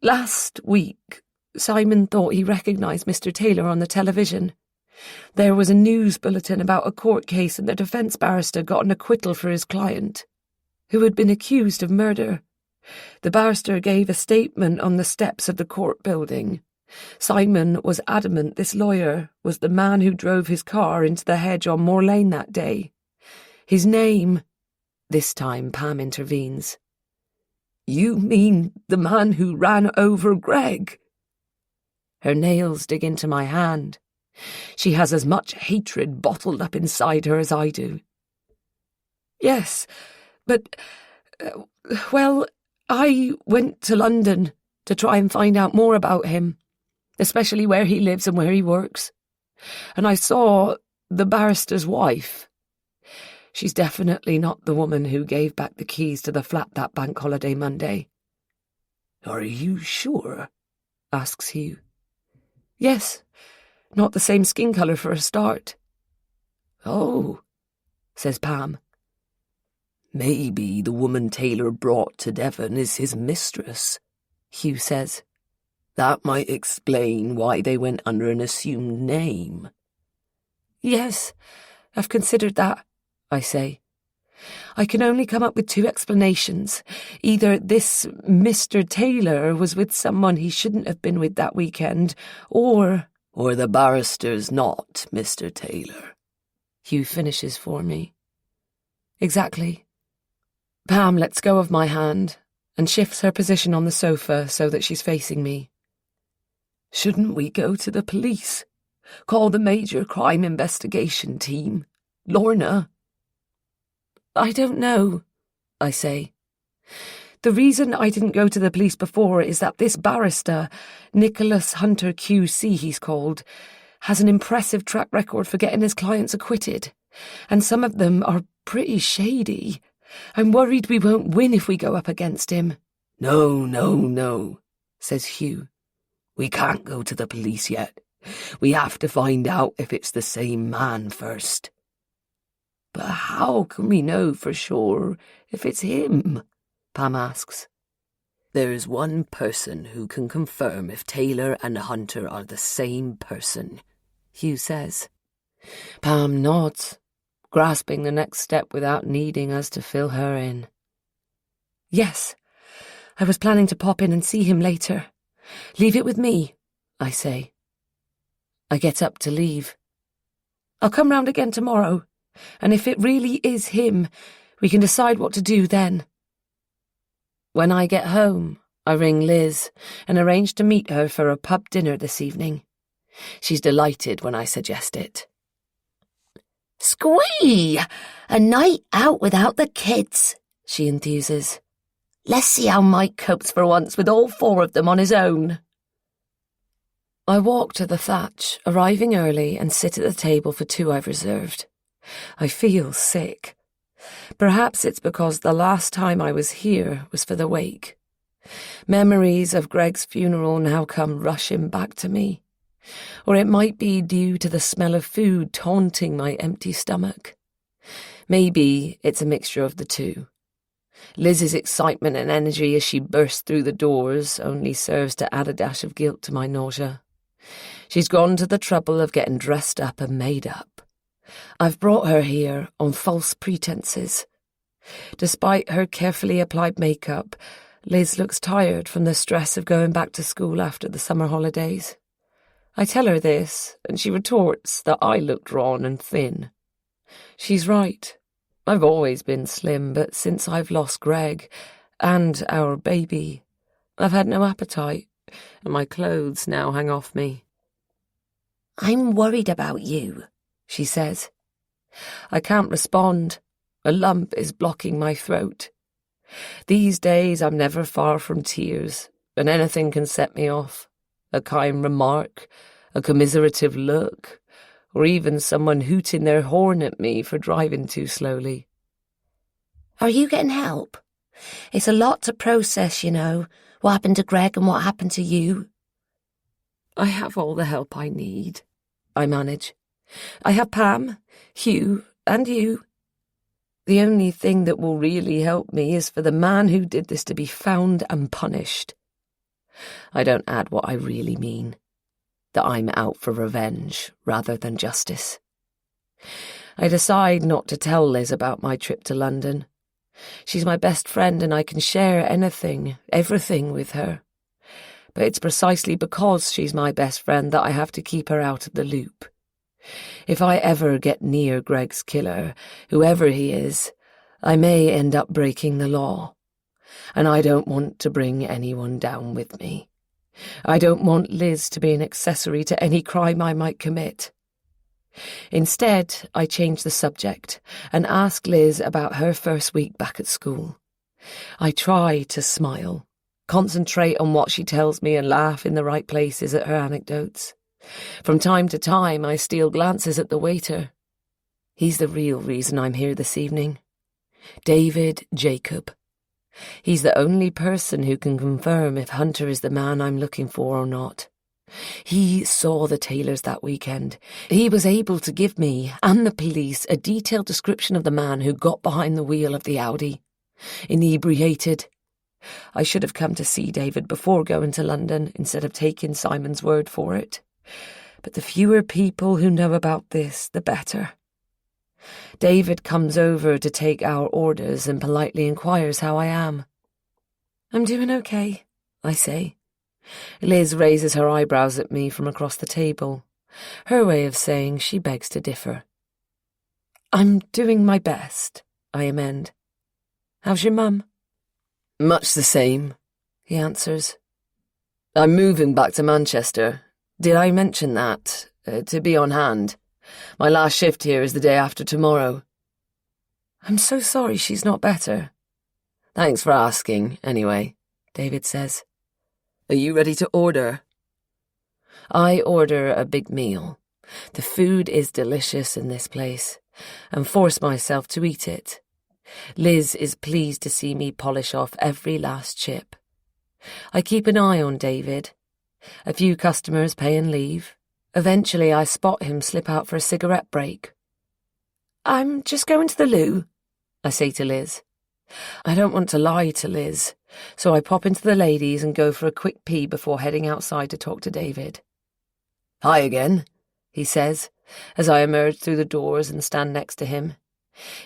Last week, Simon thought he recognised Mr. Taylor on the television. There was a news bulletin about a court case and the defence barrister got an acquittal for his client, who had been accused of murder. The barrister gave a statement on the steps of the court building. Simon was adamant this lawyer was the man who drove his car into the hedge on Moor Lane that day. His name... This time Pam intervenes. You mean the man who ran over Greg? Her nails dig into my hand. She has as much hatred bottled up inside her as I do. Yes, but, well, I went to London to try and find out more about him, especially where he lives and where he works. And I saw the barrister's wife. She's definitely not the woman who gave back the keys to the flat that bank holiday Monday. Are you sure? Asks Hugh. Yes, not the same skin colour for a start. Oh, says Pam. Maybe the woman Taylor brought to Devon is his mistress, Hugh says. That might explain why they went under an assumed name. Yes, I've considered that, I say. I can only come up with two explanations. Either this Mr. Taylor was with someone he shouldn't have been with that weekend, or the barrister's not Mr. Taylor. Hugh finishes for me. Exactly. Pam lets go of my hand and shifts her position on the sofa so that she's facing me. Shouldn't we go to the police? Call the major crime investigation team? Lorna? I don't know, I say. The reason I didn't go to the police before is that this barrister, Nicholas Hunter QC he's called, has an impressive track record for getting his clients acquitted, and some of them are pretty shady. I'm worried we won't win if we go up against him. No, says Hugh. We can't go to the police yet. We have to find out if it's the same man first. But how can we know for sure if it's him? Pam asks. There's one person who can confirm if Taylor and Hunter are the same person, Hugh says. Pam nods, grasping the next step without needing us to fill her in. Yes, I was planning to pop in and see him later. Leave it with me, I say. I get up to leave. I'll come round again tomorrow, and if it really is him, we can decide what to do then. When I get home, I ring Liz and arrange to meet her for a pub dinner this evening. She's delighted when I suggest it. Squee! A night out without the kids, she enthuses. Let's see how Mike copes for once with all four of them on his own. I walk to the thatch, arriving early, and sit at the table for two I've reserved. I feel sick. Perhaps it's because the last time I was here was for the wake. Memories of Greg's funeral now come rushing back to me. Or it might be due to the smell of food taunting my empty stomach. Maybe it's a mixture of the two. Liz's excitement and energy as she burst through the doors only serves to add a dash of guilt to my nausea. She's gone to the trouble of getting dressed up and made up. I've brought her here on false pretenses, Despite her carefully applied makeup, Liz looks tired from the stress of going back to school after the summer holidays. I tell her this, and she retorts that I look drawn and thin. She's right. I've always been slim, but since I've lost Greg and our baby, I've had no appetite, and my clothes now hang off me. I'm worried about you, she says. I can't respond. A lump is blocking my throat. These days I'm never far from tears, and anything can set me off. A kind remark, a commiserative look, or even someone hooting their horn at me for driving too slowly. Are you getting help? It's a lot to process, you know, what happened to Greg and what happened to you. I have all the help I need, I manage. I have Pam, Hugh, and you. The only thing that will really help me is for the man who did this to be found and punished. I don't add what I really mean, that I'm out for revenge rather than justice. I decide not to tell Liz about my trip to London. She's my best friend and I can share anything, everything with her. But it's precisely because she's my best friend that I have to keep her out of the loop. If I ever get near Greg's killer, whoever he is, I may end up breaking the law. And I don't want to bring anyone down with me. I don't want Liz to be an accessory to any crime I might commit. Instead, I change the subject and ask Liz about her first week back at school. I try to smile, concentrate on what she tells me and laugh in the right places at her anecdotes. From time to time, I steal glances at the waiter. He's the real reason I'm here this evening. David Jacob. He's the only person who can confirm if Hunter is the man I'm looking for or not. He saw the Taylors that weekend. He was able to give me and the police a detailed description of the man who got behind the wheel of the Audi. Inebriated. I should have come to see David before going to London instead of taking Simon's word for it. But the fewer people who know about this, the better. David comes over to take our orders and politely inquires how I am. I'm doing okay, I say. Liz raises her eyebrows at me from across the table, her way of saying she begs to differ. I'm doing my best, I amend. How's your mum? Much the same, he answers. I'm moving back to Manchester. Did I mention that? To be on hand. My last shift here is the day after tomorrow. I'm so sorry she's not better. Thanks for asking, anyway, David says. Are you ready to order? I order a big meal. The food is delicious in this place, and force myself to eat it. Liz is pleased to see me polish off every last chip. I keep an eye on David. A few customers pay and leave. Eventually I spot him slip out for a cigarette break. I'm just going to the loo, I say to Liz. I don't want to lie to Liz, so I pop into the ladies and go for a quick pee before heading outside to talk to David. Hi again, he says, as I emerge through the doors and stand next to him.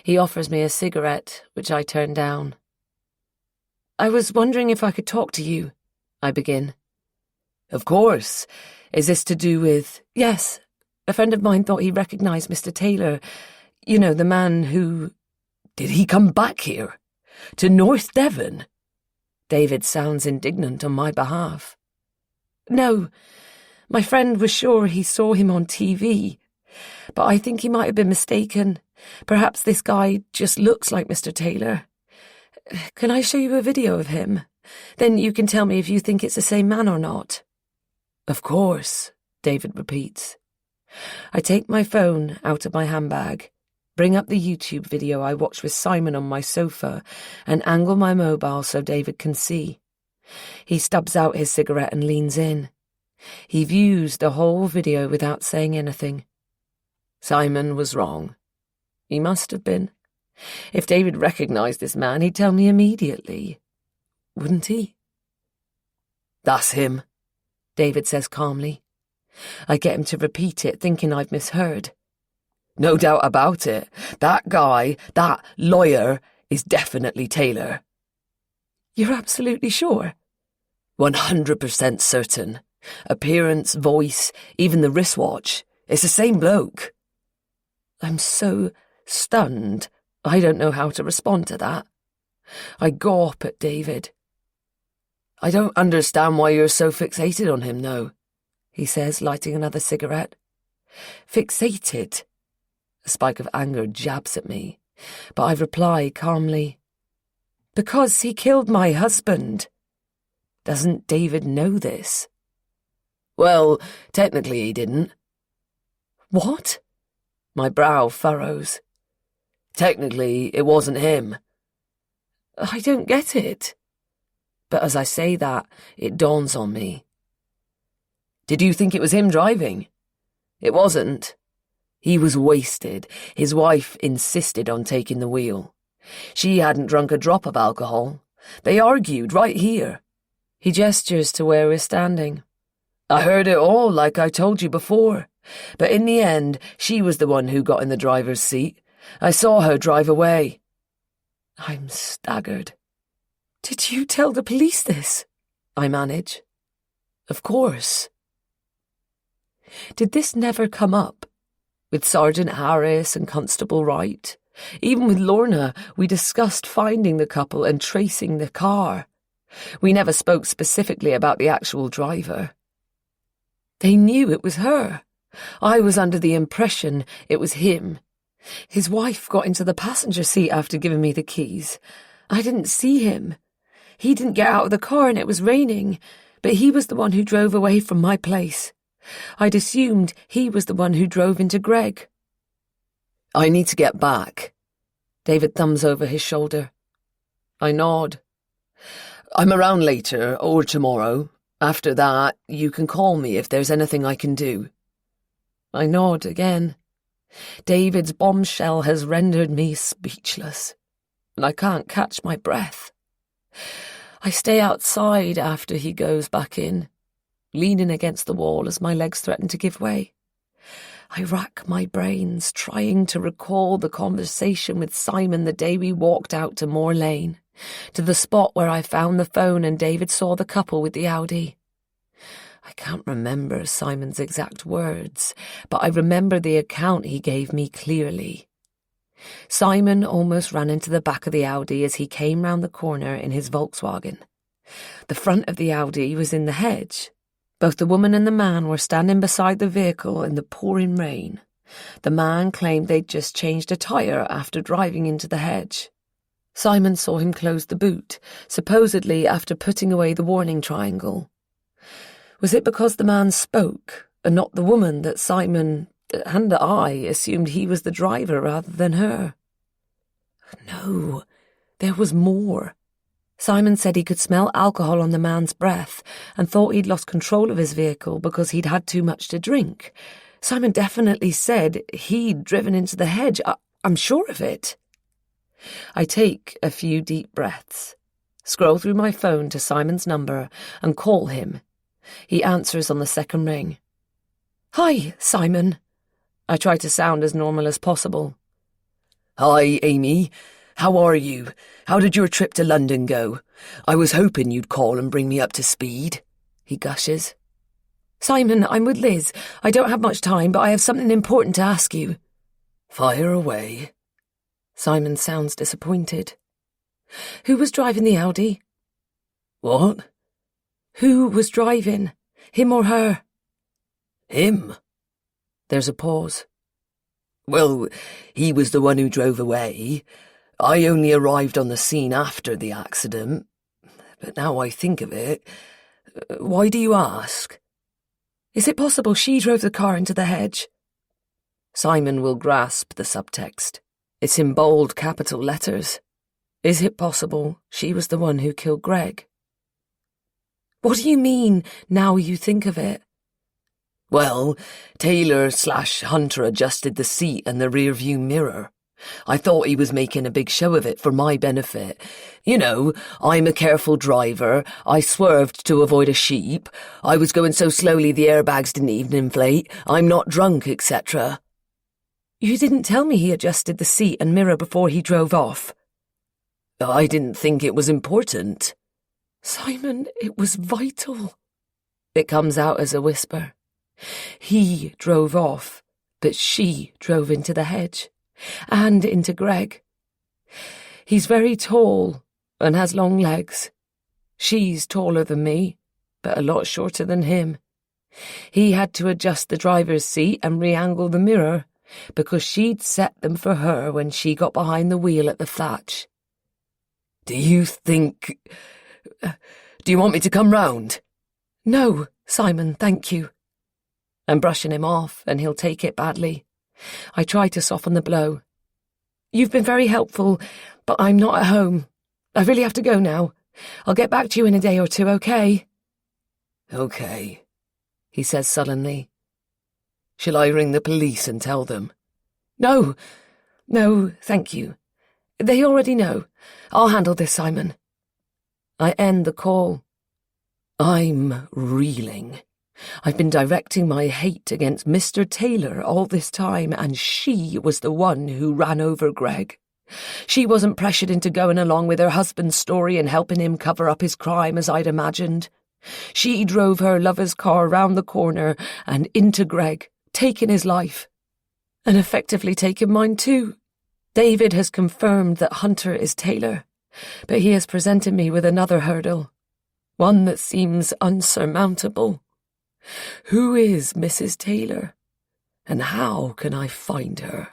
He offers me a cigarette, which I turn down. I was wondering if I could talk to you, I begin. Of course. Is this to do with... Yes. A friend of mine thought he recognised Mr. Taylor. You know, the man who... Did he come back here? To North Devon? David sounds indignant on my behalf. No. My friend was sure he saw him on TV. But I think he might have been mistaken. Perhaps this guy just looks like Mr. Taylor. Can I show you a video of him? Then you can tell me if you think it's the same man or not. Of course, David repeats. I take my phone out of my handbag, bring up the YouTube video I watched with Simon on my sofa, and angle my mobile so David can see. He stubs out his cigarette and leans in. He views the whole video without saying anything. Simon was wrong. He must have been. If David recognised this man, he'd tell me immediately. Wouldn't he? That's him, David says calmly. I get him to repeat it, thinking I've misheard. No doubt about it. That guy, that lawyer, is definitely Taylor. You're absolutely sure? 100% certain. Appearance, voice, even the wristwatch. It's the same bloke. I'm so stunned. I don't know how to respond to that. I gawp at David. I don't understand why you're so fixated on him, though, he says, lighting another cigarette. Fixated? A spike of anger jabs at me, but I reply calmly. Because he killed my husband. Doesn't David know this? Well, technically he didn't. What? My brow furrows. Technically, it wasn't him. I don't get it. But as I say that, it dawns on me. Did you think it was him driving? It wasn't. He was wasted. His wife insisted on taking the wheel. She hadn't drunk a drop of alcohol. They argued right here. He gestures to where we're standing. I heard it all, like I told you before. But in the end, she was the one who got in the driver's seat. I saw her drive away. I'm staggered. Did you tell the police this? I manage. Of course. Did this never come up? With Sergeant Harris and Constable Wright? Even with Lorna, we discussed finding the couple and tracing the car. We never spoke specifically about the actual driver. They knew it was her. I was under the impression it was him. His wife got into the passenger seat after giving me the keys. I didn't see him. He didn't get out of the car and it was raining, but he was the one who drove away from my place. I'd assumed he was the one who drove into Greg. I need to get back. David thumbs over his shoulder. I nod. I'm around later or tomorrow. After that, you can call me if there's anything I can do. I nod again. David's bombshell has rendered me speechless, and I can't catch my breath. I stay outside after he goes back in, leaning against the wall as my legs threaten to give way. I rack my brains, trying to recall the conversation with Simon the day we walked out to Moor Lane, to the spot where I found the phone and David saw the couple with the Audi. I can't remember Simon's exact words, but I remember the account he gave me clearly. Simon almost ran into the back of the Audi as he came round the corner in his Volkswagen. The front of the Audi was in the hedge. Both the woman and the man were standing beside the vehicle in the pouring rain. The man claimed they'd just changed a tyre after driving into the hedge. Simon saw him close the boot, supposedly after putting away the warning triangle. Was it because the man spoke, and not the woman, that Simon and I assumed he was the driver rather than her? No, there was more. Simon said he could smell alcohol on the man's breath and thought he'd lost control of his vehicle because he'd had too much to drink. Simon definitely said he'd driven into the hedge. I'm sure of it. I take a few deep breaths, scroll through my phone to Simon's number and call him. He answers on the second ring. Hi, Simon. I try to sound as normal as possible. Hi, Amy. How are you? How did your trip to London go? I was hoping you'd call and bring me up to speed, he gushes. Simon, I'm with Liz. I don't have much time, but I have something important to ask you. Fire away. Simon sounds disappointed. Who was driving the Audi? What? Who was driving? Him or her? Him. There's a pause. Well, he was the one who drove away. I only arrived on the scene after the accident. But now I think of it, why do you ask? Is it possible she drove the car into the hedge? Simon will grasp the subtext. It's in bold capital letters. Is it possible she was the one who killed Greg? What do you mean, now you think of it? Well, Taylor/Hunter adjusted the seat and the rear-view mirror. I thought he was making a big show of it for my benefit. You know, I'm a careful driver. I swerved to avoid a sheep. I was going so slowly the airbags didn't even inflate. I'm not drunk, etc. You didn't tell me he adjusted the seat and mirror before he drove off. I didn't think it was important. Simon, it was vital. It comes out as a whisper. He drove off, but she drove into the hedge, and into Greg. He's very tall and has long legs. She's taller than me, but a lot shorter than him. He had to adjust the driver's seat and re-angle the mirror, because she'd set them for her when she got behind the wheel at the Thatch. Do you want me to come round? No, Simon, thank you. I'm brushing him off, and he'll take it badly. I try to soften the blow. You've been very helpful, but I'm not at home. I really have to go now. I'll get back to you in a day or two, okay? Okay, he says sullenly. Shall I ring the police and tell them? No, thank you. They already know. I'll handle this, Simon. I end the call. I'm reeling. I've been directing my hate against Mr. Taylor all this time, and she was the one who ran over Greg. She wasn't pressured into going along with her husband's story and helping him cover up his crime as I'd imagined. She drove her lover's car round the corner and into Greg, taking his life. And effectively taking mine too. David has confirmed that Hunter is Taylor, but he has presented me with another hurdle, one that seems unsurmountable. Who is Mrs. Taylor, and how can I find her?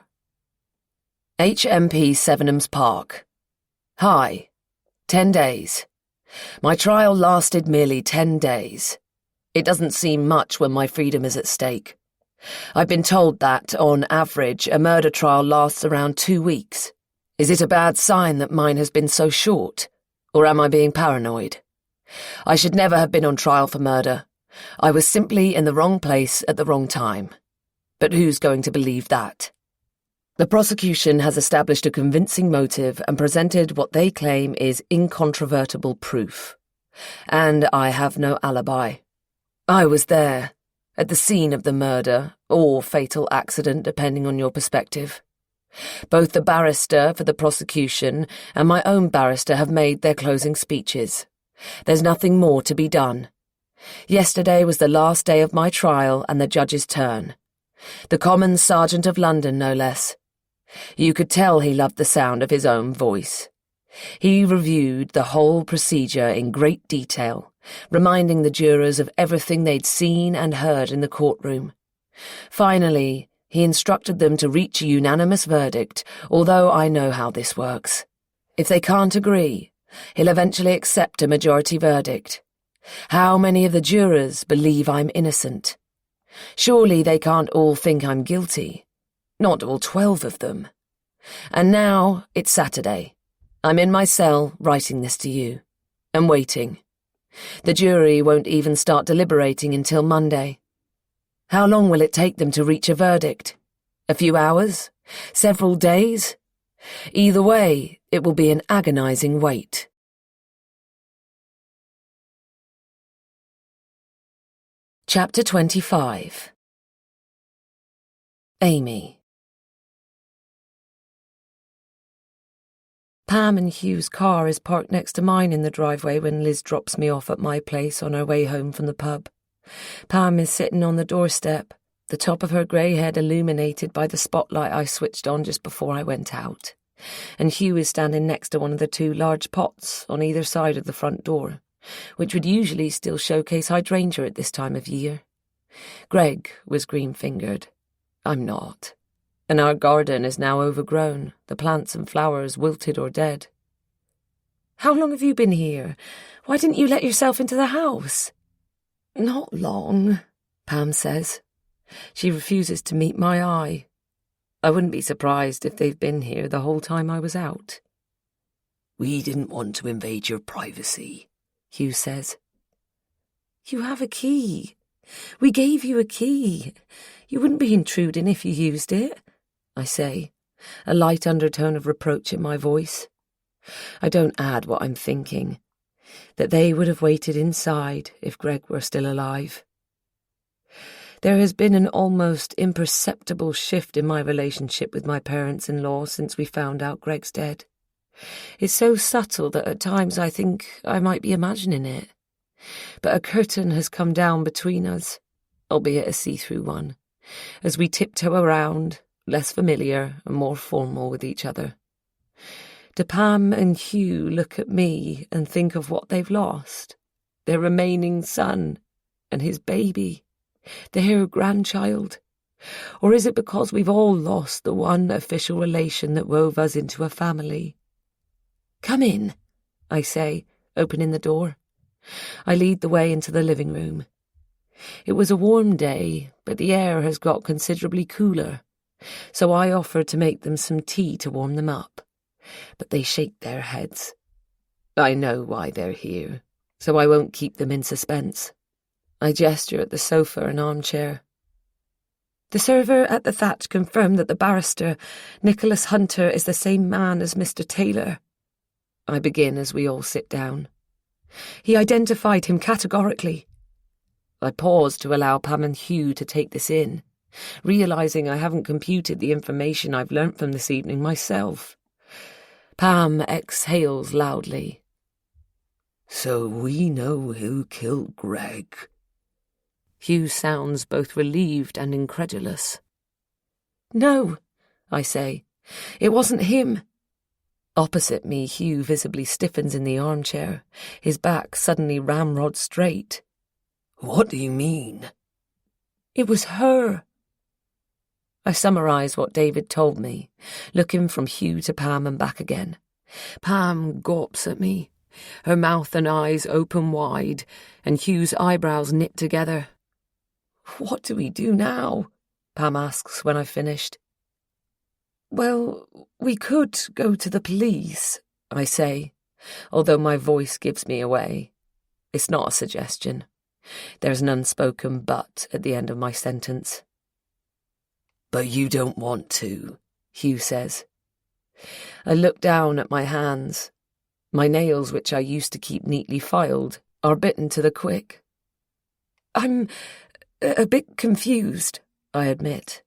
HMP Sevenham's Park. Hi. 10 days. My trial lasted merely 10 days. It doesn't seem much when my freedom is at stake. I've been told that, on average, a murder trial lasts around 2 weeks. Is it a bad sign that mine has been so short, or am I being paranoid? I should never have been on trial for murder. I was simply in the wrong place at the wrong time. But who's going to believe that? The prosecution has established a convincing motive and presented what they claim is incontrovertible proof. And I have no alibi. I was there, at the scene of the murder, or fatal accident, depending on your perspective. Both the barrister for the prosecution and my own barrister have made their closing speeches. There's nothing more to be done. Yesterday was the last day of my trial and the judge's turn. The Common Sergeant of London, no less. You could tell he loved the sound of his own voice. He reviewed the whole procedure in great detail, reminding the jurors of everything they'd seen and heard in the courtroom. Finally, he instructed them to reach a unanimous verdict, although I know how this works. If they can't agree, he'll eventually accept a majority verdict. How many of the jurors believe I'm innocent? Surely they can't all think I'm guilty. Not all 12 of them. And now it's Saturday. I'm in my cell writing this to you. And waiting. The jury won't even start deliberating until Monday. How long will it take them to reach a verdict? A few hours? Several days? Either way, it will be an agonizing wait. Chapter 25. Amy. Pam and Hugh's car is parked next to mine in the driveway when Liz drops me off at my place on her way home from the pub. Pam is sitting on the doorstep, the top of her grey head illuminated by the spotlight I switched on just before I went out, and Hugh is standing next to one of the 2 large pots on either side of the front door, which would usually still showcase hydrangea at this time of year. Greg was green-fingered. I'm not. And our garden is now overgrown, the plants and flowers wilted or dead. How long have you been here? Why didn't you let yourself into the house? Not long, Pam says. She refuses to meet my eye. I wouldn't be surprised if they've been here the whole time I was out. We didn't want to invade your privacy, Hugh says. You have a key. We gave you a key. You wouldn't be intruding if you used it, I say, a light undertone of reproach in my voice. I don't add what I'm thinking, that they would have waited inside if Greg were still alive. There has been an almost imperceptible shift in my relationship with my parents-in-law since we found out Greg's dead. It's so subtle that at times I think I might be imagining it. But a curtain has come down between us, albeit a see-through one, as we tiptoe around, less familiar and more formal with each other. Do Pam and Hugh look at me and think of what they've lost? Their remaining son and his baby, their grandchild? Or is it because we've all lost the one official relation that wove us into a family? "Come in," I say, opening the door. I lead the way into the living room. It was a warm day, but the air has got considerably cooler, so I offer to make them some tea to warm them up. But they shake their heads. I know why they're here, so I won't keep them in suspense. I gesture at the sofa and armchair. The server at the thatch confirmed that the barrister, Nicholas Hunter, is the same man as Mr. Taylor. I begin as we all sit down. He identified him categorically. I pause to allow Pam and Hugh to take this in, realising I haven't computed the information I've learnt from this evening myself. Pam exhales loudly. "So we know who killed Greg." Hugh sounds both relieved and incredulous. "No," I say. "It wasn't him." Opposite me, Hugh visibly stiffens in the armchair, his back suddenly ramrod straight. "What do you mean?" "It was her." I summarise what David told me, looking from Hugh to Pam and back again. Pam gawps at me, her mouth and eyes open wide, and Hugh's eyebrows knit together. "What do we do now?" Pam asks when I've finished. "Well, we could go to the police," I say, although my voice gives me away. It's not a suggestion. There's an unspoken but at the end of my sentence. "But you don't want to," Hugh says. I look down at my hands. My nails, which I used to keep neatly filed, are bitten to the quick. "I'm a bit confused," I admit.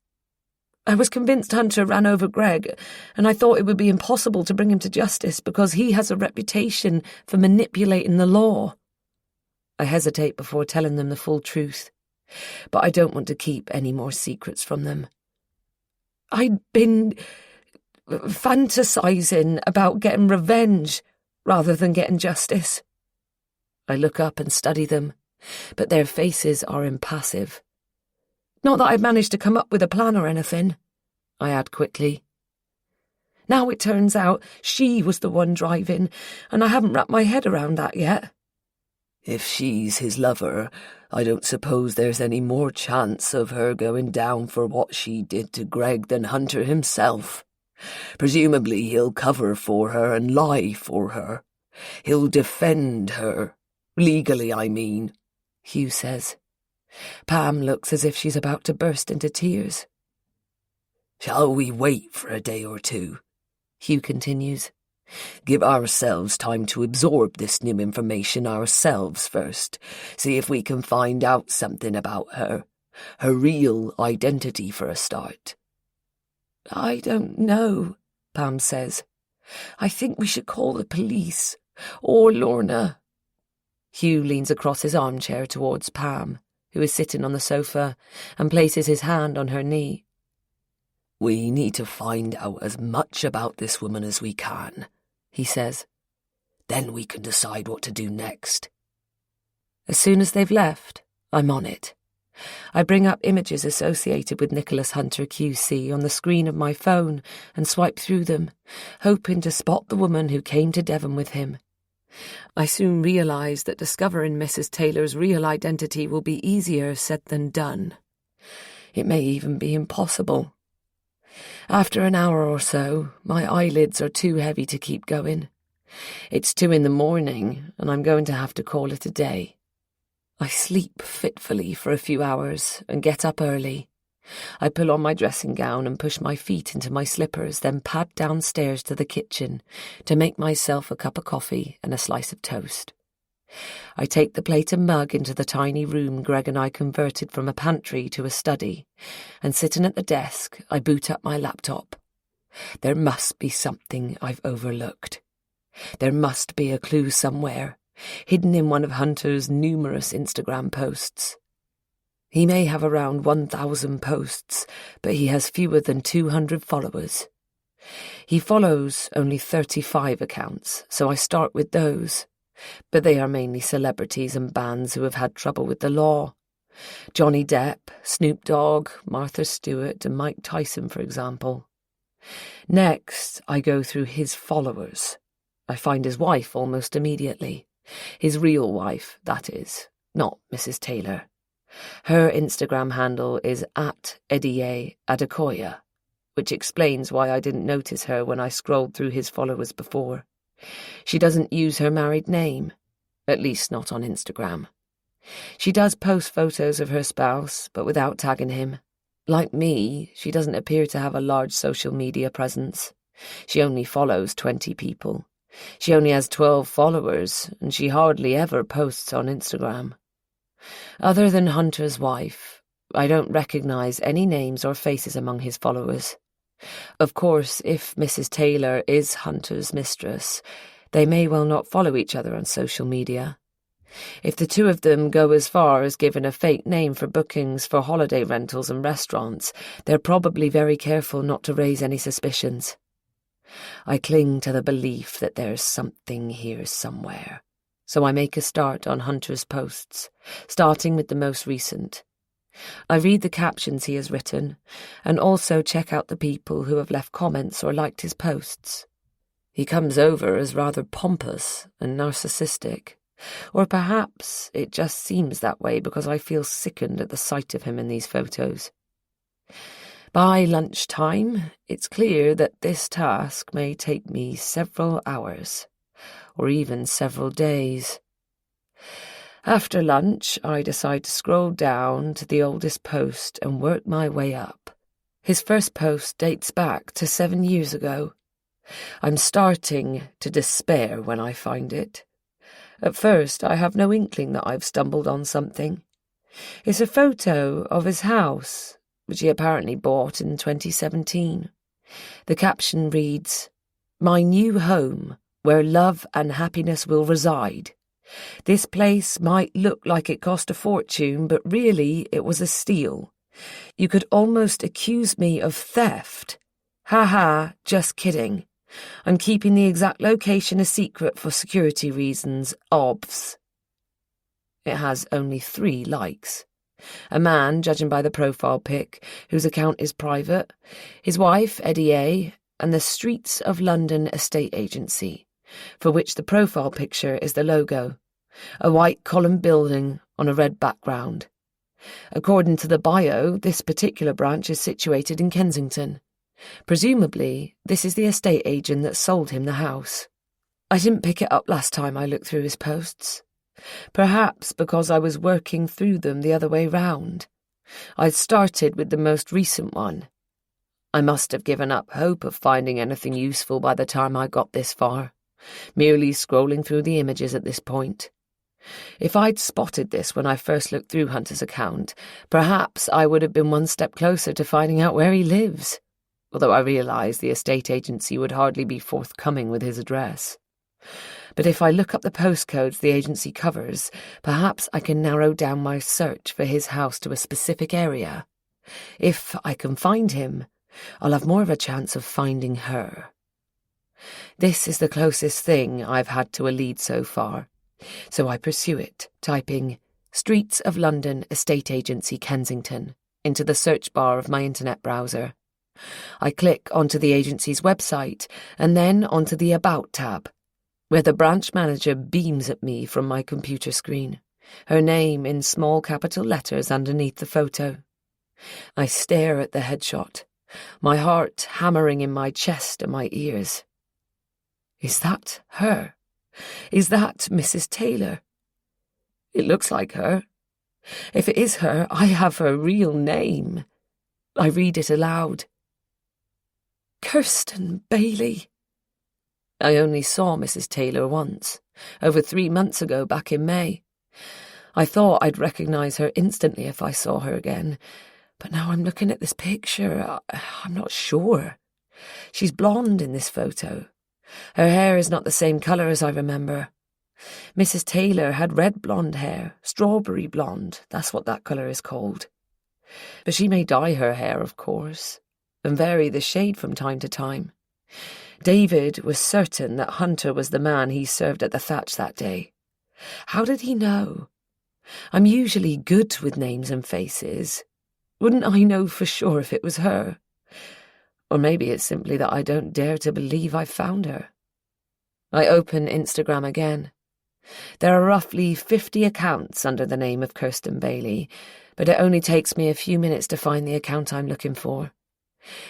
"I was convinced Hunter ran over Greg, and I thought it would be impossible to bring him to justice because he has a reputation for manipulating the law." I hesitate before telling them the full truth, but I don't want to keep any more secrets from them. "I'd been fantasizing about getting revenge rather than getting justice." I look up and study them, but their faces are impassive. "Not that I've managed to come up with a plan or anything," I add quickly. "Now it turns out she was the one driving, and I haven't wrapped my head around that yet." "If she's his lover, I don't suppose there's any more chance of her going down for what she did to Greg than Hunter himself. Presumably he'll cover for her and lie for her. He'll defend her. Legally, I mean," Hugh says. Pam looks as if she's about to burst into tears. "Shall we wait for a day or two?" Hugh continues. "Give ourselves time to absorb this new information ourselves first. See if we can find out something about her. Her real identity for a start." "I don't know," Pam says. "I think we should call the police. Or Lorna." Hugh leans across his armchair towards Pam, who is sitting on the sofa, and places his hand on her knee. "We need to find out as much about this woman as we can," he says. "Then we can decide what to do next." As soon as they've left, I'm on it. I bring up images associated with Nicholas Hunter QC on the screen of my phone and swipe through them, hoping to spot the woman who came to Devon with him. I soon realise that discovering Mrs. Taylor's real identity will be easier said than done. It may even be impossible. After an hour or so, my eyelids are too heavy to keep going. It's 2 a.m, and I'm going to have to call it a day. I sleep fitfully for a few hours and get up early. I pull on my dressing gown and push my feet into my slippers, then pad downstairs to the kitchen to make myself a cup of coffee and a slice of toast. I take the plate and mug into the tiny room Greg and I converted from a pantry to a study, and sitting at the desk, I boot up my laptop. There must be something I've overlooked. There must be a clue somewhere, hidden in one of Hunter's numerous Instagram posts. He may have around 1,000 posts, but he has fewer than 200 followers. He follows only 35 accounts, so I start with those. But they are mainly celebrities and bands who have had trouble with the law. Johnny Depp, Snoop Dogg, Martha Stewart, and Mike Tyson, for example. Next, I go through his followers. I find his wife almost immediately. His real wife, that is, not Mrs. Taylor. Her Instagram handle is @Edie_Adekoya, which explains why I didn't notice her when I scrolled through his followers before. She doesn't use her married name, at least not on Instagram. She does post photos of her spouse, but without tagging him. Like me, she doesn't appear to have a large social media presence. She only follows 20 people. She only has 12 followers, and she hardly ever posts on Instagram. Other than Hunter's wife, I don't recognize any names or faces among his followers. Of course, if Mrs. Taylor is Hunter's mistress, they may well not follow each other on social media. If the two of them go as far as giving a fake name for bookings for holiday rentals and restaurants, they're probably very careful not to raise any suspicions. I cling to the belief that there's something here somewhere, so I make a start on Hunter's posts, starting with the most recent. I read the captions he has written, and also check out the people who have left comments or liked his posts. He comes over as rather pompous and narcissistic, or perhaps it just seems that way because I feel sickened at the sight of him in these photos. By lunchtime, it's clear that this task may take me several hours, or even several days. After lunch, I decide to scroll down to the oldest post and work my way up. His first post dates back to 7 years ago. I'm starting to despair when I find it. At first, I have no inkling that I've stumbled on something. It's a photo of his house, which he apparently bought in 2017. The caption reads, "My new home, where love and happiness will reside. This place might look like it cost a fortune, but really it was a steal. You could almost accuse me of theft. Ha ha, just kidding. I'm keeping the exact location a secret for security reasons, obvs." It has only 3 likes. A man, judging by the profile pic, whose account is private, his wife, Eddie A., and the Streets of London estate agency, for which the profile picture is the logo, a white column building on a red background. According to the bio, this particular branch is situated in Kensington. Presumably, this is the estate agent that sold him the house. I didn't pick it up last time I looked through his posts. Perhaps because I was working through them the other way round. I'd started with the most recent one. I must have given up hope of finding anything useful by the time I got this far, merely scrolling through the images at this point. If I'd spotted this when I first looked through Hunter's account, perhaps I would have been one step closer to finding out where he lives, although I realised the estate agency would hardly be forthcoming with his address. But if I look up the postcodes the agency covers, perhaps I can narrow down my search for his house to a specific area. If I can find him, I'll have more of a chance of finding her. This is the closest thing I've had to a lead so far, so I pursue it, typing Streets of London Estate Agency Kensington into the search bar of my internet browser. I click onto the agency's website and then onto the About tab, where the branch manager beams at me from my computer screen, her name in small capital letters underneath the photo. I stare at the headshot, my heart hammering in my chest and my ears. Is that her? Is that Mrs. Taylor? It looks like her. If it is her, I have her real name. I read it aloud. Kirsten Bailey. I only saw Mrs. Taylor once, over 3 months ago back in May. I thought I'd recognise her instantly if I saw her again, but now I'm looking at this picture, I'm not sure. She's blonde in this photo. Her hair is not the same colour as I remember. Mrs. Taylor had red blonde hair, strawberry blonde, that's what that colour is called. But she may dye her hair, of course, and vary the shade from time to time. David was certain that Hunter was the man he served at the thatch that day. How did he know? I'm usually good with names and faces. Wouldn't I know for sure if it was her? Or maybe it's simply that I don't dare to believe I found her. I open Instagram again. There are roughly 50 accounts under the name of Kirsten Bailey, but it only takes me a few minutes to find the account I'm looking for.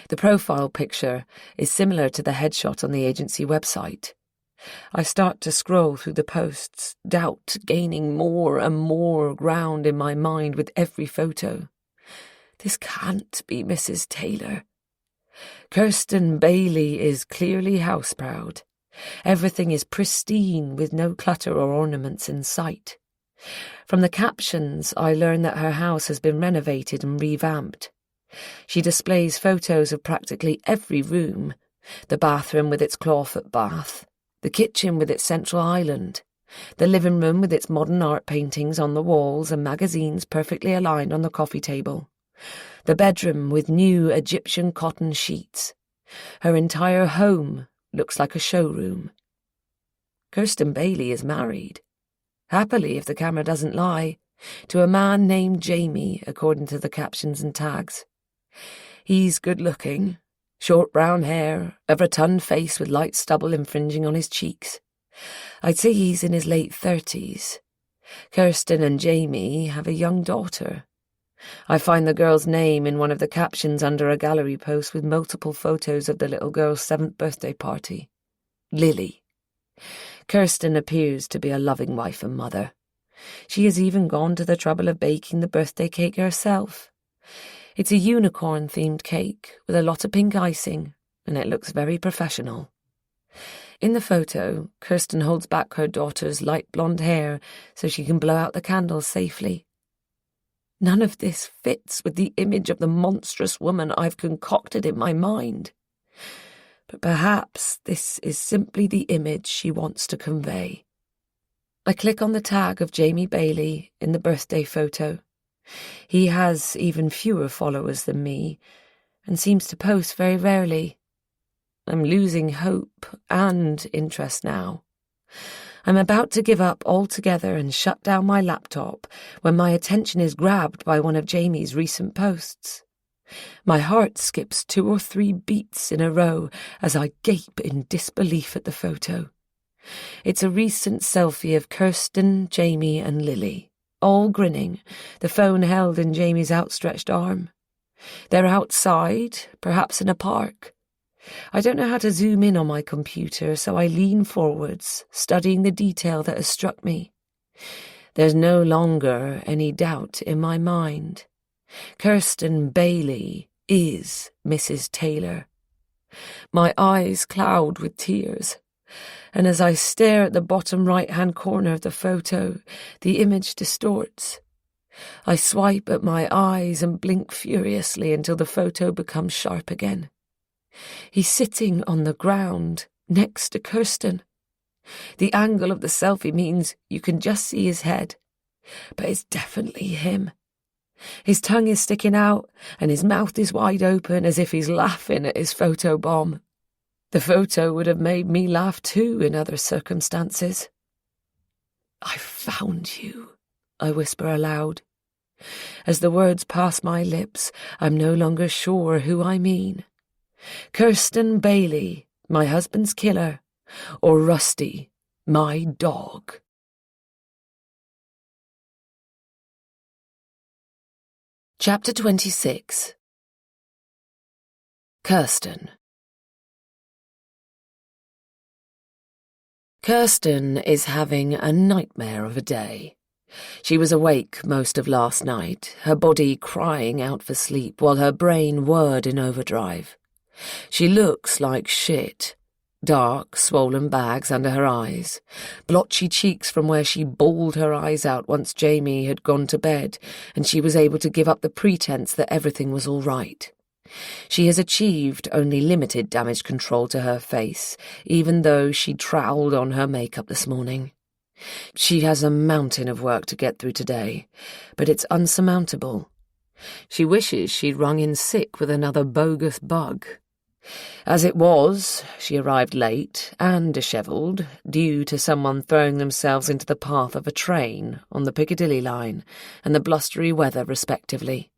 The profile picture is similar to the headshot on the agency website. I start to scroll through the posts, doubt gaining more and more ground in my mind with every photo. This can't be Mrs. Taylor. Kirsten Bailey is clearly house-proud. Everything is pristine with no clutter or ornaments in sight. From the captions, I learn that her house has been renovated and revamped. She displays photos of practically every room, the bathroom with its clawfoot bath, the kitchen with its central island, the living room with its modern art paintings on the walls and magazines perfectly aligned on the coffee table, the bedroom with new Egyptian cotton sheets. Her entire home looks like a showroom. Kirsten Bailey is married, happily if the camera doesn't lie, to a man named Jamie, according to the captions and tags. He's good-looking, short brown hair, a rotund face with light stubble infringing on his cheeks. I'd say he's in his late 30s. Kirsten and Jamie have a young daughter. I find the girl's name in one of the captions under a gallery post with multiple photos of the little girl's 7th birthday party. Lily. Kirsten appears to be a loving wife and mother. She has even gone to the trouble of baking the birthday cake herself. It's a unicorn-themed cake with a lot of pink icing, and it looks very professional. In the photo, Kirsten holds back her daughter's light blonde hair so she can blow out the candles safely. None of this fits with the image of the monstrous woman I've concocted in my mind. But perhaps this is simply the image she wants to convey. I click on the tag of Jamie Bailey in the birthday photo. He has even fewer followers than me, and seems to post very rarely. I'm losing hope and interest now. I'm about to give up altogether and shut down my laptop when my attention is grabbed by one of Jamie's recent posts. My heart skips 2 or 3 beats in a row as I gape in disbelief at the photo. It's a recent selfie of Kirsten, Jamie and Lily, all grinning, the phone held in Jamie's outstretched arm. They're outside, perhaps in a park. I don't know how to zoom in on my computer, so I lean forwards, studying the detail that has struck me. There's no longer any doubt in my mind. Kirsten Bailey is Mrs. Taylor. My eyes cloud with tears, and as I stare at the bottom right-hand corner of the photo, the image distorts. I swipe at my eyes and blink furiously until the photo becomes sharp again. He's sitting on the ground, next to Kirsten. The angle of the selfie means you can just see his head, but it's definitely him. His tongue is sticking out, and his mouth is wide open as if he's laughing at his photo bomb. The photo would have made me laugh too in other circumstances. "I found you," I whisper aloud. As the words pass my lips, I'm no longer sure who I mean. Kirsten Bailey, my husband's killer, or Rusty, my dog. Chapter 26. Kirsten. Kirsten is having a nightmare of a day. She was awake most of last night, her body crying out for sleep while her brain whirred in overdrive. She looks like shit. Dark, swollen bags under her eyes, blotchy cheeks from where she bawled her eyes out once Jamie had gone to bed and she was able to give up the pretense that everything was all right. She has achieved only limited damage control to her face, even though she troweled on her makeup this morning. She has a mountain of work to get through today, but it's unsurmountable. She wishes she'd rung in sick with another bogus bug. As it was, she arrived late and dishevelled due to someone throwing themselves into the path of a train on the Piccadilly line and the blustery weather respectively.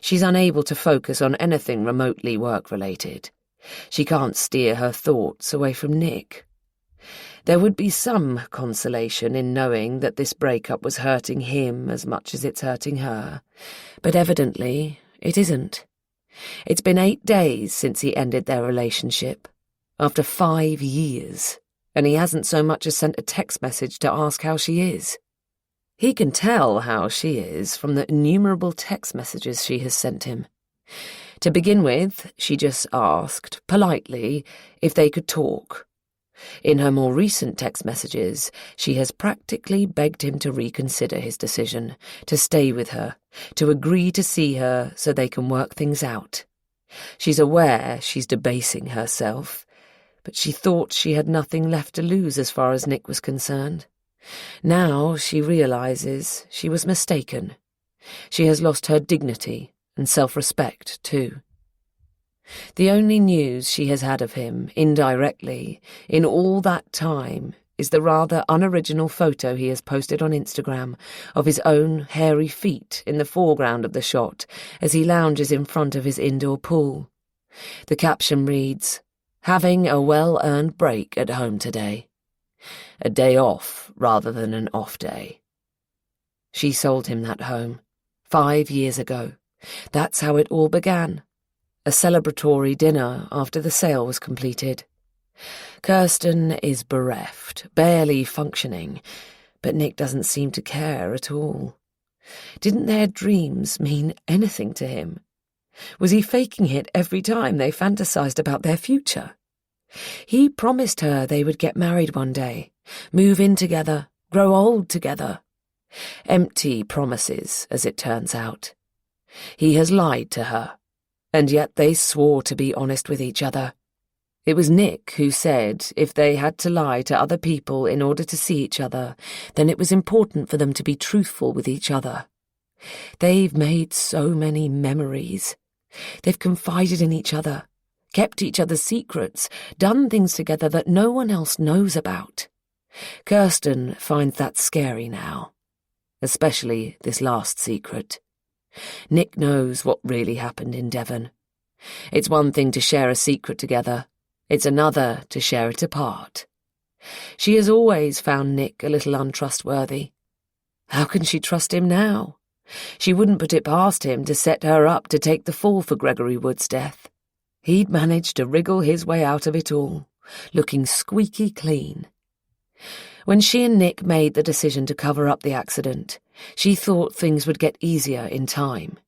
She's unable to focus on anything remotely work-related. She can't steer her thoughts away from Nick. There would be some consolation in knowing that this breakup was hurting him as much as it's hurting her, but evidently it isn't. It's been 8 days since he ended their relationship, after 5 years, and he hasn't so much as sent a text message to ask how she is. He can tell how she is from the innumerable text messages she has sent him. To begin with, she just asked, politely, if they could talk. In her more recent text messages, she has practically begged him to reconsider his decision, to stay with her, to agree to see her so they can work things out. She's aware she's debasing herself, but she thought she had nothing left to lose as far as Nick was concerned. Now she realizes she was mistaken. She has lost her dignity and self-respect, too. The only news she has had of him, indirectly, in all that time, is the rather unoriginal photo he has posted on Instagram of his own hairy feet in the foreground of the shot as he lounges in front of his indoor pool. The caption reads, "Having a well-earned break at home today. A day off rather than an off day." She sold him that home 5 years ago. That's how it all began. A celebratory dinner after the sale was completed. Kirsten is bereft, barely functioning, but Nick doesn't seem to care at all. Didn't their dreams mean anything to him? Was he faking it every time they fantasized about their future? He promised her they would get married one day, move in together, grow old together. Empty promises, as it turns out. He has lied to her. And yet they swore to be honest with each other. It was Nick who said if they had to lie to other people in order to see each other, then it was important for them to be truthful with each other. They've made so many memories. They've confided in each other, kept each other's secrets, done things together that no one else knows about. Kirsten finds that scary now, especially this last secret. Nick knows what really happened in Devon. It's one thing to share a secret together. It's another to share it apart. She has always found Nick a little untrustworthy. How can she trust him now? She wouldn't put it past him to set her up to take the fall for Gregory Wood's death. He'd managed to wriggle his way out of it all, looking squeaky clean. When she and Nick made the decision to cover up the accident, she thought things would get easier in time.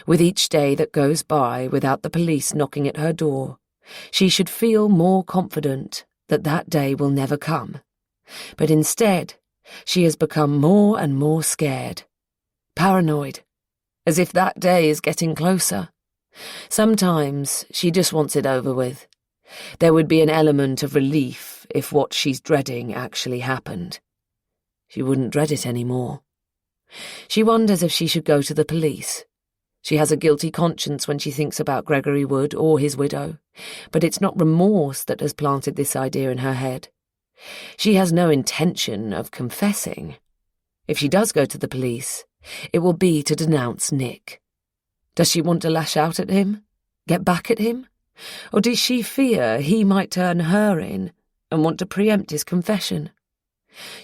With each day that goes by without the police knocking at her door, she should feel more confident that that day will never come. But instead, she has become more and more scared. Paranoid, as if that day is getting closer. Sometimes she just wants it over with. There would be an element of relief if what she's dreading actually happened. She wouldn't dread it anymore. She wonders if she should go to the police. She has a guilty conscience when she thinks about Gregory Wood or his widow, but it's not remorse that has planted this idea in her head. She has no intention of confessing. If she does go to the police, it will be to denounce Nick. Does she want to lash out at him? Get back at him? Or does she fear he might turn her in and want to preempt his confession?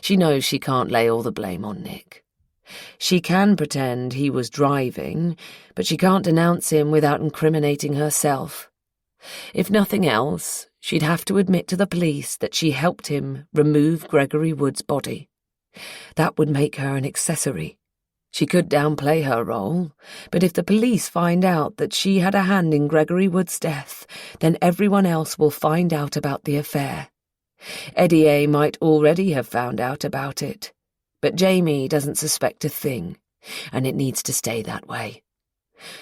She knows she can't lay all the blame on Nick. She can pretend he was driving, but she can't denounce him without incriminating herself. If nothing else, she'd have to admit to the police that she helped him remove Gregory Wood's body. That would make her an accessory. She could downplay her role, but if the police find out that she had a hand in Gregory Wood's death, then everyone else will find out about the affair. Eddie A. might already have found out about it, but Jamie doesn't suspect a thing, and it needs to stay that way.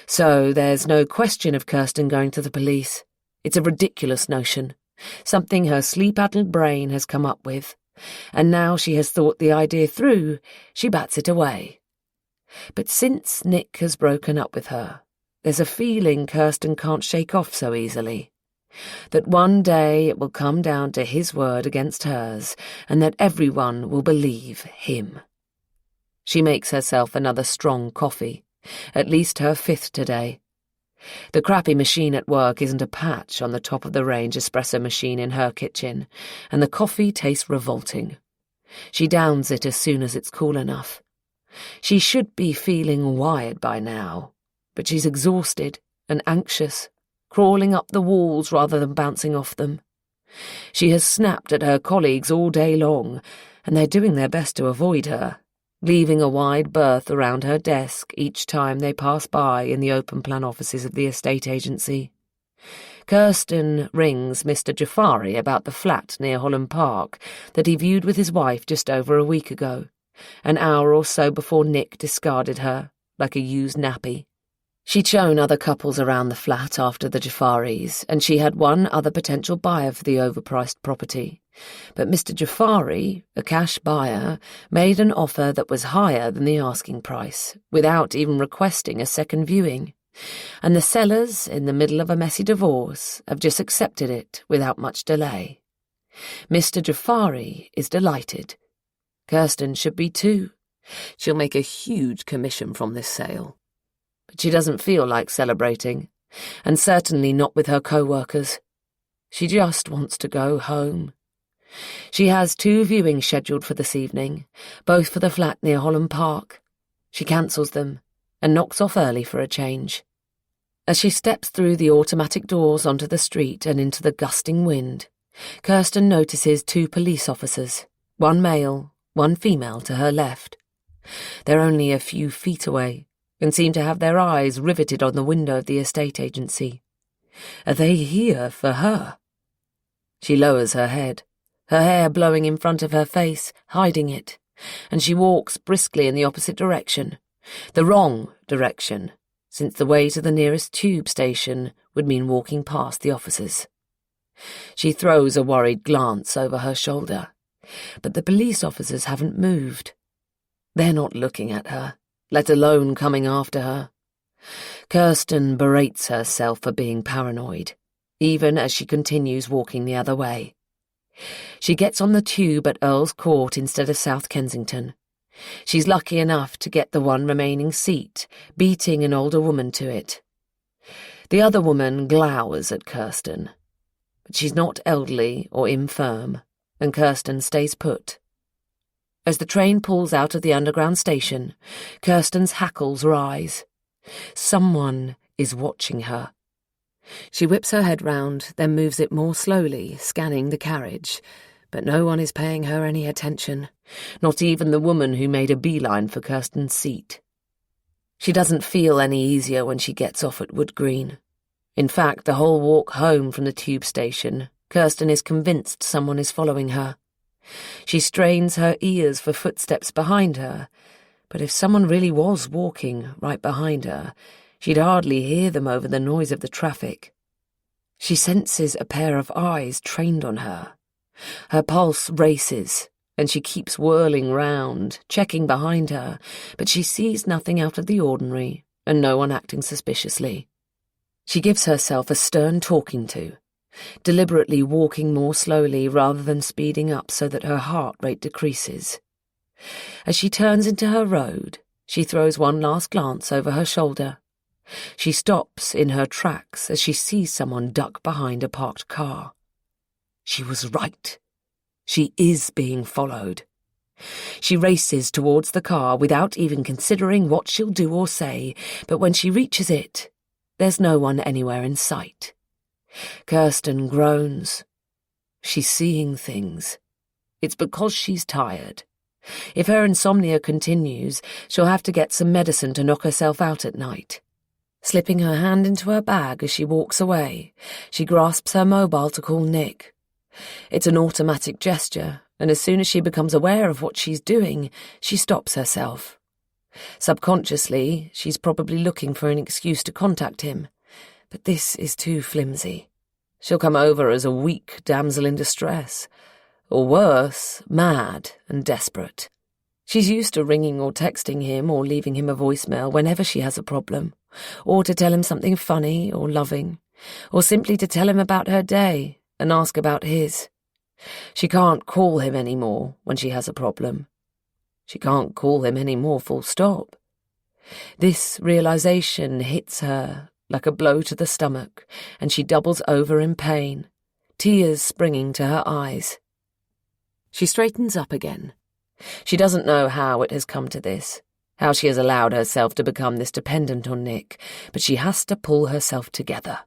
So there's no question of Kirsten going to the police. It's a ridiculous notion, something her sleep-addled brain has come up with, and now she has thought the idea through, she bats it away. But since Nick has broken up with her, there's a feeling Kirsten can't shake off so easily. That one day it will come down to his word against hers, and that everyone will believe him. She makes herself another strong coffee, at least her 5th today. The crappy machine at work isn't a patch on the top-of-the-range espresso machine in her kitchen, and the coffee tastes revolting. She downs it as soon as it's cool enough. She should be feeling wired by now, but she's exhausted and anxious, crawling up the walls rather than bouncing off them. She has snapped at her colleagues all day long, and they're doing their best to avoid her, leaving a wide berth around her desk each time they pass by in the open-plan offices of the estate agency. Kirsten rings Mr. Jafari about the flat near Holland Park that he viewed with his wife just over a week ago, an hour or so before Nick discarded her like a used nappy. She'd shown other couples around the flat after the Jafaris, and she had one other potential buyer for the overpriced property. But Mr. Jafari, a cash buyer, made an offer that was higher than the asking price, without even requesting a second viewing. And the sellers, in the middle of a messy divorce, have just accepted it without much delay. Mr. Jafari is delighted. Kirsten should be too. She'll make a huge commission from this sale. But she doesn't feel like celebrating, and certainly not with her co-workers. She just wants to go home. She has 2 viewings scheduled for this evening, both for the flat near Holland Park. She cancels them and knocks off early for a change. As she steps through the automatic doors onto the street and into the gusting wind, Kirsten notices 2 police officers, one male, one female to her left. They're only a few feet away, and seem to have their eyes riveted on the window of the estate agency. Are they here for her? She lowers her head, her hair blowing in front of her face, hiding it, and she walks briskly in the opposite direction, the wrong direction, since the way to the nearest tube station would mean walking past the officers. She throws a worried glance over her shoulder, but the police officers haven't moved. They're not looking at her, let alone coming after her. Kirsten berates herself for being paranoid, even as she continues walking the other way. She gets on the tube at Earl's Court instead of South Kensington. She's lucky enough to get the one remaining seat, beating an older woman to it. The other woman glowers at Kirsten, but she's not elderly or infirm, and Kirsten stays put. As the train pulls out of the underground station, Kirsten's hackles rise. Someone is watching her. She whips her head round, then moves it more slowly, scanning the carriage, but no one is paying her any attention, not even the woman who made a beeline for Kirsten's seat. She doesn't feel any easier when she gets off at Wood Green. In fact, the whole walk home from the tube station, Kirsten is convinced someone is following her. She strains her ears for footsteps behind her, but if someone really was walking right behind her, she'd hardly hear them over the noise of the traffic. She senses a pair of eyes trained on her. Her pulse races, and she keeps whirling round, checking behind her, but she sees nothing out of the ordinary, and no one acting suspiciously. She gives herself a stern talking to, deliberately walking more slowly rather than speeding up so that her heart rate decreases. As she turns into her road, she throws one last glance over her shoulder. She stops in her tracks as she sees someone duck behind a parked car. She was right. She is being followed. She races towards the car without even considering what she'll do or say, but when she reaches it, there's no one anywhere in sight. Kirsten groans. She's seeing things. It's because she's tired. If her insomnia continues, she'll have to get some medicine to knock herself out at night. Slipping her hand into her bag as she walks away, she grasps her mobile to call Nick. It's an automatic gesture, and as soon as she becomes aware of what she's doing, she stops herself. Subconsciously, she's probably looking for an excuse to contact him, but this is too flimsy. She'll come over as a weak damsel in distress, or worse, mad and desperate. She's used to ringing or texting him or leaving him a voicemail whenever she has a problem, or to tell him something funny or loving, or simply to tell him about her day and ask about his. She can't call him anymore when she has a problem. She can't call him anymore, full stop. This realization hits her like a blow to the stomach, and she doubles over in pain, tears springing to her eyes. She straightens up again. She doesn't know how it has come to this, how she has allowed herself to become this dependent on Nick, but she has to pull herself together.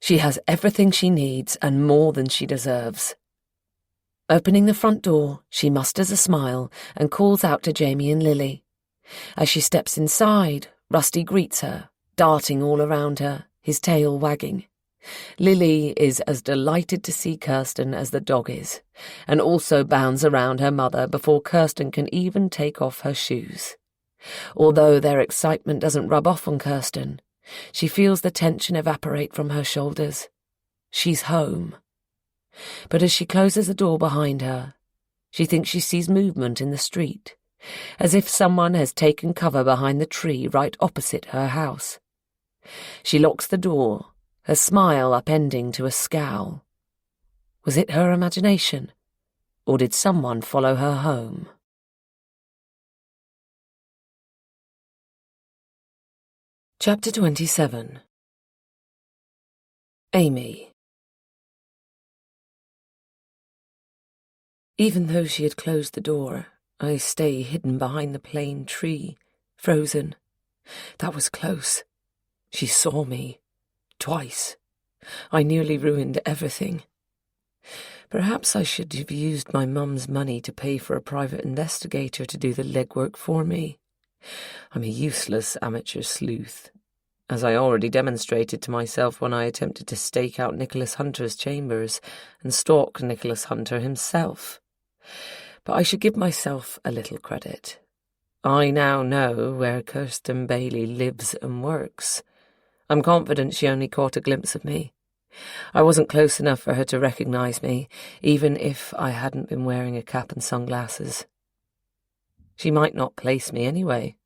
She has everything she needs and more than she deserves. Opening the front door, she musters a smile and calls out to Jamie and Lily. As she steps inside, Rusty greets her, darting all around her, his tail wagging. Lily is as delighted to see Kirsten as the dog is, and also bounds around her mother before Kirsten can even take off her shoes. Although their excitement doesn't rub off on Kirsten, she feels the tension evaporate from her shoulders. She's home. But as she closes the door behind her, she thinks she sees movement in the street, as if someone has taken cover behind the tree right opposite her house. She locks the door, her smile upending to a scowl. Was it her imagination, or did someone follow her home? Chapter 27. Amy. Even though she had closed the door, I stay hidden behind the plane tree, frozen. That was close. She saw me. Twice. I nearly ruined everything. Perhaps I should have used my mum's money to pay for a private investigator to do the legwork for me. I'm a useless amateur sleuth, as I already demonstrated to myself when I attempted to stake out Nicholas Hunter's chambers and stalk Nicholas Hunter himself. But I should give myself a little credit. I now know where Kirsten Bailey lives and works. I'm confident she only caught a glimpse of me. I wasn't close enough for her to recognize me, even if I hadn't been wearing a cap and sunglasses. She might not place me anyway.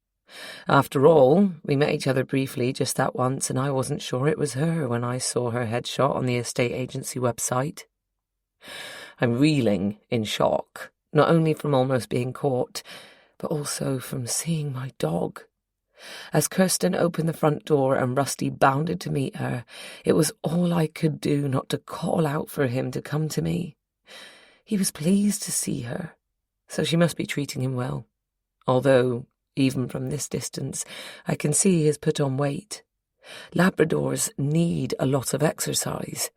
After all, we met each other briefly just that once, and I wasn't sure it was her when I saw her headshot on the estate agency website. I'm reeling in shock, not only from almost being caught, but also from seeing my dog. As Kirsten opened the front door and Rusty bounded to meet her, it was all I could do not to call out for him to come to me. He was pleased to see her, so she must be treating him well, although, even from this distance, I can see he has put on weight. Labradors need a lot of exercise.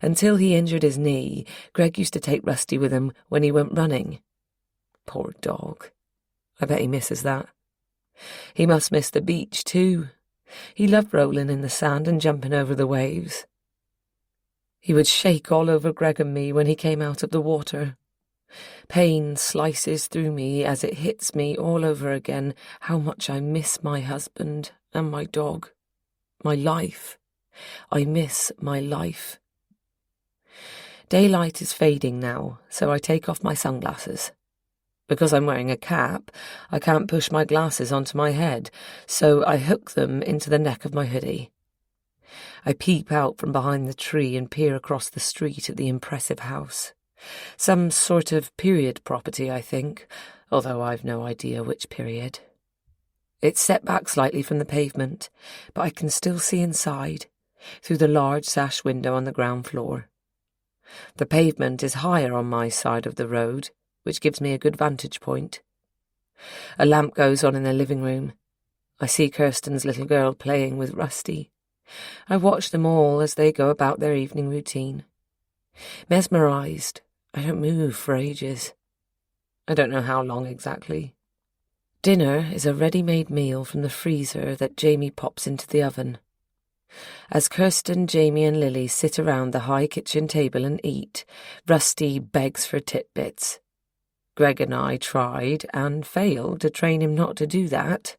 Until he injured his knee, Greg used to take Rusty with him when he went running. Poor dog. I bet he misses that. He must miss the beach, too. He loved rolling in the sand and jumping over the waves. He would shake all over Greg and me when he came out of the water. Pain slices through me as it hits me all over again how much I miss my husband and my dog. My life. I miss my life. Daylight is fading now, so I take off my sunglasses. Because I'm wearing a cap, I can't push my glasses onto my head, so I hook them into the neck of my hoodie. I peep out from behind the tree and peer across the street at the impressive house. Some sort of period property, I think, although I've no idea which period. It's set back slightly from the pavement, but I can still see inside, through the large sash window on the ground floor. The pavement is higher on my side of the road, which gives me a good vantage point. A lamp goes on in the living room. I see Kirsten's little girl playing with Rusty. I watch them all as they go about their evening routine. Mesmerised, I don't move for ages. I don't know how long exactly. Dinner is a ready-made meal from the freezer that Jamie pops into the oven. As Kirsten, Jamie and Lily sit around the high kitchen table and eat, Rusty begs for titbits. Greg and I tried and failed to train him not to do that.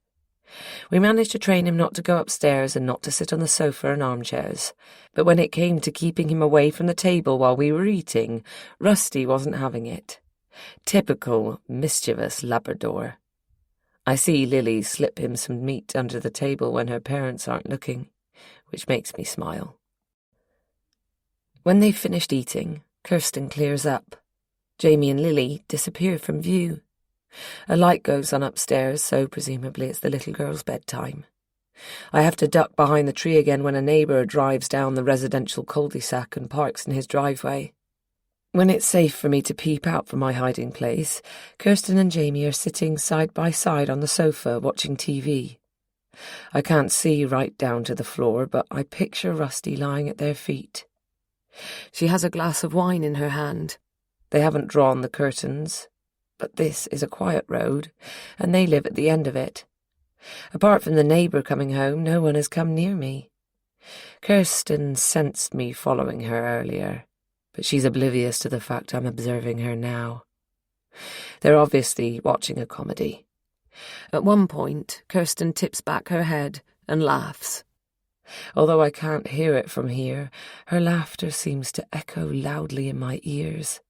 We managed to train him not to go upstairs and not to sit on the sofa and armchairs, but when it came to keeping him away from the table while we were eating, Rusty wasn't having it. Typical mischievous Labrador. I see Lily slip him some meat under the table when her parents aren't looking, which makes me smile. When they've finished eating, Kirsten clears up. Jamie and Lily disappear from view. A light goes on upstairs, so presumably it's the little girl's bedtime. I have to duck behind the tree again when a neighbour drives down the residential cul-de-sac and parks in his driveway. When it's safe for me to peep out from my hiding place, Kirsten and Jamie are sitting side by side on the sofa watching TV. I can't see right down to the floor, but I picture Rusty lying at their feet. She has a glass of wine in her hand. They haven't drawn the curtains, but this is a quiet road, and they live at the end of it. Apart from the neighbour coming home, no one has come near me. Kirsten sensed me following her earlier, but she's oblivious to the fact I'm observing her now. They're obviously watching a comedy. At one point, Kirsten tips back her head and laughs. Although I can't hear it from here, her laughter seems to echo loudly in my ears.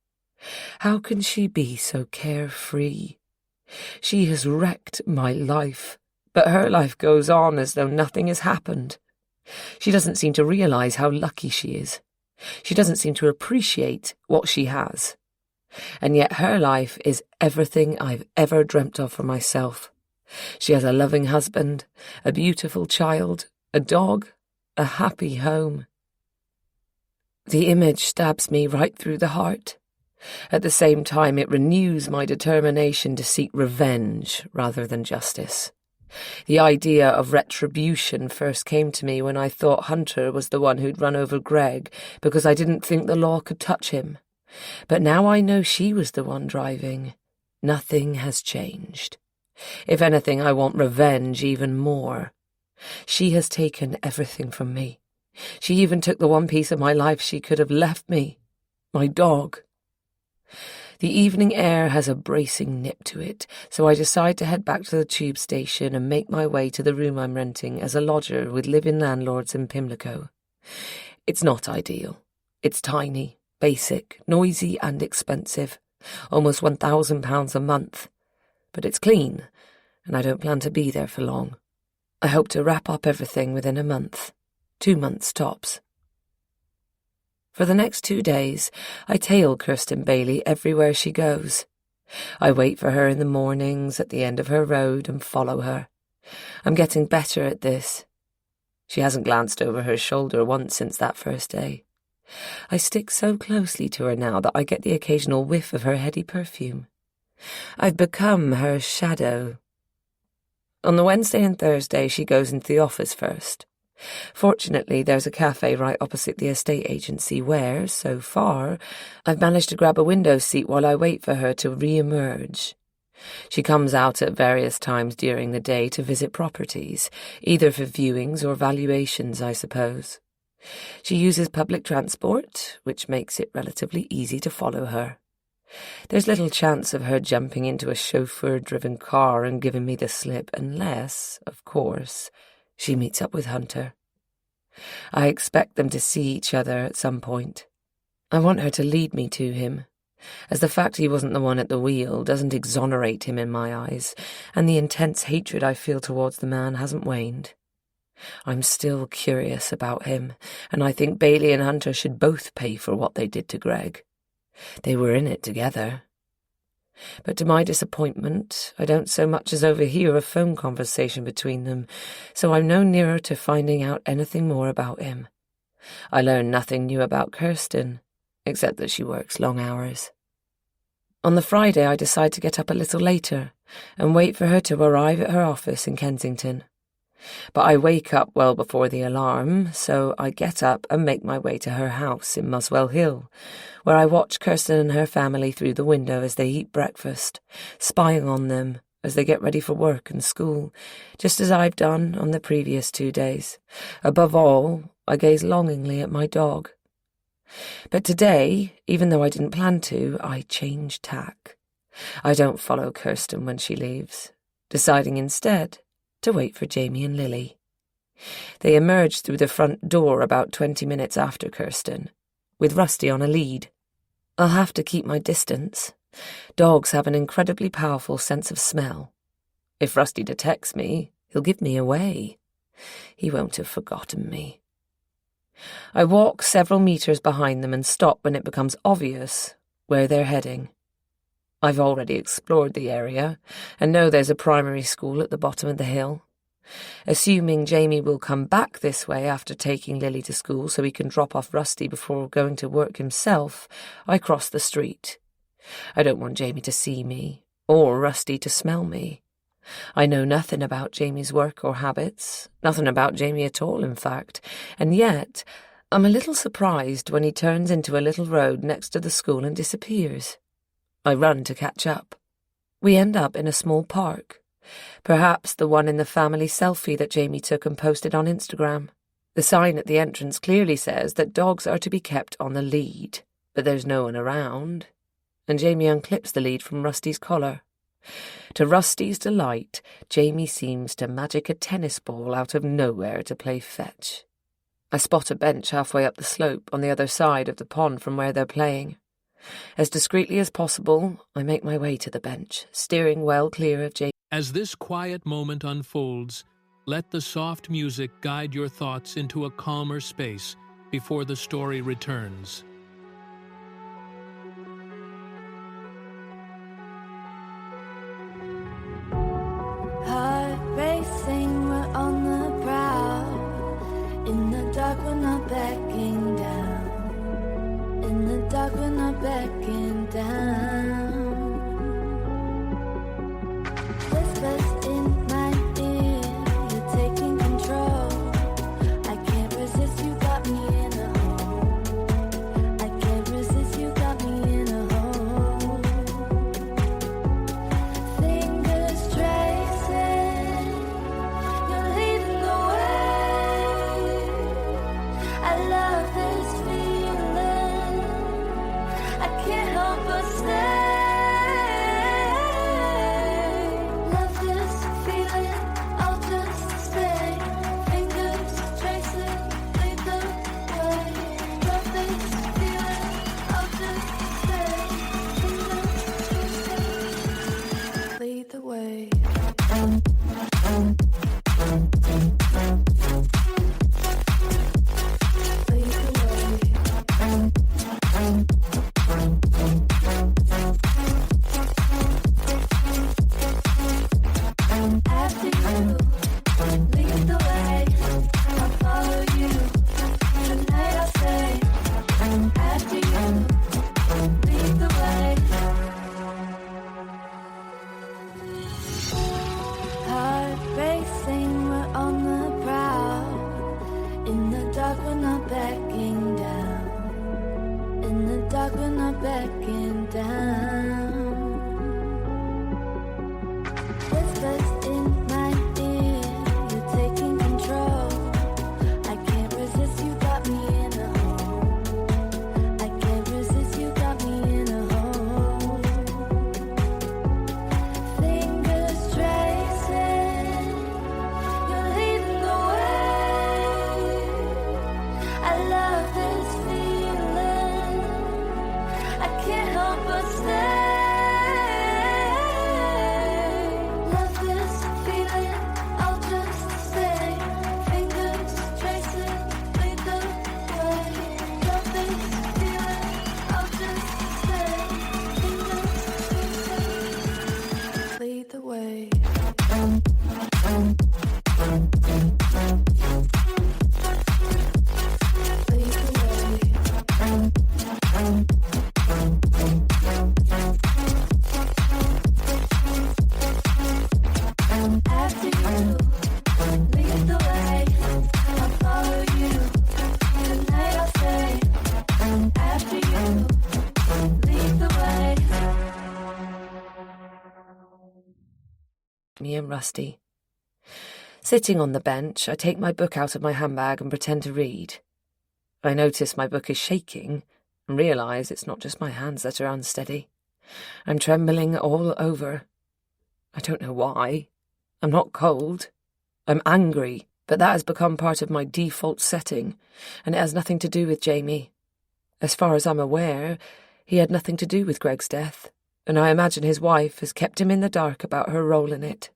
How can she be so carefree? She has wrecked my life, but her life goes on as though nothing has happened. She doesn't seem to realise how lucky she is. She doesn't seem to appreciate what she has. And yet her life is everything I've ever dreamt of for myself. She has a loving husband, a beautiful child, a dog, a happy home. The image stabs me right through the heart. At the same time, it renews my determination to seek revenge rather than justice. The idea of retribution first came to me when I thought Hunter was the one who'd run over Greg because I didn't think the law could touch him. But now I know she was the one driving. Nothing has changed. If anything, I want revenge even more. She has taken everything from me. She even took the one piece of my life she could have left me, my dog. The evening air has a bracing nip to it, so I decide to head back to the tube station and make my way to the room I'm renting as a lodger with live-in landlords in Pimlico. It's not ideal. It's tiny, basic, noisy and expensive, almost £1,000 a month. But it's clean, and I don't plan to be there for long. I hope to wrap up everything within a month, 2 months tops. For the next 2 days, I tail Kirsten Bailey everywhere she goes. I wait for her in the mornings at the end of her road and follow her. I'm getting better at this. She hasn't glanced over her shoulder once since that first day. I stick so closely to her now that I get the occasional whiff of her heady perfume. I've become her shadow. On the Wednesday and Thursday, she goes into the office first. Fortunately, there's a cafe right opposite the estate agency where, so far, I've managed to grab a window seat while I wait for her to re-emerge. She comes out at various times during the day to visit properties, either for viewings or valuations, I suppose. She uses public transport, which makes it relatively easy to follow her. There's little chance of her jumping into a chauffeur-driven car and giving me the slip unless, of course, she meets up with Hunter. I expect them to see each other at some point. I want her to lead me to him, as the fact he wasn't the one at the wheel doesn't exonerate him in my eyes, and the intense hatred I feel towards the man hasn't waned. I'm still curious about him, and I think Bailey and Hunter should both pay for what they did to Greg. They were in it together. But to my disappointment, I don't so much as overhear a phone conversation between them, so I'm no nearer to finding out anything more about him. I learn nothing new about Kirsten, except that she works long hours. On the Friday, I decide to get up a little later and wait for her to arrive at her office in Kensington. But I wake up well before the alarm, so I get up and make my way to her house in Muswell Hill, where I watch Kirsten and her family through the window as they eat breakfast, spying on them as they get ready for work and school, just as I've done on the previous 2 days. Above all, I gaze longingly at my dog. But today, even though I didn't plan to, I changed tack. I don't follow Kirsten when she leaves, deciding instead to wait for Jamie and Lily. They emerge through the front door about 20 minutes after Kirsten, with Rusty on a lead. I'll have to keep my distance. Dogs have an incredibly powerful sense of smell. If Rusty detects me, he'll give me away. He won't have forgotten me. I walk several meters behind them and stop when it becomes obvious where they're heading. I've already explored the area and know there's a primary school at the bottom of the hill. Assuming Jamie will come back this way after taking Lily to school so he can drop off Rusty before going to work himself, I cross the street. I don't want Jamie to see me, or Rusty to smell me. I know nothing about Jamie's work or habits, nothing about Jamie at all, in fact, and yet I'm a little surprised when he turns into a little road next to the school and disappears. I run to catch up. We end up in a small park. Perhaps the one in the family selfie that Jamie took and posted on Instagram. The sign at the entrance clearly says that dogs are to be kept on the lead, but there's no one around. And Jamie unclips the lead from Rusty's collar. To Rusty's delight, Jamie seems to magic a tennis ball out of nowhere to play fetch. I spot a bench halfway up the slope on the other side of the pond from where they're playing. As discreetly as possible, I make my way to the bench, steering well clear of Jamie. As this quiet moment unfolds, let the soft music guide your thoughts into a calmer space before the story returns. Heart racing, we're on the prowl. In the dark, we're not backing down. In the dark, we're not backing down. Whispers in my ear, you're taking control. I can't resist, you got me in a hole. I can't resist, you got me in a hole. Fingers tracing, you're leading the way. I love this feeling, I can't help but stay. Love this feeling, I'll just stay. Fingers tracing, lead the way. Love this feeling, I'll just stay. Fingers tracing, lead the way. Lead the way. After you, lead the way. I'll follow you. Tonight I'll stay. After you, lead the way. Heart racing, we're on the prowl. In the dark, we're not backing down. In the dark, we're not backing down. Whispers in my ear, you're taking control. I can't resist, you got me in a hole. I can't resist, you got me in a hole. Fingers tracing, you're leading the way. I love this feeling, I can't help but stay. Love this feeling, I'll just stay. Fingers tracing, lead the way. Love this feeling, I'll just stay. Fingers tracing, lead the way. Lead the way. After you, lead the way. I'll follow you. Tonight I'll stay. After you, lead the way. Me and Rusty. Sitting on the bench, I take my book out of my handbag and pretend to read. I notice my book is shaking and realise it's not just my hands that are unsteady. I'm trembling all over. I don't know why. I'm not cold. I'm angry, but that has become part of my default setting, and it has nothing to do with Jamie. As far as I'm aware, he had nothing to do with Greg's death, and I imagine his wife has kept him in the dark about her role in it.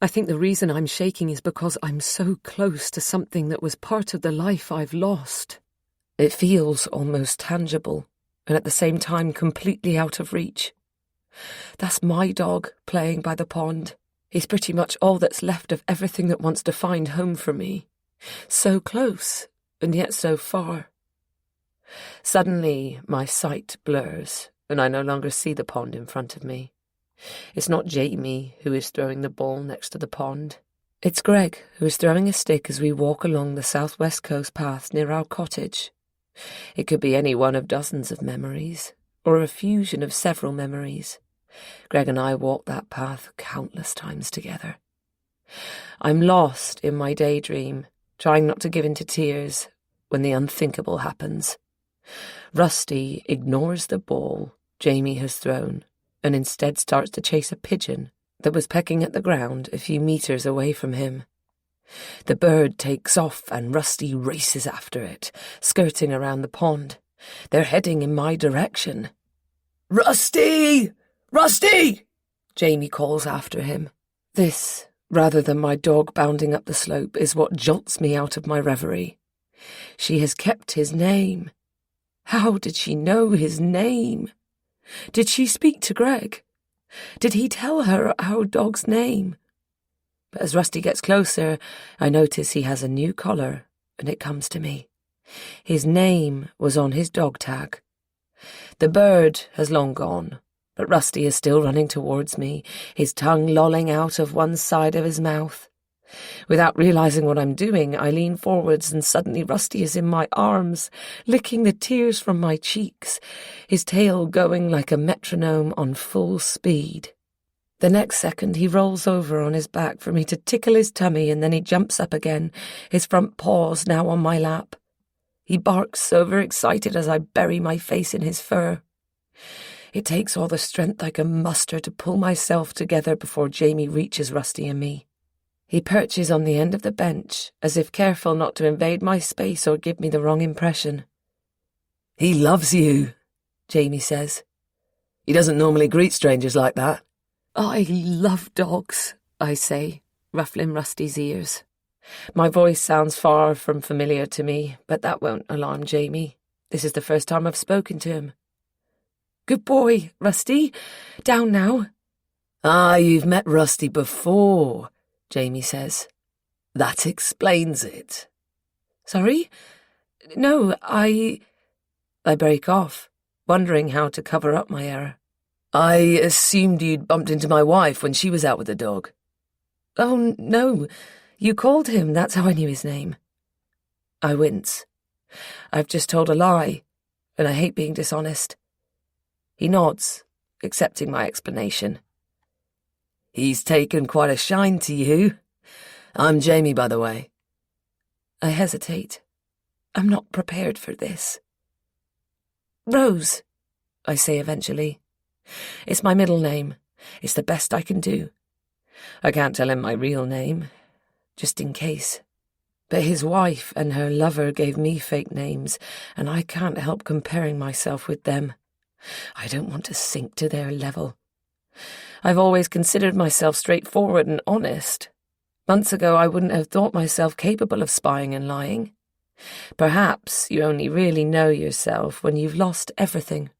I think the reason I'm shaking is because I'm so close to something that was part of the life I've lost. It feels almost tangible, and at the same time completely out of reach. That's my dog playing by the pond. He's pretty much all that's left of everything that wants to find home for me. So close, and yet so far. Suddenly, my sight blurs, and I no longer see the pond in front of me. It's not Jamie who is throwing the ball next to the pond. It's Greg who is throwing a stick as we walk along the southwest coast path near our cottage. It could be any one of dozens of memories, or a fusion of several memories. Greg and I walked that path countless times together. I'm lost in my daydream, trying not to give in to tears, when the unthinkable happens. Rusty ignores the ball Jamie has thrown and instead starts to chase a pigeon that was pecking at the ground a few meters away from him. The bird takes off and Rusty races after it, skirting around the pond. They're heading in my direction. "Rusty! Rusty!" Jamie calls after him. This, rather than my dog bounding up the slope, is what jolts me out of my reverie. She has kept his name. How did she know his name? Did she speak to Greg? Did he tell her our dog's name? But as Rusty gets closer, I notice he has a new collar, and it comes to me. His name was on his dog tag. The bird has long gone, but Rusty is still running towards me, his tongue lolling out of one side of his mouth. Without realizing what I'm doing, I lean forwards and suddenly Rusty is in my arms, licking the tears from my cheeks, his tail going like a metronome on full speed. The next second he rolls over on his back for me to tickle his tummy, and then he jumps up again, his front paws now on my lap. He barks overexcited as I bury my face in his fur. It takes all the strength I can muster to pull myself together before Jamie reaches Rusty and me. He perches on the end of the bench, as if careful not to invade my space or give me the wrong impression. "He loves you," Jamie says. "He doesn't normally greet strangers like that." "I love dogs," I say, ruffling Rusty's ears. My voice sounds far from familiar to me, but that won't alarm Jamie. This is the first time I've spoken to him. "Good boy, Rusty. Down now." "Ah, you've met Rusty before," Jamie says. "That explains it." "Sorry? No, I break off, wondering how to cover up my error. "I assumed you'd bumped into my wife when she was out with the dog." "Oh, no. You called him, that's how I knew his name." I wince. I've just told a lie, and I hate being dishonest. He nods, accepting my explanation. "He's taken quite a shine to you. I'm Jamie, by the way." I hesitate. I'm not prepared for this. "Rose," I say eventually. It's my middle name. It's the best I can do. I can't tell him my real name, just in case. But his wife and her lover gave me fake names, and I can't help comparing myself with them. I don't want to sink to their level. I've always considered myself straightforward and honest. Months ago I wouldn't have thought myself capable of spying and lying. Perhaps you only really know yourself when you've lost everything.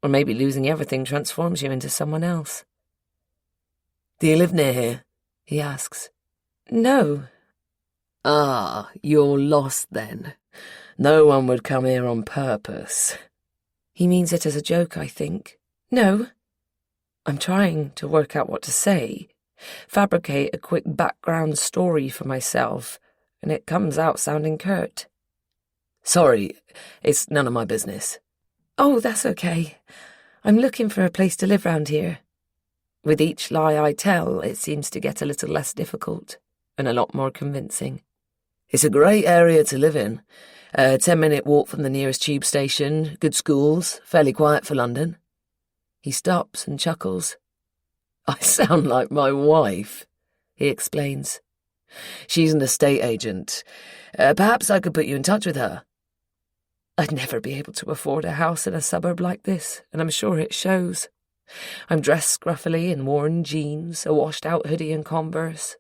Or maybe losing everything transforms you into someone else. "Do you live near here?" he asks. "No." "Ah, you're lost then. No one would come here on purpose." He means it as a joke, I think. "No." I'm trying to work out what to say, fabricate a quick background story for myself, and it comes out sounding curt. "Sorry, it's none of my business." "Oh, that's okay. I'm looking for a place to live round here." With each lie I tell, it seems to get a little less difficult and a lot more convincing. "It's a great area to live in. A 10-minute walk from the nearest tube station, good schools, fairly quiet for London." He stops and chuckles. I sound like my wife, he explains. She's an estate agent. Perhaps I could put you in touch with her. I'd never be able to afford a house in a suburb like this, and I'm sure it shows. I'm dressed scruffily in worn jeans, a washed-out hoodie and Converse.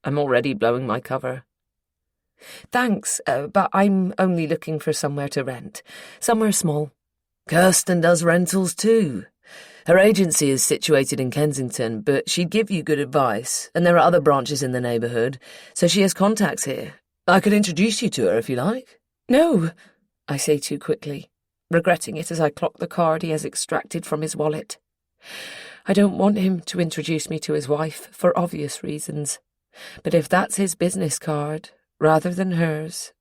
I'm already blowing my cover. Thanks, but I'm only looking for somewhere to rent. Somewhere small. Kirsten does rentals too. Her agency is situated in Kensington, but she'd give you good advice, and there are other branches in the neighbourhood, so she has contacts here. I could introduce you to her if you like. No, I say too quickly, regretting it as I clock the card he has extracted from his wallet. I don't want him to introduce me to his wife for obvious reasons, but if that's his business card, rather than hers,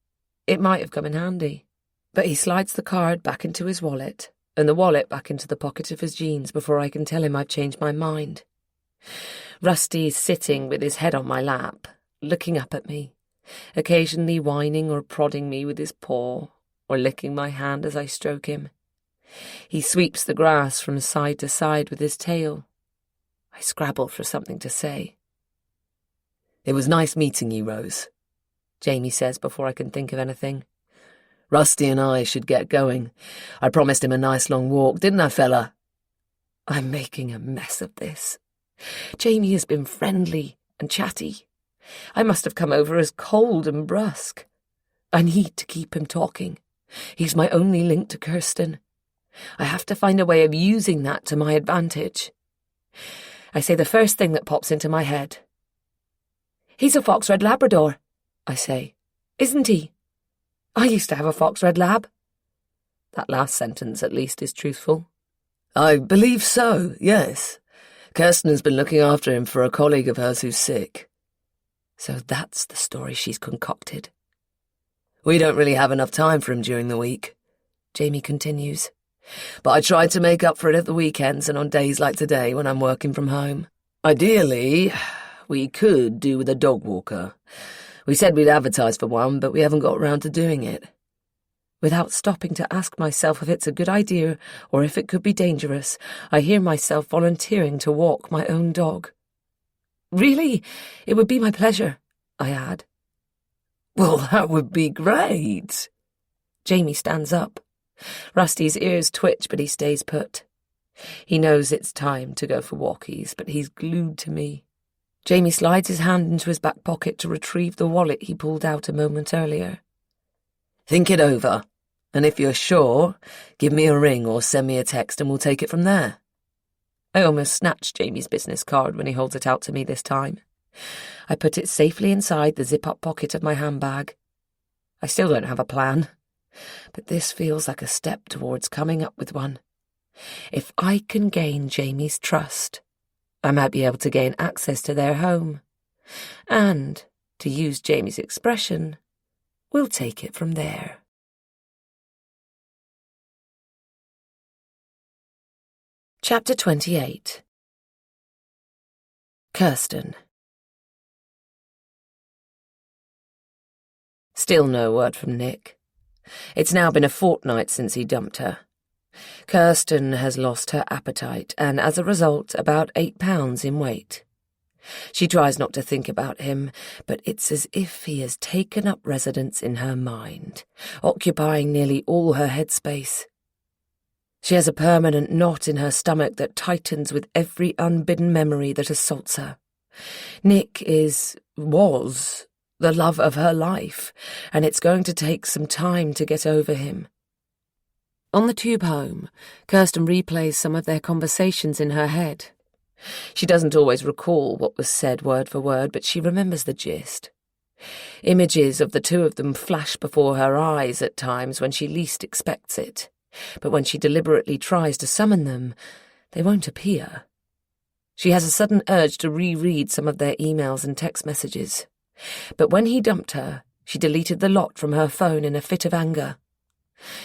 it might have come in handy. But he slides the card back into his wallet, and the wallet back into the pocket of his jeans before I can tell him I've changed my mind. Rusty's sitting with his head on my lap, looking up at me, occasionally whining or prodding me with his paw, or licking my hand as I stroke him. He sweeps the grass from side to side with his tail. I scrabble for something to say. It was nice meeting you, Rose, Jamie says before I can think of anything. Rusty and I should get going. I promised him a nice long walk, didn't I, fella? I'm making a mess of this. Jamie has been friendly and chatty. I must have come over as cold and brusque. I need to keep him talking. He's my only link to Kirsten. I have to find a way of using that to my advantage. I say the first thing that pops into my head. He's a Fox Red Labrador, I say. Isn't he? I used to have a Fox Red Lab. That last sentence, at least, is truthful. I believe so, yes. Kirsten has been looking after him for a colleague of hers who's sick. So that's the story she's concocted. We don't really have enough time for him during the week, Jamie continues. But I try to make up for it at the weekends and on days like today when I'm working from home. Ideally, we could do with a dog walker. We said we'd advertise for one, but we haven't got around to doing it. Without stopping to ask myself if it's a good idea or if it could be dangerous, I hear myself volunteering to walk my own dog. Really, it would be my pleasure, I add. Well, that would be great. Jamie stands up. Rusty's ears twitch, but he stays put. He knows it's time to go for walkies, but he's glued to me. Jamie slides his hand into his back pocket to retrieve the wallet he pulled out a moment earlier. Think it over, and if you're sure, give me a ring or send me a text and we'll take it from there. I almost snatched Jamie's business card when he holds it out to me this time. I put it safely inside the zip-up pocket of my handbag. I still don't have a plan, but this feels like a step towards coming up with one. If I can gain Jamie's trust, I might be able to gain access to their home. And, to use Jamie's expression, we'll take it from there. Chapter 28. Kirsten. Still no word from Nick. It's now been a fortnight since he dumped her. Kirsten has lost her appetite and, as a result, about 8 pounds in weight. She tries not to think about him, but it's as if he has taken up residence in her mind, occupying nearly all her headspace. She has a permanent knot in her stomach that tightens with every unbidden memory that assaults her. Nick was the love of her life, and it's going to take some time to get over him. On the tube home, Kirsten replays some of their conversations in her head. She doesn't always recall what was said word for word, but she remembers the gist. Images of the two of them flash before her eyes at times when she least expects it, but when she deliberately tries to summon them, they won't appear. She has a sudden urge to reread some of their emails and text messages. But when he dumped her, she deleted the lot from her phone in a fit of anger.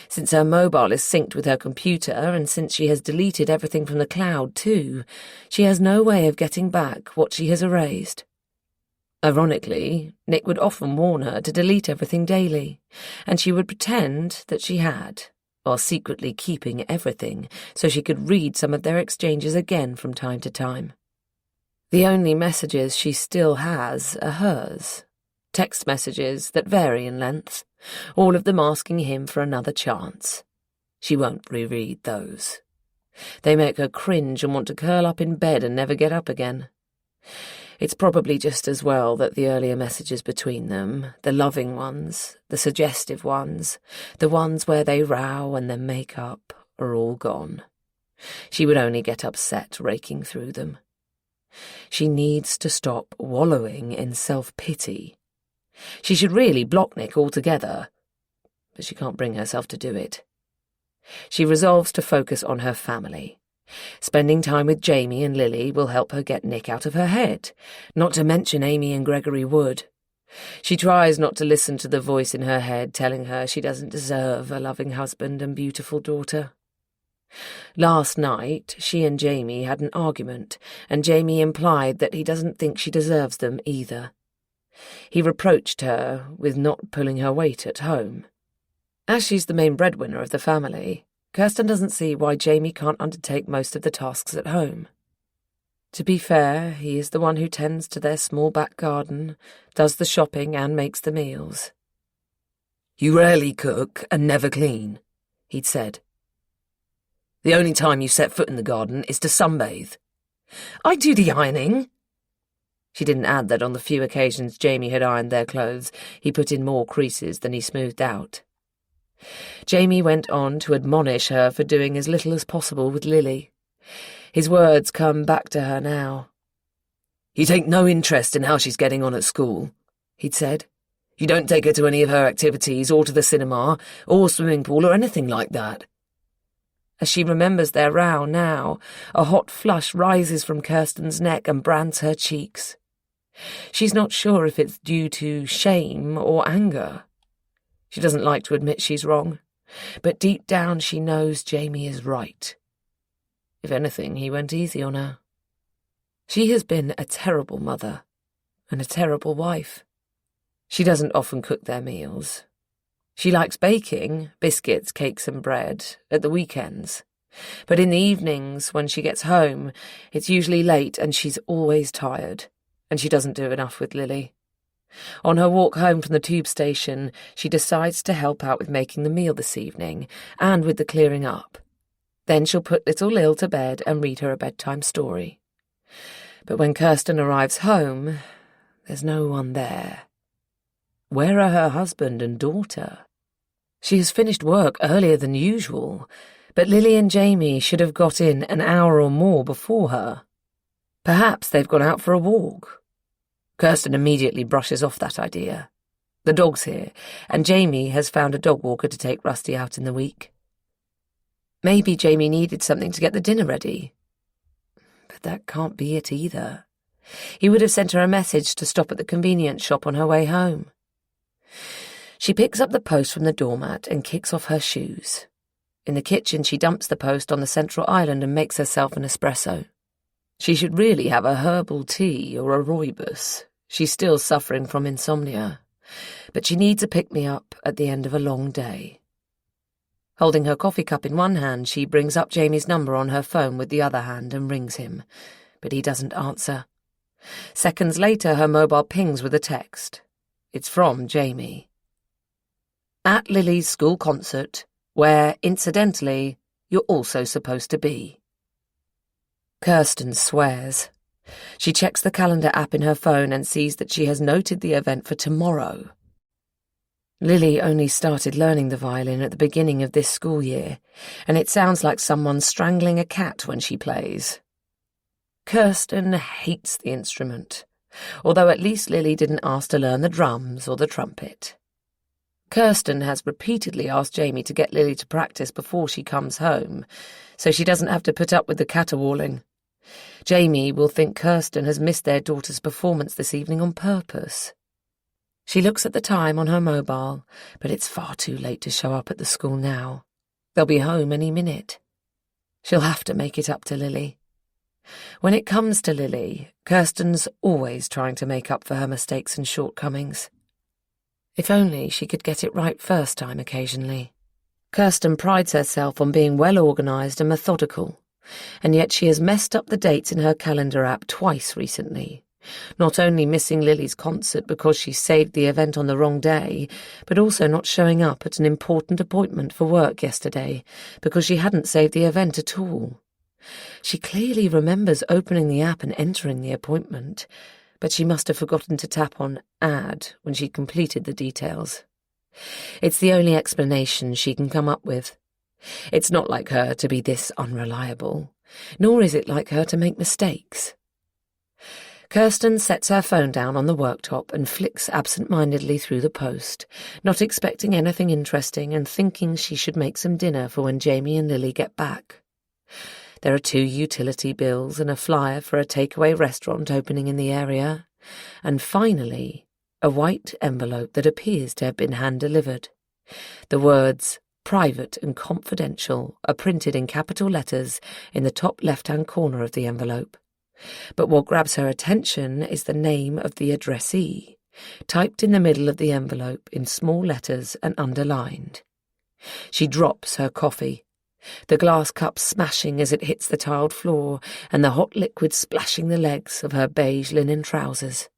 Since her mobile is synced with her computer, and since she has deleted everything from the cloud too, she has no way of getting back what she has erased. Ironically, Nick would often warn her to delete everything daily, and she would pretend that she had, while secretly keeping everything so she could read some of their exchanges again from time to time. The only messages she still has are hers, text messages that vary in length, all of them asking him for another chance. She won't reread those. They make her cringe and want to curl up in bed and never get up again. It's probably just as well that the earlier messages between them, the loving ones, the suggestive ones, the ones where they row and then make up, are all gone. She would only get upset raking through them. She needs to stop wallowing in self-pity. She should really block Nick altogether, but she can't bring herself to do it. She resolves to focus on her family. Spending time with Jamie and Lily will help her get Nick out of her head, not to mention Amy and Gregory Wood. She tries not to listen to the voice in her head telling her she doesn't deserve a loving husband and beautiful daughter. Last night, she and Jamie had an argument, and Jamie implied that he doesn't think she deserves them either. He reproached her with not pulling her weight at home. As she's the main breadwinner of the family, Kirsten doesn't see why Jamie can't undertake most of the tasks at home. To be fair, he is the one who tends to their small back garden, does the shopping and makes the meals. "You rarely cook and never clean," he'd said. "The only time you set foot in the garden is to sunbathe." "I do the ironing." She didn't add that on the few occasions Jamie had ironed their clothes, he put in more creases than he smoothed out. Jamie went on to admonish her for doing as little as possible with Lily. His words come back to her now. "You take no interest in how she's getting on at school," he'd said. "You don't take her to any of her activities, or to the cinema, or swimming pool, or anything like that." As she remembers their row now, a hot flush rises from Kirsten's neck and brands her cheeks. She's not sure if it's due to shame or anger. She doesn't like to admit she's wrong, but deep down she knows Jamie is right. If anything, he went easy on her. She has been a terrible mother and a terrible wife. She doesn't often cook their meals. She likes baking, biscuits, cakes and bread, at the weekends. But in the evenings, when she gets home, it's usually late and she's always tired, and she doesn't do enough with Lily. On her walk home from the tube station, she decides to help out with making the meal this evening and with the clearing up. Then she'll put little Lil to bed and read her a bedtime story. But when Kirsten arrives home, there's no one there. Where are her husband and daughter? She has finished work earlier than usual, but Lily and Jamie should have got in an hour or more before her. Perhaps they've gone out for a walk. Kirsten immediately brushes off that idea. The dog's here, and Jamie has found a dog walker to take Rusty out in the week. Maybe Jamie needed something to get the dinner ready. But that can't be it either. He would have sent her a message to stop at the convenience shop on her way home. She picks up the post from the doormat and kicks off her shoes. In the kitchen, she dumps the post on the central island and makes herself an espresso. She should really have a herbal tea or a rooibos. She's still suffering from insomnia, but she needs a pick-me-up at the end of a long day. Holding her coffee cup in one hand, she brings up Jamie's number on her phone with the other hand and rings him, but he doesn't answer. Seconds later, her mobile pings with a text. It's from Jamie. "At Lily's school concert, where, incidentally, you're also supposed to be." Kirsten swears. She checks the calendar app in her phone and sees that she has noted the event for tomorrow. Lily only started learning the violin at the beginning of this school year, and it sounds like someone strangling a cat when she plays. Kirsten hates the instrument, although at least Lily didn't ask to learn the drums or the trumpet. Kirsten has repeatedly asked Jamie to get Lily to practice before she comes home, so she doesn't have to put up with the caterwauling. Jamie will think Kirsten has missed their daughter's performance this evening on purpose. She looks at the time on her mobile, but it's far too late to show up at the school now. They'll be home any minute. She'll have to make it up to Lily. When it comes to Lily, Kirsten's always trying to make up for her mistakes and shortcomings. If only she could get it right first time occasionally. Kirsten prides herself on being well-organised and methodical, and yet she has messed up the dates in her calendar app twice recently, not only missing Lily's concert because she saved the event on the wrong day, but also not showing up at an important appointment for work yesterday because she hadn't saved the event at all. She clearly remembers opening the app and entering the appointment, but she must have forgotten to tap on Add when she completed the details. It's the only explanation she can come up with. It's not like her to be this unreliable, nor is it like her to make mistakes. Kirsten sets her phone down on the worktop and flicks absent-mindedly through the post, not expecting anything interesting and thinking she should make some dinner for when Jamie and Lily get back. There are 2 utility bills and a flyer for a takeaway restaurant opening in the area, and finally, a white envelope that appears to have been hand-delivered. The words "Private and Confidential" are printed in capital letters in the top left-hand corner of the envelope. But what grabs her attention is the name of the addressee, typed in the middle of the envelope in small letters and underlined. She drops her coffee, the glass cup smashing as it hits the tiled floor and the hot liquid splashing the legs of her beige linen trousers.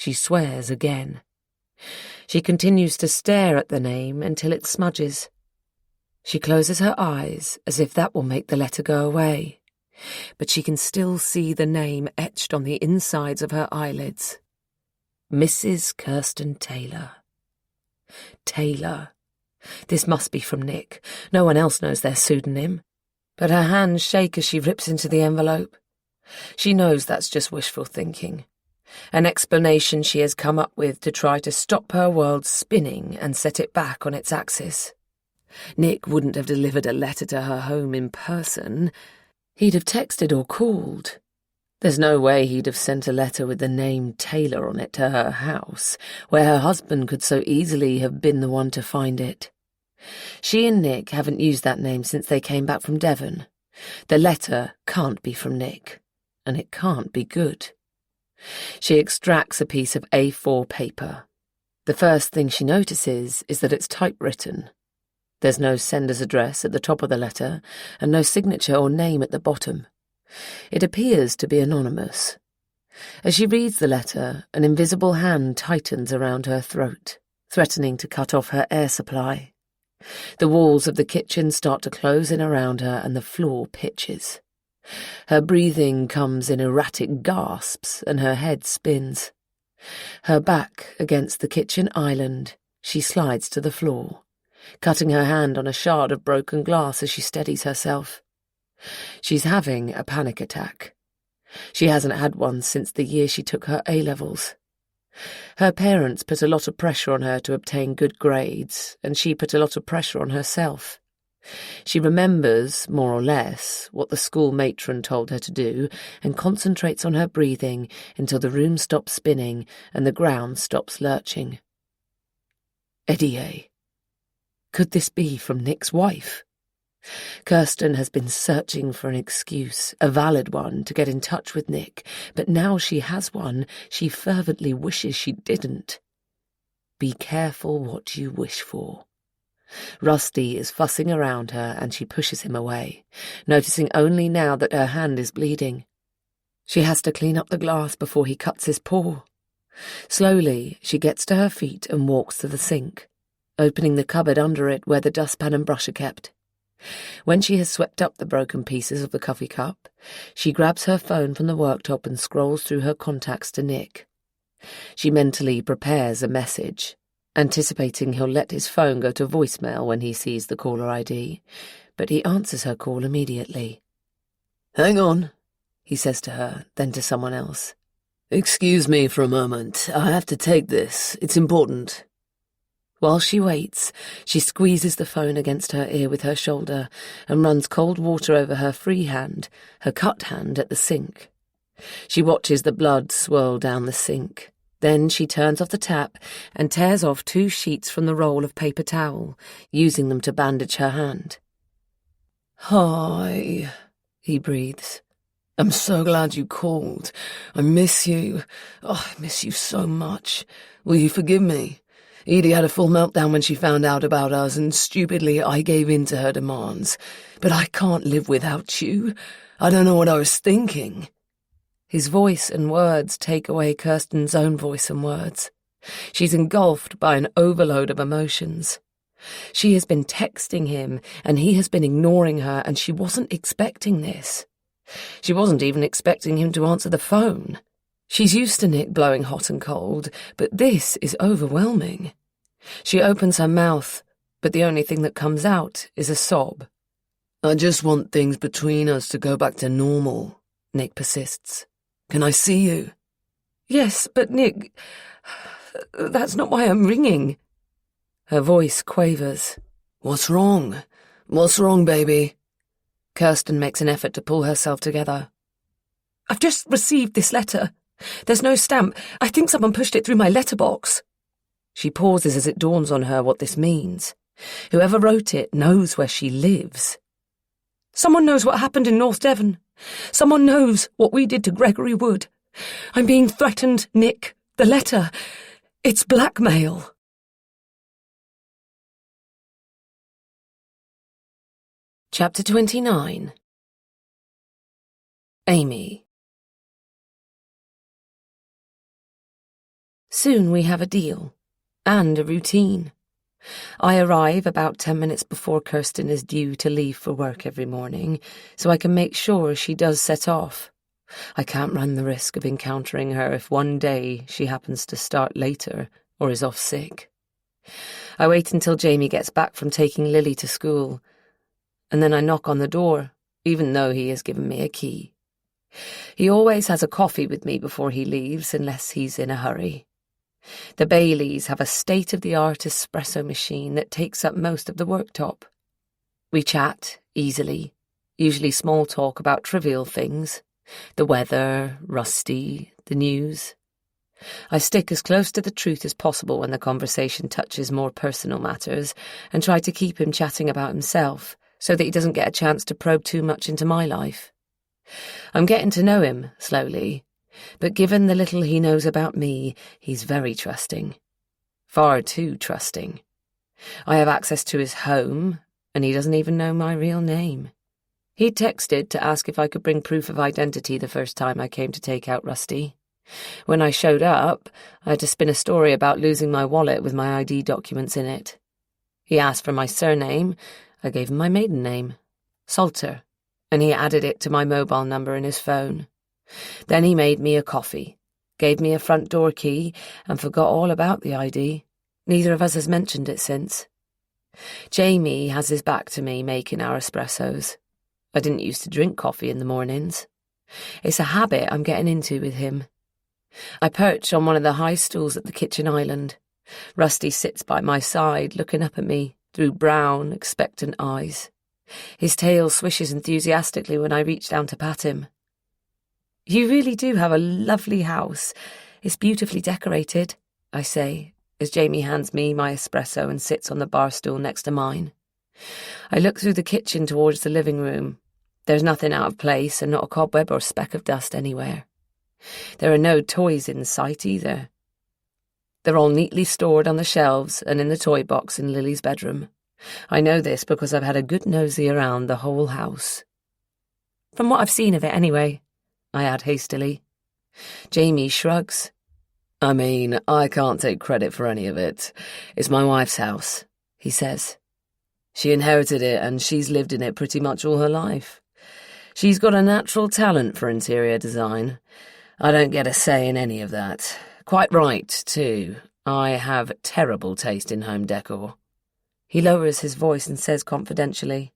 She swears again. She continues to stare at the name until it smudges. She closes her eyes as if that will make the letter go away, but she can still see the name etched on the insides of her eyelids. Mrs. Kirsten Taylor. Taylor. This must be from Nick. No one else knows their pseudonym. But her hands shake as she rips into the envelope. She knows that's just wishful thinking. An explanation she has come up with to try to stop her world spinning and set it back on its axis. Nick wouldn't have delivered a letter to her home in person. He'd have texted or called. There's no way he'd have sent a letter with the name Taylor on it to her house, where her husband could so easily have been the one to find it. She and Nick haven't used that name since they came back from Devon. The letter can't be from Nick, and it can't be good. She extracts a piece of A4 paper. The first thing she notices is that it's typewritten. There's no sender's address at the top of the letter, and no signature or name at the bottom. It appears to be anonymous. As she reads the letter, an invisible hand tightens around her throat, threatening to cut off her air supply. The walls of the kitchen start to close in around her, and the floor pitches. Her breathing comes in erratic gasps, and her head spins. Her back against the kitchen island, she slides to the floor, cutting her hand on a shard of broken glass as she steadies herself. She's having a panic attack. She hasn't had one since the year she took her A-levels. Her parents put a lot of pressure on her to obtain good grades, and she put a lot of pressure on herself. She remembers, more or less, what the school matron told her to do and concentrates on her breathing until the room stops spinning and the ground stops lurching. Eddie. Could this be from Nick's wife? Kirsten has been searching for an excuse, a valid one, to get in touch with Nick, but now she has one she fervently wishes she didn't. Be careful what you wish for. Rusty is fussing around her and she pushes him away, noticing only now that her hand is bleeding. She has to clean up the glass before he cuts his paw. Slowly, she gets to her feet and walks to the sink, opening the cupboard under it where the dustpan and brush are kept. When she has swept up the broken pieces of the coffee cup, she grabs her phone from the worktop and scrolls through her contacts to Nick. She mentally prepares a message, anticipating he'll let his phone go to voicemail when he sees the caller ID, but he answers her call immediately. "Hang on," he says to her, then to someone else. "Excuse me for a moment. I have to take this. It's important." While she waits, she squeezes the phone against her ear with her shoulder and runs cold water over her free hand, her cut hand at the sink. She watches the blood swirl down the sink. Then she turns off the tap and tears off 2 sheets from the roll of paper towel, using them to bandage her hand. "Hi," he breathes. "I'm so glad you called. I miss you. Oh, I miss you so much. Will you forgive me? Edie had a full meltdown when she found out about us, and stupidly I gave in to her demands. But I can't live without you. I don't know what I was thinking." His voice and words take away Kirsten's own voice and words. She's engulfed by an overload of emotions. She has been texting him, and he has been ignoring her, and she wasn't expecting this. She wasn't even expecting him to answer the phone. She's used to Nick blowing hot and cold, but this is overwhelming. She opens her mouth, but the only thing that comes out is a sob. "I just want things between us to go back to normal," Nick persists. "Can I see you?" "Yes, but Nick, that's not why I'm ringing." Her voice quavers. "What's wrong? What's wrong, baby?" Kirsten makes an effort to pull herself together. "I've just received this letter. There's no stamp. I think someone pushed it through my letterbox." She pauses as it dawns on her what this means. Whoever wrote it knows where she lives. "Someone knows what happened in North Devon. Someone knows what we did to Gregory Wood. I'm being threatened, Nick. The letter, it's blackmail." Chapter 29. Amy. Soon we have a deal, and a routine. I arrive about 10 minutes before Kirsten is due to leave for work every morning, so I can make sure she does set off. I can't run the risk of encountering her if one day she happens to start later or is off sick. I wait until Jamie gets back from taking Lily to school, and then I knock on the door, even though he has given me a key. He always has a coffee with me before he leaves, unless he's in a hurry. The Baileys have a state-of-the-art espresso machine that takes up most of the worktop. We chat, easily, usually small talk about trivial things, the weather, Rusty, the news. I stick as close to the truth as possible when the conversation touches more personal matters, and try to keep him chatting about himself, so that he doesn't get a chance to probe too much into my life. I'm getting to know him, slowly, but given the little he knows about me, he's very trusting. Far too trusting. I have access to his home, and he doesn't even know my real name. He texted to ask if I could bring proof of identity the first time I came to take out Rusty. When I showed up, I had to spin a story about losing my wallet with my ID documents in it. He asked for my surname. I gave him my maiden name, Salter, and he added it to my mobile number in his phone. Then he made me a coffee, gave me a front door key, and forgot all about the ID. Neither of us has mentioned it since. Jamie has his back to me making our espressos. I didn't used to drink coffee in the mornings. It's a habit I'm getting into with him. I perch on one of the high stools at the kitchen island. Rusty sits by my side, looking up at me through brown, expectant eyes. His tail swishes enthusiastically when I reach down to pat him. "You really do have a lovely house. It's beautifully decorated," I say, as Jamie hands me my espresso and sits on the bar stool next to mine. I look through the kitchen towards the living room. There's nothing out of place and not a cobweb or speck of dust anywhere. There are no toys in sight either. They're all neatly stored on the shelves and in the toy box in Lily's bedroom. I know this because I've had a good nosy around the whole house. "From what I've seen of it anyway," I add hastily. Jamie shrugs. "I mean, I can't take credit for any of it. It's my wife's house," he says. "She inherited it and she's lived in it pretty much all her life. She's got a natural talent for interior design. I don't get a say in any of that. Quite right, too. I have terrible taste in home decor." He lowers his voice and says confidentially,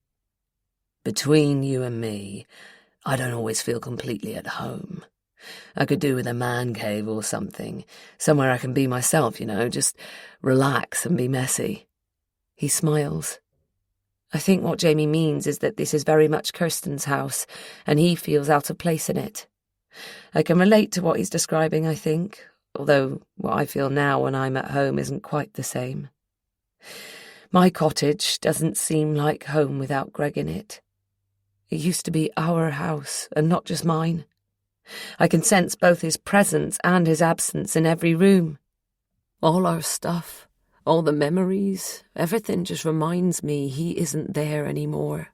"Between you and me, I don't always feel completely at home. I could do with a man cave or something, somewhere I can be myself, just relax and be messy." He smiles. I think what Jamie means is that this is very much Kirsten's house, and he feels out of place in it. I can relate to what he's describing, I think, although what I feel now when I'm at home isn't quite the same. My cottage doesn't seem like home without Greg in it. It used to be our house, and not just mine. I can sense both his presence and his absence in every room. All our stuff, All the memories, everything just reminds me he isn't there anymore.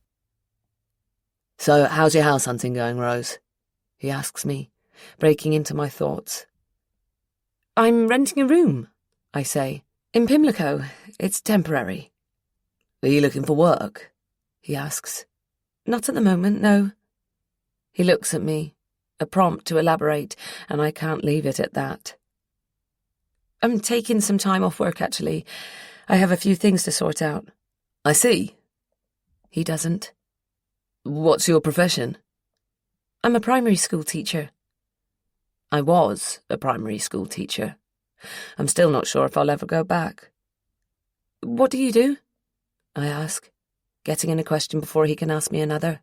So, how's your house hunting going, Rose? He asks me, breaking into my thoughts. I'm renting a room, I say. In Pimlico. It's temporary. Are you looking for work? He asks. Not at the moment, no. He looks at me, a prompt to elaborate, and I can't leave it at that. I'm taking some time off work, actually. I have a few things to sort out. I see. He doesn't. What's your profession? I'm a primary school teacher. I was a primary school teacher. I'm still not sure if I'll ever go back. What do you do? I ask, getting in a question before he can ask me another.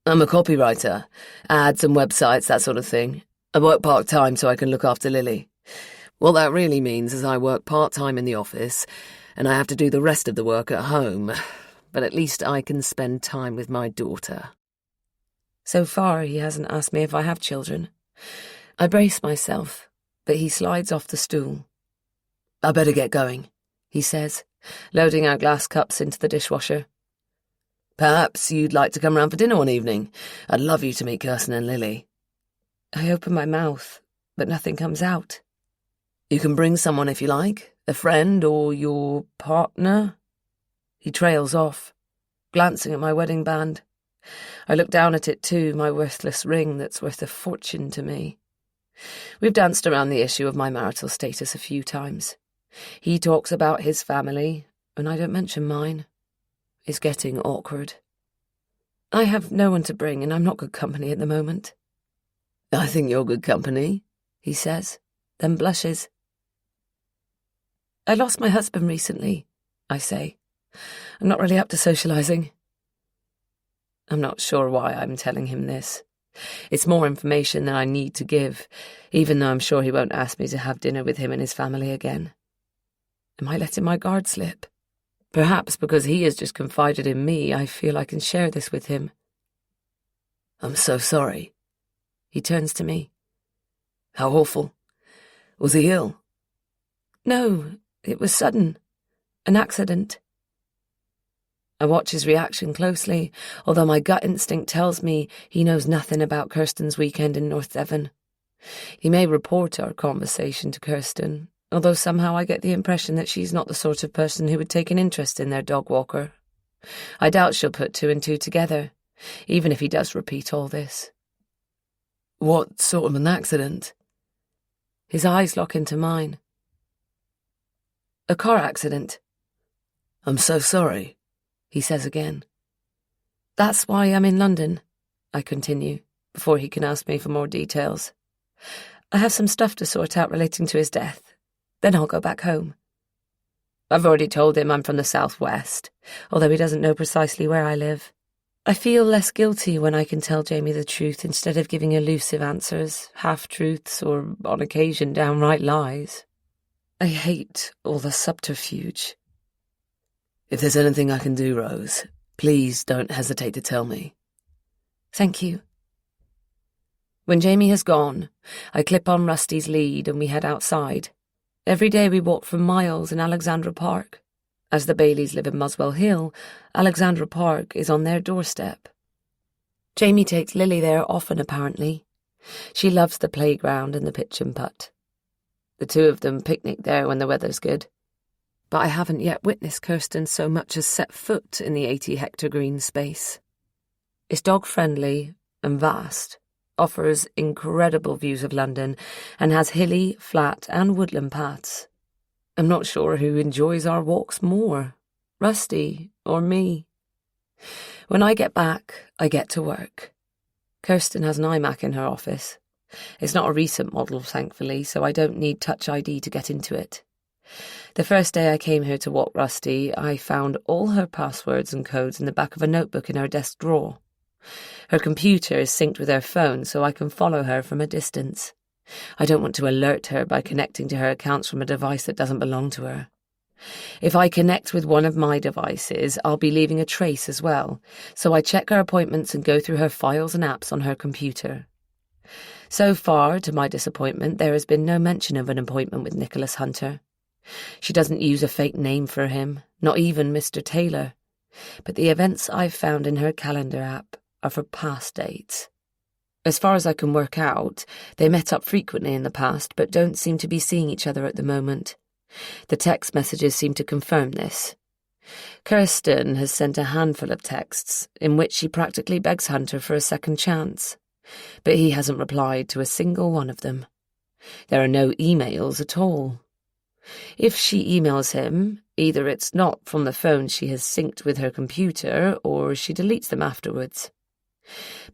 I'm a copywriter, ads and websites, that sort of thing. I work part-time so I can look after Lily. What that really means is I work part-time in the office, and I have to do the rest of the work at home, but at least I can spend time with my daughter. So far, he hasn't asked me if I have children. I brace myself, but he slides off the stool. I better get going, he says, loading our glass cups into the dishwasher. Perhaps you'd like to come round for dinner one evening. I'd love you to meet Kirsten and Lily. I open my mouth, but nothing comes out. You can bring someone if you like, a friend or your partner. He trails off, glancing at my wedding band. I look down at it too, my worthless ring that's worth a fortune to me. We've danced around the issue of my marital status a few times. He talks about his family, and I don't mention mine. It's getting awkward. I have no one to bring, and I'm not good company at the moment. I think you're good company, he says, then blushes. I lost my husband recently, I say. I'm not really up to socialising. I'm not sure why I'm telling him this. It's more information than I need to give, even though I'm sure he won't ask me to have dinner with him and his family again. Am I letting my guard slip? Perhaps because he has just confided in me, I feel I can share this with him. I'm so sorry. He turns to me. How awful. Was he ill? No, it was sudden. An accident. I watch his reaction closely, although my gut instinct tells me he knows nothing about Kirsten's weekend in North Devon. He may report our conversation to Kirsten, although somehow I get the impression that she's not the sort of person who would take an interest in their dog walker. I doubt she'll put two and two together, even if he does repeat all this. What sort of an accident? His eyes lock into mine. A car accident. I'm so sorry, he says again. That's why I'm in London, I continue, before he can ask me for more details. I have some stuff to sort out relating to his death. Then I'll go back home. I've already told him I'm from the southwest, although he doesn't know precisely where I live. I feel less guilty when I can tell Jamie the truth instead of giving elusive answers, half-truths, or, on occasion, downright lies. I hate all the subterfuge. If there's anything I can do, Rose, please don't hesitate to tell me. Thank you. When Jamie has gone, I clip on Rusty's lead and we head outside. Every day we walk for miles in Alexandra Park. As the Baileys live in Muswell Hill, Alexandra Park is on their doorstep. Jamie takes Lily there often, apparently. She loves the playground and the pitch and putt. The two of them picnic there when the weather's good. But I haven't yet witnessed Kirsten so much as set foot in the 80-hectare green space. It's dog-friendly and vast, offers incredible views of London, and has hilly, flat and woodland paths. I'm not sure who enjoys our walks more, Rusty or me. When I get back, I get to work. Kirsten has an iMac in her office. It's not a recent model, thankfully, so I don't need Touch ID to get into it. The first day I came here to walk Rusty, I found all her passwords and codes in the back of a notebook in her desk drawer. Her computer is synced with her phone, so I can follow her from a distance. I don't want to alert her by connecting to her accounts from a device that doesn't belong to her. If I connect with one of my devices, I'll be leaving a trace as well, so I check her appointments and go through her files and apps on her computer. So far, to my disappointment, there has been no mention of an appointment with Nicholas Hunter. She doesn't use a fake name for him, not even Mr. Taylor. But the events I've found in her calendar app are for past dates. As far as I can work out, they met up frequently in the past, but don't seem to be seeing each other at the moment. The text messages seem to confirm this. Kirsten has sent a handful of texts in which she practically begs Hunter for a second chance, but he hasn't replied to a single one of them. There are no emails at all. If she emails him, either it's not from the phone she has synced with her computer, or she deletes them afterwards.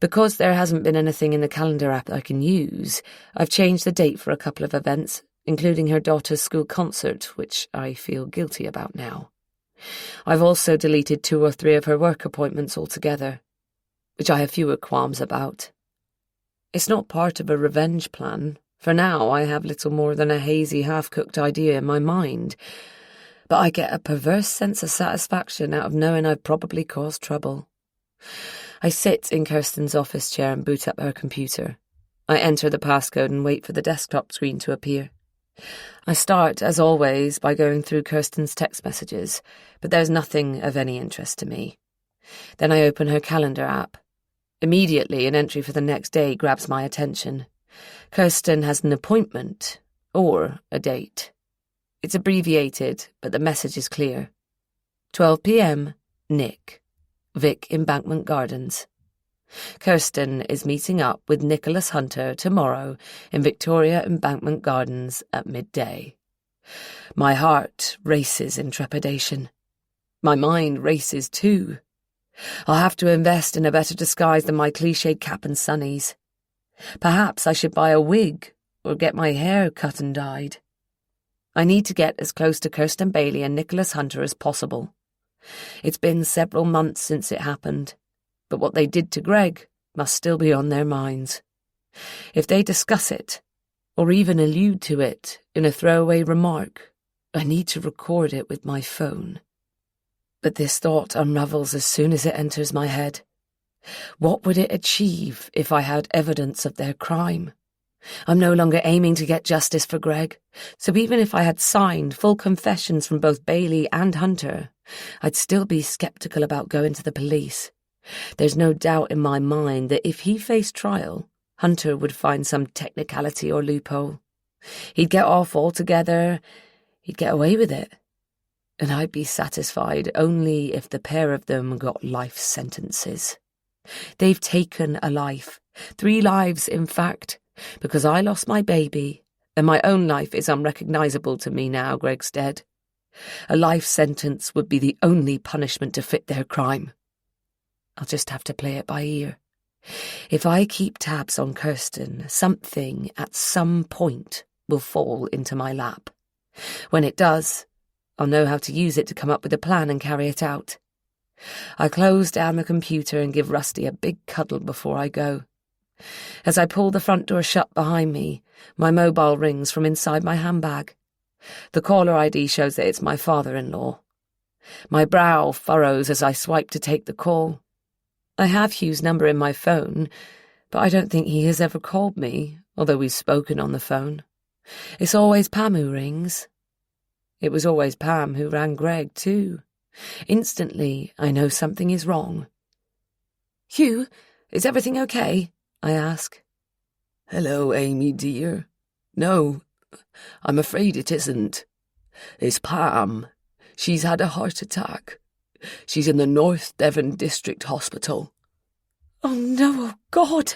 Because there hasn't been anything in the calendar app I can use, I've changed the date for a couple of events, including her daughter's school concert, which I feel guilty about now. I've also deleted 2 or 3 of her work appointments altogether, which I have fewer qualms about. It's not part of a revenge plan. For now, I have little more than a hazy, half-cooked idea in my mind, but I get a perverse sense of satisfaction out of knowing I've probably caused trouble. I sit in Kirsten's office chair and boot up her computer. I enter the passcode and wait for the desktop screen to appear. I start, as always, by going through Kirsten's text messages, but there's nothing of any interest to me. Then I open her calendar app. Immediately, an entry for the next day grabs my attention. Kirsten has an appointment, or a date. It's abbreviated, but the message is clear. 12 p.m, Nick. Vic Embankment Gardens. Kirsten is meeting up with Nicholas Hunter tomorrow in Victoria Embankment Gardens at midday. My heart races in trepidation. My mind races too. I'll have to invest in a better disguise than my cliched cap and sunnies. Perhaps I should buy a wig or get my hair cut and dyed. I need to get as close to Kirsten Bailey and Nicholas Hunter as possible. It's been several months since it happened, but what they did to Greg must still be on their minds. If they discuss it, or even allude to it in a throwaway remark, I need to record it with my phone. But this thought unravels as soon as it enters my head. What would it achieve if I had evidence of their crime? I'm no longer aiming to get justice for Greg, so even if I had signed full confessions from both Bailey and Hunter, I'd still be sceptical about going to the police. There's no doubt in my mind that if he faced trial, Hunter would find some technicality or loophole. He'd get off altogether, he'd get away with it. And I'd be satisfied only if the pair of them got life sentences. They've taken a life, 3 lives in fact, because I lost my baby, and my own life is unrecognisable to me now Greg's dead. A life sentence would be the only punishment to fit their crime. I'll just have to play it by ear. If I keep tabs on Kirsten, something at some point will fall into my lap. When it does, I'll know how to use it to come up with a plan and carry it out. I close down the computer and give Rusty a big cuddle before I go. As I pull the front door shut behind me, my mobile rings from inside my handbag. The caller ID shows that it's my father-in-law. My brow furrows as I swipe to take the call. I have Hugh's number in my phone, but I don't think he has ever called me, although we've spoken on the phone. It's always Pam who rings. It was always Pam who rang Greg, too. Instantly, I know something is wrong. "Hugh, is everything okay?" I ask. "Hello, Amy, dear. No, I'm afraid it isn't. It's Pam. She's had a heart attack. She's in the North Devon District Hospital." "Oh no, oh God!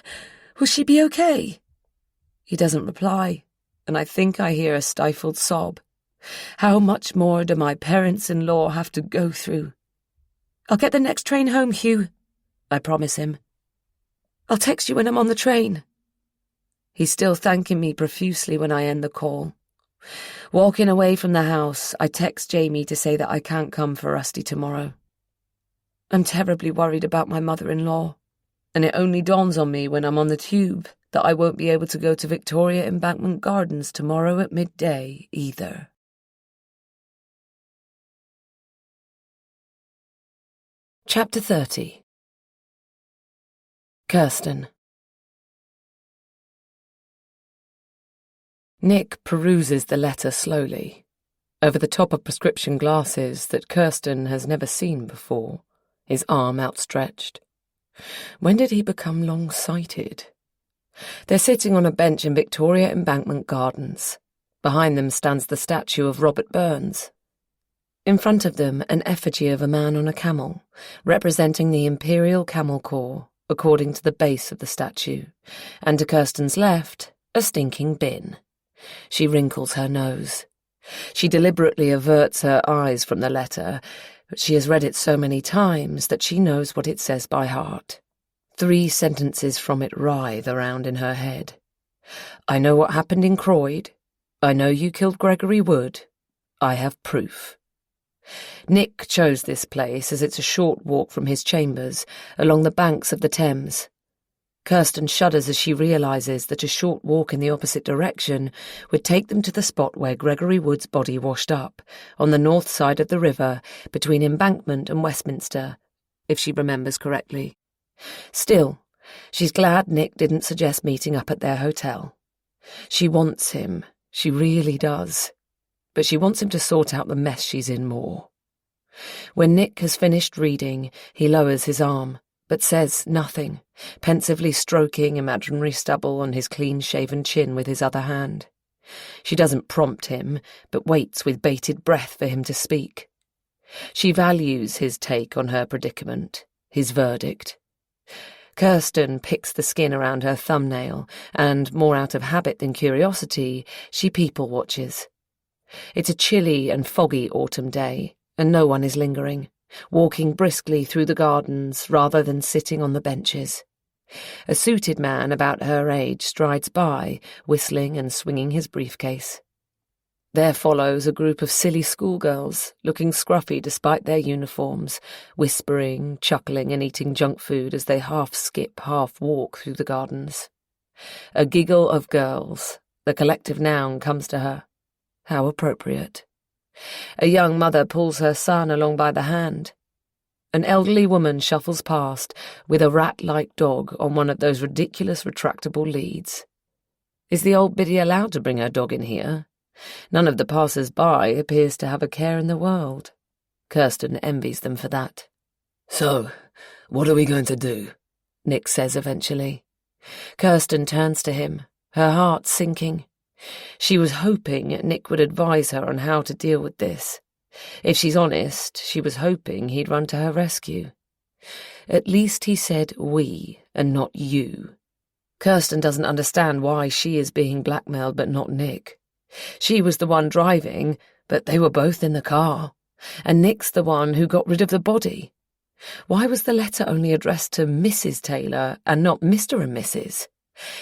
Will she be okay?" He doesn't reply, and I think I hear a stifled sob. How much more do my parents-in-law have to go through? "I'll get the next train home, Hugh," I promise him. "I'll text you when I'm on the train." He's still thanking me profusely when I end the call. Walking away from the house, I text Jamie to say that I can't come for Rusty tomorrow. I'm terribly worried about my mother-in-law, and it only dawns on me when I'm on the tube that I won't be able to go to Victoria Embankment Gardens tomorrow at midday either. Chapter 30. Kirsten. Nick peruses the letter slowly. over the top of prescription glasses that Kirsten has never seen before, his arm outstretched. When did he become long-sighted? They're sitting on a bench in Victoria Embankment Gardens. Behind them stands the statue of Robert Burns. In front of them, an effigy of a man on a camel, representing the Imperial Camel Corps, according to the base of the statue, and to Kirsten's left, a stinking bin. She wrinkles her nose. She deliberately averts her eyes from the letter, but she has read it so many times that she knows what it says by heart. 3 sentences from it writhe around in her head. I know what happened in Croyd. I know you killed Gregory Wood. I have proof. Nick chose this place as it's a short walk from his chambers, along the banks of the Thames. Kirsten shudders as she realises that a short walk in the opposite direction would take them to the spot where Gregory Wood's body washed up, on the north side of the river, between Embankment and Westminster, if she remembers correctly. Still, she's glad Nick didn't suggest meeting up at their hotel. She wants him, she really does. But she wants him to sort out the mess she's in more. When Nick has finished reading, he lowers his arm, but says nothing, pensively stroking imaginary stubble on his clean-shaven chin with his other hand. She doesn't prompt him, but waits with bated breath for him to speak. She values his take on her predicament, his verdict. Kirsten picks the skin around her thumbnail, and, more out of habit than curiosity, she people-watches. It's a chilly and foggy autumn day, and no one is lingering, walking briskly through the gardens rather than sitting on the benches. A suited man about her age strides by, whistling and swinging his briefcase. There follows a group of silly schoolgirls, looking scruffy despite their uniforms, whispering, chuckling and eating junk food as they half-skip, half-walk through the gardens. A giggle of girls, the collective noun, comes to her. How appropriate. A young mother pulls her son along by the hand. An elderly woman shuffles past with a rat-like dog on one of those ridiculous retractable leads. Is the old biddy allowed to bring her dog in here? None of the passers-by appears to have a care in the world. Kirsten envies them for that. So, what are we going to do? Nick says eventually. Kirsten turns to him, her heart sinking. She was hoping Nick would advise her on how to deal with this. If she's honest, she was hoping he'd run to her rescue. At least he said we, and not you. Kirsten doesn't understand why she is being blackmailed but not Nick. She was the one driving, but they were both in the car, and Nick's the one who got rid of the body. Why was the letter only addressed to Mrs. Taylor and not Mr. and Mrs.?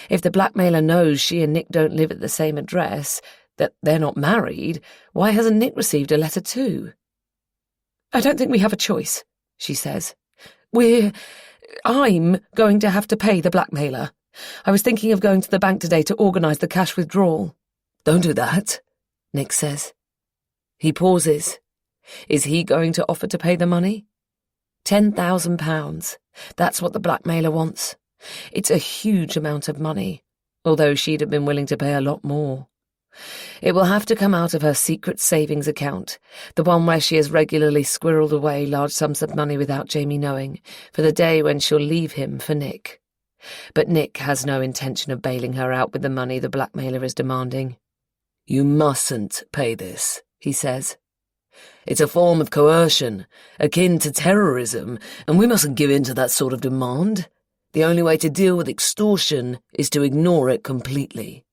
If the blackmailer knows she and Nick don't live at the same address, that they're not married, why hasn't Nick received a letter too? I don't think we have a choice, she says. I'm going to have to pay the blackmailer. I was thinking of going to the bank today to organise the cash withdrawal. Don't do that, Nick says. He pauses. Is he going to offer to pay the money? £10,000. That's what the blackmailer wants. It's a huge amount of money, although she'd have been willing to pay a lot more. It will have to come out of her secret savings account, the one where she has regularly squirreled away large sums of money without Jamie knowing, for the day when she'll leave him for Nick. But Nick has no intention of bailing her out with the money the blackmailer is demanding. You mustn't pay this, he says. It's a form of coercion, akin to terrorism, and we mustn't give in to that sort of demand. The only way to deal with extortion is to ignore it completely.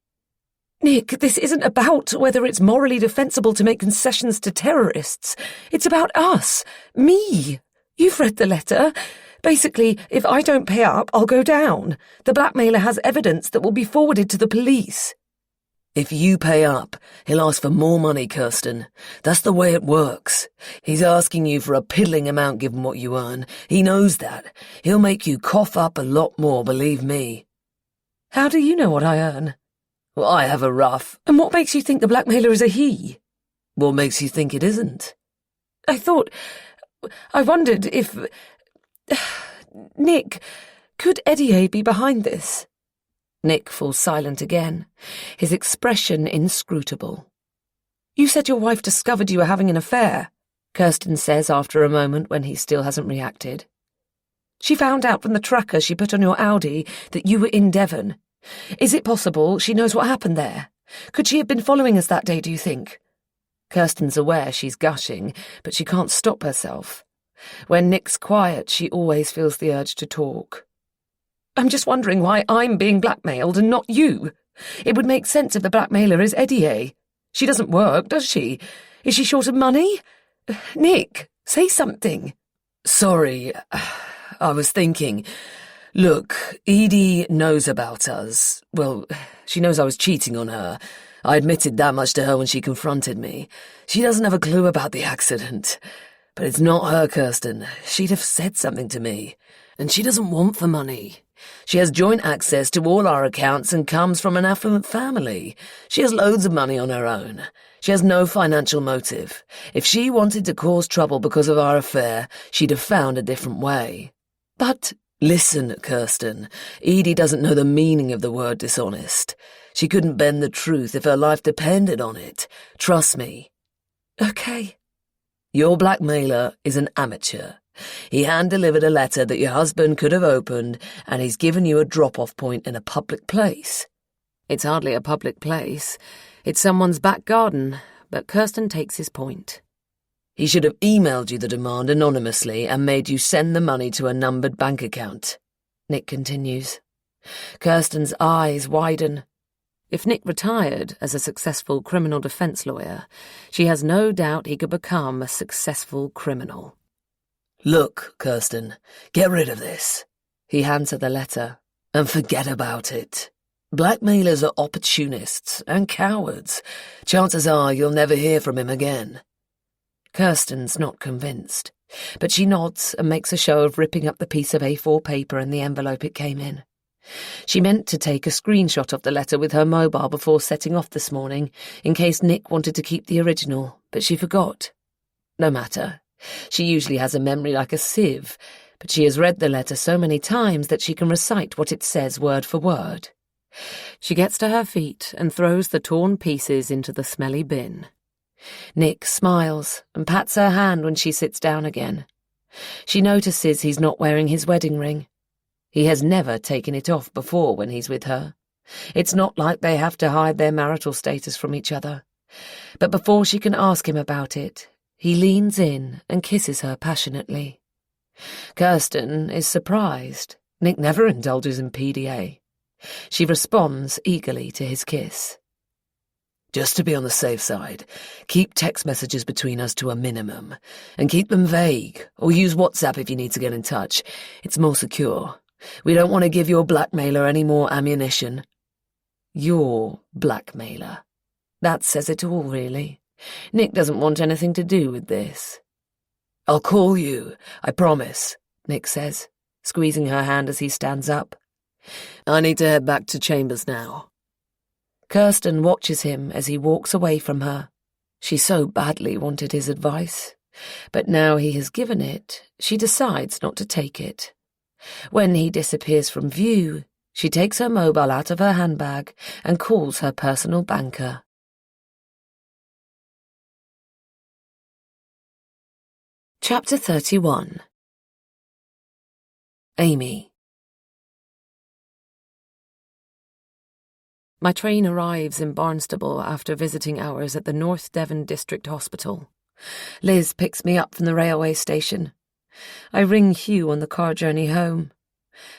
Nick, this isn't about whether it's morally defensible to make concessions to terrorists. It's about us. Me. You've read the letter. Basically, if I don't pay up, I'll go down. The blackmailer has evidence that will be forwarded to the police. If you pay up, he'll ask for more money, Kirsten. That's the way it works. He's asking you for a piddling amount given what you earn. He knows that. He'll make you cough up a lot more, believe me. How do you know what I earn? Well, I have a rough... And what makes you think the blackmailer is a he? What makes you think it isn't? I wondered if... Nick, could Eddie be behind this? Nick falls silent again, his expression inscrutable. You said your wife discovered you were having an affair, Kirsten says after a moment when he still hasn't reacted. She found out from the tracker she put on your Audi that you were in Devon. Is it possible she knows what happened there? Could she have been following us that day, do you think? Kirsten's aware she's gushing, but she can't stop herself. When Nick's quiet, she always feels the urge to talk. I'm just wondering why I'm being blackmailed and not you. It would make sense if the blackmailer is Eddie. She doesn't work, does she? Is she short of money? Nick, say something. Sorry, I was thinking. Look, Edie knows about us. Well, she knows I was cheating on her. I admitted that much to her when she confronted me. She doesn't have a clue about the accident. But it's not her, Kirsten. She'd have said something to me. And she doesn't want the money. She has joint access to all our accounts and comes from an affluent family. She has loads of money on her own. She has no financial motive. If she wanted to cause trouble because of our affair, she'd have found a different way. But listen, Kirsten, Edie doesn't know the meaning of the word dishonest. She couldn't bend the truth if her life depended on it. Trust me. Okay. Your blackmailer is an amateur. He hand-delivered a letter that your husband could have opened, and he's given you a drop-off point in a public place. It's hardly a public place. It's someone's back garden, but Kirsten takes his point. He should have emailed you the demand anonymously and made you send the money to a numbered bank account. Nick continues. Kirsten's eyes widen. If Nick retired as a successful criminal defense lawyer, she has no doubt he could become a successful criminal. Look, Kirsten, get rid of this. He hands her the letter. And forget about it. Blackmailers are opportunists and cowards. Chances are you'll never hear from him again. Kirsten's not convinced, but she nods and makes a show of ripping up the piece of A4 paper and the envelope it came in. She meant to take a screenshot of the letter with her mobile before setting off this morning, in case Nick wanted to keep the original, but she forgot. No matter. She usually has a memory like a sieve, but she has read the letter so many times that she can recite what it says word for word. She gets to her feet and throws the torn pieces into the smelly bin. Nick smiles and pats her hand when she sits down again. She notices he's not wearing his wedding ring. He has never taken it off before when he's with her. It's not like they have to hide their marital status from each other. But before she can ask him about it, he leans in and kisses her passionately. Kirsten is surprised. Nick never indulges in PDA. She responds eagerly to his kiss. Just to be on the safe side, keep text messages between us to a minimum, and keep them vague, or use WhatsApp if you need to get in touch. It's more secure. We don't want to give your blackmailer any more ammunition. Your blackmailer. That says it all, really. Nick doesn't want anything to do with this. I'll call you, I promise, Nick says, squeezing her hand as he stands up. I need to head back to Chambers now. Kirsten watches him as he walks away from her. She so badly wanted his advice, but now he has given it, she decides not to take it. When he disappears from view, she takes her mobile out of her handbag and calls her personal banker. Chapter 31. Amy. My train arrives in Barnstable after visiting hours at the North Devon District Hospital. Liz picks me up from the railway station. I ring Hugh on the car journey home.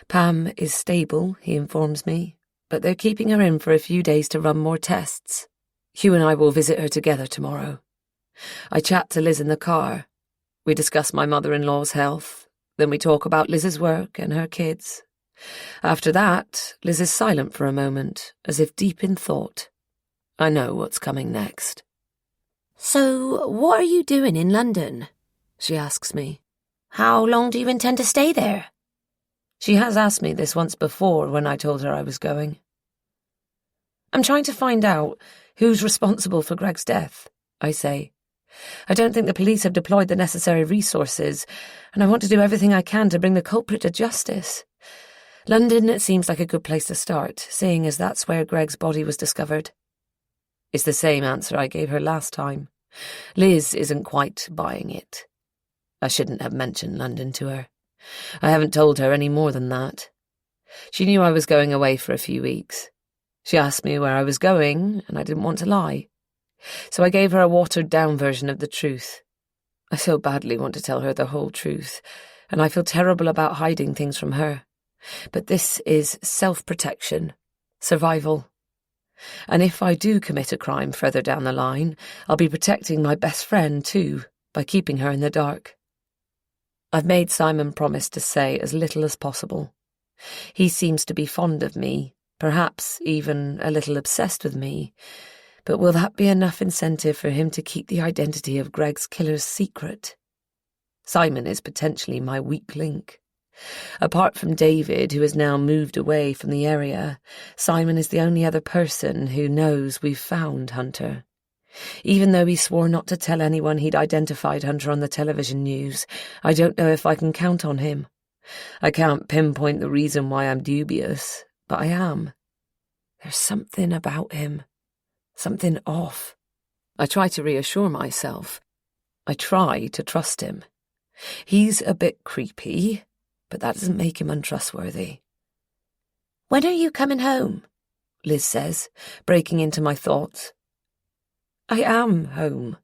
Pam is stable, he informs me, but they're keeping her in for a few days to run more tests. Hugh and I will visit her together tomorrow. I chat to Liz in the car. We discuss my mother-in-law's health. Then we talk about Liz's work and her kids. After that, Liz is silent for a moment, as if deep in thought. I know what's coming next. So, what are you doing in London? She asks me. How long do you intend to stay there? She has asked me this once before when I told her I was going. I'm trying to find out who's responsible for Greg's death, I say. I don't think the police have deployed the necessary resources, and I want to do everything I can to bring the culprit to justice. London seems like a good place to start, seeing as that's where Greg's body was discovered. It's the same answer I gave her last time. Liz isn't quite buying it. I shouldn't have mentioned London to her. I haven't told her any more than that. She knew I was going away for a few weeks. She asked me where I was going, and I didn't want to lie. So I gave her a watered-down version of the truth. I so badly want to tell her the whole truth, and I feel terrible about hiding things from her. But this is self-protection, survival. And if I do commit a crime further down the line, I'll be protecting my best friend too, by keeping her in the dark. I've made Simon promise to say as little as possible. He seems to be fond of me, perhaps even a little obsessed with me, but will that be enough incentive for him to keep the identity of Greg's killer's secret? Simon is potentially my weak link. Apart from David, who has now moved away from the area, Simon is the only other person who knows we've found Hunter. Even though he swore not to tell anyone he'd identified Hunter on the television news, I don't know if I can count on him. I can't pinpoint the reason why I'm dubious, but I am. There's something about him. Something off. I try to reassure myself. I try to trust him. He's a bit creepy, but that doesn't make him untrustworthy. When are you coming home? Liz says, breaking into my thoughts. I am home.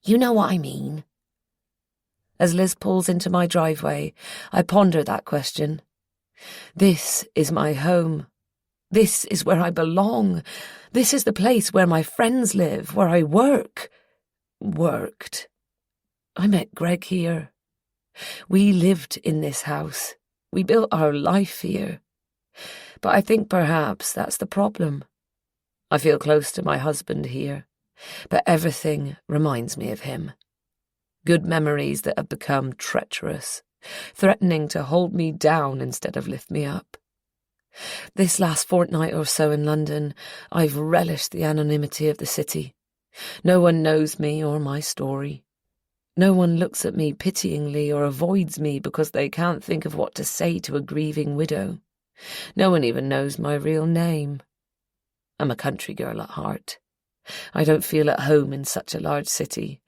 You know what I mean. As Liz pulls into my driveway, I ponder that question. This is my home. This is where I belong. This is the place where my friends live, where I work. Worked. I met Greg here. We lived in this house. We built our life here. But I think perhaps that's the problem. I feel close to my husband here, but everything reminds me of him. Good memories that have become treacherous, threatening to hold me down instead of lift me up. This last fortnight or so in London, I've relished the anonymity of the city. No one knows me or my story. No one looks at me pityingly or avoids me because they can't think of what to say to a grieving widow. No one even knows my real name. I'm a country girl at heart. I don't feel at home in such a large city,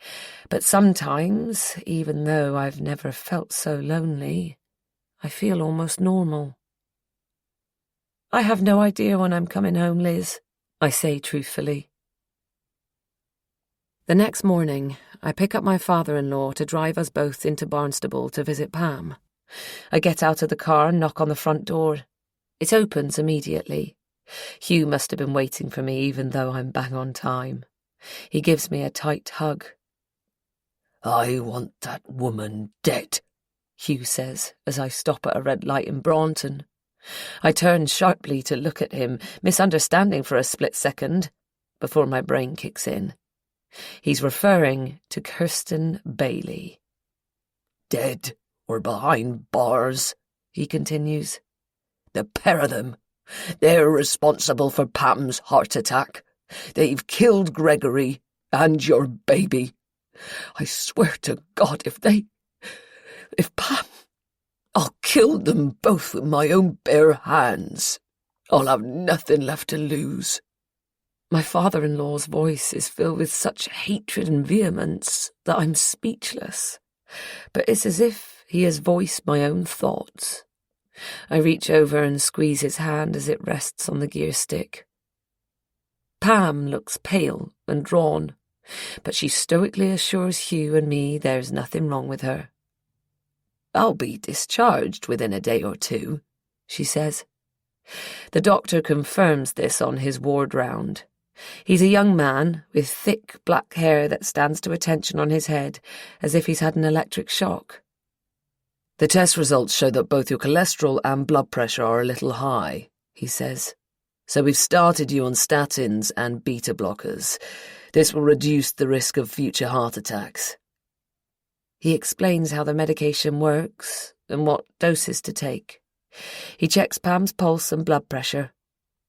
but sometimes, even though I've never felt so lonely, I feel almost normal. I have no idea when I'm coming home, Liz, I say truthfully. The next morning, I pick up my father-in-law to drive us both into Barnstable to visit Pam. I get out of the car and knock on the front door. It opens immediately. Hugh must have been waiting for me even though I'm bang on time. He gives me a tight hug. I want that woman dead, Hugh says as I stop at a red light in Braunton. I turn sharply to look at him, misunderstanding for a split second, before my brain kicks in. He's referring to Kirsten Bailey. Dead or behind bars, he continues. The pair of them. They're responsible for Pam's heart attack. They've killed Gregory and your baby. I swear to God, if Pam... I'll kill them both with my own bare hands. I'll have nothing left to lose. My father-in-law's voice is filled with such hatred and vehemence that I'm speechless. But it's as if he has voiced my own thoughts. I reach over and squeeze his hand as it rests on the gear stick. Pam looks pale and drawn, but she stoically assures Hugh and me there's nothing wrong with her. I'll be discharged within a day or two, she says. The doctor confirms this on his ward round. He's a young man with thick black hair that stands to attention on his head, as if he's had an electric shock. The test results show that both your cholesterol and blood pressure are a little high, he says. So we've started you on statins and beta blockers. This will reduce the risk of future heart attacks. He explains how the medication works and what doses to take. He checks Pam's pulse and blood pressure.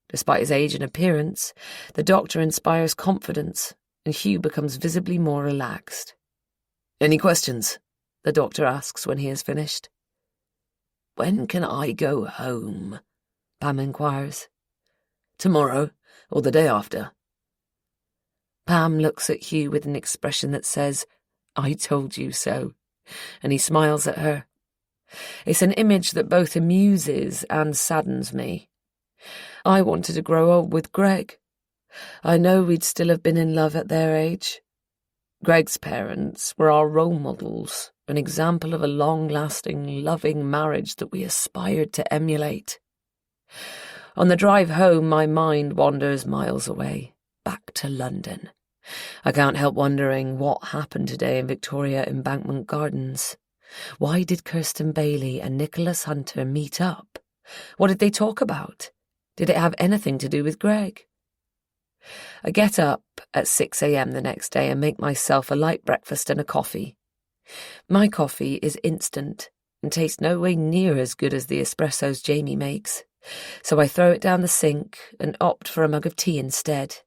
Despite his age and appearance, the doctor inspires confidence, and Hugh becomes visibly more relaxed. Any questions? The doctor asks when he has finished. When can I go home? Pam inquires. Tomorrow, or the day after. Pam looks at Hugh with an expression that says, "I told you so," and he smiles at her. It's an image that both amuses and saddens me. I wanted to grow old with Greg. I know we'd still have been in love at their age. Greg's parents were our role models, an example of a long-lasting, loving marriage that we aspired to emulate. On the drive home, my mind wanders miles away, back to London. I can't help wondering what happened today in Victoria Embankment Gardens. Why did Kirsten Bailey and Nicholas Hunter meet up? What did they talk about? Did it have anything to do with Greg? I get up at 6 a.m. the next day and make myself a light breakfast and a coffee. My coffee is instant and tastes no way near as good as the espressos Jamie makes, so I throw it down the sink and opt for a mug of tea instead.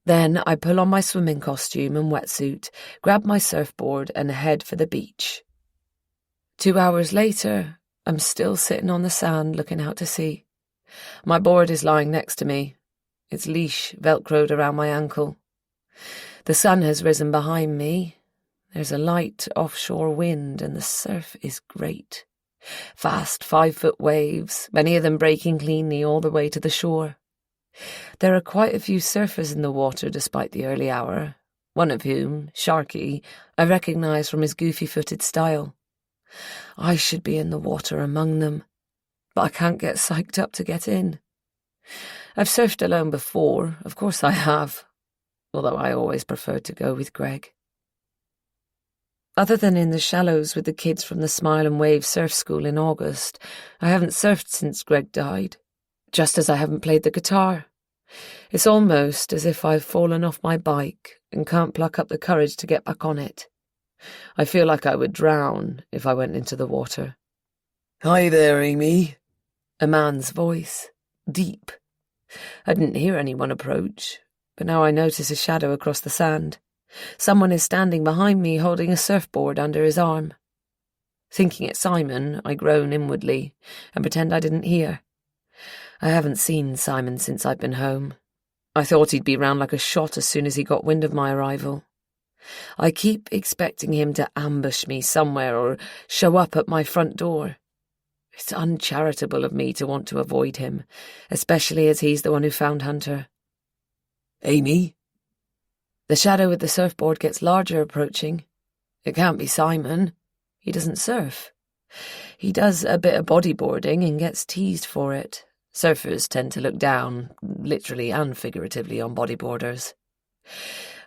Then I pull on my swimming costume and wetsuit, grab my surfboard and head for the beach. 2 hours later, I'm still sitting on the sand looking out to sea. My board is lying next to me, its leash velcroed around my ankle. The sun has risen behind me. There's a light offshore wind and the surf is great. Fast 5-foot waves, many of them breaking cleanly all the way to the shore. There are quite a few surfers in the water despite the early hour, one of whom, Sharky, I recognise from his goofy-footed style. I should be in the water among them, but I can't get psyched up to get in. I've surfed alone before, of course I have, although I always preferred to go with Greg. Other than in the shallows with the kids from the Smile and Wave surf school in August, I haven't surfed since Greg died, just as I haven't played the guitar. It's almost as if I've fallen off my bike and can't pluck up the courage to get back on it. I feel like I would drown if I went into the water. Hi there, Amy. A man's voice, deep. I didn't hear anyone approach, but now I notice a shadow across the sand. Someone is standing behind me holding a surfboard under his arm. Thinking it's Simon, I groan inwardly and pretend I didn't hear. I haven't seen Simon since I've been home. I thought he'd be round like a shot as soon as he got wind of my arrival. I keep expecting him to ambush me somewhere or show up at my front door. It's uncharitable of me to want to avoid him, especially as he's the one who found Hunter. Amy? The shadow with the surfboard gets larger approaching. It can't be Simon. He doesn't surf. He does a bit of bodyboarding and gets teased for it. Surfers tend to look down, literally and figuratively, on bodyboarders.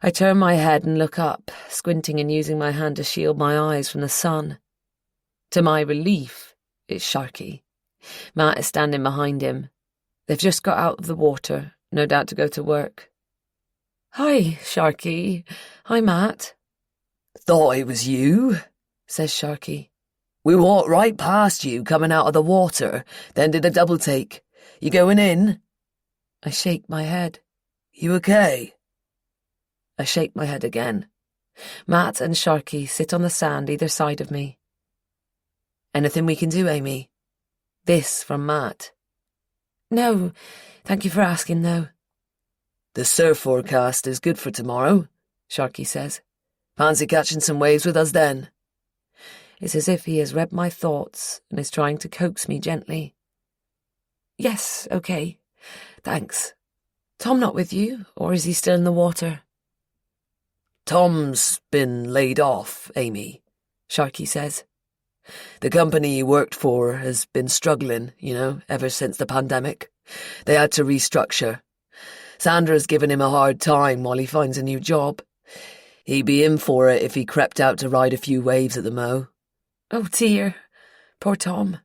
I turn my head and look up, squinting and using my hand to shield my eyes from the sun. To my relief, it's Sharky. Matt is standing behind him. They've just got out of the water, no doubt to go to work. "Hi, Sharky. Hi, Matt." Thought it was you, says Sharky. We walked right past you coming out of the water, then did a double take. You going in? I shake my head. You okay? I shake my head again. Matt and Sharky sit on the sand either side of me. Anything we can do, Amy? This from Matt. No, thank you for asking, though. The surf forecast is good for tomorrow, Sharky says. Fancy catching some waves with us then? It's as if he has read my thoughts and is trying to coax me gently. Yes, okay. Thanks. Tom not with you, or is he still in the water? Tom's been laid off, Amy, Sharky says. The company he worked for has been struggling, ever since the pandemic. They had to restructure. Sandra's given him a hard time while he finds a new job. He'd be in for it if he crept out to ride a few waves at the Mo. Oh dear, poor Tom.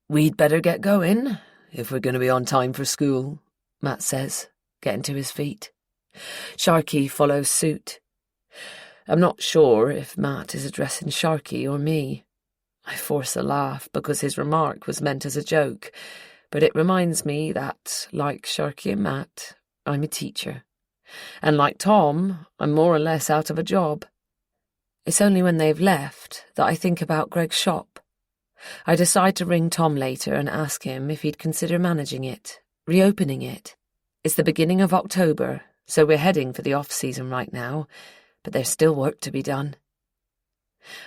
We'd better get going, if we're going to be on time for school, Matt says, getting to his feet. Sharky follows suit. I'm not sure if Matt is addressing Sharky or me. I force a laugh because his remark was meant as a joke, but it reminds me that, like Sharky and Matt, I'm a teacher. And like Tom, I'm more or less out of a job. It's only when they've left that I think about Greg's shop. I decide to ring Tom later and ask him if he'd consider managing it, reopening it. It's the beginning of October, so we're heading for the off-season right now, but there's still work to be done.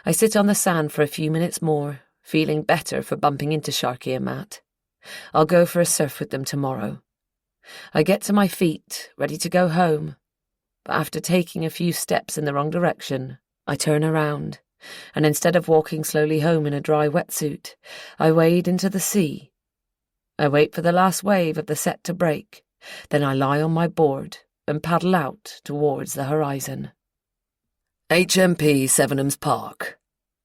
I sit on the sand for a few minutes more, feeling better for bumping into Sharky and Matt. I'll go for a surf with them tomorrow. I get to my feet, ready to go home, but after taking a few steps in the wrong direction, I turn around, and instead of walking slowly home in a dry wetsuit, I wade into the sea. I wait for the last wave of the set to break, then I lie on my board and paddle out towards the horizon. HMP Sevenham's Park.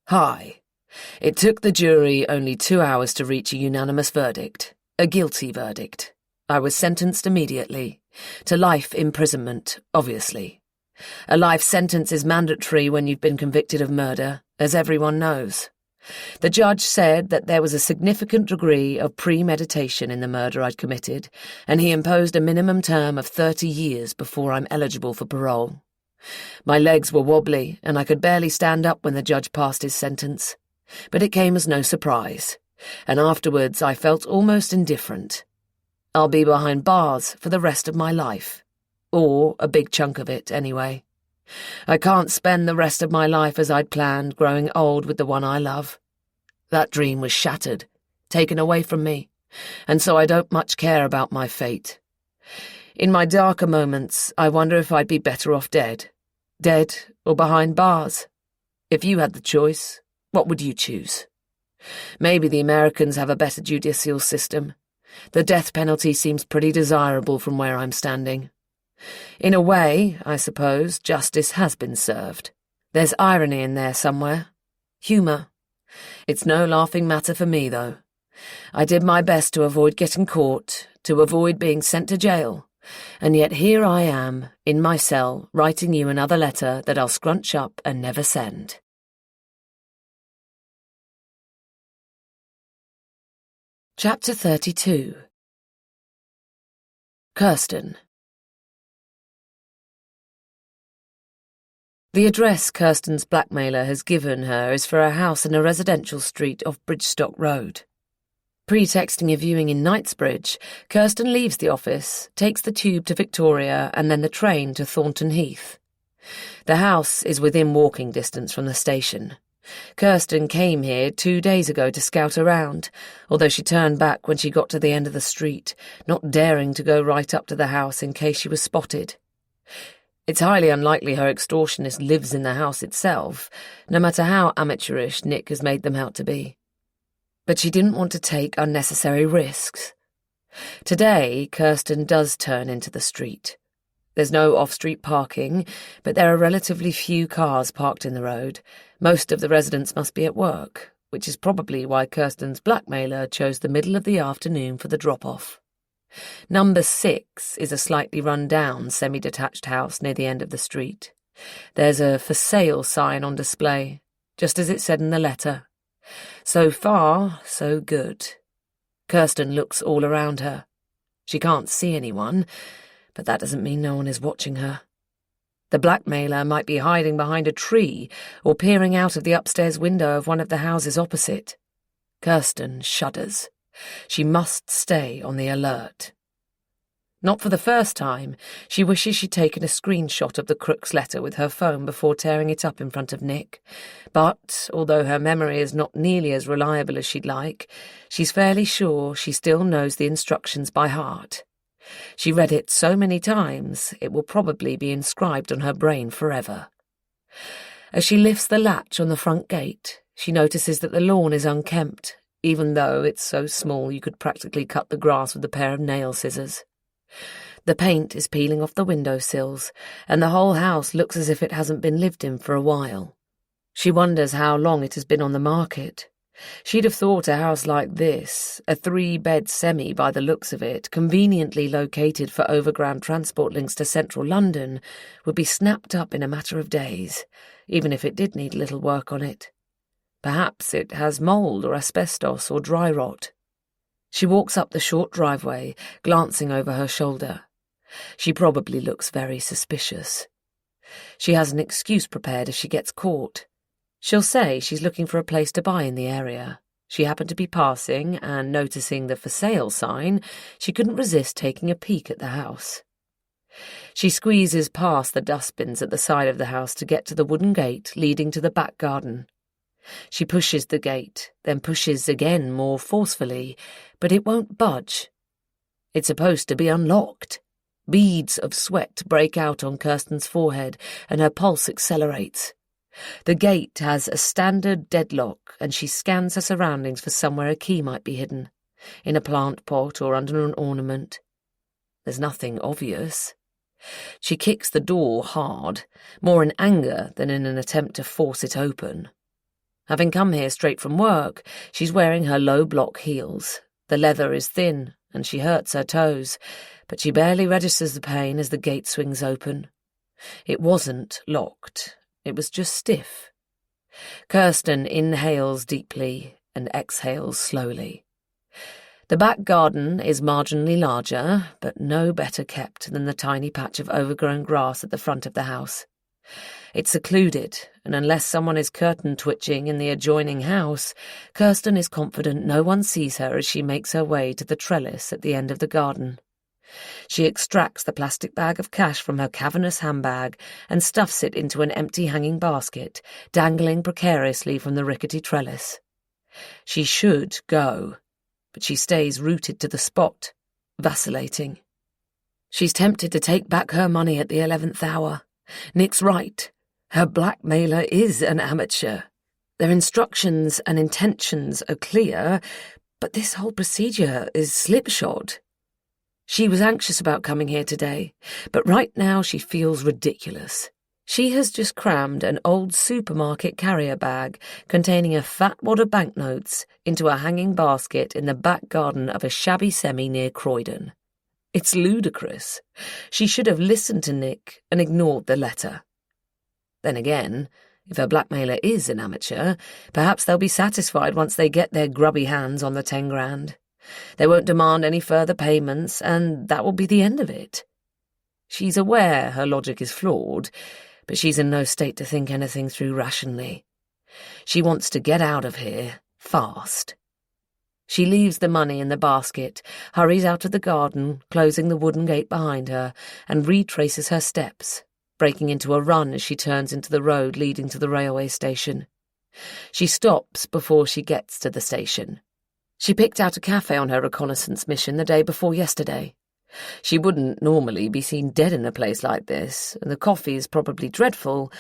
Hi. It took the jury only 2 hours to reach a unanimous verdict, a guilty verdict. I was sentenced immediately, to life imprisonment, obviously. A life sentence is mandatory when you've been convicted of murder, as everyone knows. The judge said that there was a significant degree of premeditation in the murder I'd committed, and he imposed a minimum term of 30 years before I'm eligible for parole. My legs were wobbly, and I could barely stand up when the judge passed his sentence. But it came as no surprise, and afterwards I felt almost indifferent. I'll be behind bars for the rest of my life. Or a big chunk of it, anyway. I can't spend the rest of my life as I'd planned, growing old with the one I love. That dream was shattered, taken away from me, and so I don't much care about my fate. In my darker moments, I wonder if I'd be better off dead. Dead or behind bars. If you had the choice, what would you choose? Maybe the Americans have a better judicial system. The death penalty seems pretty desirable from where I'm standing. In a way, I suppose, justice has been served. There's irony in there somewhere. Humour. It's no laughing matter for me, though. I did my best to avoid getting caught, to avoid being sent to jail, and yet here I am, in my cell, writing you another letter that I'll scrunch up and never send. Chapter 32. Kirsten. The address Kirsten's blackmailer has given her is for a house in a residential street off Bridgestock Road. Pretexting a viewing in Knightsbridge, Kirsten leaves the office, takes the tube to Victoria and then the train to Thornton Heath. The house is within walking distance from the station. Kirsten came here 2 days ago to scout around, although she turned back when she got to the end of the street, not daring to go right up to the house in case she was spotted. It's highly unlikely her extortionist lives in the house itself, no matter how amateurish Nick has made them out to be. But she didn't want to take unnecessary risks. Today, Kirsten does turn into the street. There's no off-street parking, but there are relatively few cars parked in the road. Most of the residents must be at work, which is probably why Kirsten's blackmailer chose the middle of the afternoon for the drop-off. Number 6 is a slightly run-down, semi-detached house near the end of the street. There's a for sale sign on display, just as it said in the letter. So far, so good. Kirsten looks all around her. She can't see anyone, but that doesn't mean no one is watching her. The blackmailer might be hiding behind a tree or peering out of the upstairs window of one of the houses opposite. Kirsten shudders. She must stay on the alert. Not for the first time, she wishes she'd taken a screenshot of the crook's letter with her phone before tearing it up in front of Nick. But, although her memory is not nearly as reliable as she'd like, she's fairly sure she still knows the instructions by heart. She read it so many times, it will probably be inscribed on her brain forever. As she lifts the latch on the front gate, she notices that the lawn is unkempt, even though it's so small you could practically cut the grass with a pair of nail scissors. The paint is peeling off the windowsills, and the whole house looks as if it hasn't been lived in for a while. She wonders how long it has been on the market. She'd have thought a house like this, a 3-bed semi by the looks of it, conveniently located for overground transport links to central London, would be snapped up in a matter of days, even if it did need little work on it. Perhaps it has mould or asbestos or dry rot. She walks up the short driveway, glancing over her shoulder. She probably looks very suspicious. She has an excuse prepared if she gets caught. She'll say she's looking for a place to buy in the area. She happened to be passing, and noticing the for sale sign, she couldn't resist taking a peek at the house. She squeezes past the dustbins at the side of the house to get to the wooden gate leading to the back garden. She pushes the gate, then pushes again more forcefully, but it won't budge. It's supposed to be unlocked. Beads of sweat break out on Kirsten's forehead, and her pulse accelerates. The gate has a standard deadlock, and she scans her surroundings for somewhere a key might be hidden, in a plant pot or under an ornament. There's nothing obvious. She kicks the door hard, more in anger than in an attempt to force it open. Having come here straight from work, she's wearing her low block heels. The leather is thin, and she hurts her toes, but she barely registers the pain as the gate swings open. It wasn't locked. It was just stiff. Kirsten inhales deeply and exhales slowly. The back garden is marginally larger, but no better kept than the tiny patch of overgrown grass at the front of the house. It's secluded, and unless someone is curtain-twitching in the adjoining house, Kirsten is confident no one sees her as she makes her way to the trellis at the end of the garden. She extracts the plastic bag of cash from her cavernous handbag and stuffs it into an empty hanging basket, dangling precariously from the rickety trellis. She should go, but she stays rooted to the spot, vacillating. She's tempted to take back her money at the 11th hour. Nick's right. Her blackmailer is an amateur. Their instructions and intentions are clear, but this whole procedure is slipshod. She was anxious about coming here today, but right now she feels ridiculous. She has just crammed an old supermarket carrier bag containing a fat wad of banknotes into a hanging basket in the back garden of a shabby semi near Croydon. It's ludicrous. She should have listened to Nick and ignored the letter. Then again, if her blackmailer is an amateur, perhaps they'll be satisfied once they get their grubby hands on the 10 grand. They won't demand any further payments, and that will be the end of it. She's aware her logic is flawed, but she's in no state to think anything through rationally. She wants to get out of here, fast. She leaves the money in the basket, hurries out of the garden, closing the wooden gate behind her, and retraces her steps, breaking into a run as she turns into the road leading to the railway station. She stops before she gets to the station. She picked out a cafe on her reconnaissance mission the day before yesterday. She wouldn't normally be seen dead in a place like this, and the coffee is probably dreadful,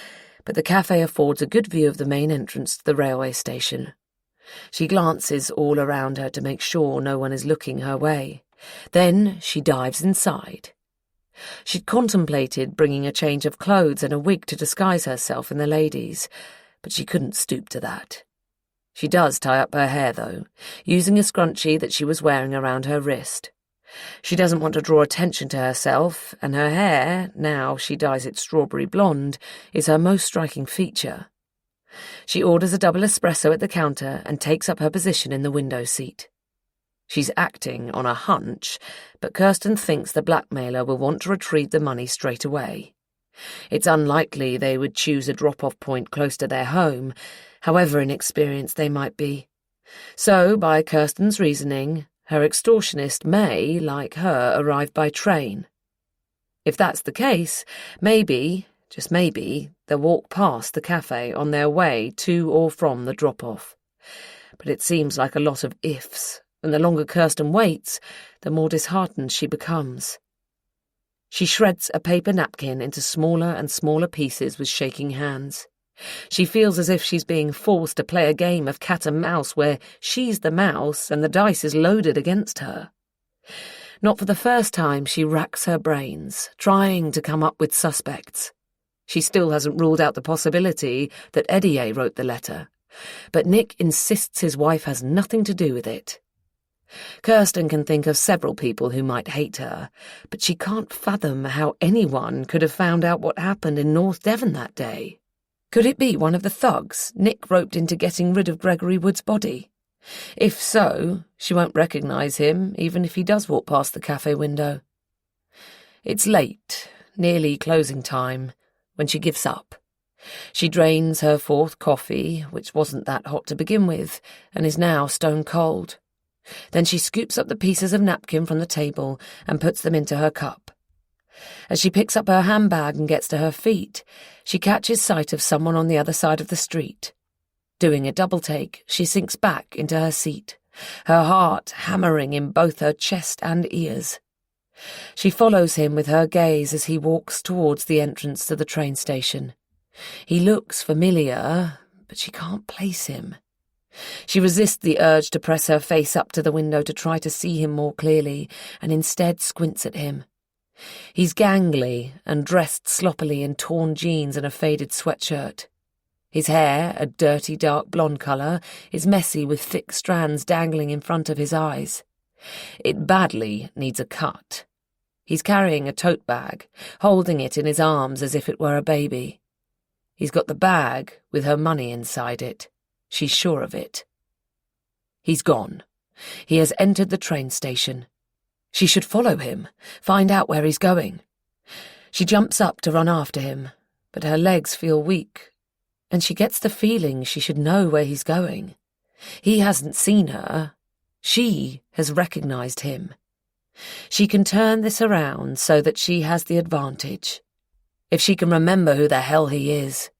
but the cafe affords a good view of the main entrance to the railway station. She glances all around her to make sure no one is looking her way. Then she dives inside. She'd contemplated bringing a change of clothes and a wig to disguise herself in the ladies, but she couldn't stoop to that. She does tie up her hair, though, using a scrunchie that she was wearing around her wrist. She doesn't want to draw attention to herself, and her hair, now she dyes it strawberry blonde, is her most striking feature. She orders a double espresso at the counter and takes up her position in the window seat. She's acting on a hunch, but Kirsten thinks the blackmailer will want to retrieve the money straight away. It's unlikely they would choose a drop-off point close to their home, however inexperienced they might be. So, by Kirsten's reasoning, her extortionist may, like her, arrive by train. If that's the case, maybe, just maybe, they'll walk past the cafe on their way to or from the drop-off. But it seems like a lot of ifs, and the longer Kirsten waits, the more disheartened she becomes. She shreds a paper napkin into smaller and smaller pieces with shaking hands. She feels as if she's being forced to play a game of cat and mouse where she's the mouse and the dice is loaded against her. Not for the first time, she racks her brains, trying to come up with suspects. She still hasn't ruled out the possibility that Eddie wrote the letter, but Nick insists his wife has nothing to do with it. Kirsten can think of several people who might hate her, but she can't fathom how anyone could have found out what happened in North Devon that day. Could it be one of the thugs Nick roped into getting rid of Gregory Wood's body? If so, she won't recognise him, even if he does walk past the cafe window. It's late, nearly closing time, when she gives up. She drains her fourth coffee, which wasn't that hot to begin with, and is now stone cold. Then she scoops up the pieces of napkin from the table and puts them into her cup. As she picks up her handbag and gets to her feet, she catches sight of someone on the other side of the street. Doing a double take, she sinks back into her seat, her heart hammering in both her chest and ears. She follows him with her gaze as he walks towards the entrance to the train station. He looks familiar, but she can't place him. She resists the urge to press her face up to the window to try to see him more clearly, and instead squints at him. He's gangly and dressed sloppily in torn jeans and a faded sweatshirt. His hair, a dirty dark blonde colour, is messy with thick strands dangling in front of his eyes. It badly needs a cut. He's carrying a tote bag, holding it in his arms as if it were a baby. He's got the bag with her money inside it. She's sure of it. He's gone. He has entered the train station. She should follow him, find out where he's going. She jumps up to run after him, but her legs feel weak, and she gets the feeling she should know where he's going. He hasn't seen her. She has recognized him. She can turn this around so that she has the advantage. If she can remember who the hell he is.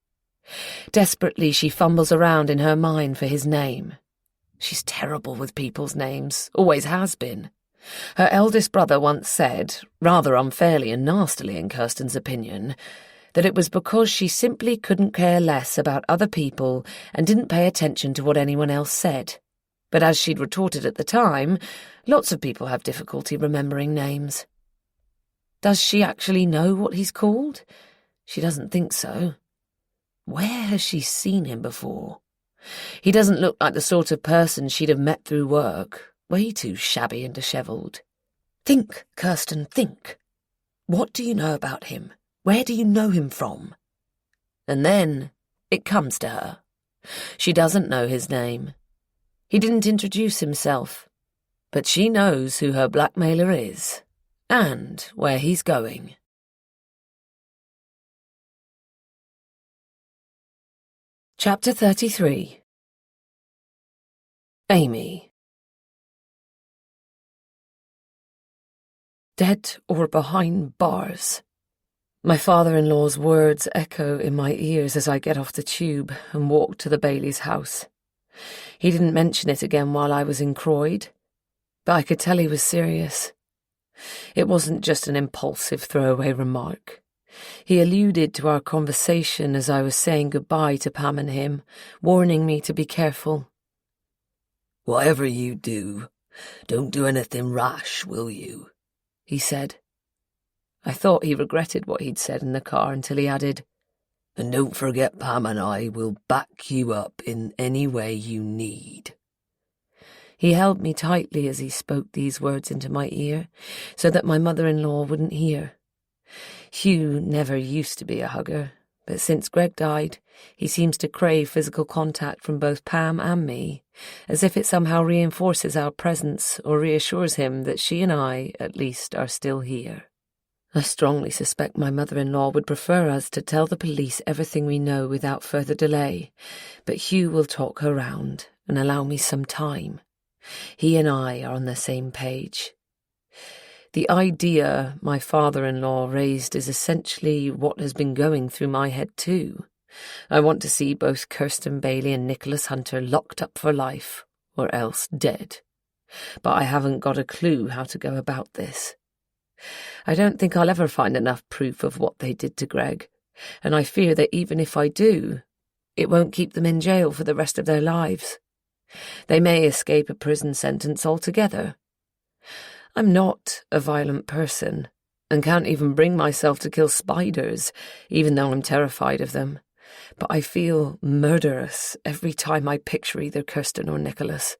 Desperately, she fumbles around in her mind for his name. She's terrible with people's names, always has been. Her eldest brother once said, rather unfairly and nastily in Kirsten's opinion, that it was because she simply couldn't care less about other people and didn't pay attention to what anyone else said. But as she'd retorted at the time, lots of people have difficulty remembering names. Does she actually know what he's called? She doesn't think so. Where has she seen him before? He doesn't look like the sort of person she'd have met through work. Way too shabby and dishevelled. Think, Kirsten, think. What do you know about him? Where do you know him from? And then it comes to her. She doesn't know his name. He didn't introduce himself, but she knows who her blackmailer is and where he's going. Chapter 33. Amy. Dead or behind bars. My father-in-law's words echo in my ears as I get off the tube and walk to the Bailey's house. He didn't mention it again while I was in Croyd, but I could tell he was serious. It wasn't just an impulsive throwaway remark. He alluded to our conversation as I was saying goodbye to Pam and him, warning me to be careful. "Whatever you do, don't do anything rash, will you?" he said. I thought he regretted what he'd said in the car until he added, "And don't forget Pam and I will back you up in any way you need." He held me tightly as he spoke these words into my ear, so that my mother-in-law wouldn't hear. Hugh never used to be a hugger, but since Greg died, he seems to crave physical contact from both Pam and me, as if it somehow reinforces our presence or reassures him that she and I, at least, are still here. I strongly suspect my mother-in-law would prefer us to tell the police everything we know without further delay, but Hugh will talk her round and allow me some time. He and I are on the same page. The idea my father-in-law raised is essentially what has been going through my head too. I want to see both Kirsten Bailey and Nicholas Hunter locked up for life, or else dead. But I haven't got a clue how to go about this. I don't think I'll ever find enough proof of what they did to Greg, and I fear that even if I do, it won't keep them in jail for the rest of their lives. They may escape a prison sentence altogether. I'm not a violent person, and can't even bring myself to kill spiders, even though I'm terrified of them. But I feel murderous every time I picture either Kirsten or Nicholas.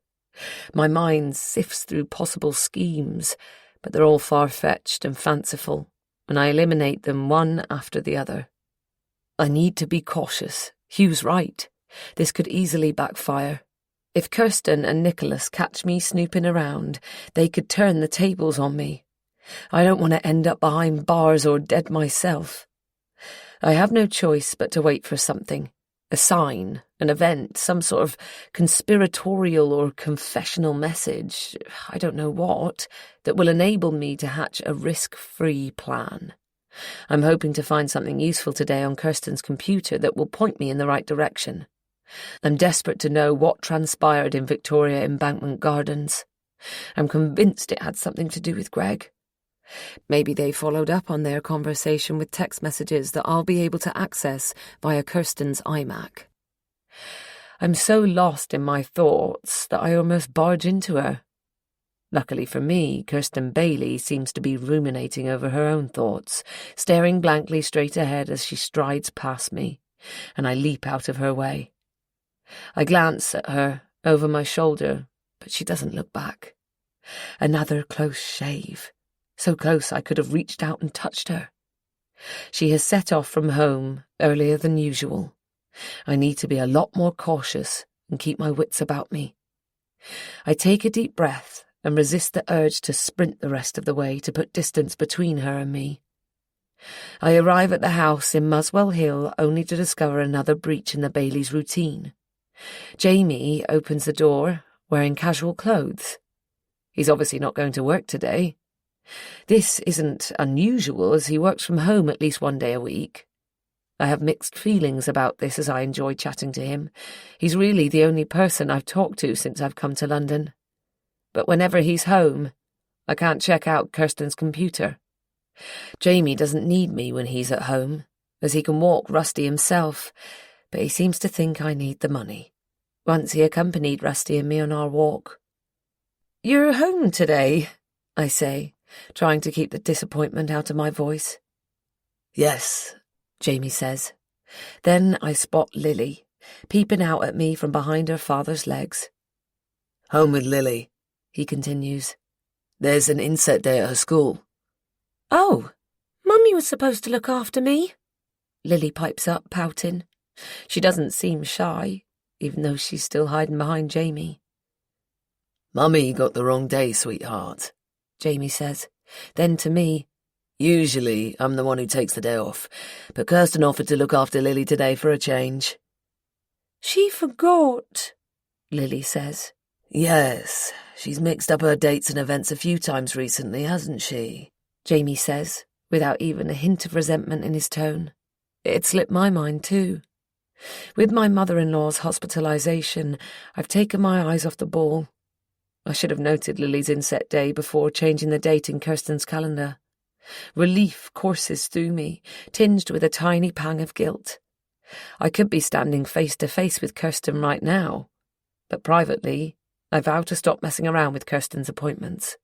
My mind sifts through possible schemes, but they're all far-fetched and fanciful, and I eliminate them one after the other. I need to be cautious. Hugh's right. This could easily backfire. If Kirsten and Nicholas catch me snooping around, they could turn the tables on me. I don't want to end up behind bars or dead myself. I have no choice but to wait for something. A sign, an event, some sort of conspiratorial or confessional message, I don't know what, that will enable me to hatch a risk-free plan. I'm hoping to find something useful today on Kirsten's computer that will point me in the right direction. I'm desperate to know what transpired in Victoria Embankment Gardens. I'm convinced it had something to do with Greg. Maybe they followed up on their conversation with text messages that I'll be able to access via Kirsten's iMac. I'm so lost in my thoughts that I almost barge into her. Luckily for me, Kirsten Bailey seems to be ruminating over her own thoughts, staring blankly straight ahead as she strides past me, and I leap out of her way. I glance at her over my shoulder, but she doesn't look back. Another close shave, so close I could have reached out and touched her. She has set off from home earlier than usual. I need to be a lot more cautious and keep my wits about me. I take a deep breath and resist the urge to sprint the rest of the way to put distance between her and me. I arrive at the house in Muswell Hill only to discover another breach in the Baileys' routine. Jamie opens the door, wearing casual clothes. He's obviously not going to work today. This isn't unusual, as he works from home at least one day a week. I have mixed feelings about this as I enjoy chatting to him. He's really the only person I've talked to since I've come to London. But whenever he's home, I can't check out Kirsten's computer. Jamie doesn't need me when he's at home, as he can walk Rusty himself, but he seems to think I need the money. Once he accompanied Rusty and me on our walk. "You're home today," I say, trying to keep the disappointment out of my voice. Yes, Jamie says. Then I spot Lily, peeping out at me from behind her father's legs. home with Lily, He continues. There's an inset day at her school. "Oh, Mummy was supposed to look after me," Lily pipes up, pouting. She doesn't seem shy, even though she's still hiding behind Jamie. Mummy got the wrong day, sweetheart, Jamie says. Then to me, Usually I'm the one who takes the day off, but Kirsten offered to look after Lily today for a change. "She forgot," Lily says. Yes, she's mixed up her dates and events a few times recently, hasn't she? Jamie says, without even a hint of resentment in his tone. It slipped my mind too. With my mother-in-law's hospitalisation, I've taken my eyes off the ball. I should have noted Lily's inset day before changing the date in Kirsten's calendar. Relief courses through me, tinged with a tiny pang of guilt. I could be standing face to face with Kirsten right now, but privately, I vow to stop messing around with Kirsten's appointments,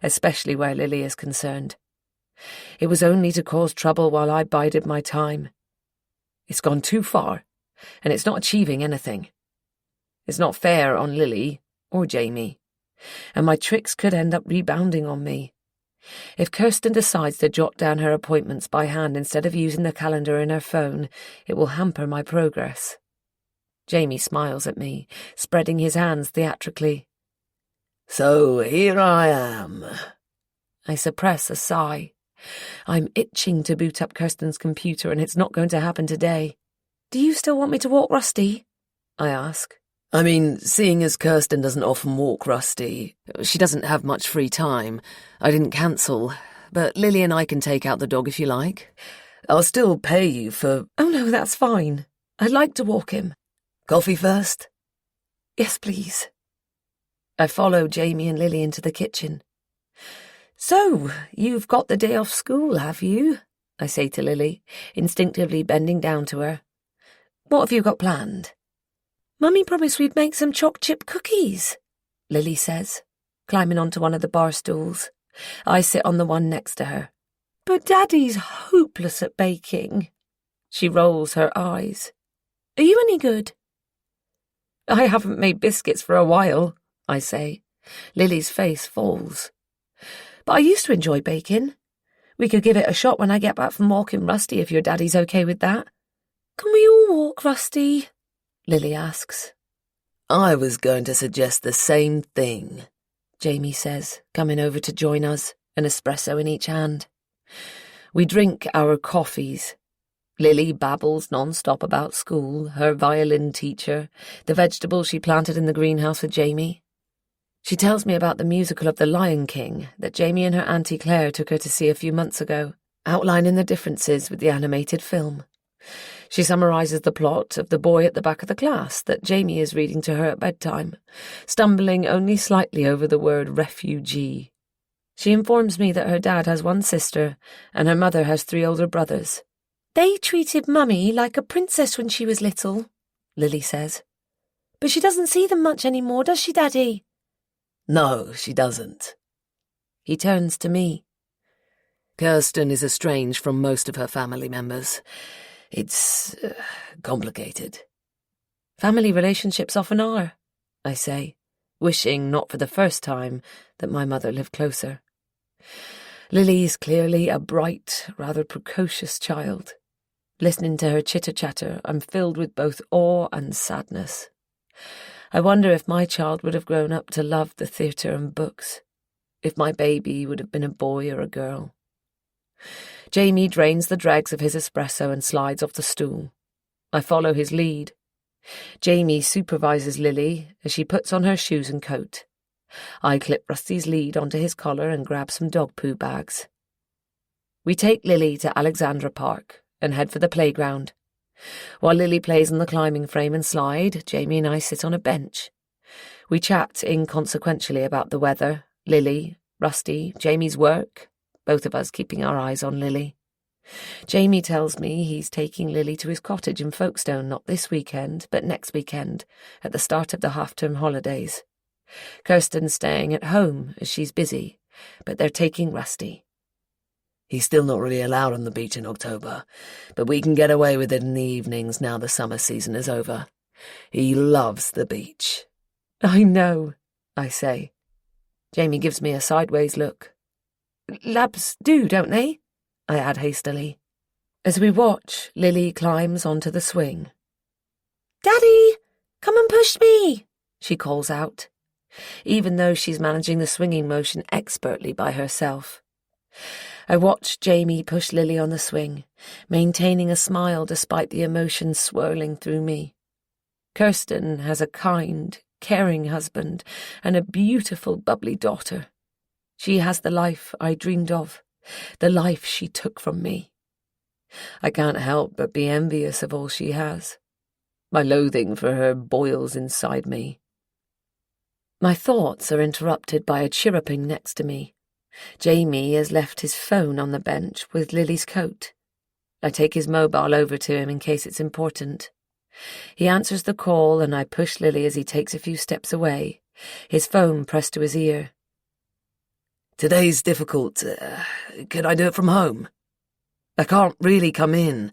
especially where Lily is concerned. It was only to cause trouble while I bided my time. It's gone too far, and it's not achieving anything. It's not fair on Lily or Jamie, and my tricks could end up rebounding on me. If Kirsten decides to jot down her appointments by hand instead of using the calendar in her phone, it will hamper my progress. Jamie smiles at me, spreading his hands theatrically. So here I am. I suppress a sigh. I'm itching to boot up Kirsten's computer, and it's not going to happen today. "Do you still want me to walk Rusty?" I ask. I mean, seeing as Kirsten doesn't often walk Rusty, she doesn't have much free time. I didn't cancel, but Lily and I can take out the dog if you like. I'll still pay you for... "Oh no, that's fine. I'd like to walk him." Coffee first? "Yes, please." I follow Jamie and Lily into the kitchen. "So, you've got the day off school, have you?" I say to Lily, instinctively bending down to her. "What have you got planned?" "Mummy promised we'd make some choc chip cookies," Lily says, climbing onto one of the bar stools. I sit on the one next to her. "But Daddy's hopeless at baking." She rolls her eyes. "Are you any good?" "I haven't made biscuits for a while," I say. Lily's face falls. "But I used to enjoy baking. We could give it a shot when I get back from walking Rusty if your daddy's okay with that." "Can we all walk Rusty?" Lily asks. I was going to suggest the same thing, Jamie says, coming over to join us, an espresso in each hand. We drink our coffees. Lily babbles non-stop about school, her violin teacher, the vegetables she planted in the greenhouse with Jamie. She tells me about the musical of The Lion King that Jamie and her Auntie Claire took her to see a few months ago. outlining the differences with the animated film. She summarises the plot of The Boy at the Back of the Class that Jamie is reading to her at bedtime, stumbling only slightly over the word refugee. She informs me that her dad has one sister and her mother has 3 older brothers. "They treated Mummy like a princess when she was little," Lily says. "But she doesn't see them much anymore, does she, Daddy?" No, she doesn't. He turns to me. Kirsten is estranged from most of her family members. It's complicated. Family relationships often are, I say, wishing, not for the first time, that my mother lived closer. Lily's clearly a bright, rather precocious child. Listening to her chitter-chatter, I'm filled with both awe and sadness. I wonder if my child would have grown up to love the theatre and books, if my baby would have been a boy or a girl. Jamie drains the dregs of his espresso and slides off the stool. I follow his lead. Jamie supervises Lily as she puts on her shoes and coat. I clip Rusty's lead onto his collar and grab some dog poo bags. We take Lily to Alexandra Park and head for the playground. While Lily plays on the climbing frame and slide, Jamie and I sit on a bench. We chat inconsequentially about the weather, Lily, Rusty, Jamie's work, both of us keeping our eyes on Lily. Jamie tells me he's taking Lily to his cottage in Folkestone not this weekend, but next weekend, at the start of the half-term holidays. Kirsten's staying at home as she's busy, but they're taking Rusty. He's still not really allowed on the beach in October, but we can get away with it in the evenings now the summer season is over. He loves the beach. I know, I say. Jamie gives me a sideways look. Labs do, don't they? I add hastily. As we watch, Lily climbs onto the swing. "Daddy, come and push me," she calls out, even though she's managing the swinging motion expertly by herself. I watch Jamie push Lily on the swing, maintaining a smile despite the emotion swirling through me. Kirsten has a kind, caring husband and a beautiful, bubbly daughter. She has the life I dreamed of, the life she took from me. I can't help but be envious of all she has. My loathing for her boils inside me. My thoughts are interrupted by a chirruping next to me. Jamie has left his phone on the bench with Lily's coat. I take his mobile over to him in case it's important. He answers the call and I push Lily as he takes a few steps away, his phone pressed to his ear. Today's difficult. Can I do it from home? I can't really come in.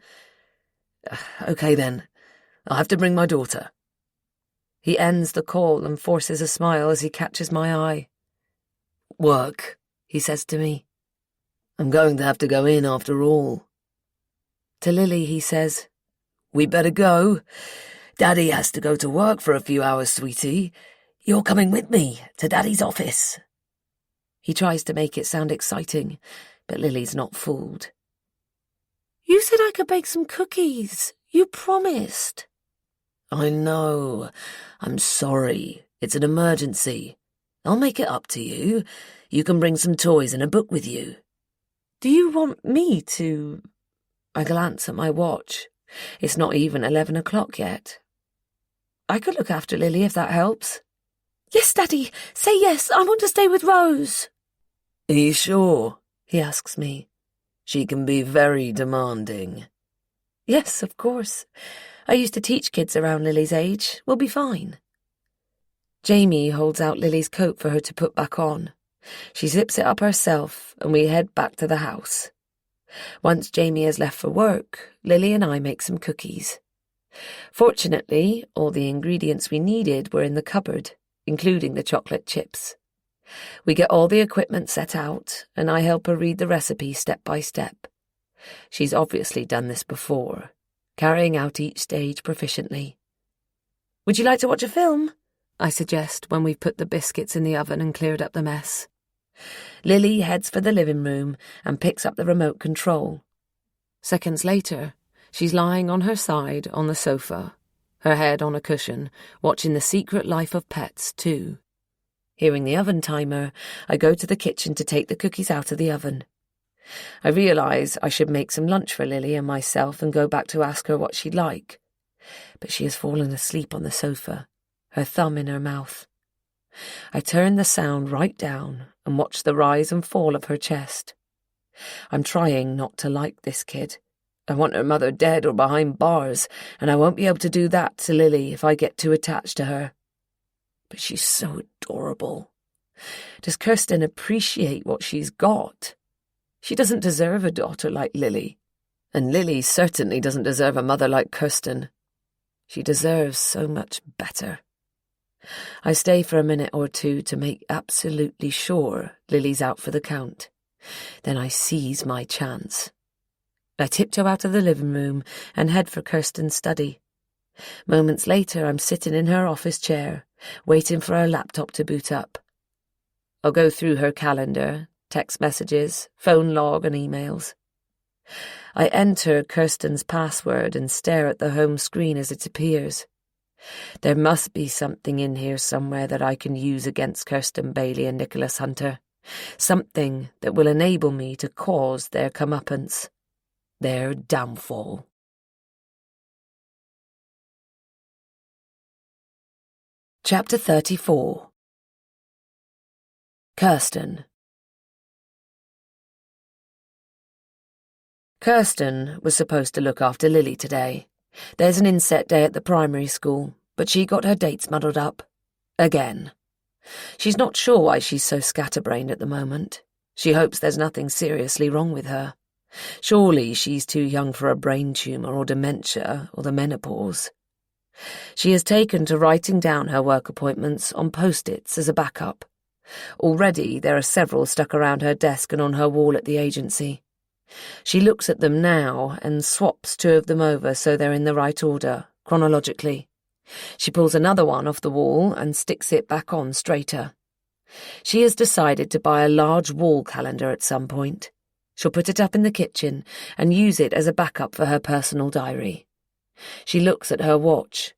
Okay then, I'll have to bring my daughter. He ends the call and forces a smile as he catches my eye. Work, he says to me. I'm going to have to go in after all. To Lily he says, We better go. Daddy has to go to work for a few hours, sweetie. You're coming with me to Daddy's office. He tries to make it sound exciting, but Lily's not fooled. "You said I could bake some cookies. You promised." I know. I'm sorry. It's an emergency. I'll make it up to you. You can bring some toys and a book with you. "Do you want me to—" I glance at my watch. It's not even 11 o'clock yet. "I could look after Lily if that helps." "Yes, Daddy. Say yes. I want to stay with Rose." Are you sure? He asks me. She can be very demanding. Yes, of course. I used to teach kids around Lily's age. We'll be fine. Jamie holds out Lily's coat for her to put back on. She zips it up herself, and we head back to the house. Once Jamie has left for work, Lily and I make some cookies. Fortunately, all the ingredients we needed were in the cupboard, including the chocolate chips. We get all the equipment set out, and I help her read the recipe step by step. She's obviously done this before, carrying out each stage proficiently. "Would you like to watch a film?" I suggest when we've put the biscuits in the oven and cleared up the mess. Lily heads for the living room and picks up the remote control. Seconds later, she's lying on her side on the sofa, her head on a cushion, watching The Secret Life of Pets 2. Hearing the oven timer, I go to the kitchen to take the cookies out of the oven. I realise I should make some lunch for Lily and myself and go back to ask her what she'd like. But she has fallen asleep on the sofa, her thumb in her mouth. I turn the sound right down and watch the rise and fall of her chest. I'm trying not to like this kid. I want her mother dead or behind bars, and I won't be able to do that to Lily if I get too attached to her. But she's so adorable. Does Kirsten appreciate what she's got? She doesn't deserve a daughter like Lily, and Lily certainly doesn't deserve a mother like Kirsten. She deserves so much better. I stay for a minute or two to make absolutely sure Lily's out for the count. Then I seize my chance. I tiptoe out of the living room and head for Kirsten's study. Moments later, I'm sitting in her office chair, waiting for her laptop to boot up. I'll go through her calendar, text messages, phone log and emails. I enter Kirsten's password and stare at the home screen as it appears. There must be something in here somewhere that I can use against Kirsten Bailey and Nicholas Hunter. Something that will enable me to cause their comeuppance, their downfall. Chapter 34. Kirsten. Kirsten was supposed to look after Lily today. There's an inset day at the primary school, but she got her dates muddled up. Again. She's not sure why she's so scatterbrained at the moment. She hopes there's nothing seriously wrong with her. Surely she's too young for a brain tumour or dementia or the menopause. She has taken to writing down her work appointments on post-its as a backup. Already there are several stuck around her desk and on her wall at the agency. She looks at them now and swaps two of them over so they're in the right order, chronologically. She pulls another one off the wall and sticks it back on straighter. She has decided to buy a large wall calendar at some point. She'll put it up in the kitchen and use it as a backup for her personal diary. She looks at her watch.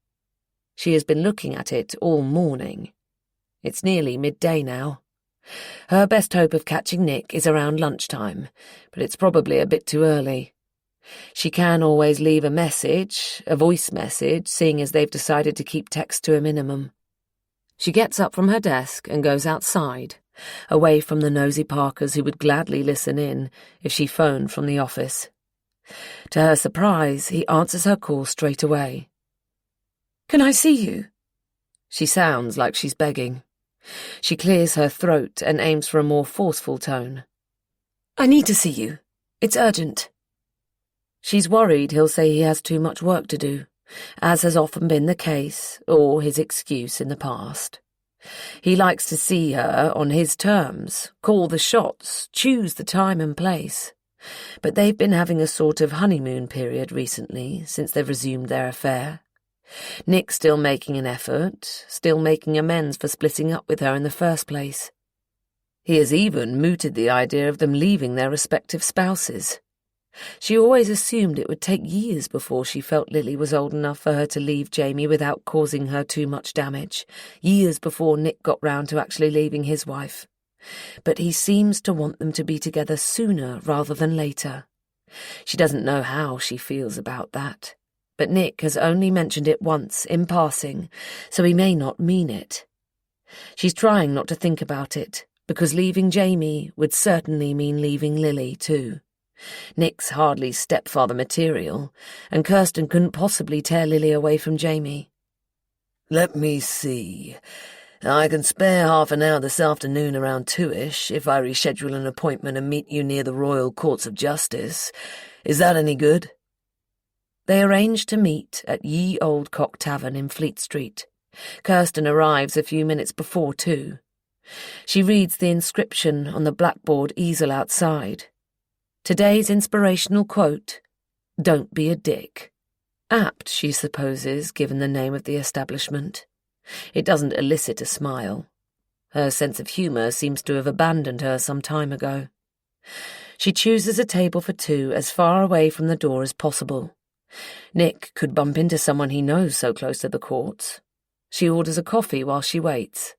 She has been looking at it all morning. It's nearly midday now. Her best hope of catching Nick is around lunchtime, but it's probably a bit too early. She can always leave a message, a voice message, seeing as they've decided to keep text to a minimum. She gets up from her desk and goes outside, away from the nosy Parkers who would gladly listen in if she phoned from the office. To her surprise, he answers her call straight away. "Can I see you?" She sounds like she's begging. She clears her throat and aims for a more forceful tone. "I need to see you. It's urgent." She's worried he'll say he has too much work to do, as has often been the case, or his excuse in the past. He likes to see her on his terms, call the shots, choose the time and place. But they've been having a sort of honeymoon period recently, since they've resumed their affair. Nick's still making an effort, still making amends for splitting up with her in the first place. He has even mooted the idea of them leaving their respective spouses. She always assumed it would take years before she felt Lily was old enough for her to leave Jamie without causing her too much damage, years before Nick got round to actually leaving his wife. But he seems to want them to be together sooner rather than later. She doesn't know how she feels about that. But Nick has only mentioned it once, in passing, so he may not mean it. She's trying not to think about it, because leaving Jamie would certainly mean leaving Lily, too. Nick's hardly stepfather material, and Kirsten couldn't possibly tear Lily away from Jamie. Let me see. I can spare half an hour this afternoon around 2ish if I reschedule an appointment and meet you near the Royal Courts of Justice. Is that any good? They arrange to meet at Ye Old Cock Tavern in Fleet Street. Kirsten arrives a few minutes before 2. She reads the inscription on the blackboard easel outside. Today's inspirational quote, "Don't be a dick." Apt, she supposes, given the name of the establishment. It doesn't elicit a smile. Her sense of humour seems to have abandoned her some time ago. She chooses a table for 2 as far away from the door as possible. Nick could bump into someone he knows so close to the courts. She orders a coffee while she waits.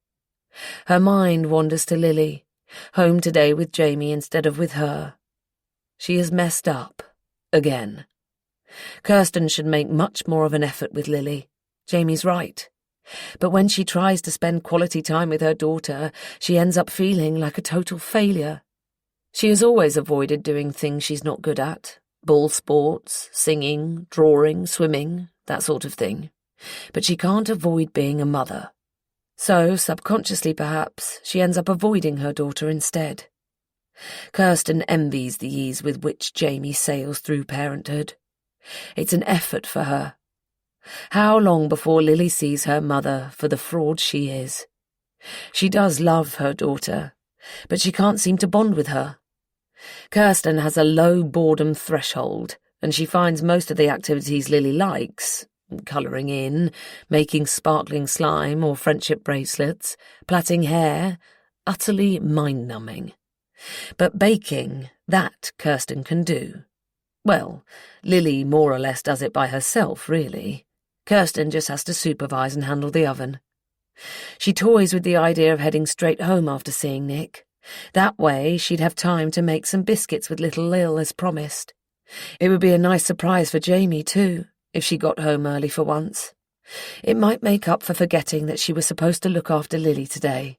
Her mind wanders to Lily, home today with Jamie instead of with her. She has messed up. Again. Kirsten should make much more of an effort with Lily. Jamie's right. But when she tries to spend quality time with her daughter, she ends up feeling like a total failure. She has always avoided doing things she's not good at. Ball sports, singing, drawing, swimming, that sort of thing. But she can't avoid being a mother. So, subconsciously perhaps, she ends up avoiding her daughter instead. Kirsten envies the ease with which Jamie sails through parenthood. It's an effort for her. How long before Lily sees her mother for the fraud she is? She does love her daughter, but she can't seem to bond with her. Kirsten has a low boredom threshold, and she finds most of the activities Lily likes, colouring in, making sparkling slime or friendship bracelets, plaiting hair, utterly mind-numbing. But baking, that Kirsten can do. Well, Lily more or less does it by herself, really. Kirsten just has to supervise and handle the oven. She toys with the idea of heading straight home after seeing Nick. That way she'd have time to make some biscuits with little Lil as promised. It would be a nice surprise for Jamie, too, if she got home early for once. It might make up for forgetting that she was supposed to look after Lily today.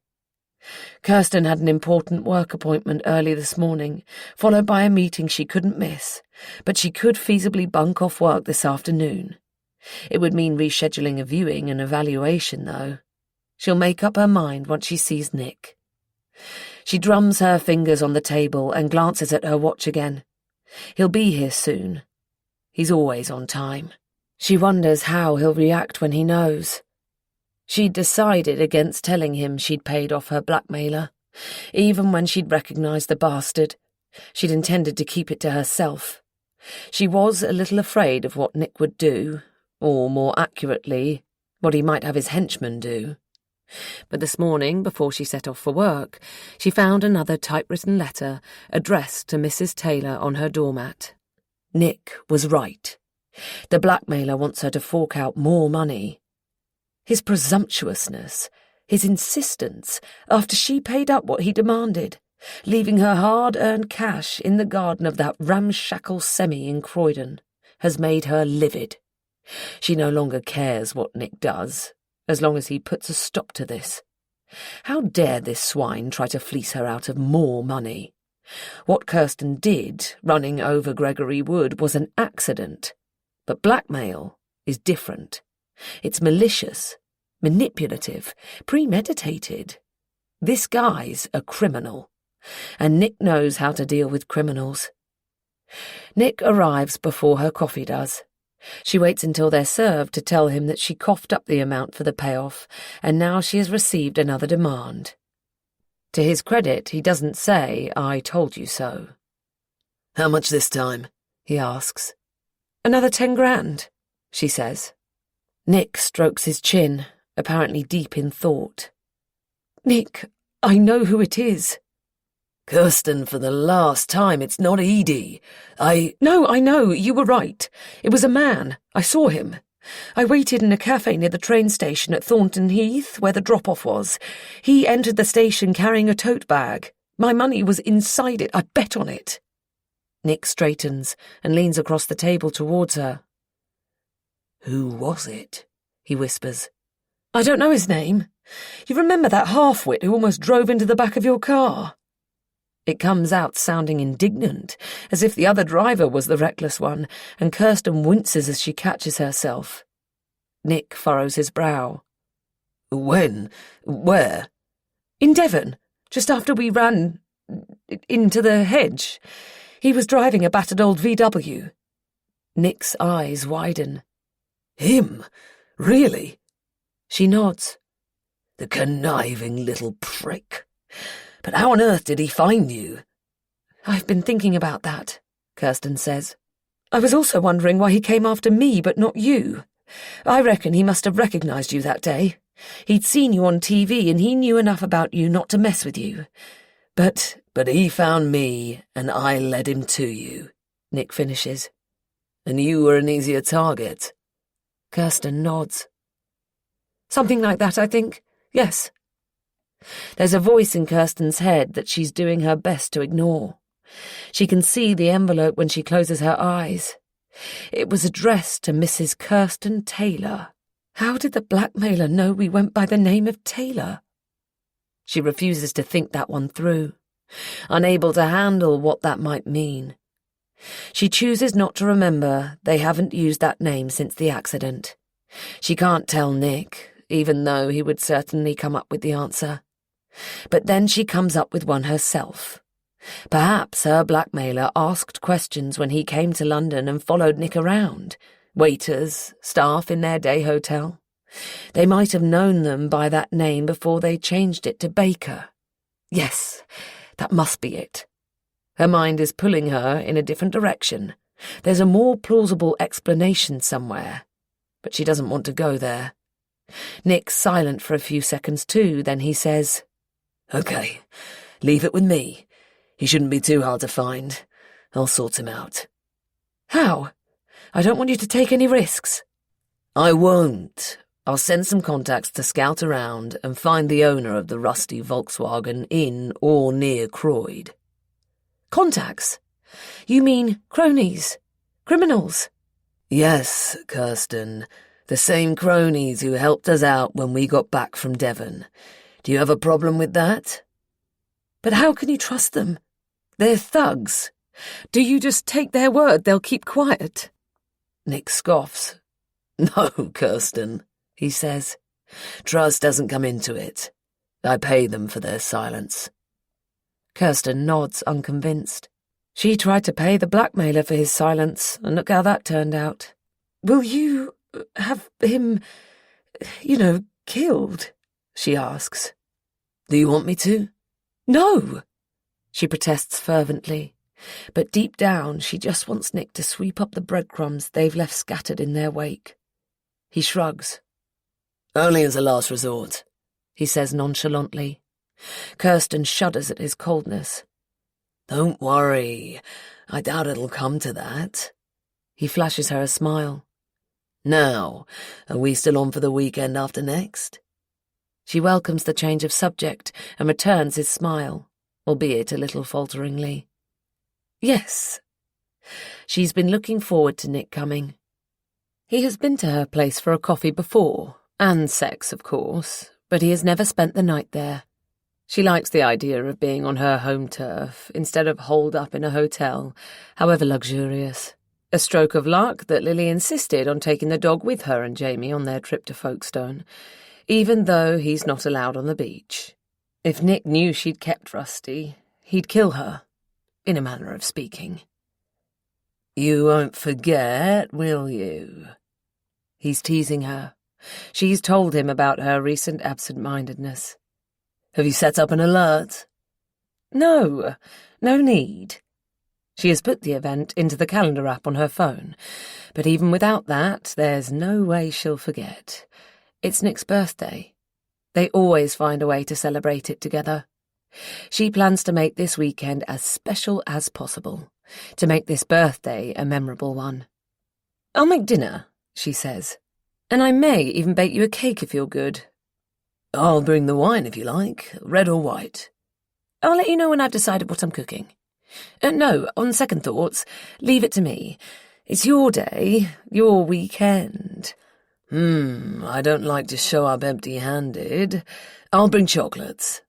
Kirsten had an important work appointment early this morning, followed by a meeting she couldn't miss, but she could feasibly bunk off work this afternoon. It would mean rescheduling a viewing and evaluation, though. She'll make up her mind once she sees Nick. She drums her fingers on the table and glances at her watch again. He'll be here soon. He's always on time. She wonders how he'll react when he knows. She'd decided against telling him she'd paid off her blackmailer, even when she'd recognised the bastard. She'd intended to keep it to herself. She was a little afraid of what Nick would do, or more accurately, what he might have his henchmen do. But this morning, before she set off for work, she found another typewritten letter addressed to Mrs. Taylor on her doormat. Nick was right. The blackmailer wants her to fork out more money. His presumptuousness, his insistence, after she paid up what he demanded, leaving her hard-earned cash in the garden of that ramshackle semi in Croydon, has made her livid. She no longer cares what Nick does, as long as he puts a stop to this. How dare this swine try to fleece her out of more money? What Kirsten did, running over Gregory Wood, was an accident. But blackmail is different. It's malicious, manipulative, premeditated. This guy's a criminal, and Nick knows how to deal with criminals. Nick arrives before her coffee does. She waits until they're served to tell him that she coughed up the amount for the payoff, and now she has received another demand. To his credit, he doesn't say, "I told you so." How much this time? He asks. "Another 10 grand, she says. Nick strokes his chin, apparently deep in thought. "Nick, I know who it is." Kirsten, for the last time, it's not Edie. No, I know, you were right. It was a man. I saw him. I waited in a cafe near the train station at Thornton Heath, where the drop-off was. He entered the station carrying a tote bag. My money was inside it. I bet on it. Nick straightens and leans across the table towards her. Who was it? He whispers. I don't know his name. You remember that half-wit who almost drove into the back of your car? It comes out sounding indignant, as if the other driver was the reckless one, and Kirsten winces as she catches herself. Nick furrows his brow. When? Where? In Devon, just after we ran into the hedge. He was driving a battered old VW. Nick's eyes widen. Him? Really? She nods. The conniving little prick. But how on earth did he find you? I've been thinking about that, Kirsten says. I was also wondering why he came after me but not you. I reckon he must have recognised you that day. He'd seen you on TV and he knew enough about you not to mess with you. But he found me and I led him to you, Nick finishes. And you were an easier target. Kirsten nods. Something like that, I think. Yes. There's a voice in Kirsten's head that she's doing her best to ignore. She can see the envelope when she closes her eyes. It was addressed to Mrs. Kirsten Taylor. How did the blackmailer know we went by the name of Taylor? She refuses to think that one through, unable to handle what that might mean. She chooses not to remember they haven't used that name since the accident. She can't tell Nick, even though he would certainly come up with the answer. But then she comes up with one herself. Perhaps her blackmailer asked questions when he came to London and followed Nick around. Waiters, staff in their day hotel. They might have known them by that name before they changed it to Baker. Yes, that must be it. Her mind is pulling her in a different direction. There's a more plausible explanation somewhere, but she doesn't want to go there. Nick's silent for a few seconds too, then he says, "Okay, leave it with me. He shouldn't be too hard to find. I'll sort him out." "How? I don't want you to take any risks." "I won't. I'll send some contacts to scout around and find the owner of the rusty Volkswagen in or near Croyd." "Contacts? You mean cronies? Criminals?" "Yes, Kirsten. The same cronies who helped us out when we got back from Devon. Do you have a problem with that?" "But how can you trust them? They're thugs. Do you just take their word they'll keep quiet?" Nick scoffs. "No, Kirsten," he says. "Trust doesn't come into it. I pay them for their silence." Kirsten nods, unconvinced. She tried to pay the blackmailer for his silence, and look how that turned out. "Will you have him, killed?" she asks. "Do you want me to?" "No!" She protests fervently, but deep down she just wants Nick to sweep up the breadcrumbs they've left scattered in their wake. He shrugs. "Only as a last resort," he says nonchalantly. Kirsten shudders at his coldness. "Don't worry. I doubt it'll come to that." He flashes her a smile. "Now, are we still on for the weekend after next?" She welcomes the change of subject and returns his smile, albeit a little falteringly. "Yes." She's been looking forward to Nick coming. He has been to her place for a coffee before, and sex, of course, but he has never spent the night there. She likes the idea of being on her home turf instead of holed up in a hotel, however luxurious. A stroke of luck that Lily insisted on taking the dog with her and Jamie on their trip to Folkestone, even though he's not allowed on the beach. If Nick knew she'd kept Rusty, he'd kill her, in a manner of speaking. "You won't forget, will you?" He's teasing her. She's told him about her recent absent-mindedness. "Have you set up an alert?" No need. She has put the event into the calendar app on her phone, but even without that, there's no way she'll forget. It's Nick's birthday. They always find a way to celebrate it together. She plans to make this weekend as special as possible, to make this birthday a memorable one. "I'll make dinner," she says, "and I may even bake you a cake if you're good." "I'll bring the wine if you like, red or white." "I'll let you know when I've decided what I'm cooking." No, on second thoughts, leave it to me. It's your day, your weekend." I don't like to show up empty-handed. I'll bring chocolates."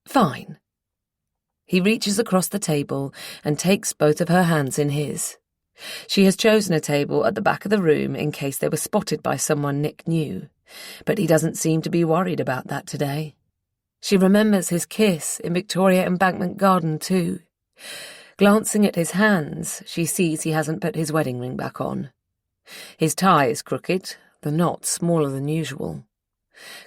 "Fine." He reaches across the table and takes both of her hands in his. She has chosen a table at the back of the room in case they were spotted by someone Nick knew, but he doesn't seem to be worried about that today. She remembers his kiss in Victoria Embankment Garden too. Glancing at his hands, she sees he hasn't put his wedding ring back on. His tie is crooked, the knot smaller than usual.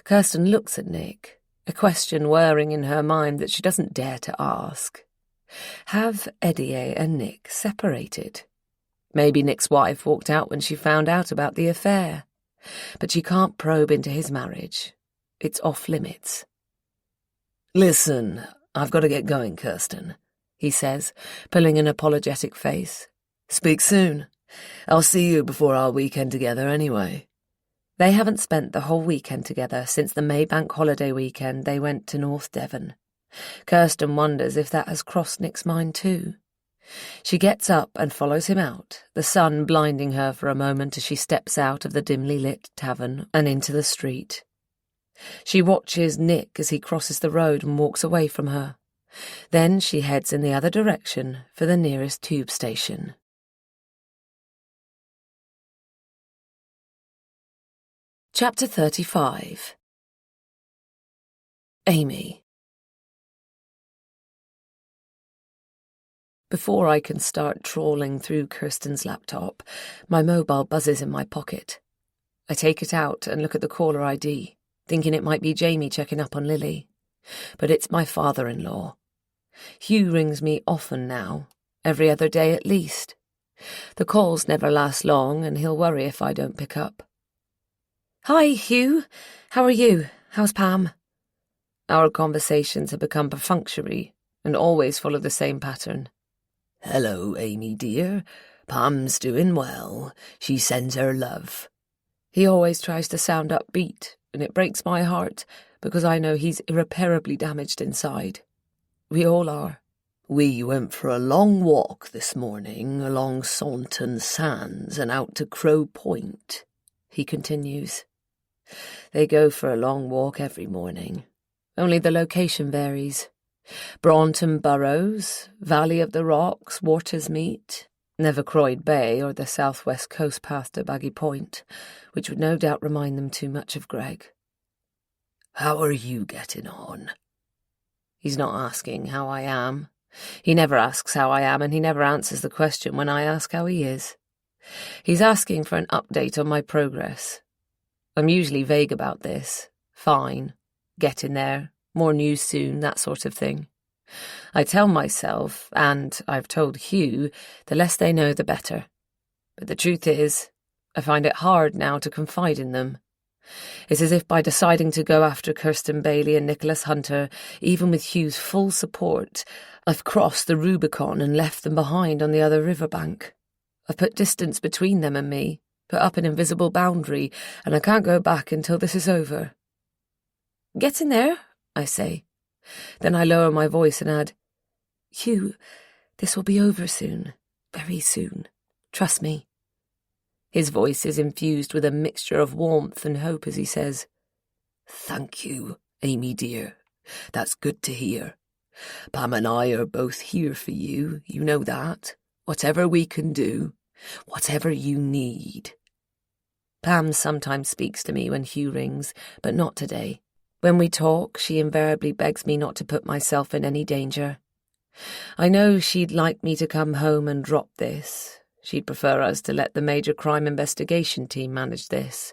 Kirsten looks at Nick, a question whirring in her mind that she doesn't dare to ask. Have Eddie and Nick separated? Maybe Nick's wife walked out when she found out about the affair, but she can't probe into his marriage. It's off limits. "Listen, I've got to get going, Kirsten," he says, pulling an apologetic face. "Speak soon. I'll see you before our weekend together anyway." They haven't spent the whole weekend together since the Maybank holiday weekend they went to North Devon. Kirsten wonders if that has crossed Nick's mind too. She gets up and follows him out, the sun blinding her for a moment as she steps out of the dimly lit tavern and into the street. She watches Nick as he crosses the road and walks away from her. Then she heads in the other direction for the nearest tube station. Chapter 35. Amy. Before I can start trawling through Kirsten's laptop, my mobile buzzes in my pocket. I take it out and look at the caller ID, thinking it might be Jamie checking up on Lily. But it's my father-in-law. Hugh rings me often now, every other day at least. The calls never last long, and he'll worry if I don't pick up. "Hi, Hugh. How are you? How's Pam?" Our conversations have become perfunctory and always follow the same pattern. "Hello, Amy dear. Pam's doing well. She sends her love." He always tries to sound upbeat, and it breaks my heart because I know he's irreparably damaged inside. We all are. "We went for a long walk this morning along Saunton Sands and out to Crow Point," he continues. They go for a long walk every morning. Only the location varies. Braunton Burrows, Valley of the Rocks, Watersmeet, never Croyd Bay or the southwest coast path to Baggy Point, which would no doubt remind them too much of Greg. "How are you getting on?" He's not asking how I am. He never asks how I am, and he never answers the question when I ask how he is. He's asking for an update on my progress. I'm usually vague about this. Fine. Getting there. More news soon, that sort of thing. I tell myself, and I've told Hugh, the less they know the better. But the truth is, I find it hard now to confide in them. It's as if by deciding to go after Kirsten Bailey and Nicholas Hunter, even with Hugh's full support, I've crossed the Rubicon and left them behind on the other riverbank. I've put distance between them and me, put up an invisible boundary, and I can't go back until this is over. "Get in there," I say. Then I lower my voice and add, "Hugh, this will be over soon, very soon. Trust me." His voice is infused with a mixture of warmth and hope as he says, "Thank you, Amy dear. That's good to hear. Pam and I are both here for you, you know that. Whatever we can do, whatever you need." Pam sometimes speaks to me when Hugh rings, but not today. When we talk, she invariably begs me not to put myself in any danger. I know she'd like me to come home and drop this. She'd prefer us to let the major crime investigation team manage this.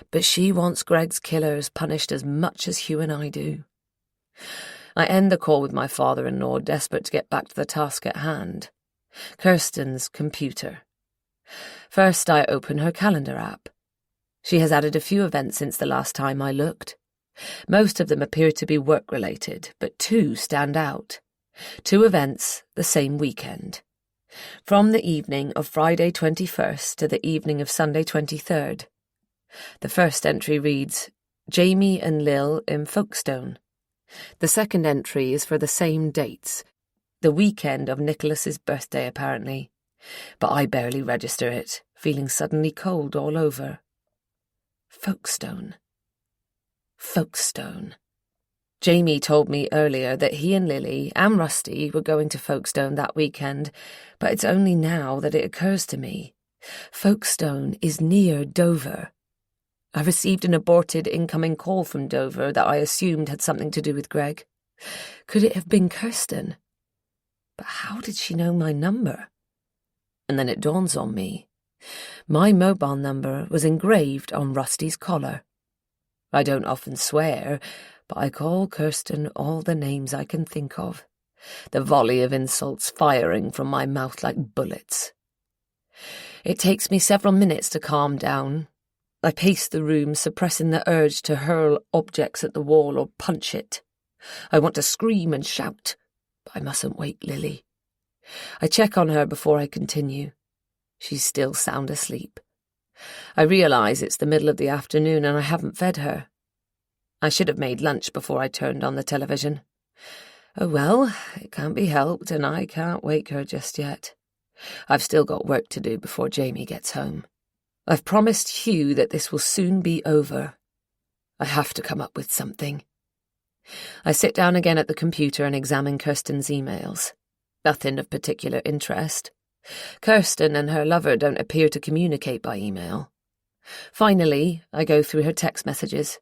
But she wants Greg's killers punished as much as Hugh and I do. I end the call with my father-in-law, desperate to get back to the task at hand. Kirsten's computer. First, I open her calendar app. She has added a few events since the last time I looked. Most of them appear to be work-related, but two stand out. 2 events the same weekend. From the evening of Friday 21st to the evening of Sunday 23rd. The first entry reads, Jamie and Lil in Folkestone. The second entry is for the same dates, the weekend of Nicholas's birthday apparently, but I barely register it, feeling suddenly cold all over. Folkestone. Folkestone. Jamie told me earlier that he and Lily and Rusty were going to Folkestone that weekend, but it's only now that it occurs to me. Folkestone is near Dover. I received an aborted incoming call from Dover that I assumed had something to do with Greg. Could it have been Kirsten? But how did she know my number? And then it dawns on me. My mobile number was engraved on Rusty's collar. I don't often swear, but I call Kirsten all the names I can think of, the volley of insults firing from my mouth like bullets. It takes me several minutes to calm down. I pace the room, suppressing the urge to hurl objects at the wall or punch it. I want to scream and shout, but I mustn't wake Lily. I check on her before I continue. She's still sound asleep. I realise it's the middle of the afternoon and I haven't fed her. I should have made lunch before I turned on the television. Oh well, it can't be helped, and I can't wake her just yet. I've still got work to do before Jamie gets home. I've promised Hugh that this will soon be over. I have to come up with something. I sit down again at the computer and examine Kirsten's emails. Nothing of particular interest. Kirsten and her lover don't appear to communicate by email. Finally, I go through her text messages.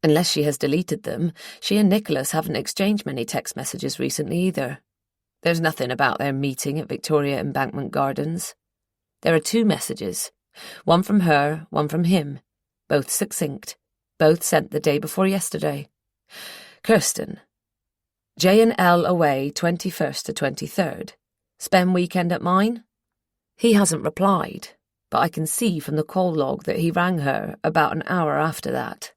Unless she has deleted them, she and Nicholas haven't exchanged many text messages recently either. There's nothing about their meeting at Victoria Embankment Gardens. There are 2 messages, one from her, one from him, both succinct, both sent the day before yesterday. Kirsten: J and L away 21st to 23rd. Spend weekend at mine? He hasn't replied, but I can see from the call log that he rang her about an hour after that.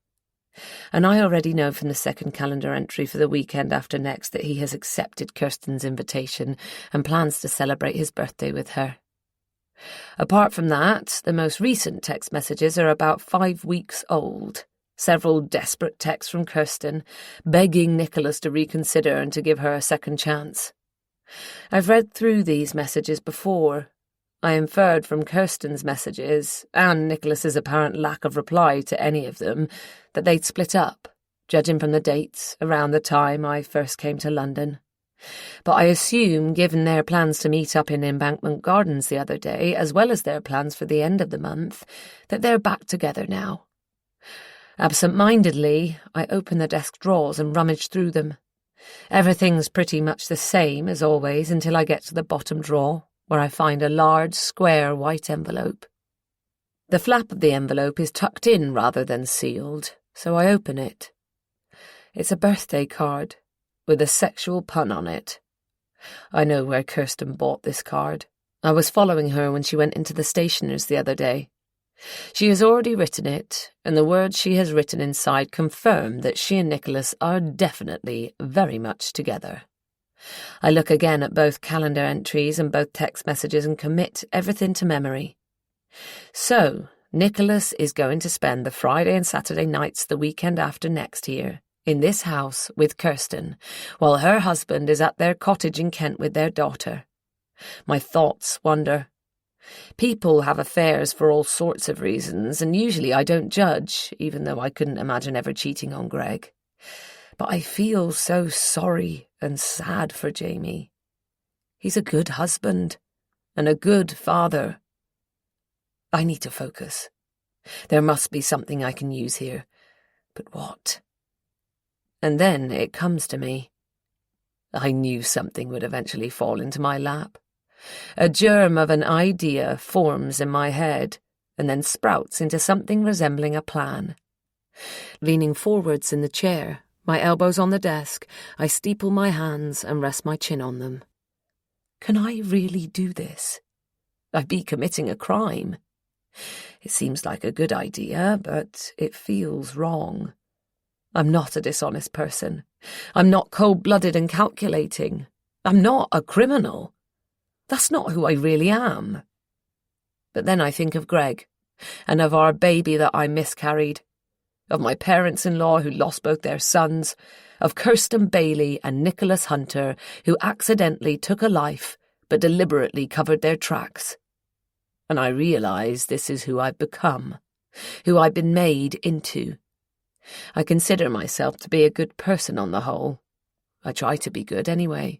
And I already know from the second calendar entry for the weekend after next that he has accepted Kirsten's invitation and plans to celebrate his birthday with her. Apart from that, the most recent text messages are about 5 weeks old. Several desperate texts from Kirsten, begging Nicholas to reconsider and to give her a second chance. I've read through these messages before. I inferred from Kirsten's messages, and Nicholas's apparent lack of reply to any of them, that they'd split up, judging from the dates around the time I first came to London. But I assume, given their plans to meet up in Embankment Gardens the other day, as well as their plans for the end of the month, that they're back together now. Absent-mindedly, I open the desk drawers and rummage through them. Everything's pretty much the same as always until I get to the bottom drawer, where I find a large, square white envelope. The flap of the envelope is tucked in rather than sealed, so I open it. It's a birthday card, with a sexual pun on it. I know where Kirsten bought this card. I was following her when she went into the stationer's the other day. She has already written it, and the words she has written inside confirm that she and Nicholas are definitely very much together. I look again at both calendar entries and both text messages and commit everything to memory. So, Nicholas is going to spend the Friday and Saturday nights the weekend after next here, in this house with Kirsten, while her husband is at their cottage in Kent with their daughter. My thoughts wander. People have affairs for all sorts of reasons, and usually I don't judge, even though I couldn't imagine ever cheating on Greg. But I feel so sorry and sad for Jamie. He's a good husband and a good father. I need to focus. There must be something I can use here. But what? And then it comes to me. I knew something would eventually fall into my lap. A germ of an idea forms in my head and then sprouts into something resembling a plan. Leaning forwards in the chair, my elbows on the desk, I steeple my hands and rest my chin on them. Can I really do this? I'd be committing a crime. It seems like a good idea, but it feels wrong. I'm not a dishonest person. I'm not cold-blooded and calculating. I'm not a criminal. That's not who I really am. But then I think of Greg, and of our baby that I miscarried, of my parents-in-law who lost both their sons, of Kirsten Bailey and Nicholas Hunter who accidentally took a life but deliberately covered their tracks. And I realise this is who I've become, who I've been made into. I consider myself to be a good person on the whole. I try to be good anyway.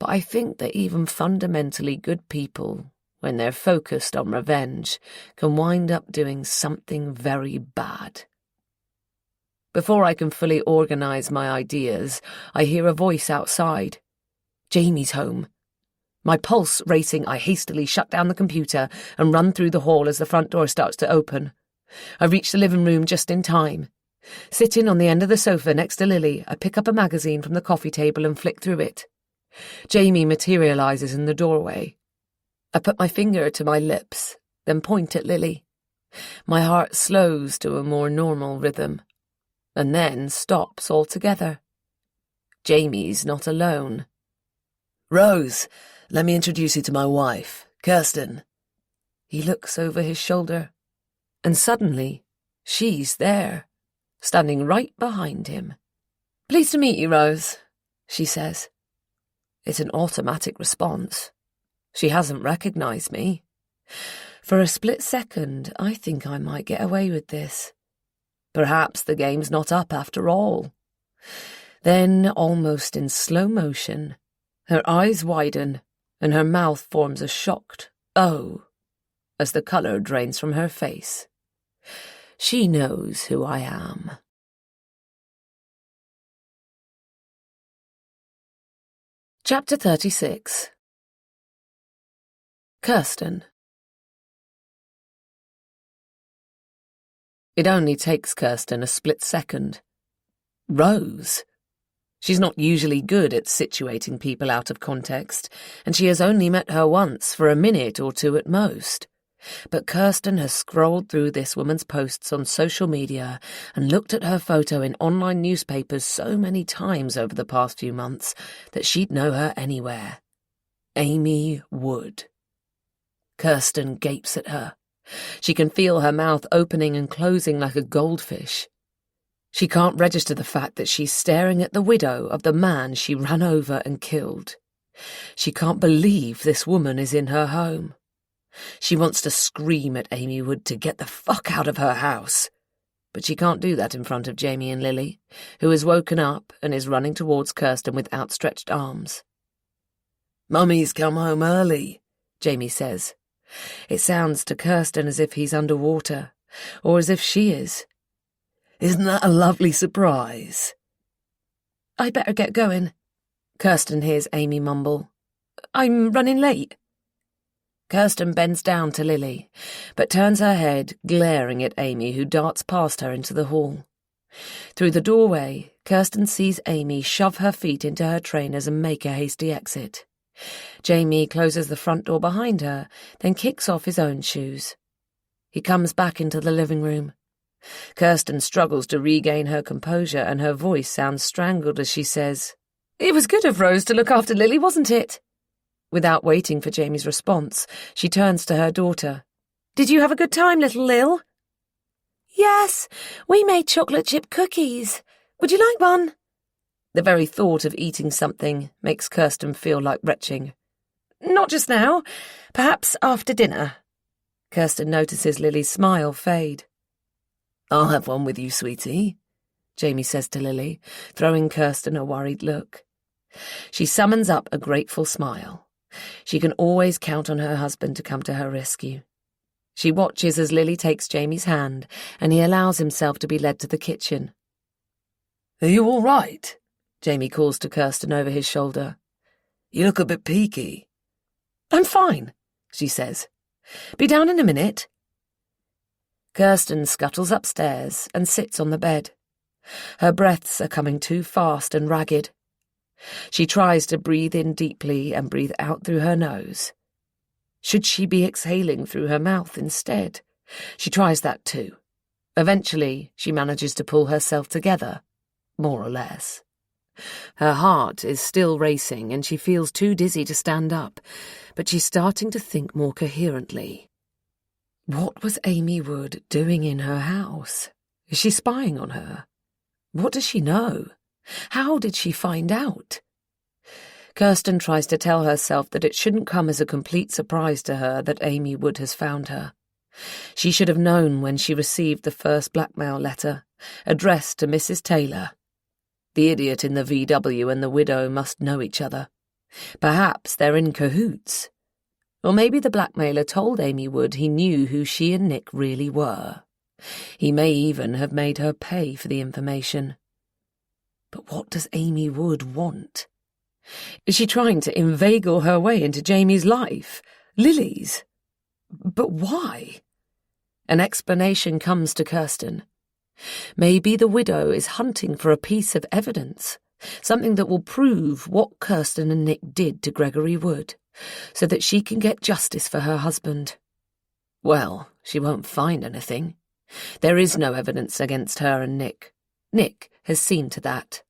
But I think that even fundamentally good people, when they're focused on revenge, can wind up doing something very bad. Before I can fully organise my ideas, I hear a voice outside. Jamie's home. My pulse racing, I hastily shut down the computer and run through the hall as the front door starts to open. I reach the living room just in time. Sitting on the end of the sofa next to Lily, I pick up a magazine from the coffee table and flick through it. Jamie materialises in the doorway. I put my finger to my lips, then point at Lily. My heart slows to a more normal rhythm, and then stops altogether. Jamie's not alone. Rose, let me introduce you to my wife, Kirsten. He looks over his shoulder, and suddenly she's there, standing right behind him. Pleased to meet you, Rose. she says. It's an automatic response. She hasn't recognised me. For a split second, I think I might get away with this. Perhaps the game's not up after all. Then, almost in slow motion, her eyes widen and her mouth forms a shocked "oh" as the colour drains from her face. She knows who I am. Chapter 36. Kirsten. It only takes Kirsten a split second. Rose. She's not usually good at situating people out of context, and she has only met her once for a minute or two at most. But Kirsten has scrolled through this woman's posts on social media and looked at her photo in online newspapers so many times over the past few months that she'd know her anywhere. Amy Wood. Kirsten gapes at her. She can feel her mouth opening and closing like a goldfish. She can't register the fact that she's staring at the widow of the man she ran over and killed. She can't believe this woman is in her home. She wants to scream at Amy Wood to get the fuck out of her house. But she can't do that in front of Jamie and Lily, who has woken up and is running towards Kirsten with outstretched arms. "Mummy's come home early," Jamie says. It sounds to Kirsten as if he's underwater, or as if she is. "Isn't that a lovely surprise?" "I better get going," Kirsten hears Amy mumble. "I'm running late." Kirsten bends down to Lily, but turns her head, glaring at Amy, who darts past her into the hall. Through the doorway, Kirsten sees Amy shove her feet into her trainers and make a hasty exit. Jamie closes the front door behind her, then kicks off his own shoes. He comes back into the living room. Kirsten struggles to regain her composure, and her voice sounds strangled as she says, "It was good of Rose to look after Lily, wasn't it?" Without waiting for Jamie's response, she turns to her daughter. "Did you have a good time, little Lil?" "Yes, we made chocolate chip cookies. Would you like one?" The very thought of eating something makes Kirsten feel like retching. "Not just now. Perhaps after dinner." Kirsten notices Lily's smile fade. "I'll have one with you, sweetie," Jamie says to Lily, throwing Kirsten a worried look. She summons up a grateful smile. She can always count on her husband to come to her rescue. She watches as Lily takes Jamie's hand, and he allows himself to be led to the kitchen. "Are you all right?" Jamie calls to Kirsten over his shoulder. "You look a bit peaky." "I'm fine," she says. "Be down in a minute." Kirsten scuttles upstairs and sits on the bed. Her breaths are coming too fast and ragged. She tries to breathe in deeply and breathe out through her nose. Should she be exhaling through her mouth instead? She tries that too. Eventually, she manages to pull herself together, more or less. Her heart is still racing and she feels too dizzy to stand up, but she's starting to think more coherently. What was Amy Wood doing in her house? Is she spying on her? What does she know? How did she find out? Kirsten tries to tell herself that it shouldn't come as a complete surprise to her that Amy Wood has found her. She should have known when she received the first blackmail letter, addressed to Mrs. Taylor. The idiot in the VW and the widow must know each other. Perhaps they're in cahoots. Or maybe the blackmailer told Amy Wood he knew who she and Nick really were. He may even have made her pay for the information. But what does Amy Wood want? Is she trying to inveigle her way into Jamie's life? Lily's? But why? An explanation comes to Kirsten. Maybe the widow is hunting for a piece of evidence, something that will prove what Kirsten and Nick did to Gregory Wood, so that she can get justice for her husband. Well, she won't find anything. There is no evidence against her and Nick. Nick has seen to that.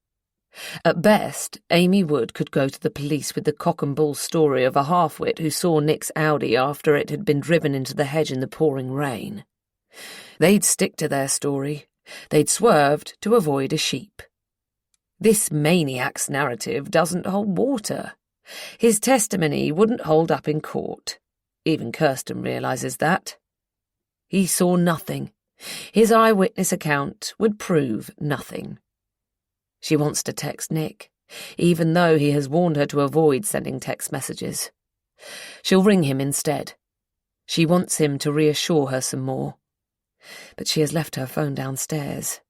At best, Amy Wood could go to the police with the cock-and-bull story of a half-wit who saw Nick's Audi after it had been driven into the hedge in the pouring rain. They'd stick to their story. They'd swerved to avoid a sheep. This maniac's narrative doesn't hold water. His testimony wouldn't hold up in court. Even Kirsten realizes that. He saw nothing. His eyewitness account would prove nothing. She wants to text Nick, even though he has warned her to avoid sending text messages. She'll ring him instead. She wants him to reassure her some more. But she has left her phone downstairs.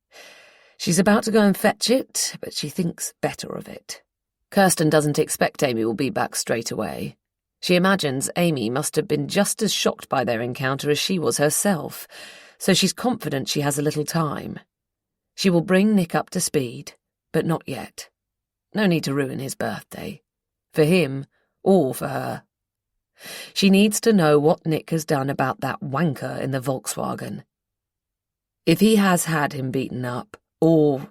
She's about to go and fetch it, but she thinks better of it. Kirsten doesn't expect Amy will be back straight away. She imagines Amy must have been just as shocked by their encounter as she was herself, so she's confident she has a little time. She will bring Nick up to speed, but not yet. No need to ruin his birthday. For him, or for her. She needs to know what Nick has done about that wanker in the Volkswagen. If he has had him beaten up, or,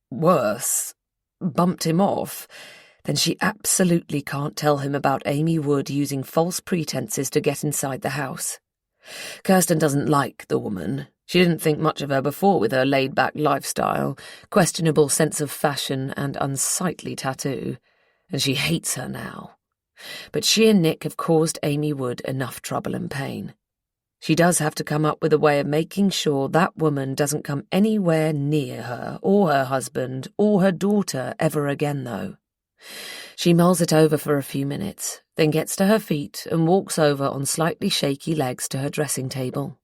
worse, bumped him off, then she absolutely can't tell him about Amy Wood using false pretenses to get inside the house. Kirsten doesn't like the woman. She didn't think much of her before with her laid-back lifestyle, questionable sense of fashion and unsightly tattoo, and she hates her now. But she and Nick have caused Amy Wood enough trouble and pain. She does have to come up with a way of making sure that woman doesn't come anywhere near her, or her husband, or her daughter ever again, though. She mulls it over for a few minutes, then gets to her feet and walks over on slightly shaky legs to her dressing table.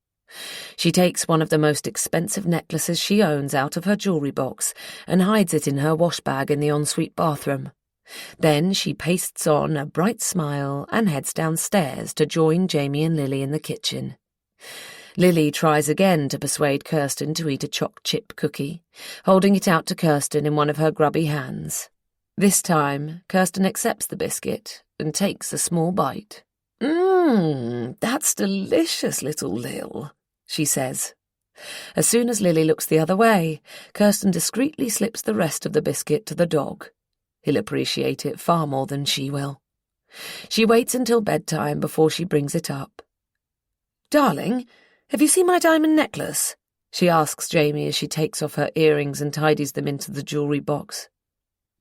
She takes one of the most expensive necklaces she owns out of her jewellery box and hides it in her wash bag in the ensuite bathroom. Then she pastes on a bright smile and heads downstairs to join Jamie and Lily in the kitchen. Lily tries again to persuade Kirsten to eat a choc chip cookie, holding it out to Kirsten in one of her grubby hands. This time, Kirsten accepts the biscuit and takes a small bite. That's delicious, little Lil, she says. As soon as Lily looks the other way, Kirsten discreetly slips the rest of the biscuit to the dog. He'll appreciate it far more than she will. She waits until bedtime before she brings it up. "Darling, have you seen my diamond necklace?" she asks Jamie as she takes off her earrings and tidies them into the jewellery box.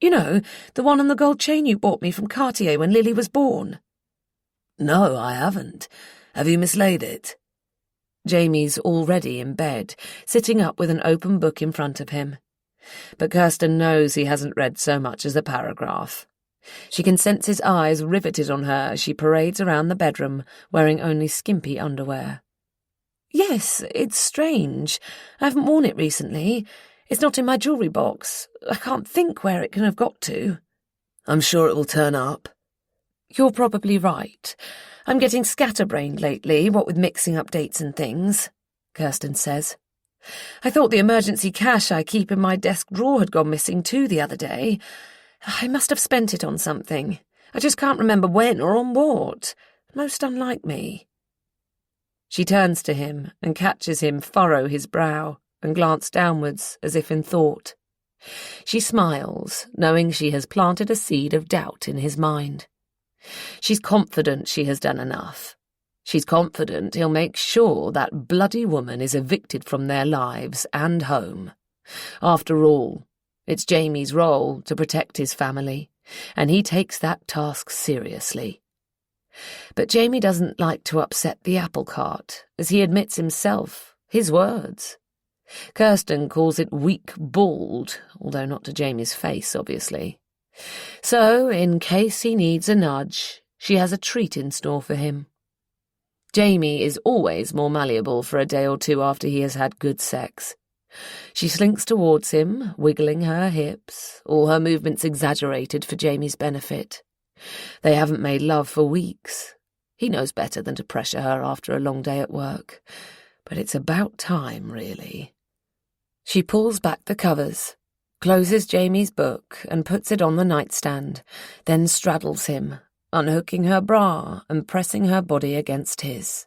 "You know, the one on the gold chain you bought me from Cartier when Lily was born." "No, I haven't. Have you mislaid it?" Jamie's already in bed, sitting up with an open book in front of him. But Kirsten knows he hasn't read so much as a paragraph. She can sense his eyes riveted on her as she parades around the bedroom, wearing only skimpy underwear. "Yes, it's strange. I haven't worn it recently. It's not in my jewellery box. I can't think where it can have got to." "I'm sure it will turn up." "You're probably right. I'm getting scatterbrained lately, what with mixing up dates and things," Kirsten says. "I thought the emergency cash I keep in my desk drawer had gone missing too the other day. I must have spent it on something. I just can't remember when or on what. Most unlike me." She turns to him and catches him furrow his brow and glance downwards as if in thought. She smiles, knowing she has planted a seed of doubt in his mind. She's confident she has done enough. She's confident he'll make sure that bloody woman is evicted from their lives and home. After all, it's Jamie's role to protect his family, and he takes that task seriously. But Jamie doesn't like to upset the apple cart, as he admits himself, his words. Kirsten calls it weak-balled, although not to Jamie's face, obviously. So, in case he needs a nudge, she has a treat in store for him. Jamie is always more malleable for a day or two after he has had good sex. She slinks towards him, wiggling her hips, all her movements exaggerated for Jamie's benefit. They haven't made love for weeks. He knows better than to pressure her after a long day at work. But it's about time, really. She pulls back the covers, closes Jamie's book and puts it on the nightstand, then straddles him, unhooking her bra and pressing her body against his.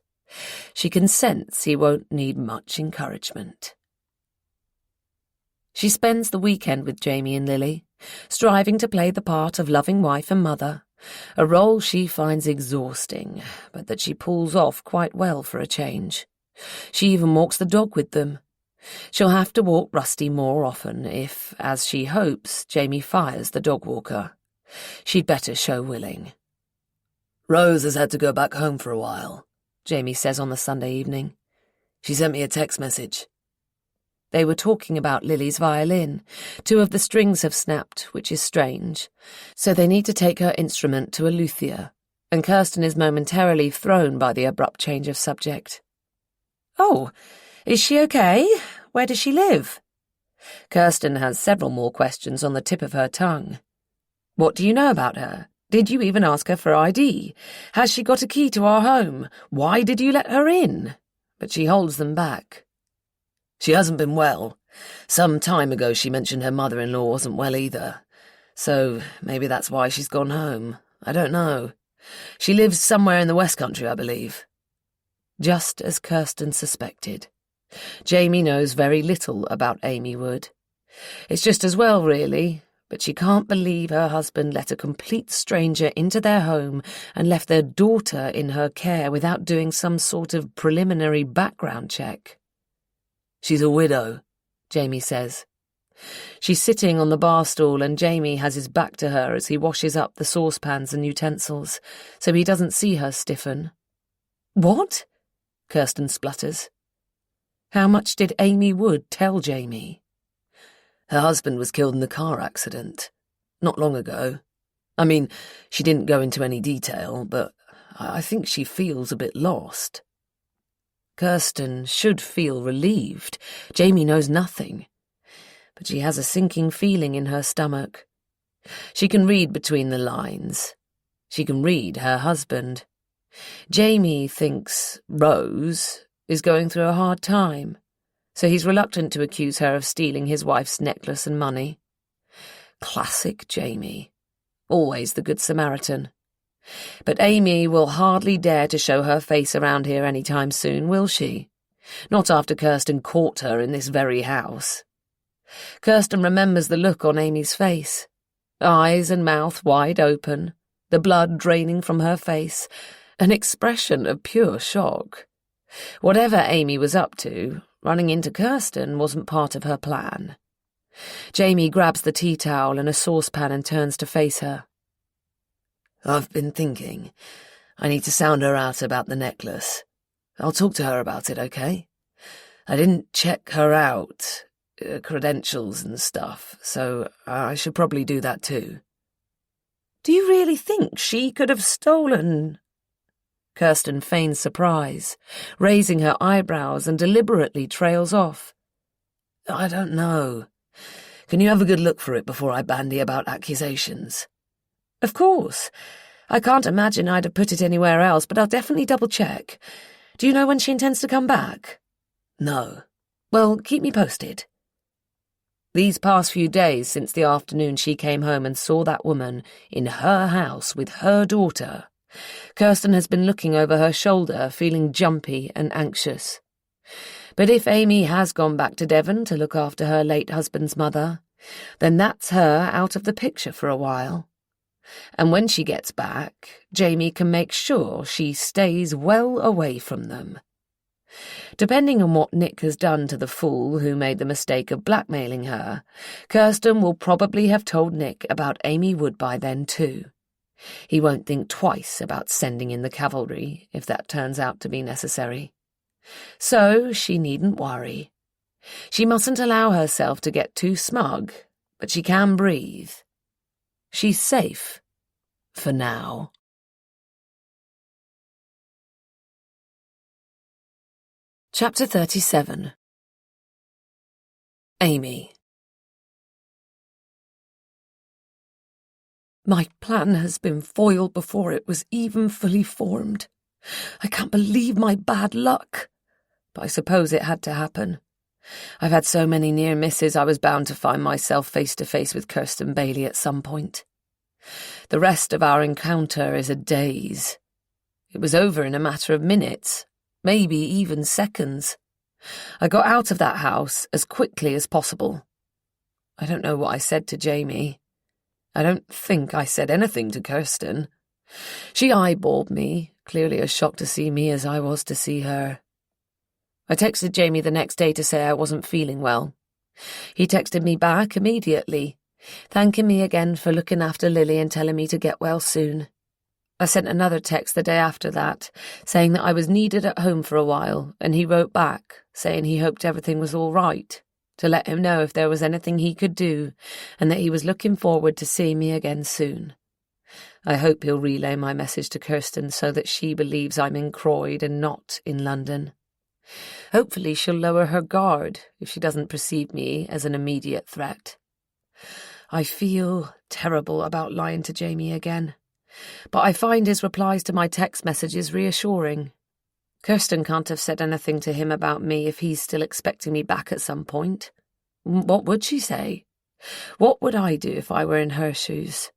She can sense he won't need much encouragement. She spends the weekend with Jamie and Lily, striving to play the part of loving wife and mother, a role she finds exhausting, but that she pulls off quite well for a change. She even walks the dog with them. She'll have to walk Rusty more often if, as she hopes, Jamie fires the dog walker. She'd better show willing. Rose has had to go back home for a while, Jamie says on the Sunday evening. She sent me a text message. They were talking about Lily's violin. 2 of the strings have snapped, which is strange. So they need to take her instrument to a luthier, and Kirsten is momentarily thrown by the abrupt change of subject. Oh, is she okay? Where does she live? Kirsten has several more questions on the tip of her tongue. What do you know about her? Did you even ask her for ID? Has she got a key to our home? Why did you let her in? But she holds them back. She hasn't been well. Some time ago she mentioned her mother-in-law wasn't well either. So maybe that's why she's gone home. I don't know. She lives somewhere in the West Country, I believe. Just as Kirsten suspected. Jamie knows very little about Amy Wood. It's just as well, really, but she can't believe her husband let a complete stranger into their home and left their daughter in her care without doing some sort of preliminary background check. She's a widow, Jamie says. She's sitting on the bar stool and Jamie has his back to her as he washes up the saucepans and utensils, so he doesn't see her stiffen. What? Kirsten splutters. How much did Amy Wood tell Jamie? Her husband was killed in a car accident. Not long ago. I mean, she didn't go into any detail, but I think she feels a bit lost. Kirsten should feel relieved. Jamie knows nothing. But she has a sinking feeling in her stomach. She can read between the lines. She can read her husband. Jamie thinks Rose is going through a hard time, so he's reluctant to accuse her of stealing his wife's necklace and money. Classic Jamie. Always the Good Samaritan. But Amy will hardly dare to show her face around here any time soon, will she? Not after Kirsten caught her in this very house. Kirsten remembers the look on Amy's face. Eyes and mouth wide open, the blood draining from her face, an expression of pure shock. Whatever Amy was up to, running into Kirsten wasn't part of her plan. Jamie grabs the tea towel and a saucepan and turns to face her. I've been thinking. I need to sound her out about the necklace. I'll talk to her about it, okay? I didn't check her out, credentials and stuff, so I should probably do that too. Do you really think she could have stolen? Kirsten feigns surprise, raising her eyebrows and deliberately trails off. I don't know. Can you have a good look for it before I bandy about accusations? Of course. I can't imagine I'd have put it anywhere else, but I'll definitely double-check. Do you know when she intends to come back? No. Well, keep me posted. These past few days since the afternoon she came home and saw that woman in her house with her daughter, Kirsten has been looking over her shoulder, feeling jumpy and anxious. But if Amy has gone back to Devon to look after her late husband's mother, then that's her out of the picture for a while. And when she gets back, Jamie can make sure she stays well away from them. Depending on what Nick has done to the fool who made the mistake of blackmailing her, Kirsten will probably have told Nick about Amy Wood by then too. He won't think twice about sending in the cavalry if that turns out to be necessary. So she needn't worry. She mustn't allow herself to get too smug, but she can breathe. She's safe. For now. Chapter 37. Amy. My plan has been foiled before it was even fully formed. I can't believe my bad luck. But I suppose it had to happen. I've had so many near misses I was bound to find myself face to face with Kirsten Bailey at some point. The rest of our encounter is a daze. It was over in a matter of minutes, maybe even seconds. I got out of that house as quickly as possible. I don't know what I said to Jamie. I don't think I said anything to Kirsten. She eyeballed me, clearly as shocked to see me as I was to see her. I texted Jamie the next day to say I wasn't feeling well. He texted me back immediately, thanking me again for looking after Lily and telling me to get well soon. I sent another text the day after that, saying that I was needed at home for a while, and he wrote back, saying he hoped everything was all right, to let him know if there was anything he could do, and that he was looking forward to seeing me again soon. I hope he'll relay my message to Kirsten so that she believes I'm in Croyd and not in London. Hopefully she'll lower her guard if she doesn't perceive me as an immediate threat. I feel terrible about lying to Jamie again, but I find his replies to my text messages reassuring. Kirsten can't have said anything to him about me if he's still expecting me back at some point. What would she say? What would I do if I were in her shoes?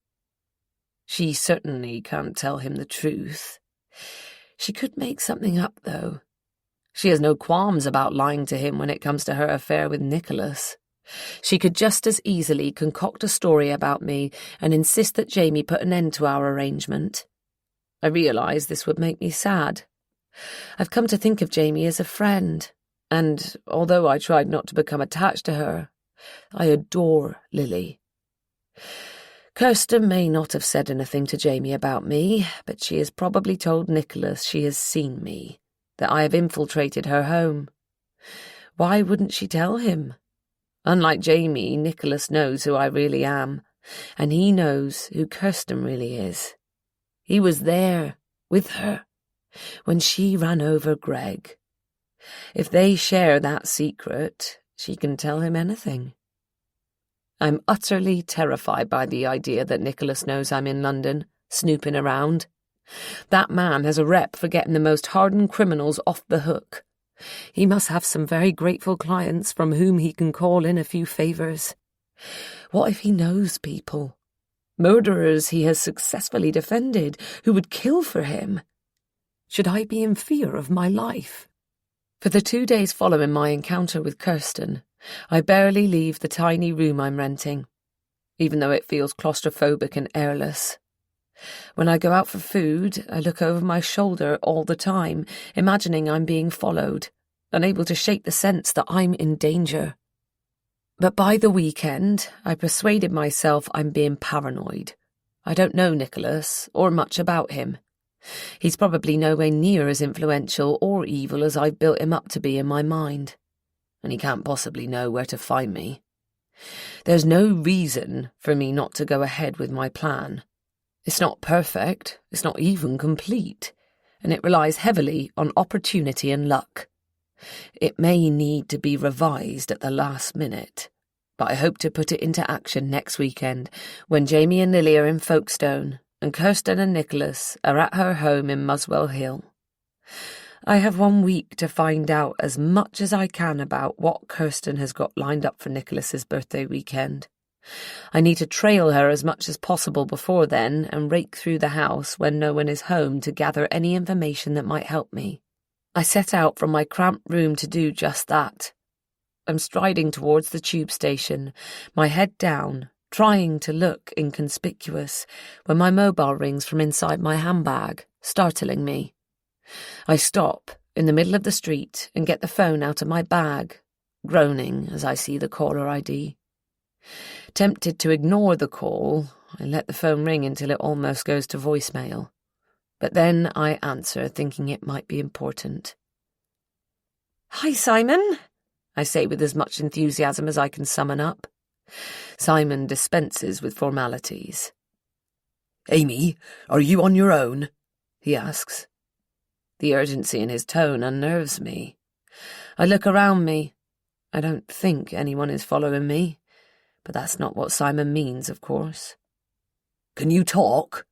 She certainly can't tell him the truth. She could make something up, though. She has no qualms about lying to him when it comes to her affair with Nicholas. She could just as easily concoct a story about me and insist that Jamie put an end to our arrangement. I realise this would make me sad. I've come to think of Jamie as a friend, and although I tried not to become attached to her, I adore Lily. Kirsten may not have said anything to Jamie about me, but she has probably told Nicholas she has seen me, that I have infiltrated her home. Why wouldn't she tell him? Unlike Jamie, Nicholas knows who I really am, and he knows who Kirsten really is. He was there, with her, when she ran over Greg. If they share that secret, she can tell him anything. I'm utterly terrified by the idea that Nicholas knows I'm in London, snooping around. That man has a rep for getting the most hardened criminals off the hook. He must have some very grateful clients from whom he can call in a few favours. What if he knows people? Murderers he has successfully defended, who would kill for him. Should I be in fear of my life? For the 2 days following my encounter with Kirsten, I barely leave the tiny room I'm renting, even though it feels claustrophobic and airless. When I go out for food, I look over my shoulder all the time, imagining I'm being followed, unable to shake the sense that I'm in danger. But by the weekend, I persuaded myself I'm being paranoid. I don't know Nicholas, or much about him. He's probably nowhere near as influential or evil as I've built him up to be in my mind, and he can't possibly know where to find me. There's no reason for me not to go ahead with my plan. It's not perfect, it's not even complete, and it relies heavily on opportunity and luck. It may need to be revised at the last minute, but I hope to put it into action next weekend when Jamie and Lily are in Folkestone and Kirsten and Nicholas are at her home in Muswell Hill. I have 1 week to find out as much as I can about what Kirsten has got lined up for Nicholas's birthday weekend. I need to trail her as much as possible before then and rake through the house when no one is home to gather any information that might help me. I set out from my cramped room to do just that. I'm striding towards the tube station, my head down, trying to look inconspicuous, when my mobile rings from inside my handbag, startling me. I stop in the middle of the street and get the phone out of my bag, groaning as I see the caller ID. Tempted to ignore the call, I let the phone ring until it almost goes to voicemail. But then I answer, thinking it might be important. "Hi, Simon," I say with as much enthusiasm as I can summon up. Simon dispenses with formalities. "Amy, are you on your own?" he asks. The urgency in his tone unnerves me. I look around me. I don't think anyone is following me, but that's not what Simon means, of course. "Can you talk?"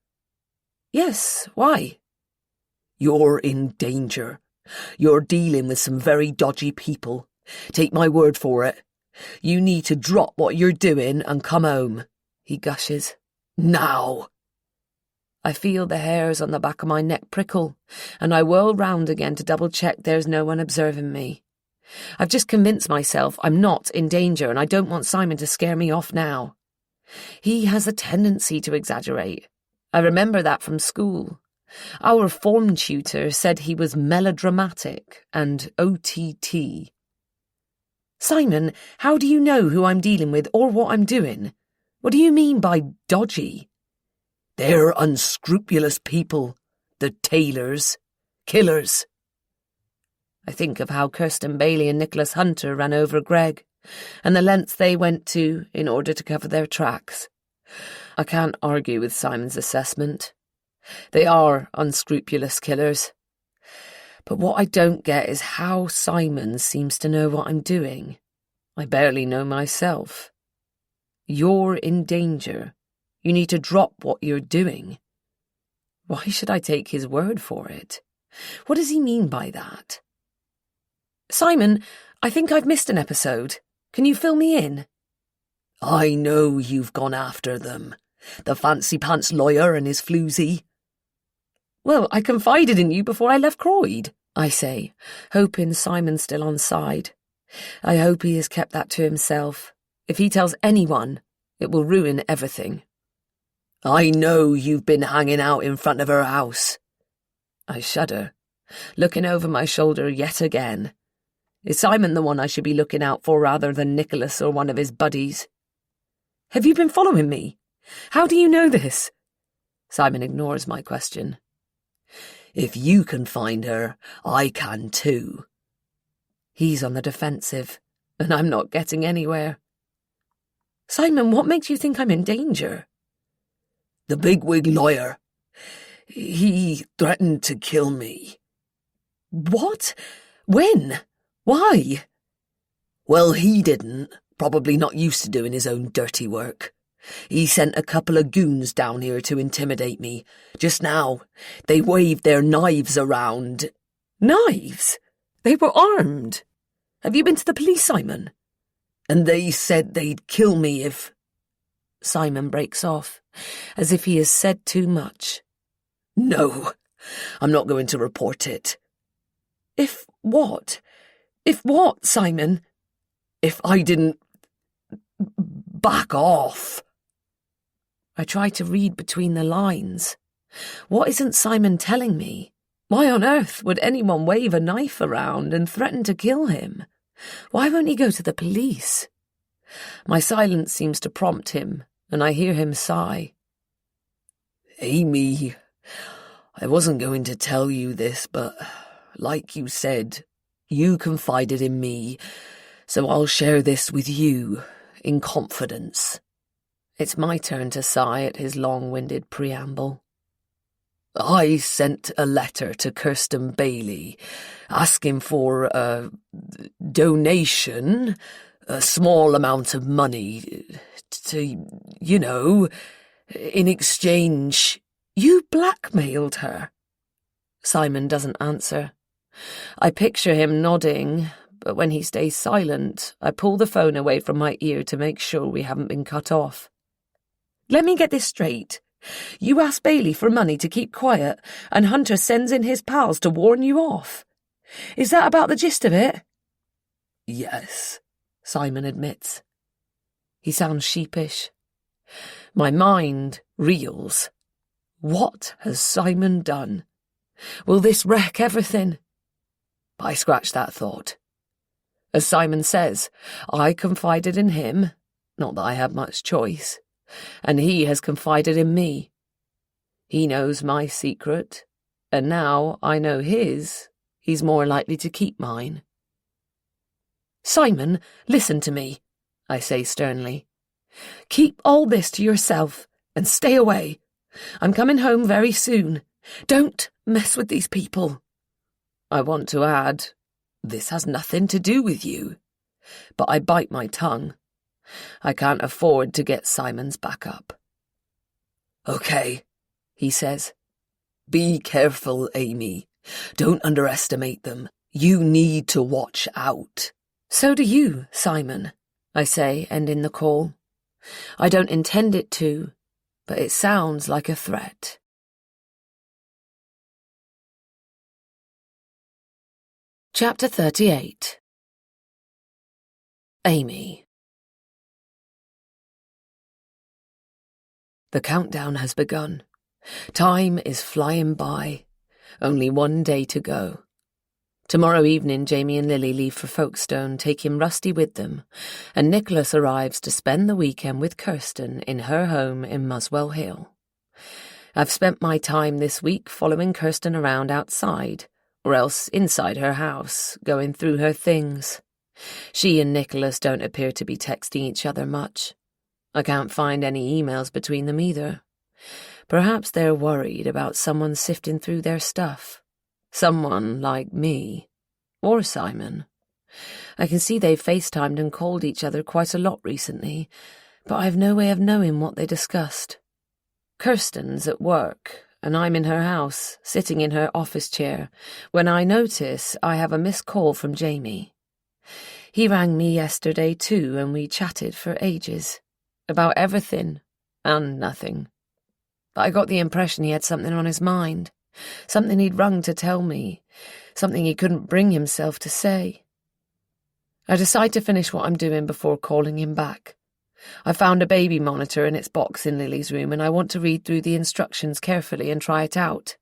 "Yes, why?" "You're in danger. You're dealing with some very dodgy people. Take my word for it. You need to drop what you're doing and come home," he gushes. "Now!" I feel the hairs on the back of my neck prickle, and I whirl round again to double-check there's no one observing me. I've just convinced myself I'm not in danger, and I don't want Simon to scare me off now. He has a tendency to exaggerate. I remember that from school, Our form tutor said he was melodramatic and OTT. Simon, how do you know who I'm dealing with or what I'm doing? What do you mean by dodgy? They're unscrupulous people. The Taylors. Killers. I think of how Kirsten Bailey and Nicholas Hunter ran over Greg, and the lengths they went to in order to cover their tracks. I can't argue with Simon's assessment. They are unscrupulous killers. But what I don't get is how Simon seems to know what I'm doing. I barely know myself. You're in danger. You need to drop what you're doing. Why should I take his word for it? What does he mean by that? Simon, I think I've missed an episode. Can you fill me in? I know you've gone after them. The fancy-pants lawyer and his floozy. Well, I confided in you before I left Croyd, I say, hoping Simon's still on side. I hope he has kept that to himself. If he tells anyone, it will ruin everything. I know you've been hanging out in front of her house. I shudder, looking over my shoulder yet again. Is Simon the one I should be looking out for rather than Nicholas or one of his buddies? Have you been following me? How do you know this? Simon ignores my question. If you can find her, I can too. He's on the defensive, and I'm not getting anywhere. Simon, what makes you think I'm in danger? The bigwig lawyer. He threatened to kill me. What? When? Why? Well, he didn't. Probably not used to doing his own dirty work. He sent a couple of goons down here to intimidate me. Just now, they waved their knives around. Knives? They were armed. Have you been to the police, Simon? And they said they'd kill me if... Simon breaks off, as if he has said too much. No, I'm not going to report it. If what? If what, Simon? If I didn't... back off. I try to read between the lines. What isn't Simon telling me? Why on earth would anyone wave a knife around and threaten to kill him? Why won't he go to the police? My silence seems to prompt him, and I hear him sigh. Amy, I wasn't going to tell you this, but like you said, you confided in me, so I'll share this with you in confidence. It's my turn to sigh at his long-winded preamble. I sent a letter to Kirsten Bailey asking for a donation, a small amount of money to, in exchange. You blackmailed her? Simon doesn't answer. I picture him nodding, but when he stays silent, I pull the phone away from my ear to make sure we haven't been cut off. Let me get this straight. You asked Bailey for money to keep quiet, and Hunter sends in his pals to warn you off. Is that about the gist of it? Yes, Simon admits. He sounds sheepish. My mind reels. What has Simon done? Will this wreck everything? I scratch that thought. As Simon says, I confided in him, not that I had much choice, and he has confided in me. He knows my secret, and now I know his, he's more likely to keep mine. Simon, listen to me, I say sternly. Keep all this to yourself, and stay away. I'm coming home very soon. Don't mess with these people. I want to add, this has nothing to do with you, but I bite my tongue. I can't afford to get Simon's back up. Okay, he says. Be careful, Amy. Don't underestimate them. You need to watch out. So do you, Simon, I say, ending the call. I don't intend it to, but it sounds like a threat. Chapter 38. Amy. The countdown has begun. Time is flying by. Only one day to go. Tomorrow evening, Jamie and Lily leave for Folkestone, taking Rusty with them, and Nicholas arrives to spend the weekend with Kirsten in her home in Muswell Hill. I've spent my time this week following Kirsten around outside, or else inside her house, going through her things. She and Nicholas don't appear to be texting each other much. I can't find any emails between them either. Perhaps they're worried about someone sifting through their stuff. Someone like me. Or Simon. I can see they've FaceTimed and called each other quite a lot recently, but I've no way of knowing what they discussed. Kirsten's at work, and I'm in her house, sitting in her office chair, when I notice I have a missed call from Jamie. He rang me yesterday too, and we chatted for ages. About everything and nothing. But I got the impression he had something on his mind. Something he'd rung to tell me, something he couldn't bring himself to say. I decide to finish what I'm doing before calling him back. I found a baby monitor in its box in Lily's room, and I want to read through the instructions carefully and try it out.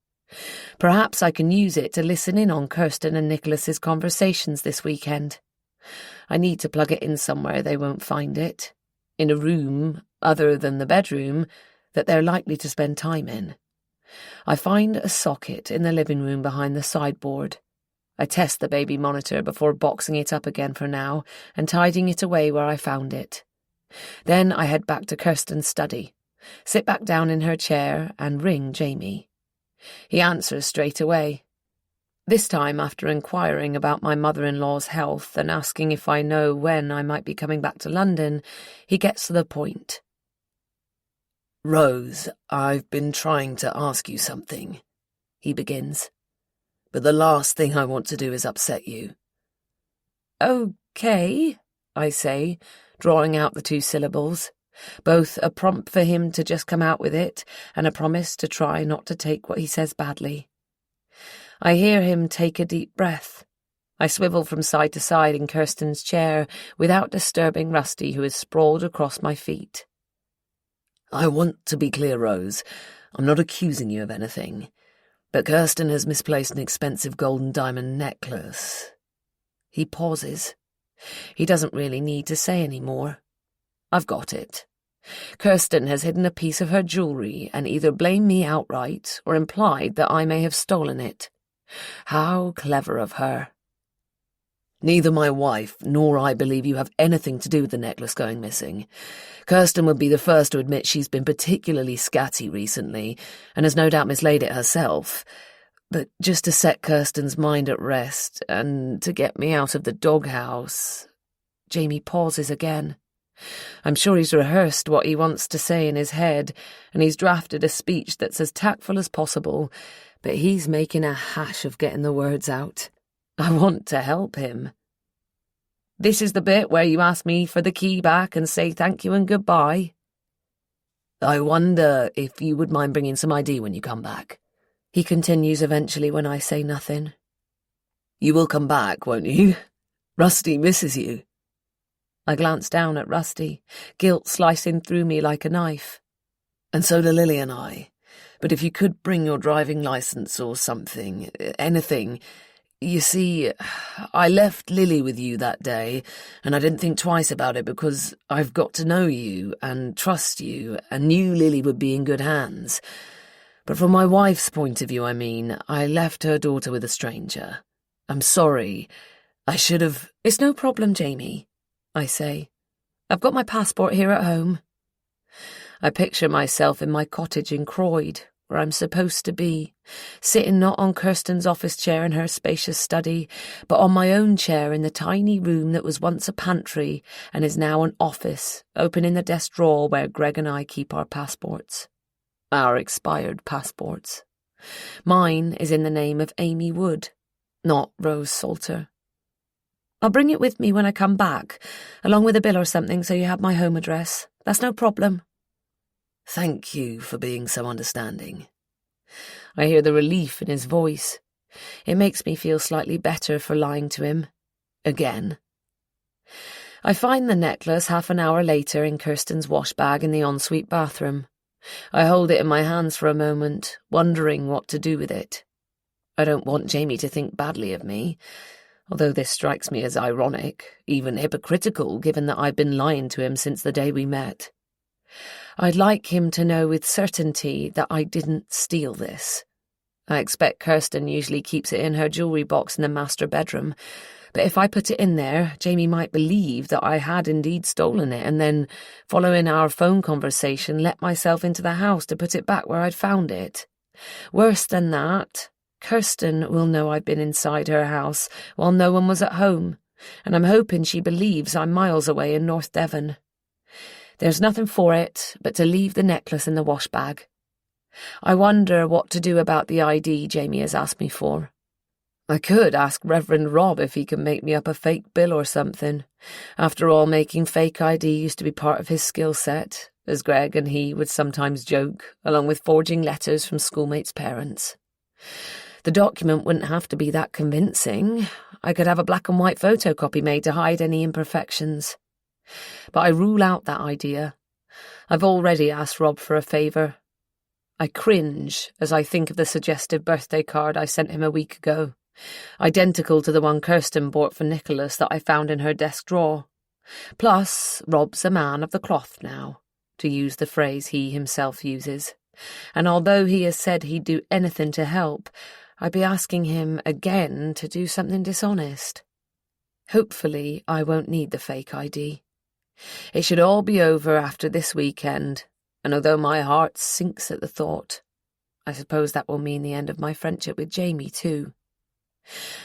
Perhaps I can use it to listen in on Kirsten and Nicholas's conversations this weekend. I need to plug it in somewhere they won't find it, in a room other than the bedroom that they're likely to spend time in. I find a socket in the living room behind the sideboard. I test the baby monitor before boxing it up again for now and tidying it away where I found it. Then I head back to Kirsten's study, sit back down in her chair and ring Jamie. He answers straight away. This time, after inquiring about my mother-in-law's health and asking if I know when I might be coming back to London, he gets to the point. Rose, I've been trying to ask you something, he begins. But the last thing I want to do is upset you. Okay, I say, drawing out the 2 syllables, both a prompt for him to just come out with it and a promise to try not to take what he says badly. I hear him take a deep breath. I swivel from side to side in Kirsten's chair without disturbing Rusty, who is sprawled across my feet. I want to be clear, Rose. I'm not accusing you of anything. But Kirsten has misplaced an expensive gold and diamond necklace. He pauses. He doesn't really need to say any more. I've got it. Kirsten has hidden a piece of her jewellery and either blamed me outright or implied that I may have stolen it. How clever of her. Neither my wife nor I believe you have anything to do with the necklace going missing. Kirsten would be the first to admit she's been particularly scatty recently, and has no doubt mislaid it herself. But just to set Kirsten's mind at rest, and to get me out of the doghouse... Jamie pauses again. I'm sure he's rehearsed what he wants to say in his head, and he's drafted a speech that's as tactful as possible, but he's making a hash of getting the words out. I want to help him. This is the bit where you ask me for the key back and say thank you and goodbye. I wonder if you would mind bringing some ID when you come back. He continues eventually when I say nothing. You will come back, won't you? Rusty misses you. I glance down at Rusty, guilt slicing through me like a knife. And so do Lily and I. But if you could bring your driving licence or something, anything... You see, I left Lily with you that day, and I didn't think twice about it because I've got to know you and trust you and knew Lily would be in good hands. But from my wife's point of view, I left her daughter with a stranger. I'm sorry. I should have... It's no problem, Jamie, I say. I've got my passport here at home. I picture myself in my cottage in Croyd, where I'm supposed to be, sitting not on Kirsten's office chair in her spacious study, but on my own chair in the tiny room that was once a pantry and is now an office, opening the desk drawer where Greg and I keep our passports. Our expired passports. Mine is in the name of Amy Wood, not Rose Salter. I'll bring it with me when I come back, along with a bill or something so you have my home address. That's no problem. Thank you for being so understanding. I hear the relief in his voice. It makes me feel slightly better for lying to him. Again. I find the necklace half an hour later in Kirsten's wash bag in the ensuite bathroom. I hold it in my hands for a moment, wondering what to do with it. I don't want Jamie to think badly of me, although this strikes me as ironic, even hypocritical, given that I've been lying to him since the day we met. I'd like him to know with certainty that I didn't steal this. I expect Kirsten usually keeps it in her jewellery box in the master bedroom, but if I put it in there, Jamie might believe that I had indeed stolen it and then, following our phone conversation, let myself into the house to put it back where I'd found it. Worse than that, Kirsten will know I've been inside her house while no one was at home, and I'm hoping she believes I'm miles away in North Devon. There's nothing for it but to leave the necklace in the wash bag. I wonder what to do about the ID Jamie has asked me for. I could ask Reverend Rob if he can make me up a fake bill or something. After all, making fake ID used to be part of his skill set, as Greg and he would sometimes joke, along with forging letters from schoolmates' parents. The document wouldn't have to be that convincing. I could have a black and white photocopy made to hide any imperfections. But I rule out that idea. I've already asked Rob for a favour. I cringe as I think of the suggestive birthday card I sent him a week ago, identical to the one Kirsten bought for Nicholas that I found in her desk drawer. Plus, Rob's a man of the cloth now, to use the phrase he himself uses, and although he has said he'd do anything to help, I'd be asking him again to do something dishonest. Hopefully, I won't need the fake ID. It should all be over after this weekend, and although my heart sinks at the thought, I suppose that will mean the end of my friendship with Jamie too.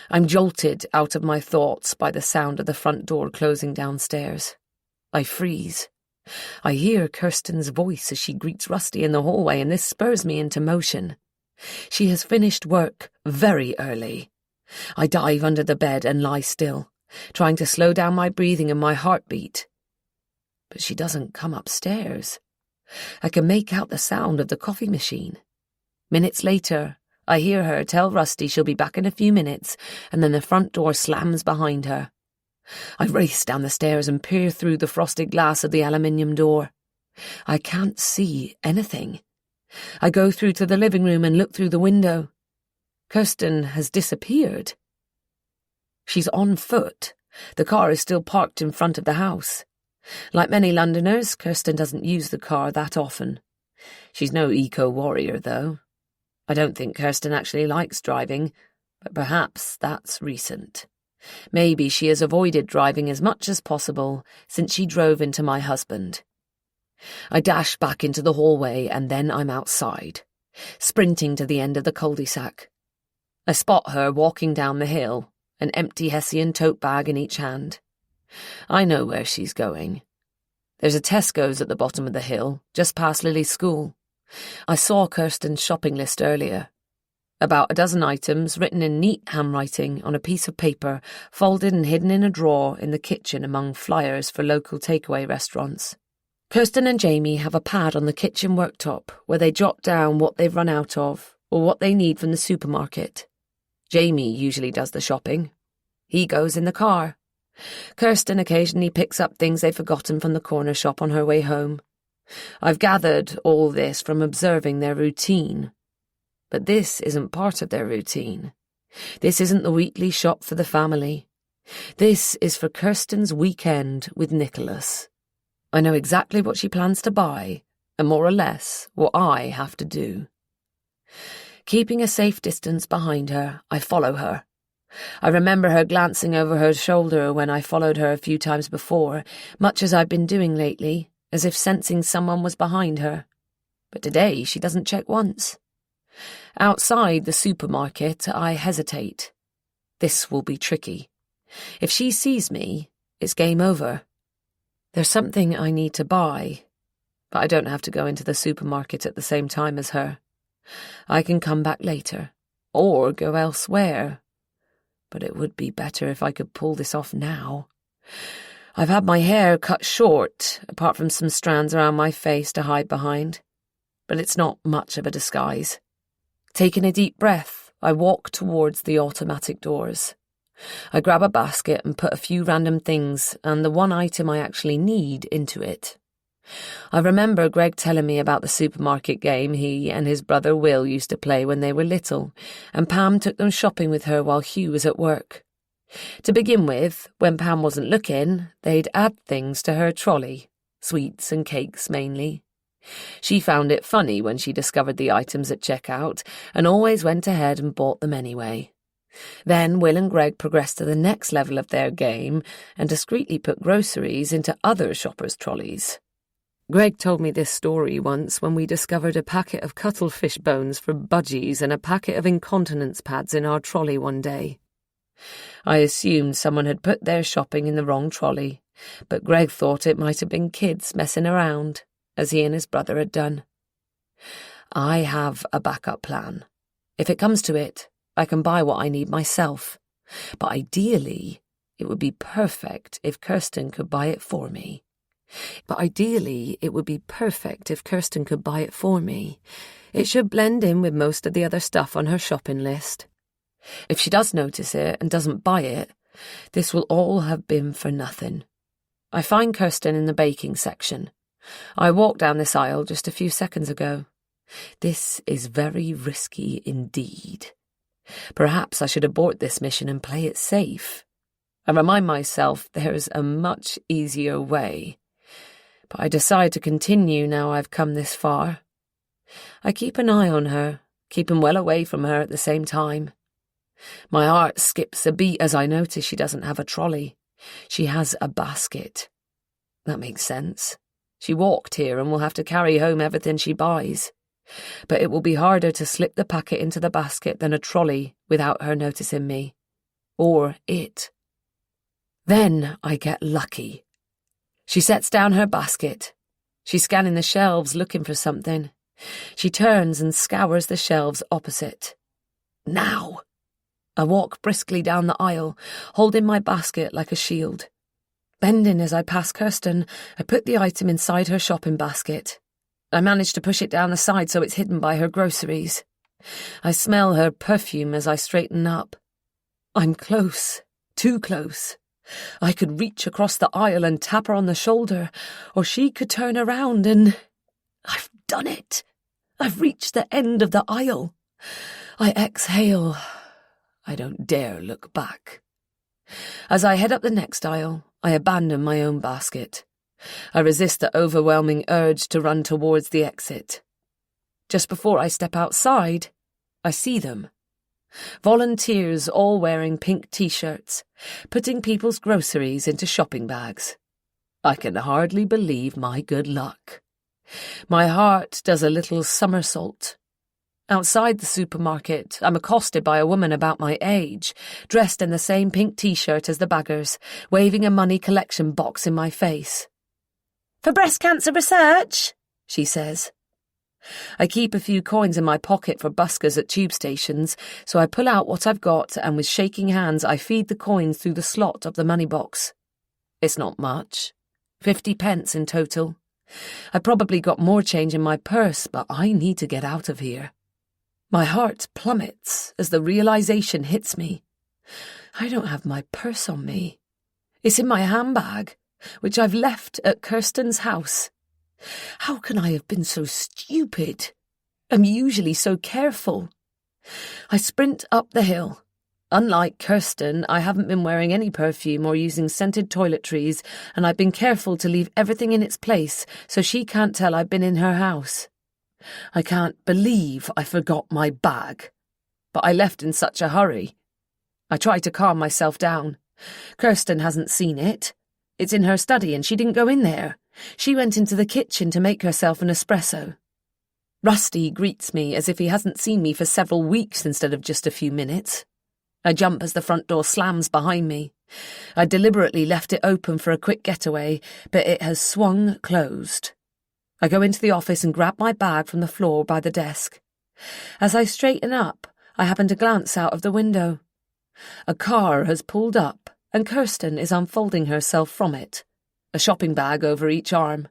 I'm jolted out of my thoughts by the sound of the front door closing downstairs. I freeze. I hear Kirsten's voice as she greets Rusty in the hallway, and this spurs me into motion. She has finished work very early. I dive under the bed and lie still, trying to slow down my breathing and my heartbeat. But she doesn't come upstairs. I can make out the sound of the coffee machine. Minutes later, I hear her tell Rusty she'll be back in a few minutes, and then the front door slams behind her. I race down the stairs and peer through the frosted glass of the aluminium door. I can't see anything. I go through to the living room and look through the window. Kirsten has disappeared. She's on foot. The car is still parked in front of the house. Like many Londoners, Kirsten doesn't use the car that often. She's no eco-warrior, though. I don't think Kirsten actually likes driving, but perhaps that's recent. Maybe she has avoided driving as much as possible since she drove into my husband. I dash back into the hallway and then I'm outside, sprinting to the end of the cul-de-sac. I spot her walking down the hill, an empty Hessian tote bag in each hand. I know where she's going. There's a Tesco's at the bottom of the hill, just past Lily's school. I saw Kirsten's shopping list earlier. About a dozen items written in neat handwriting on a piece of paper, folded and hidden in a drawer in the kitchen among flyers for local takeaway restaurants. Kirsten and Jamie have a pad on the kitchen worktop where they jot down what they've run out of or what they need from the supermarket. Jamie usually does the shopping. He goes in the car. Kirsten occasionally picks up things they've forgotten from the corner shop on her way home. I've gathered all this from observing their routine. But this isn't part of their routine. This isn't the weekly shop for the family. This is for Kirsten's weekend with Nicholas. I know exactly what she plans to buy, and more or less what I have to do. Keeping a safe distance behind her, I follow her. I remember her glancing over her shoulder when I followed her a few times before, much as I've been doing lately, as if sensing someone was behind her. But today she doesn't check once. Outside the supermarket, I hesitate. This will be tricky. If she sees me, it's game over. There's something I need to buy, but I don't have to go into the supermarket at the same time as her. I can come back later, or go elsewhere. But it would be better if I could pull this off now. I've had my hair cut short, apart from some strands around my face to hide behind. But it's not much of a disguise. Taking a deep breath, I walk towards the automatic doors. I grab a basket and put a few random things and the one item I actually need into it. I remember Greg telling me about the supermarket game he and his brother Will used to play when they were little, and Pam took them shopping with her while Hugh was at work. To begin with, when Pam wasn't looking, they'd add things to her trolley, sweets and cakes mainly. She found it funny when she discovered the items at checkout and always went ahead and bought them anyway. Then Will and Greg progressed to the next level of their game and discreetly put groceries into other shoppers' trolleys. Greg told me this story once when we discovered a packet of cuttlefish bones for budgies and a packet of incontinence pads in our trolley one day. I assumed someone had put their shopping in the wrong trolley, but Greg thought it might have been kids messing around, as he and his brother had done. I have a backup plan. If it comes to it, I can buy what I need myself, but ideally, it would be perfect if Kirsten could buy it for me. It should blend in with most of the other stuff on her shopping list. If she does notice it and doesn't buy it, this will all have been for nothing. I find Kirsten in the baking section. I walked down this aisle just a few seconds ago. This is very risky indeed. Perhaps I should abort this mission and play it safe. I remind myself there's a much easier way. But I decide to continue now I've come this far. I keep an eye on her, keeping well away from her at the same time. My heart skips a beat as I notice she doesn't have a trolley. She has a basket. That makes sense. She walked here and will have to carry home everything she buys. But it will be harder to slip the packet into the basket than a trolley without her noticing me. Or it. Then I get lucky. She sets down her basket. She's scanning the shelves looking for something. She turns and scours the shelves opposite. Now! I walk briskly down the aisle, holding my basket like a shield. Bending as I pass Kirsten, I put the item inside her shopping basket. I manage to push it down the side so it's hidden by her groceries. I smell her perfume as I straighten up. I'm close, too close. I could reach across the aisle and tap her on the shoulder, or she could turn around and... I've done it. I've reached the end of the aisle. I exhale. I don't dare look back. As I head up the next aisle, I abandon my own basket. I resist the overwhelming urge to run towards the exit. Just before I step outside, I see them. Volunteers all wearing pink t-shirts, putting people's groceries into shopping bags. I can hardly believe my good luck. My heart does a little somersault. Outside the supermarket, I'm accosted by a woman about my age, dressed in the same pink t-shirt as the baggers, waving a money collection box in my face. "For breast cancer research," she says. I keep a few coins in my pocket for buskers at tube stations, so I pull out what I've got and with shaking hands I feed the coins through the slot of the money box. It's not much. 50 pence in total. I probably got more change in my purse, but I need to get out of here. My heart plummets as the realization hits me. I don't have my purse on me. It's in my handbag, which I've left at Kirsten's house. How can I have been so stupid? I'm usually so careful. I sprint up the hill. Unlike Kirsten, I haven't been wearing any perfume or using scented toiletries, and I've been careful to leave everything in its place so she can't tell I've been in her house. I can't believe I forgot my bag. But I left in such a hurry. I try to calm myself down. Kirsten hasn't seen it. It's in her study and she didn't go in there. She went into the kitchen to make herself an espresso. Rusty greets me as if he hasn't seen me for several weeks instead of just a few minutes. I jump as the front door slams behind me. I deliberately left it open for a quick getaway, but it has swung closed. I go into the office and grab my bag from the floor by the desk. As I straighten up, I happen to glance out of the window. A car has pulled up, and Kirsten is unfolding herself from it, a shopping bag over each arm.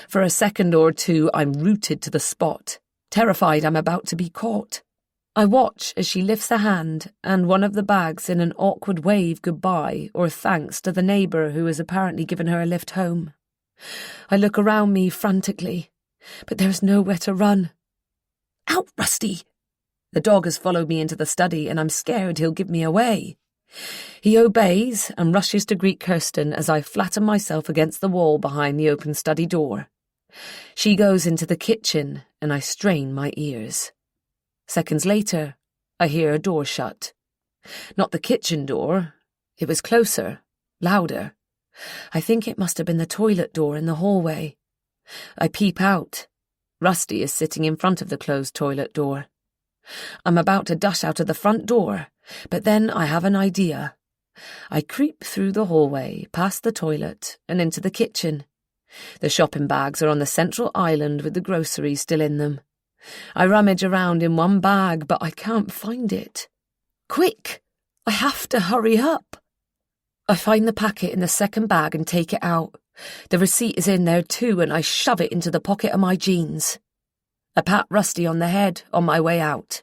For a second or two, I'm rooted to the spot, terrified I'm about to be caught. I watch as she lifts a hand and one of the bags in an awkward wave goodbye or thanks to the neighbour who has apparently given her a lift home. I look around me frantically, but there's nowhere to run. Out, Rusty! The dog has followed me into the study, and I'm scared he'll give me away. He obeys and rushes to greet Kirsten as I flatten myself against the wall behind the open study door. She goes into the kitchen, and I strain my ears. Seconds later, I hear a door shut. Not the kitchen door. It was closer, louder. I think it must have been the toilet door in the hallway. I peep out. Rusty is sitting in front of the closed toilet door. I'm about to dash out of the front door, but then I have an idea. I creep through the hallway, past the toilet, and into the kitchen. The shopping bags are on the central island with the groceries still in them. I rummage around in one bag, but I can't find it. Quick! I have to hurry up. I find the packet in the second bag and take it out. The receipt is in there too, and I shove it into the pocket of my jeans. I pat Rusty on the head on my way out.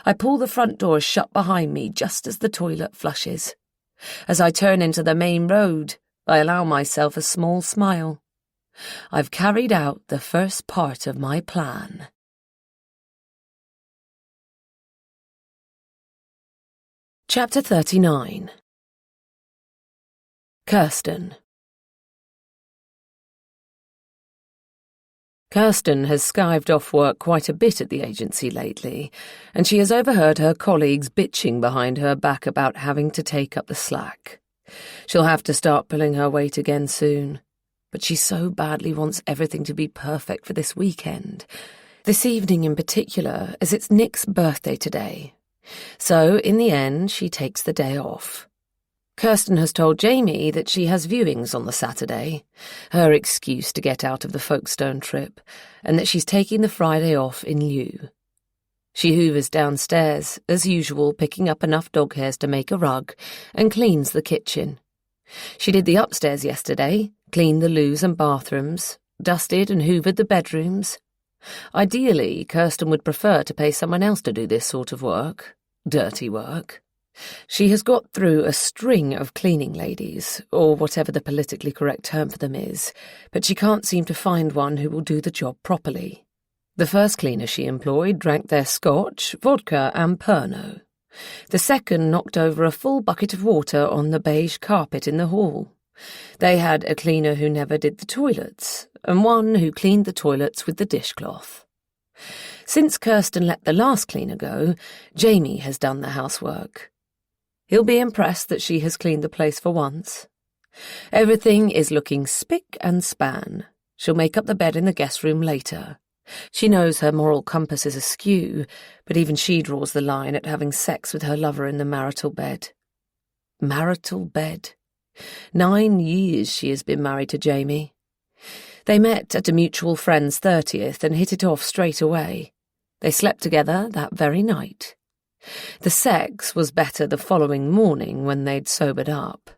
I pull the front door shut behind me just as the toilet flushes. As I turn into the main road, I allow myself a small smile. I've carried out the first part of my plan. Chapter 39. Kirsten. Kirsten has skived off work quite a bit at the agency lately, and she has overheard her colleagues bitching behind her back about having to take up the slack. She'll have to start pulling her weight again soon, but she so badly wants everything to be perfect for this weekend. This evening in particular, as it's Nick's birthday today. So, in the end, she takes the day off. Kirsten has told Jamie that she has viewings on the Saturday, her excuse to get out of the Folkestone trip, and that she's taking the Friday off in lieu. She hoovers downstairs, as usual, picking up enough dog hairs to make a rug, and cleans the kitchen. She did the upstairs yesterday, cleaned the loos and bathrooms, dusted and hoovered the bedrooms. Ideally, Kirsten would prefer to pay someone else to do this sort of work. Dirty work. She has got through a string of cleaning ladies, or whatever the politically correct term for them is, but she can't seem to find one who will do the job properly. The first cleaner she employed drank their scotch, vodka and Pernod. The second knocked over a full bucket of water on the beige carpet in the hall. They had a cleaner who never did the toilets, and one who cleaned the toilets with the dishcloth. Since Kirsten let the last cleaner go, Jamie has done the housework. He'll be impressed that she has cleaned the place for once. Everything is looking spick and span. She'll make up the bed in the guest room later. She knows her moral compass is askew, but even she draws the line at having sex with her lover in the marital bed. Marital bed. 9 years she has been married to Jamie. They met at a mutual friend's 30th and hit it off straight away. They slept together that very night. The sex was better the following morning when they'd sobered up.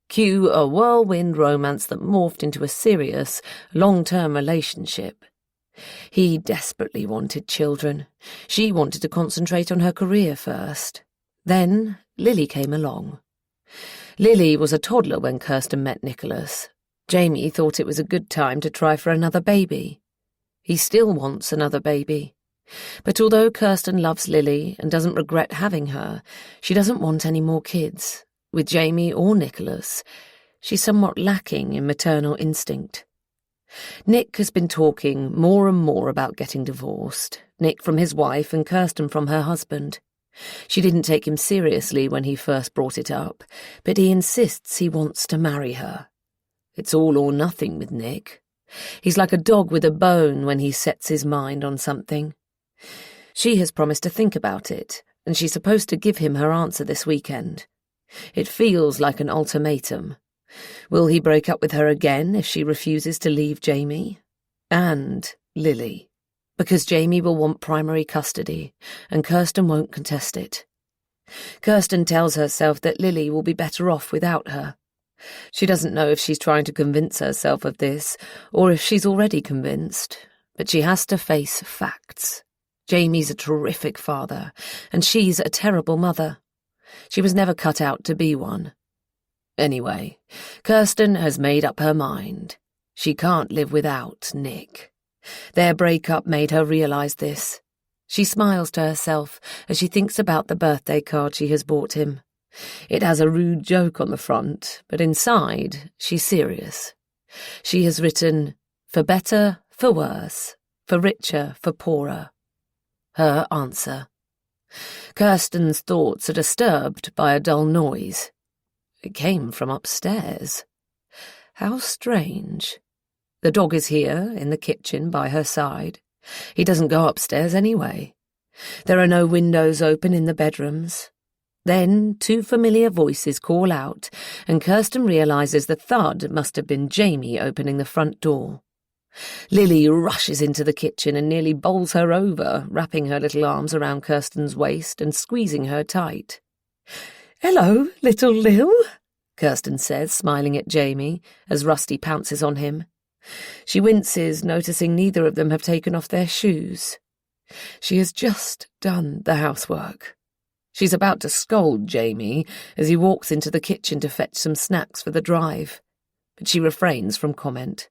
Cue a whirlwind romance that morphed into a serious, long-term relationship. He desperately wanted children. She wanted to concentrate on her career first. Then Lily came along. Lily was a toddler when Kirsten met Nicholas. Jamie thought it was a good time to try for another baby. He still wants another baby. But although Kirsten loves Lily and doesn't regret having her, she doesn't want any more kids, with Jamie or Nicholas. She's somewhat lacking in maternal instinct. Nick has been talking more and more about getting divorced, Nick from his wife and Kirsten from her husband. She didn't take him seriously when he first brought it up, but he insists he wants to marry her. It's all or nothing with Nick. He's like a dog with a bone when he sets his mind on something. She has promised to think about it, and she's supposed to give him her answer this weekend. It feels like an ultimatum. Will he break up with her again if she refuses to leave Jamie? And Lily. Because Jamie will want primary custody, and Kirsten won't contest it. Kirsten tells herself that Lily will be better off without her. She doesn't know if she's trying to convince herself of this, or if she's already convinced, but she has to face facts. Jamie's a terrific father, and she's a terrible mother. She was never cut out to be one. Anyway, Kirsten has made up her mind. She can't live without Nick. Their breakup made her realise this. She smiles to herself as she thinks about the birthday card she has bought him. It has a rude joke on the front, but inside, she's serious. She has written, "For better, for worse, for richer, for poorer." Her answer. Kirsten's thoughts are disturbed by a dull noise. It came from upstairs. How strange. The dog is here, in the kitchen, by her side. He doesn't go upstairs anyway. There are no windows open in the bedrooms. Then 2 familiar voices call out, and Kirsten realises the thud must have been Jamie opening the front door. Lily rushes into the kitchen and nearly bowls her over, wrapping her little arms around Kirsten's waist and squeezing her tight. "Hello, little Lil," Kirsten says, smiling at Jamie, as Rusty pounces on him. She winces, noticing neither of them have taken off their shoes. She has just done the housework. She's about to scold Jamie as he walks into the kitchen to fetch some snacks for the drive, but she refrains from comment.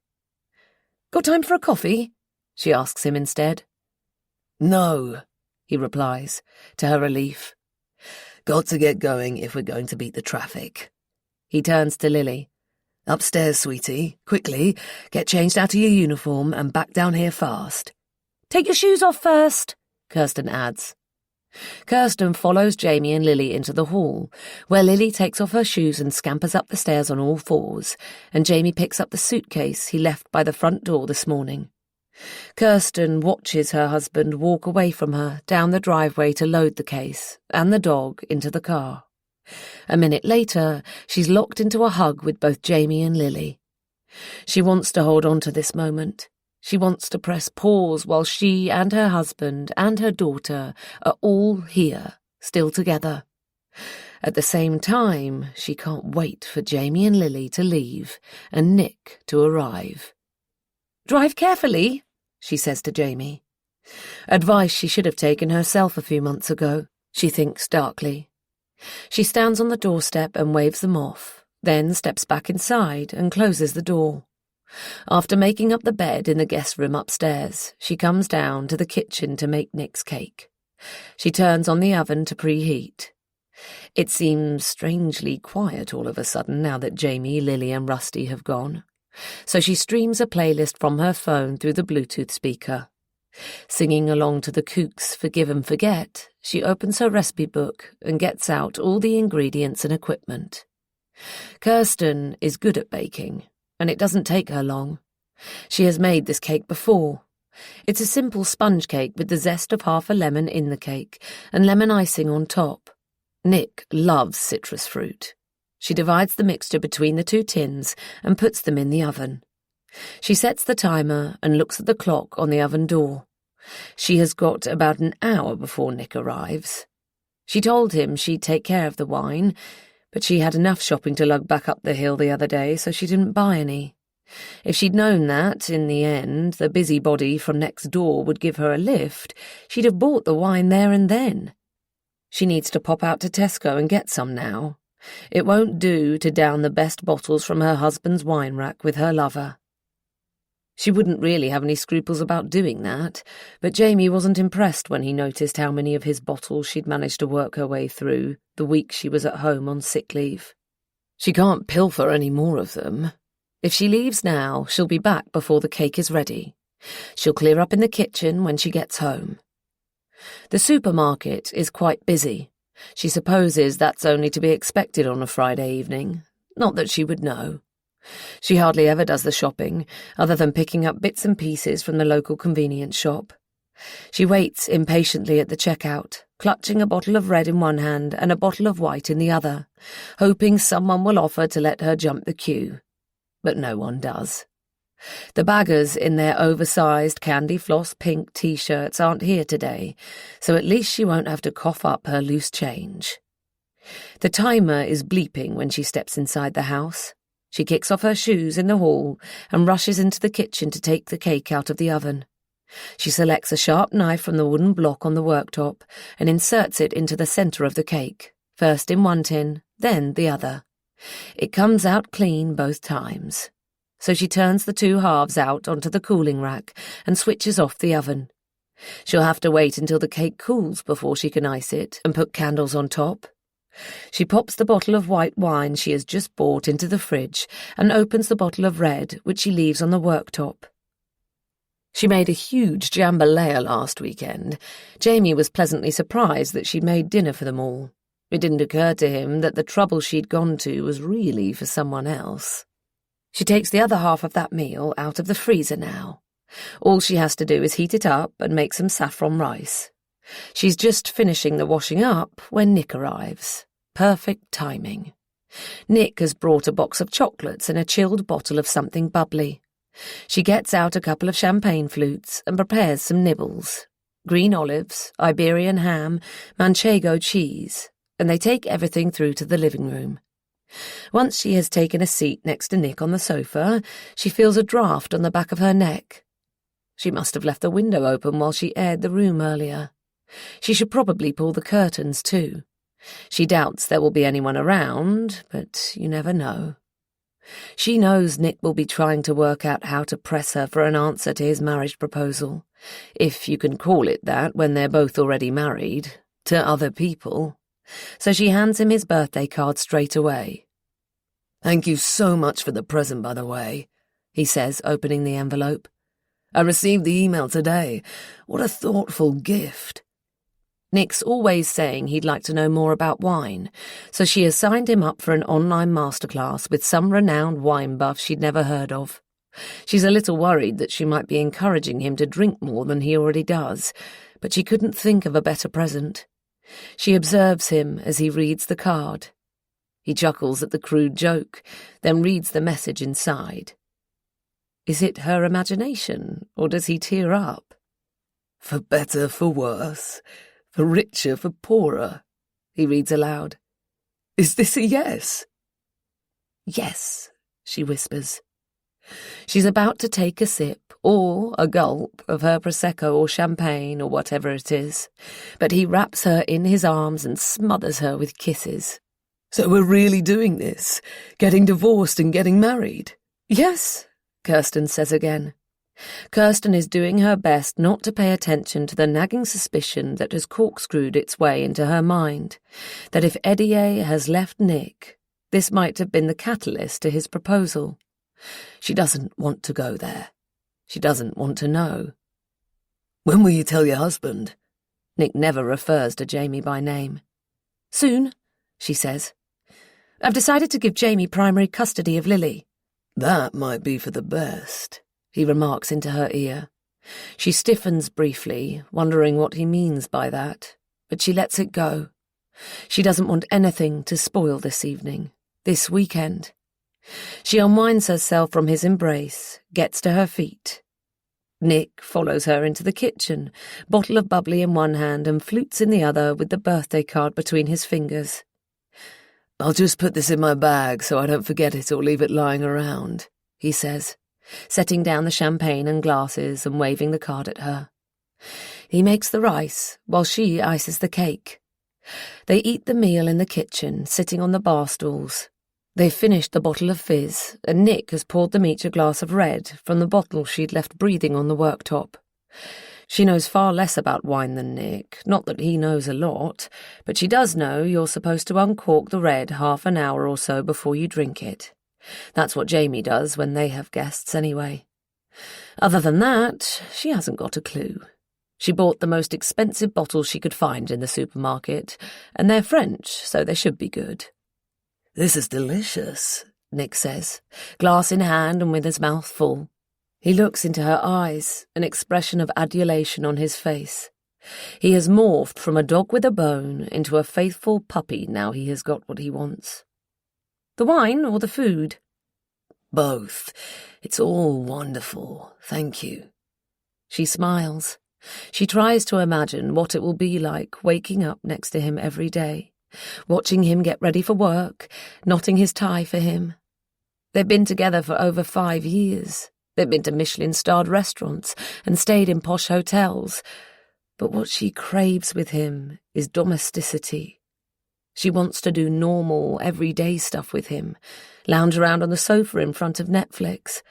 "Got time for a coffee?" she asks him instead. No, he replies, to her relief. got to get going if we're going to beat the traffic. He turns to Lily. Upstairs, sweetie. Quickly, get changed out of your uniform and back down here fast. "Take your shoes off first," Kirsten adds. Kirsten follows Jamie and Lily into the hall, where Lily takes off her shoes and scampers up the stairs on all fours, and Jamie picks up the suitcase he left by the front door this morning. Kirsten watches her husband walk away from her down the driveway to load the case and the dog into the car. A minute later, she's locked into a hug with both Jamie and Lily. She wants to hold on to this moment. She wants to press pause while she and her husband and her daughter are all here, still together. At the same time, she can't wait for Jamie and Lily to leave and Nick to arrive. "Drive carefully," she says to Jamie. Advice she should have taken herself a few months ago, she thinks darkly. She stands on the doorstep and waves them off, then steps back inside and closes the door. After making up the bed in the guest room upstairs, she comes down to the kitchen to make Nick's cake. She turns on the oven to preheat. It seems strangely quiet all of a sudden now that Jamie, Lily and Rusty have gone. So she streams a playlist from her phone through the Bluetooth speaker. Singing along to the Kooks' Forgive and Forget, she opens her recipe book and gets out all the ingredients and equipment. Kirsten is good at baking, and it doesn't take her long. She has made this cake before. It's a simple sponge cake with the zest of half a lemon in the cake and lemon icing on top. Nick loves citrus fruit. She divides the mixture between the 2 tins and puts them in the oven. She sets the timer and looks at the clock on the oven door. She has got about an hour before Nick arrives. She told him she'd take care of the wine, but she had enough shopping to lug back up the hill the other day, so she didn't buy any. If she'd known that, in the end, the busybody from next door would give her a lift, she'd have bought the wine there and then. She needs to pop out to Tesco and get some now. It won't do to down the best bottles from her husband's wine rack with her lover. She wouldn't really have any scruples about doing that, but Jamie wasn't impressed when he noticed how many of his bottles she'd managed to work her way through the week she was at home on sick leave. She can't pilfer any more of them. If she leaves now, she'll be back before the cake is ready. She'll clear up in the kitchen when she gets home. The supermarket is quite busy. She supposes that's only to be expected on a Friday evening. Not that she would know. She hardly ever does the shopping, other than picking up bits and pieces from the local convenience shop. She waits impatiently at the checkout, clutching a bottle of red in one hand and a bottle of white in the other, hoping someone will offer to let her jump the queue. But no one does. The baggers in their oversized candy floss pink T-shirts aren't here today, so at least she won't have to cough up her loose change. The timer is bleeping when she steps inside the house. She kicks off her shoes in the hall and rushes into the kitchen to take the cake out of the oven. She selects a sharp knife from the wooden block on the worktop and inserts it into the centre of the cake, first in one tin, then the other. It comes out clean both times. so she turns the two halves out onto the cooling rack and switches off the oven. She'll have to wait until the cake cools before she can ice it and put candles on top. She pops the bottle of white wine she has just bought into the fridge and opens the bottle of red, which she leaves on the worktop. She made a huge jambalaya last weekend. Jamie was pleasantly surprised that she'd made dinner for them all. It didn't occur to him that the trouble she'd gone to was really for someone else. She takes the other half of that meal out of the freezer now. All she has to do is heat it up and make some saffron rice. She's just finishing the washing up when Nick arrives. Perfect timing. Nick has brought a box of chocolates and a chilled bottle of something bubbly. She gets out a couple of champagne flutes and prepares some nibbles. Green olives, Iberian ham, manchego cheese, and they take everything through to the living room. Once she has taken a seat next to Nick on the sofa, she feels a draft on the back of her neck. She must have left the window open while she aired the room earlier. She should probably pull the curtains too. She doubts there will be anyone around, but you never know. She knows Nick will be trying to work out how to press her for an answer to his marriage proposal, if you can call it that when they're both already married, to other people. So she hands him his birthday card straight away. "Thank you so much for the present, by the way," he says, opening the envelope. "I received the email today. What a thoughtful gift." Nick's always saying he'd like to know more about wine, so she has signed him up for an online masterclass with some renowned wine buff she'd never heard of. She's a little worried that she might be encouraging him to drink more than he already does, but she couldn't think of a better present. She observes him as he reads the card. He chuckles at the crude joke, then reads the message inside. Is it her imagination, or does he tear up? "For better, for worse. For richer, for poorer," he reads aloud. "Is this a yes?" "Yes," she whispers. She's about to take a sip, or a gulp, of her Prosecco or champagne or whatever it is, but he wraps her in his arms and smothers her with kisses. "So we're really doing this? Getting divorced and getting married?" "Yes," Kirsten says again. Kirsten is doing her best not to pay attention to the nagging suspicion that has corkscrewed its way into her mind, that if Edier has left Nick, this might have been the catalyst to his proposal. She doesn't want to go there. She doesn't want to know. "When will you tell your husband?" Nick never refers to Jamie by name. "Soon," she says. "I've decided to give Jamie primary custody of Lily." "That might be for the best," he remarks into her ear. She stiffens briefly, wondering what he means by that, but she lets it go. She doesn't want anything to spoil this evening, this weekend. She unwinds herself from his embrace, gets to her feet. Nick follows her into the kitchen, bottle of bubbly in one hand and flutes in the other with the birthday card between his fingers. "I'll just put this in my bag so I don't forget it or leave it lying around," he says, setting down the champagne and glasses and waving the card at her. He makes the rice while she ices the cake. They eat the meal in the kitchen, sitting on the bar stools. They've finished the bottle of fizz, and Nick has poured them each a glass of red from the bottle she'd left breathing on the worktop. She knows far less about wine than Nick, not that he knows a lot, but she does know you're supposed to uncork the red half an hour or so before you drink it. That's what Jamie does when they have guests anyway. Other than that, she hasn't got a clue. She bought the most expensive bottles she could find in the supermarket, and they're French, so they should be good. "This is delicious," Nick says, glass in hand and with his mouth full. He looks into her eyes, an expression of adulation on his face. He has morphed from a dog with a bone into a faithful puppy now he has got what he wants. The wine or the food? "Both. It's all wonderful. Thank you." She smiles. She tries to imagine what it will be like waking up next to him every day, watching him get ready for work, knotting his tie for him. They've been together for over 5 years. They've been to Michelin-starred restaurants and stayed in posh hotels. But what she craves with him is domesticity. She wants to do normal, everyday stuff with him, lounge around on the sofa in front of Netflix,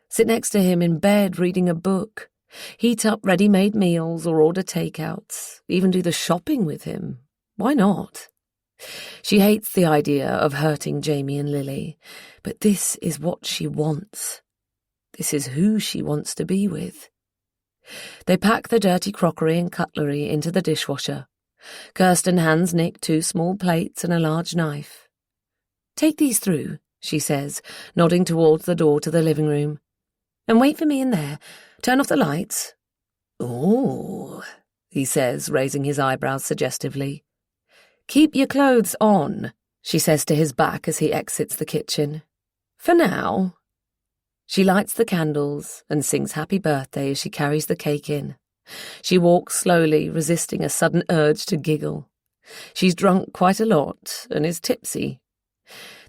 sit next to him in bed reading a book, heat up ready-made meals or order takeouts, even do the shopping with him. Why not? She hates the idea of hurting Jamie and Lily, but this is what she wants. This is who she wants to be with. They pack the dirty crockery and cutlery into the dishwasher. Kirsten hands Nick 2 small plates and a large knife. "Take these through," she says, nodding towards the door to the living room. "And wait for me in there. Turn off the lights." "Oh," he says, raising his eyebrows suggestively. "Keep your clothes on," she says to his back as he exits the kitchen. "For now." She lights the candles and sings happy birthday as she carries the cake in. She walks slowly, resisting a sudden urge to giggle. She's drunk quite a lot and is tipsy.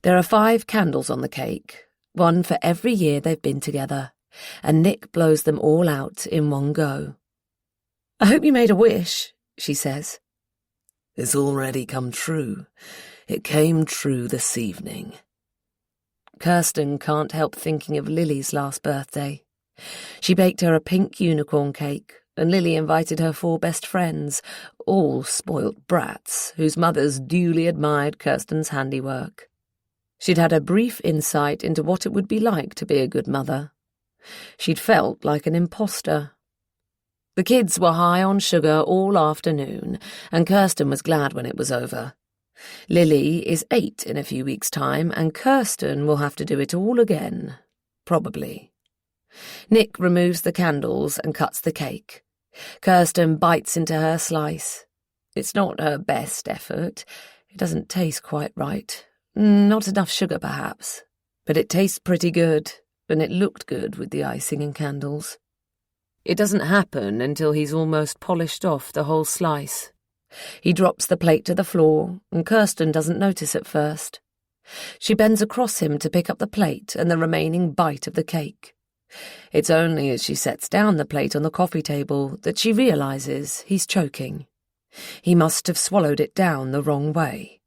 There are 5 candles on the cake, 1 for every year they've been together, and Nick blows them all out in one go. "I hope you made a wish," she says. "It's already come true. It came true this evening." Kirsten can't help thinking of Lily's last birthday. She baked her a pink unicorn cake, and Lily invited her 4 best friends, all spoilt brats, whose mothers duly admired Kirsten's handiwork. She'd had a brief insight into what it would be like to be a good mother. She'd felt like an imposter. The kids were high on sugar all afternoon, and Kirsten was glad when it was over. Lily is 8 in a few weeks' time, and Kirsten will have to do it all again, probably. Nick removes the candles and cuts the cake. Kirsten bites into her slice. It's not her best effort. It doesn't taste quite right. Not enough sugar, perhaps. But it tastes pretty good, and it looked good with the icing and candles. It doesn't happen until he's almost polished off the whole slice. He drops the plate to the floor, and Kirsten doesn't notice at first. She bends across him to pick up the plate and the remaining bite of the cake. It's only as she sets down the plate on the coffee table that she realizes he's choking. He must have swallowed it down the wrong way.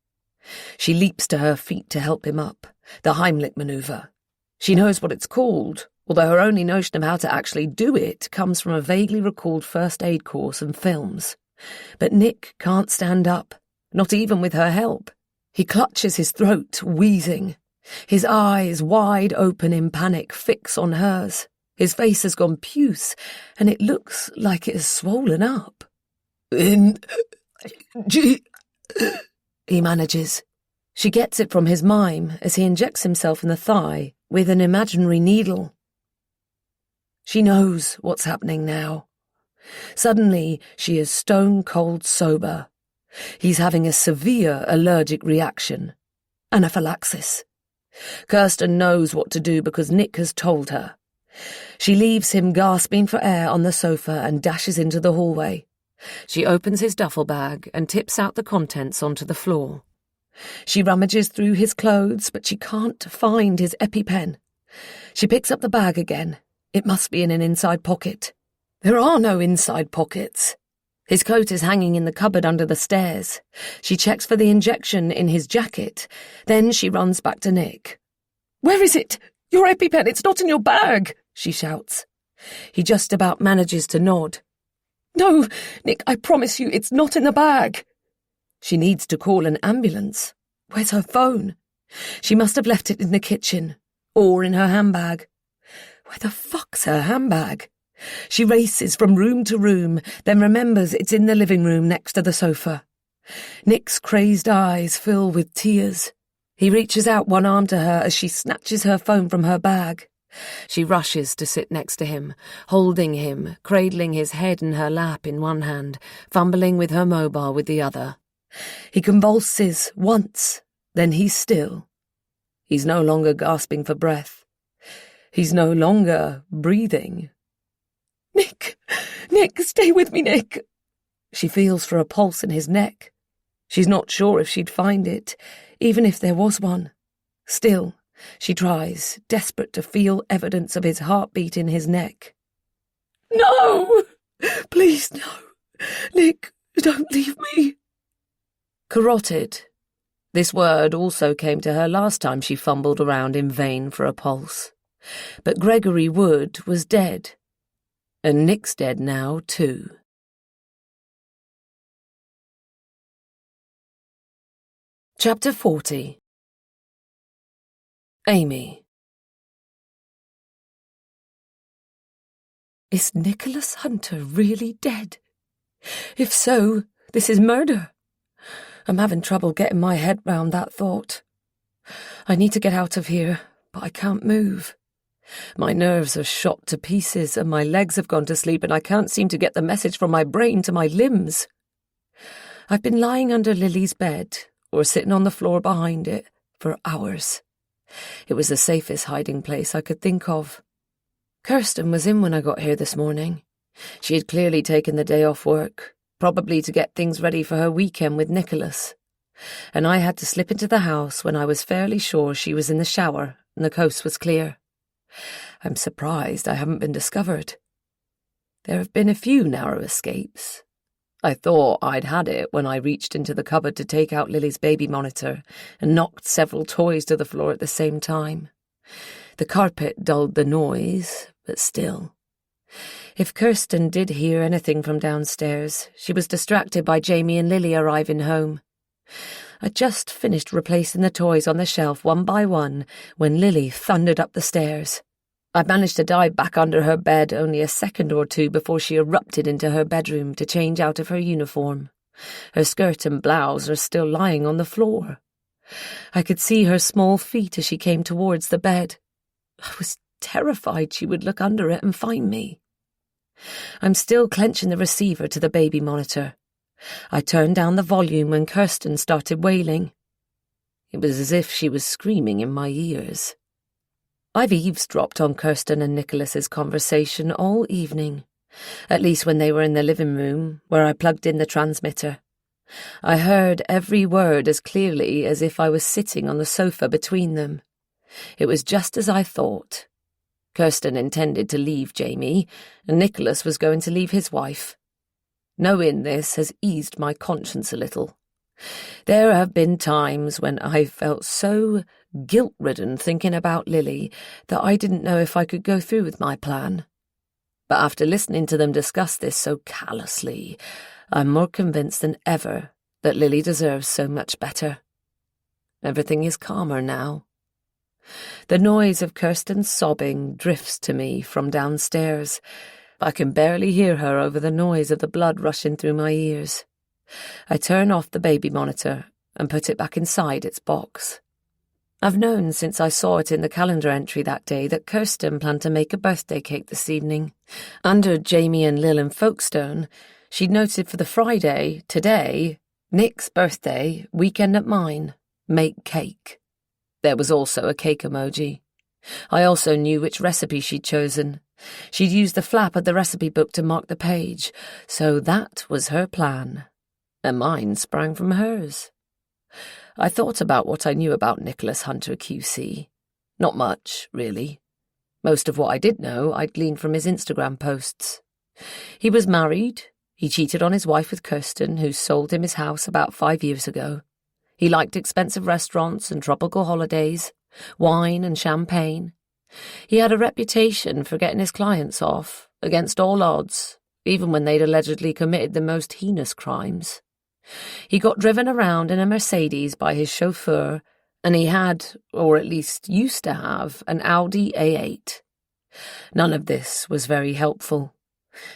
She leaps to her feet to help him up, the Heimlich maneuver. She knows what it's called, although her only notion of how to actually do it comes from a vaguely recalled first aid course and films. But Nick can't stand up, not even with her help. He clutches his throat, wheezing. His eyes, wide open in panic, fix on hers. His face has gone puce, and it looks like it has swollen up. He manages. She gets it from his mime as he injects himself in the thigh with an imaginary needle. She knows what's happening now. Suddenly, she is stone-cold sober. He's having a severe allergic reaction. Anaphylaxis. Kirsten knows what to do because Nick has told her. She leaves him gasping for air on the sofa and dashes into the hallway. She opens his duffel bag and tips out the contents onto the floor. She rummages through his clothes, but she can't find his EpiPen. She picks up the bag again. It must be in an inside pocket. There are no inside pockets. His coat is hanging in the cupboard under the stairs. She checks for the injection in his jacket. Then she runs back to Nick. "Where is it? Your EpiPen, it's not in your bag," she shouts. He just about manages to nod. "No, Nick, I promise you, it's not in the bag." She needs to call an ambulance. Where's her phone? She must have left it in the kitchen, or in her handbag. Where the fuck's her handbag? She races from room to room, then remembers it's in the living room next to the sofa. Nick's crazed eyes fill with tears. He reaches out one arm to her as she snatches her phone from her bag. She rushes to sit next to him, holding him, cradling his head in her lap in one hand, fumbling with her mobile with the other. He convulses once, then he's still. He's no longer gasping for breath. He's no longer breathing. Nick, stay with me, Nick." She feels for a pulse in his neck. She's not sure if she'd find it, even if there was one. Still, she tries, desperate to feel evidence of his heartbeat in his neck. "No! Please, no! Nick, don't leave me!" Carotid, This word also came to her last time she fumbled around in vain for a pulse. But Gregory Wood was dead. And Nick's dead now, too. Chapter 40. Amy. Is Nicholas Hunter really dead? If so, this is murder. I'm having trouble getting my head round that thought. I need to get out of here, but I can't move. My nerves are shot to pieces and my legs have gone to sleep and I can't seem to get the message from my brain to my limbs. I've been lying under Lily's bed, or sitting on the floor behind it, for hours. It was the safest hiding place I could think of. Kirsten was in when I got here this morning. She had clearly taken the day off work, probably to get things ready for her weekend with Nicholas. And I had to slip into the house when I was fairly sure she was in the shower and the coast was clear. I'm surprised I haven't been discovered. There have been a few narrow escapes. I thought I'd had it when I reached into the cupboard to take out Lily's baby monitor and knocked several toys to the floor at the same time. The carpet dulled the noise, but still. If Kirsten did hear anything from downstairs, she was distracted by Jamie and Lily arriving home. I'd just finished replacing the toys on the shelf one by one when Lily thundered up the stairs. I managed to dive back under her bed only a second or two before she erupted into her bedroom to change out of her uniform. Her skirt and blouse are still lying on the floor. I could see her small feet as she came towards the bed. I was terrified she would look under it and find me. I'm still clenching the receiver to the baby monitor. I turned down the volume when Kirsten started wailing. It was as if she was screaming in my ears. I've eavesdropped on Kirsten and Nicholas's conversation all evening, at least when they were in the living room, where I plugged in the transmitter. I heard every word as clearly as if I was sitting on the sofa between them. It was just as I thought. Kirsten intended to leave Jamie, and Nicholas was going to leave his wife. Knowing this has eased my conscience a little. There have been times when I felt so guilt-ridden thinking about Lily that I didn't know if I could go through with my plan. But after listening to them discuss this so callously, I'm more convinced than ever that Lily deserves so much better. Everything is calmer now. The noise of Kirsten's sobbing drifts to me from downstairs. I can barely hear her over the noise of the blood rushing through my ears. I turn off the baby monitor and put it back inside its box. I've known since I saw it in the calendar entry that day that Kirsten planned to make a birthday cake this evening. Under Jamie and Lil and Folkestone, she'd noted for the Friday, today, Nick's birthday, weekend at mine, make cake. There was also a cake emoji. I also knew which recipe she'd chosen. She'd used the flap of the recipe book to mark the page, so that was her plan. And mine sprang from hers. I thought about what I knew about Nicholas Hunter QC. Not much, really. Most of what I did know I'd gleaned from his Instagram posts. He was married. He cheated on his wife with Kirsten, who sold him his house about 5 years ago. He liked expensive restaurants and tropical holidays, wine and champagne. He had a reputation for getting his clients off, against all odds, even when they'd allegedly committed the most heinous crimes. He got driven around in a Mercedes by his chauffeur, and he had, or at least used to have, an Audi A8. None of this was very helpful,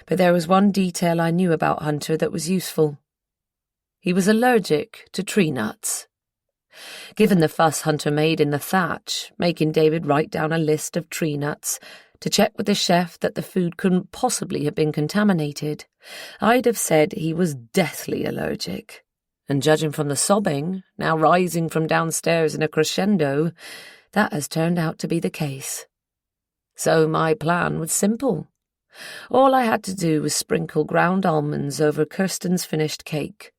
but there was one detail I knew about Hunter that was useful. He was allergic to tree nuts. Given the fuss Hunter made in the thatch, making David write down a list of tree nuts to check with the chef that the food couldn't possibly have been contaminated, I'd have said he was deathly allergic. And judging from the sobbing, now rising from downstairs in a crescendo, that has turned out to be the case. So my plan was simple. All I had to do was sprinkle ground almonds over Kirsten's finished cake.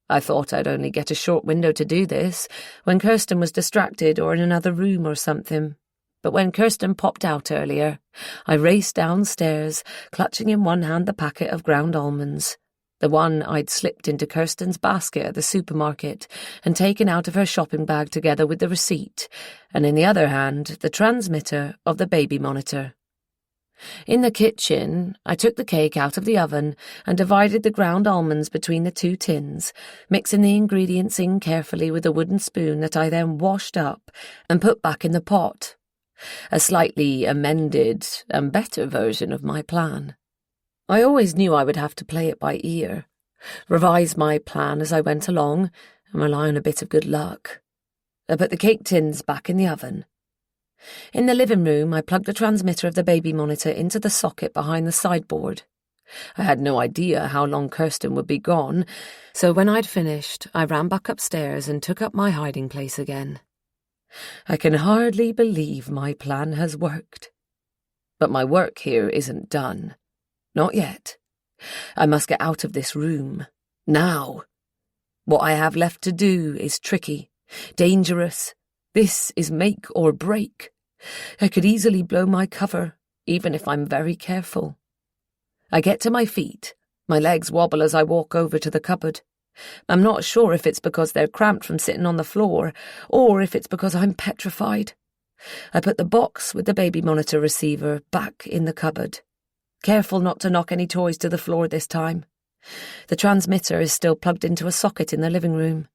I thought I'd only get a short window to do this, when Kirsten was distracted or in another room or something. But when Kirsten popped out earlier, I raced downstairs, clutching in one hand the packet of ground almonds. The one I'd slipped into Kirsten's basket at the supermarket and taken out of her shopping bag together with the receipt, and in the other hand, the transmitter of the baby monitor. In the kitchen, I took the cake out of the oven and divided the ground almonds between the 2 tins, mixing the ingredients in carefully with a wooden spoon that I then washed up and put back in the pot. A slightly amended and better version of my plan. I always knew I would have to play it by ear, revise my plan as I went along, and rely on a bit of good luck. I put the cake tins back in the oven. In the living room, I plugged the transmitter of the baby monitor into the socket behind the sideboard. I had no idea how long Kirsten would be gone, so when I'd finished, I ran back upstairs and took up my hiding place again. I can hardly believe my plan has worked. But my work here isn't done. Not yet. I must get out of this room. Now. What I have left to do is tricky, dangerous. This is make or break. I could easily blow my cover, even if I'm very careful. I get to my feet. My legs wobble as I walk over to the cupboard. I'm not sure if it's because they're cramped from sitting on the floor, or if it's because I'm petrified. I put the box with the baby monitor receiver back in the cupboard. Careful not to knock any toys to the floor this time. The transmitter is still plugged into a socket in the living room.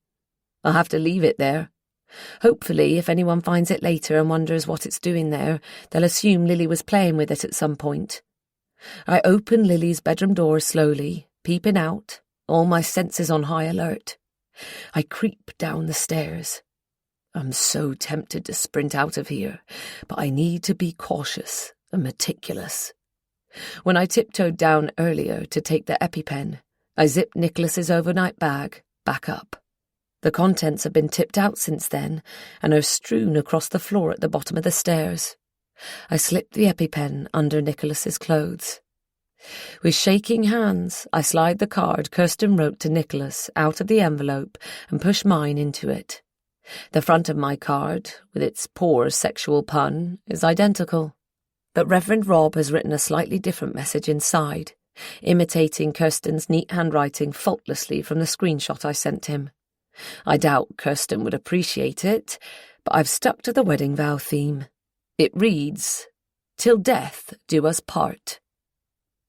I'll have to leave it there. Hopefully, if anyone finds it later and wonders what it's doing there, they'll assume Lily was playing with it at some point. I open Lily's bedroom door slowly, peeping out, all my senses on high alert. I creep down the stairs. I'm so tempted to sprint out of here, but I need to be cautious and meticulous. When I tiptoed down earlier to take the EpiPen, I zipped Nicholas's overnight bag back up. The contents have been tipped out since then and are strewn across the floor at the bottom of the stairs. I slipped the EpiPen under Nicholas's clothes. With shaking hands, I slide the card Kirsten wrote to Nicholas out of the envelope and push mine into it. The front of my card, with its poor sexual pun, is identical. But Reverend Rob has written a slightly different message inside, imitating Kirsten's neat handwriting faultlessly from the screenshot I sent him. I doubt Kirsten would appreciate it, but I've stuck to the wedding vow theme. It reads, "Till death do us part."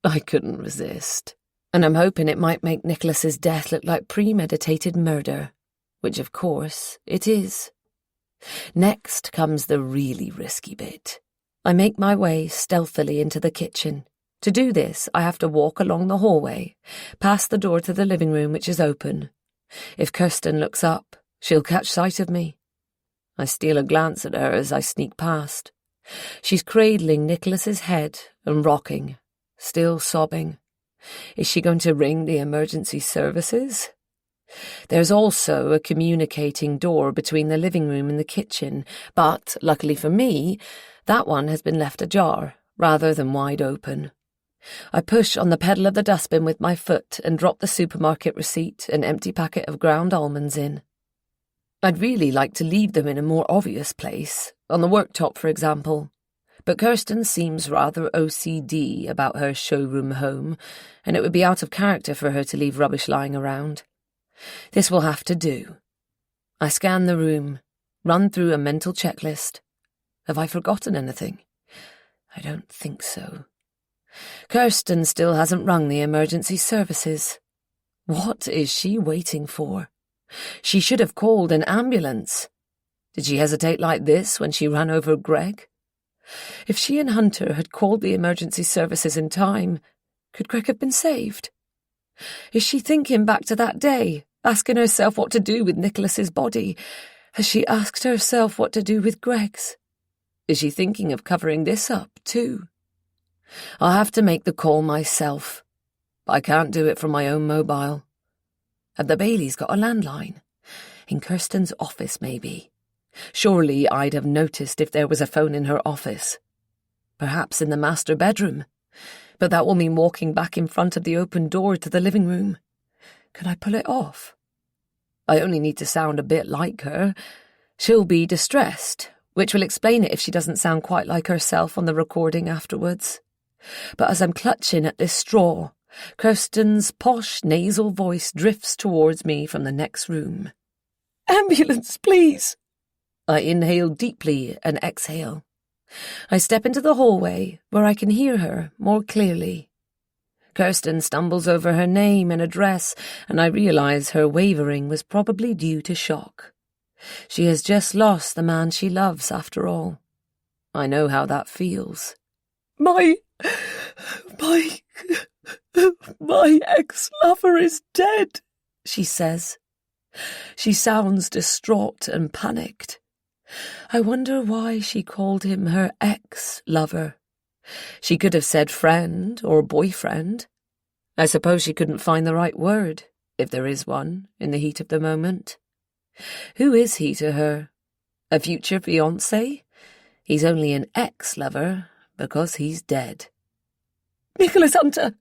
I couldn't resist, and I'm hoping it might make Nicholas's death look like premeditated murder, which of course it is. Next comes the really risky bit. I make my way stealthily into the kitchen. To do this, I have to walk along the hallway, past the door to the living room, which is open. If Kirsten looks up, she'll catch sight of me. I steal a glance at her as I sneak past. She's cradling Nicholas's head and rocking, still sobbing. Is she going to ring the emergency services? There's also a communicating door between the living room and the kitchen, but, luckily for me, that one has been left ajar, rather than wide open. I push on the pedal of the dustbin with my foot and drop the supermarket receipt and empty packet of ground almonds in. I'd really like to leave them in a more obvious place, on the worktop for example, but Kirsten seems rather OCD about her showroom home, and it would be out of character for her to leave rubbish lying around. This will have to do. I scan the room, run through a mental checklist. Have I forgotten anything? I don't think so. Kirsten still hasn't rung the emergency services. What is she waiting for? She should have called an ambulance. Did she hesitate like this when she ran over Greg? If she and Hunter had called the emergency services in time, could Greg have been saved? Is she thinking back to that day, asking herself what to do with Nicholas's body? Has she asked herself what to do with Greg's? Is she thinking of covering this up, too? I'll have to make the call myself, but I can't do it from my own mobile. Have the Baileys got a landline? In Kirsten's office, maybe. Surely I'd have noticed if there was a phone in her office. Perhaps in the master bedroom, but that will mean walking back in front of the open door to the living room. Can I pull it off? I only need to sound a bit like her. She'll be distressed, which will explain it if she doesn't sound quite like herself on the recording afterwards. But as I'm clutching at this straw, Kirsten's posh nasal voice drifts towards me from the next room. "Ambulance, please!" I inhale deeply and exhale. I step into the hallway, where I can hear her more clearly. Kirsten stumbles over her name and address, and I realize her wavering was probably due to shock. She has just lost the man she loves, after all. I know how that feels. My ex-lover is dead," she says. She sounds distraught and panicked. I wonder why she called him her ex-lover. She could have said friend or boyfriend. I suppose she couldn't find the right word, if there is one, in the heat of the moment. Who is he to her? A future fiancé? He's only an ex-lover because he's dead. "Nicholas Hunter!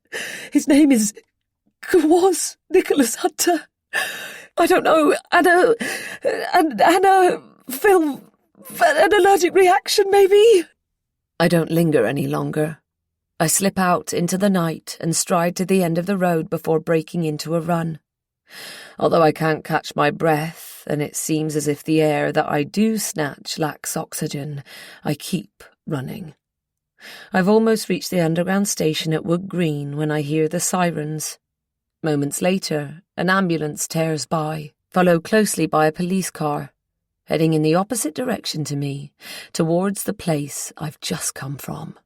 His name was Nicholas Hunter. I don't know, Anna, Phil, an allergic reaction, maybe?" I don't linger any longer. I slip out into the night and stride to the end of the road before breaking into a run. Although I can't catch my breath, and it seems as if the air that I do snatch lacks oxygen, I keep running. I've almost reached the underground station at Wood Green when I hear the sirens. Moments later, an ambulance tears by, followed closely by a police car, heading in the opposite direction to me, towards the place I've just come from.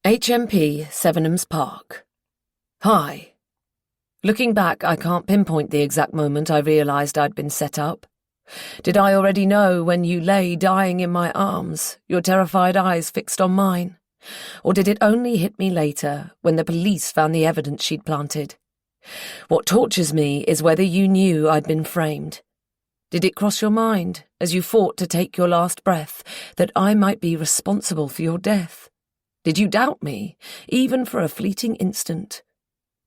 HMP Sevenham's Park. Hi. Looking back, I can't pinpoint the exact moment I realised I'd been set up. Did I already know when you lay dying in my arms, your terrified eyes fixed on mine? Or did it only hit me later, when the police found the evidence she'd planted? What tortures me is whether you knew I'd been framed. Did it cross your mind, as you fought to take your last breath, that I might be responsible for your death? Did you doubt me, even for a fleeting instant?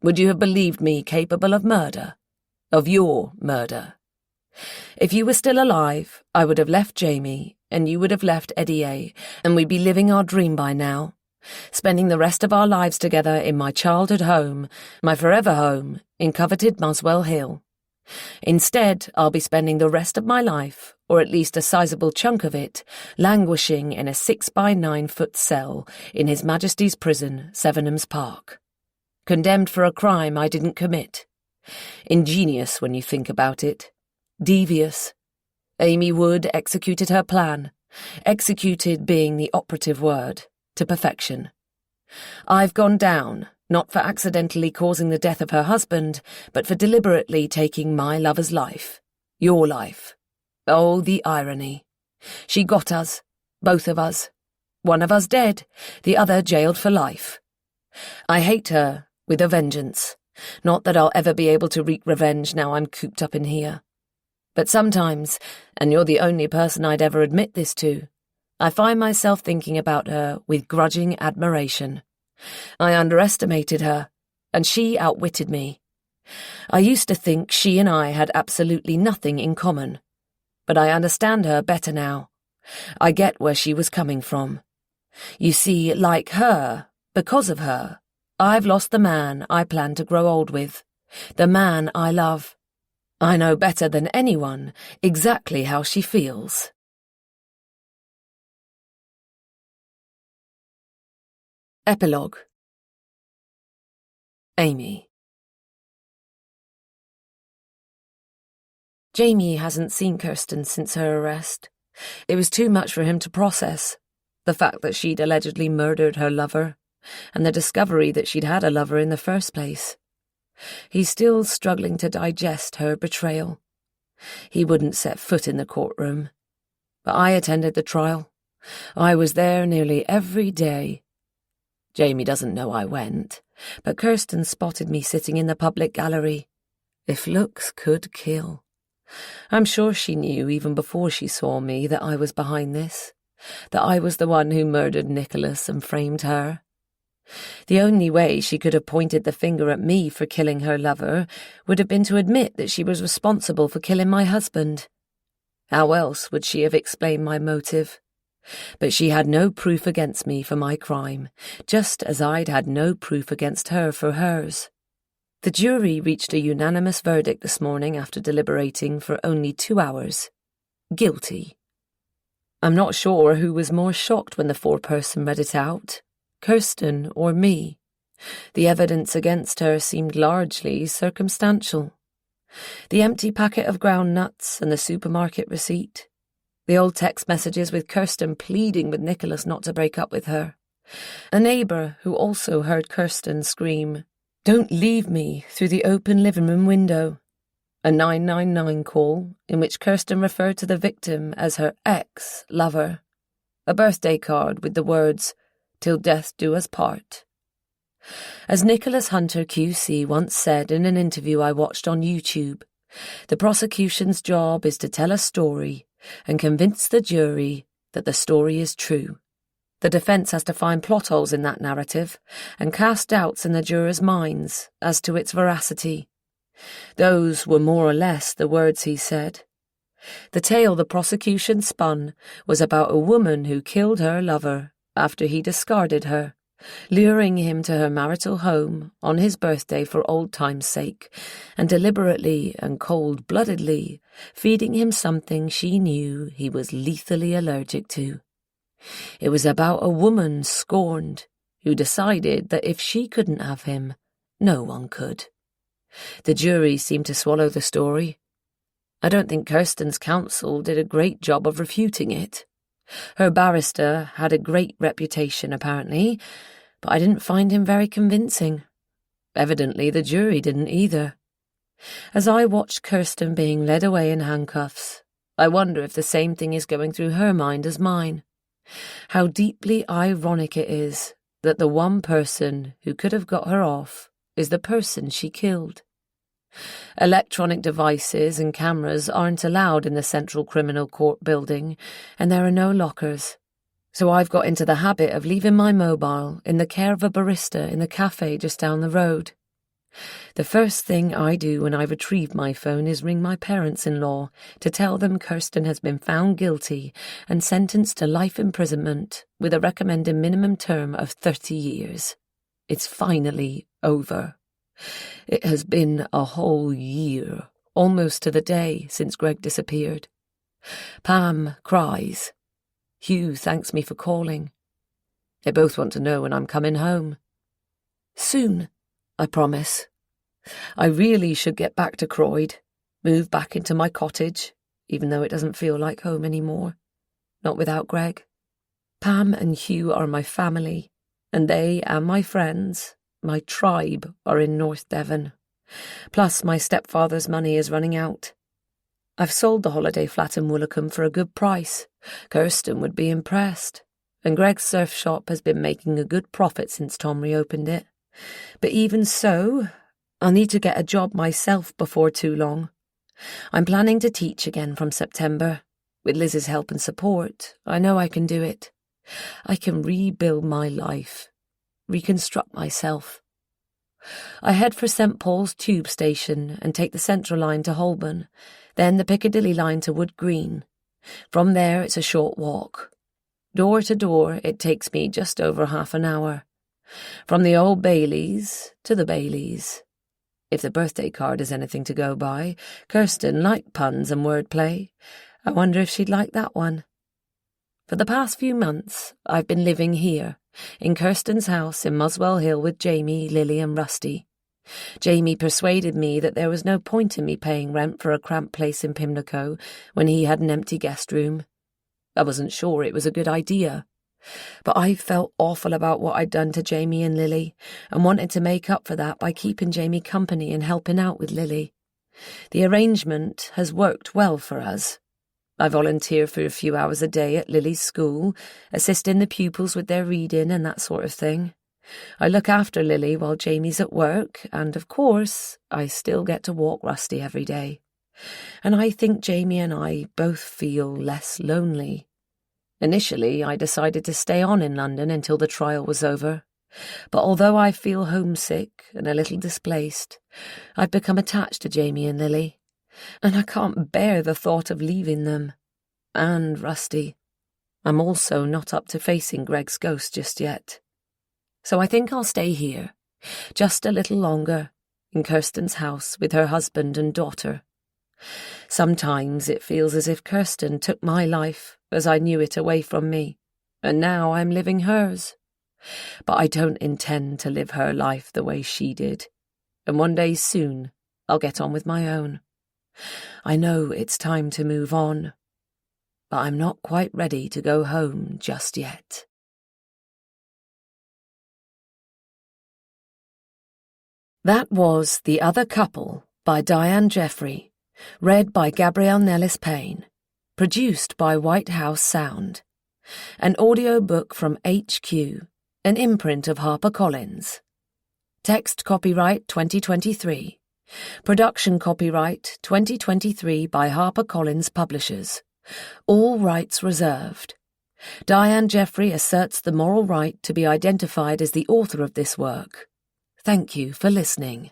Would you have believed me capable of murder? Of your murder? If you were still alive, I would have left Jamie, and you would have left Eddie A., and we'd be living our dream by now, spending the rest of our lives together in my childhood home, my forever home, in coveted Muswell Hill. Instead, I'll be spending the rest of my life, or at least a sizable chunk of it, languishing in a 6-by-9-foot cell in His Majesty's Prison, Sevenham's Park. Condemned for a crime I didn't commit. Ingenious when you think about it. Devious. Amy Wood executed her plan, executed being the operative word, to perfection. I've gone down, not for accidentally causing the death of her husband, but for deliberately taking my lover's life. Your life. Oh, the irony. She got us, both of us. One of us dead, the other jailed for life. I hate her, with a vengeance. Not that I'll ever be able to wreak revenge now I'm cooped up in here. But sometimes, and you're the only person I'd ever admit this to, I find myself thinking about her with grudging admiration. I underestimated her, and she outwitted me. I used to think she and I had absolutely nothing in common, but I understand her better now. I get where she was coming from. You see, like her, because of her, I've lost the man I plan to grow old with, the man I love. I know better than anyone exactly how she feels. Epilogue. Amy. Jamie hasn't seen Kirsten since her arrest. It was too much for him to process. The fact that she'd allegedly murdered her lover, and the discovery that she'd had a lover in the first place. He's still struggling to digest her betrayal. He wouldn't set foot in the courtroom. But I attended the trial. I was there nearly every day. Jamie doesn't know I went, but Kirsten spotted me sitting in the public gallery. If looks could kill. I'm sure she knew even before she saw me that I was behind this, that I was the one who murdered Nicholas and framed her. The only way she could have pointed the finger at me for killing her lover would have been to admit that she was responsible for killing my husband. How else would she have explained my motive? But she had no proof against me for my crime, just as I'd had no proof against her for hers. The jury reached a unanimous verdict this morning after deliberating for only 2 hours. Guilty. I'm not sure who was more shocked when the foreperson read it out, Kirsten or me. The evidence against her seemed largely circumstantial. The empty packet of ground nuts and the supermarket receipt. The old text messages with Kirsten pleading with Nicholas not to break up with her. A neighbour who also heard Kirsten scream, "Don't leave me," through the open living room window. A 999 call in which Kirsten referred to the victim as her ex-lover. A birthday card with the words, "Till death do us part." As Nicholas Hunter QC once said in an interview I watched on YouTube, the prosecution's job is to tell a story and convince the jury that the story is true. The defence has to find plot holes in that narrative and cast doubts in the jurors' minds as to its veracity. Those were more or less the words he said. The tale the prosecution spun was about a woman who killed her lover after he discarded her, luring him to her marital home on his birthday for old time's sake, and deliberately and cold-bloodedly feeding him something she knew he was lethally allergic to. It was about a woman scorned, who decided that if she couldn't have him, no one could. The jury seemed to swallow the story. I don't think Kirsten's counsel did a great job of refuting it. Her barrister had a great reputation, apparently, but I didn't find him very convincing. Evidently the jury didn't either. As I watched Kirsten being led away in handcuffs, I wonder if the same thing is going through her mind as mine. How deeply ironic it is that the one person who could have got her off is the person she killed. Electronic devices and cameras aren't allowed in the Central Criminal Court building, and there are no lockers. So I've got into the habit of leaving my mobile in the care of a barista in the cafe just down the road. The first thing I do when I retrieve my phone is ring my parents-in-law to tell them Kirsten has been found guilty and sentenced to life imprisonment with a recommended minimum term of 30 years. It's finally over. It has been a whole year, almost to the day, since Greg disappeared. Pam cries. Hugh thanks me for calling. They both want to know when I'm coming home. Soon, I promise. I really should get back to Croyd, move back into my cottage, even though it doesn't feel like home anymore. Not without Greg. Pam and Hugh are my family, and they and my friends, my tribe, are in North Devon. Plus my stepfather's money is running out. I've sold the holiday flat in Woolacombe for a good price. Kirsten would be impressed, and Greg's surf shop has been making a good profit since Tom reopened it. But even so, I'll need to get a job myself before too long. I'm planning to teach again from September. With Liz's help and support, I know I can do it. I can rebuild my life, reconstruct myself. I head for St Paul's tube station and take the Central line to Holborn, then the Piccadilly line to Wood Green. From there it's a short walk. Door to door it takes me just over half an hour. From the Old Baileys to the Baileys. If the birthday card is anything to go by, Kirsten liked puns and wordplay. I wonder if she'd like that one. For the past few months, I've been living here, in Kirsten's house in Muswell Hill with Jamie, Lily and Rusty. Jamie persuaded me that there was no point in me paying rent for a cramped place in Pimlico when he had an empty guest room. I wasn't sure it was a good idea. But I felt awful about what I'd done to Jamie and Lily, and wanted to make up for that by keeping Jamie company and helping out with Lily. The arrangement has worked well for us. I volunteer for a few hours a day at Lily's school, assisting the pupils with their reading and that sort of thing. I look after Lily while Jamie's at work, and of course, I still get to walk Rusty every day. And I think Jamie and I both feel less lonely. Initially, I decided to stay on in London until the trial was over. But although I feel homesick and a little displaced, I've become attached to Jamie and Lily, and I can't bear the thought of leaving them. And Rusty. I'm also not up to facing Greg's ghost just yet. So I think I'll stay here, just a little longer, in Kirsten's house with her husband and daughter. Sometimes it feels as if Kirsten took my life as I knew it away from me, and now I'm living hers. But I don't intend to live her life the way she did, and one day soon I'll get on with my own. I know it's time to move on, but I'm not quite ready to go home just yet. That was The Other Couple by Diane Jeffrey, read by Gabrielle Nellis Payne, produced by White House Sound, an audiobook from HQ, an imprint of HarperCollins. Text copyright 2023. Production copyright 2023 by HarperCollins Publishers. All rights reserved. Diane Jeffrey asserts the moral right to be identified as the author of this work. Thank you for listening.